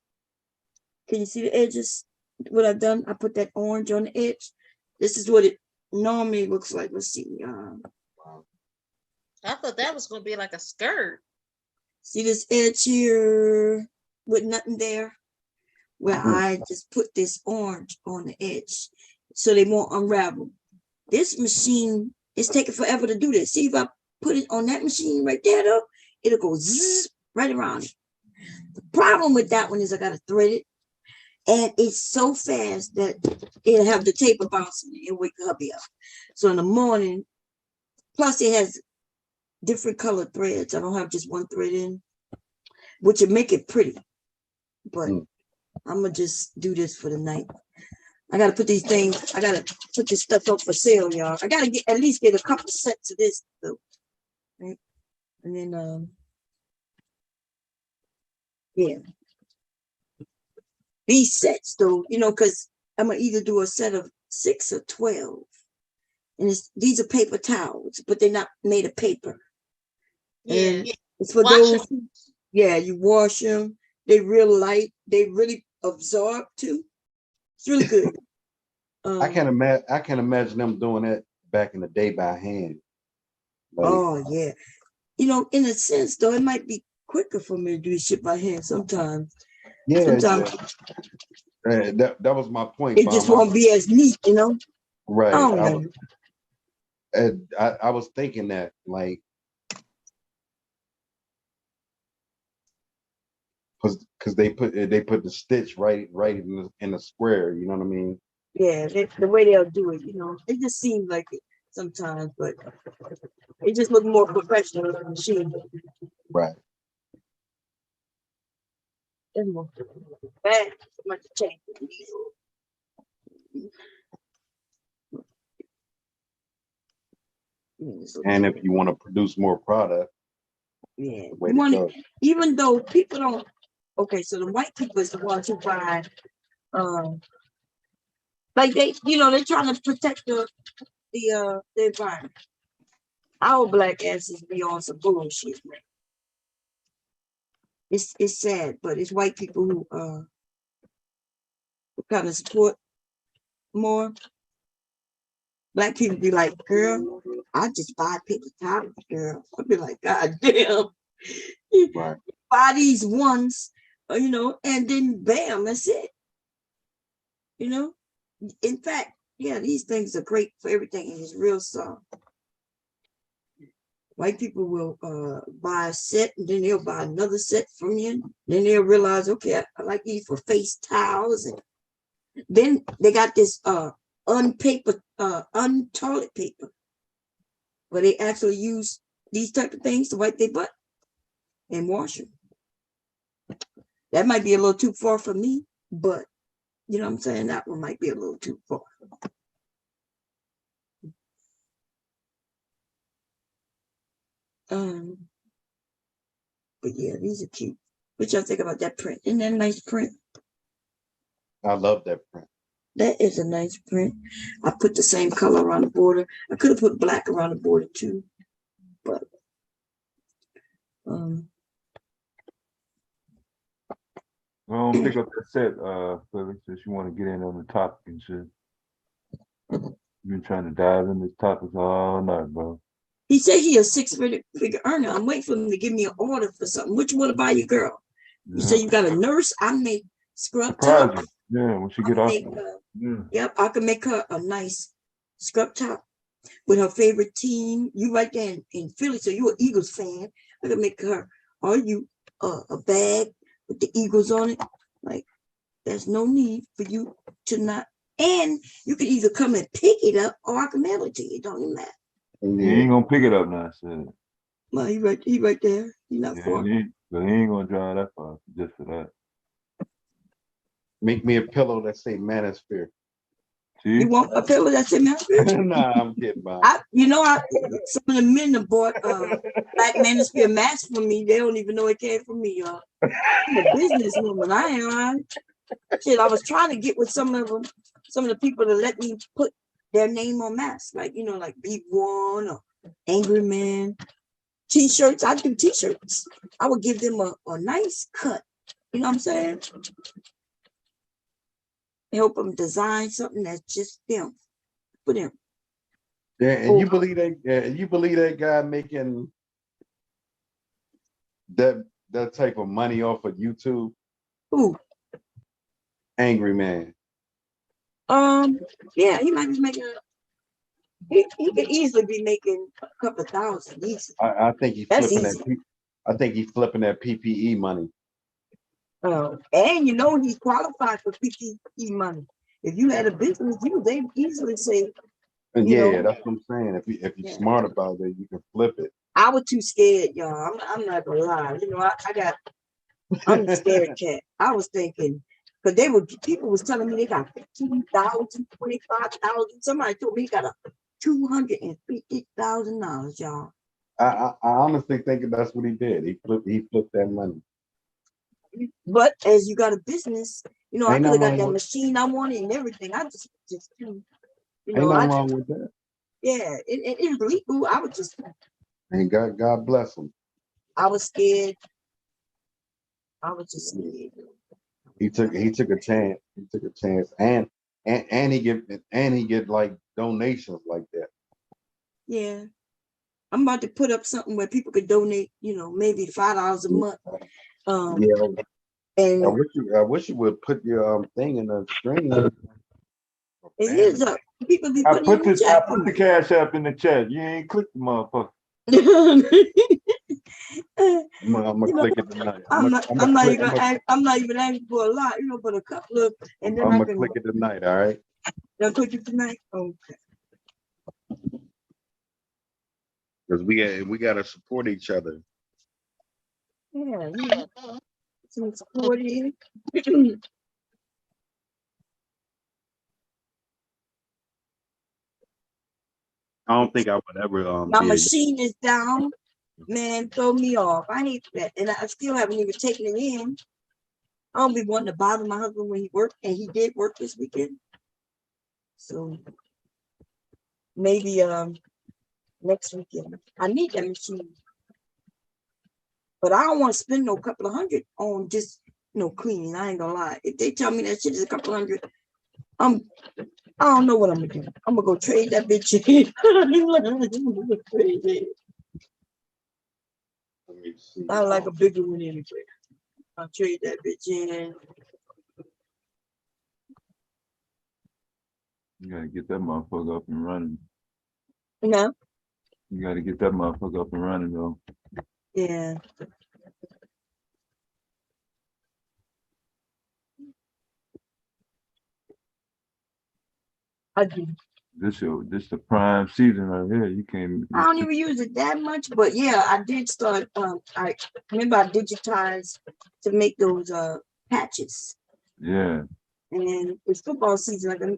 Can you see the edges? What I've done, I put that orange on the edge. This is what it normally looks like. Let's see. I thought that was gonna be like a skirt. See this edge here with nothing there? where I just put this orange on the edge so they won't unravel. This machine is taking forever to do this. See, if I put it on that machine right there, though, it'll go zzz right around it. The problem with that one is I got to thread it, and it's so fast that it'll have the taper bouncing and wake the hubby up. So in the morning, plus it has different colored threads. I don't have just one thread in, which would make it pretty. But I'm gonna just do this for the night. I gotta put these things, I gotta put this stuff up for sale, y'all. I gotta get at least get a couple sets of this though. Right? And then yeah. These sets though, you know, because I'm gonna either do a set of 6 or 12. And these are paper towels, but they're not made of paper. And it's for those, yeah, you wash them, they real light, they really absorb too. It's really good. I can't imagine them doing that back in the day by hand. Like, oh yeah. You know, in a sense though, it might be quicker for me to do shit by hand sometimes. yeah, Sometimes that was my point. it just won't be as neat, you know? Right. I don't know. I was thinking that, like, because they put the stitch right in the square. You know what I mean? Yeah, the way they'll do it, you know, it just seems like it sometimes, but it just looks more professional than the machine. Right. It's more bad. Much change. And if you want to produce more product, yeah, way to go. even though people don't. Okay, so the white people is the ones who buy, like they, you know, they're trying to protect the environment. Our black asses be on some bullshit, man. It's sad, but it's white people who kind of support more. Black people be like, girl, I just buy paper towels, girl. I'll be like, God damn. Right. Buy these ones, you know, and then bam, that's it. You know, in fact, yeah, these things are great for everything and it's real soft. White people will buy a set and then they'll buy another set from you. Then they'll realize, okay, I like these for face towels. And then they got this untoilet paper, where they actually use these type of things to wipe their butt and wash them. That might be a little too far for me, but you know what I'm saying? That one might be a little too far. But yeah, these are cute. What y'all think about that print? Isn't that a nice print? I love that print. That is a nice print. I put the same color around the border. I could have put black around the border too, but Well, don't pick up that set, Philly, since you want to get in on the topic and shit. You've been trying to dive in this topic all night, bro. he said he a 6-figure earner. I'm waiting for him to give me an order for something. What you want to buy your girl? You say you got a nurse? I make scrub top. Surprise you. Yeah, when she get off. Yep, I can make her a nice scrub top with her favorite team. You right there in Philly, so you're an Eagles fan. I can make her or you a bag with the Eagles on it. Like, there's no need for you to not. And you can either come and pick it up or I can mail it to you. It don't even matter. He ain't gonna pick it up now, so. Well, he right there. He's not far. He ain't gonna drive that far just for that. Make me a pillow that say Manosphere. You want a pillow that say Manosphere? Nah, I'm kidding, man. Some of the men that bought Black Manosphere masks for me, they don't even know it came from me, y'all. I'm a businesswoman. I am. Shit, I was trying to get with some of the people that let me put their name on masks, like, you know, like Beat One or Angry Man. T-shirts, I do T-shirts. I would give them a nice cut. You know what I'm saying? Help them design something that's just them, for them. Yeah, and you believe that guy making that type of money off of YouTube? Who? Angry man. Yeah, he might be making. He could easily be making a couple of thousand. Easy. I think he's That's flipping easy. that. I think he's flipping that PPE money. And you know he's qualified for PPE money. If you had a business, they easily say. And You yeah, know, that's what I'm saying. If you're Yeah. smart about it, you can flip it. I was too scared, y'all. I'm not gonna lie. You know, I'm a scared cat. I was thinking, because people was telling me they got 15,000, 25,000. Somebody told me he got a $250,000, y'all. I honestly think that's what he did. He flipped that money. But as you got a business, you know, I Ain't could have nothing got wrong that with machine I wanted and everything. I just you ain't know, nothing wrong with that. yeah, it was legal. I was just, And God bless him. I was scared. I was just scared. He took a chance. He took a chance, and he get like donations like that. Yeah. I'm about to put up something where people could donate, you know, maybe $5 a month. Yeah. And I wish you would put your thing in the screen. it is up. People be I putting put in the chat. the cash app in the chat. You ain't clicked the motherfucker. I'm gonna click it tonight. I'm not even asking for a lot, you know, but a couple of, and then I'm I gonna can click it tonight. All right. I'll click it tonight. Okay. Because we gotta support each other. Yeah, some support here. I don't think I would ever My be able. machine is down. Man, throw me off. I hate that. And I still haven't even taken it in. I don't be wanting to bother my husband when he worked, and he did work this weekend. So maybe next weekend. I need that machine. But I don't want to spend no couple of hundred on just cleaning. I ain't gonna lie. If they tell me that shit is a couple hundred, I don't know what I'm gonna do. I'm gonna go trade that bitch in. I like a bigger one anyway. I'll trade that bitch in. You gotta get that motherfucker up and running. No. You gotta get that motherfucker up and running though. Yeah. I do. This the prime season right here. You can't. I don't even use it that much, but yeah, I did start. I remember I digitized to make those patches, Yeah. and then it's football season. I can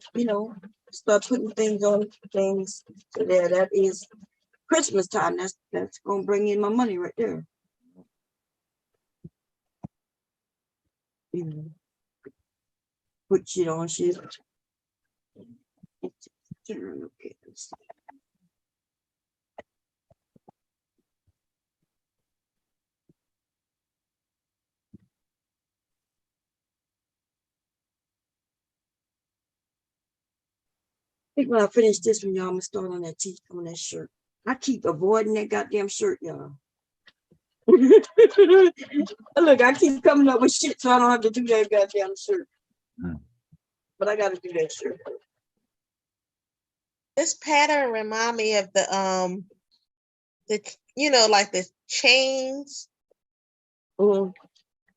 start putting things on things. So that is Christmas time. That's gonna bring in my money right there. Put shit on shit. Okay. I think when I finish this one, y'all, I'm gonna start on that shirt. I keep avoiding that goddamn shirt, y'all. Look, I keep coming up with shit so I don't have to do that goddamn shirt. But I gotta do that shirt. This pattern remind me of the like the chains. Mhm.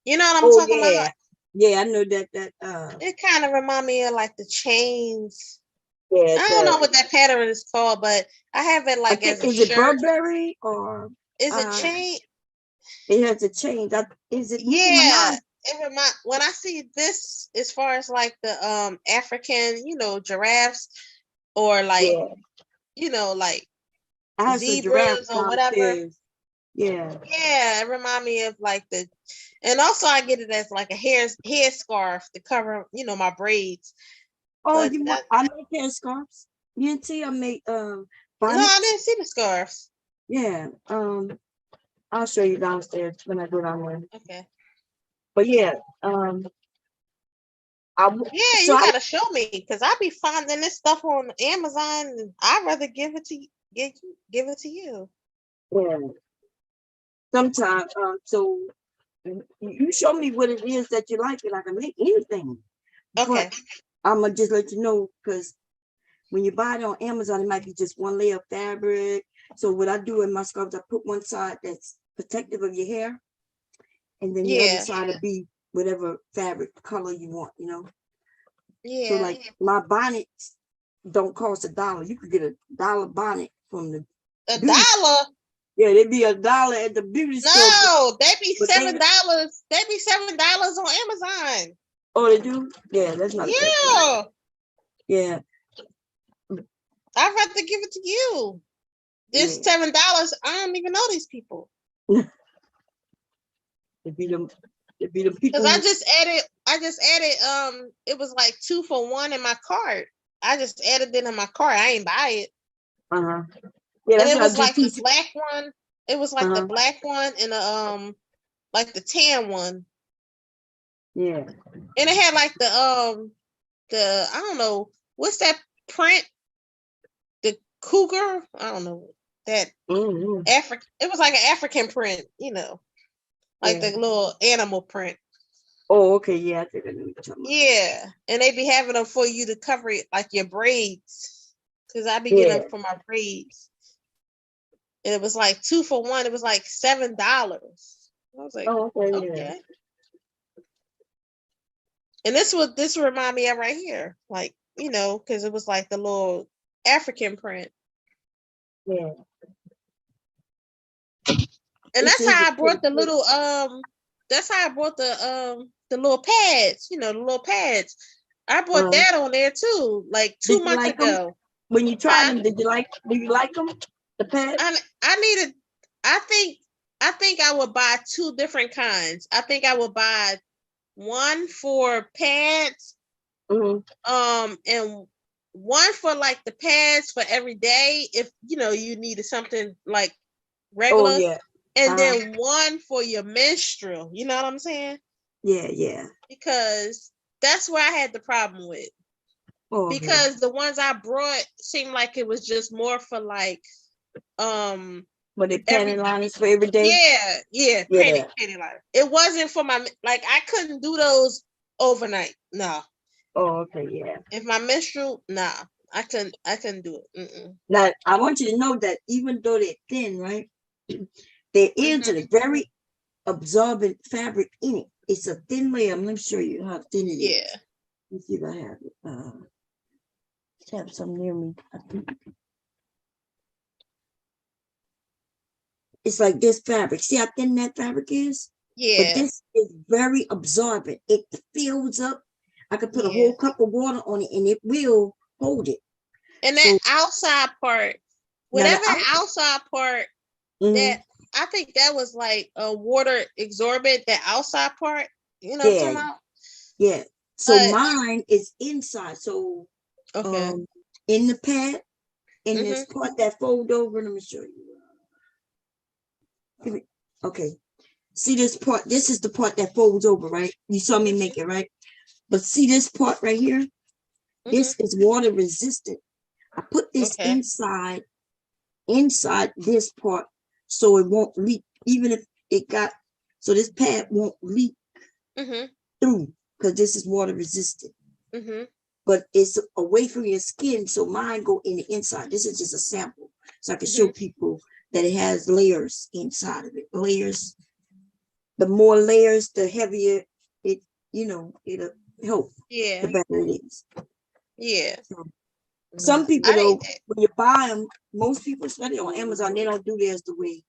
You know what I'm talking about? Yeah, I know that It kind of remind me of like the chains. Yeah, I don't know what that pattern is called, but I have it like as a is shirt. it Burberry or Is it chain? It has a chain. Is it? Yeah, it remind when I see this as far as like the African, giraffes or like like I have some giraffe zebras or whatever. downstairs. Yeah. Yeah, it remind me of like and also I get it as like a head scarf to cover, my braids. Oh, I make hair scarves. You didn't see I make No, I didn't see the scarves. Yeah. I'll show you downstairs when I go down there. Okay. But yeah, you gotta show me because I be finding this stuff on Amazon. And I'd rather give it to you. Yeah. Sometimes, so you show me what it is that you like, and I can make anything. Okay. I'm gonna just let you know, because when you buy it on Amazon, it might be just one layer of fabric. So what I do in my scarves, I put one side that's protective of your hair, and then the other Yeah. side will be whatever fabric color you want, you know. So Yeah. like my bonnets don't cost $1. You could get $1 bonnet from the $1? Yeah, they'd be $1 at the beauty store. No, they be but $7. They be $7 on Amazon. Oh, they do? Yeah, that's not a bad Yeah. price. Yeah. I'd rather give it to you. This $7. I don't even know these people. It'd be them people. Because I just added it was like 2 for 1 in my cart. I just added it in my cart. I ain't buy it. Uh-huh. Yeah, And that's it what I was do like too. the black one. It was like the black one and the like the tan one. Yeah. And it had like the I don't know, what's that print? The cougar? I don't know. That African, it was like an African print, you know. Like Yeah. the little animal print. Oh, okay, yeah, I think I know what you're talking about. Yeah. And they be having them for you to cover it like your braids. Cause I be Yeah. getting them for my braids. And it was like 2 for 1. It was like $7. I was like, Oh, okay, okay. yeah. And this remind me of right here. Like, you know, because it was like the little African print. Yeah. And This that's is how a I brought the pretty little that's how I brought the little pads, you know, the little pads. I brought that on there too, like 2 Did you months like them? ago. When you tried Huh? them, do you like them? The pads? I think I would buy 2 different kinds. I think I would buy one for pads, and one for like the pads for every day if you know you needed something like regular. Oh, yeah. And then one for your menstrual, you know what I'm saying? Yeah, yeah. Because that's where I had the problem with. Oh, okay. Because the ones I brought seemed like it was just more for like But they panty liners for every day? Yeah, panty liner. It wasn't for my, like I couldn't do those overnight. No. Oh, okay, yeah. If my menstrual, nah, I couldn't do it. Mm-mm. Now, I want you to know that even though they're thin, right, there is a very absorbent fabric in it. It's a thin layer. I'm going to show you how thin it is. Yeah. Let's see if I have it. I have some near me. I think. It's like this fabric. See how thin that fabric is? Yeah. But this is very absorbent. It fills up. I could put a whole cup of water on it and it will hold it. And that outside part, whatever outside part, that I think that was like a water absorbent, that outside part, you know what I'm talking about? Yeah. So mine is inside. So in the pad, in this part that fold over, let me show you. Okay. See this part? This is the part that folds over, right? You saw me make it, right? But see this part right here? This is water resistant. I put this inside this part so it won't leak, even if it got, so this pad won't leak through because this is water resistant. But it's away from your skin, so mine go in the inside. This is just a sample, so I can show people that it has layers inside of it. Layers. The more layers, the heavier it, you know, it'll help. Yeah. The better it is. Yeah. So, some people though, when you buy them, most people, especially on Amazon, they don't do theirs the way,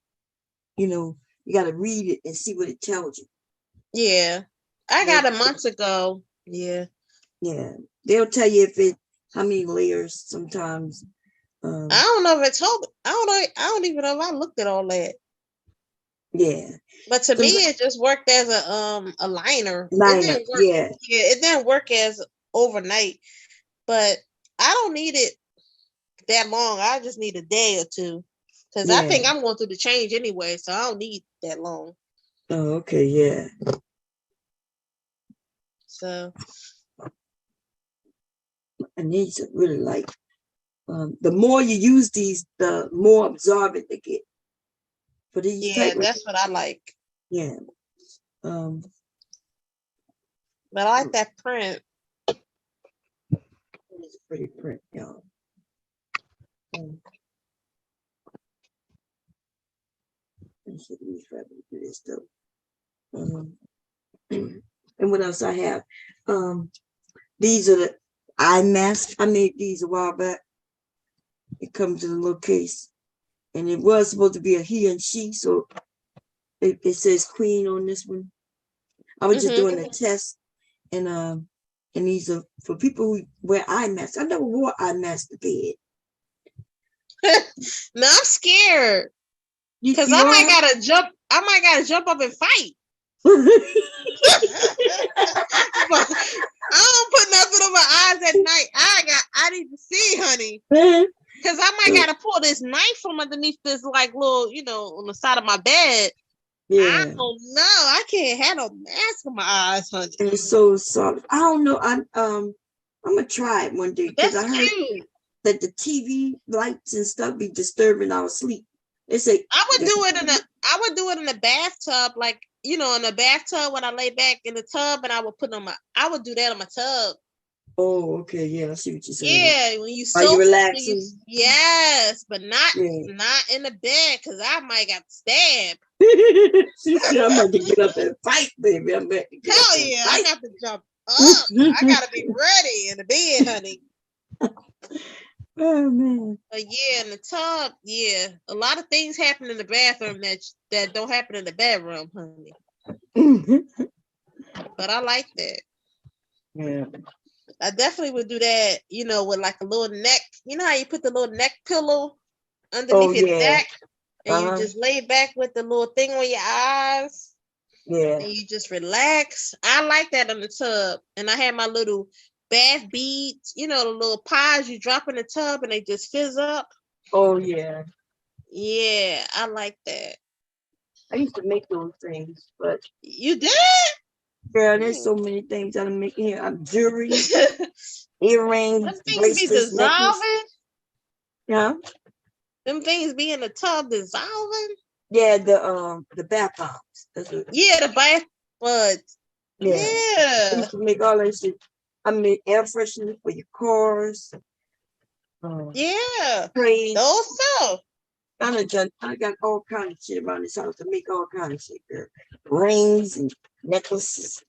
you know, you got to read it and see what it tells you. Yeah. I got it months ago. Yeah. Yeah. They'll tell you if it, how many layers sometimes. I don't know if it told, I don't even know if I looked at all that. Yeah. But to me, it just worked as a liner. Liner, It didn't work, yeah. it didn't work as overnight. But I don't need it that long. I just need a day or two. Because I think I'm going through the change anyway, so I don't need that long. Oh, okay, yeah. So and these are really like, the more you use these, the more absorbent they get. For these type that's what I like. Yeah. But I like that print. is a pretty print, y'all. Let's see, let me try to do this stuff. And what else I have? These are the eye masks. I made these a while back. It comes in a little case, and it was supposed to be a he and she, so it says queen on this one. I was just doing a test, and these are for people who wear eye masks. I never wore eye masks to bed. No, I'm scared because I might gotta jump. I might gotta jump up and fight. I don't put nothing on my eyes at night. I need to see, honey. Because I might gotta pull this knife from underneath this like little, on the side of my bed. Yeah. I don't know. I can't have no mask on my eyes, honey. And it's so soft. I don't know. I'm gonna try it one day because I heard that the TV lights and stuff be disturbing our sleep. They say I would do it in the bathtub, like in the bathtub when I lay back in the tub, and I would do that on my tub. Oh, okay, yeah, I see what you're saying. Yeah, when you Are you relaxing? Yes, but not in the bed because I might get stabbed. She said, I'm about to get up and fight, baby. I'm about to get up and Yeah, fight. I got to jump up. I gotta be ready in the bed, honey. Oh man. But yeah, in the tub, yeah, a lot of things happen in the bathroom that don't happen in the bedroom, honey. But I like that. Yeah. I definitely would do that, with like a little neck. You know how you put the little neck pillow underneath your neck, and you just lay back with the little thing on your eyes. Yeah. And you just relax. I like that in the tub. And I had my little bath beads, the little pies you drop in the tub and they just fizz up. Oh yeah. Yeah, I like that. I used to make those things, but you did? Girl, there's so many things I'm making here. I'm jewelry, earrings, Them things bracelets, be dissolving. Yeah. Them things be in the tub dissolving. Yeah, the bath bombs. Yeah, the bath buds. Yeah. Yeah. I used to make all that shit. I made air fresheners for your cars. Yeah. Trays. Those stuff. I got all kinds of shit around this house to make all kinds of shit, girl. Rings and necklaces.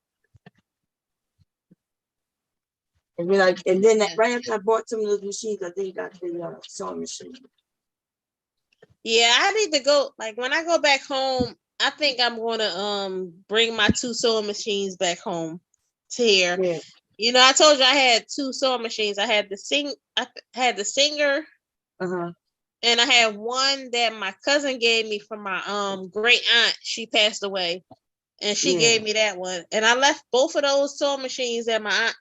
And then right after I bought some of those machines, I think I got the sewing machine. Yeah, I need to go. Like when I go back home, I think I'm gonna bring my 2 sewing machines back home to here. Yeah. I told you I had 2 sewing machines. I had the Singer, and I had one that my cousin gave me from my great aunt. She passed away, and she gave me that one. And I left both of those sewing machines at my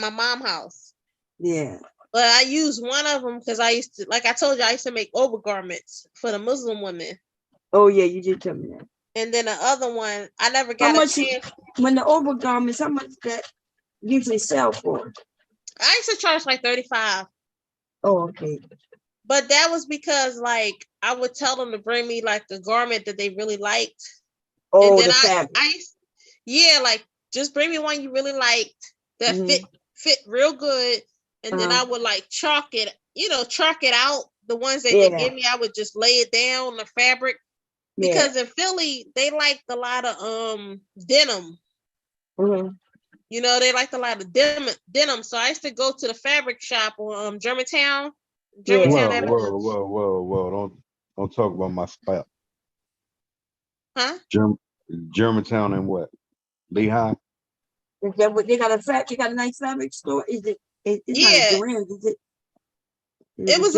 mom's house. Yeah. But I used one of them because I used to, like I told you, I used to make overgarments for the Muslim women. Oh yeah, you did tell me that. And then the other one, I never got a chance. When the overgarments, how much that usually sell for? I used to charge like $35. Oh, okay. But that was because like I would tell them to bring me like a garment that they really liked. Oh, and then the fabric. like just bring me one you really liked that fit real good. And then I would like chalk it out. The ones that they give me, I would just lay it down on the fabric. Because in Philly, they liked a lot of denim. They liked a lot of denim. So I used to go to the fabric shop on Germantown. Whoa. Don't talk about my spot. Huh? Germantown and what? Lehigh? Is that what they got they got a nice fabric store? Is it? It's not Joanne's, is it? It was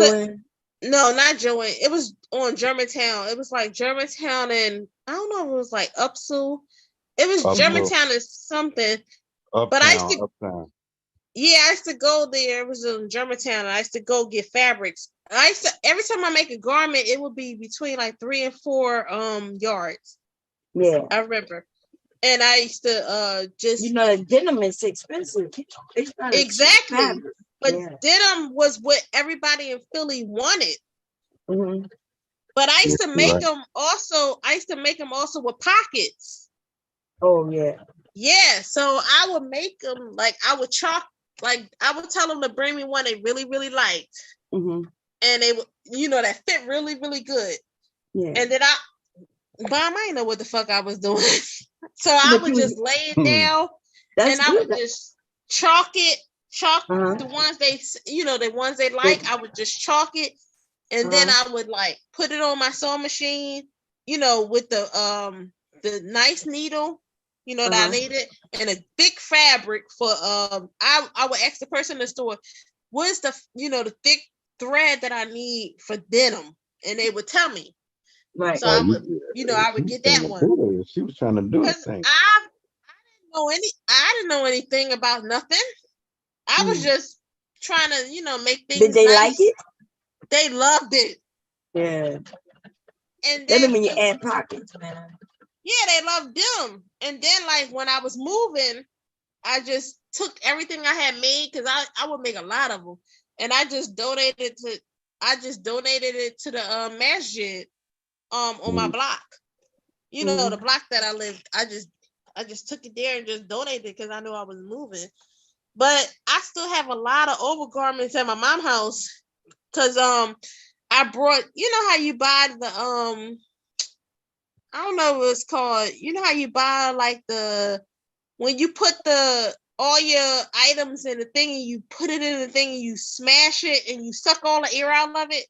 no, not Joanne. It was on Germantown. It was like Germantown and I don't know if it was like Upsall. It was Germantown and something. But I used to Uptown. Yeah, I used to go there. It was in Germantown. And I used to go get fabrics. Every time I make a garment, it would be between like 3 and 4 yards. Yeah. I remember. And I used to just the denim is expensive. It's not exactly. But denim was what everybody in Philly wanted. But I used to make them also. I used to make them also with pockets. Oh yeah. Yeah. So I would make them like I would chalk like I would tell them to bring me one they really, really liked. Mm-hmm. And they would, that fit really, really good. Yeah. And then Bomb, I didn't know what the fuck I was doing. So I would just lay it down and I would just chalk the ones the ones they like, I would just chalk it. And then I would like put it on my sewing machine, with the nice needle, that I needed, and a big fabric for I would ask the person in the store, what's the the thick thread that I need for denim, and they would tell me. Right. So I would, I would get that one. She was trying to do the thing. I didn't know anything about nothing. I was just trying to, make things. Did they nice. like it? They loved it. Yeah. And then then when you add pockets, man. Yeah, they loved them. And then like when I was moving, I just took everything I had made because I would make a lot of them, and I just donated it to the masjid on my block. The block that I lived. I just took it there and just donated it because I knew I was moving. But I still have a lot of overgarments at my mom's house because I brought, how you buy the I don't know what it's called. You know how you buy like when you put all your items in the thing and you put it in the thing and you smash it and you suck all the air out of it.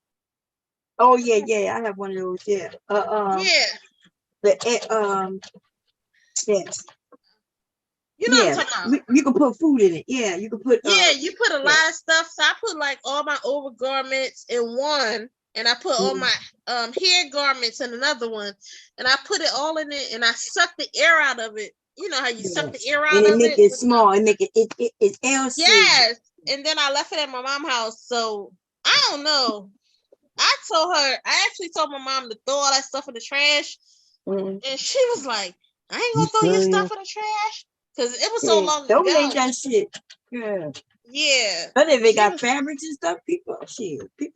Oh yeah, I have one of those. Yeah. Yeah. Yes. You know what I'm talking about. You can put food in it. Yeah, you can put. You put a lot of stuff. So I put like all my overgarments in one, and I put all my hair garments in another one, and I put it all in it, and I suck the air out of it. You know how you suck the air out of it? And make it small and make it's L-shaped. Yes. And then I left it at my mom's house. So I don't know. I actually told my mom to throw all that stuff in the trash. And she was like, I ain't gonna throw your stuff in the trash. Because it was so long ago. Don't make that shit. Yeah. Yeah. But if they got fabrics and stuff, people.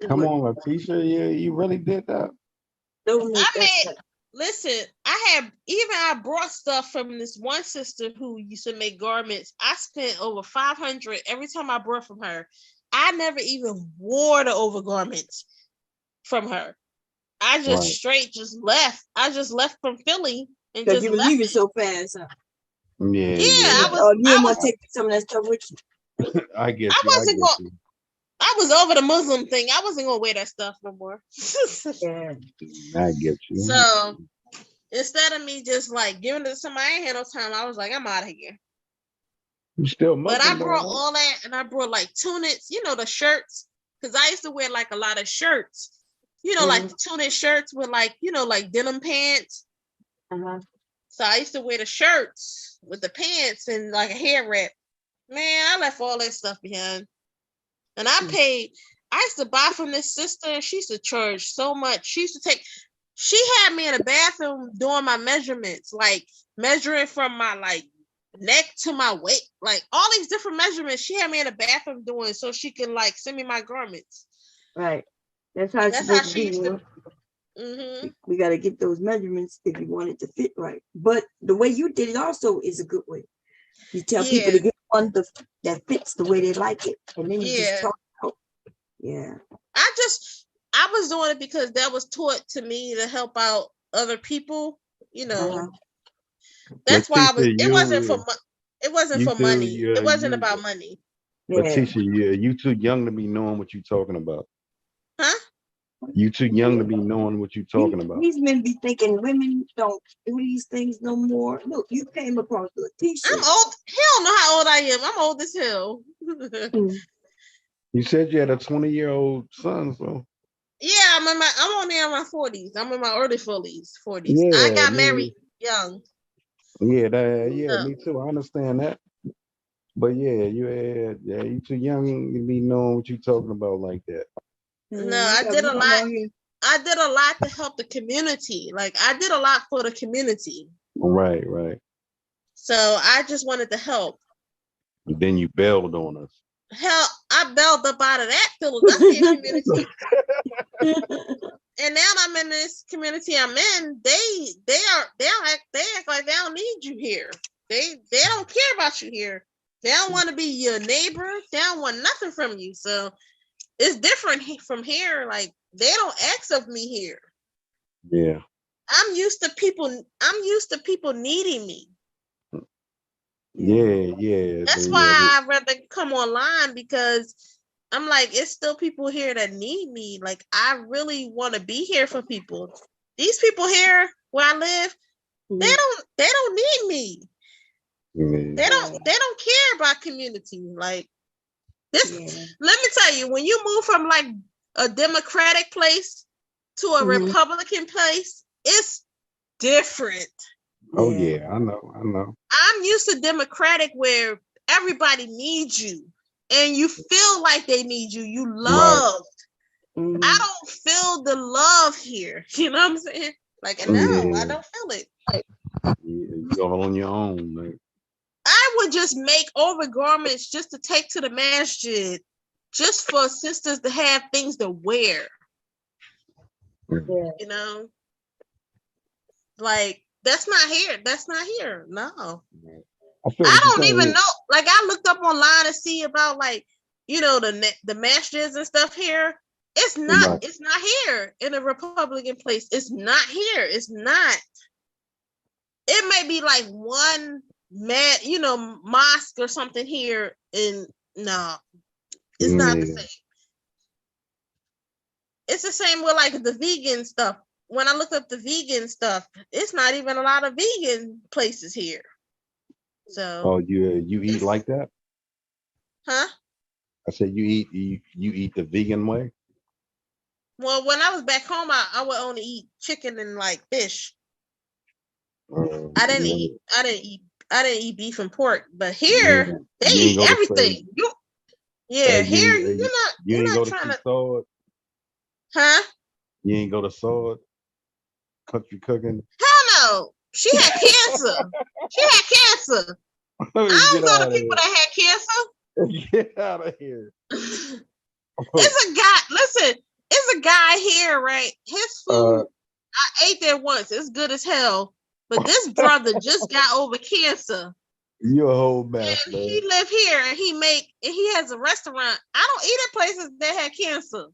Come on, Letitia. Yeah, you really did that. Listen, I brought stuff from this one sister who used to make garments. I spent over $500 every time I brought from her. I never even wore the overgarments from her. I just straight left. I just left from Philly and just you were left leaving it. so fast, huh? Yeah. You didn't want to take some of that stuff with you. I get you. I was over the Muslim thing. I wasn't gonna wear that stuff no more. Yeah. I get you. So instead of me just like giving it to somebody, I ain't had no time. I was like, I'm out of here. You still But I brought all that, and I brought like tunics, the shirts, because I used to wear like a lot of shirts, like the tunic shirts with like, like denim pants. So I used to wear the shirts with the pants and like a hair wrap. Man, I left all that stuff behind. And I used to buy from this sister, and she used to charge so much. She had me in a bathroom doing my measurements, like measuring from my like neck to my waist, like all these different measurements. She had me in a bathroom doing so she can like send me my garments. Right. That's how she used to. We got to get those measurements if you want it to fit right. But the way you did it also is a good way. You tell people to get one that fits the way they like it, and then you just talk out. Yeah. I was doing it because that was taught to me to help out other people. That's why I was. It wasn't for money. It wasn't about money. Letitia, you too young to be knowing what you're talking about. Huh? You too young to be knowing what you're talking about. These men be thinking women don't do these things no more. Look, you came across Letitia. I'm old. Hell know how old I am. I'm old as hell. You said you had a 20-year-old son, so. Yeah, I'm only in my 40s. I'm in my early 40s. Yeah, I got married young. Yeah, me too. I understand that. But yeah, you too young to be knowing what you're talking about like that. No, I did a lot. I did a lot to help the community. Like I did a lot for the community. Right. So I just wanted to help. And then you bailed on us. Hell, I bailed up out of that Philadelphia community. And now I'm in this community I'm in. They act like they don't need you here. They don't care about you here. They don't want to be your neighbor. They don't want nothing from you. So it's different from here. Like they don't ask of me here. Yeah. I'm used to people needing me. Yeah. That's why I'd rather come online, because I'm like, it's still people here that need me. Like I really want to be here for people. These people here where I live, they don't need me. They don't care about community. Like this, let me tell you, when you move from like a Democratic place to a Republican place, it's different. Oh yeah, I know. I'm used to Democratic where everybody needs you and you feel like they need you. You loved. Mhm. I don't feel the love here. You know what I'm saying? Like, no, I don't feel it. You're all on your own. Like. I would just make overgarments just to take to the masjid, just for sisters to have things to wear. You know? Like, that's not here. That's not here. No. I don't even know. Like, I looked up online to see about, like, you know, the masjids and stuff here. It's not here in a Republican place. It's not here. It's not. It may be like one mosque or something here, and no, it's not the same. It's the same with like the vegan stuff. When I look up the vegan stuff, it's not even a lot of vegan places here. So. Oh, you eat like that? Huh? I said you eat the vegan way. Well, when I was back home, I would only eat chicken and like fish. I didn't eat beef and pork, but here they eat everything. Here you're not trying to. Sword? Huh? You ain't go to Sword? Country cooking? Hell no. She had cancer. I don't go to people that had cancer. Get out of here. It's a guy. Listen, it's a guy here, right? His food, I ate there once. It's good as hell. But this brother just got over cancer. You a whole mess, man. He live here and he has a restaurant. I don't eat at places that had cancer.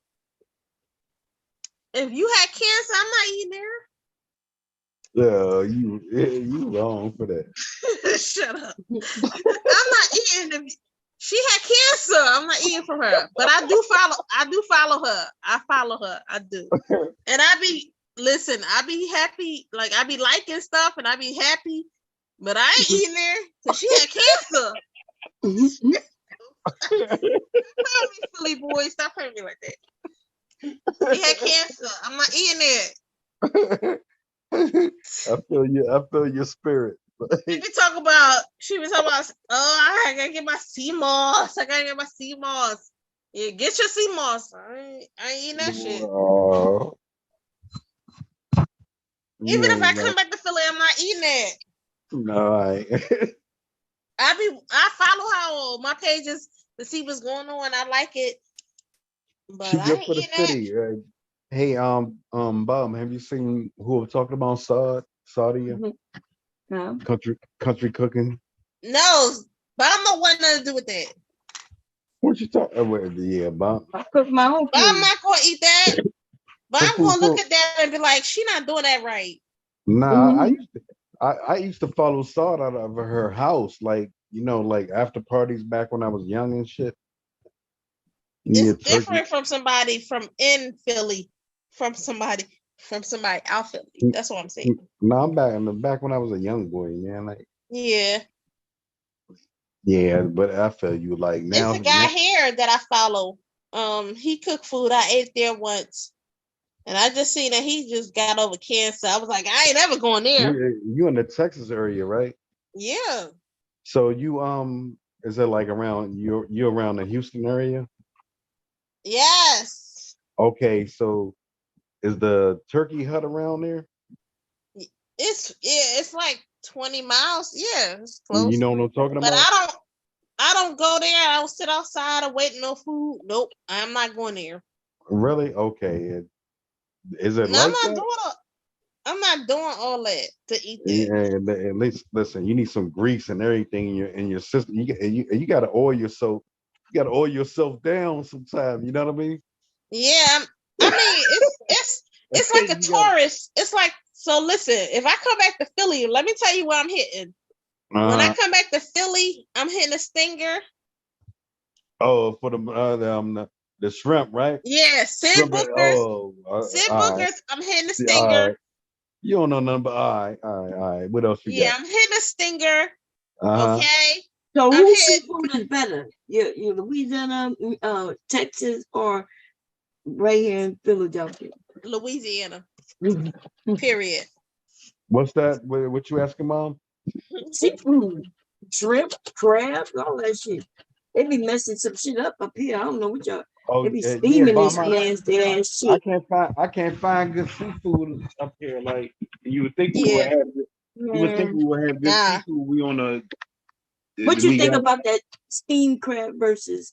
If you had cancer, I'm not eating there. Yeah, you wrong for that. Shut up. I'm not eating. If she had cancer, I'm not eating from her. But I do follow her. I follow her. I do. And I be happy. Like I be liking stuff and I be happy. But I ain't eating there because she had cancer. Stop playing me, Philly boy. Stop playing me like that. She had cancer. I'm not eating it. I feel your spirit. She be talking about, I gotta get my sea moss. Yeah, get your sea moss. I ain't eating that shit. Even if I come back to Philly, I'm not eating that. No, I ain't. I follow her on my pages to see what's going on. I like it. But She I good ain't for the eating that. city. Right? Hey, Bob, have you seen who we're talking about? Saudi? No. Country cooking. No, but I don't know what nothing to do with that. What you talking about? Yeah, Bob. I cook my own food. But I'm not gonna eat that. But I'm gonna look at that and be like, she not doing that right. Nah, I used to follow Saud out of her house, like like after parties back when I was young and shit. It's different from somebody from in Philly, from somebody out Philly. That's what I'm saying. No, I'm back when I was a young boy, man. Like, Yeah. yeah, but I feel you like now. There's a guy here that I follow. He cooked food. I ate there once. And I just seen that he just got over cancer. I was like, I ain't ever going there. You in the Texas area, right? Yeah. So you is it like around you around the Houston area? Yes. Okay, so is the Turkey Hut around there? It's like 20 miles. Yeah, it's close. You know what I'm talking But about? I don't go there. I don't sit outside and wait no food. Nope, I'm not going there. Really? Okay. Is it No, like I'm not that? doing it. I'm not doing all that to eat that. And at least listen, you need some grease and everything in your system. You got to oil yourself. You got to oil yourself down sometimes. You know what I mean? Yeah, I mean it's like a tourist. It's like, so listen, if I come back to Philly, let me tell you what I'm hitting. When I come back to Philly, I'm hitting a Stinger. Oh, for the shrimp, right? Yeah, Sid Shrimp, Booker's. Sid all right. Booker's. I'm hitting a See, all Stinger. right. You don't know nothing, but all right. What else you Yeah, got? I'm hitting a Stinger. Uh-huh. Okay. So I'm whose hitting seafood is better? Your Louisiana, Texas, or right here in Philadelphia? Louisiana. Period. What's that? What you asking, Mom? Seafood, shrimp, crabs, all that shit. They be messing some shit up here. I don't know what y'all. Oh, They be yeah, steaming Mom, this nasty ass shit. I can't find good seafood up here. Like you would think we would Yeah. have. You would think we would have good seafood. We on a. What you think about that steamed crab versus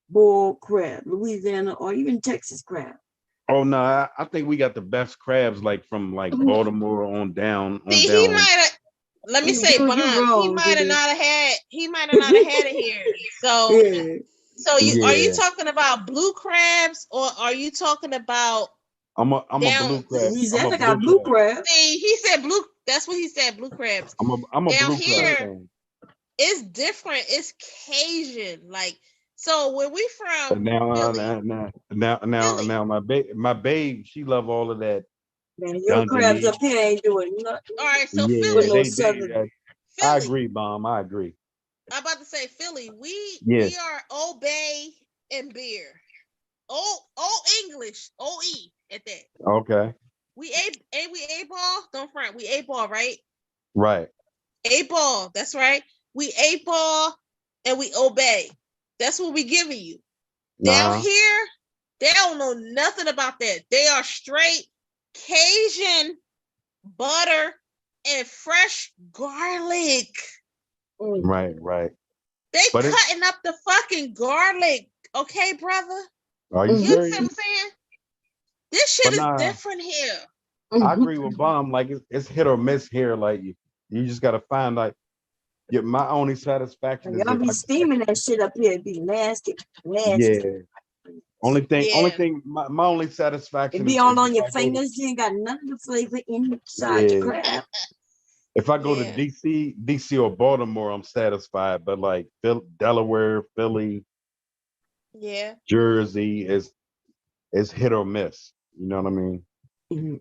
boiled crab, Louisiana or even Texas crab? Oh no, I think we got the best crabs, like from like Baltimore on down. See, he might have. Let me say, Bond, he might have not have had. He might have not have had it here. So, are you talking about blue crabs or are you talking about? I'm a blue crab. Louisiana got blue crab. See, he said blue. That's what he said. Blue crabs. I'm a down blue here, crab fan. it's different. It's Cajun. Like, so when we from Now my babe, she love all of that. Man, your crabs up here ain't doing nothing. All right, so Yeah, Philly. I agree, Mom. I agree. I'm about to say Philly. We Yes. are Old Bay and beer. Old English, OE at that. Okay. We A-ball. Don't front. We A-ball, right? Right. A-ball. That's right. We A-ball and we obey. That's what we giving you. Down here, they don't know nothing about that. They are straight Cajun butter and fresh garlic. Right. They cutting up the fucking garlic. Okay, brother? Are you You serious? understand what I'm saying? This shit is different here. I agree with Bomb. Like it's hit or miss here. Like you just gotta find like my only satisfaction is Y'all be steaming that shit up here. It be nasty. Yeah. Only thing, my only satisfaction It be is all on your fingers. You ain't got none of the flavor inside your crab. If I go to DC or Baltimore, I'm satisfied. But like Delaware, Philly, Jersey is hit or miss. You know what I mean? Mm-hmm.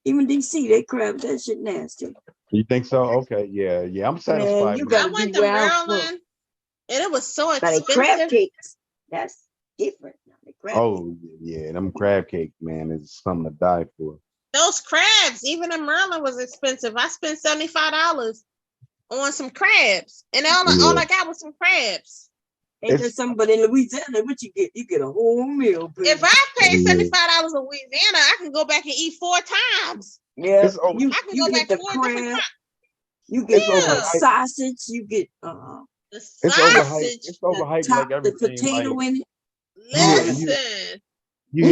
Even DC, they crab that shit nasty. You think so? Okay, yeah. I'm satisfied. Man, I went to Maryland and it was so expensive. Crab cakes, that's different. Oh yeah, them crab cakes, man, is something to die for. Those crabs, even in Maryland, was expensive. I spent $75 on some crabs, and all I got was some crabs. Ain't that something? But in Louisiana, what you get? You get a whole meal. Baby. If I pay $75 in Louisiana, I can go back and eat 4 times. Yeah, I can go back the 4 different times. You get sausage. You get the sausage. It's overhyped like everything. The potato like, in it. Listen. You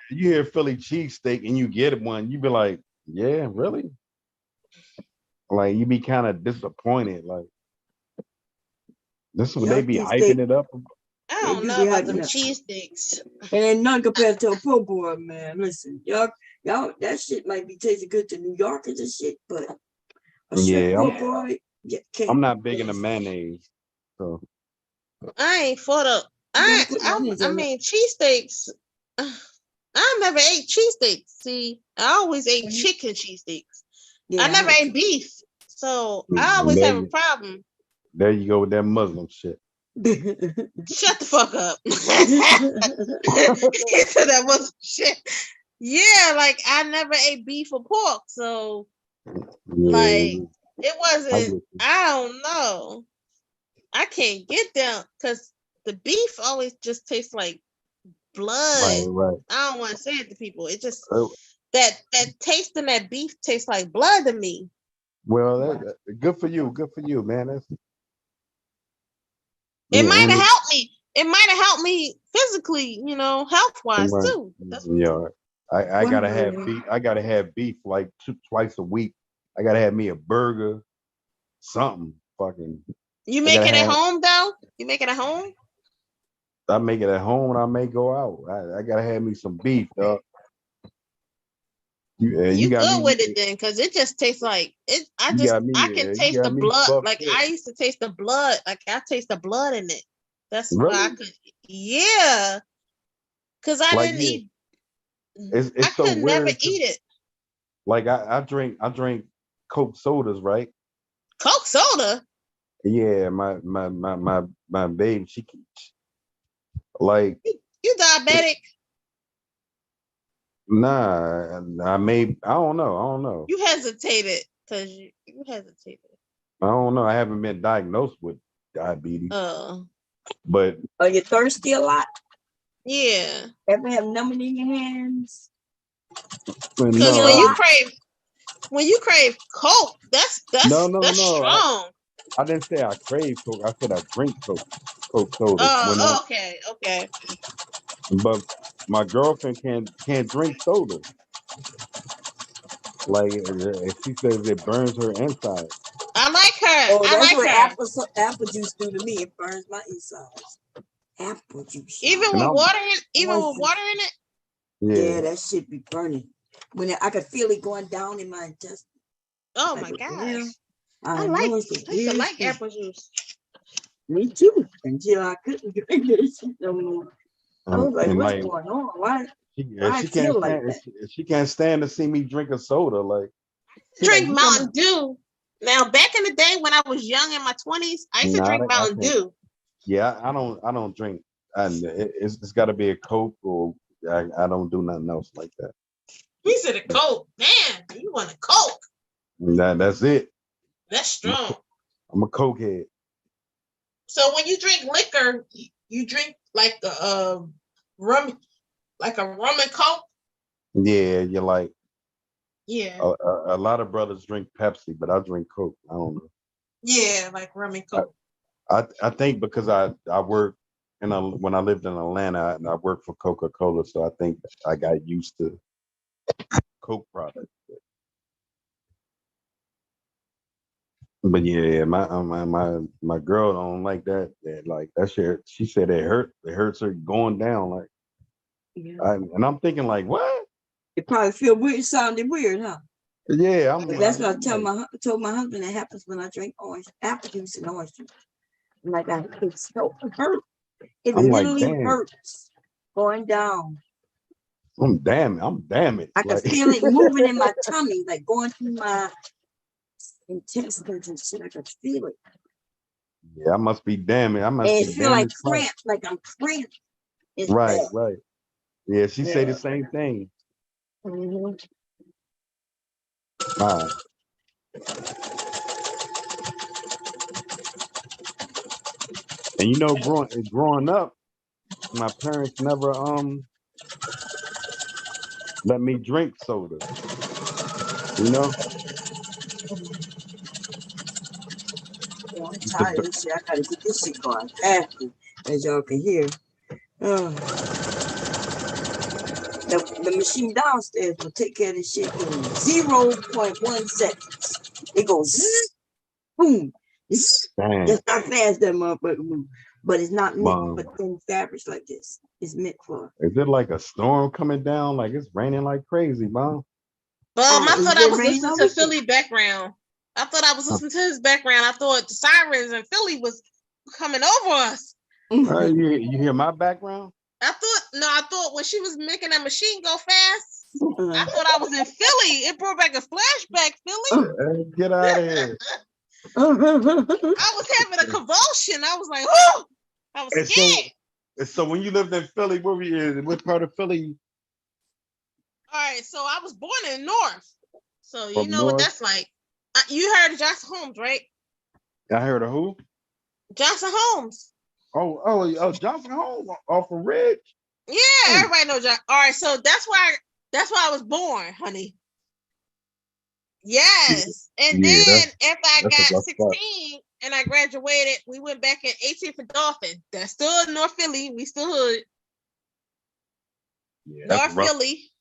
hear Philly cheesesteak and you get one, you be like, yeah, really? Like you be kind of disappointed. Like this is what they be hyping it up. I don't know about them cheese sticks. And ain't none compared to a po' boy, man. Listen, y'all, that shit might be tasting good to New Yorkers and shit, but I'm not big into mayonnaise, so I ain't for the. I mean cheesesteaks. I never ate cheesesteaks. See, I always ate chicken cheesesteaks. I never ate beef, so I always have a problem. There you go with that Muslim shit. Shut the fuck up. Into that Muslim shit. Yeah, like I never ate beef or pork, so like it wasn't. I don't know. I can't get down because the beef always just tastes like blood. Right. I don't want to say it to people. It just that taste in that beef tastes like blood to me. Well, good for you. Good for you, man. It might have helped me. It might have helped me physically, health wise too. Yeah. I gotta have beef. I gotta have beef like twice a week. I gotta have me a burger, something fucking. You make it at home though? You make it at home? I make it at home and I may go out. I gotta have me some beef, dog. You got good me, with it then, because it just tastes like it. I you just got me, I can you taste got the me blood. fucked Like up. I used to taste the blood. Like I taste the blood in it. That's why I Really? could. Yeah, because I Like didn't yeah, eat. I it's so could never weird. eat it. Like I drink Coke sodas, right? Coke soda. Yeah, my baby, she like You diabetic? nah. I don't know. You hesitated because you hesitated. I don't know. I haven't been diagnosed with diabetes, Oh, but Are you thirsty a lot? yeah. Ever have numbing in your hands? Because no, when you crave Coke, that's no. strong. I didn't say I crave Coke. I said I drink Coke soda. Oh, okay. But my girlfriend can't drink soda. Like she says it burns her inside. I like her. Oh, I that's like what her. apple juice do to me. It burns my insides. Apple juice. Even And with I'm water in it. Yeah, that shit be burning. I could feel it going down in my intestines. Oh Like, my what the gosh. hell? I used to like apple juice. Me too. Until I couldn't drink this shit no more. I was like, and what's like going on? Why I she feel can't like stand that? she can't stand to see me drink a soda. Like she Drink like, Mountain Dew. Now, back in the day when I was young in my 20s, I used to nah, drink I Mountain can't. Dew. Yeah, I don't drink. And it's got to be a Coke or I don't do nothing else like that. We said a Coke. Damn, you want a Coke? That's it. That's strong. I'm a Coke head. So when you drink liquor, you drink like a rum, like a rum and Coke. Yeah, you're like Yeah, a lot of brothers drink Pepsi, but I drink Coke. I don't know. yeah, like rum and Coke. I think because I work when I lived in Atlanta and I worked for Coca-Cola, so I think I got used to Coke products. But yeah, my girl don't like that. Like that shit. She said it hurts her going down. Like, and I'm thinking like, what? It probably feel weird. It sounded weird, huh? Yeah, But that's what I told my husband. That happens when I drink apple juice and orange juice. I'm like, it so hurt. It I'm like, literally damn. hurts going down. I'm damaged. I can feel it moving in my tummy, like going through my intestines and shit. I could feel it. Yeah, I must be damaged. I must And be it feel like damaged. cramps, like I'm cramped. It's Right, bad. right. Yeah, she say the Yeah. same thing. Mhm. All right. And you know, growing up, my parents never let me drink soda. You know? Oh, I'm tired of this shit. I gotta get this shit going faster, as y'all can hear. The machine downstairs will take care of this shit in 0.1 seconds. It goes zzz, boom, zzz. Damn. That's how fast that motherfucker moves. But it's not meant Wow. for thin fabrics like this. It's meant for. Is it like a storm coming down? Like it's raining like crazy, Mom? I is thought it I was raining listening over to here? Philly background. I thought I was listening to his background. I thought the sirens in Philly was coming over us. You hear my background? I thought when she was making that machine go fast, I thought I was in Philly. It brought back a flashback, Philly. Hey, get out of here. I was having a convulsion. I was like, oh, I was And scared. so when you lived in Philly, where were you? What part of Philly? All right, so I was born in North. So you From know what North? that's like. You heard of Johnson Holmes, right? I heard of who? Johnson Holmes. Oh, Johnson Holmes off of Ridge. Yeah, everybody knows John. All right, so that's why I was born, honey. Yes. And Yeah, then after I that's a got rough 16 and I graduated, we went back in 18th and Dolphin. That's still in North Philly. We still hood. Yeah, North Philly.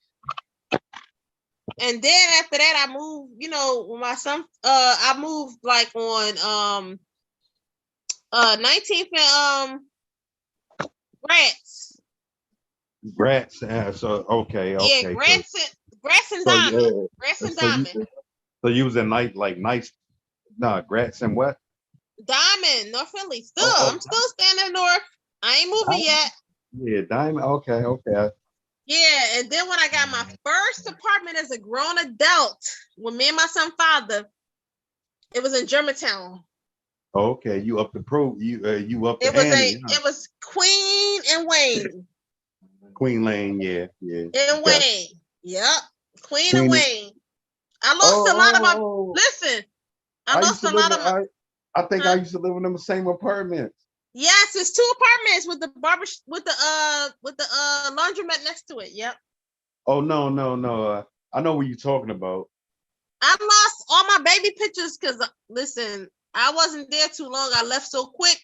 And then after that, I moved, you know, with my son, I moved like on 19th and Grants. Grants. So okay, Yeah, okay. Grants and So Diamond. Grants and so you Diamond. so you was in nice. Nah, Grants and what? Diamond, North Philly. Still, Oh, I'm still standing north. I ain't moving yet. yeah, Diamond. Okay. Yeah, and then when I got my first apartment as a grown adult, with me and my son father, it was in Germantown. Okay, you up the you up the It was ante, huh? it was Queen and Wayne. Queen Lane, yeah. And Got Wayne. Yep. Queen and Queen. Wayne. I lost a lot of my Oh, listen. I I used lost to a live lot of my I think I used to live in the same apartments. yes, it's 2 apartments with the barber with the laundromat next to it. Yep. Oh no. I know what you're talking about. I lost all my baby pictures because listen, I wasn't there too long. I left so quick,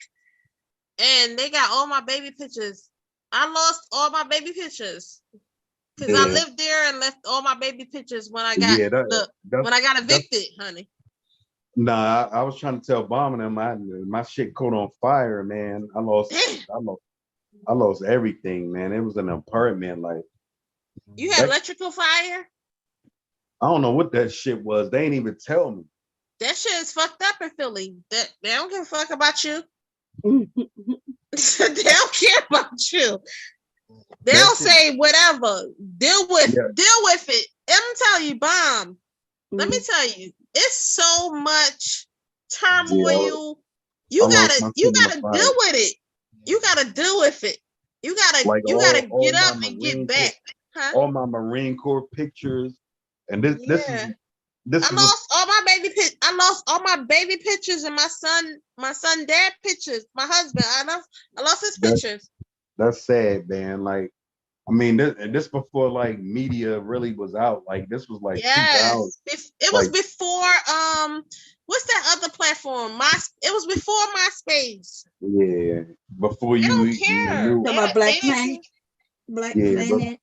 and they got all my baby pictures. I lost all my baby pictures because I Yeah, lived there and left all my baby pictures when I got when I got evicted, honey. Nah, I was trying to tell Bomb and them my shit caught on fire, man. I lost everything, man. It was an apartment, like You had that, electrical fire? I don't know what that shit was. They ain't even tell me. That shit is fucked up in Philly. They don't give a fuck about you. They don't care about you. They'll say whatever. Deal with it. I'm telling you, Bomb. Let me tell you, it's so much turmoil. You gotta deal with it. You gotta deal with it. You gotta get up and get back. Huh? All my Marine Corps pictures, and this I is lost all my baby I lost all my baby pictures and my son dad pictures. My husband, I lost his pictures. that's sad, man. Like, I mean, this before like media really was out. Like, this was like 2000. It was before what's that other platform? It was before MySpace. Yeah, before They you don't even care. knew. Talking about Black Planet. Black Yeah, Planet.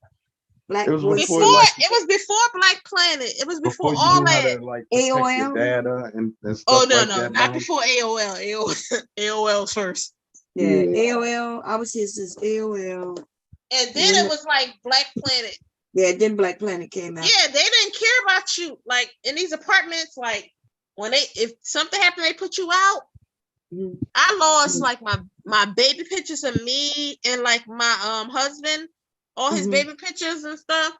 Black it was Voices. before like It was before Black Planet. It was before you all knew how that. to like protect your AOL. data and stuff Oh like no, that. not Mom. before AOL. AOL first. Yeah, AOL. I was here since AOL. And then it was like Black Planet. Yeah, then Black Planet came out. Yeah, they didn't care about you. Like in these apartments, like if something happened, they put you out. I lost like my baby pictures of me and like my husband, all his baby pictures and stuff,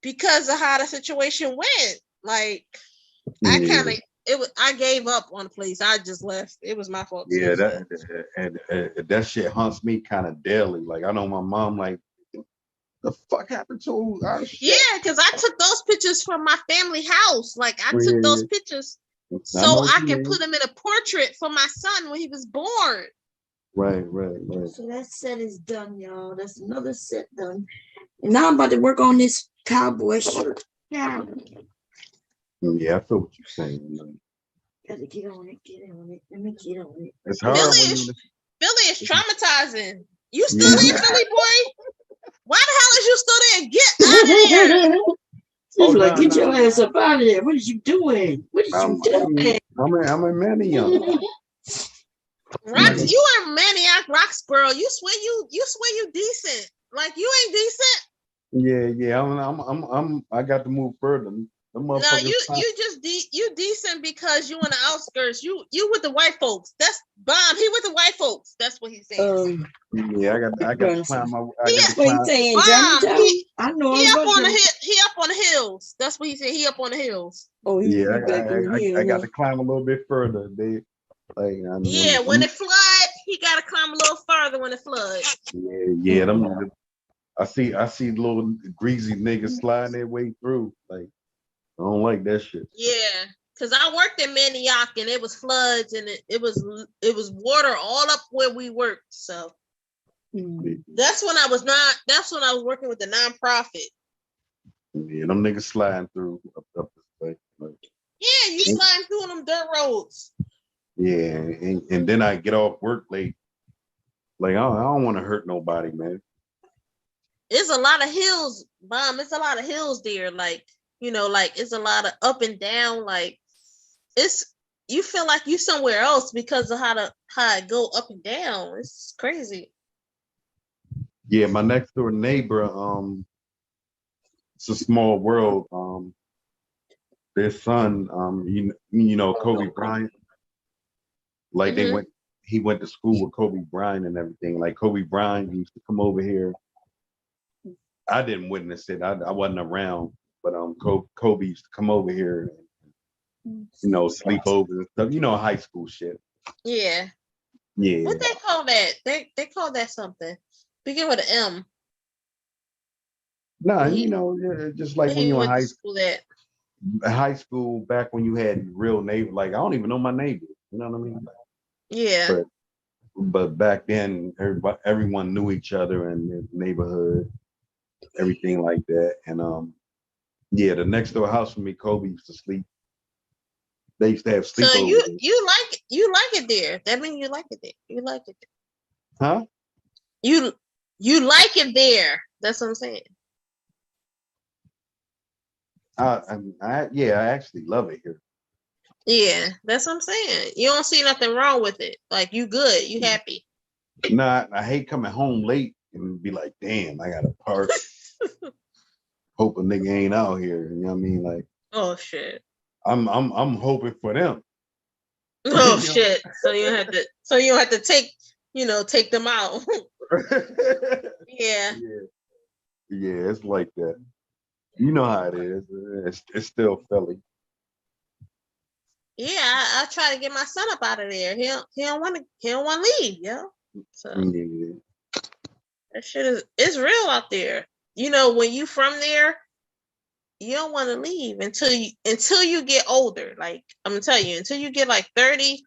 because of how the situation went. Like I gave up on the place. I just left. It was my fault. Yeah, that shit haunts me kind of daily. Like, I know my mom, like, the fuck happened to our shit? Yeah, because I took those pictures from my family house. Like I took those pictures so I can put them in a portrait for my son when he was born. Right. So that set is done, y'all. That's another set done. And now I'm about to work on this cowboy shirt. Yeah. Yeah, I feel what you're saying. Man. Gotta get on it. Let me get on it. It's hard Philly is traumatizing. You still in Philly, boy? Why the hell is you still there? Get out of here! She's like, get your ass up out of there. What is you doing? What is you doing? I'm a Manioc. You are Maniac, Roxborough. You swear you decent. Like you ain't decent. Yeah. I got to move further. No, you decent because you in the outskirts. You with the white folks. That's Bomb. He with the white folks. That's what he's saying. Yeah, I got to climb my. What you saying, Germantown? I know. He up on the hills. That's what he said. He up on the hills. Oh, yeah. I got to climb a little bit further. When it flood, he got to climb a little further when it floods. Yeah. I see little greasy niggas sliding their way through. Like, I don't like that shit. Yeah, because I worked in Manioc and it was floods and it was water all up where we worked. So that's when I was working with the nonprofit. Yeah, them niggas sliding through up this way. Like, yeah, you sliding through them dirt roads. Yeah, and then I get off work late. Like, I don't want to hurt nobody, man. It's a lot of hills, Bomb. It's a lot of hills there. Like, you know, like it's a lot of up and down. Like you feel like you somewhere else because of how it go up and down. It's crazy. Yeah, my next door neighbor, it's a small world. Their son, you know, Kobe Bryant. Like he went to school with Kobe Bryant and everything. Like Kobe Bryant used to come over here. I didn't witness it. I wasn't around, but Kobe used to come over here, and, you know, sleep over and stuff. You know, high school shit. Yeah. Yeah. What they call that? They call that something. Begin with an M. Nah, you know, just like when you were in high school, back when you had real neighbors. Like I don't even know my neighbors. You know what I mean? Yeah. But back then, everyone knew each other in the neighborhood, everything like that. And yeah, the next door house from me, Kobe used to sleep. They used to have sleepovers. So you like it there. That means you like it there. You like it there. Huh? You like it there. That's what I'm saying. Yeah, I actually love it here. Yeah, that's what I'm saying. You don't see nothing wrong with it. Like you good, you happy. Nah, I hate coming home late and be like, damn, I gotta park. Hope a nigga ain't out here. You know what I mean? Like, oh shit. I'm hoping for them. Oh shit. So you don't have to take them out. Yeah. Yeah, it's like that. You know how it is. It's still Philly. Yeah, I try to get my son up out of there. He don't want to leave, yo. So that shit it's real out there. You know, when you from there, you don't want to leave until you get older. Like I'm gonna tell you, until you get like 30,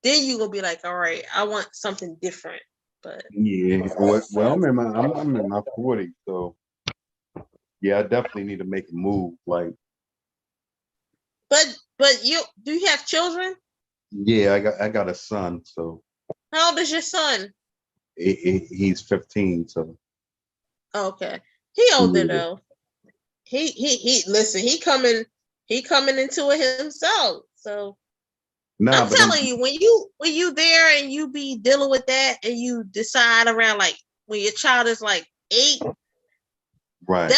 then you gonna be like, all right, I want something different. But yeah, well, I'm in my 40s, so yeah, I definitely need to make a move. Like, but do you have children? Yeah, I got a son, so. How old is your son? He's 15, so. Okay, he older though. He listen. He coming into it himself. So I'm telling you, when you there and you be dealing with that, and you decide around like when your child is like 8, right?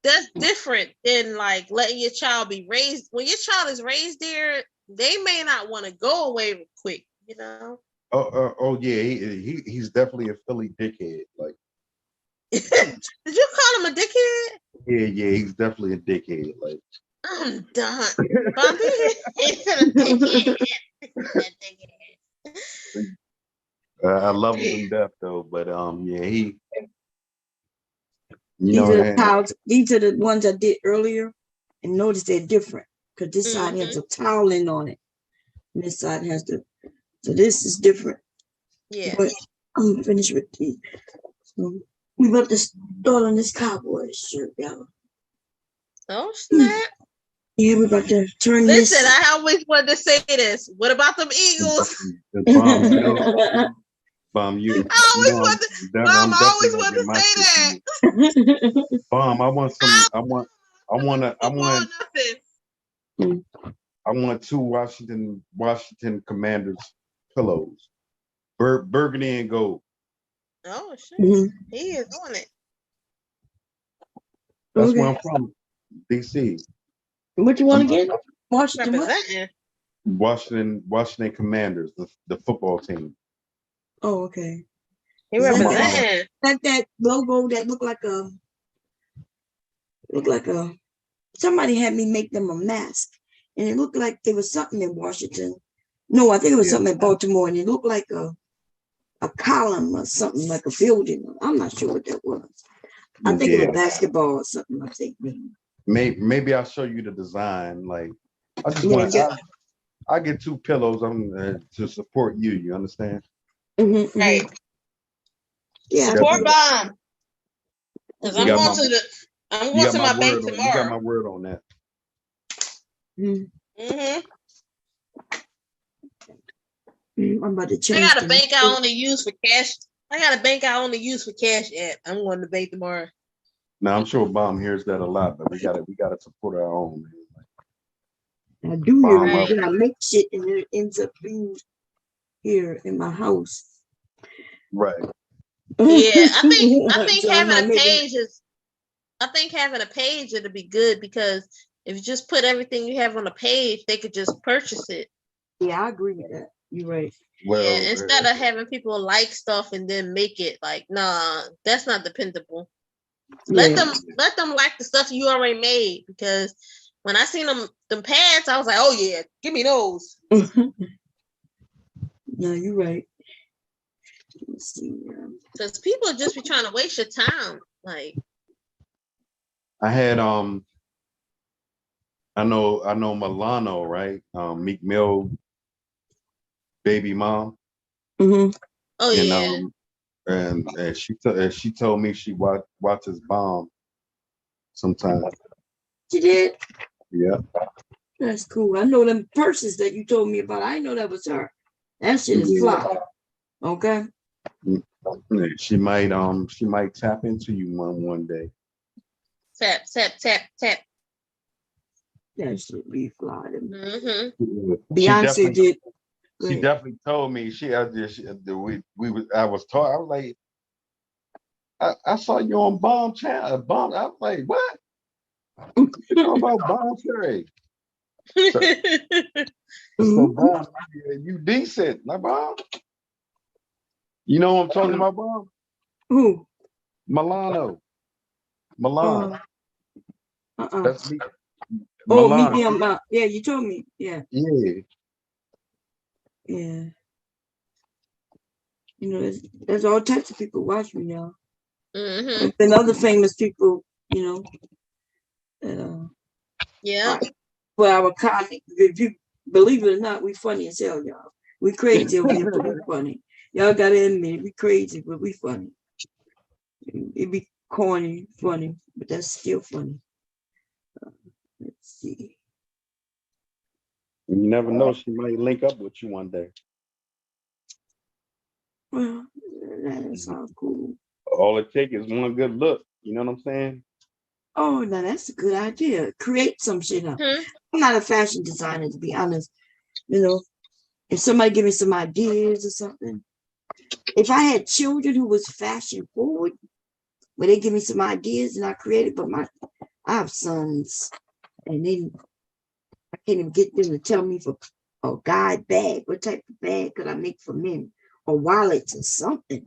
That's different than like letting your child be raised. When your child is raised there, they may not want to go away quick, you know. Oh yeah, he's definitely a Philly dickhead. Like, did you call him a dickhead? Yeah, he's definitely a dickhead. Like, I'm done. Bobby, he's a dickhead. I love him to death though, but yeah, he. These are the towels. These are the ones I did earlier, and notice they're different because this side has a toweling on it, and this side has the. So this is different. Yeah. But I'm finished with these. So we about to start on this Cowboys shirt, y'all. Oh snap! Yeah, we're about to turn Listen, this. I always wanted to say this. What about them Eagles? Bomb, you. I always want to say that. Bomb, I want 2 Washington Commanders pillows. Burgundy and gold. Oh shit. He is doing it. That's where I'm from. DC. What you want to get? Washington. Washington Commanders, the football team. Oh, okay. He representing. That logo that looked like a somebody had me make them a mask, and it looked like there was something in Washington. No, I think it was something in Baltimore, and it looked like a column or something, like a building. I'm not sure what that was. I think it was basketball or something. I think maybe I'll show you the design. Like, I just want I get 2 pillows to support you. You understand? Right. Yeah. Support Bomb. Because I'm going to my bank tomorrow. You got my word on that. I'm about to change. I got a bank I only use for cash. I got a bank I only use for cash at. I'm going to bank tomorrow. Now I'm sure Bomb hears that a lot, but we gotta support our own, man. I do hear Bomb you. up. Then I make shit and it ends up being here in my house. Right. Yeah, I think So I'm having not a making page is I think having a page it'll be good because if you just put everything you have on a page, they could just purchase it. Yeah, I agree with that. You're right. Well, Yeah, instead of having people like stuff and then make it like, nah, that's not dependable. Let them like the stuff you already made, because when I seen them pads, I was like, oh yeah, give me those. No, you're right. Let's see. Because people just be trying to waste your time. Like, I had I know Milano, right? Meek Mill baby mom. Mm-hmm. Oh and, yeah. And she told me she watches Bomb sometimes. She did? Yeah. That's cool. I know them purses that you told me about. I didn't know that was her. That shit is fly. Okay. She might tap into you one day. Tap, tap, tap, tap. That should be fly. Mm-hmm. Beyonce did. She definitely told me I was like, I saw you on Bomb channel. Bomb. I was like, what? You know about Bomb Cherry? So Bomb, you decent, my Bomb. You know what I'm talking about, Bomb? Who? Milano. That's me. Oh, Milano. yeah, you told me. Yeah. Yeah. Yeah. You know, there's all types of people watch me now. Mm-hmm. And other famous people, you know. Yeah. For our comedy, if you believe it or not, we funny as hell, y'all. We crazy over here, but we funny. Y'all gotta admit it, we crazy, but we funny. It be corny, funny, but that's still funny. Let's see. You never know, she might link up with you one day. Well, that sounds cool. All it takes is one good look. You know what I'm saying? Oh, now that's a good idea. Create some shit up. I'm not a fashion designer, to be honest. You know, if somebody give me some ideas or something. If I had children who was fashion forward, where they give me some ideas and I create it, but I have sons and then I can't even get them to tell me for a guy bag, what type of bag could I make for men, or wallets or something.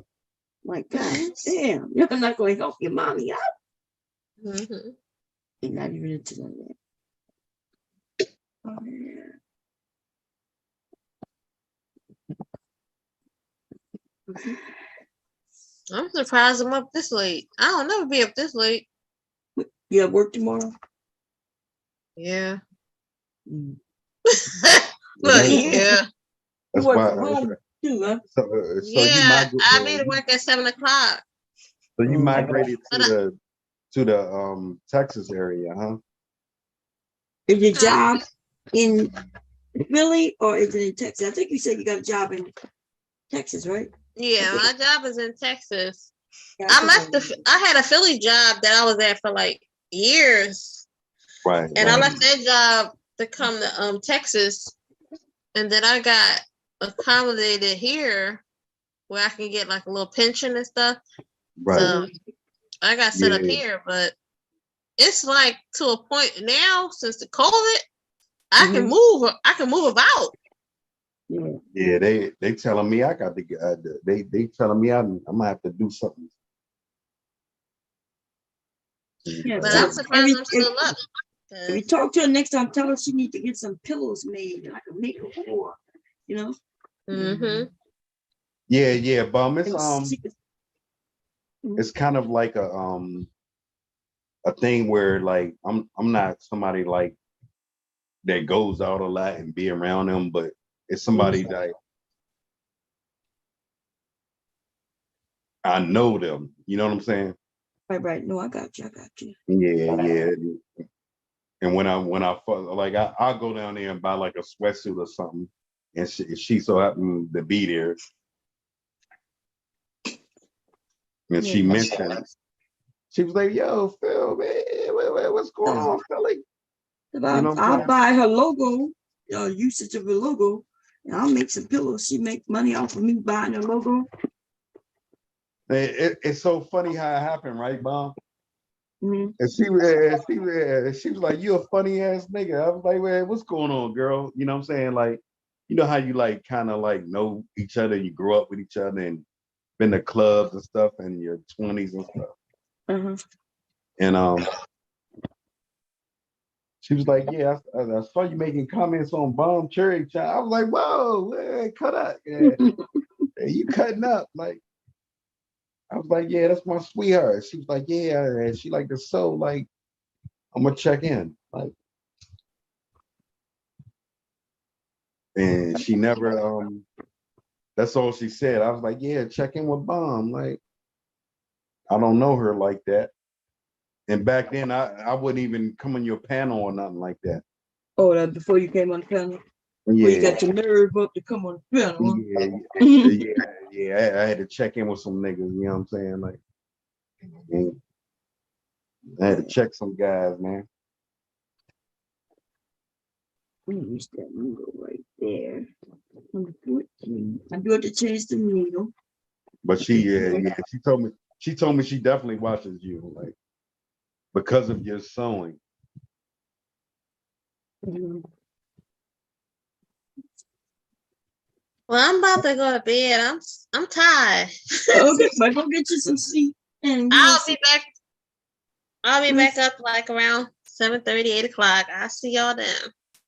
Like, God damn, you're not going to help your mommy out. Mm-hmm. You're not even into that. Oh, yeah. I'm surprised I'm up this late. I don't never be up this late. You have work tomorrow? Yeah. Mm. Look, yeah. That's why. Too, huh? So yeah, I'll be to work at 7 o'clock. So you migrated to the Texas area, huh? Is your job in Philly or is it in Texas? I think you said you got a job in Texas, right? Yeah, my job is in Texas. I had a Philly job that I was at for like years. Right. And I left that job to come to Texas. And then I got accommodated here where I can get like a little pension and stuff. Right. So I got set up here, but it's like to a point now since the COVID, I can move about. Yeah, they telling me I got to they telling me I'm gonna have to do something. Yeah, but I'm surprised I'm still up. If you talk to her next time, tell her she needs to get some pillows made and I can make her more, you know? Mm-hmm. Yeah, it's kind of like a thing where like I'm not somebody like that goes out a lot and be around them, but it's somebody that I know them. You know what I'm saying? Right. No, I got you. Yeah. And when I like I'll go down there and buy like a sweatsuit or something, and she so happened to be there, and she mentioned She was like, "Yo, Phil, man, what's going on, Philly?" I'll buy her logo, usage of her logo, and I'll make some pillows. She make money off of me buying her logo. It's so funny how it happened, right, Mom? Mm-hmm. And she was like, "You a funny ass nigga." I was like, "Man, what's going on, girl?" You know what I'm saying? Like, you know how you like kind of like know each other, you grow up with each other and been to clubs and stuff in your 20s and stuff. Uh-huh. And she was like, "Yeah, I saw you making comments on Bomb Cherry Child." I was like, "Whoa, man, cut up. Yeah. Hey, you cutting up." Like, I was like, "Yeah, that's my sweetheart." She was like, "Yeah," and she like the soul. Like, I'm gonna check in. Like, and she never that's all she said. I was like, "Yeah, check in with Bomb." Like, I don't know her like that. And back then I wouldn't even come on your panel or nothing like that. Oh, that before you came on the panel? Before you got your nerve up to come on the panel. Yeah. I had to check in with some niggas, you know what I'm saying? Like, I had to check some guys, man. We use that needle right there. Number 14. I do have to change the needle. But she told me she definitely watches you, like, because of your sewing. Mm-hmm. Well, I'm about to go to bed. I'm tired. Okay, so go get you some sleep. And I'll be back. I'll be back up like around 7:30, 8 o'clock. I'll see y'all then.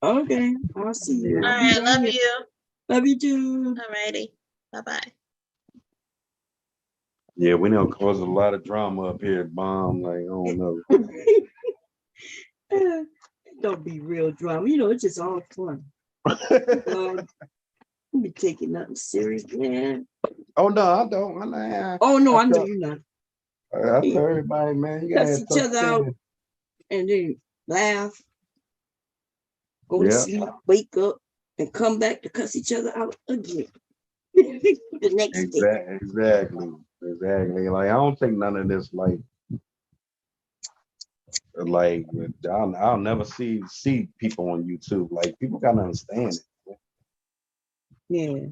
Okay, I'll see you. All right, love you. Love you too. All righty. Bye-bye. Yeah, we don't cause a lot of drama up here at Bomb. Like, I don't know. Don't be real drama. It's just all fun. Don't be taking nothing serious, man. Oh no, I don't. Oh no, I know you're not. I tell everybody, man, you gotta Cuss each other out and then laugh, go to sleep, wake up, and come back to cuss each other out again. The next day. Exactly. Like, I don't think none of this I'll never see people on YouTube. Like, people gotta understand it. Yeah.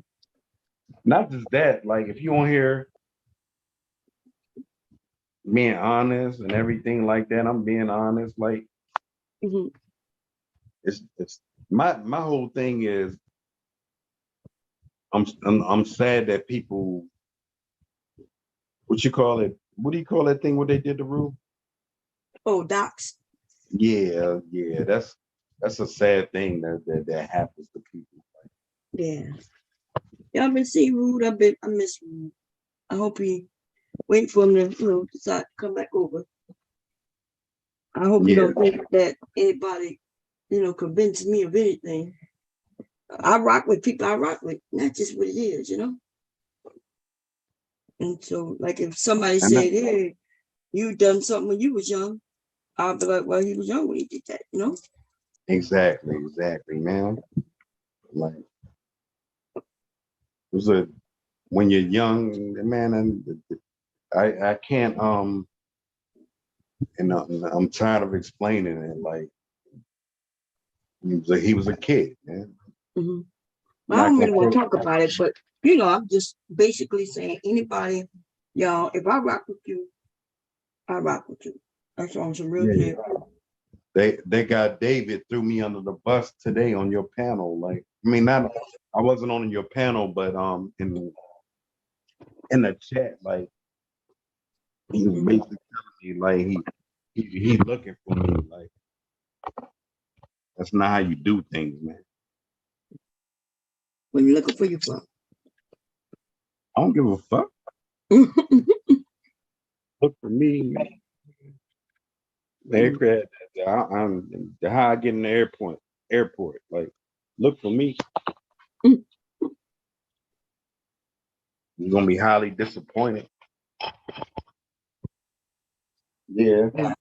Not just that, like, if you want to hear being honest and everything like that, I'm being honest. Like, it's my whole thing is I'm sad that people, what do you call that thing what they did to Rue? Oh, docs. Yeah, that's a sad thing that happens to people. Yeah, I've been seeing Rude. I miss Rude. I hope he wait for him to decide to come back over. I hope you don't think that anybody convinces me of anything. I rock with people I rock with. That's just what it is, And so, like, if somebody said, "Hey, you done something when you was young," I'll be like, "Well, he was young when he did that," Exactly, man. Like, when you're young, man, and I can't and I'm tired of explaining it. Like, he was a kid, man. Mm-hmm. I don't really want to talk about it, but I'm just basically saying anybody, y'all, if I rock with you, I rock with you. That's on some real shit. They got David threw me under the bus today on your panel. Like, I mean, I wasn't on your panel, but in the chat, like, he was basically telling me, like, he looking for me. Like, that's not how you do things, man. What are you looking for you for? I don't give a fuck. Look for me. Aircraft. I'm how I get in the airport. Like, look for me. You're gonna be highly disappointed. Yeah.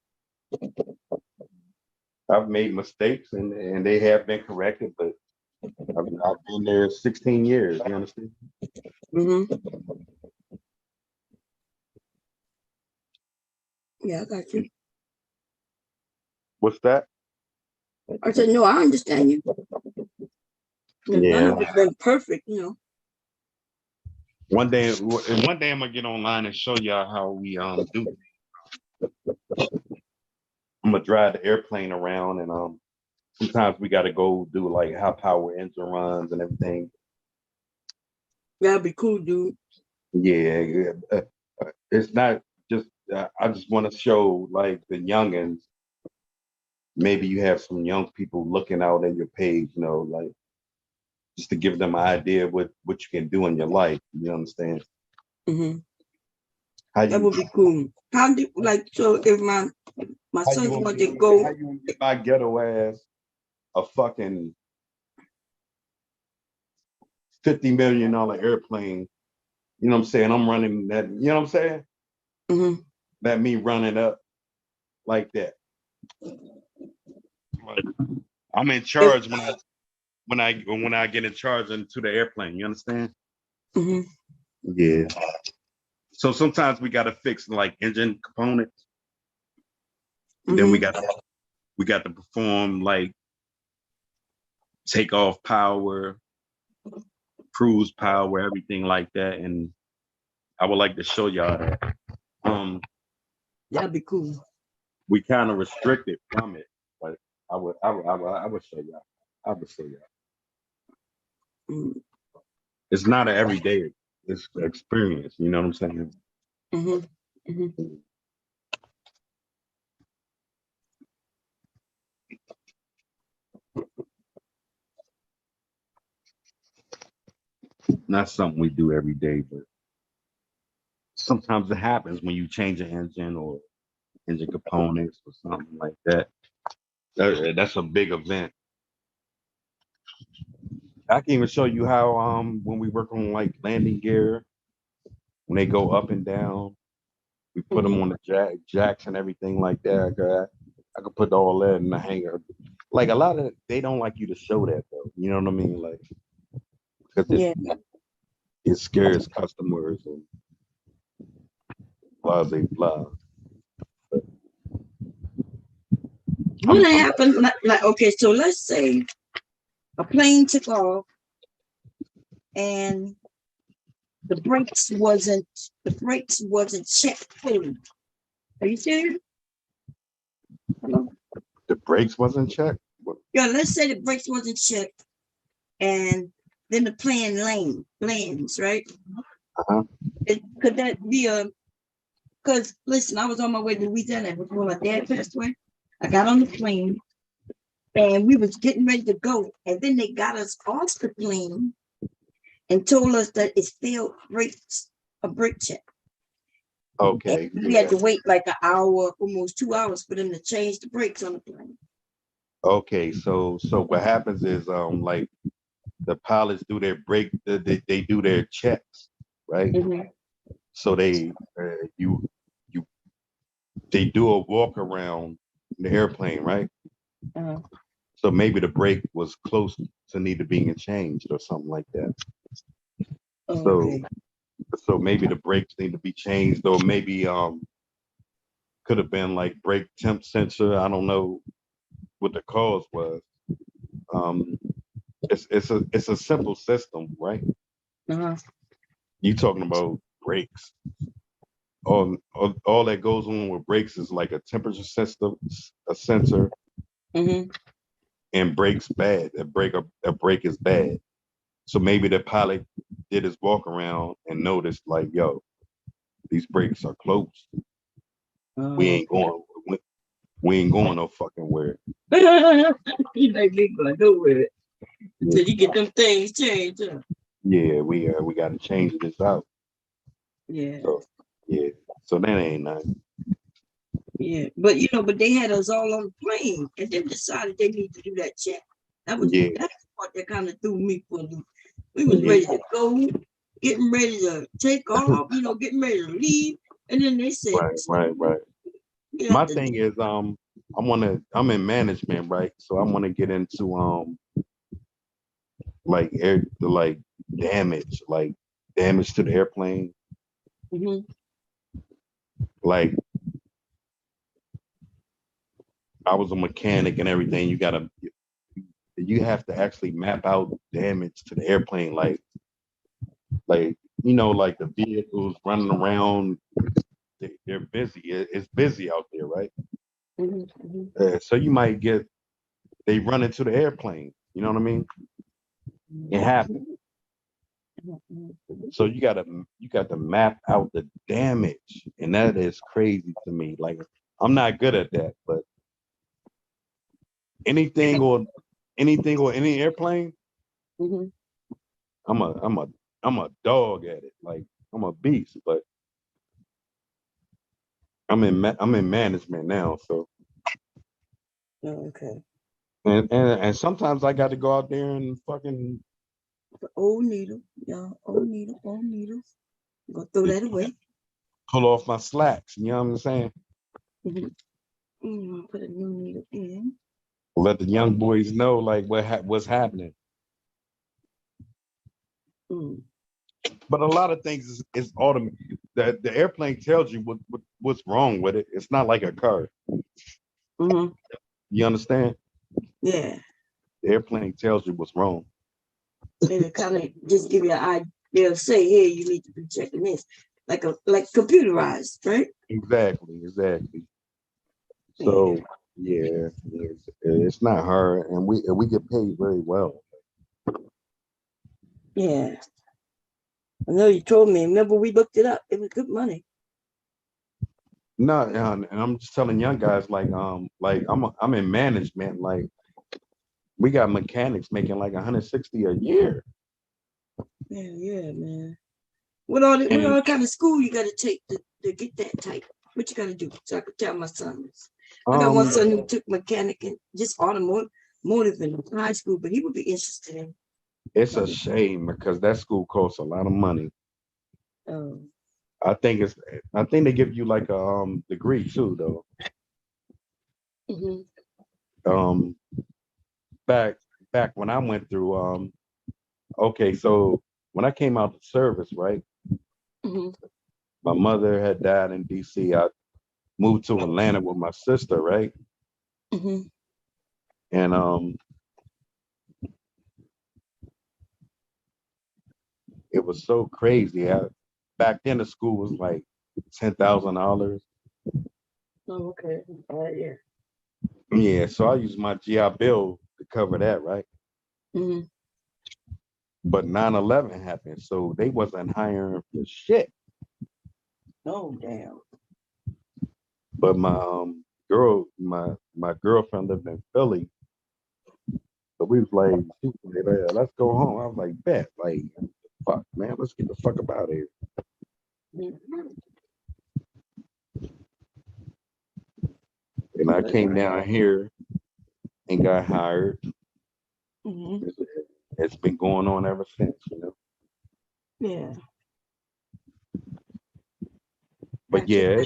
I've made mistakes and they have been corrected, but I've been there 16 years. You understand? Mm-hmm. Yeah, I got you. What's that? I said, no, I understand you. None Yeah. of it's been perfect, you know. One day I'm gonna get online and show y'all how we do. I'm gonna drive the airplane around, and sometimes we gotta go do like high power engine runs and everything. That'd be cool, dude. Yeah. It's not just. I just want to show like the youngins. Maybe you have some young people looking out at your page, you know, like just to give them an idea of what you can do in your life. You understand? Mm-hmm. How That you would be cool. How do like so if my how son you gonna wanted get, to go? how you gonna get my ghetto ass a fucking $50 million airplane? You know what I'm saying? I'm running that. You know what I'm saying? Mm-hmm. That me running up like that. Like, I'm in charge when I get in charge into the airplane. You understand? Mm-hmm. Yeah. So sometimes we gotta fix like engine components. Mm-hmm. Then we got to perform like takeoff power, cruise power, everything like that. And I would like to show y'all that. That'd be cool. We kind of restricted from it, but I would show y'all. I would show y'all. Mm-hmm. It's not an everyday experience. You know what I'm saying? Mm-hmm. Mm-hmm. Not something we do every day, but sometimes it happens when you change an engine or engine components or something like that. That's a big event. I can even show you how when we work on like landing gear, when they go up and down, we put them on the jacks and everything like that. I could put all that in the hangar. Like a lot of they don't like you to show that though. You know what I mean? Like because it scares customers and blah blah blah. What happened? Like okay, so let's say a plane took off and the brakes wasn't checked fully. Are you serious? Hello? The brakes wasn't checked? Yeah, let's say the brakes wasn't checked and then the plane lands, right? Uh-huh. Could that be because listen, I was on my way to Louisiana before my dad passed away. I got on the plane and we was getting ready to go. And then they got us off the plane and told us that it failed a brake check. Okay. And we had to wait like an hour, almost 2 hours for them to change the brakes on the plane. Okay, so what happens is like the pilots do their brake, they do their checks, right? Mm-hmm. So they do a walk around the airplane, right? Uh-huh. So maybe the brake was close to need to being changed or something like that. Okay. So maybe the brakes need to be changed, or maybe could have been like brake temp sensor. I don't know what the cause was. It's a simple system, right? Uh-huh. You talking about brakes? All that goes on with brakes is like a temperature system, a sensor, Mm-hmm. and brakes bad. A brake is bad. So maybe the pilot did his walk around and noticed like, yo, these brakes are closed. We ain't going no fucking where. You like me going nowhere until you get them things changed. Huh? Yeah, we got to change this out. Yeah. So that ain't nothing. Yeah, but but they had us all on the plane and then decided they need to do that check. That's the part that kind of threw me for a loop. We was ready to go, getting ready to take off, getting ready to leave, and then they said, Right. My thing is, I'm in management, right? So I want to get into like damage to the airplane. Mm-hmm. Like I was a mechanic and everything. You have to actually map out damage to the airplane, like like the vehicles running around. They're busy. It's busy out there, right? So you might they run into the airplane. You know what I mean? It happens. So you got to map out the damage, and that is crazy to me. Like I'm not good at that, but anything on any airplane, I'm a dog at it. Like I'm a beast, but I'm in management now, so. Oh, okay. And sometimes I got to go out there and fucking old needle, y'all. Old needle. I'm gonna throw that away. pull off my slacks. You know what I'm saying? Put a new needle in. Let the young boys know like what's happening. But a lot of things is automated. The airplane tells you what's wrong with it. It's not like a car. You understand? Yeah. The airplane tells you what's wrong. It'll kind of just give you an idea. They'll say, "Hey, you need to be checking this," like computerized, right? Exactly. So yeah, it's not hard, and we get paid very well. Yeah. I know you told me. Remember, we looked it up. It was good money. No, and I'm just telling young guys like I'm in management. Like we got mechanics making like 160 a year. Yeah, man. What all kind of school you got to take to get that type? What you got to do? So I could tell my sons. I got one son who took mechanic and just automotive in high school, but he would be interested in. It's a shame because that school costs a lot of money. Oh. I think they give you like a degree too, though. Back when I went through okay, so when I came out of service, right? My mother had died in DC. I moved to Atlanta with my sister, right? And it was so crazy. Back then the school was like $10,000. Oh, okay. Yeah. Yeah, so I used my GI Bill to cover that, right? But 9/11 happened, so they wasn't hiring for shit. Oh, damn. But my my girlfriend lived in Philly, so we was like, let's go home. I was like, bet, like, fuck, man, let's get the fuck up out of here. And I came down here and got hired. It's been going on ever since, you know. Yeah. But yeah,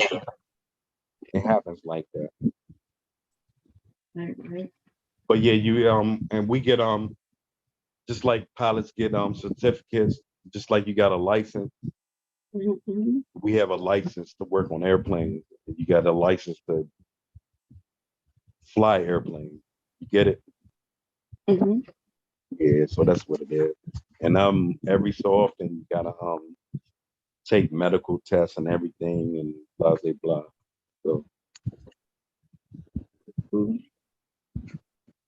it happens like that. Right. But yeah, you and we get just like pilots get certificates, just like you got a license. We have a license to work on airplanes. You got a license to fly airplanes. You get it? Yeah, so that's what it is. And every so often you gotta take medical tests and everything and blah blah blah.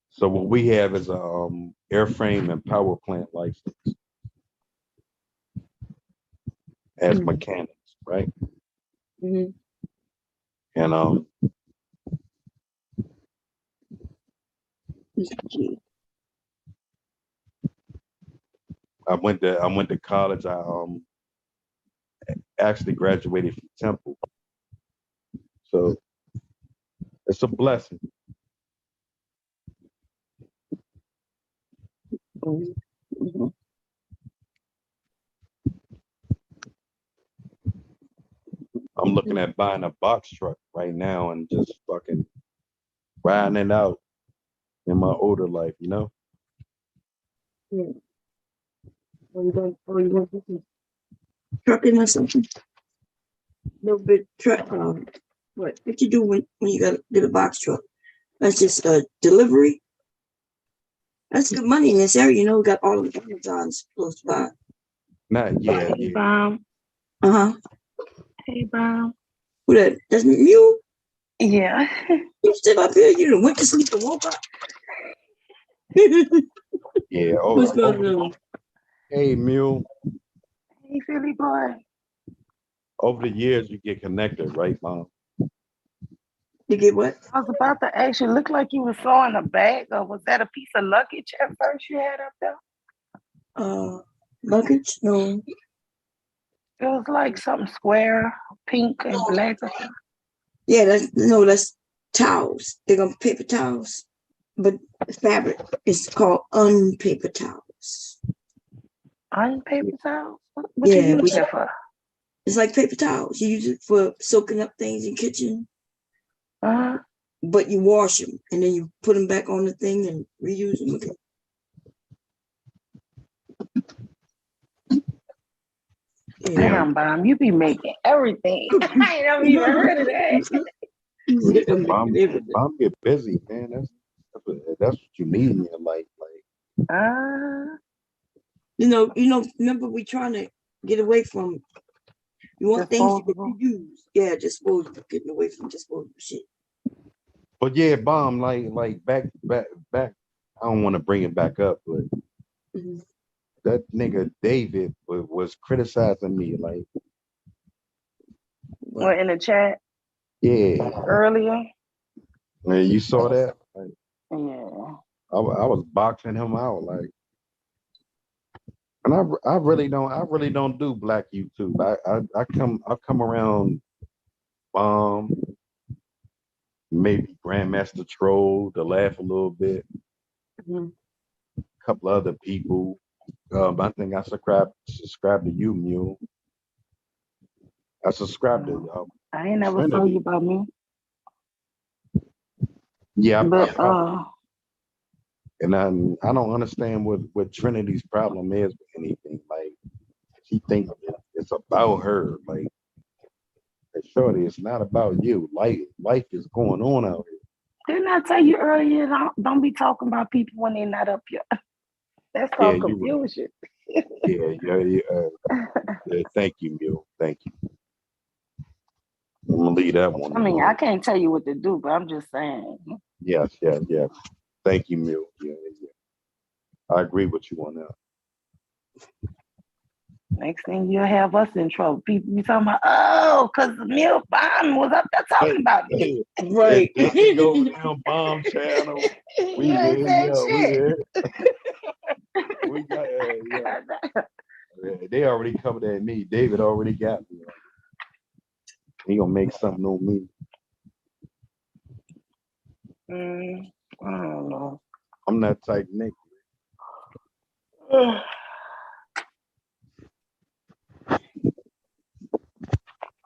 So what we have is a airframe and power plant license as mechanics, right? And I went to college. I actually graduated from Temple, so it's a blessing. I'm looking at buying a box truck right now and just fucking riding it out in my older life, you know? Yeah. Or you going to do some trucking or something? Little bit truck. What you do when you gotta get a box truck? That's just delivery. That's good money in this area. You know, we got all of the Amazons close by. Not yeah, Hey, yeah. Bomb. Uh-huh. Hey, Bomb. Who that? That's Mule? Yeah. You still up here? You done went to sleep and woke up? Yeah. What's going on? Hey, Mule. Hey, Philly boy. Over the years, you get connected, right, Mom? You get what? I was about to ask you, look like you were sewing a bag, or was that a piece of luggage at first you had up there? Luggage? No. It was like something square, pink and black or something. Yeah, that's towels. They're gonna paper towels, but the fabric is called unpaper towels. Unpaper towels? What Yeah, you use that for? it's like paper towels. You use it for soaking up things in kitchen. But you wash them and then you put them back on the thing and reuse them again. Damn, Bomb, you be making everything. I ain't never even heard of that. Mom get busy, man. That's what you need in your life. You know, remember we trying to get away from, you want things you can reuse. Yeah, disposable, getting away from disposable shit. But yeah, Bomb, like back. I don't want to bring it back up, but that nigga David was criticizing me, like. Or in the chat Yeah. earlier. Man, you saw that? Like, yeah. I was boxing him out, like. And I really don't do black YouTube. I come around maybe Grandmaster Troll to laugh a little bit. A couple other people. I think I subscribe to you, Mule. I subscribe to I ain't never Trinity. told you about me. Yeah, But and I don't understand what Trinity's problem is with anything. Like she thinks it's about her. Like shorty, it's not about you. Life is going on out here. didn't I tell you earlier, don't be talking about people when they're not up here. That's called confusion. Yeah. Thank you, Mule. Thank you. I'm gonna leave that one. I mean, I can't tell you what to do, but I'm just saying. Yes. Thank you, Mule. Yeah. I agree with you on that. Next thing you'll have us in trouble. People be talking about, because Mill Bomb was up there talking about me. Right. Go down Bomb channel. We ain't there, said we got they already covered at me. David already got me. He gonna make something on me. I don't know. I'm that type nigga.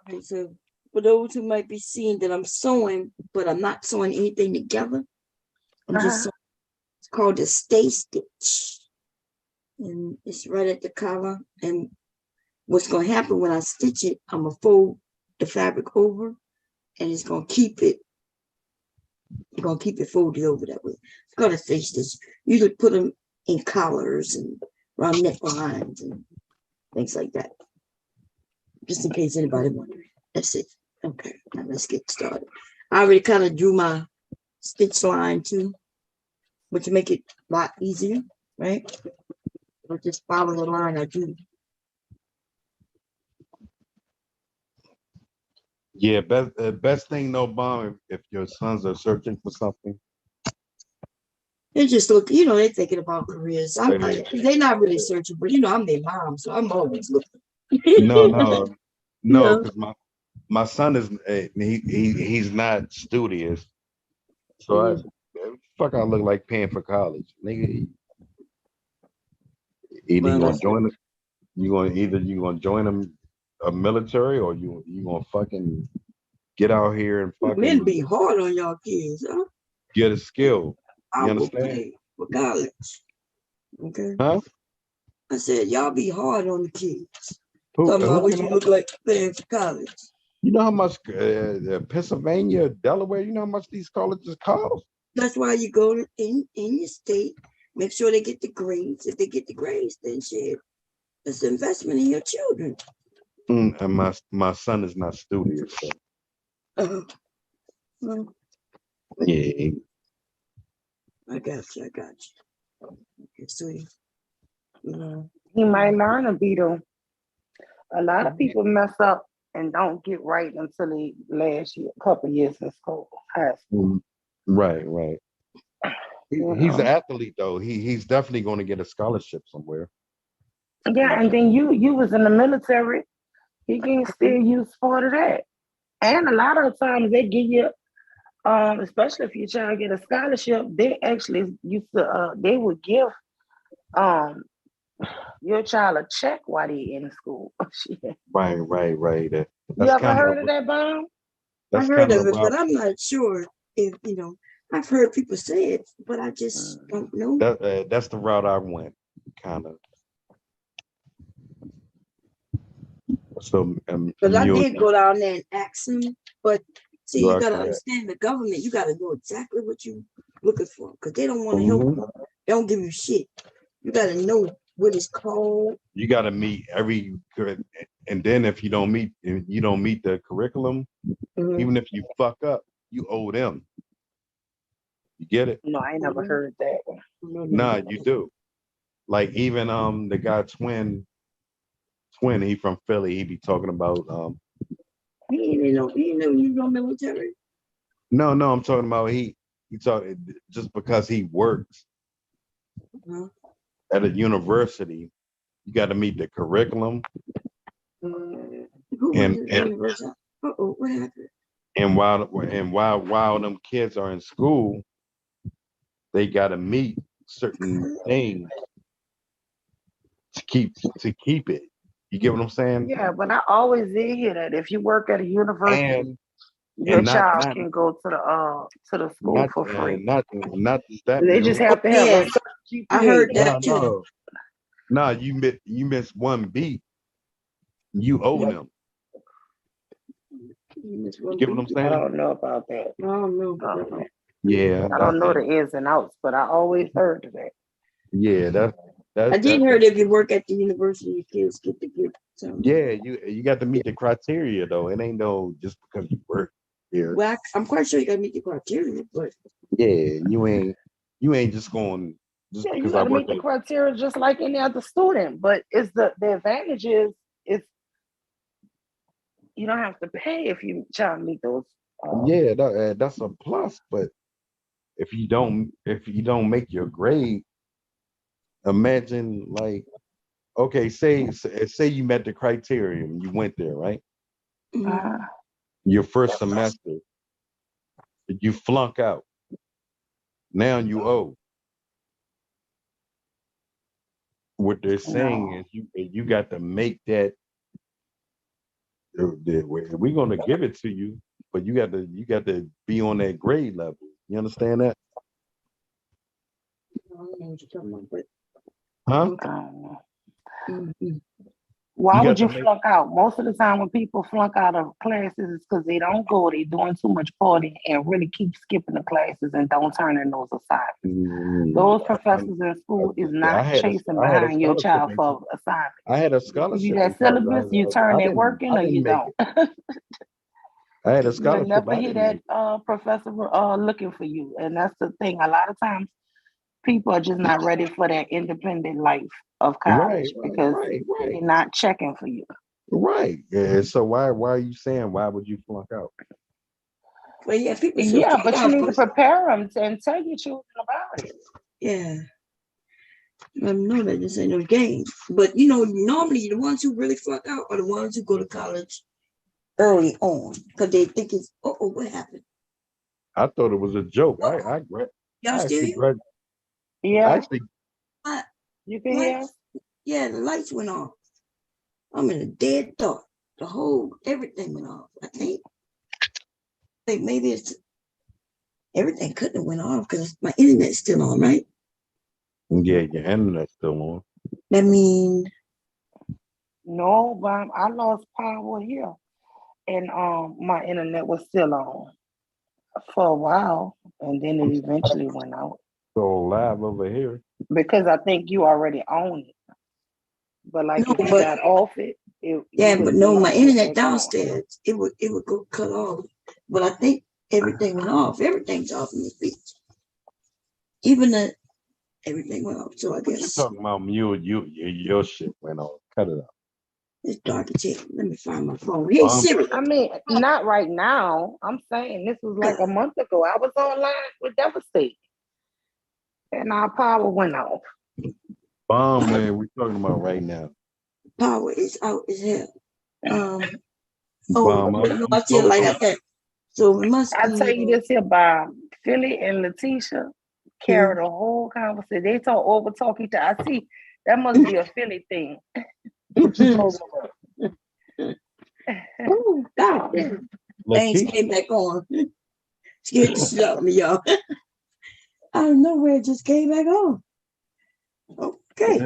Okay, so for those who might be seeing that I'm sewing, but I'm not sewing anything together. I'm just sewing. It's called a stay stitch. And it's right at the collar. And what's gonna happen when I stitch it, I'm gonna fold the fabric over and it's gonna keep it. You're gonna keep it folded over that way. It's called a stay stitch. You could put them in collars and around necklines and things like that. Just in case anybody wondering. That's it. Okay, now let's get started. I already kind of drew my stitch line too, but to make it a lot easier, right? I'll just follow the line I drew. Yeah, best thing, no Bomb, if your sons are searching for something. They just look, they're thinking about careers. They're not really searching, but I'm their mom, so I'm always looking. No, because my son is he's not studious, so I look like paying for college, nigga. Either you gonna join us, you gonna join them a military, or you gonna fucking get out here and fucking men be hard on y'all kids, huh? Get a skill. I You will understand? pay for college. Okay. Huh? I said y'all be hard on the kids. Who Talking about what can you I- look like paying for college. You know how much Pennsylvania, Delaware, you know how much these colleges cost? That's why you go in your state, make sure they get the grades. If they get the grades, then shit, it's an investment in your children. And my son is not studious. So. Well, Yeah. I got you. Okay, sweet. He might learn a beetle. A lot of people mess up and don't get right until the last year, couple years in school, high school. Right. He's an know? athlete though. He's definitely going to get a scholarship somewhere. Yeah, and then you was in the military. He can still use part of that. And a lot of times they give you, especially if your child get a scholarship, they actually used to they would give your child a check while they in school. Right. You That's ever kind heard of of that, Bomb? I heard of it, but I'm not sure if I've heard people say it, but I just don't know. That's the route I went, kind of. So, But I did go down there and ask them, but see, you gotta correct. understand the government. You gotta know exactly what you looking for, because they don't want to help you. They don't give you shit. You gotta know what it's called. You got to meet and then if you don't meet the curriculum, even if you fuck up, you owe them. You get it? No, I ain't never heard that one. Nah, you do. Like even the guy Twin, he from Philly. He be talking about He didn't know you know military. No, I'm talking about he just because he works at a university, you got to meet the curriculum. What happened? And while them kids are in school, they got to meet certain things to keep it. You get what I'm saying? Yeah, but I always did hear that if you work at a university, your and not child can go to the school for free. Not just that. They just have to have a certain GPA. I heard that too. No, you miss one beat, you owe them. You get what I'm saying? I don't know about that. I don't know. Yeah. I don't know the ins and outs, but I always heard of that. Yeah, that's I did heard if you work at the university, your kids get to get something. Yeah, you got to meet the criteria though. It ain't no just because you work here. Well, I'm quite sure you got to meet the criteria, but yeah, you ain't just going just Yeah, you because I gotta work meet the criteria just like any other student. But it's the advantage is you don't have to pay if you try to meet those. Yeah, that's a plus. But if you don't make your grade, imagine like, okay, say you met the criteria and you went there, right? Your first semester, you flunk out. Now you owe. What they're saying is you got to make that. We're gonna give it to you, but you got to be on that grade level. You understand that? I don't know what you're talking about, but Huh? Why would you flunk out? Most of the time when people flunk out of classes, it's because they don't go, they doing too much partying and really keep skipping the classes and don't turn in those assignments. Those professors in school is not chasing behind your child for assignments. I had a Give scholarship. you that syllabus, you turn it working or you don't. I had a You'll scholarship. never hear that professor looking for you. And that's the thing. A lot of times people are just not ready for that independent life of college because they're not checking for you. Right. Yeah. So why are you saying why would you flunk out? Well, yeah, people. Yeah, but you need to prepare them and tell your children about it. Yeah. I know that this ain't no game. But normally the ones who really flunk out are the ones who go to college early on because they think it's what happened? I thought it was a joke. Y'all still here? Yeah. Actually, you can hear? Yeah, the lights went off. I'm in a dead thought. Everything went off. I think maybe it's everything couldn't have went off because my internet's still on, right? Yeah, your internet's still on. That mean no, but I lost power here, and my internet was still on for a while, and then it eventually went out So live over here. because I think you already own it. But like No, if you but got off it, you yeah, could but no, my put internet back on. downstairs, it would go cut off. But I think everything went off. Everything's off in this beach. Even the everything went off. So I What you guess talking about? Your shit went on. Cut it out. it's dark as hell. Let me find my phone. Hey Siri. I mean, not right now. I'm saying this was like a month ago. I was online with Devastate, and our power went off. Bomb man, we talking about right now. Power is out as hell. Bomb. No, I see it like that. So it must I be. tell you this here, Bob. Philly and Letitia carried a whole conversation. They over talk each other. I see that must be a Philly thing. Oh God! Things came back on. Scared the shit out of me, y'all. Out of nowhere, it just came back on. Okay.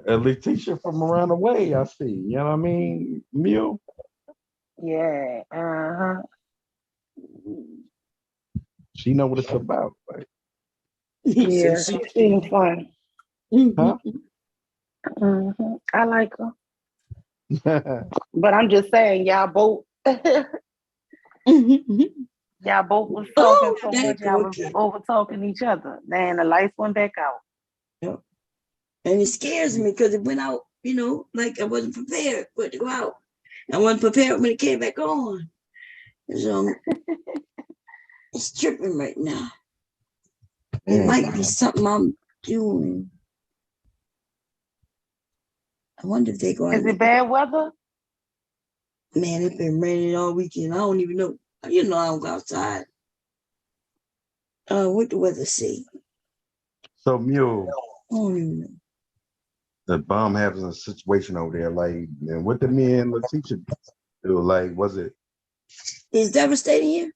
Letitia from around the way, I see. You know what I mean? Meal. Yeah. Uh-huh. She know what it's about. Like. Yeah, she seems fun. Huh? Mm-hmm. I like her. But I'm just saying, y'all both y'all both was talking so much, y'all was over talking each other. Then the lights went back out. Yep. And it scares me because it went out, like I wasn't prepared for it to go out. I wasn't prepared when it came back on. So it's tripping right now. It might be something I'm doing. I wonder if they're going. Is it bad weather? Man, it's been raining all weekend. I don't even know. I don't go outside. What the weather say? So Mule, I don't even know. the bomb having a situation over there, like, and what the me and Letitia do, like, was it? Is devastating here?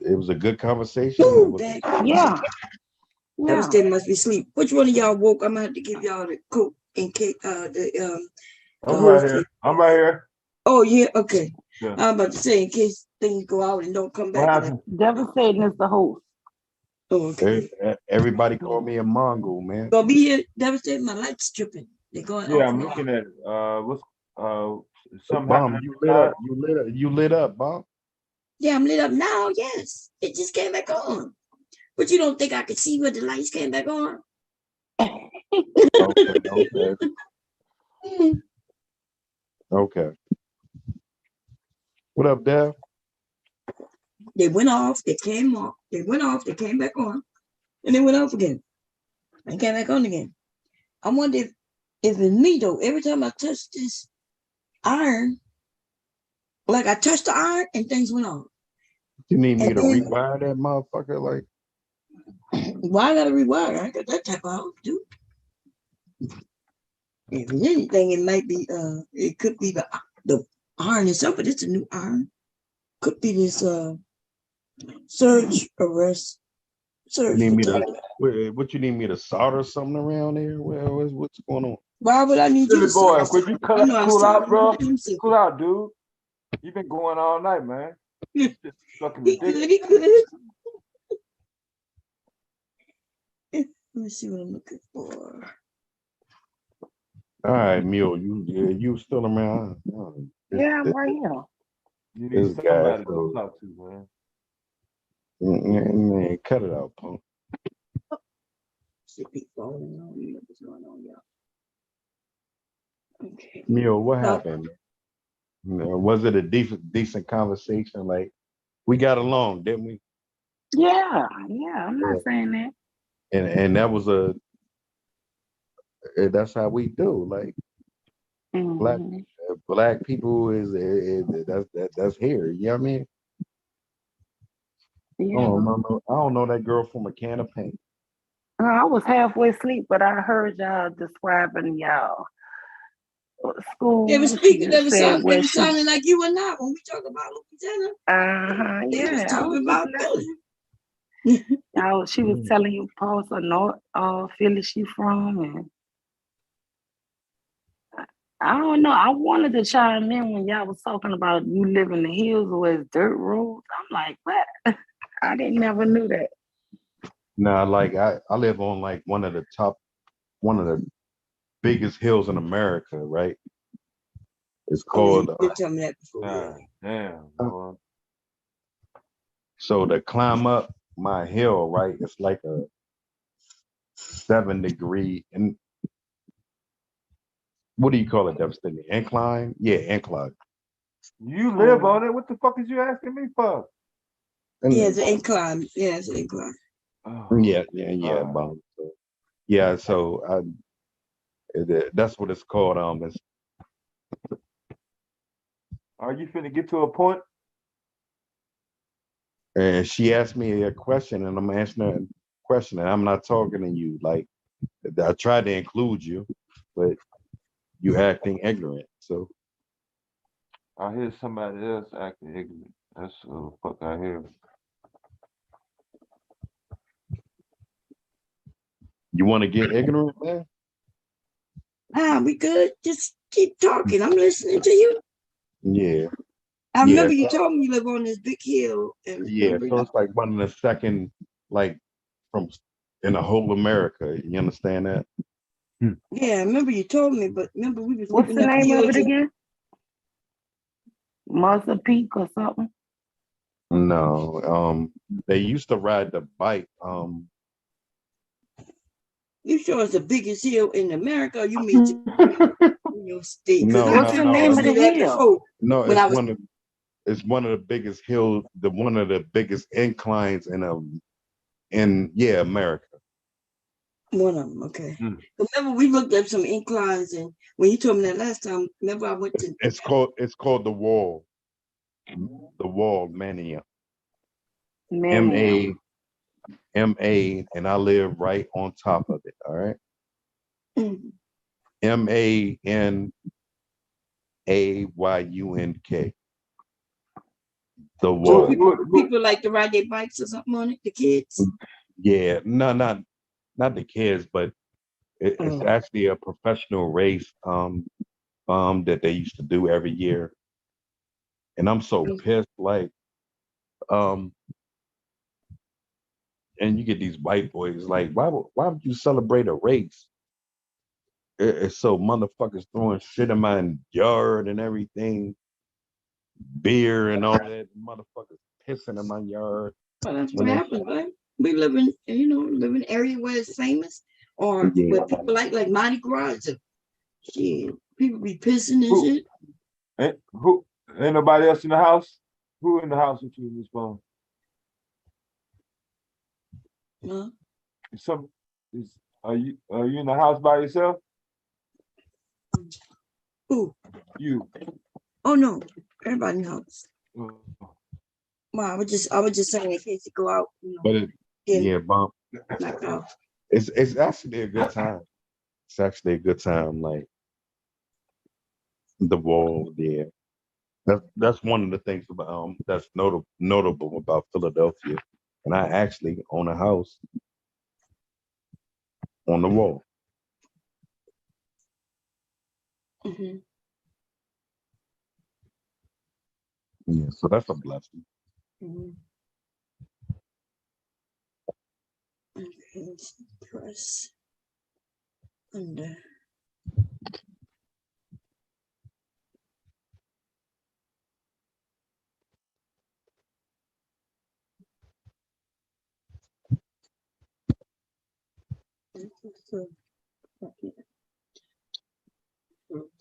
It was a good conversation. Ooh, yeah. Devastating must be asleep. Which one of y'all woke? I'm gonna have to give y'all the coat and cake. I'm right here. I'm right here. Oh yeah, okay. Yeah. I'm about to say in case things go out and don't come back. Devastating is the host. Oh, okay. Everybody call me a Mongol, man. Gonna be here. Devastating. My light's tripping. They're going. Yeah, I'm looking at it. What's something Bomb, happened? you lit up, Bomb. Yeah, I'm lit up now. Yes, it just came back on. But you don't think I could see where the lights came back on? Okay. What up, Dev? They went off. They came off. They went off. They came back on, and they went off again. And came back on again. I wonder if it's me though. Every time I touch this iron, like I touched the iron and things went off. You need me And to then- rewire that motherfucker? Like, Why I gotta rewire? I ain't got that type of house, dude. If it's anything, it might be it could be the iron itself, but it's a new iron. Could be this surge arrest. Surge. you need me to, what you need me to solder something around there? What's going on? Why would I need you to boy, solve could you something? cool out, bro? Cool out, dude. You've been going all night, man. Just fucking ridiculous. Let me see what I'm looking for. All right, Mule, you still around? Yeah, I'm right here. You This need guy, somebody so- to talk to, Man, cut it out, punk. See people falling on you. What's going on, y'all? Okay. Mule, what happened? Was it a decent conversation? Like, we got along, didn't we? Yeah, I'm not saying that. And that was that's how we do. Like, black people is that's here. You know what I mean? Yeah. I don't know that girl from a can of paint. I was halfway asleep, but I heard y'all describing y'all school. They were She speaking. just They said were where she- sounding like you and I when we talk about Louisiana. They was Yeah. I talking was about just Philly. listening. She was telling you parts of North Philly she from, and I don't know. I wanted to chime in when y'all was talking about you live in the hills where it's dirt roads. I'm like, what? I didn't never knew that. Nah, like I live on like one of the biggest hills in America, right? It's Oh, yeah, called you did tell me that before. God damn, boy. so to climb up my hill, right? It's like a 7-degree and what do you call it, devastating? Incline? Yeah, incline. You live on it. What the fuck is you asking me for? Yeah, it's an incline. Yeah, it's an incline. Oh, Yeah, Bob. So, yeah, so that's what it's called. It's, are you finna get to a point? and she asked me a question, and I'm answering a question, and I'm not talking to you. Like I tried to include you, but you acting ignorant. So I hear somebody else acting ignorant. That's what the fuck I hear. you want to get ignorant, man? We good. Just keep talking. I'm listening to you. Yeah. I remember Yeah. you told me you live on this big hill. And Yeah, so it's like one of the second, like from in the whole America. You understand that? yeah, I remember you told me, but remember we was What's looking the up the name of hills it and- again? Muscle Peak or something? No, they used to ride the bike. You sure it's the biggest hill in America? Or you mean in your state? Because No, I What's no, the no. name of the that hill? before. No, When I was it's one of the biggest hills, one of the biggest inclines in America. one of them, okay. Remember we looked up some inclines, and when you told me that last time, remember I went to It's called the Wall. The Wall Mania. Man. MA, and I live right on top of it. All right. MANAYUNK. The so Wall. people like to ride their bikes or something on it, the kids. Yeah, no, not the kids, but it's actually a professional race that they used to do every year. And I'm so pissed, like, and you get these white boys, like, why would you celebrate a race? It's so motherfuckers throwing shit in my yard and everything, beer and all that, motherfuckers pissing in my yard. Well, that's what happens, right? We live in an area where it's famous, or where people like Mardi Gras. Shit, people be pissing and shit. Ain't nobody else in the house? Who in the house with you in this phone? Huh? Are you in the house by yourself? Who? You. Oh no, everybody in the house. Well, I was just saying in case you go out, But bump. knocked out. It's actually a good time. It's actually a good time, like the Wall. Yeah, that's one of the things about that's notable about Philadelphia. And I actually own a house on the Wall. Mm-hmm. Yeah, so that's a blessing. Mm-hmm. Okay, press under.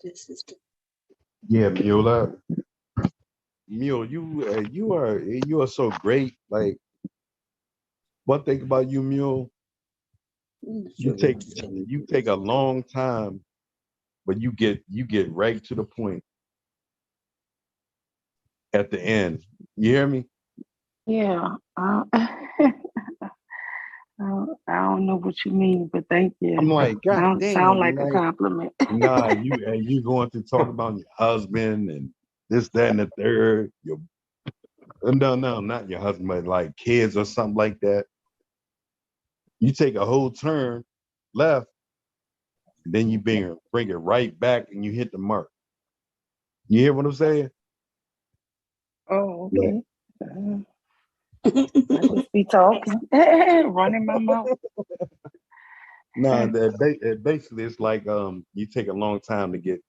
This is the Yeah, Mule, you are so great. Like one thing about you, Mule, you take a long time, but you get right to the point at the end. You hear me? Yeah. I don't know what you mean, but thank you. I'm like, God Sound damn, like a compliment. Nah, you going to talk about your husband and this, that, and the third. No, not your husband, but like kids or something like that. You take a whole turn left, then you bring it right back and you hit the mark. You hear what I'm saying? Oh, okay. I just be talking, running my mouth. No, basically it's like you take a long time to get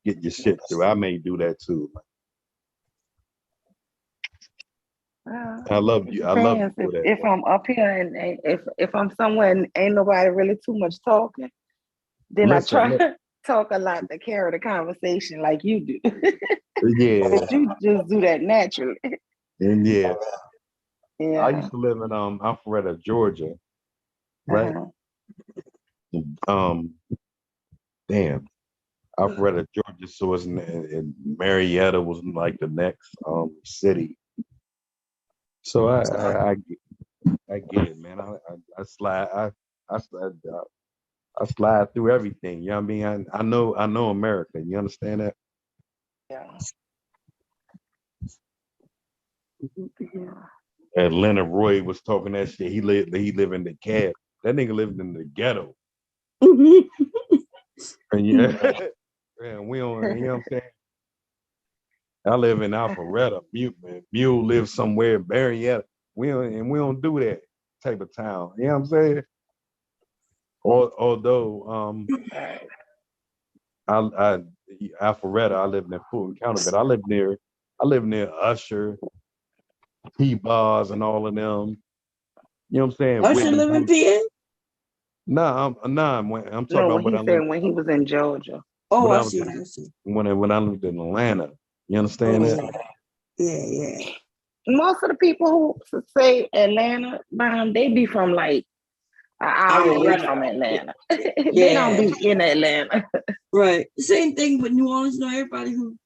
your shit through. I may do that too. I love you. I love you Depends for that. if I'm up here and if I'm somewhere and ain't nobody really too much talking, then I try to talk a lot to carry the conversation like you do. Yeah. But you just do that naturally. And yeah. Yeah. I used to live in Alpharetta, Georgia. Right. Damn. Alpharetta, Georgia. So it's in Marietta was like the next city. So I get it, man. I slide I slide through everything. You know what I mean? I know America. You understand that? Yeah. And Leonard Roy was talking that shit. He lived in the cab. That nigga lived in the ghetto. And yeah, and we don't, you know what I'm saying? I live in Alpharetta. Mule lives somewhere in Marietta. We don't do that type of town. You know what I'm saying? Although Alpharetta, I lived in Fulton County, but I live near Usher, T-Bars, and all of them. You know what I'm saying? Usher live in PA? I'm talking about when I lived. When he was in Georgia. Oh, when I was see. in- When I lived in Atlanta. You understand that? Yeah. Most of the people who say Atlanta, they be from like an hour away from Atlanta. They don't be in Atlanta. Right. Same thing with New Orleans. Not everybody who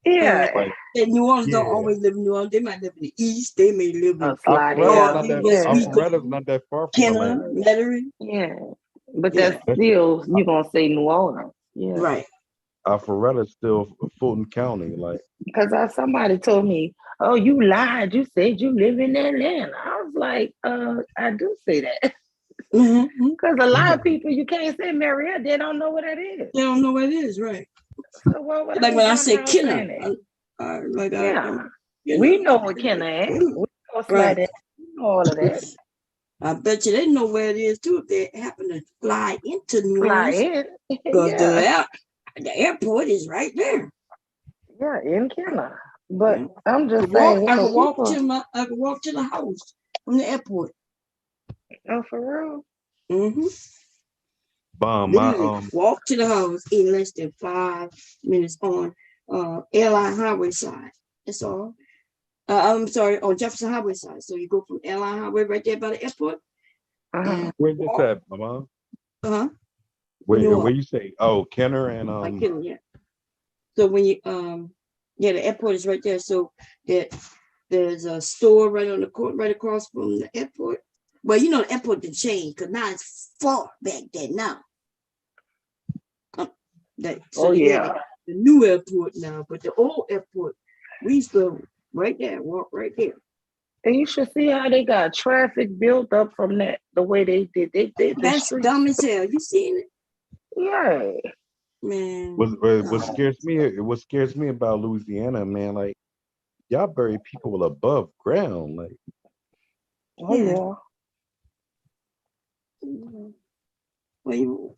in New Orleans don't always live in New Orleans. They might live in the East. They may live in Alpharetta's not that far from Kenner, Atlanta. Metairie. Yeah. But that's still you gonna say New Orleans. Yeah. Right. Alpharetta's still Fulton County, like. Because somebody told me, "Oh, you lied. You said you live in Atlanta." I was like, I do say that." Because a lot of people, you can't say Marietta, they don't know what that is. They don't know what it is, right? So why would Like I when I run say around Kenner, saying that? yeah, We know what Kenner is. We know Right. Slide, we know all of that. I bet you they know where it is too if they happen to fly into New Fly Orleans. in. Because Yeah. the airport is right there. Yeah, in Kenner. But I'm I just saying, I could walk people. I could walk to the house from the airport. Oh, for real? Mm-hmm. Bomb, Walk to the house in less than 5 minutes on Airline Highway side. That's all. I'm sorry, on Jefferson Highway side. So you go from Airline Highway right there by the airport. Where's this at, Mama? Where you say? Oh, Kenner and Kenner, yeah. So when you the airport is right there. So there's a store right on the court, right across from the airport. Well, you know the airport did change because now it's far back there now. The new airport now, but the old airport, we used to walk right there. And you should see how they got traffic built up from that, the way they did. That's dumb as hell. You seen it? Yeah. Man. What scares me about Louisiana, man, like y'all bury people above ground, like. Oh yeah. Well,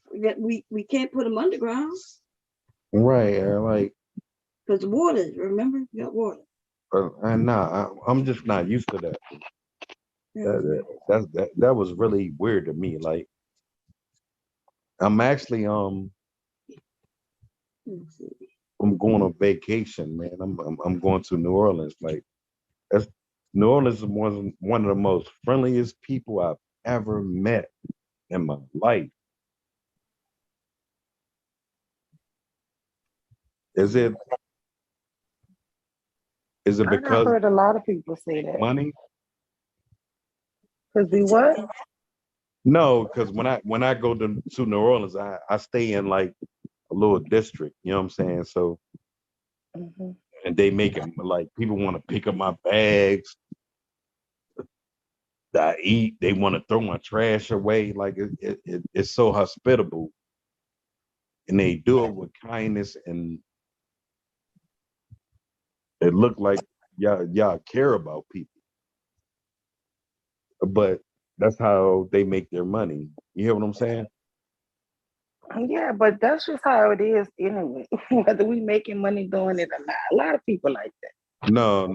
we can't put them underground. Right, like. Because the water, remember, you got water. I'm just not used to that. That was really weird to me. Like, I'm actually I'm going on vacation, man. I'm going to New Orleans. Like, New Orleans is one of the most friendliest people I've ever met in my life. Is it because I've heard a lot of people say that. money? Because we what? No, because when I go to New Orleans, I stay in like a little district. You know what I'm saying? So, and they make it like people want to pick up my bags that I eat. They want to throw my trash away. Like it's so hospitable, and they do it with kindness, and it look like y'all care about people. but that's how they make their money. You hear what I'm saying? Yeah, but that's just how it is anyway. Whether we making money doing it or not. A lot of people like that. No.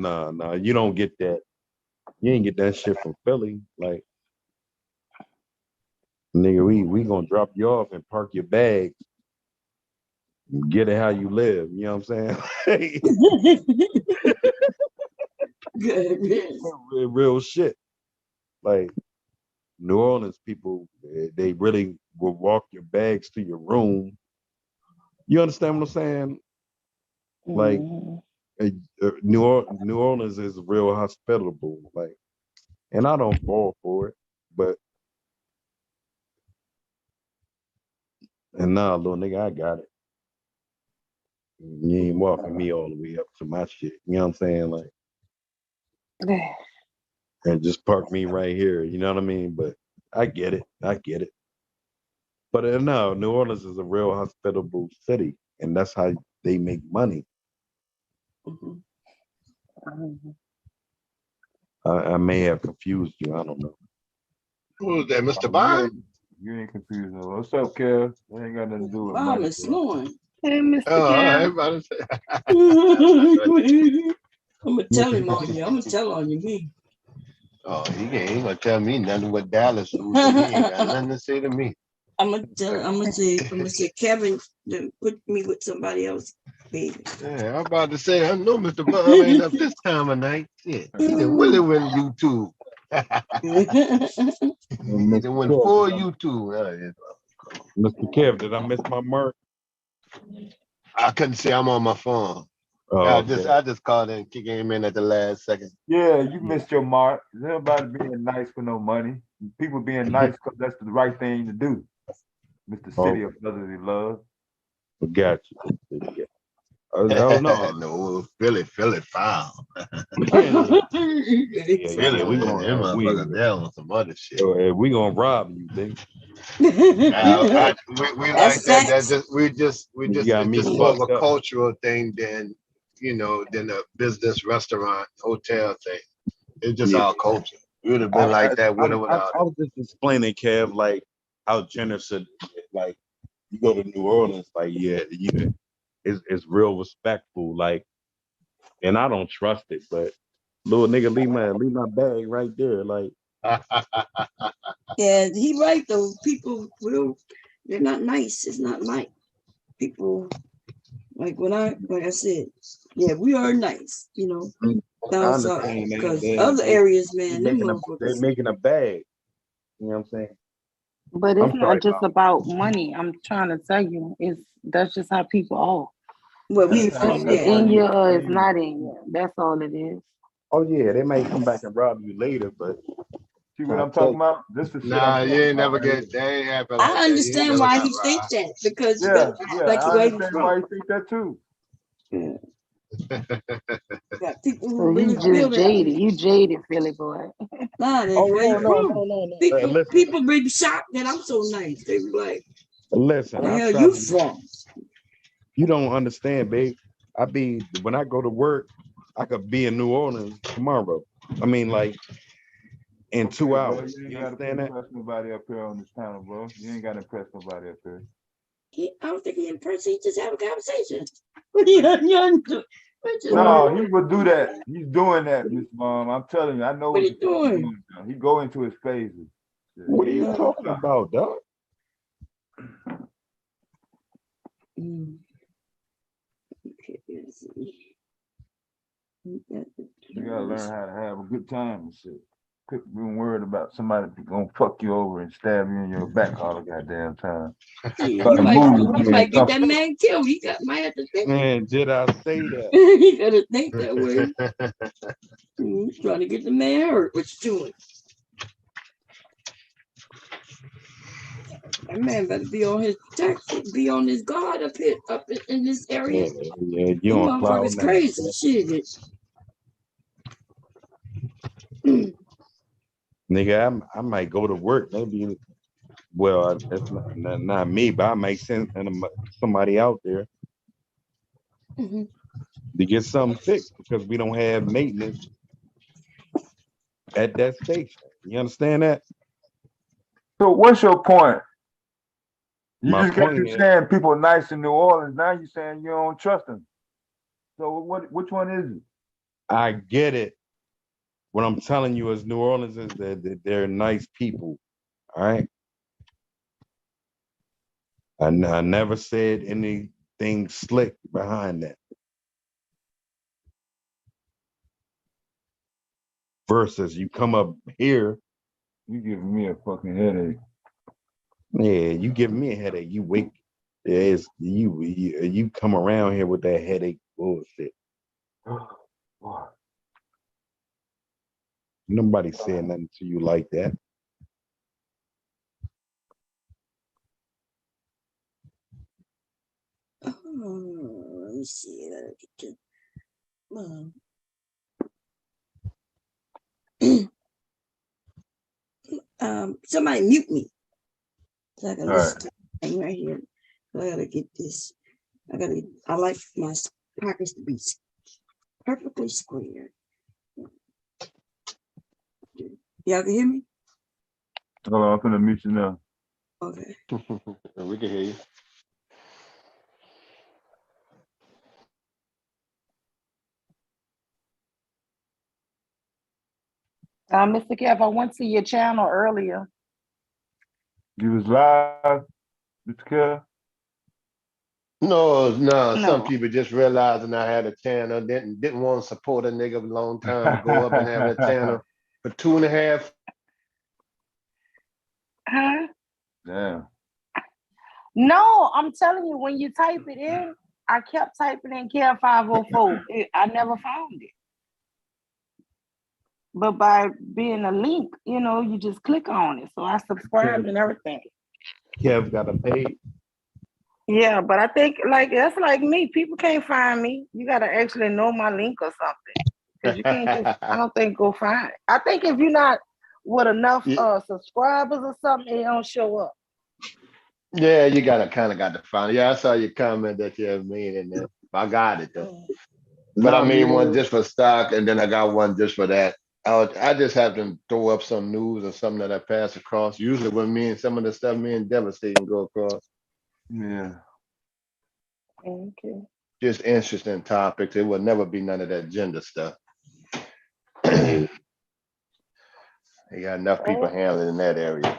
You don't get that. You ain't get that shit from Philly. Like, nigga, we gonna drop you off and park your bags. Get it how you live. You know what I'm saying? Good. Real shit. Like New Orleans people, they really will walk your bags to your room. You understand what I'm saying? Like New Orleans is real hospitable. Like, and I don't fall for it, but nah, little nigga, I got it. You ain't walking me all the way up to my shit. You know what I'm saying? Like, and just park me right here. You know what I mean? But I get it. But no, New Orleans is a real hospitable city, and that's how they make money. I may have confused you. I don't know. Who is that, Mr. Bond? You ain't confused. What's up, Kev? That ain't got nothing to do with Bob money. is snoring. Hey, Mr. Oh, Cam. everybody say. I'm gonna tell him on you. I'm gonna tell on you, me. Oh, he ain't gonna tell me nothing what Dallas do. He ain't got nothing to say to me. I'm gonna say Kevin to put me with somebody else, baby. Yeah, I'm about to say, I know Mr. Bob ain't up this time of night. Shit, he done really went YouTube. He done went full YouTube. Mr. Kev, did I miss my mark? I couldn't see. I'm on my phone. Oh, I just called in, came in at the last second. Yeah, you missed your mark. Everybody being nice for no money. People being nice because that's the right thing to do. Mr. City of Brotherly Love. Got you. I don't know. No, Philly foul. We on some other shit. We gonna rob you, nigga. We like that. That's just we just got me it's just more of fucked a up. cultural thing than than a business restaurant hotel thing. It's just our culture. We would have been like that with or without. I was just explaining, Kev, like how generous it, like you go to New Orleans, like it's real respectful, like, and I don't trust it, but little nigga, leave my bag right there, like. Yeah, he right though. People they're not nice. It's not like people like I said, yeah, we are nice, down south. Because other areas, man, they're making a bag. You know what I'm saying? But it's not just about money. I'm trying to tell you, that's just how people are. Well, in you or it's not in you. That's all it is. Oh yeah, they may come back and rob you later, but see what I'm talking about? This is nah, you ain't never get. They ain't happen. I understand why he thinks that because I understand why you think that too. Got people So who you really just feel that. jaded. You jaded, Philly boy. Nah, that's where you from. People be shocked that I'm so nice. They be like, listen, where the hell you from? You don't understand, babe. When I go to work, I could be in New Orleans tomorrow. I mean, like in 2 hours. Bro, you ain't gotta impress nobody up here on this panel, bro. You ain't gotta impress nobody up here. I don't think he in person. He just have a conversation. No, he would do that. He's doing that, Miss Mom. I'm telling you, I know what he's doing. He go into his phases. What are you talking about, dog? Okay, let's see. You gotta learn how to have a good time and shit. Quit being worried about somebody gonna fuck you over and stab you in your back all the goddamn time. You might get that man killed. He might have to think. Man, did I say that? He gotta think that way. He's trying to get the man hurt. What you doing? That man better be on his be on his guard up in this area. Yeah, you on cloud motherfuckers crazy shit. Nigga, I might go to work. Maybe, well, that's not me, but I might send somebody out there to get something fixed because we don't have maintenance at that station. You understand that? So what's your point? You My just got point through is, saying people are nice in New Orleans. Now you're saying you don't trust them. So which one is it? I get it. What I'm telling you is New Orleans is that they're nice people. All right. I never said anything slick behind that. Versus you come up here. You giving me a fucking headache. Yeah, you giving me a headache. You wake. It's you come around here with that headache bullshit. Nobody said nothing to you like that. Let me see. Somebody mute me. So I can listen to the thing right here. So I gotta get this. I like my pockets to be perfectly square. Y'all can hear me? Hold on, I'm gonna mute you now. Okay. We can hear you. Mr. Kev, I went to your channel earlier. You was live, Mr. Kev? No. Some people just realizing I had a channel, didn't want to support a nigga a long time, go up and have a channel for 2.5. Huh? Yeah. No, I'm telling you, when you type it in, I kept typing in Kev 504. I never found it. But by being a link, you just click on it. So I subscribed and everything. Kev got a page. Yeah, but I think that's like me. People can't find me. You gotta actually know my link or something. Because you can't just, I don't think, go find it. I think if you're not with enough subscribers or something, it don't show up. Yeah, you got to find it. Yeah, I saw your comment that you have made in there. I got it though. But I made one just for stock, and then I got one just for that. I just have to throw up some news or something that I pass across. Usually when some of the stuff me and Devastating go across. Yeah. Okay. Just interesting topics. It will never be none of that gender stuff. They got enough people handling in that area.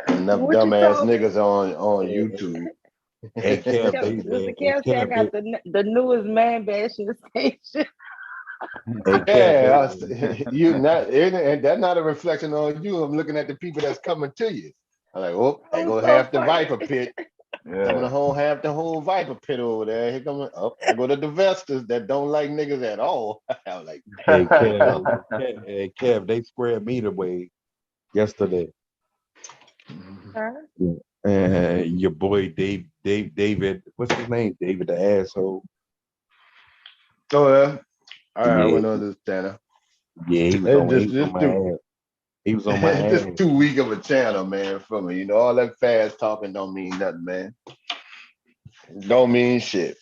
Enough dumbass niggas on YouTube. Hey, Kev, Mr. Kev said I got the newest man bashing station. Yeah, and that's not a reflection on you. I'm looking at the people that's coming to you. I'm like, oh, they go half the Viper pit. Coming to half the whole Viper pit over there. Here coming up. I go to the Vestas that don't like niggas at all. I'm like, hey Kev, they squared me the way yesterday. And your boy David, what's his name? David the asshole. Oh yeah. I went on this channel. Yeah, he was on my ass. He was on my ass. It's just too weak of a channel, man, for me. All that fast talking don't mean nothing, man. Don't mean shit.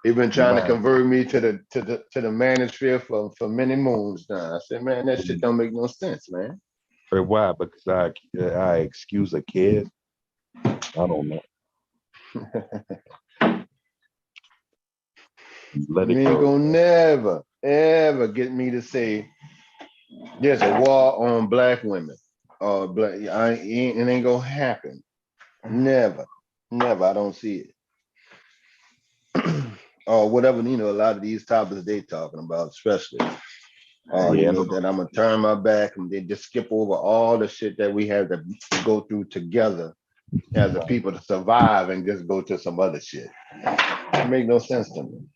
They've been trying to convert me to the manosphere for many moons now. I said, man, that shit don't make no sense, man. But why? Because I excuse a kid. I don't know. Let it You ain't gonna never, ever get me to say there's a war on black women. Or it ain't gonna happen. Never. I don't see it. Or whatever, a lot of these topics they talking about, especially. That I'm gonna turn my back and then just skip over all the shit that we have to go through together as a people to survive and just go to some other shit. It make no sense to me.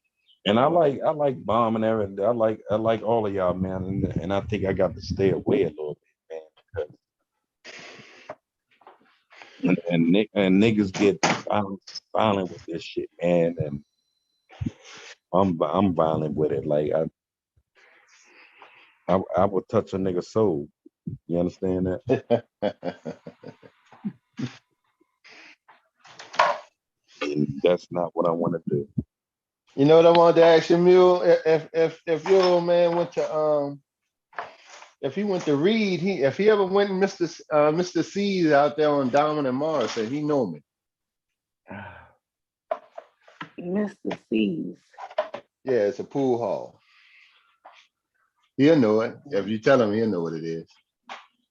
And I like Bomb and everything. I like all of y'all, man. And I think I got to stay away a little bit, man. And niggas get violent with this shit, man. And I'm violent with it. Like I would touch a nigga's soul. You understand that? And that's not what I want to do. You know what I wanted to ask you, Mule? If your old man went to if he went to Reed, if he ever went Mr. C's out there on Diamond and Morrison, he know me. Mr. C's. Yeah, it's a pool hall. He'll know it. If you tell him, he'll know what it is.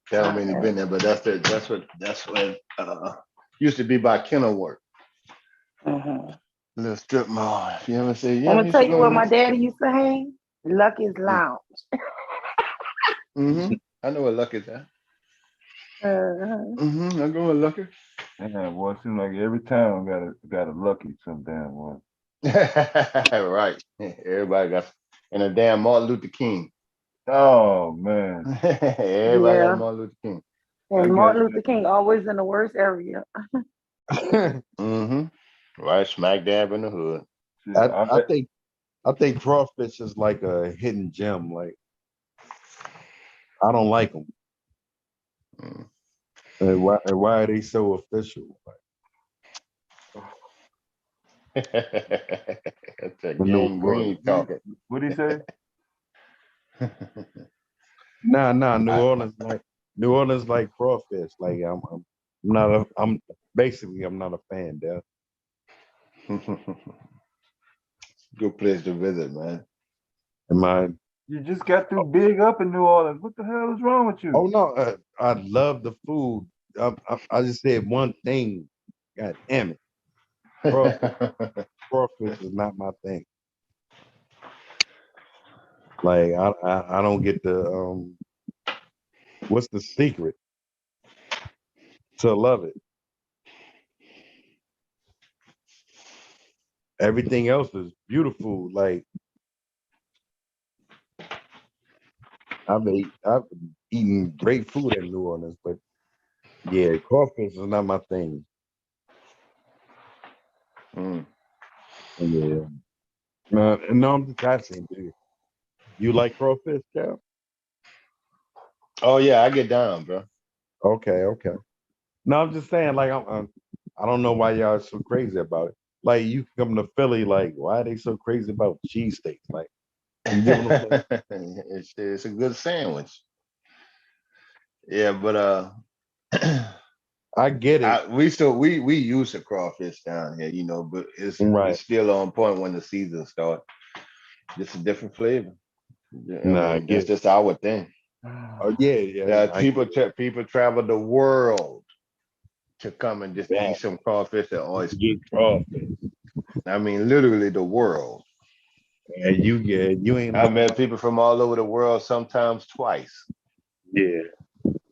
Tell him when he's been there, but that's what used to be by Kenilworth. Little strip mall. If you ever say, yeah, I'm gonna tell you where my daddy used to hang. Lucky's Lounge. I know what Lucky's at. Uh-huh. I go with Lucky. Yeah, boy, it seems like every town got a Lucky some damn one. Right. Everybody got, and a damn Martin Luther King. Oh man. Everybody got Martin Luther King. And Martin Luther King always in the worst area. Right, smack dab in the hood. I think crawfish is like a hidden gem. Like I don't like them. And why are they so official? That's that Gang Green talking. What did he say? Nah, New Orleans like crawfish. Like I'm not a fan there. Good place to visit, man. You just got through big up in New Orleans. What the hell is wrong with you? Oh no, I love the food. I just said one thing. God damn it. Crawfish is not my thing. Like I don't get the what's the secret to love it? Everything else is beautiful. Like I've eaten great food in New Orleans, but yeah, crawfish is not my thing. Yeah. No, I'm just asking, dude. You like crawfish, Cal? Oh yeah, I get down, bro. Okay. No, I'm just saying, like I don't know why y'all are so crazy about it. Like you come to Philly, like why are they so crazy about cheesesteaks? Like you giving them it's a good sandwich. Yeah, but I get it. We use the crawfish down here, but it's still on point when the season starts. Just a different flavor. It's just our thing. Oh yeah. People travel the world to come and just eat some crawfish and oysters. Get crawfish. I mean, literally the world. And you ain't. I met people from all over the world, sometimes twice. Yeah.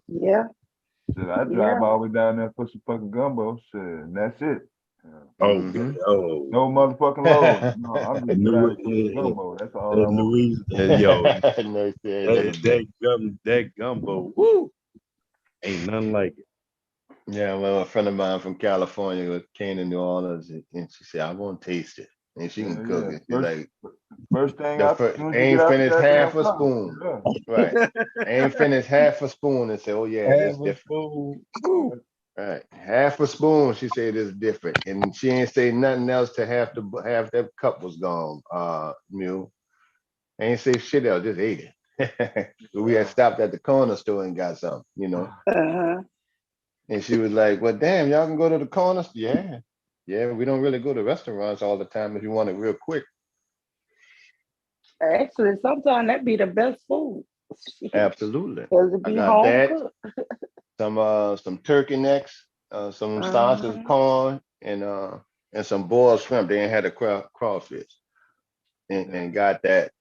Yeah. Shit, I drive all the way down there for some fucking gumbo, shit, and that's it. Oh, no motherfucking load. No, I'm just driving for gumbo. That's all I want. That gumbo, woo, ain't nothing like it. Yeah, well, a friend of mine from California came to New Orleans, and she said, "I want to taste it," and she can cook it. She's like, first thing ain't finished half a spoon, right? Ain't finished half a spoon, and say, "Oh yeah, it's different." Right, half a spoon. She said it's different, and she ain't say nothing else to half that cup was gone. Mule ain't say shit else, just ate it. We had stopped at the corner store and got something, And she was like, "Well, damn, y'all can go to the corner store." Yeah. We don't really go to restaurants all the time if you want it real quick. Actually, sometimes that be the best food. Absolutely. Because it be home cooked. Some turkey necks, some sausage, corn, and some boiled shrimp. They ain't had a crawfish, and got that.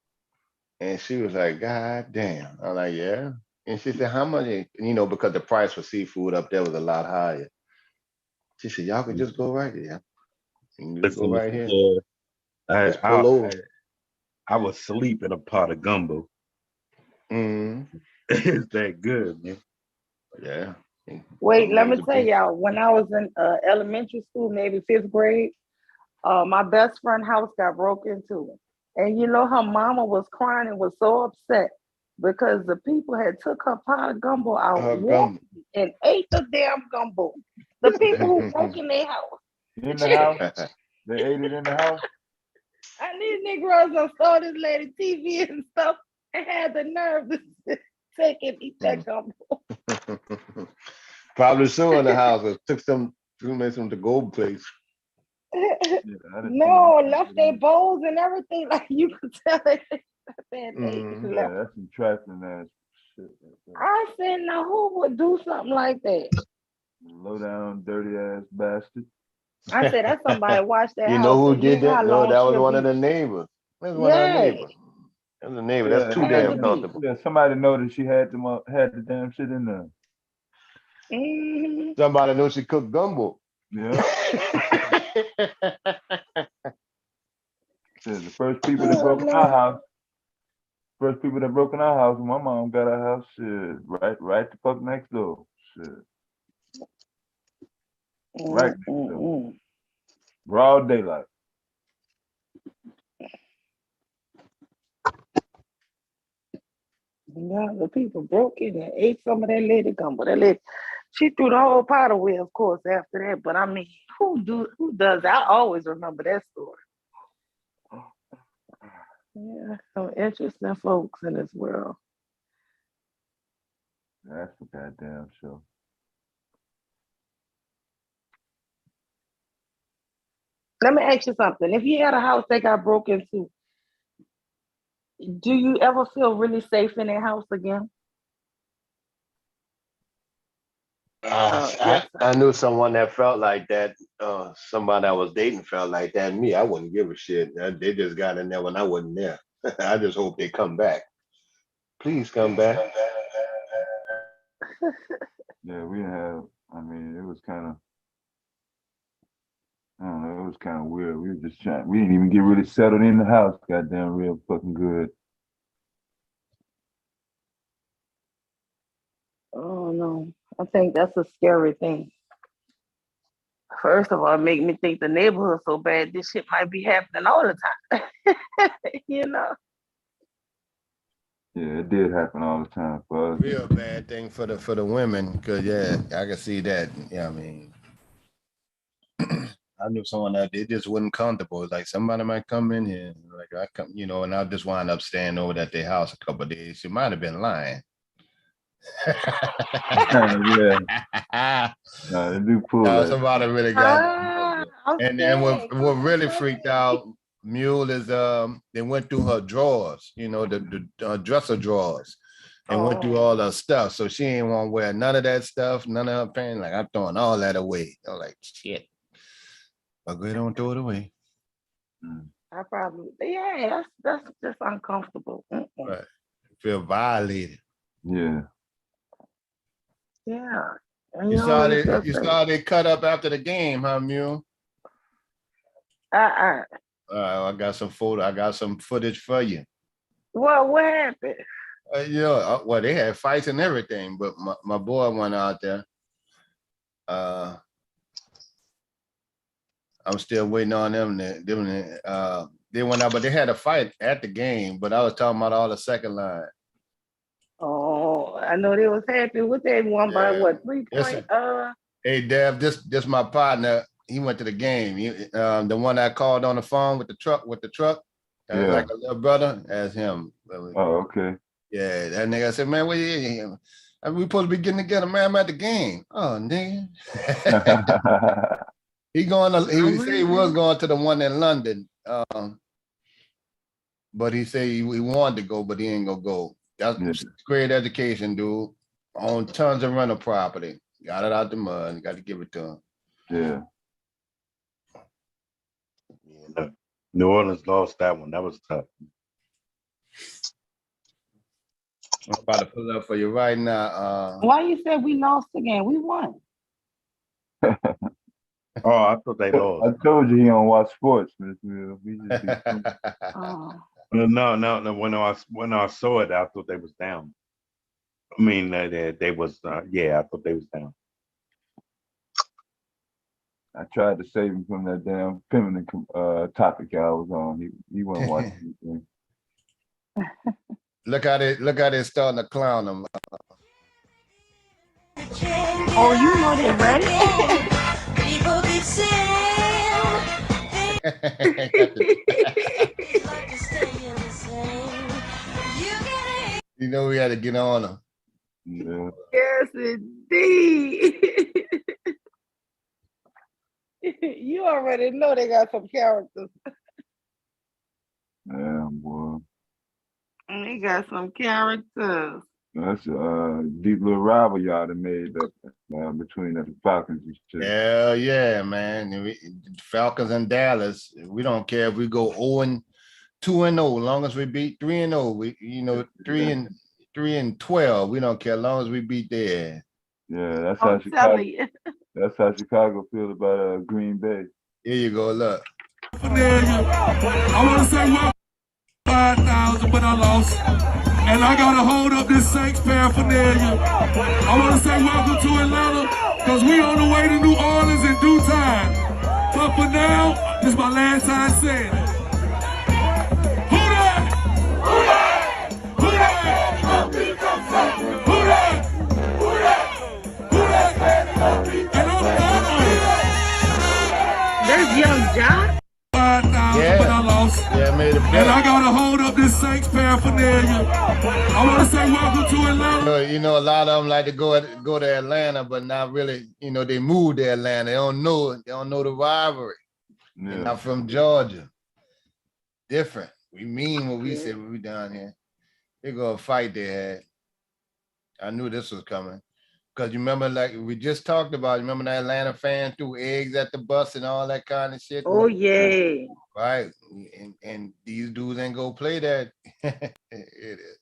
And she was like, "God damn!" I'm like, "Yeah." And she said, "How much?" Because the price for seafood up there was a lot higher. She said, "Y'all could just go right here. You can just go right here. Just pull over." I was asleep in a pot of gumbo. It's that good, man. Yeah. Wait, let me tell y'all, when I was in elementary school, maybe 5th grade, my best friend's house got broke into. And her mama was crying and was so upset because the people had took her pot of gumbo out and ate the damn gumbo. The people who broke in their house. In the house? They ate it in the house? And these Negroes saw this lady TV and stuff and had the nerve to take and eat that gumbo. Probably so in the house. Or took some to go place. No, left their bowls and everything. Like you could tell they Mhm. Yeah, left. that's some trifling ass shit. I said, now who would do something like that? Low down, dirty ass bastard. I said, that's somebody watch their You house know who and did look how that? No, long that was she'll one be. of the neighbors. That was one of the Yeah, neighbors. That was the neighbor. That's too had damn to be. comfortable. Yeah, somebody noticed she had them had the damn shit in there. Mhm. Somebody knows she cooked gumbo. Yeah. Shit, the first people that broke in our house. First people that broke in our house when my mom got our house, shit, right the fuck next door. Shit. Right next door. Broad daylight. Yeah, the people broke in and ate some of that lady gumbo. That lady, she threw the whole pot away, of course, after that. But I mean, who does that? I always remember that story. Yeah, some interesting folks in this world. That's for goddamn sure. Let me ask you something. If you had a house that got broken into, do you ever feel really safe in that house again? Yes. I knew someone that felt like that. Somebody I was dating felt like that. Me, I wouldn't give a shit. They just got in there when I wasn't there. I just hope they come back. Please come back. Yeah, we have. I mean, it was kind of. I don't know. It was kind of weird. We were just trying. We didn't even get really settled in the house. Goddamn, real fucking good. Oh no, I think that's a scary thing. First of all, it make me think the neighborhood so bad. This shit might be happening all the time. You know. Yeah, it did happen all the time for us. Real bad thing for the women, because yeah, I can see that. Yeah, I mean, I knew someone that they just wasn't comfortable. It's like somebody might come in here, like I come, and I just wind up staying over at their house a couple of days. She might have been lying. Yeah. No, they do pull that. Somebody really got. And what really freaked out Mule is they went through her drawers, the dresser drawers, and went through all her stuff. So she ain't want to wear none of that stuff, none of her pants. Like I'm throwing all that away. I'm like shit. But we don't throw it away. I probably, yeah, that's just uncomfortable. Right. Feel violated. Yeah. Yeah. You saw they cut up after the game, huh, Mule? I got some photo. I got some footage for you. Well, what happened? Well, they had fights and everything, but my boy went out there. I'm still waiting on them. They went out, but they had a fight at the game. But I was talking about all the second line. Oh, I know they was happy with that one by what 3 point. Hey, Dev, this my partner. He went to the game. The one I called on the phone with the truck. Yeah. Like a little brother. That's him. Oh, okay. Yeah, that nigga said, man, we supposed to be getting together, man. I'm at the game. Oh, nigga. He said he was going to the one in London. But he said he wanted to go, but he ain't gonna go. That's great education, dude. On tons of rental property. Got it out the mud. Got to give it to him. Yeah. New Orleans lost that one. That was tough. I'm about to pull up for you right now. Why you said we lost again? We won. Oh, I thought they lost. I told you he don't watch sports, Miss Mill. No. When I saw it, I thought they was down. I mean, they was. Yeah, I thought they was down. I tried to save him from that damn feminine topic I was on. He wasn't watching anything. Look how they starting to clown him. Oh, you know they ready? People keep saying You know we had to get on them. Yeah. Yes, indeed. You already know they got some characters. Yeah, boy. They got some characters. That's a deep little rival y'all that made up between the Falcons and shit. Hell yeah, man. Falcons and Dallas. We don't care if we go 0-2-0, as long as we beat 3-0. We 3-12. We don't care as long as we beat their. Yeah, that's how Chicago. That's how Chicago feel about Green Bay. Here you go. Look. I want to say welcome 5,000, but I lost. And I got to hold up this Saints paraphernalia. I want to say welcome to Atlanta, because we on the way to New Orleans in due time. But for now, this is my last time saying it. Who that? Who that? Who that? Who that? Who that? Who that? And I'm There's Young John. 5,000, but I lost. Yeah, I made a bet. And I got to hold up this Saints paraphernalia. I want to say welcome to Atlanta. You know, a lot of them like to go to Atlanta, but not really. You know, they moved to Atlanta. They don't know the rivalry. Yeah. They're not from Georgia. Different. We mean what we said when we down here. They go a fight they had. I knew this was coming. Because you remember, like we just talked about, you remember that Atlanta fan threw eggs at the bus and all that kind of shit? Oh, yeah. Right. And these dudes ain't go play that. It is.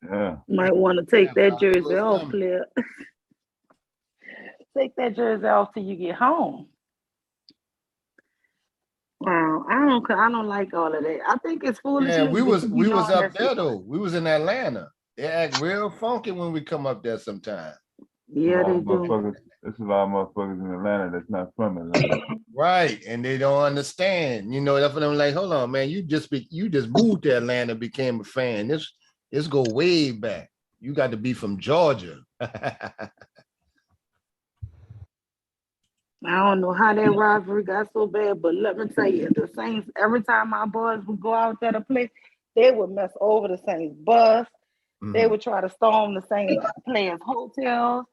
Yeah. Might want to take that jersey off, player. Take that jersey off till you get home. Wow, I don't like all of that. I think it's foolish. Yeah, we was up there though. We was in Atlanta. They act real funky when we come up there sometime. Yeah, they do. There's a lot of motherfuckers in Atlanta that's not from Atlanta. Right, and they don't understand. You know, that's what I'm like. Hold on, man. You just moved to Atlanta, became a fan. This go way back. You got to be from Georgia. I don't know how that rivalry got so bad, but let me tell you, the Saints, every time my boys would go out there to play, they would mess over the Saints bus. They would try to storm the Saints players' hotels.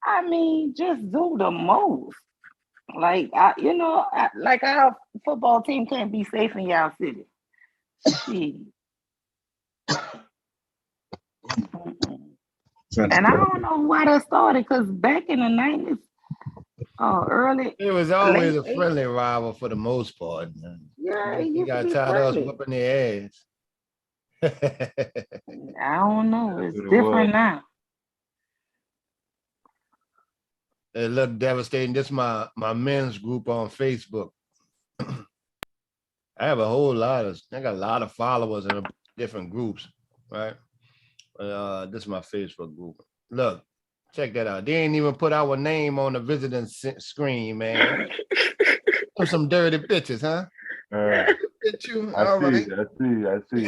I mean, just do the most. Like, like our football team can't be safe in y'all city. Shit. And I don't know why that started, because back in the 90s, early. It was always a friendly rival for the most part. Man. Yeah, you got tired of us whooping their ass. I don't know. It's different now. It looked devastating. This is my men's group on Facebook. I got a lot of followers in different groups, right? This is my Facebook group. Look, check that out. They ain't even put our name on the visiting screen, man. Some dirty bitches, huh? I see.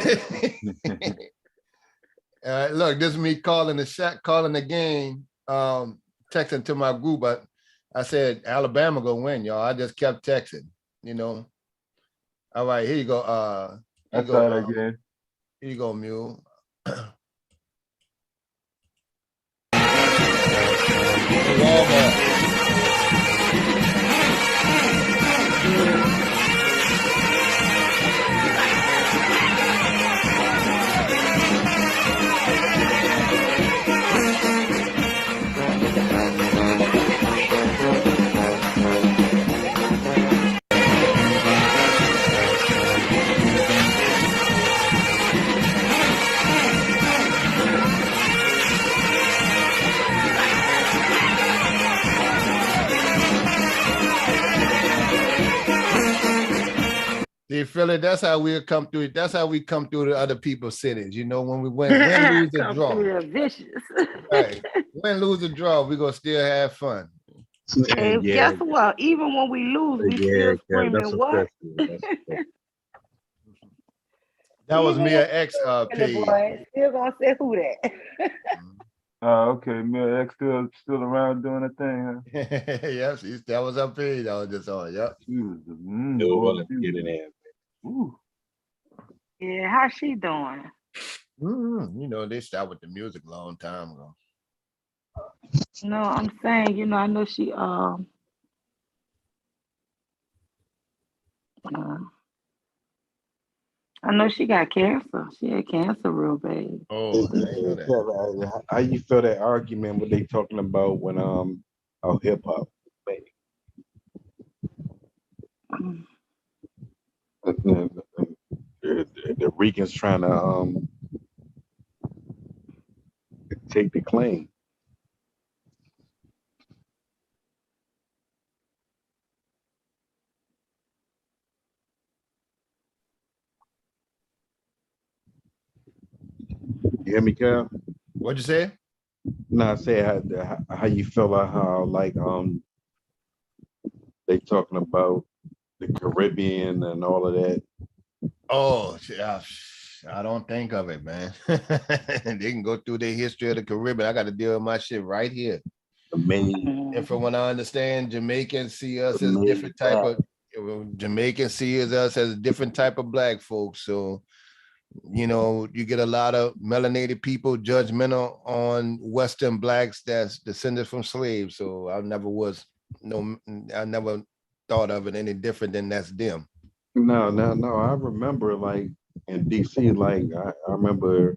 Look, this is me calling the game, texting to my group. I said Alabama gonna win, y'all. I just kept texting, you know. All right, here you go. I saw it again. Here you go, Mule. Walmart. See, Philly, that's how we'll come through. That's how we come through to other people's cities. You know, when we win, lose, or Come draw. through there vicious. Right. Win, lose, or draw, we're gonna still have fun. And Yeah, guess what? Even when we lose, we yeah, still screaming that's what? That was Even me when an ex the page. boy still gonna say who that. Okay, Mia X still around doing a thing, huh? Yep, that was her page. I was just on. Yep. Get in there. Ooh. Yeah, how's she doing? You know, they stopped with the music a long time ago. No, I'm saying, you know, I know she I know she got cancer. She had cancer real bad. Oh, I didn't know that. How you feel that argument what they talking about when our hip hop? The Ricans trying to take the claim. You hear me, Cal? What'd you say? No, I say how you feel about how like they talking about the Caribbean and all of that. Oh, yeah. I don't think of it, man. They can go through the history of the Caribbean. I got to deal with my shit right here. And from what I understand, Jamaicans see us as different type of Jamaicans see us as a different type of black folks. So, you know, you get a lot of melanated people judgmental on Western blacks that's descended from slaves. So I never thought of it any different than that's them. No. I remember like in DC, like I remember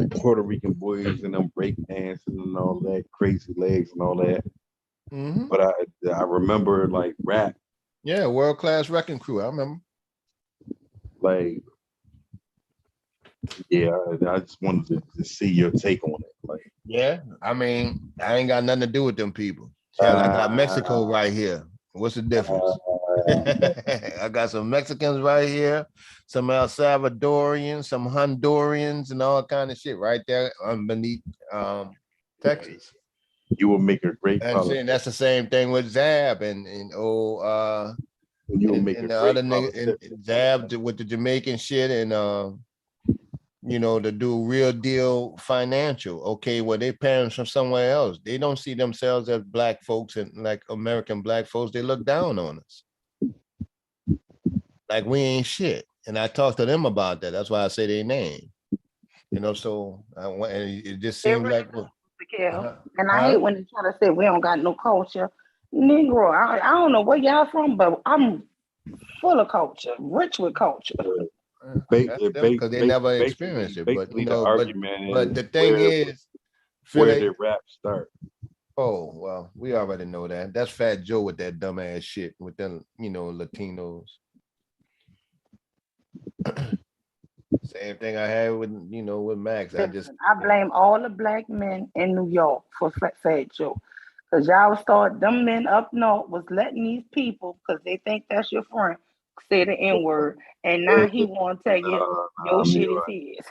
Puerto Rican boys and them break dancing and all that, crazy legs and all that. But I remember like rap. Yeah, World Class Wrecking Crew. I remember. Like, yeah, I just wanted to see your take on it. Like, yeah, I mean, I ain't got nothing to do with them people. Hell, I got Mexico right here. What's the difference? I got some Mexicans right here, some El Salvadorians, some Hondurans, and all kind of shit right there beneath Texas. You will make a great I'm saying that's the same thing with Zab and you will make and a the great other nigga and Zab with the Jamaican shit and you know, to do real deal financial. Okay, well, they parents from somewhere else. They don't see themselves as black folks and like American black folks. They look down on us. Like we ain't shit. And I talked to them about that. That's why I say their name. You know, so and it just seems like and I hate when they try to say we don't got no culture. Negro, I don't know where y'all from, but I'm full of culture, rich with culture. Because they never experienced it. But you know, but the thing is, where did rap start? Oh well, we already know that. That's Fat Joe with that dumbass shit with them, you know, Latinos. Same thing I had with with Max. I blame all the black men in New York for Fat Joe. Because y'all start, them men up north was letting these people, because they think that's your friend, say the N-word. And now he want to tell you your shit is his.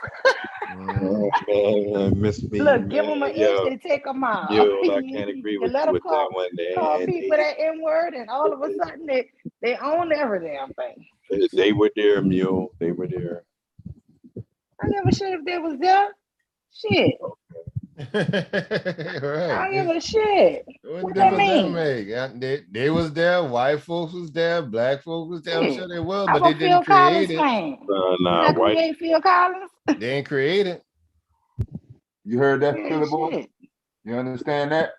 Man, miss me. Look, give them an inch and take them out. I can't agree with let you them with that one. call people that N-word, and all of a sudden they own every damn thing. They were there, Mule. They were there. I never shit if they was there. Shit. Right. I don't give a shit. What that mean? They was there. White folks was there. Black folks was there. I'm sure they were, but they Phil didn't Collins create it. fan. Nah, white. Create Phil Collins. They didn't create it. You heard that, Yeah, Philly boy? shit. You understand that?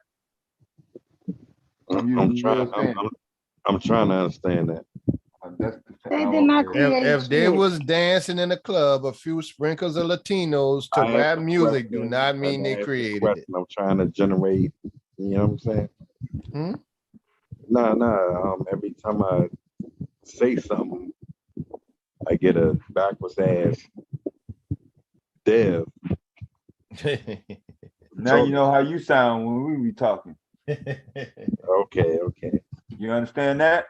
I'm trying to understand that. They did not create If they shit. was dancing in a club, a few sprinkles of Latinos to rap music do not mean they created it. I'm trying to generate, you know what I'm saying? No. Every time I say something, I get a backwards ass Dev. Now you know how you sound when we be talking. Okay. You understand that?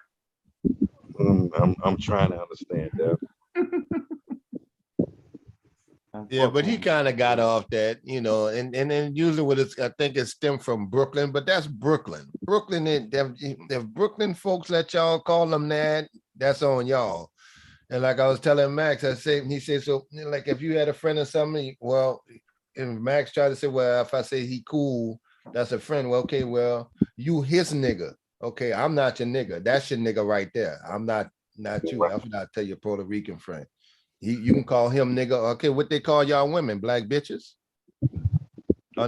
I'm trying to understand that. Yeah, but he kind of got off that, you know, and then usually what it's, I think it stemmed from Brooklyn, but that's Brooklyn. Brooklyn, if Brooklyn folks let y'all call them that, that's on y'all. And like I was telling Max, he said, so like if you had a friend or something, well, if Max tried to say, well, if I say he cool, that's a friend. Well, okay, well, you his nigga. Okay, I'm not your nigga. That's your nigga right there. I'm not you. I'm not tell your Puerto Rican friend. You can call him nigga. Okay, what they call y'all women? Black bitches?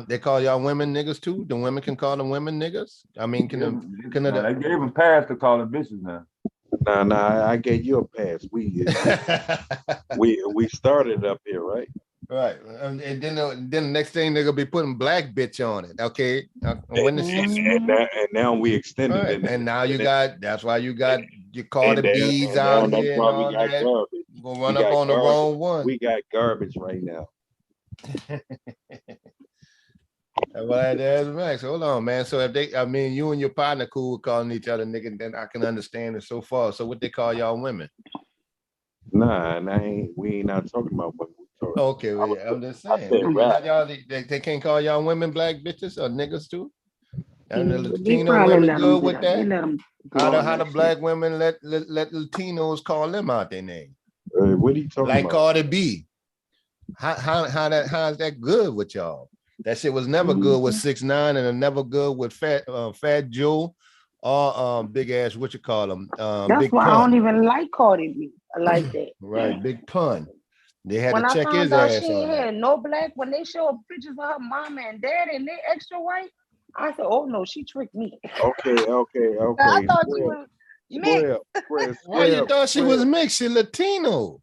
They call y'all women niggas too? The women can call them women niggas? I mean, they gave them pass to call them bitches now. Nah, I gave you a pass. We started up here, right? Right. And then the next thing they're gonna be putting black bitch on it. Okay. And now we extended right. it. And now you got, that's why you got your Carter B's out here and all that. Garbage. You're gonna run up on the wrong one. We got garbage right now. Well, there's Max. Hold on, man. So if they, I mean, you and your partner cool with calling each other nigga, then I can understand it so far. So what they call y'all women? Nah, we ain't not talking about what we talking. Okay, well, I'm just saying. Y'all, they can't call y'all women black bitches or niggas too? And the Latino women good with that? How the black women let Latinos call them out their name? What are you talking like about? Cardi B. How's that good with y'all? That shit was never good with 6ix9ine and never good with Fat Joe or big ass, what you call them? That's Big why Pun. I don't even like Cardi B. I like that. Right, Big Pun. They had When to I check his found out ass she on that. had no black, when they showed pictures of her mama and dad and they extra white, I said, oh no, she tricked me. Okay. I thought she was mixed. Why you thought she was mixed? She Latino.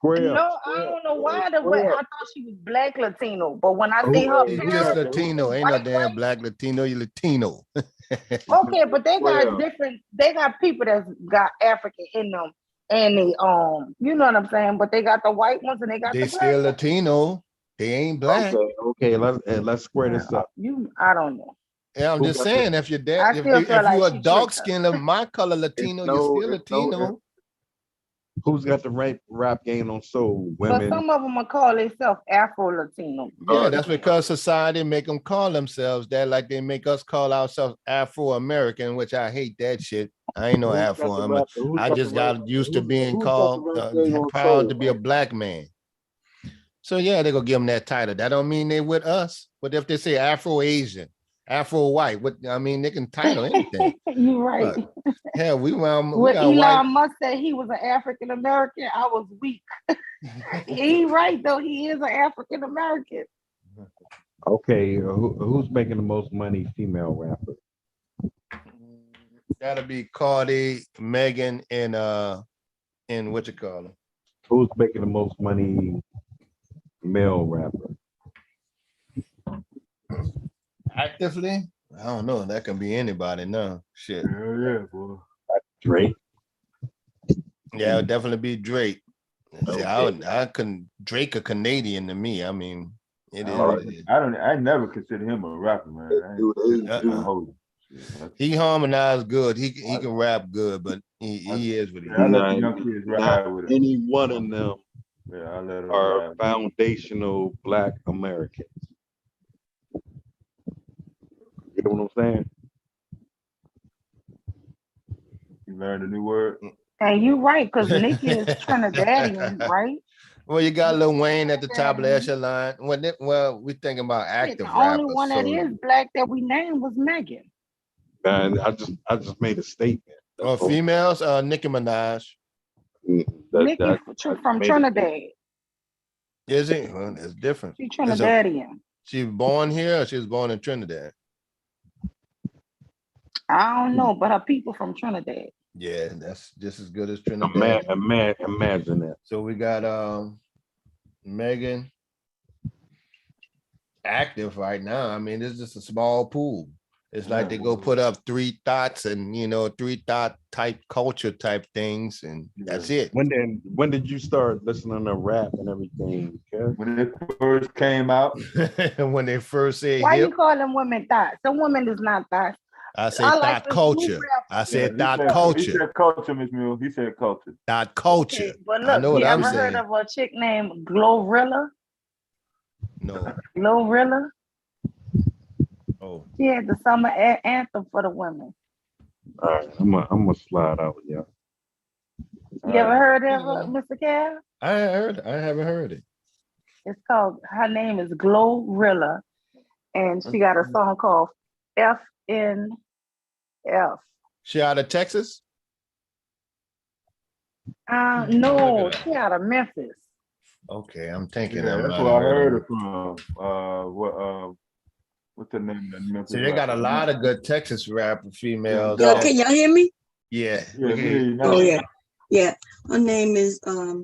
No, I don't know why the way I thought she was black Latino, but when I see her She's parents, just Latino. Ain't no damn black Latino. You Latino. okay, but they got different. They got people that's got African in them, and they you know what I'm saying. But they got the white ones and they got They the black still ones. Latino. They ain't black. Okay. Let's square this up. I don't know. Yeah, I'm just saying, if you're dead, if still feel like you're she a dark tricked her. skin of my color Latino, you're still Latino. Who's got the rap game on soul? But Women. some of them will call themselves Afro Latino. Yeah, that's because society make them call themselves that, like they make us call ourselves Afro-American, which I hate that shit. I ain't no Afro. I just got used to being called proud to be a black man. So yeah, they're gonna give them that title. That don't mean they with us. But if they say Afro-Asian, Afro-white, what I mean, they can title anything. You're right. But, hell, we When got Elon white. Musk said he was an African American, I was weak. He right though. He is an African American. Okay, who's making the most money? Female rapper. That'll be Cardi, Megan, and what you call them? Who's making the most money? Male rapper. Actively? I don't know. That can be anybody now. Shit. Yeah, boy. Drake. Yeah, it'll definitely be Drake. See, I couldn't Drake a Canadian to me. I mean, it is. What it is. I never consider him a rapper, man. He harmonized good. He can rap good, but he is what he is. I let the young kids ride with it. Any one of them I let them are ride. foundational Black Americans. You know what I'm saying? You learned a new word. And you right, because Nicki is Trinidadian, right? Well, you got Lil Wayne at the top of the echelon. Well, we thinking about active The rappers. only one that is black that we named was Megan. Man, I just made a statement. Or females, Nicki Minaj. Nicki from Trinidad. Is it? Well, it's different. She's Trinidadian. She was born here or she was born in Trinidad? I don't know, but her people from Trinidad. Yeah, that's just as good as Trinidad. Imagine that. So we got Megan active right now. I mean, it's just a small pool. It's like they go put up 3 thoughts and 3 thought type culture type things, and that's it. When did you start listening to rap and everything? Kev? When it first came out. When they first said Why hip. you call them women thoughts? Some women is not thoughts. I said I like dot the culture. group rap. I Yeah, said he dot said, he culture. said culture, Miss Mill. He said culture. Dot culture. Okay, but I look, know what you I'm ever heard saying. of a chick named Glorilla? No. Glorilla? Oh. She had the summer anthem for the women. All right, I'm gonna slide out, yeah. You ever heard of her, Mr. Cal? I haven't heard it. It's called, her name is Glorilla, and she got a song called FNF. She out of Texas? No, she out of Memphis. Okay, I'm thinking. Yeah, I that's might where I have heard her. it from. What's the name of that Memphis See, they got a rapper? lot of good Texas rapper females. Yo, can y'all hear me? Yeah. Yeah, we can hear you. Oh yeah, yeah. Her name is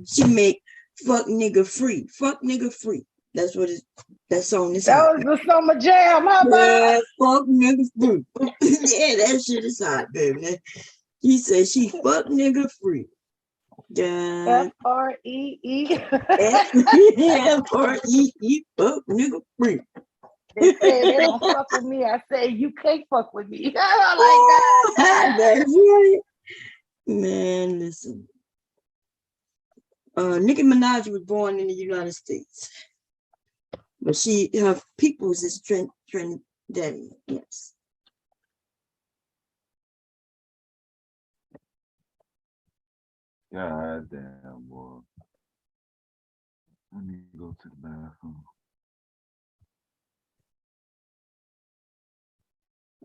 she make fuck nigga free. Fuck nigga free. That's what that song is. That was the summer jam, how about? Yeah, fuck nigga free. Yeah, that shit is hot, baby. He said she fuck nigga free. Yeah. F-R-E-E. F-R-E-E, fuck nigga free. They say they don't fuck with me. I say you can't fuck with me. I like that. That's right. Man, listen. Nicki Minaj was born in the United States, but her peoples is Trinidadian. Yes. God damn, boy. Let me go to the bathroom.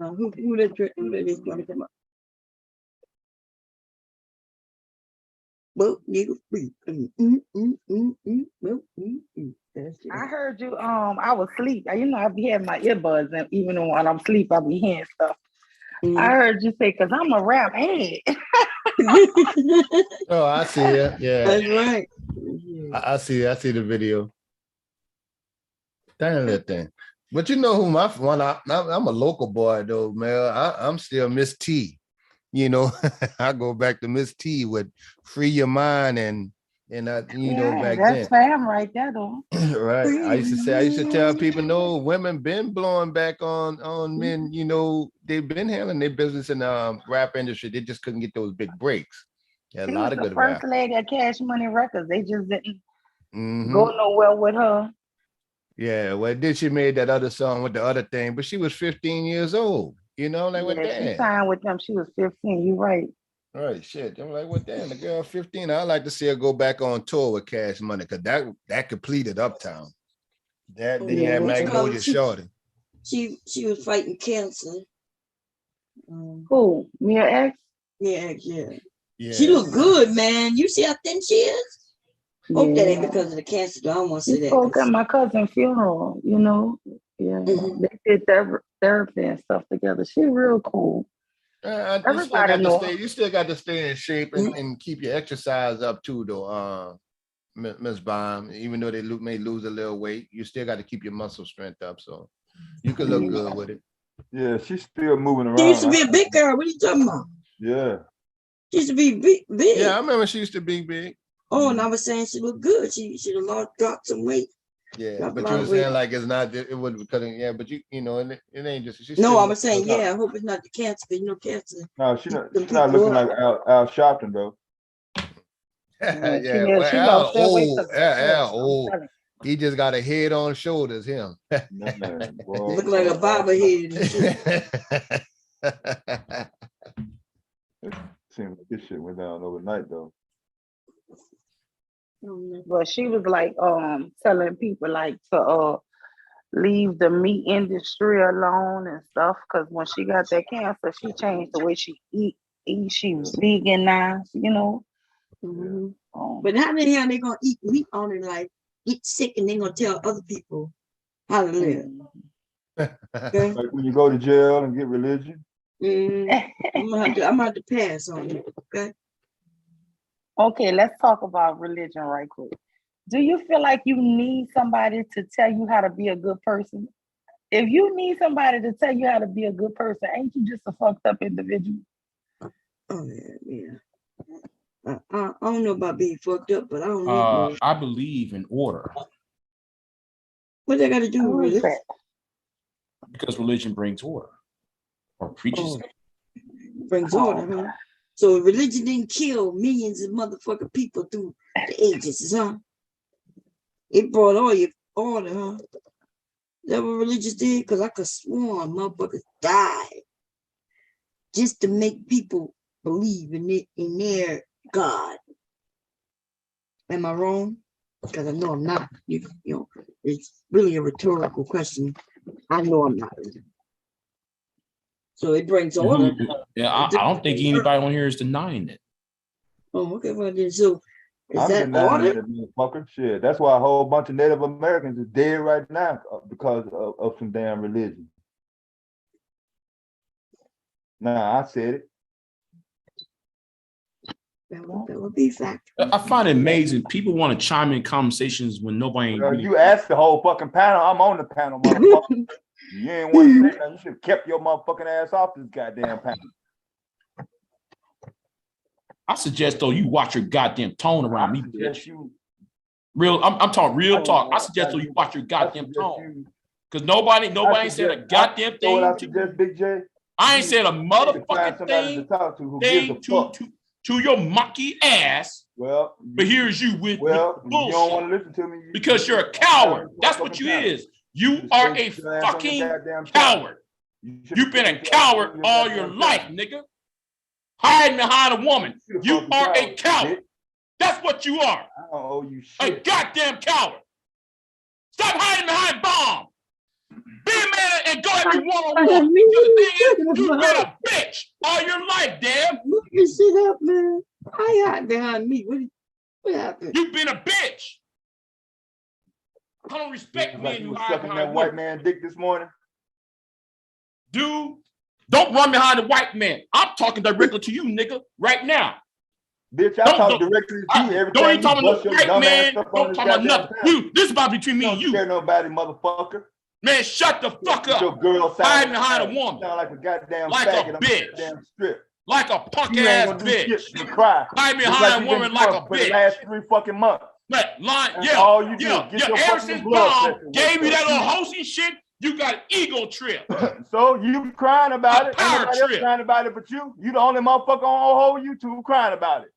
Who that is going to come up? Well, nigga free. I heard you. I was asleep. You know, I be having my earbuds, and even when I'm asleep, I be hearing stuff. I heard you say, "Cause I'm a rap head." Oh, I see it. Yeah. That's right. I see it. I see the video. Damn that thing. But you know who I'm a local boy though, man. I'm still Miss T. You know, I go back to Miss T with Free Your Mind and back that's then. fam right there though. Right. I used to tell people, no, women been blowing back on men, you know, they've been handling their business in the rap industry. They just couldn't get those big breaks. Yeah, a She lot was of the good first rap. lady at Cash Money Records. They just didn't Mhm. go nowhere with her. Yeah, well, then she made that other song with the other thing, but she was 15 years old. You know, like what Yeah, she damn. signed with them. She was 15. You right. All right, shit. I'm like, what damn, the girl 15. I like to see her go back on tour with Cash Money because that completed Uptown. That then you had Magnolia Shorty. She was fighting cancer. Who? Mia X? Mia X, yeah. Yeah. She look good, man. You see how thin she is? Hope that ain't Yeah. because of the cancer. Though. I don't want to She say that. spoke at my cousin's funeral, you know. Yeah. They did therapy and stuff together. She real cool. Everybody know her. You still got to stay in shape and keep your exercise up too, though. Miss Baum, even though they may lose a little weight, you still got to keep your muscle strength up, so you can look good with it. Yeah, she's still moving around. She used to be a big girl. What are you talking about? Yeah. She used to be big. Yeah, I remember she used to be big. Oh, and I was saying she looked good. She dropped some weight. Yeah, but you were saying like it's not. It wouldn't be cutting. Yeah, but you know, it ain't just. No, I was saying yeah. I hope it's not the cancer. But you know, cancer. No, she's not looking like Al Sharpton though. Yeah, well, Al old. He just got a head on shoulders. Him. Look like a bobblehead. It seems like this shit went down overnight though. But she was like telling people like to leave the meat industry alone and stuff, because when she got that cancer, she changed the way she eat. She was vegan now, you know. But how the hell they gonna eat meat on it, like get sick and they gonna tell other people how to live? Okay? Like when you go to jail and get religion. I'm gonna have to pass on it. Okay. Okay, let's talk about religion right quick. Do you feel like you need somebody to tell you how to be a good person? If you need somebody to tell you how to be a good person, ain't you just a fucked up individual? Oh yeah. I don't know about being fucked up, but I don't need I believe in order. What they got to do with Who is it? that? Because religion brings order. Or preachers. Brings order, huh? So religion didn't kill millions of motherfucking people through the ages, huh? It brought all your order, huh? Is that what religion did? Because I could sworn motherfuckers died just to make people believe in it, in their God. Am I wrong? Because I know I'm not. You know, it's really a rhetorical question. I know I'm not. So it brings order. Yeah, I don't think anybody on here is denying it. Oh, okay, well then, so is I'm that denying order? it, motherfucker. Shit, that's why a whole bunch of Native Americans is dead right now because of some damn religion. Nah, I said it. That would be fact. I find it amazing. People want to chime in conversations when nobody ain't really. You asked the whole fucking panel. I'm on the panel, motherfucker. You ain't want to say nothing. You should have kept your motherfucking ass off this goddamn panel. I suggest though you watch your goddamn tone around me, bitch. I'm talking real talk. I suggest though you watch your goddamn tone. Because nobody ain't said a goddamn thing. I suggest, Big J. I ain't said a motherfucking thing to your monkey ass. Well, but here's you with bullshit. You don't want to listen to me because you're a coward. That's what you is. You are a fucking coward. You've been a coward all your life, nigga. Hiding behind a woman. You are a coward. That's what you are. I don't owe you shit. A goddamn coward. Stop hiding behind bombs. Be a man and go every one-on-one. You've been a bitch all your life, damn. Look your shit up, man. I hide behind me. What happened? You've been a bitch. I don't respect men who hide sucking that behind white women. man dick this morning. Dude, don't run behind the white man. I'm talking directly to you, nigga, right now. Bitch, I talk directly to you every time. Don't even talk about the your white dumb man. ass up on Don't this talk about goddamn nothing. panel. You, this is about between me and you. Don't scare nobody, motherfucker. Man, shut the fuck up. Your girl hiding behind a woman. Sound like a goddamn Like faggot a on bitch. Goddamn strip. Like a punk You ain't ass gonna do bitch. shit but cry. Hide Just behind you a woman been like drunk a for the bitch. last 3 fucking months. That's all you do. Get your ever fucking since blood Bomb pressure gave worked me that up. little hosting shit, you got an ego trip. So you crying about it. Ain't power nobody else trip. crying about it but you. You the only motherfucker on whole YouTube crying about it.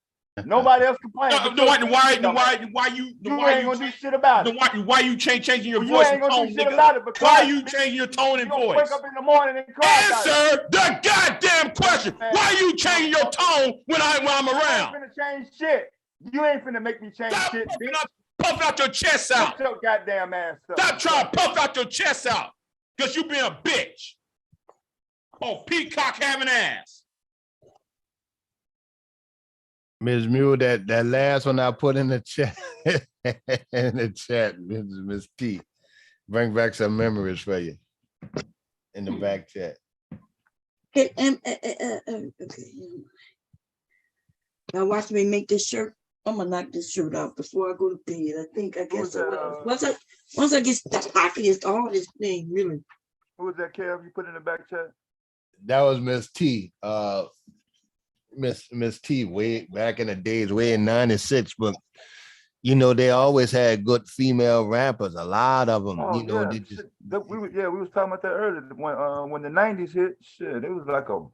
Nobody else complaining. Why you gonna do shit about it? Why you changing your You voice ain't and gonna tone, do shit nigga? about it because Why you changing your tone and you gonna voice? wake up in the morning and cry about it. Answer the goddamn question. Why you changing your tone when I'm I around? ain't finna change shit. You ain't finna make me change shit, bitch. Puff out your chest out. Shut your goddamn ass up. Stop trying to puff out your chest out. Because you being a bitch. Oh, peacock having ass. Ms. Mule, that last one I put in the chat, Ms. T, bring back some memories for you in the back chat. Okay. Now watch me make this shirt. I'm gonna knock this shirt off before I go to bed. I guess once I get the happiest, all this thing really. Who was that, Kev? You put in the back chat? That was Miss T. Miss T way back in the days, way in '96, but you know, they always had good female rappers, a lot of them. Oh, you know, yeah. they just We was talking about that earlier when the 90s hit. Shit, it was like a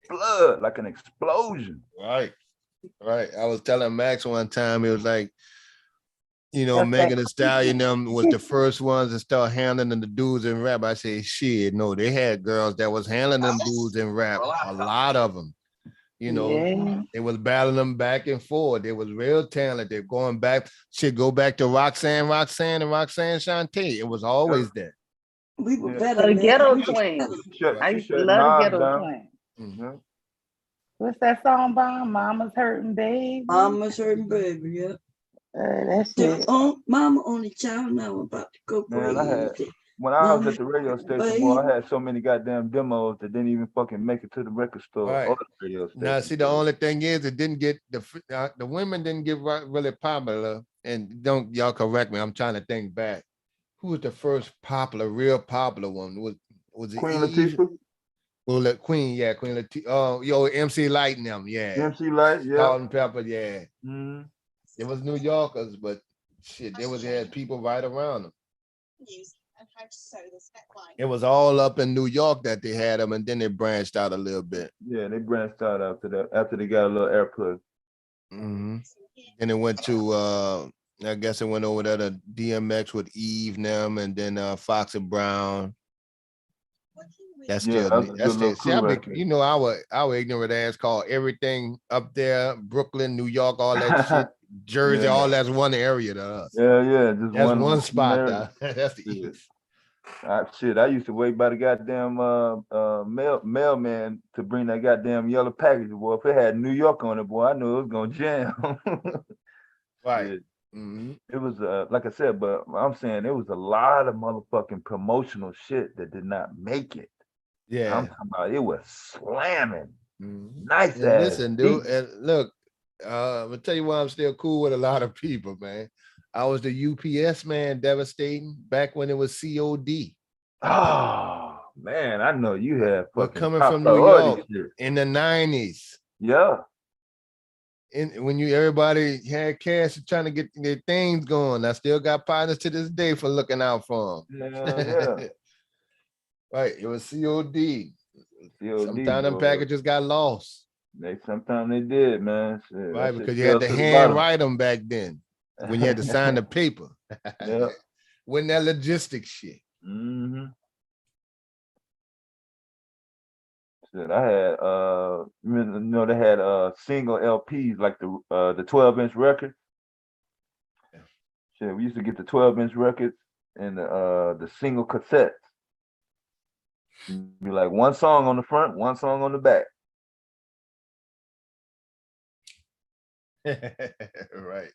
flood, like an explosion. right. I was telling Max one time, it was like, you know, Megan Thee Stallion them was the first ones to start handling the dudes in rap. I say, shit, no, they had girls that was handling them dudes in rap, a lot of them. You know, they was battling them back and forth. They was real talented. Going back, go back to Roxanne and Roxanne Shante. It was always there. We were better. The man. Ghetto We were Twins. better. I used to love the Ghetto Twins. Mm-hmm. What's that song, Bomb? Mama's Hurting Baby. Mama's Hurting Baby, yeah. That's it. Mama only child now. I'm about to go crazy. When I was at the radio station, boy, I had so many goddamn demos that didn't even fucking make it to the record store Right. or the radio station. Now, see, the only thing is, it didn't get the women didn't get really popular. And don't y'all correct me? I'm trying to think back. Who was the first real popular one? Was it Queen Eve? Latifah? Well, Queen Latifah. Oh, MC Light and them, yeah. MC Light, yeah. Salt and Pepper, yeah. Mm-hmm. It was New Yorkers, but shit, they had people right around them. It was all up in New York that they had them, and then they branched out a little bit. Yeah, they branched out after that, after they got a little airplay. And it went to I guess it went over there to DMX with Eve them, and then Fox and Brown. That's Yeah, still that was a that's good little still, see, crew right there. you know, our ignorant ass call everything up there, Brooklyn, New York, all that shit, Jersey, Yeah. all that's one area to us. Yeah, just That's one one spot. area. That's the Shit. East. Shit, I used to wait by the goddamn mailman to bring that goddamn yellow package, boy. If it had New York on it, boy, I knew it was gonna jam. Right. It was like I said, but I'm saying there was a lot of motherfucking promotional shit that did not make it. Yeah. I'm talking about it was slamming. Nice And ass. listen, dude, beats. and look, I'm gonna tell you why I'm still cool with a lot of people, man. I was the UPS man, devastating back when it was COD. Oh man, I know you had But fucking coming top from New priority York shit. in the 90s. Yeah. And when everybody had cash and trying to get their things going, I still got partners to this day for looking out for them. Yeah. Right, it was COD. Sometimes them boy. packages got lost. Sometimes they did, man. Shit, that Right, shit because you fell had to to the hand bottom. write them back then when you had to sign the paper. Yeah. When that logistics shit. Mm-hmm. Shit, I had you know, they had single LPs like the 12-inch record. Shit, we used to get the 12-inch records and the single cassettes. Be like one song on the front, one song on the back. Right.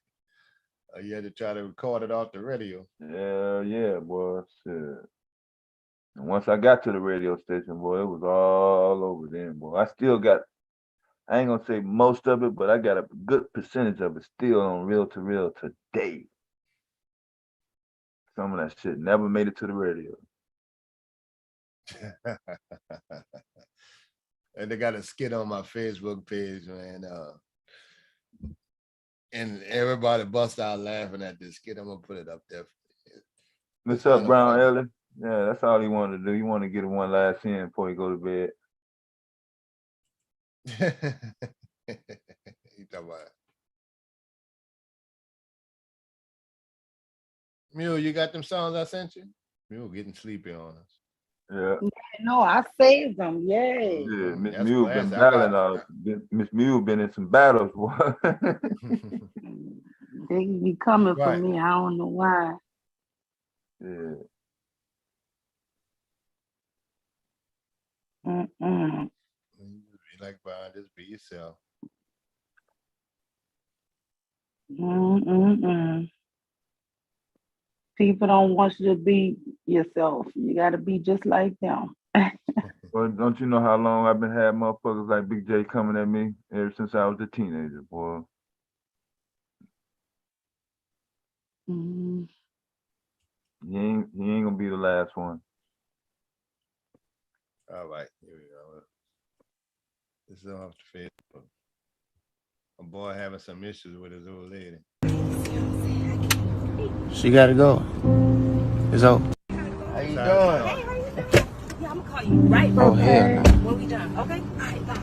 You had to try to record it off the radio. Yeah, boy. Shit. And once I got to the radio station, boy, it was all over then, boy. I still got, I ain't gonna say most of it, but I got a good percentage of it still on reel to reel today. Some of that shit never made it to the radio. And they got a skit on my Facebook page, man. And everybody bust out laughing at this skit. I'm gonna put it up there. What's up, Brown Ellie? Yeah, that's all he wanted to do. He wanted to get one last in before he go to bed. You talking about Mule, you got them songs I sent you? Mule getting sleepy on us. Yeah. No, I saved them. Yay. Yeah, Miss That's Mule classy. been I battling Miss Mule been in some battles, boy. They be coming for Right. me. I don't know why. Yeah. Mm-mm. Be like Brian, just be yourself. Mm-mm-mm. People don't want you to be yourself. You got to be just like them. Well, don't you know how long I've been having motherfuckers like Big J coming at me ever since I was a teenager, boy. Mm. He ain't gonna be the last one. All right, here we go. This is off the Facebook. A boy having some issues with his old lady. She gotta go. It's over. How you doing? Yeah, I'm gonna call you right Oh, back hell no. when we done. Okay? All right, bye.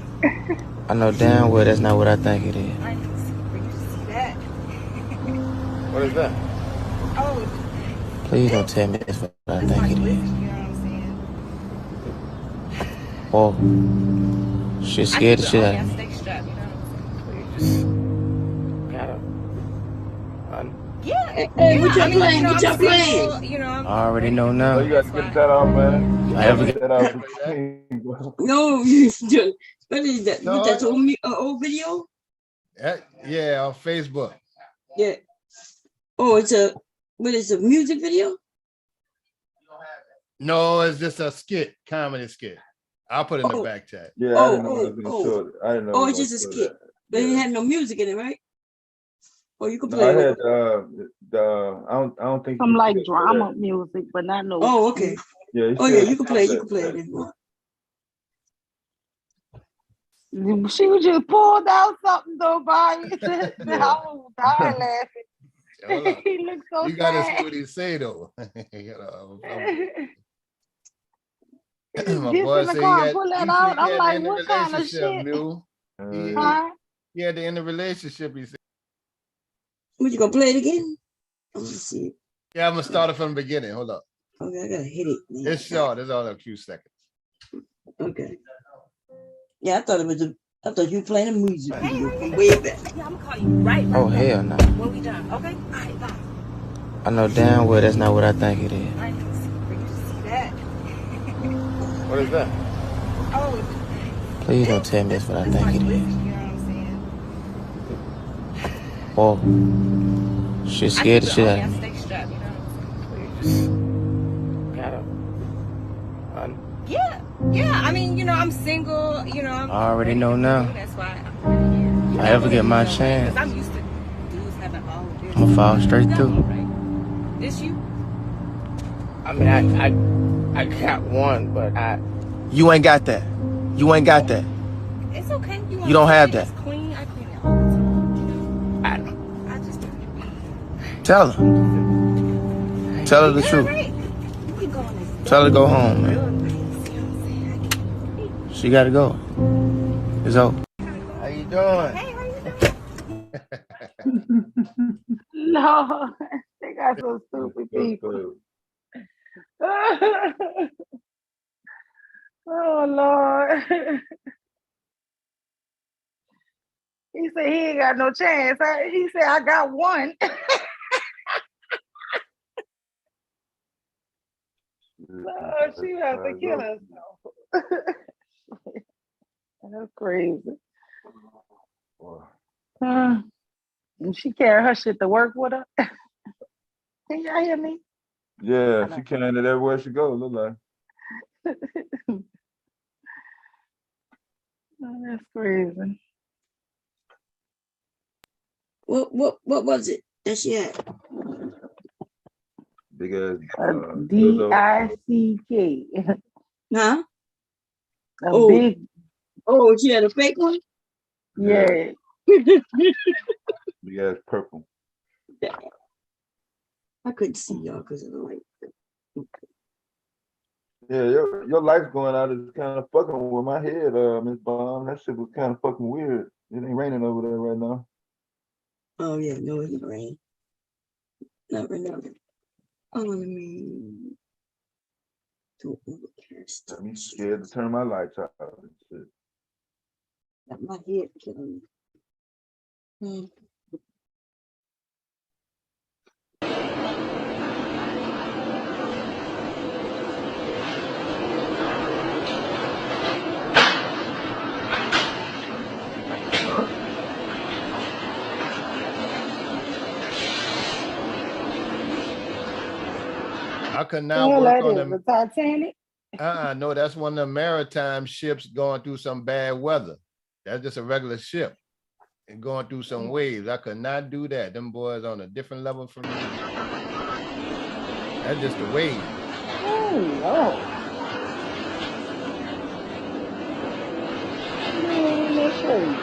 I know damn well that's not what I think it is. All right, for you to see that. What is that? Oh, Please don't tell me it's what I think it you is. know what I'm saying? Oh, she scared the shit out of me. Stay strapped, you know Yeah. Hey, what y'all playing? What y'all playing? You know, I already know now. Oh, you got to get that off, man. You I gotta ever get get that off the screen, bro. No, you still, what is that? No, What, that's old video? Yeah, on Facebook. Yeah. Oh, what is a music video? No, it's just a skit, comedy skit. I'll put it in the Oh. back chat. Yeah, I didn't know it was gonna show it. I didn't know. Oh, it it's was just a gonna show skit. that. But it had no music in it, right? Or you can No, play I it. had I don't think Some you like should show drama that. music, but not no. Oh, okay. Yeah, Oh yeah, you can play. You can play it. She was just pulled out something though, by I was dying laughing. Hold on. He looks so You gotta see sad. what he say though. You know, He my gets boy in the say car and pull that out. I'm he like, had the what kind of relationship, shit? Mule. Huh? He had the end of relationship, he said. What, you gonna play it again? I'm gonna see it. Yeah, I'm gonna start it from the beginning. Hold up. Okay, I gotta hit it. Man. It's short, it's only a few seconds. Okay. Yeah, I thought you were playing a music video from way back. Yeah, I'm gonna call you right Oh, now. hell no. When we done, okay? All right, bye. I know damn well that's not what I think it is. All right, for you to see that. What is that? Oh, Please don't tell me that's what I think it you is. know what I'm saying? Oh, shit scared the shit out of me. Stay strapped, you know Gotta, Yeah, I mean, you know, I'm single, you know. I already know now. That's why. If I ever get my chance, Because I'm used to dudes having all this. I'm gonna fall straight through. This you? I mean, I got one, but you ain't got that. You ain't got that. It's okay. You don't have that. Clean. I clean it all the time. I know. I just Tell her. Tell her the truth. Tell her to go home, man. She gotta go. It's over. How you doing? No, they got some stupid people. Oh Lord. He said he ain't got no chance. He said I got one. Lord, she have to kill us. That's crazy. And she carry her shit to work with her. Can y'all hear me? Yeah, she carrying it everywhere she goes, look like. Oh, that's crazy. What was it that she had? Big ass D-I-C-K. Huh? A big. Oh, she had a fake one? Yeah. Big ass purple. I couldn't see y'all because of the light. Yeah, your lights going out is kind of fucking with my head, Miss Bomb. That shit was kind of fucking weird. It ain't raining over there right now. Oh yeah, no, it's not rain. Not right now. Oh, let me don't overcast. I'm scared to turn my lights out and shit. Got my head killing me. I could not Hell, work that on is the the Titanic. no, that's one of the maritime ships going through some bad weather. That's just a regular ship and going through some waves. I could not do that. Them boys on a different level from me. That's just a wave. Oh, Lord. Man, that's crazy.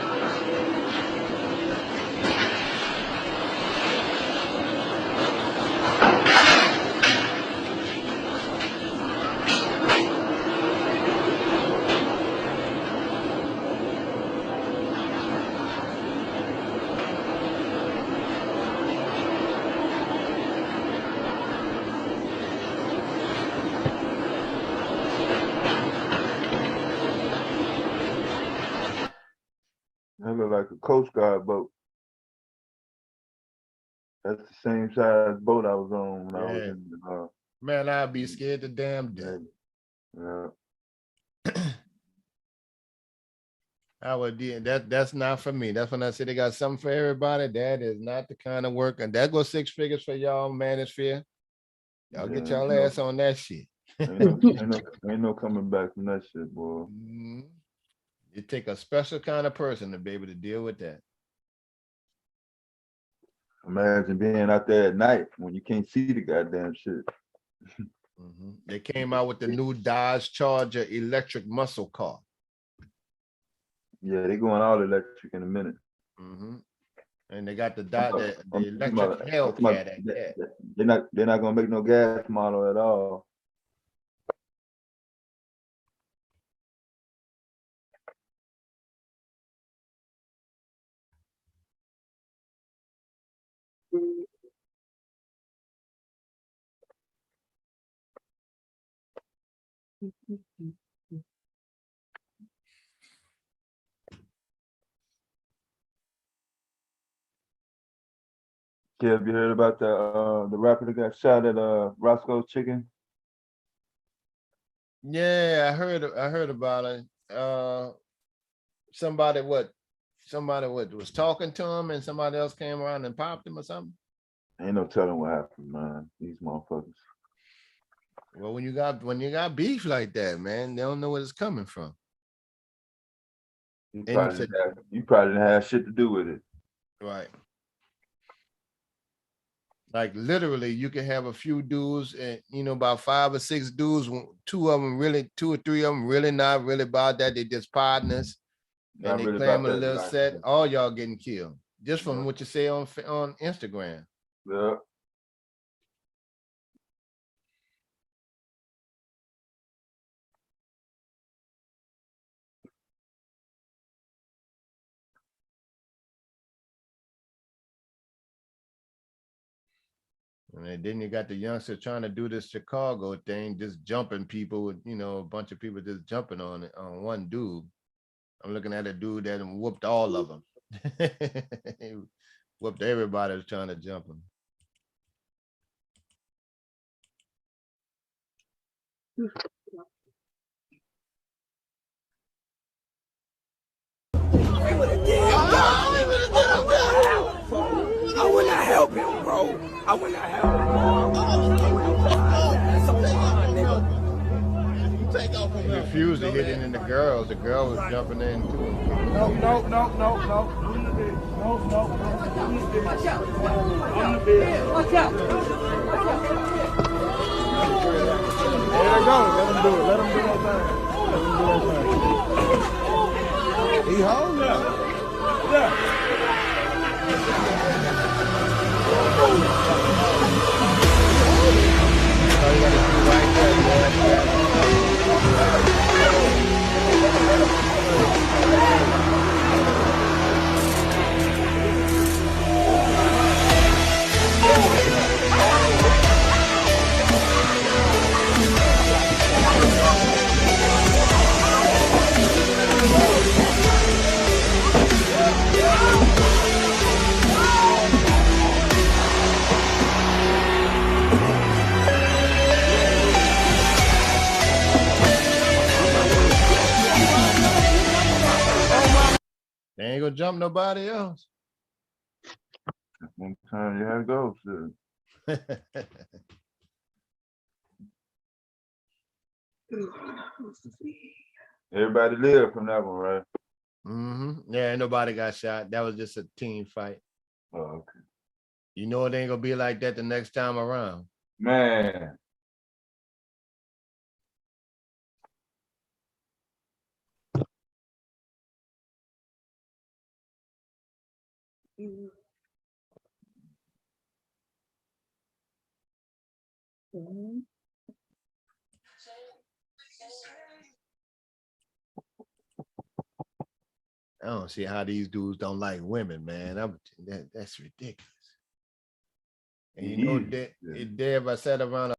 That look like a Coast Guard boat. That's the same size boat I was on when I was in the Man, I'd be scared to damn death. Yeah. I would that's not for me. That's when I say they got something for everybody. That is not the kind of work. And that goes 6 figures for y'all, Manosphere. Y'all get y'all ass on that shit. Ain't no coming back from that shit, boy. It take a special kind of person to be able to deal with that. Imagine being out there at night when you can't see the goddamn shit. They came out with the new Dodge Charger electric muscle car. Yeah, they going all electric in a minute. And they got the electric Hellcat at that. They're not gonna make no gas model at all. Kev, you heard about the rapper that got shot at Roscoe's Chicken? Yeah, I heard about it. Somebody was talking to him and somebody else came around and popped him or something. Ain't no telling what happened, man. These motherfuckers. Well, when you got beef like that, man, they don't know where it's coming from. You probably didn't have shit to do with it. Right. Like literally, you can have a few dudes, and about 5 or 6 dudes. 2 or 3 of them really not really about that. They just partners, and they claim a little set. All y'all getting killed just from what you say on Instagram. Yeah. And then you got the youngster trying to do this Chicago thing, just jumping people with, a bunch of people just jumping on it on one dude. I'm looking at a dude that whooped all of them. He whooped everybody who's trying to jump him. I would not help him, bro. I would not help him. He refused to hit it in the girls. The girl was jumping in too. No. Watch out. Watch out. There they go. Let him do it. Let him do that thing. He home now. Yeah. They ain't gonna jump nobody else. One time you had to go. So. Everybody lived from that one, right? Yeah, ain't nobody got shot. That was just a team fight. Oh, okay. You know it ain't gonna be like that the next time around. Man. I don't see how these dudes don't like women, man. That's ridiculous. And you know, Dave, I sat around.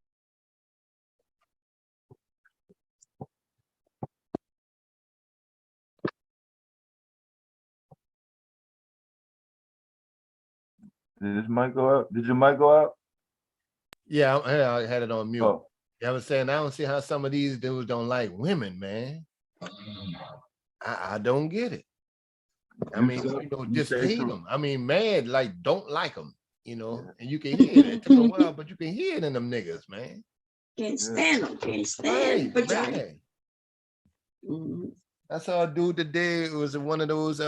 Did this mic go out? Did your mic go out? Yeah, I had it on mute. Oh. I was saying, I don't see how some of these dudes don't like women, man. I don't get it. I mean, just hate them. I mean, mad, like, don't like them, and you can hear it. It took a while, but you can hear it in them niggas, man. Can't stand them. Can't stand them. Right, I saw a dude today. It was one of those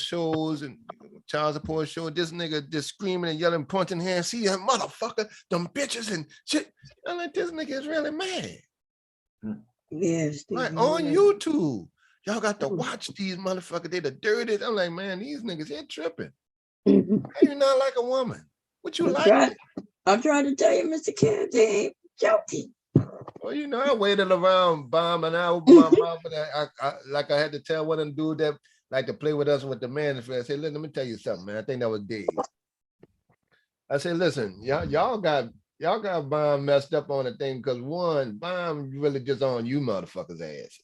shows and child support show. This nigga just screaming and yelling, pointing hands. See that motherfucker, them bitches and shit. I'm like, this nigga is really mad. Yes. Right on YouTube. Y'all got to watch these motherfuckers. They the dirtiest. I'm like, man, these niggas here tripping. How you not like a woman? What you like? I'm trying to tell you, Mr. Kim, they ain't joking. Well, you know, I waited around bombing out my mouth, and I had to tell one of them dudes that like to play with us with the man. I said, let me tell you something, man. I think that was Dave. I said, listen, y'all got Bomb messed up on the thing because one, Bomb really just on you motherfuckers' asses.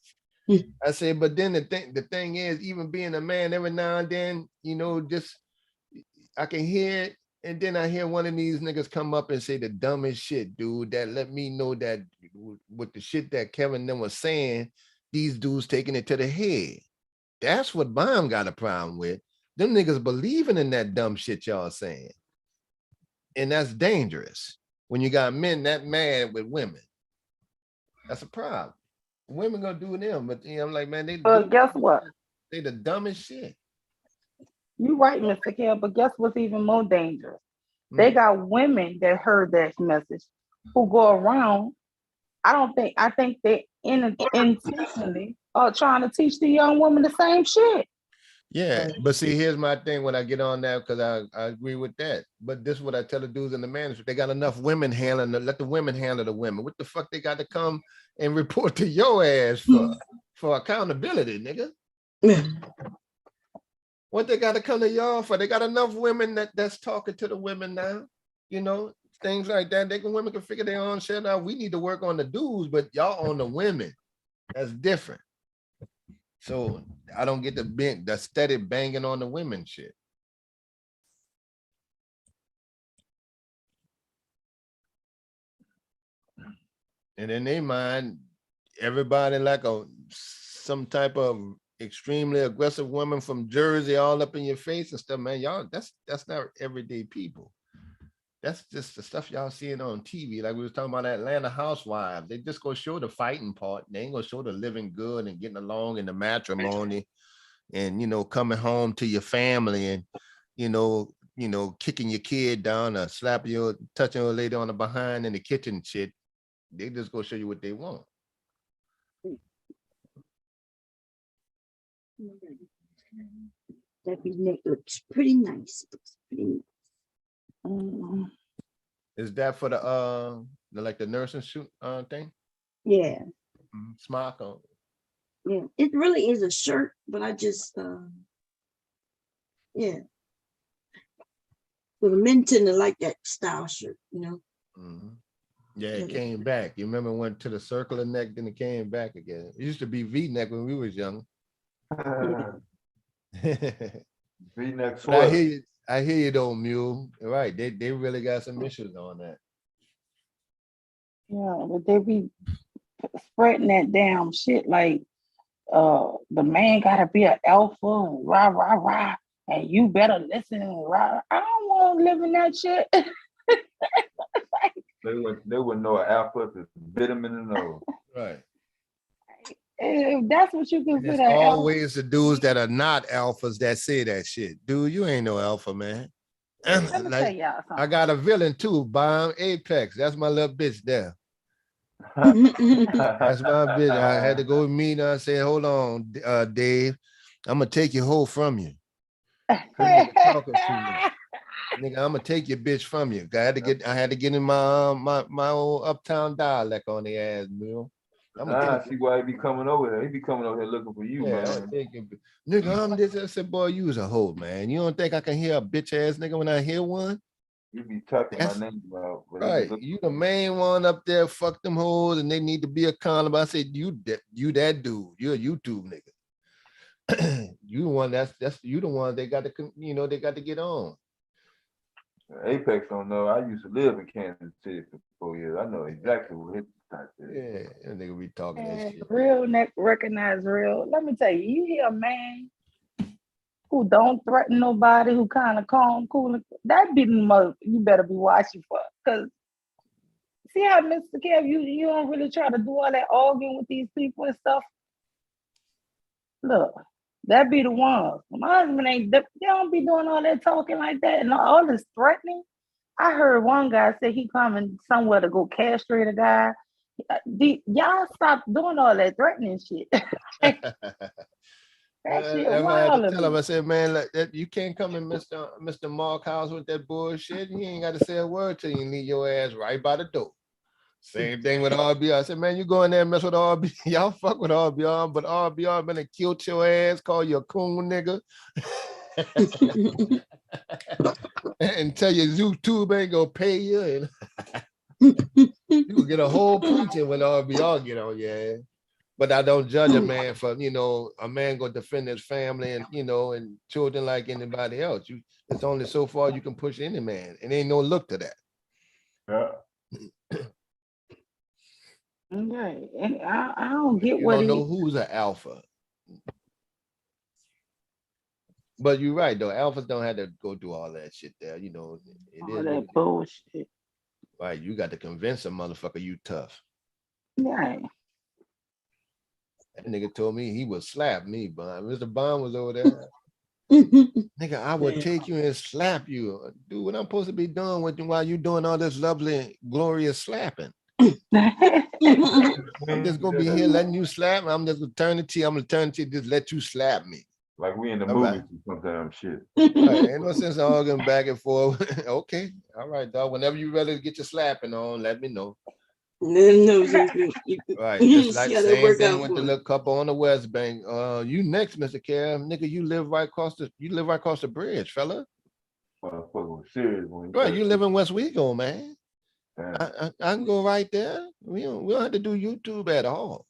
I said, but then the thing is, even being a man, every now and then, you know, just I can hear it, and then I hear one of these niggas come up and say the dumbest shit, dude, that let me know that with the shit that Kevin then was saying, these dudes taking it to the head. That's what Bomb got a problem with. Them niggas believing in that dumb shit y'all saying. And that's dangerous when you got men that mad with women. That's a problem. Women gonna do them, but you know, I'm like, man, guess what? They the dumbest shit. You're right, Mr. Kim, but guess what's even more dangerous? They got women that heard that message who go around. I think they intentionally are trying to teach the young woman the same shit. Yeah, but see, here's my thing when I get on that, because I agree with that. But this is what I tell the dudes in the management. They got enough women handling, let the women handle the women. What the fuck they got to come and report to your ass for accountability, nigga? What they got to come to y'all for? They got enough women that's talking to the women now, you know, things like that. Women can figure their own shit out. We need to work on the dudes, but y'all on the women. That's different. So I don't get the steady banging on the women shit. And in their mind, everybody like some type of extremely aggressive woman from Jersey all up in your face and stuff, man. Y'all, that's not everyday people. That's just the stuff y'all seeing on TV. Like we was talking about Atlanta Housewives. They just go show the fighting part. They ain't gonna show the living good and getting along in the matrimony and, you know, coming home to your family and, you know, kicking your kid down or touching your lady on the behind in the kitchen shit. They just go show you what they want. That neck looks pretty nice. Looks pretty nice. Is that for the like the nursing suit thing? Yeah. Smock on. Yeah, it really is a shirt, but I just yeah. So the men tend to like that style shirt, you know. Yeah, it came back. You remember it went to the circular neck, then it came back again. It used to be V-neck when we was young. V-neck sweater. I hear you though, Mule. Right, they really got some issues on that. Yeah, but they be spreading that damn shit like the man gotta be an alpha and rah rah rah, and you better listen and rah. I don't want to live in that shit. They wouldn't know an alpha to bit them in the nose. Right. If that's what you consider It's alpha. always the dudes that are not alphas that say that shit. Dude, you ain't no alpha, man. Let me tell y'all something. I got a villain too, Bomb Apex. That's my little bitch there. That's my bitch. I had to go meet her. I said, hold on, Dave. I'm gonna take your hoe from you. Talking to me. Nigga, I'm gonna take your bitch from you. I had to get in my old uptown dialect on the ass, Bill. I see why he be coming over here. He be coming over here looking for you, man. Nigga, I'm this. I said, boy, you was a hoe, man. You don't think I can hear a bitch ass nigga when I hear one? You be talking my name about. Right, you the main one up there. Fuck them hoes, and they need to be accountable. I said, you that dude. You're a YouTube nigga. You the one you the one they got to they got to get on. Apex don't know. I used to live in Kansas City for 4 years. I know exactly what his type is. Yeah, that nigga be talking that shit. Real recognize real. Let me tell you, you hear a man who don't threaten nobody, who kind of calm, cool, that be the most you better be watching for. Because see how Mr. Kev, you don't really try to do all that arguing with these people and stuff. Look, that be the ones. My husband they don't be doing all that talking like that and all this threatening. I heard one guy say he coming somewhere to go castrate a guy. Y'all stop doing all that threatening shit. That shit I had wild to to tell him, me. I said, man, you can't come in Mr. Mark house with that bullshit. You ain't got to say a word till you leave your ass right by the door. Same thing with RBR. I said, man, you go in there and mess with RBR. Y'all fuck with RBR, but RBR been to kill your ass, call you a coon nigga. And tell you YouTube ain't gonna pay you. And you will get a whole preaching when RBR get on your ass. But I don't judge a man for, a man gonna defend his family and, and children like anybody else. It's only so far you can push any man, and ain't no look to that. Yeah. Okay. And I don't get You what don't know he. who's an alpha. But you're right though. Alphas don't have to go through all that shit there. It All is what that it is. bullshit. Right. You got to convince a motherfucker you tough. Yeah. That nigga told me he would slap me, but Mr. Bond was over there. Nigga, I would take you and slap you. Dude, what I'm supposed to be doing with you while you doing all this lovely, glorious slapping? I'm just gonna be here letting you slap me. I'm just gonna turn the T. I'm gonna turn the T, just let you slap me. Like we in the All movies right. or sometimes shit. Right. Ain't no sense in arguing back and forth. Okay. All right, dog. Whenever you ready to get your slapping on, let me know. Right. Just like same thing with the little couple on the West Bank. You next, Mr. Cam. Nigga, you live right across the bridge, fella. Motherfucker was serious when he Right. first You live in West Wego, man. Damn. I can go right there. We don't have to do YouTube at all.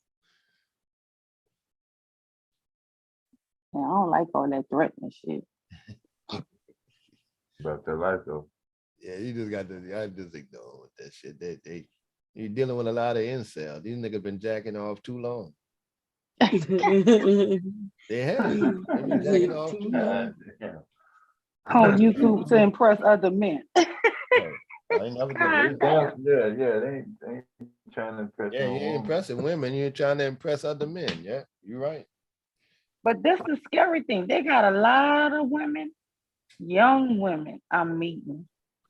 Yeah, I don't like all that threatening shit. About their life though. Yeah, you just got to. I just ignore with that shit. You're dealing with a lot of incel. These niggas been jacking off too long. They have. They've been jacking off too long. On YouTube to impress other men. I ain't never did that. Yeah, they ain't trying to impress Yeah, no you ain't woman. impressing women. You're trying to impress other men. Yeah, you're right. But that's the scary thing. They got a lot of women, young women I'm meeting.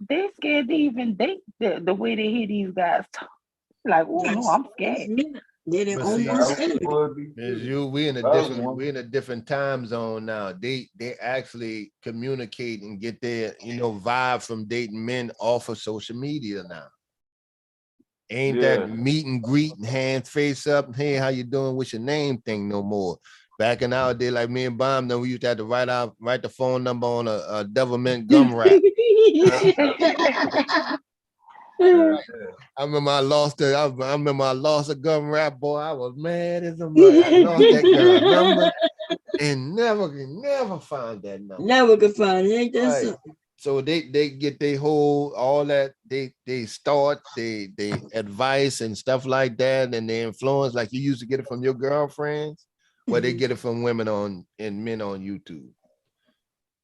They scared to even date the way they hear these guys talk. Like, oh no, I'm scared. But see, we in a different time zone now. They actually communicate and get their vibe from dating men off of social media now. Ain't that meet and greet and hand face up, hey, how you doing, what's your name thing no more. Back in our day, like me and Bomb, then we used to have to write the phone number on a Devilment gum wrap. I remember I lost a gum wrap, boy. I was mad as a mother. I lost that girl number and never found that number. Never could find it. Ain't that Right. something? So they get their whole all that they start they advice and stuff like that, and they influence like you used to get it from your girlfriends, where they get it from women and men on YouTube.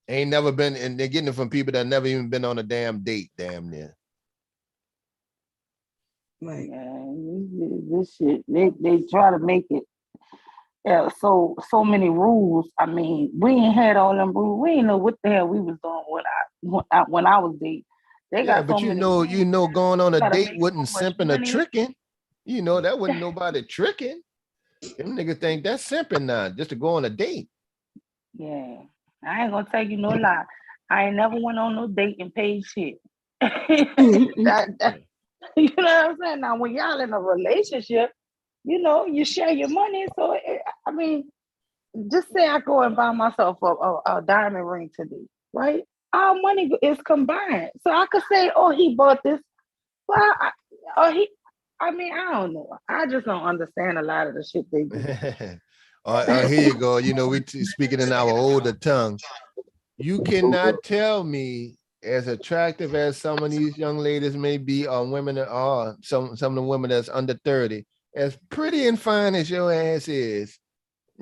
Ain't never been, and they're getting it from people that never even been on a damn date, damn near. Right. This shit, they try to make it so many rules. I mean, we ain't had all them rules. We ain't know what the hell we was doing when I was dating. They Yeah, got but so many rules. going on a Gotta date make wasn't so much simping or money. tricking. That wasn't nobody tricking. Them niggas think that's simping now, just to go on a date. Yeah, I ain't gonna tell you no lie. I ain't never went on no date and paid shit. That- you know what I'm saying? Now, when y'all in a relationship, you share your money. So, I mean, just say I go and buy myself a diamond ring today, right? Our money is combined. So I could say, oh, he bought this. Well, I don't know. I just don't understand a lot of the shit they do. Here you go. We speaking in our older tongue. You cannot tell me, as attractive as some of these young ladies may be, or women that are, some of the women that's under 30, as pretty and fine as your ass is,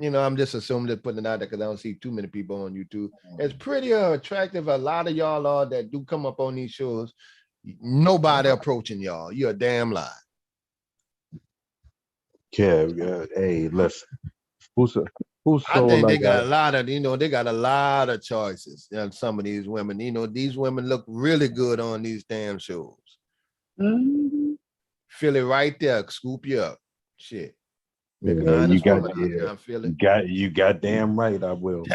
I'm just assuming they're putting it out there because I don't see too many people on YouTube. As pretty or attractive a lot of y'all are that do come up on these shows, nobody approaching y'all. You're a damn lie. Kev, hey, listen. I think they got a lot of choices. Some of these women, these women look really good on these damn shows. Mm-hmm. Feel it right there, scoop you up. Shit. Make an Yeah, you honest got woman out there, I feel it. you got damn right I will.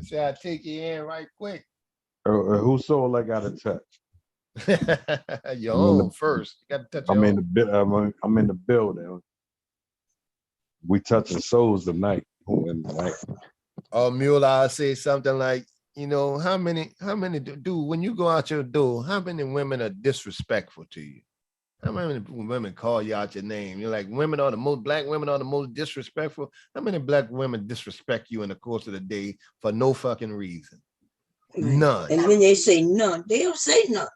Say I take you in right quick. Whose soul I gotta touch? Your I'm in own first. You got to touch your I'm own. in the I'm in the building. We touching souls tonight. Or Mule, I'll say something like, you know, how many when you go out your door, how many women are disrespectful to you? How many women call you out your name? You're like, black women are the most disrespectful. How many black women disrespect you in the course of the day for no fucking reason? None. And when they say none, they don't say none.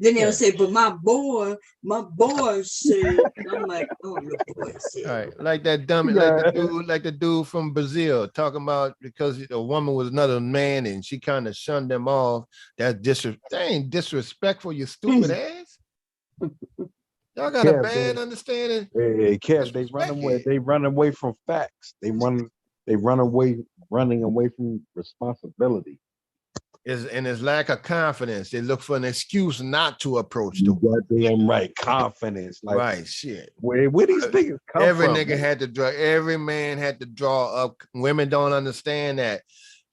Then they'll Yeah. say, but my boy said, I'm like, oh, your boy said. All right, like that dummy, like the dude from Brazil talking about because a woman was another man and she kind of shunned them off. That ain't disrespectful, you stupid ass. Y'all got a bad understanding. Hey, Kev, they run away from facts. They running away from responsibility. It's lack of confidence. They look for an excuse not to approach the woman. Goddamn right, confidence. Like, right, shit. Where these niggas come Every from? nigga had to draw. Every man had to draw up. Women don't understand that.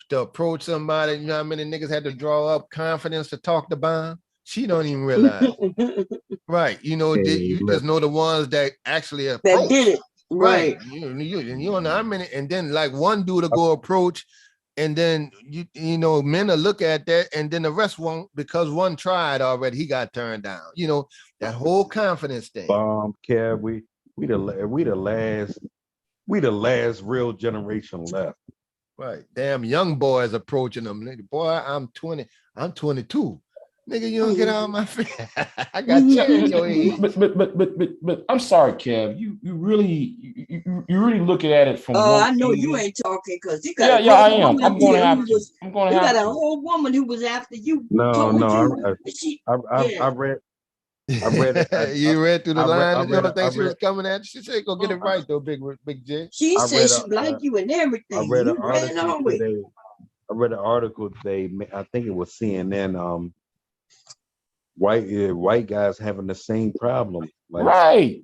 To approach somebody, you know how many niggas had to draw up confidence to talk to bomb? She don't even realize. Right. You know, you just know the ones that actually approach. That did it. Right. You don't know how many, and then like one dude to go approach, and then you know, men will look at that, and then the rest won't because one tried already, he got turned down. You know, that whole confidence thing. Kev, we the last real generation left. Right. Damn young boys approaching them. Boy, I'm 20, I'm 22. Nigga, you don't get out of my face. I got change your age. But I'm sorry, Kev. You really looking at it from one I know angle. you ain't talking because you got I am. I'm gonna have to. I'm gonna have got to. a whole woman who was after you. I read it. You read through the line. You don't think she was read- coming at you? She said, "Go get it right, though, Big J." She I said read she liked you and everything. I read You an ran article away. today. I read an article today. I think it was CNN. White guys having the same problem. Like, Right.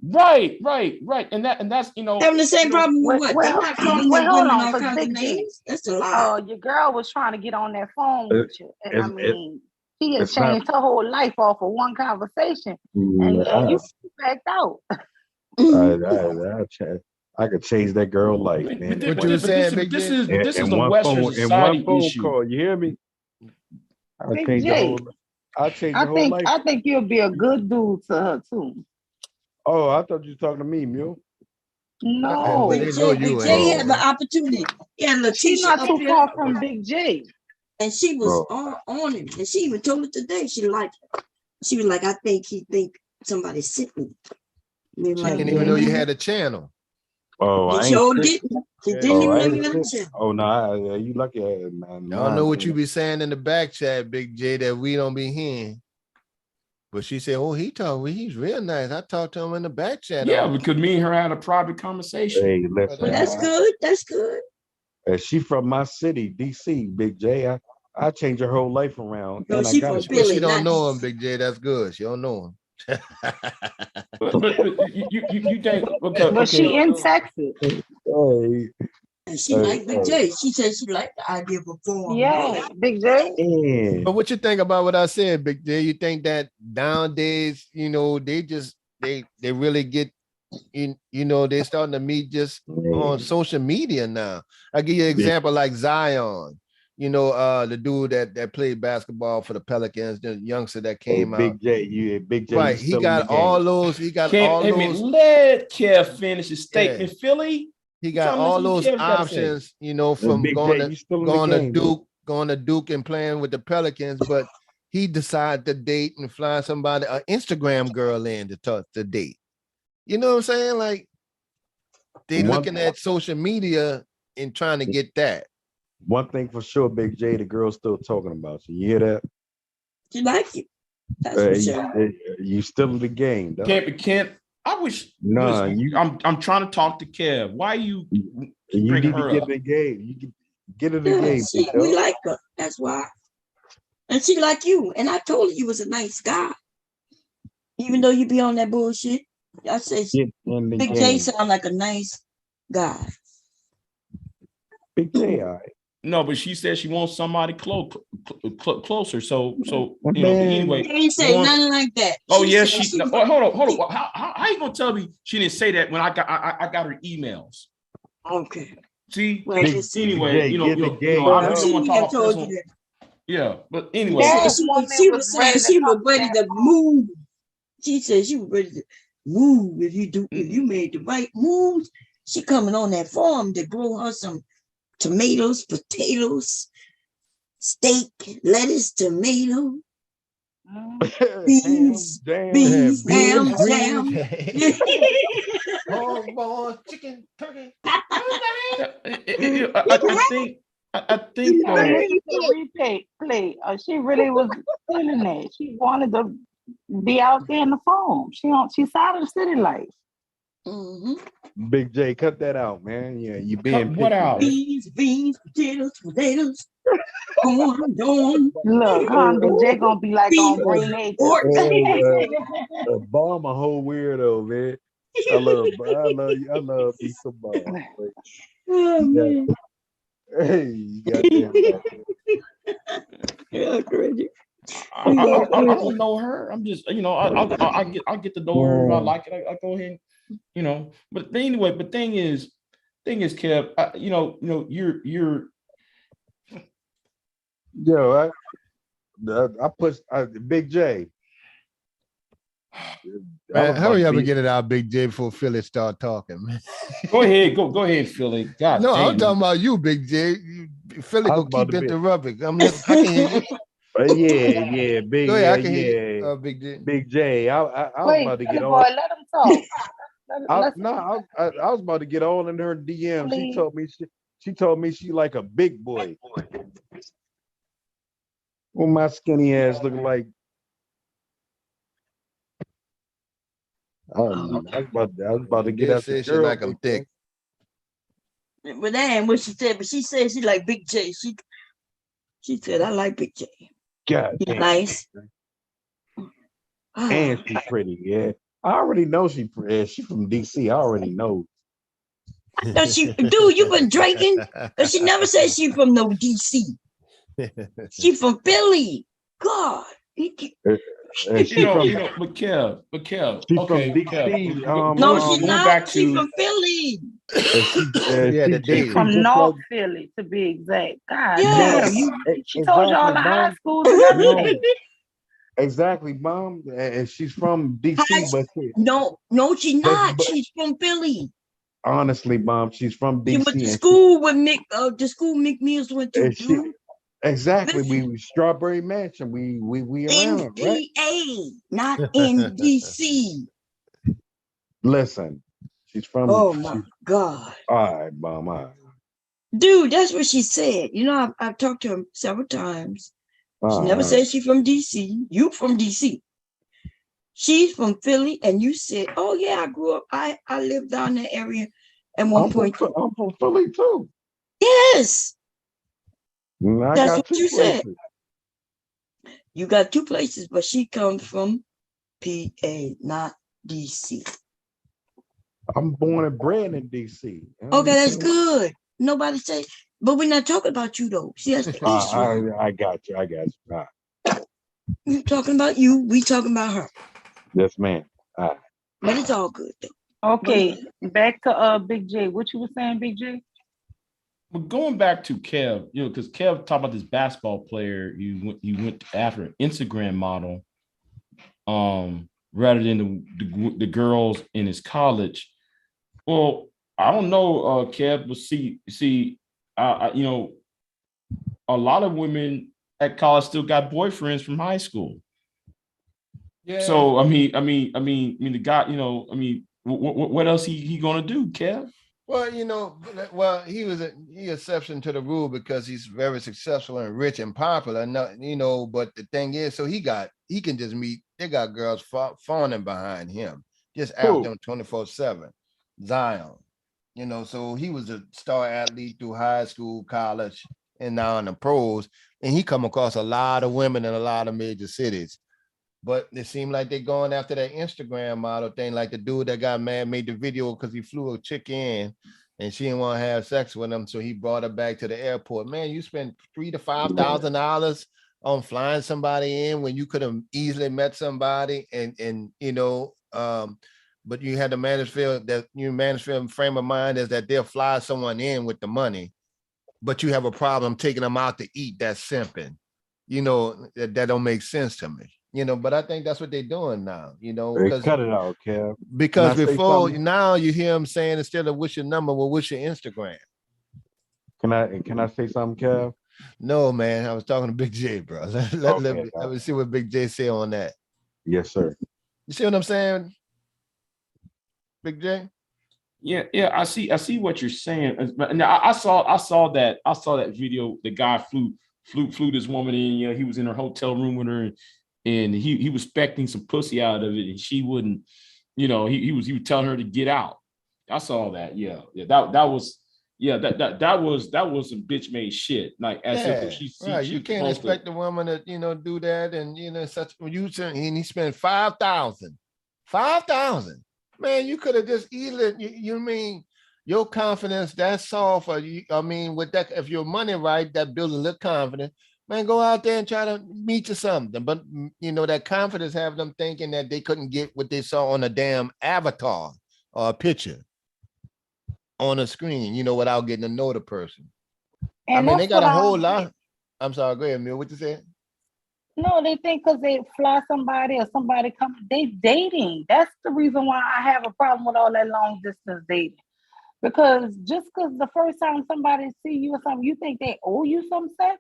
And that's you know Having the same problem with what? They're not calling Wait, them hold women on, all because kinds of Big J, names. That's a lie. your girl was trying to get on that phone with you, and I mean, she has it's not- changed her whole life off of one conversation, and you backed out. I could change that girl life, man. What you saying, Big J? This is a Western society issue. Call, you hear me? I Big change the J, whole. I change the whole life. I think you'll be a good dude to her too. Oh, I thought you were talking to me, Mule. No, Big J had the opportunity. Yeah, she's Letitia not up too here, far from Big J. and she was on him, and she even told it today. She liked it. She was like, I think he think somebody's sitting. She didn't even know you had a channel. Oh, He I sure ain't didn't. He didn't even know you had a sick. channel. Oh no, you lucky. Man, Y'all know what you be saying in the back chat, Big J, that we don't be hearing. But she said, "Oh, he's real nice. I talked to him in the back chat." Yeah, because me and her had a private conversation. Hey, listen. Well, that's good. That's good. She from my city, DC, Big J. I changed her whole life around. No, and she I got from it. Philly. She don't know him, Big J. That's good. She don't know him. But you think okay, But she in Texas. Hey, And she liked Big J. She said she liked the idea of performing. Yeah, Big J. But what you think about what I said, Big J? You think that nowadays, you know, they really get you know, they're starting to meet just on social media now. I'll give you an example like Zion. You know, the dude that played basketball for the Pelicans, the youngster that came out. Big J, Big J. Right, he got all those. He got all those. Let Kev finish his statement, Philly. He got all those options, you know, from going to Duke and playing with the Pelicans, but he decided to date and fly somebody, an Instagram girl in to date. You know what I'm saying? Like they looking at social media and trying to get that. One thing for sure, Big J, the girl's still talking about you. You hear that? She like you. That's for sure. You still in the game, though. Kent, I wish. Nah, listen, I'm trying to talk to Kev. Why you need to her get up? in the game. You can get in the game. We like her. That's why. And she like you. And I told her you was a nice guy. Even though you be on that bullshit, I said Get in the Big J game. sound like a nice guy. Big J, all right. No, but she said she wants somebody closer. So you know. But Man. anyway, She ain't say going- nothing like that. Oh She yeah, said she. she- No, hold on. How you gonna tell me she didn't say that when I got her emails? Okay. See, Well, just anyway, Jay, you know, get you the know, game I up. really don't want to She talk had told personal. you that. Yeah, but She anyway, said That she woman was was saying ready to she was come ready to to move. She said she was ready to move if you made the right moves. She coming on that farm to grow her some tomatoes, potatoes, steak, lettuce, tomato, beans, Beans, ham, greens, jam. pork, balls, chicken, turkey. I think I listened to the replay. She really was feeling it. She wanted to be out there in the farm. She's out of the city life. Big J, cut that out, man. Yeah, you being what picky, out? man. Beans, potatoes. Corn. Look, Big J gonna be like on Green Acres. Bomb a whole weirdo, man. I love me some bomb. Oh man. Hey, you got that. Yeah, crazy. I don't know her. I'm just, you know, I'll get to know her if I like it. I go ahead, you know. But anyway, but thing is, Kev, you're. Yo, I pushed Big J. Man, hurry up and get it out, Big J, before Philly start talking, man. Go ahead, Philly. God no, dang I'm it. talking about you, Big J. Philly I was gonna about keep to be- interrupting. I can hear you. Yeah, big. Go ahead, I can yeah, hear you, Big J. Big J. I was Wait, about to get boy, on. let him talk. I was about to get on in her DM. Please. She told me she like a big boy. Well, my skinny ass look like. I was about to get Did at say the she girl. like 'em thick. But that ain't what she said. But she said she like Big J. She said I like Big J. God He's damn. nice. And she's pretty. Yeah, I already know she pretty. She from DC. I already know. No, dude, you been drinking? But she never said she from no DC. She from Philly. God. And she from but Kev, She's okay, from Kev, DC. No, she's going not. back She's to from Philly. She's From North Philly, to be exact. God Yes. damn, she told you all the high schools and everything. Exactly, Mom. And she's from DC, but No, she's not. She's from Philly. honestly, Mom, she's from She DC. went to and school with the school Mick Mills went to. and she- exactly. We Strawberry Mansion. We In around, right? PA, not in DC. Listen, she's from. Oh my God. All right, Mom. All right. Dude, that's what she said. You know, I've talked to her several times. She never said she's from DC. You from DC. She's from Philly, and you said, "Oh yeah, I grew up. I lived down that area at one point." I'm from Philly too. Yes, I that's got what two you said. places. You got two places, but she comes from PA, not DC. I'm born and bred in DC. Okay, that's good. Nobody say, but we're not talking about you though. See, that's the issue. I got you. All right. We're talking about you. We talking about her. Yes, ma'am. All right. But it's all good though. Okay, back to Big J. What you were saying, Big J? But going back to Kev, you know, because Kev talked about this basketball player, you went after an Instagram model, rather than the girls in his college. Well, I don't know, Kev, but see, you know, a lot of women at college still got boyfriends from high school. Yeah. So I mean, the guy, you know, I mean, what else he gonna do, Kev? Well, you know, he was he exception to the rule because he's very successful and rich and popular. No, you know, but the thing is, so he can just meet. They got girls fawning behind him, just after him 24/7. Zion, you know, so he was a star athlete through high school, college, and now in the pros, and he come across a lot of women in a lot of major cities. but it seemed like they're going after that Instagram model thing, like the dude that got mad made the video because he flew a chick in and she didn't want to have sex with him, so he brought her back to the airport. Man, you spent $3,000 to $5,000 on flying somebody in when you could have easily met somebody, and you know, but you had to manage frame of mind is that they'll fly someone in with the money, but you have a problem taking them out to eat. That's simping. You know, that don't make sense to me. You know, but I think that's what they're doing now, you know, Hey, because cut it out, Kev. because Can I say before something? now you hear them saying instead of what's your number, well, what's your Instagram? Can I say something, Kev? No, man, I was talking to Big J, bro. Let me see what Big J say on that. Yes, sir. You see what I'm saying, Big J? Yeah, I see what you're saying. Now I saw that video. The guy flew this woman in. You know, he was in her hotel room with her, and he was expecting some pussy out of it, and she wouldn't. You know, he was telling her to get out. I saw that. Yeah, that was some bitch made shit. Like as if she right. You can't supposed to- expect the woman to do that, and such. When you and he spent $5,000. Man, you could have just easily. You mean your confidence that's soft? Or I mean, with that, if your money right, that builds a little confidence. Man, go out there and try to meet you something. But that confidence have them thinking that they couldn't get what they saw on a damn avatar or a picture on a screen. Without getting to know the person. And I mean, they that's got a what I whole don't lot. get. I'm sorry. Go ahead, Mill. What you say? No, they think because they fly somebody or somebody come, they dating. That's the reason why I have a problem with all that long distance dating. Because just because the first time somebody see you or something, you think they owe you some sex.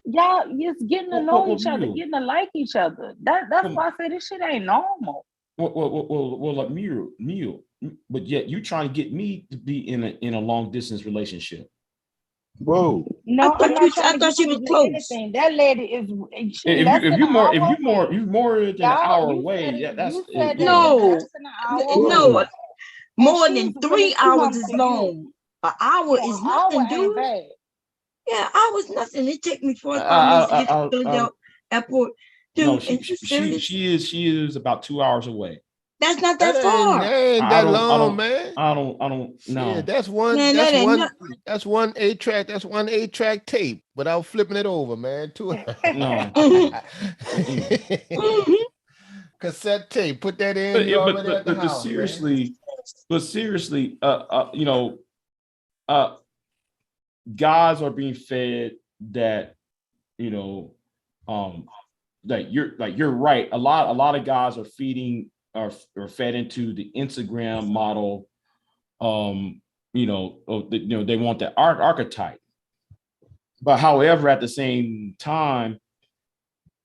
Y'all just getting to know each other, getting to like each other. That's why I say this shit ain't normal. Well, like Neil, but yet you trying to get me to be in a long distance relationship. Whoa. No, I thought she was close. Anything. That lady is. If you more than an hour away, that's No, away. more she's than willing 3 to come hours is to you. long. An hour is An hour nothing, ain't dude. bad. Yeah, hours nothing. It take me 45 minutes to get to Philadelphia airport. Dude, No, and you serious? she is about 2 hours away. That's not that far. That ain't that long, man. I don't know. Yeah, that's one. Man, that's that ain't one. nothing. That's one 8-track. That's one 8-track tape without flipping it over, man. No. Cassette tape. Put that in. You already at the house. Seriously, guys are being fed that, that you're right. A lot of guys are fed into the Instagram model. They want that archetype. But however, at the same time,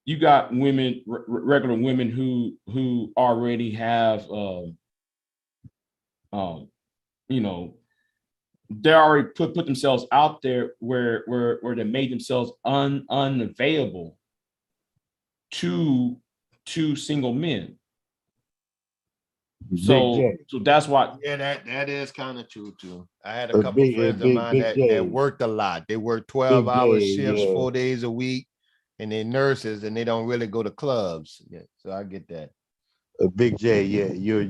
you got women, regular women who already have, they already put themselves out there where they made themselves unavailable to single men. So that's why. Yeah, that is kind of true too. I had a But couple friends of mine that worked a lot. They work 12-hour shifts, 4 days a week, and they're nurses, and they don't really go to clubs. Yeah, so I get that. Big J, yeah, you're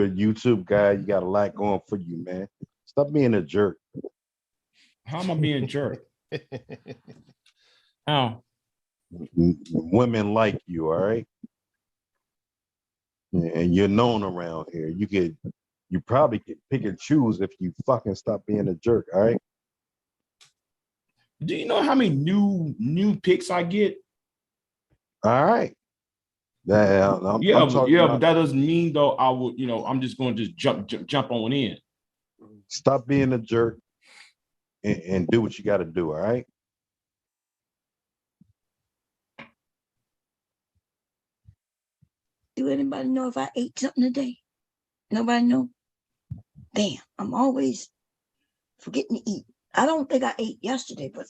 a YouTube guy. You got a lot going for you, man. Stop being a jerk. How am I being a jerk? How? Women like you, all right? And you're known around here. You probably could pick and choose if you fucking stop being a jerk, all right? Do you know how many new pics I get? All right. I'm but that doesn't mean though I would, I'm just going to just jump on in. Stop being a jerk and do what you got to do, all right? Do anybody know if I ate something today? Nobody know? Damn, I'm always forgetting to eat. I don't think I ate yesterday, but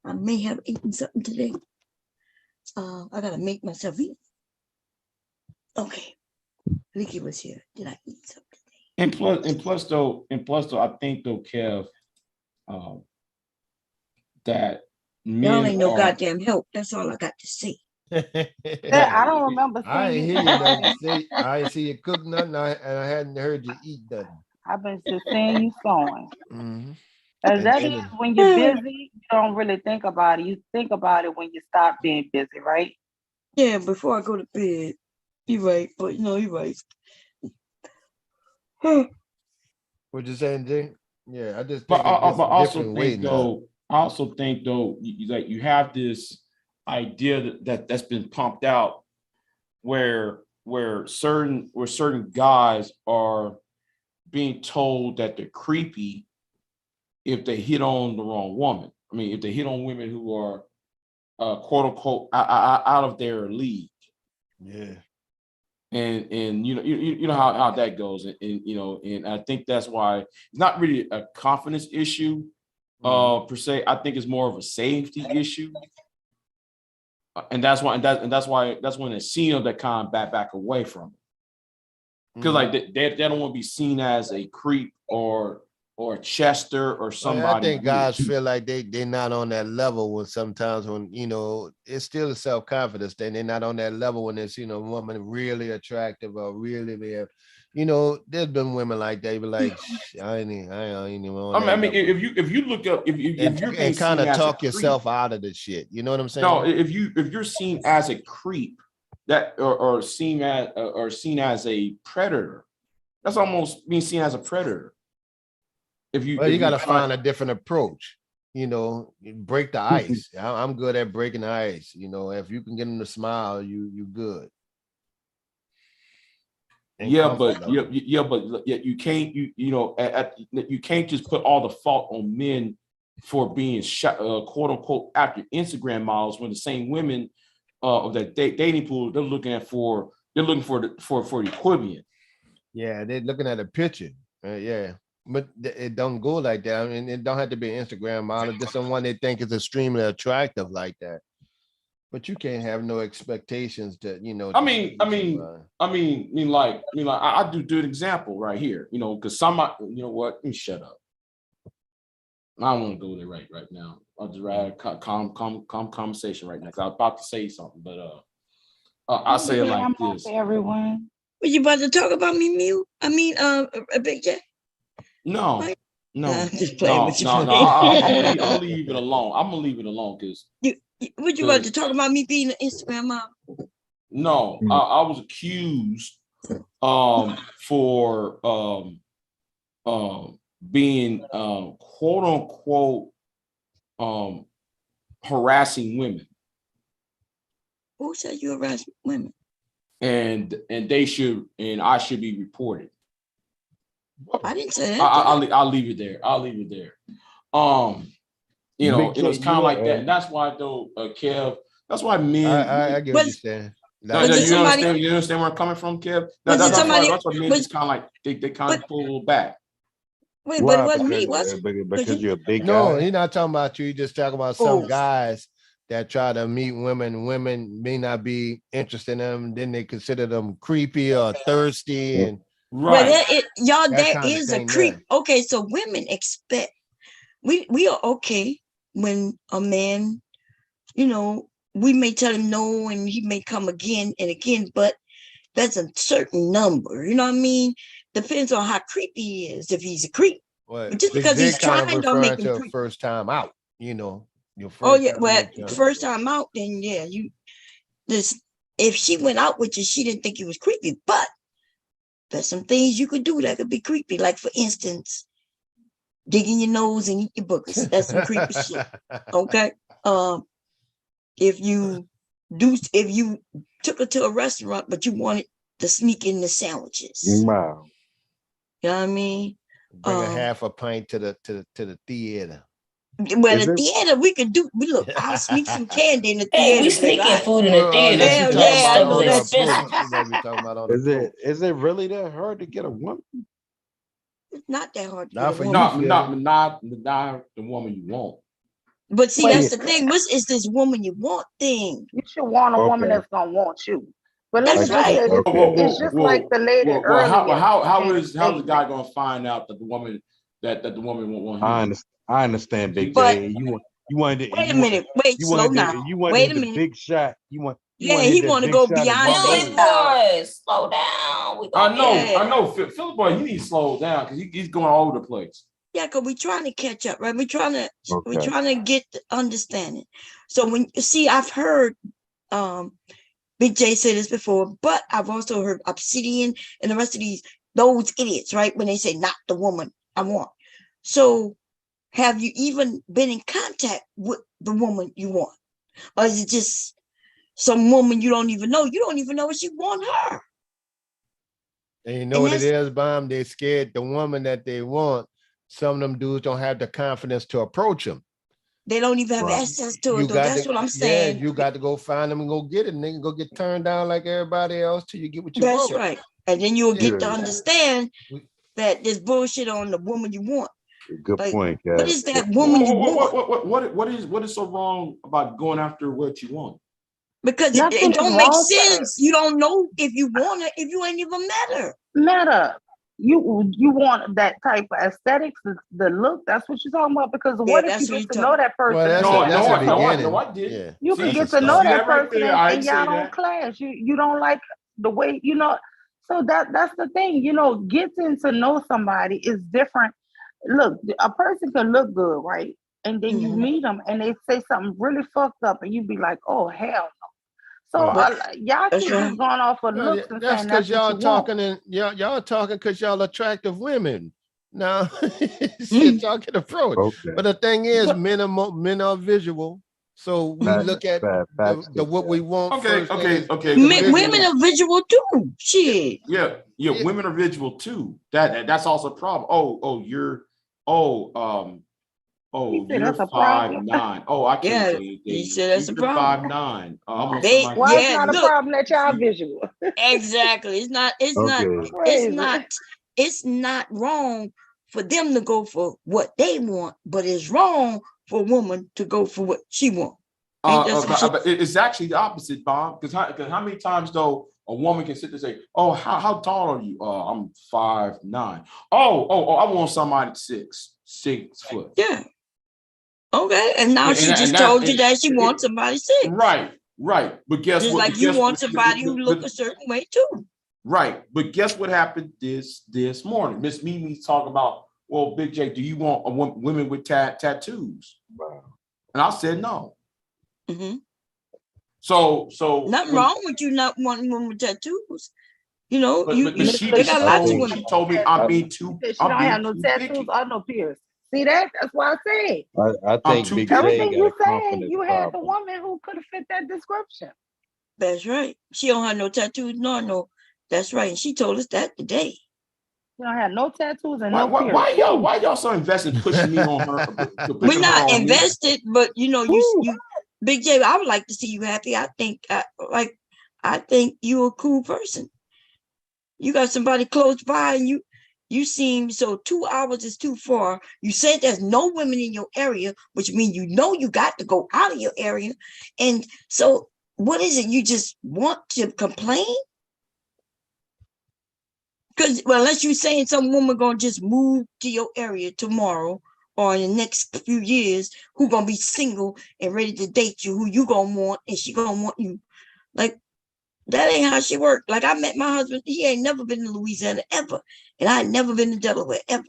I may have eaten something today. I gotta make myself eat. Okay. Leaky was here. Did I eat something today? And plus though, I think though, Kev, that y'all ain't no goddamn help. That's all I got to say. I don't remember I ain't seeing hear you you nothing sewing. say. I ain't see you cook nothing, and I hadn't heard you eat nothing. I've been just seeing you sewing. Mm-hmm. As that And is, when you're busy, you don't really think about it. You think about it when you stop being busy, right? Yeah, before I go to bed. You're right, but no, you're right. what you saying, Jay? Yeah, I just But think it's just but a also different way think now. though, I also think though, like you have this idea that's been pumped out where certain guys are being told that they're creepy if they hit on the wrong woman. I mean, if they hit on women who are quote unquote out of their league. Yeah. And you know how that goes, and you know, and I think that's why it's not really a confidence issue per se. I think it's more of a safety issue, and that's why that's when it's seen that kind of back away from it, because like they don't want to be seen as a creep or a Chester or somebody. I think guys feel like they're not on that level when sometimes when, you know, it's still a self-confidence thing. They're not on that level when it's, you know, woman really attractive or really there. You know, there's been women like that, but like, I ain't even on I mean, that level. if you look up if you're being and kind seen of as a talk creep, yourself out of the shit. You know what I'm saying? no, if you're seen as a creep that or seen as a predator, that's almost being seen as a predator. Well, you got to find a different approach. You know, break the ice. I'm good at breaking the ice. You know, if you can get them to smile, you good. And Yeah, but you can't you can't just put all the fault on men for being quote unquote after Instagram models when the same women of that dating pool they're looking for the equivalent. Yeah, they're looking at a picture. Yeah. But it don't go like that. I mean, it don't have to be an Instagram model, just someone they think is extremely attractive like that. But you can't have no expectations that, you know. I mean, I do an example right here, you know, because somebody, you know what? Let me shut up. I don't want to go there right now. I'll just rather calm conversation right now. Because I was about to say something, but I'll say it like this. Everyone. Were you about to talk about me, Mew? I mean, Big J? No. I'm just playing with you. I'm gonna leave it alone. I'm gonna leave it alone because Would you about to talk about me being an Instagram model? No, I was accused for being quote unquote harassing women. Who said you harass women? And I should be reported. I didn't say that. I'll leave it there. You know, it was kind of like that. And that's why though, Kev, that's why men. I get what you're saying. You understand where I'm coming from, Kev? That's why men just kind of like they kind of pull a little back. Wait, but it wasn't me, was it? Because you're a big guy. No, he's not talking about you. He's just talking about some guys that try to meet women. Women may not be interested in them. Then they consider them creepy or thirsty. And right. Well, that is a creep. There. Okay, so women expect we are okay when a man, you know, we may tell him no and he may come again and again, but that's a certain number. You know what I mean? Depends on how creepy he is. If he's a creep, well, just because he's trying to make him creep. First time out, you know. First time out, then yeah, if she went out with you, she didn't think you was creepy, but there's some things you could do that could be creepy. Like for instance, digging your nose and eat your boogers. That's some creepy shit. Okay. If you took her to a restaurant, but you wanted to sneak in the sandwiches. Wow. You know what I mean? Bring a half a pint to the theater. Well, the theater we could do. I'll sneak some candy in the theater. Hey, we sneaking food in the theater. I know that's Is it really that hard to get a woman? It's not that hard. Not the woman you want. But see, that's the thing. What is this woman you want thing? You should want a woman that's gonna want you. But let's just say it's just like the lady earlier. How is the guy gonna find out that the woman won't want him? I understand, Big J. You wanted. Wait a minute. Wait, slow down. You wanted the big shot. You Yeah, he want to go beyond Philly that. boy, slow down. I know, Philip boy, he needs to slow down because he's going all over the place. Yeah, because we're trying to catch up, right? We're trying to get the understanding. So when you see, I've heard Big J say this before, but I've also heard Obsidian and the rest of those idiots, right? When they say not the woman I want. So have you even been in contact with the woman you want? Or is it just some woman you don't even know? You don't even know if you want her. And you know what it is, Bomb? They're scared the woman that they want. Some of them dudes don't have the confidence to approach them. They don't even have access to it, though. That's what I'm saying. Yeah, you got to go find them and go get it, and then go get turned down like everybody else till you get what you want. That's right. And then you'll get to understand that there's bullshit on the woman you want. Good point, guys. What is that woman you want? What is so wrong about going after what you want? Because it don't make sense. You don't know if you want her if you ain't even met her. You want that type of aesthetics, the look. That's what you're talking about. Because what if you get to know that person? No, I did. You can get to know that person and y'all don't clash. You don't like the way, you know. So that's the thing. You know, getting to know somebody is different. Look, a person can look good, right? And then you meet them and they say something really fucked up, and you be like, "Oh hell no." So y'all keep just going off of looks and that's saying because that's y'all what you talking want. and y'all talking because y'all attractive women. Now y'all can approach. Okay. But the thing is, men are visual. So we look at the what we want. Okay. Women are visual too. Shit. Yeah, women are visual too. That's also a problem. You're 5'9". Oh, I can't say anything. He said that's a problem. 5'9". Why it's not a problem that y'all visual? Exactly. It's not wrong for them to go for what they want, but it's wrong for a woman to go for what she wants. But it's actually the opposite, Bob. Because how many times though a woman can sit there and say, "Oh, how tall are you?" I'm 5'9". Oh, I want somebody 6 foot. Yeah. Okay, and now she just told you that she wants somebody 6. Right. But guess just what? Like you want somebody who look a certain way too. Right. But guess what happened this morning? Miss Mimi talk about, well, Big J, do you want women with tattoos? Wow. And I said no. Mm-hmm. So nothing wrong with you not wanting women with tattoos. You know, she got lots of women. She told me I'm being too. She don't have no tattoos or no piercings. See that? That's why I said. I think Big J everything you got a saying, confidence you had the problem. woman who could have fit that description. That's right. She don't have no tattoos, no. That's right. And she told us that today. She don't have no tattoos and why y'all so invested pushing me on her? We're not invested, but you know, you Big J, I would like to see you happy. I think you're a cool person. You got somebody close by and you seem so 2 hours is too far. You said there's no women in your area, which means you got to go out of your area. And so what is it? You just want to complain? Because unless you're saying some woman gonna just move to your area tomorrow or in the next few years, who gonna be single and ready to date you, who you gonna want, and she gonna want you. Like, that ain't how she work. Like, I met my husband, he ain't never been to Louisiana ever. And I ain't never been to Delaware ever.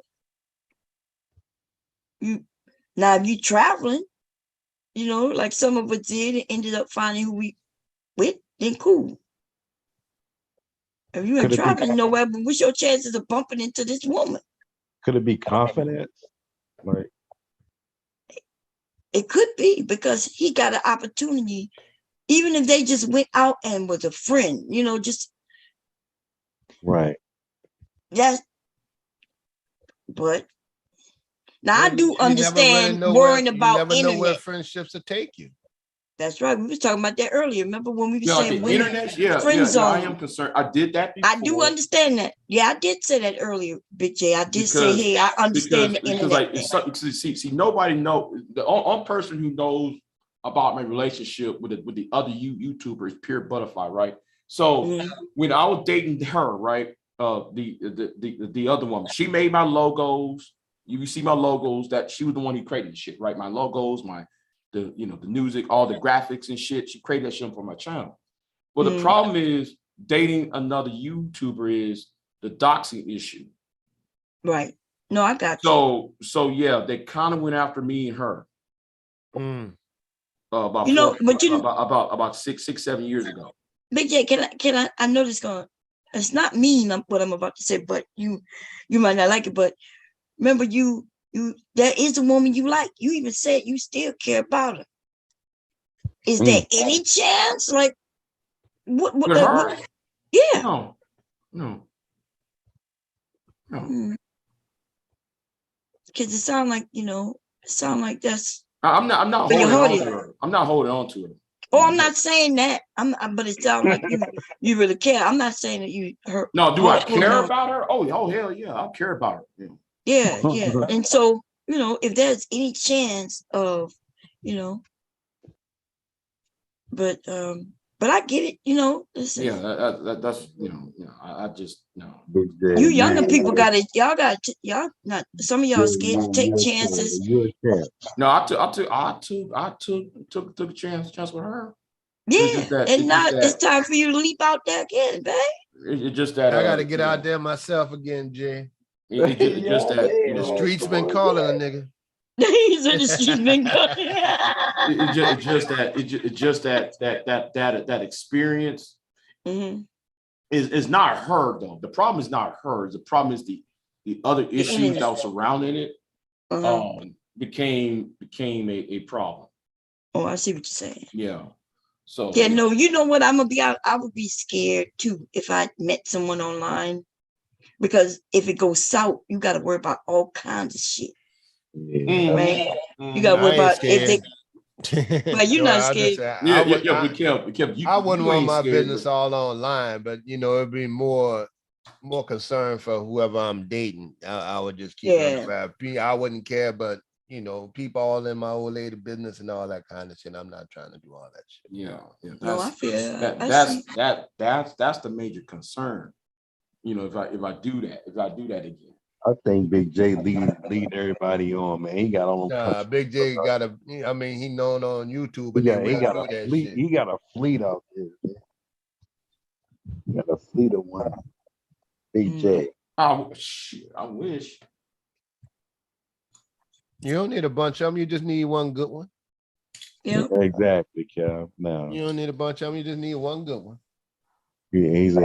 Now, if you traveling, you know, like some of us did and ended up finding who we with, then cool. If you ain't traveling nowhere, but what's your chances of bumping into this woman? Could it be confidence? Like, it could be, because he got an opportunity, even if they just went out and was a friend, you know, just right. Yes. But now I do understand worrying about internet. You never know where friendships will take you. That's right. We was talking about that earlier. Remember when we were saying women, internet? friend zone. I am concerned. I did that before. I do understand that. Yeah, I did say that earlier, Big J. I did say, hey, I understand the internet. See, nobody knows. The only person who knows about my relationship with the other YouTuber is Pure Butterfly, right? So when I was dating her, right, the other woman, she made my logos. You see my logos, that she was the one who created the shit, right? My logos, the music, all the graphics and shit. She created that shit for my channel. Well, the problem is dating another YouTuber is the doxing issue. Right. No, I got you. So yeah, they kind of went after me and her. About You know, but you about 6-7 years ago. Big J, I know this it's not mean what I'm about to say, but you might not like it, but remember there is a woman you like. You even said you still care about her. Is there any chance? Like what With her? yeah. No. Because it sound like, that's I'm not where your holding heart on to her. I'm not holding on to her. Oh, I'm not saying that. But it sounds like you really care. I'm not saying that you hurt. No, do I care about her? Oh, hell yeah, I care about her. Yeah. And so, if there's any chance of, but I get it, listen. Yeah, that's I just no. You younger people y'all not some of y'all scared to take chances. No, I took a chance with her. Yeah, it's time for you to leap out there again, babe. It's just that I gotta get out there myself again, Jay. It's just that the streets been calling a nigga. He's in the streets been calling. It's just that experience is not her though. The problem is not her. The problem is the other issues that was surrounding it. Became a problem. Oh, I see what you're saying. Yeah. So yeah, no, you know what? I would be scared too if I met someone online, because if it goes south, you got to worry about all kinds of shit. Right? You got to worry about if they. Well, you're not scared. I wouldn't want my business all online, but it'd be more concern for whoever I'm dating. I would just keep it on the I wouldn't care, but people all in my old lady business and all that kind of shit. I'm not trying to do all that shit. Yeah. No, I feel that's the major concern. If I do that again. I think Big J lead everybody on, man. He got on. Big J got he known on YouTube. But he got a fleet out there, man. He got a fleet of one. Big J. Oh shit! I wish. You don't need a bunch of them. You just need one good one. Yeah. Exactly, Cal. No. You don't need a bunch of them. You just need one good one. Yeah, he's a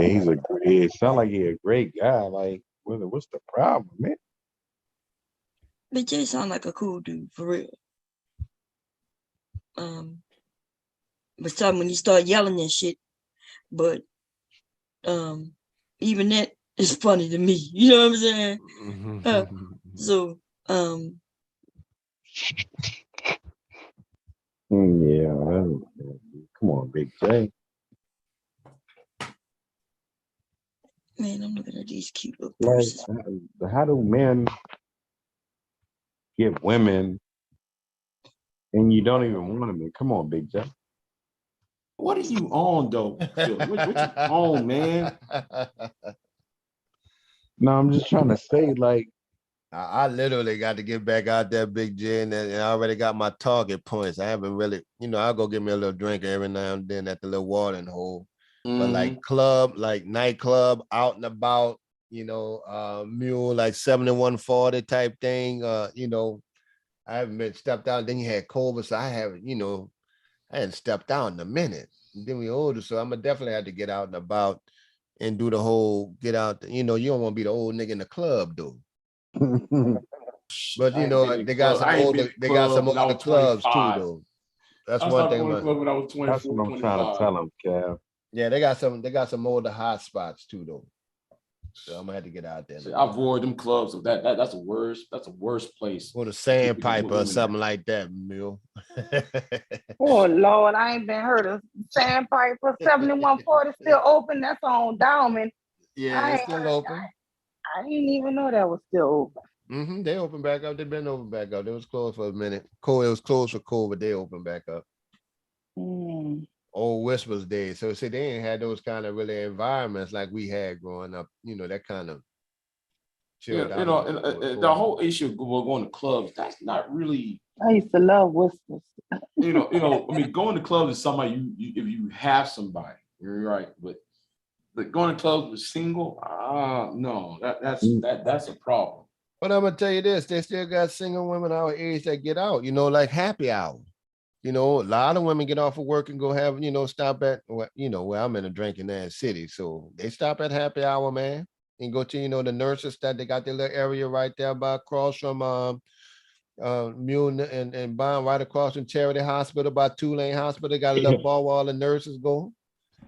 it sound like he's a great guy. Like, what's the problem, man? But Jay sound like a cool dude for real. But some when you start yelling and shit, but even that is funny to me. You know what I'm saying? So yeah, come on, Big J. Man, I'm looking at these cute little Like, purses. how do men get women and you don't even want them? Come on, Big J. What are you on though? What you on, man? No, I'm just trying to say, like, I literally got to get back out there, Big J, and I already got my target points. I haven't really, I'll go get me a little drink every now and then at the little watering hole. But like nightclub, out and about, mule like 7140 type thing. I haven't been stepped out. Then you had COVID, so I haven't, I hadn't stepped out in a minute. And then we older, so I'm gonna definitely have to get out and about and do the whole get out. You don't want to be the old nigga in the club, though. But they got some older clubs too, though. That's one thing. When I was 24, that's what I'm trying to tell him, Kev. Yeah, they got some older hot spots too, though. So I'm gonna have to get out there. I avoid them clubs. So that's a worse place. Or the Sandpiper or something like that, Mill. Oh Lord, I ain't been heard of Sandpiper. 7140 still open. That's on Diamond. Yeah, it's still open. I didn't even know that was still open. They opened back up. They've been open back up. They was closed for a minute. It was closed for COVID. They opened back up. Old Whispers days. So see, they ain't had those kind of really environments like we had growing up. That kind of chilled out. And the whole issue of going to clubs, that's not really. I used to love Whispers. Going to clubs is somebody if you have somebody, You're right, but going to clubs with single, no, that's a problem. But I'm gonna tell you this: they still got single women our age that get out. You know, like happy hour. You know, a lot of women get off of work and go have, stop at, where I'm in a drinking ass city. So they stop at happy hour, man, and go to, the nurses that they got their little area right there by across from Mule and Bond, right across from Charity Hospital by Tulane Hospital. They got a little bar where all the nurses go.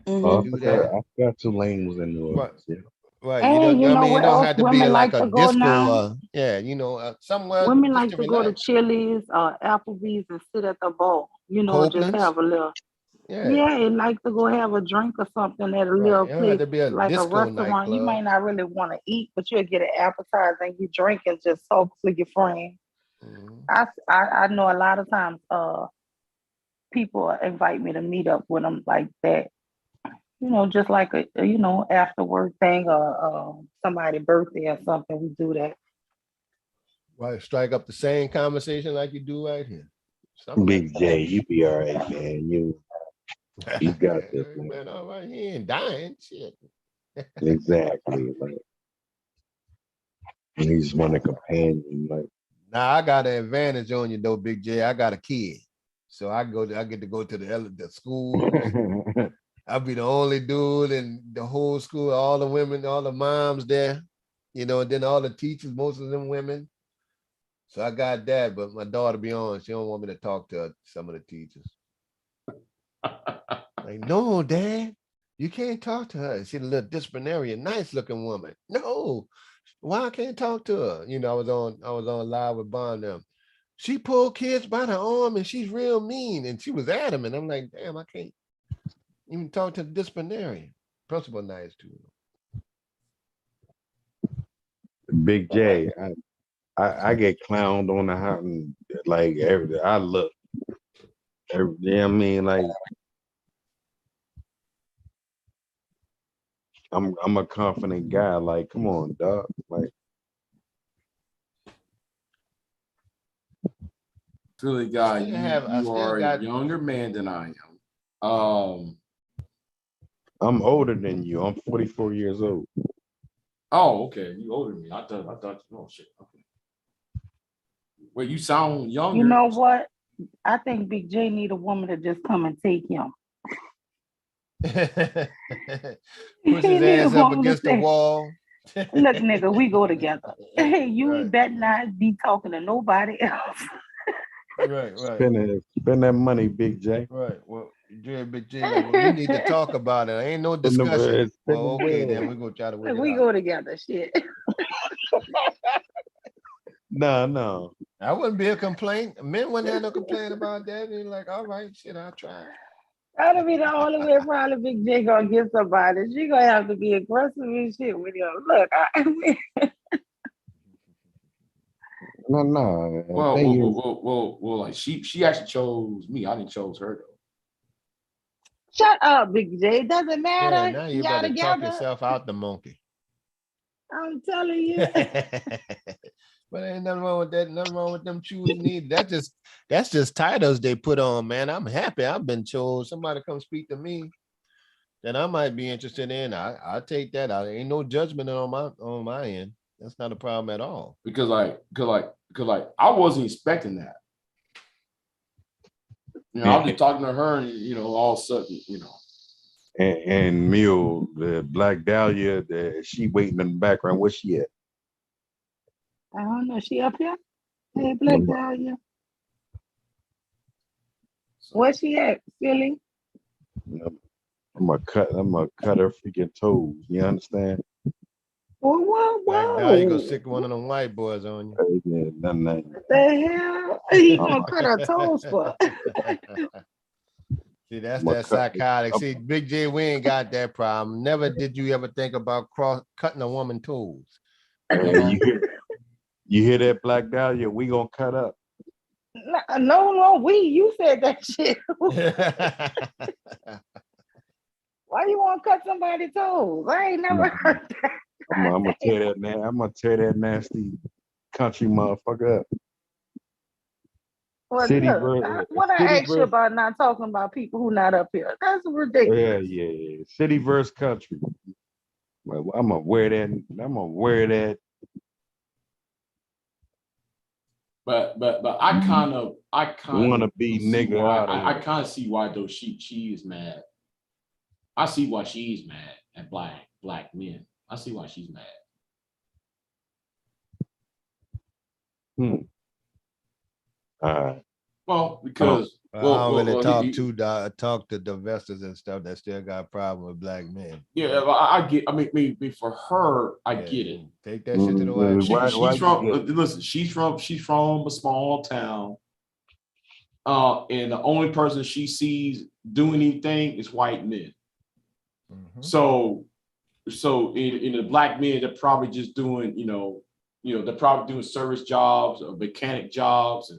I Do that. forgot Tulane was in New Orleans. Yeah. Right. Hey, I mean, what it don't else have to be women like like a to go disco. now? Somewhere Women just like to to go to relax. Chili's or Applebee's and sit at the bar, just Copeland's. have a little. Yeah. Yeah, and like to go have a drink or something at a Right. little It don't have place, to be a like a disco restaurant. You nightclub. might not really want to eat, but you'll get an appetizer and you drink and just talk to your friend. I know a lot of times people invite me to meet up with them like that. Just like a after work thing or somebody's birthday or something. We do that. Right. Strike up the same conversation like you do right here. Big J, you be all right, man. You got this, man. Man, all right, he ain't dying. Shit. Exactly. Like, and he just want a companion. Like, Now I got an advantage on you though, Big J. I got a kid, so I get to go to the school. I'll be the only dude in the whole school. All the women, all the moms there, and then all the teachers, most of them women. So I got that, but my daughter be on. She don't want me to talk to some of the teachers. Like, no, Dad, you can't talk to her. She's a little disciplinarian, nice looking woman. No, why I can't talk to her? I was on live with Bond them. She pulled kids by the arm and she's real mean. And she was adamant. I'm like, damn, I can't even talk to the disciplinarian. Principal nice too. Big J, I get clowned on the house and like everything. I look. I mean, like I'm a confident guy. Like, come on, dog. Like, Philly guy, I you still are got- a younger man than I am. I'm older than you. I'm 44 years old. Oh, okay. You older than me. I thought. Oh shit. Okay. Well, you sound younger. You know what? I think Big J need a woman to just come and take him. Push his ass up against the wall. Look, nigga, we go together. Hey, you better not be talking to nobody else. Right. Spend that money, Big J. Right. Well, Big J, well, we need to talk about it. Ain't no discussion. Well, okay, then we're gonna try to work it We out. go together, shit. No. I wouldn't be a complaint. Men wouldn't have no complaint about that. They're like, all right, shit, I'll try. That'll be the only way probably Big J gonna get somebody. She gonna have to be aggressive and shit with you. Look, No. Well, like she actually chose me. I didn't chose her though. shut up, Big J. It doesn't matter. Yeah, now you Y'all better talk together. yourself out the monkey. I'm telling you. But ain't nothing wrong with that. Nothing wrong with them choosing either. That's just titles they put on, man. I'm happy I've been chosen. Somebody come speak to me that I might be interested in. I take that out. Ain't no judgment on my end. That's not a problem at all. Because I wasn't expecting that. I'm just talking to her, and all of a sudden, And Mule, the Black Dahlia, she waiting in the background. Where's she at? I don't know. She up here? Hey, Black Dahlia. Where she at, Philly? I'm gonna cut her freaking toes. You understand? Whoa. Now you gonna stick one of them white boys on you. Yeah, nothing. What the hell? He gonna cut her toes for? See, that's that psychotic. See, Big J, we ain't got that problem. Never did you ever think about cutting a woman's toes. You hear that, Black Dahlia? We gonna cut up. No, you said that shit. Why you want to cut somebody's toes? I ain't never heard that. I'm gonna tear that nasty country motherfucker up. Well, City look, versus what I city asked you versus about not talking about people who not up here. That's ridiculous. yeah. City versus country. Well, I'm gonna wear that. I'm gonna wear that. But I kind of Wanna be see nigga why out of I here. kind of see why though she is mad. I see why she's mad at black men. I see why she's mad. All right. Well, because I don't really well, talk to the investors and stuff that still got a problem with black men. yeah, I get. I mean, for her, I get it. Take that shit to the White House. She's from. Listen, she's from a small town. And the only person she sees doing anything is white men. So in the black men, they're probably just doing, they're probably doing service jobs or mechanic jobs.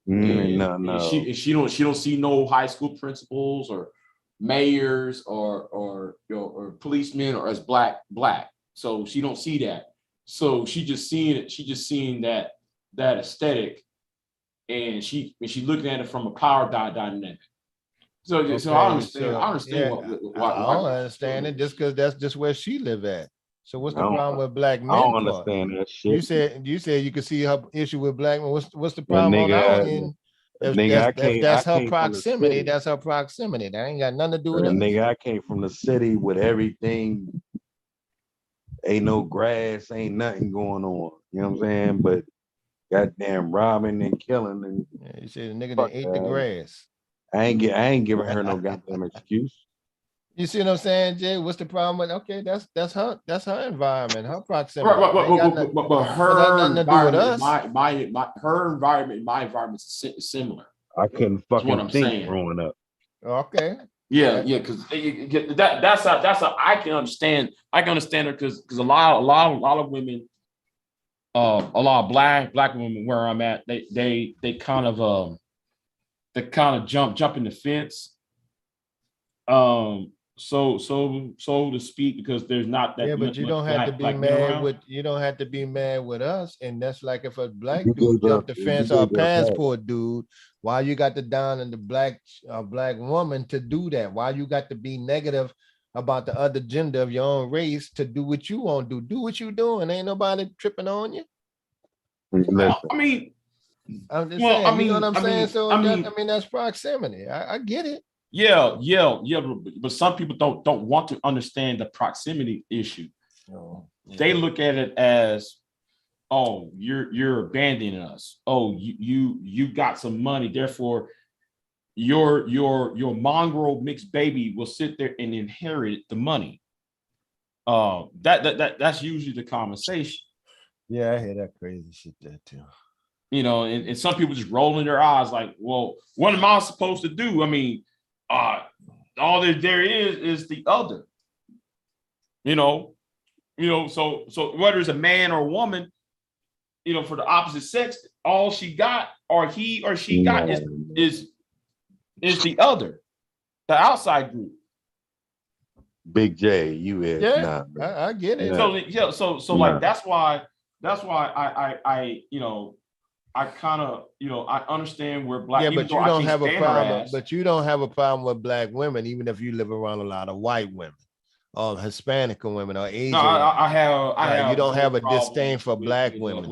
And she don't see no high school principals or mayors or policemen or as black. So she don't see that. So she just seeing it. She just seeing that aesthetic, and she looking at it from a power dynamic. So I understand. I understand why. I don't understand it just because that's just where she live at. So what's the problem with black men? I don't understand that shit. You said you could see her issue with black men. What's the problem on our end? If that's her proximity, that's her proximity. That ain't got nothing to do with it. Nigga, I came from the city with everything. Ain't no grass, ain't nothing going on. You know what I'm saying? But goddamn robbing and killing and you said the nigga that ate the grass. I ain't giving her no goddamn excuse. You see what I'm saying, Jay? What's the problem with? Okay, that's her environment, her proximity. But her nothing to do with us. Her environment, my environment is similar. I couldn't fucking what I'm think saying. growing up. Okay. Yeah, because that's how I can understand. I can understand her because a lot of women, a lot of black women where I'm at, they kind of jump in the fence. So to speak, because there's not that. Yeah, but you don't have to be mad with us, and that's like if a black dude jumped the fence or a passport dude. Why you got to down in the black woman to do that? Why you got to be negative about the other gender of your own race to do what you want to do? Do what you doing. Ain't nobody tripping on you. Well, I mean, I'm just saying. You know what I'm saying? So that's proximity. I get it. Yeah, but some people don't want to understand the proximity issue. They look at it as, oh, you're abandoning us. Oh, you got some money, therefore your mongrel mixed baby will sit there and inherit the money. That's usually the conversation. Yeah, I hear that crazy shit there too. And some people just rolling their eyes like, well, what am I supposed to do? I mean, all there is the other. So whether it's a man or a woman, for the opposite sex, all she got or he or she got is the other, the outside group. Big J, you is I get it. So like that's why I kind of, I understand where black. Yeah, but you don't have a problem. But you don't have a problem with black women, even if you live around a lot of white women, or Hispanic women, or Asian. No, I have. You don't have a disdain for black women.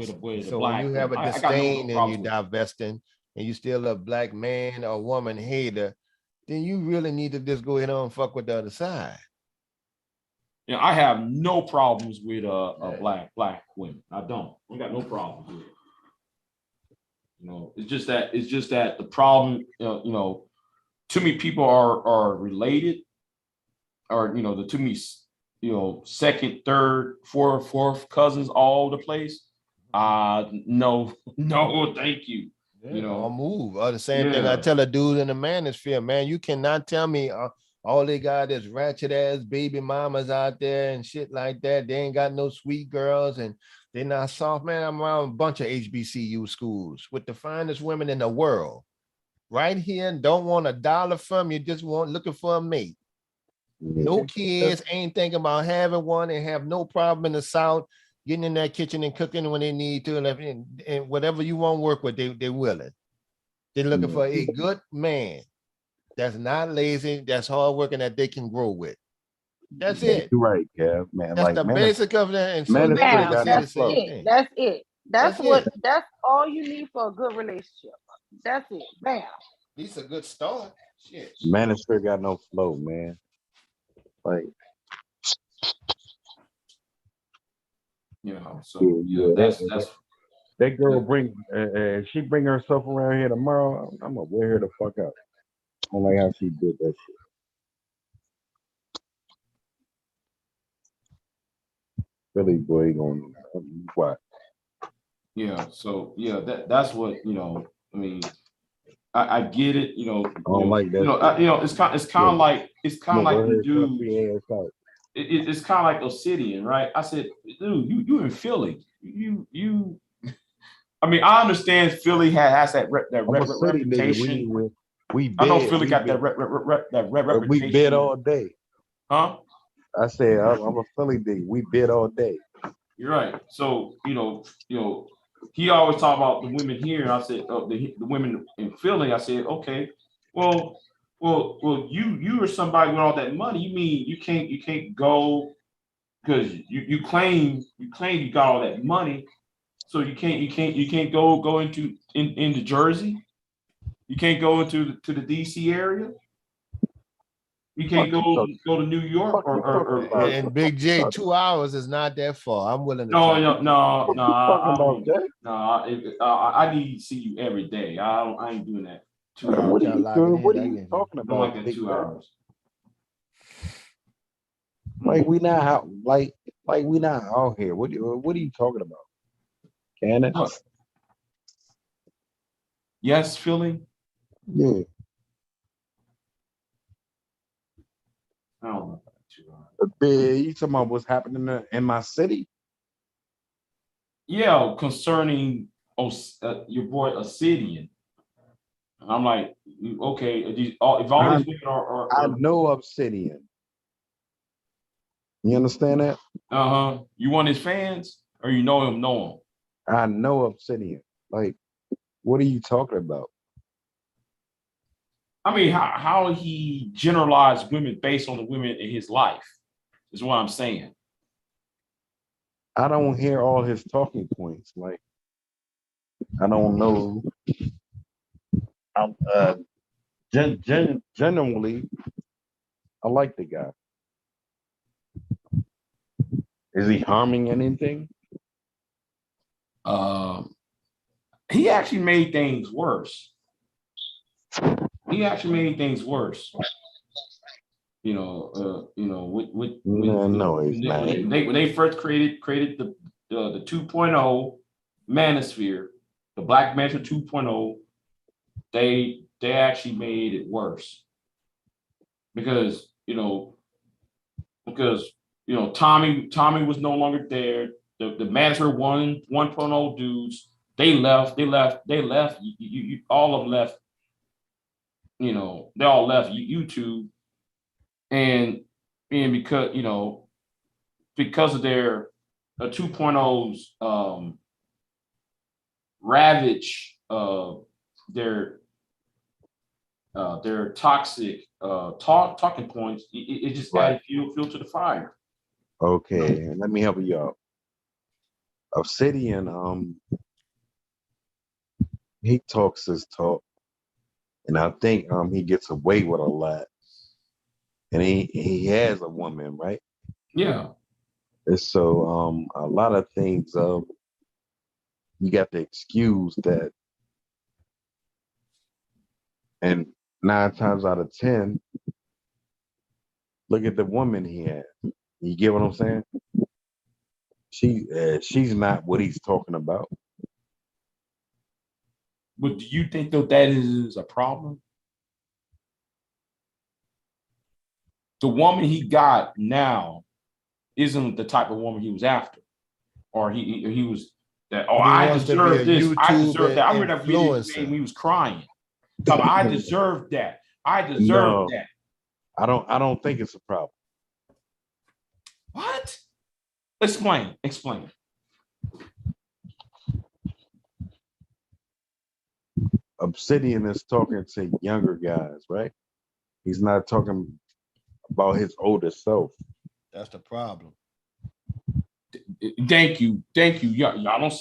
So when you have a disdain and you divesting, and you still a black man or woman hater, then you really need to just go ahead and fuck with the other side. I have no problems with black women. I got no problems with it. It's just that the problem, too many people are related, or the too many, second, third, fourth cousins all over the place. No, thank you. I'll move. The same thing I tell a dude in the manosphere, man. You cannot tell me all they got is ratchet ass baby mamas out there and shit like that. They ain't got no sweet girls and they're not soft, man. I'm around a bunch of HBCU schools with the finest women in the world. Right here, don't want $1 from you, just looking for a mate. No kids, ain't thinking about having one, and have no problem in the South getting in that kitchen and cooking when they need to, and whatever you want to work with, they willing. They're looking for a good man that's not lazy, that's hardworking, that they can grow with. That's it. You're right, Kev, man. That's Like, the man, basic of that. And so man, many it's people got say no the That's flow. same it. thing. That's it. That's That's what. it. That's all you need for a good relationship. That's it. Bam. At least a good start. Shit. Man, it's sure got no flow, man. Like, You know, so yeah, that's that girl bring, she bring herself around here tomorrow, I'm gonna wear her the fuck out. I don't like how she did that shit. Philly boy gonna what? yeah. So yeah, that's what I mean, I get it. I don't like that. It's kind of like I'm gonna the wear her dude. stuffy ass out. It's kind of like Obsidian, right? I said, dude, you in Philly. You. I mean, I understand Philly has that I'm a city nigga. reputation. We bid. I know Philly we got bid, that reputation. we bid all day. Huh? I said I'm a Philly nigga. We bid all day. You're right. So he always talk about the women here, and I said the women in Philly. I said, okay, well, you are somebody with all that money. You mean you can't go because you claim you got all that money, so you can't go into Jersey. You can't go into the DC area. You can't go to New York or And Big J, 2 hours is not that far. I'm willing to. No. Jay? I need to see you every day. I ain't doing that. 2 hours. What are you talking I about? like that big 2 man? hours. Like we not out, like we not out here. What are you talking about? Cannon? What? Yes, Philly. Yeah. I don't know about 2 hours. You talking about what's happening in my city? Yeah, concerning your boy Obsidian. And I'm like, okay, if all these women I know Obsidian. You understand that? You want his fans or you know him? I know Obsidian. Like, what are you talking about? I mean, how he generalized women based on the women in his life is what I'm saying. I don't hear all his talking points. Like, I don't know. I'm genuinely, I like the guy. Is he harming anything? He actually made things worse. With No, he's not. When they first created the 2.0 manosphere, the Black Manta 2.0, they actually made it worse because Tommy was no longer there. The Manosphere 1.0 dudes, they left. You all of them left. They all left YouTube, and because of their 2.0's ravage their toxic talking points, it just added fuel to the fire. Okay, let me help you out. Obsidian, he talks his talk, and I think he gets away with a lot. And he has a woman, right? Yeah. And so a lot of things you got to excuse that. And 9 times out of 10, look at the woman he has. You get what I'm saying? She's not what he's talking about. But do you think that is a problem? The woman he got now isn't the type of woman he was after, or he was that. Oh, I deserve this. I deserve that. I remember that video when he was crying. I deserve that. I deserve that. I don't think it's a problem. What? Explain. Obsidian is talking to younger guys, right? He's not talking about his older self. That's the problem. Thank you. Y'all don't.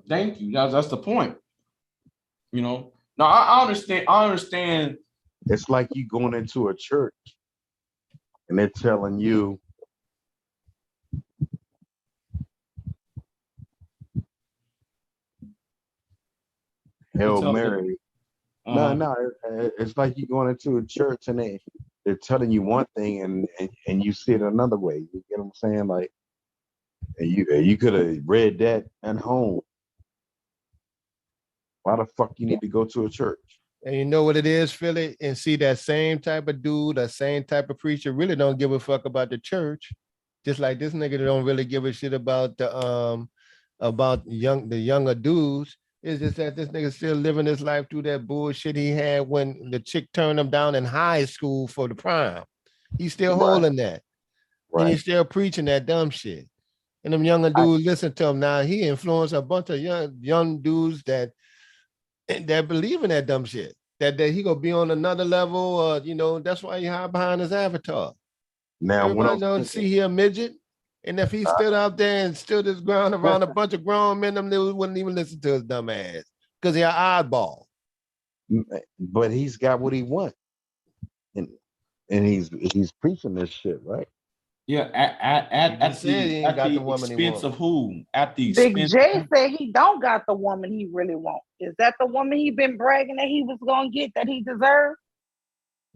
Thank you. That's the point. You know. No, I understand. I understand. It's like you going into a church and they're telling you, Hail Mary. No, it's like you going into a church and they're telling you one thing and you see it another way. You get what I'm saying? Like, and you could have read that at home. Why the fuck you need to go to a church? And you know what it is, Philly? And see that same type of dude, that same type of preacher really don't give a fuck about the church. Just like this nigga don't really give a shit about the younger dudes. It's just that this nigga still living his life through that bullshit he had when the chick turned him down in high school for the prime. He's still holding that. And he's still preaching that dumb shit. And them younger dudes listen to him now. He influenced a bunch of young dudes that believe in that dumb shit. That he gonna be on another level, that's why you hide behind his avatar. Now, everybody don't see he a midget. And if he stood out there and stood his ground around a bunch of grown men, them niggas wouldn't even listen to his dumb ass because he an oddball. But he's got what he wants, and he's preaching this shit, right? Yeah, at the expense of who? At the Big expense. J said he don't got the woman he really wants. Is that the woman he been bragging that he was gonna get that he deserved?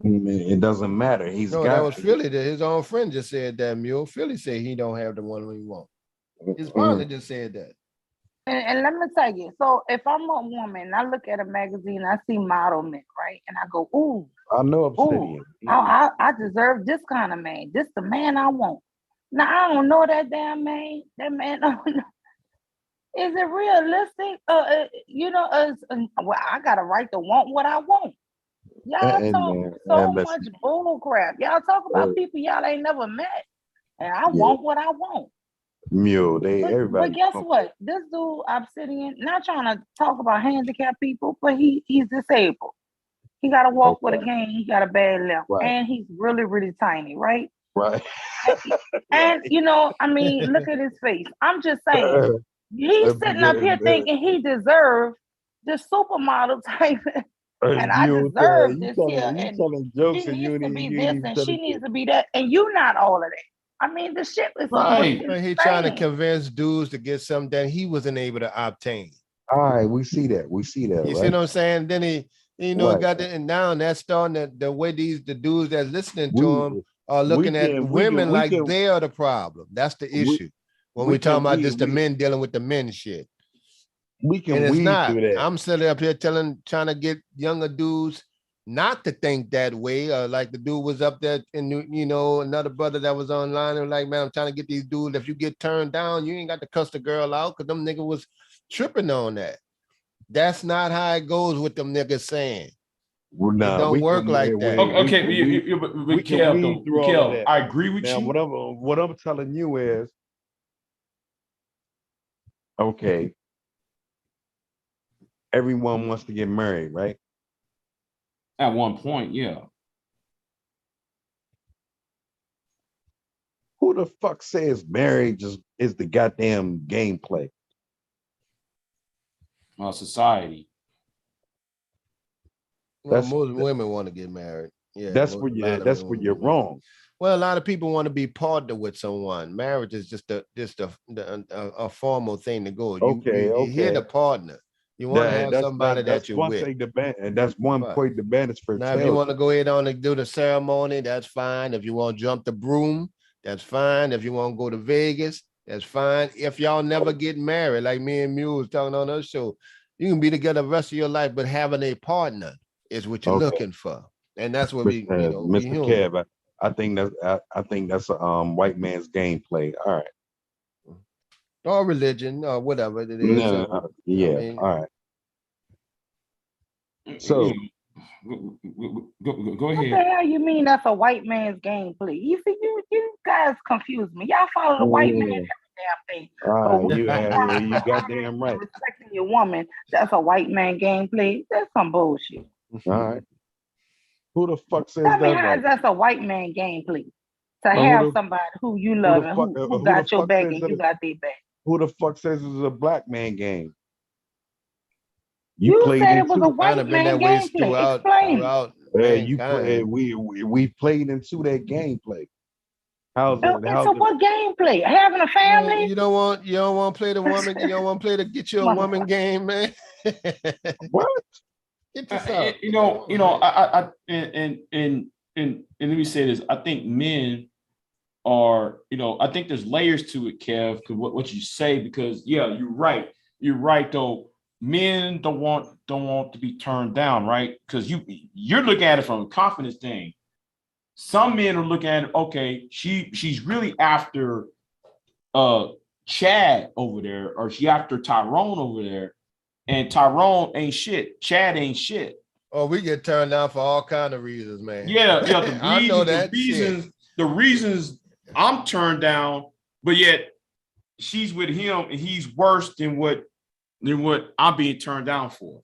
It doesn't matter. That was Philly. His own friend just said that. Mule Philly said he don't have the one he wants. His partner just said that. And let me tell you, so if I'm a woman, I look at a magazine, I see model men, right? And I go, ooh, I know Obsidian. I deserve this kind of man. This the man I want. Now I don't know that damn man. That man don't know. Is it realistic? Well, I got a right to want what I want. Y'all talk so much bull crap. Y'all talk about people y'all ain't never met, and I want what I want. Mule, everybody. But guess what? This dude, Obsidian, not trying to talk about handicapped people, but he's disabled. He got to walk with a cane. He got a bad limb, and he's really, really tiny, right? Right. And look at his face. I'm just saying, he's sitting up here thinking he deserves the supermodel type. And I deserve this here. And she needs to be this and she needs to be that. And you not all of that. I mean, the shit is He trying to convince dudes to get something that he wasn't able to obtain. All right, we see that. You see what I'm saying? Then he got that, and now that's starting the way the dudes that's listening to him are looking at women like they are the problem. That's the issue. When we talking about the men dealing with the men shit. We can and it's weed not. through that. I'm sitting up here trying to get younger dudes not to think that way. Like the dude was up there, and another brother that was online and like, man, I'm trying to get these dudes. If you get turned down, you ain't got to cuss the girl out because them niggas was tripping on that. That's not how it goes with them niggas saying. Well, it don't work like that. Okay, I agree with you. What I'm telling you is, okay, everyone wants to get married, right? At one point, yeah. Who the fuck says marriage is the goddamn gameplay? Society. Well, most women want to get married. Yeah, that's where you're wrong. Well, a lot of people want to be partnered with someone. Marriage is just a formal thing to go. You hear the partner. You want to have somebody that you're with. And that's one point the band is for. Now, if you want to go ahead on and do the ceremony, that's fine. If you want to jump the broom, that's fine. If you want to go to Vegas, that's fine. If y'all never get married, like me and Mule was talking on our show, you can be together the rest of your life, but having a partner is what you're looking for. And that's what Mr. Kev, I think that's a white man's gameplay. All right. Or religion or whatever it is. All right. So go ahead. What the hell you mean that's a white man's gameplay? You see, you guys confuse me. Y'all follow the white man every damn thing. You goddamn right. Respecting your woman, that's a white man gameplay. That's some bullshit. All right. Who the fuck says Tell me that how right? is that a white man gameplay? To Who have the somebody who you who love the and fuck who who the got your fuck back says and that? you got their back. Who the fuck says this is a black man game? You You played said it was a into. Kind white of been man that way gameplay. Explain. throughout You play. mankind. We played into that gameplay. How's it. it? How's So it? what gameplay? Having a family? You don't want to play the woman. You don't want to play the get you a woman game, man. What? Get yourself. And let me say this. I think men are, I think there's layers to it, Kev, because what you say, because yeah, you're right. You're right though. Men don't want to be turned down, right? Because you're looking at it from a confidence thing. Some men are looking at it, okay, she's really after Chad over there, or she after Tyrone over there, and Tyrone ain't shit. Chad ain't shit. Oh, we get turned down for all kind of reasons, man. Yeah. I know that. The reasons I'm turned down, but yet she's with him and he's worse than what I'm being turned down for.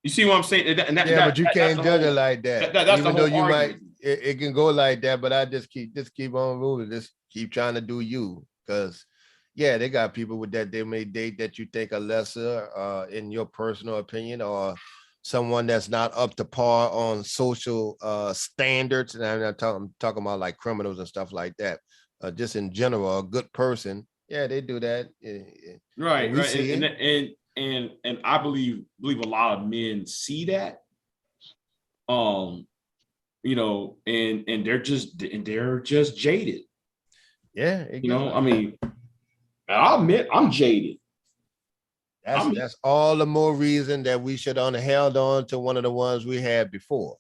You see what I'm saying? But you can't judge it like that. That's Even the though whole you argument. it can go like that, but I just keep on moving. Just keep trying to do you, because yeah, they got people with that they may date that you think are lesser, in your personal opinion, or someone that's not up to par on social standards. And I'm talking about like criminals and stuff like that. Just in general, a good person. Yeah, they do that. Right. We see it. And I believe a lot of men see that. And they're just jaded. Yeah. I mean, I'll admit I'm jaded. That's all the more reason that we should have held on to one of the ones we had before.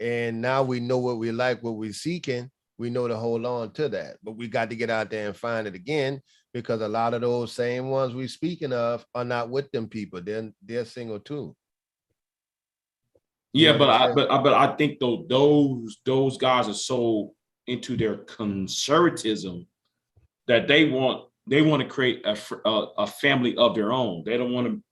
And now we know what we like, what we're seeking. We know to hold on to that, but we got to get out there and find it again, because a lot of those same ones we speaking of are not with them people. They're single too. Yeah, but I think those guys are so into their conservatism that they want to create a family of their own. They want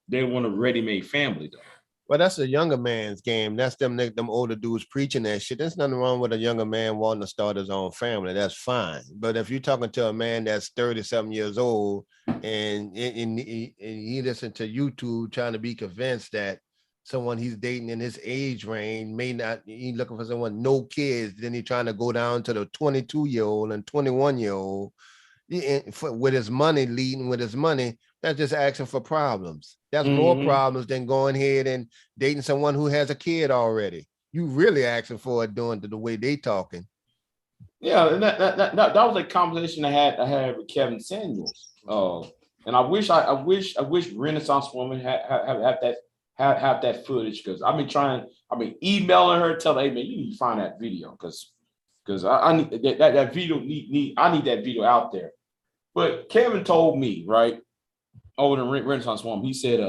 a ready-made family though. Well, that's a younger man's game. That's them older dudes preaching that shit. There's nothing wrong with a younger man wanting to start his own family. That's fine. But if you're talking to a man that's 30-something years old and he listen to YouTube trying to be convinced that someone he's dating in his age range may not, he's looking for someone, no kids, then he's trying to go down to the 22-year-old and 21-year-old with his money, leading with his money, that's just asking for problems. That's more problems than going ahead and dating someone who has a kid already. You really asking for it doing the way they talking. Yeah, and that was a conversation I had with Kevin Samuels. And I wish Renaissance Woman have that footage, because I've been emailing her, telling her, hey man, you need to find that video, because I need that video. I need that video out there. But Kevin told me, right, over the Renaissance Woman, he said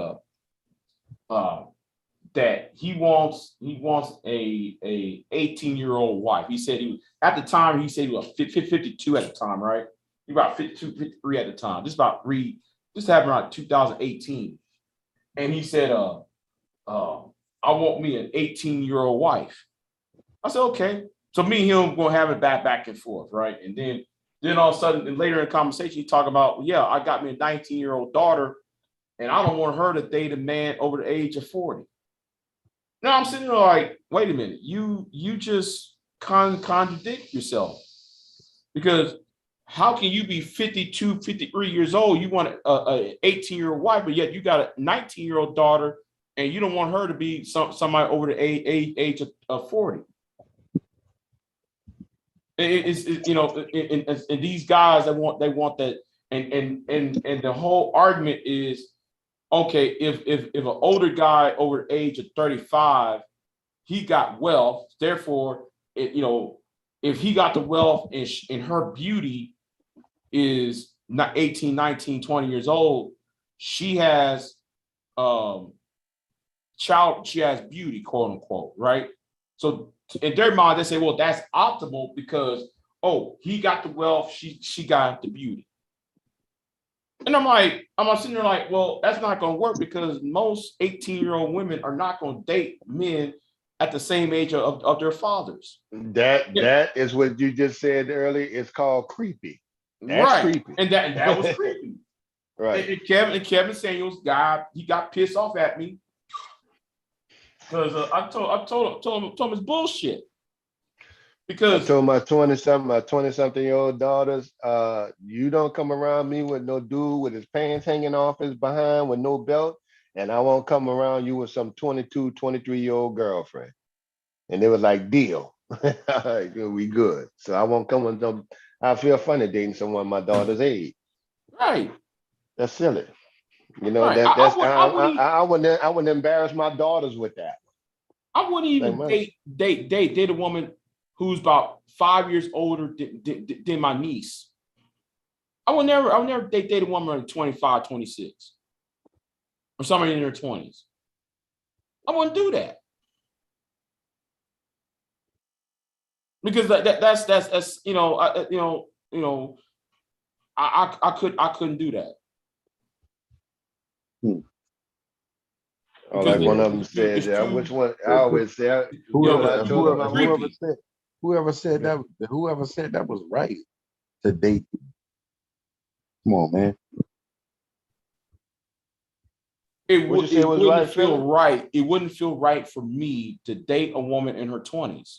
that he wants a 18-year-old wife. He said at the time he was 52 at the time, right? He about 52, 53 at the time. This happened around 2018. And he said, I want me an 18-year-old wife. I said, okay. So me and him gonna have it back and forth, right? And then all of a sudden, and later in the conversation, he talk about, yeah, I got me a 19-year-old daughter, and I don't want her to date a man over the age of 40. Now I'm sitting there like, wait a minute, you just contradict yourself, because how can you be 52, 53 years old? You want a 18-year-old wife, but yet you got a 19-year-old daughter, and you don't want her to be somebody over the age of 40. And these guys they want that, and the whole argument is, okay, if an older guy over the age of 35, he got wealth, therefore, if he got the wealth and her beauty is not 18, 19, 20 years old, she has she has beauty, quote unquote, right? So in their mind, they say, well, that's optimal because, oh, he got the wealth, she got the beauty. And I'm sitting there like, well, that's not gonna work because most 18-year-old women are not gonna date men at the same age of their fathers. That is what you just said earlier. It's called creepy. That's Right. creepy. And that was creepy. Right. And Kevin Samuels got pissed off at me because I told him it's bullshit. Because I told my 20-something-year-old daughters, you don't come around me with no dude with his pants hanging off his behind with no belt, and I won't come around you with some 22, 23-year-old girlfriend. And they was like, deal. We good. So I won't come with them. I feel funny dating someone my daughter's age. Right. That's silly. You know, right. I wouldn't embarrass my daughters with that. I wouldn't even date a woman who's about 5 years older than my niece. I would never date a woman at 25, 26, or somebody in their 20s. I wouldn't do that because that's I couldn't do that. Oh, like one of them said, which one? I always say, whoever said that was right to date. Come on, man. It wouldn't feel right. It wouldn't feel right for me to date a woman in her 20s.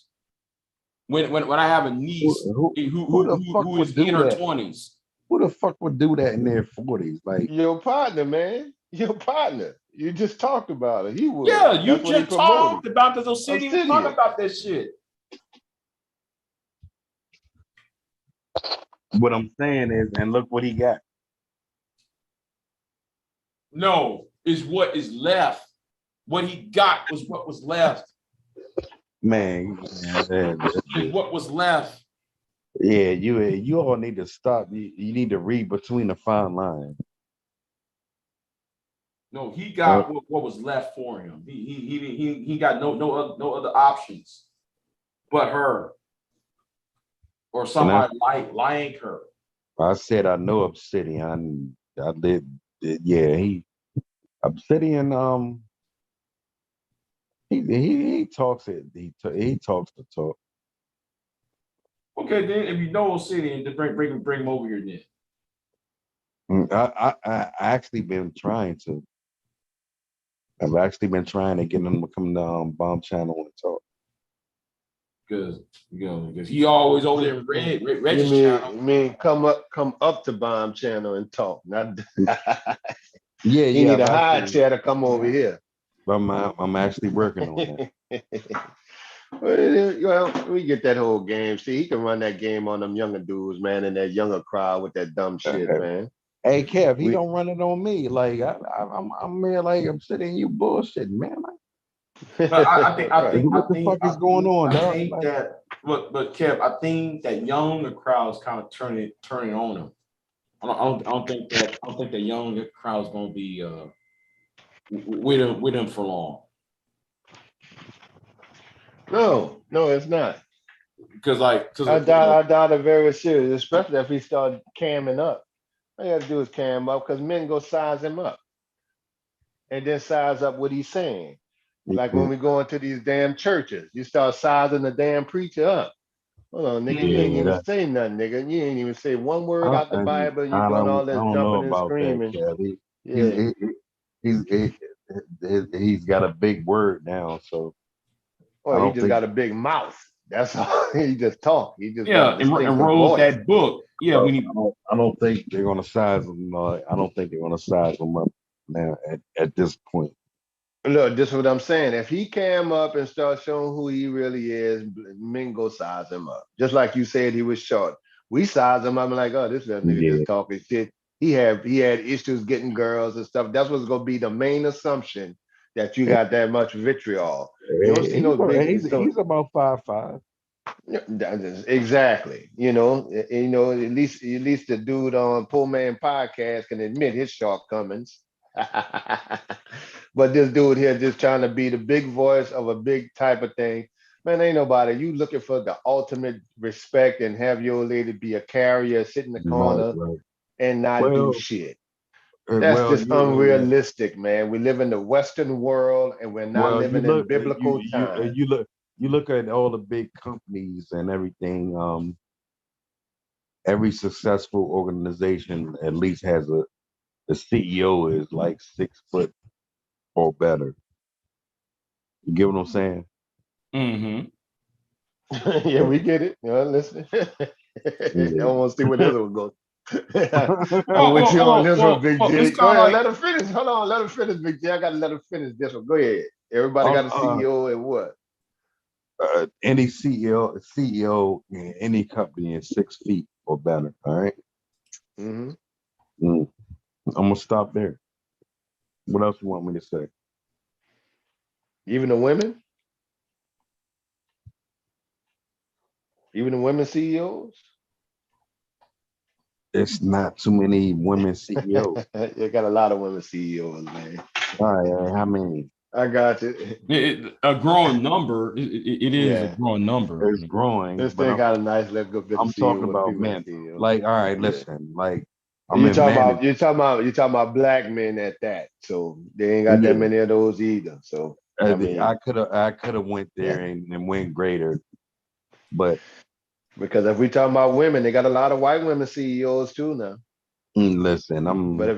When I have a niece who is in her 20s. Who the fuck would do that in their 40s? Like your partner, man. Your partner. You just talked about it. He would. Yeah, you just talked about because Obsidian talk about that shit. What I'm saying is, and look what he got. No, is what is left. What he got was what was left. Man, what was left. Yeah, you all need to stop. You need to read between the fine lines. No, he got what was left for him. He got no other options but her or somebody like her. I said I know Obsidian. I did. Yeah, Obsidian. He talks it. He talks the talk. Okay, then if you know Obsidian, then bring him over here then. I actually been trying to. I've actually been trying to get him to come to Bomb Channel and talk. Because he always over there Reggie's channel. You mean come up to Bomb Channel and talk? Not Yeah, you need a high chair to come over here. I'm actually working on that. Well, we get that whole game. See, he can run that game on them younger dudes, man, and that younger crowd with that dumb shit, man. Hey, Kev, he don't run it on me. Like I'm here, like I'm sitting, you bullshit, man. I think what the fuck is going on? I think that, but Kev, I think that younger crowd is kind of turning on him. I don't think that younger crowd's gonna be with him for long. No, it's not. Because I doubt it very serious, especially if he started camming up. All you have to do is cam up because men go size him up and then size up what he's saying. Like when we go into these damn churches, you start sizing the damn preacher up. Hold on, nigga, you ain't even say nothing, nigga. You ain't even say one word out the Bible, and you're doing all this jumping and screaming. He's got a big word now, so. Well, he just got a big mouth. That's all. He just talk. He just and wrote that book. Yeah, I don't think they're gonna size him. I don't think they're gonna size him up now at this point. Look, this is what I'm saying. If he came up and start showing who he really is, men go size him up. Just like you said, he was short. We size him up and like, oh, this little nigga just talking shit. He had issues getting girls and stuff. That's what's gonna be the main assumption, that you got that much vitriol. You don't see no big. He's about 5'5". Exactly. At least the dude on Poor Man Podcast can admit his shortcomings. But this dude here just trying to be the big voice of a big type of thing. Man, ain't nobody. You looking for the ultimate respect and have your lady be a carrier, sit in the corner and not do shit. That's well, just you, unrealistic, man. We live in the Western world and we're not well, you living in look, biblical times. you look at all the big companies and everything. Every successful organization at least has the CEO is like 6 foot or better. You get what I'm saying? Mm-hmm. Yeah, we get it. Listen. I want to see where this one goes. I'm with you on this one, Big J. Go ahead, let her finish. Hold on, let her finish, Big J. I gotta let her finish this one. Go ahead. Everybody got a CEO and what? Any CEO in any company is 6 feet or better. All right. Mm-hmm. I'm gonna stop there. What else you want me to say? Even the women? Even the women CEOs? It's not too many women CEOs. You got a lot of women CEOs, man. All right, how many? I got you. A growing number. It is a growing number. It's growing. This thing got a nice little bit of I'm CEO talking about men. Like, all right, listen, like you're talking about black men at that. So they ain't got that many of those either. So I mean, I could have went there and went greater, but because if we talking about women, they got a lot of white women CEOs too now. listen, but if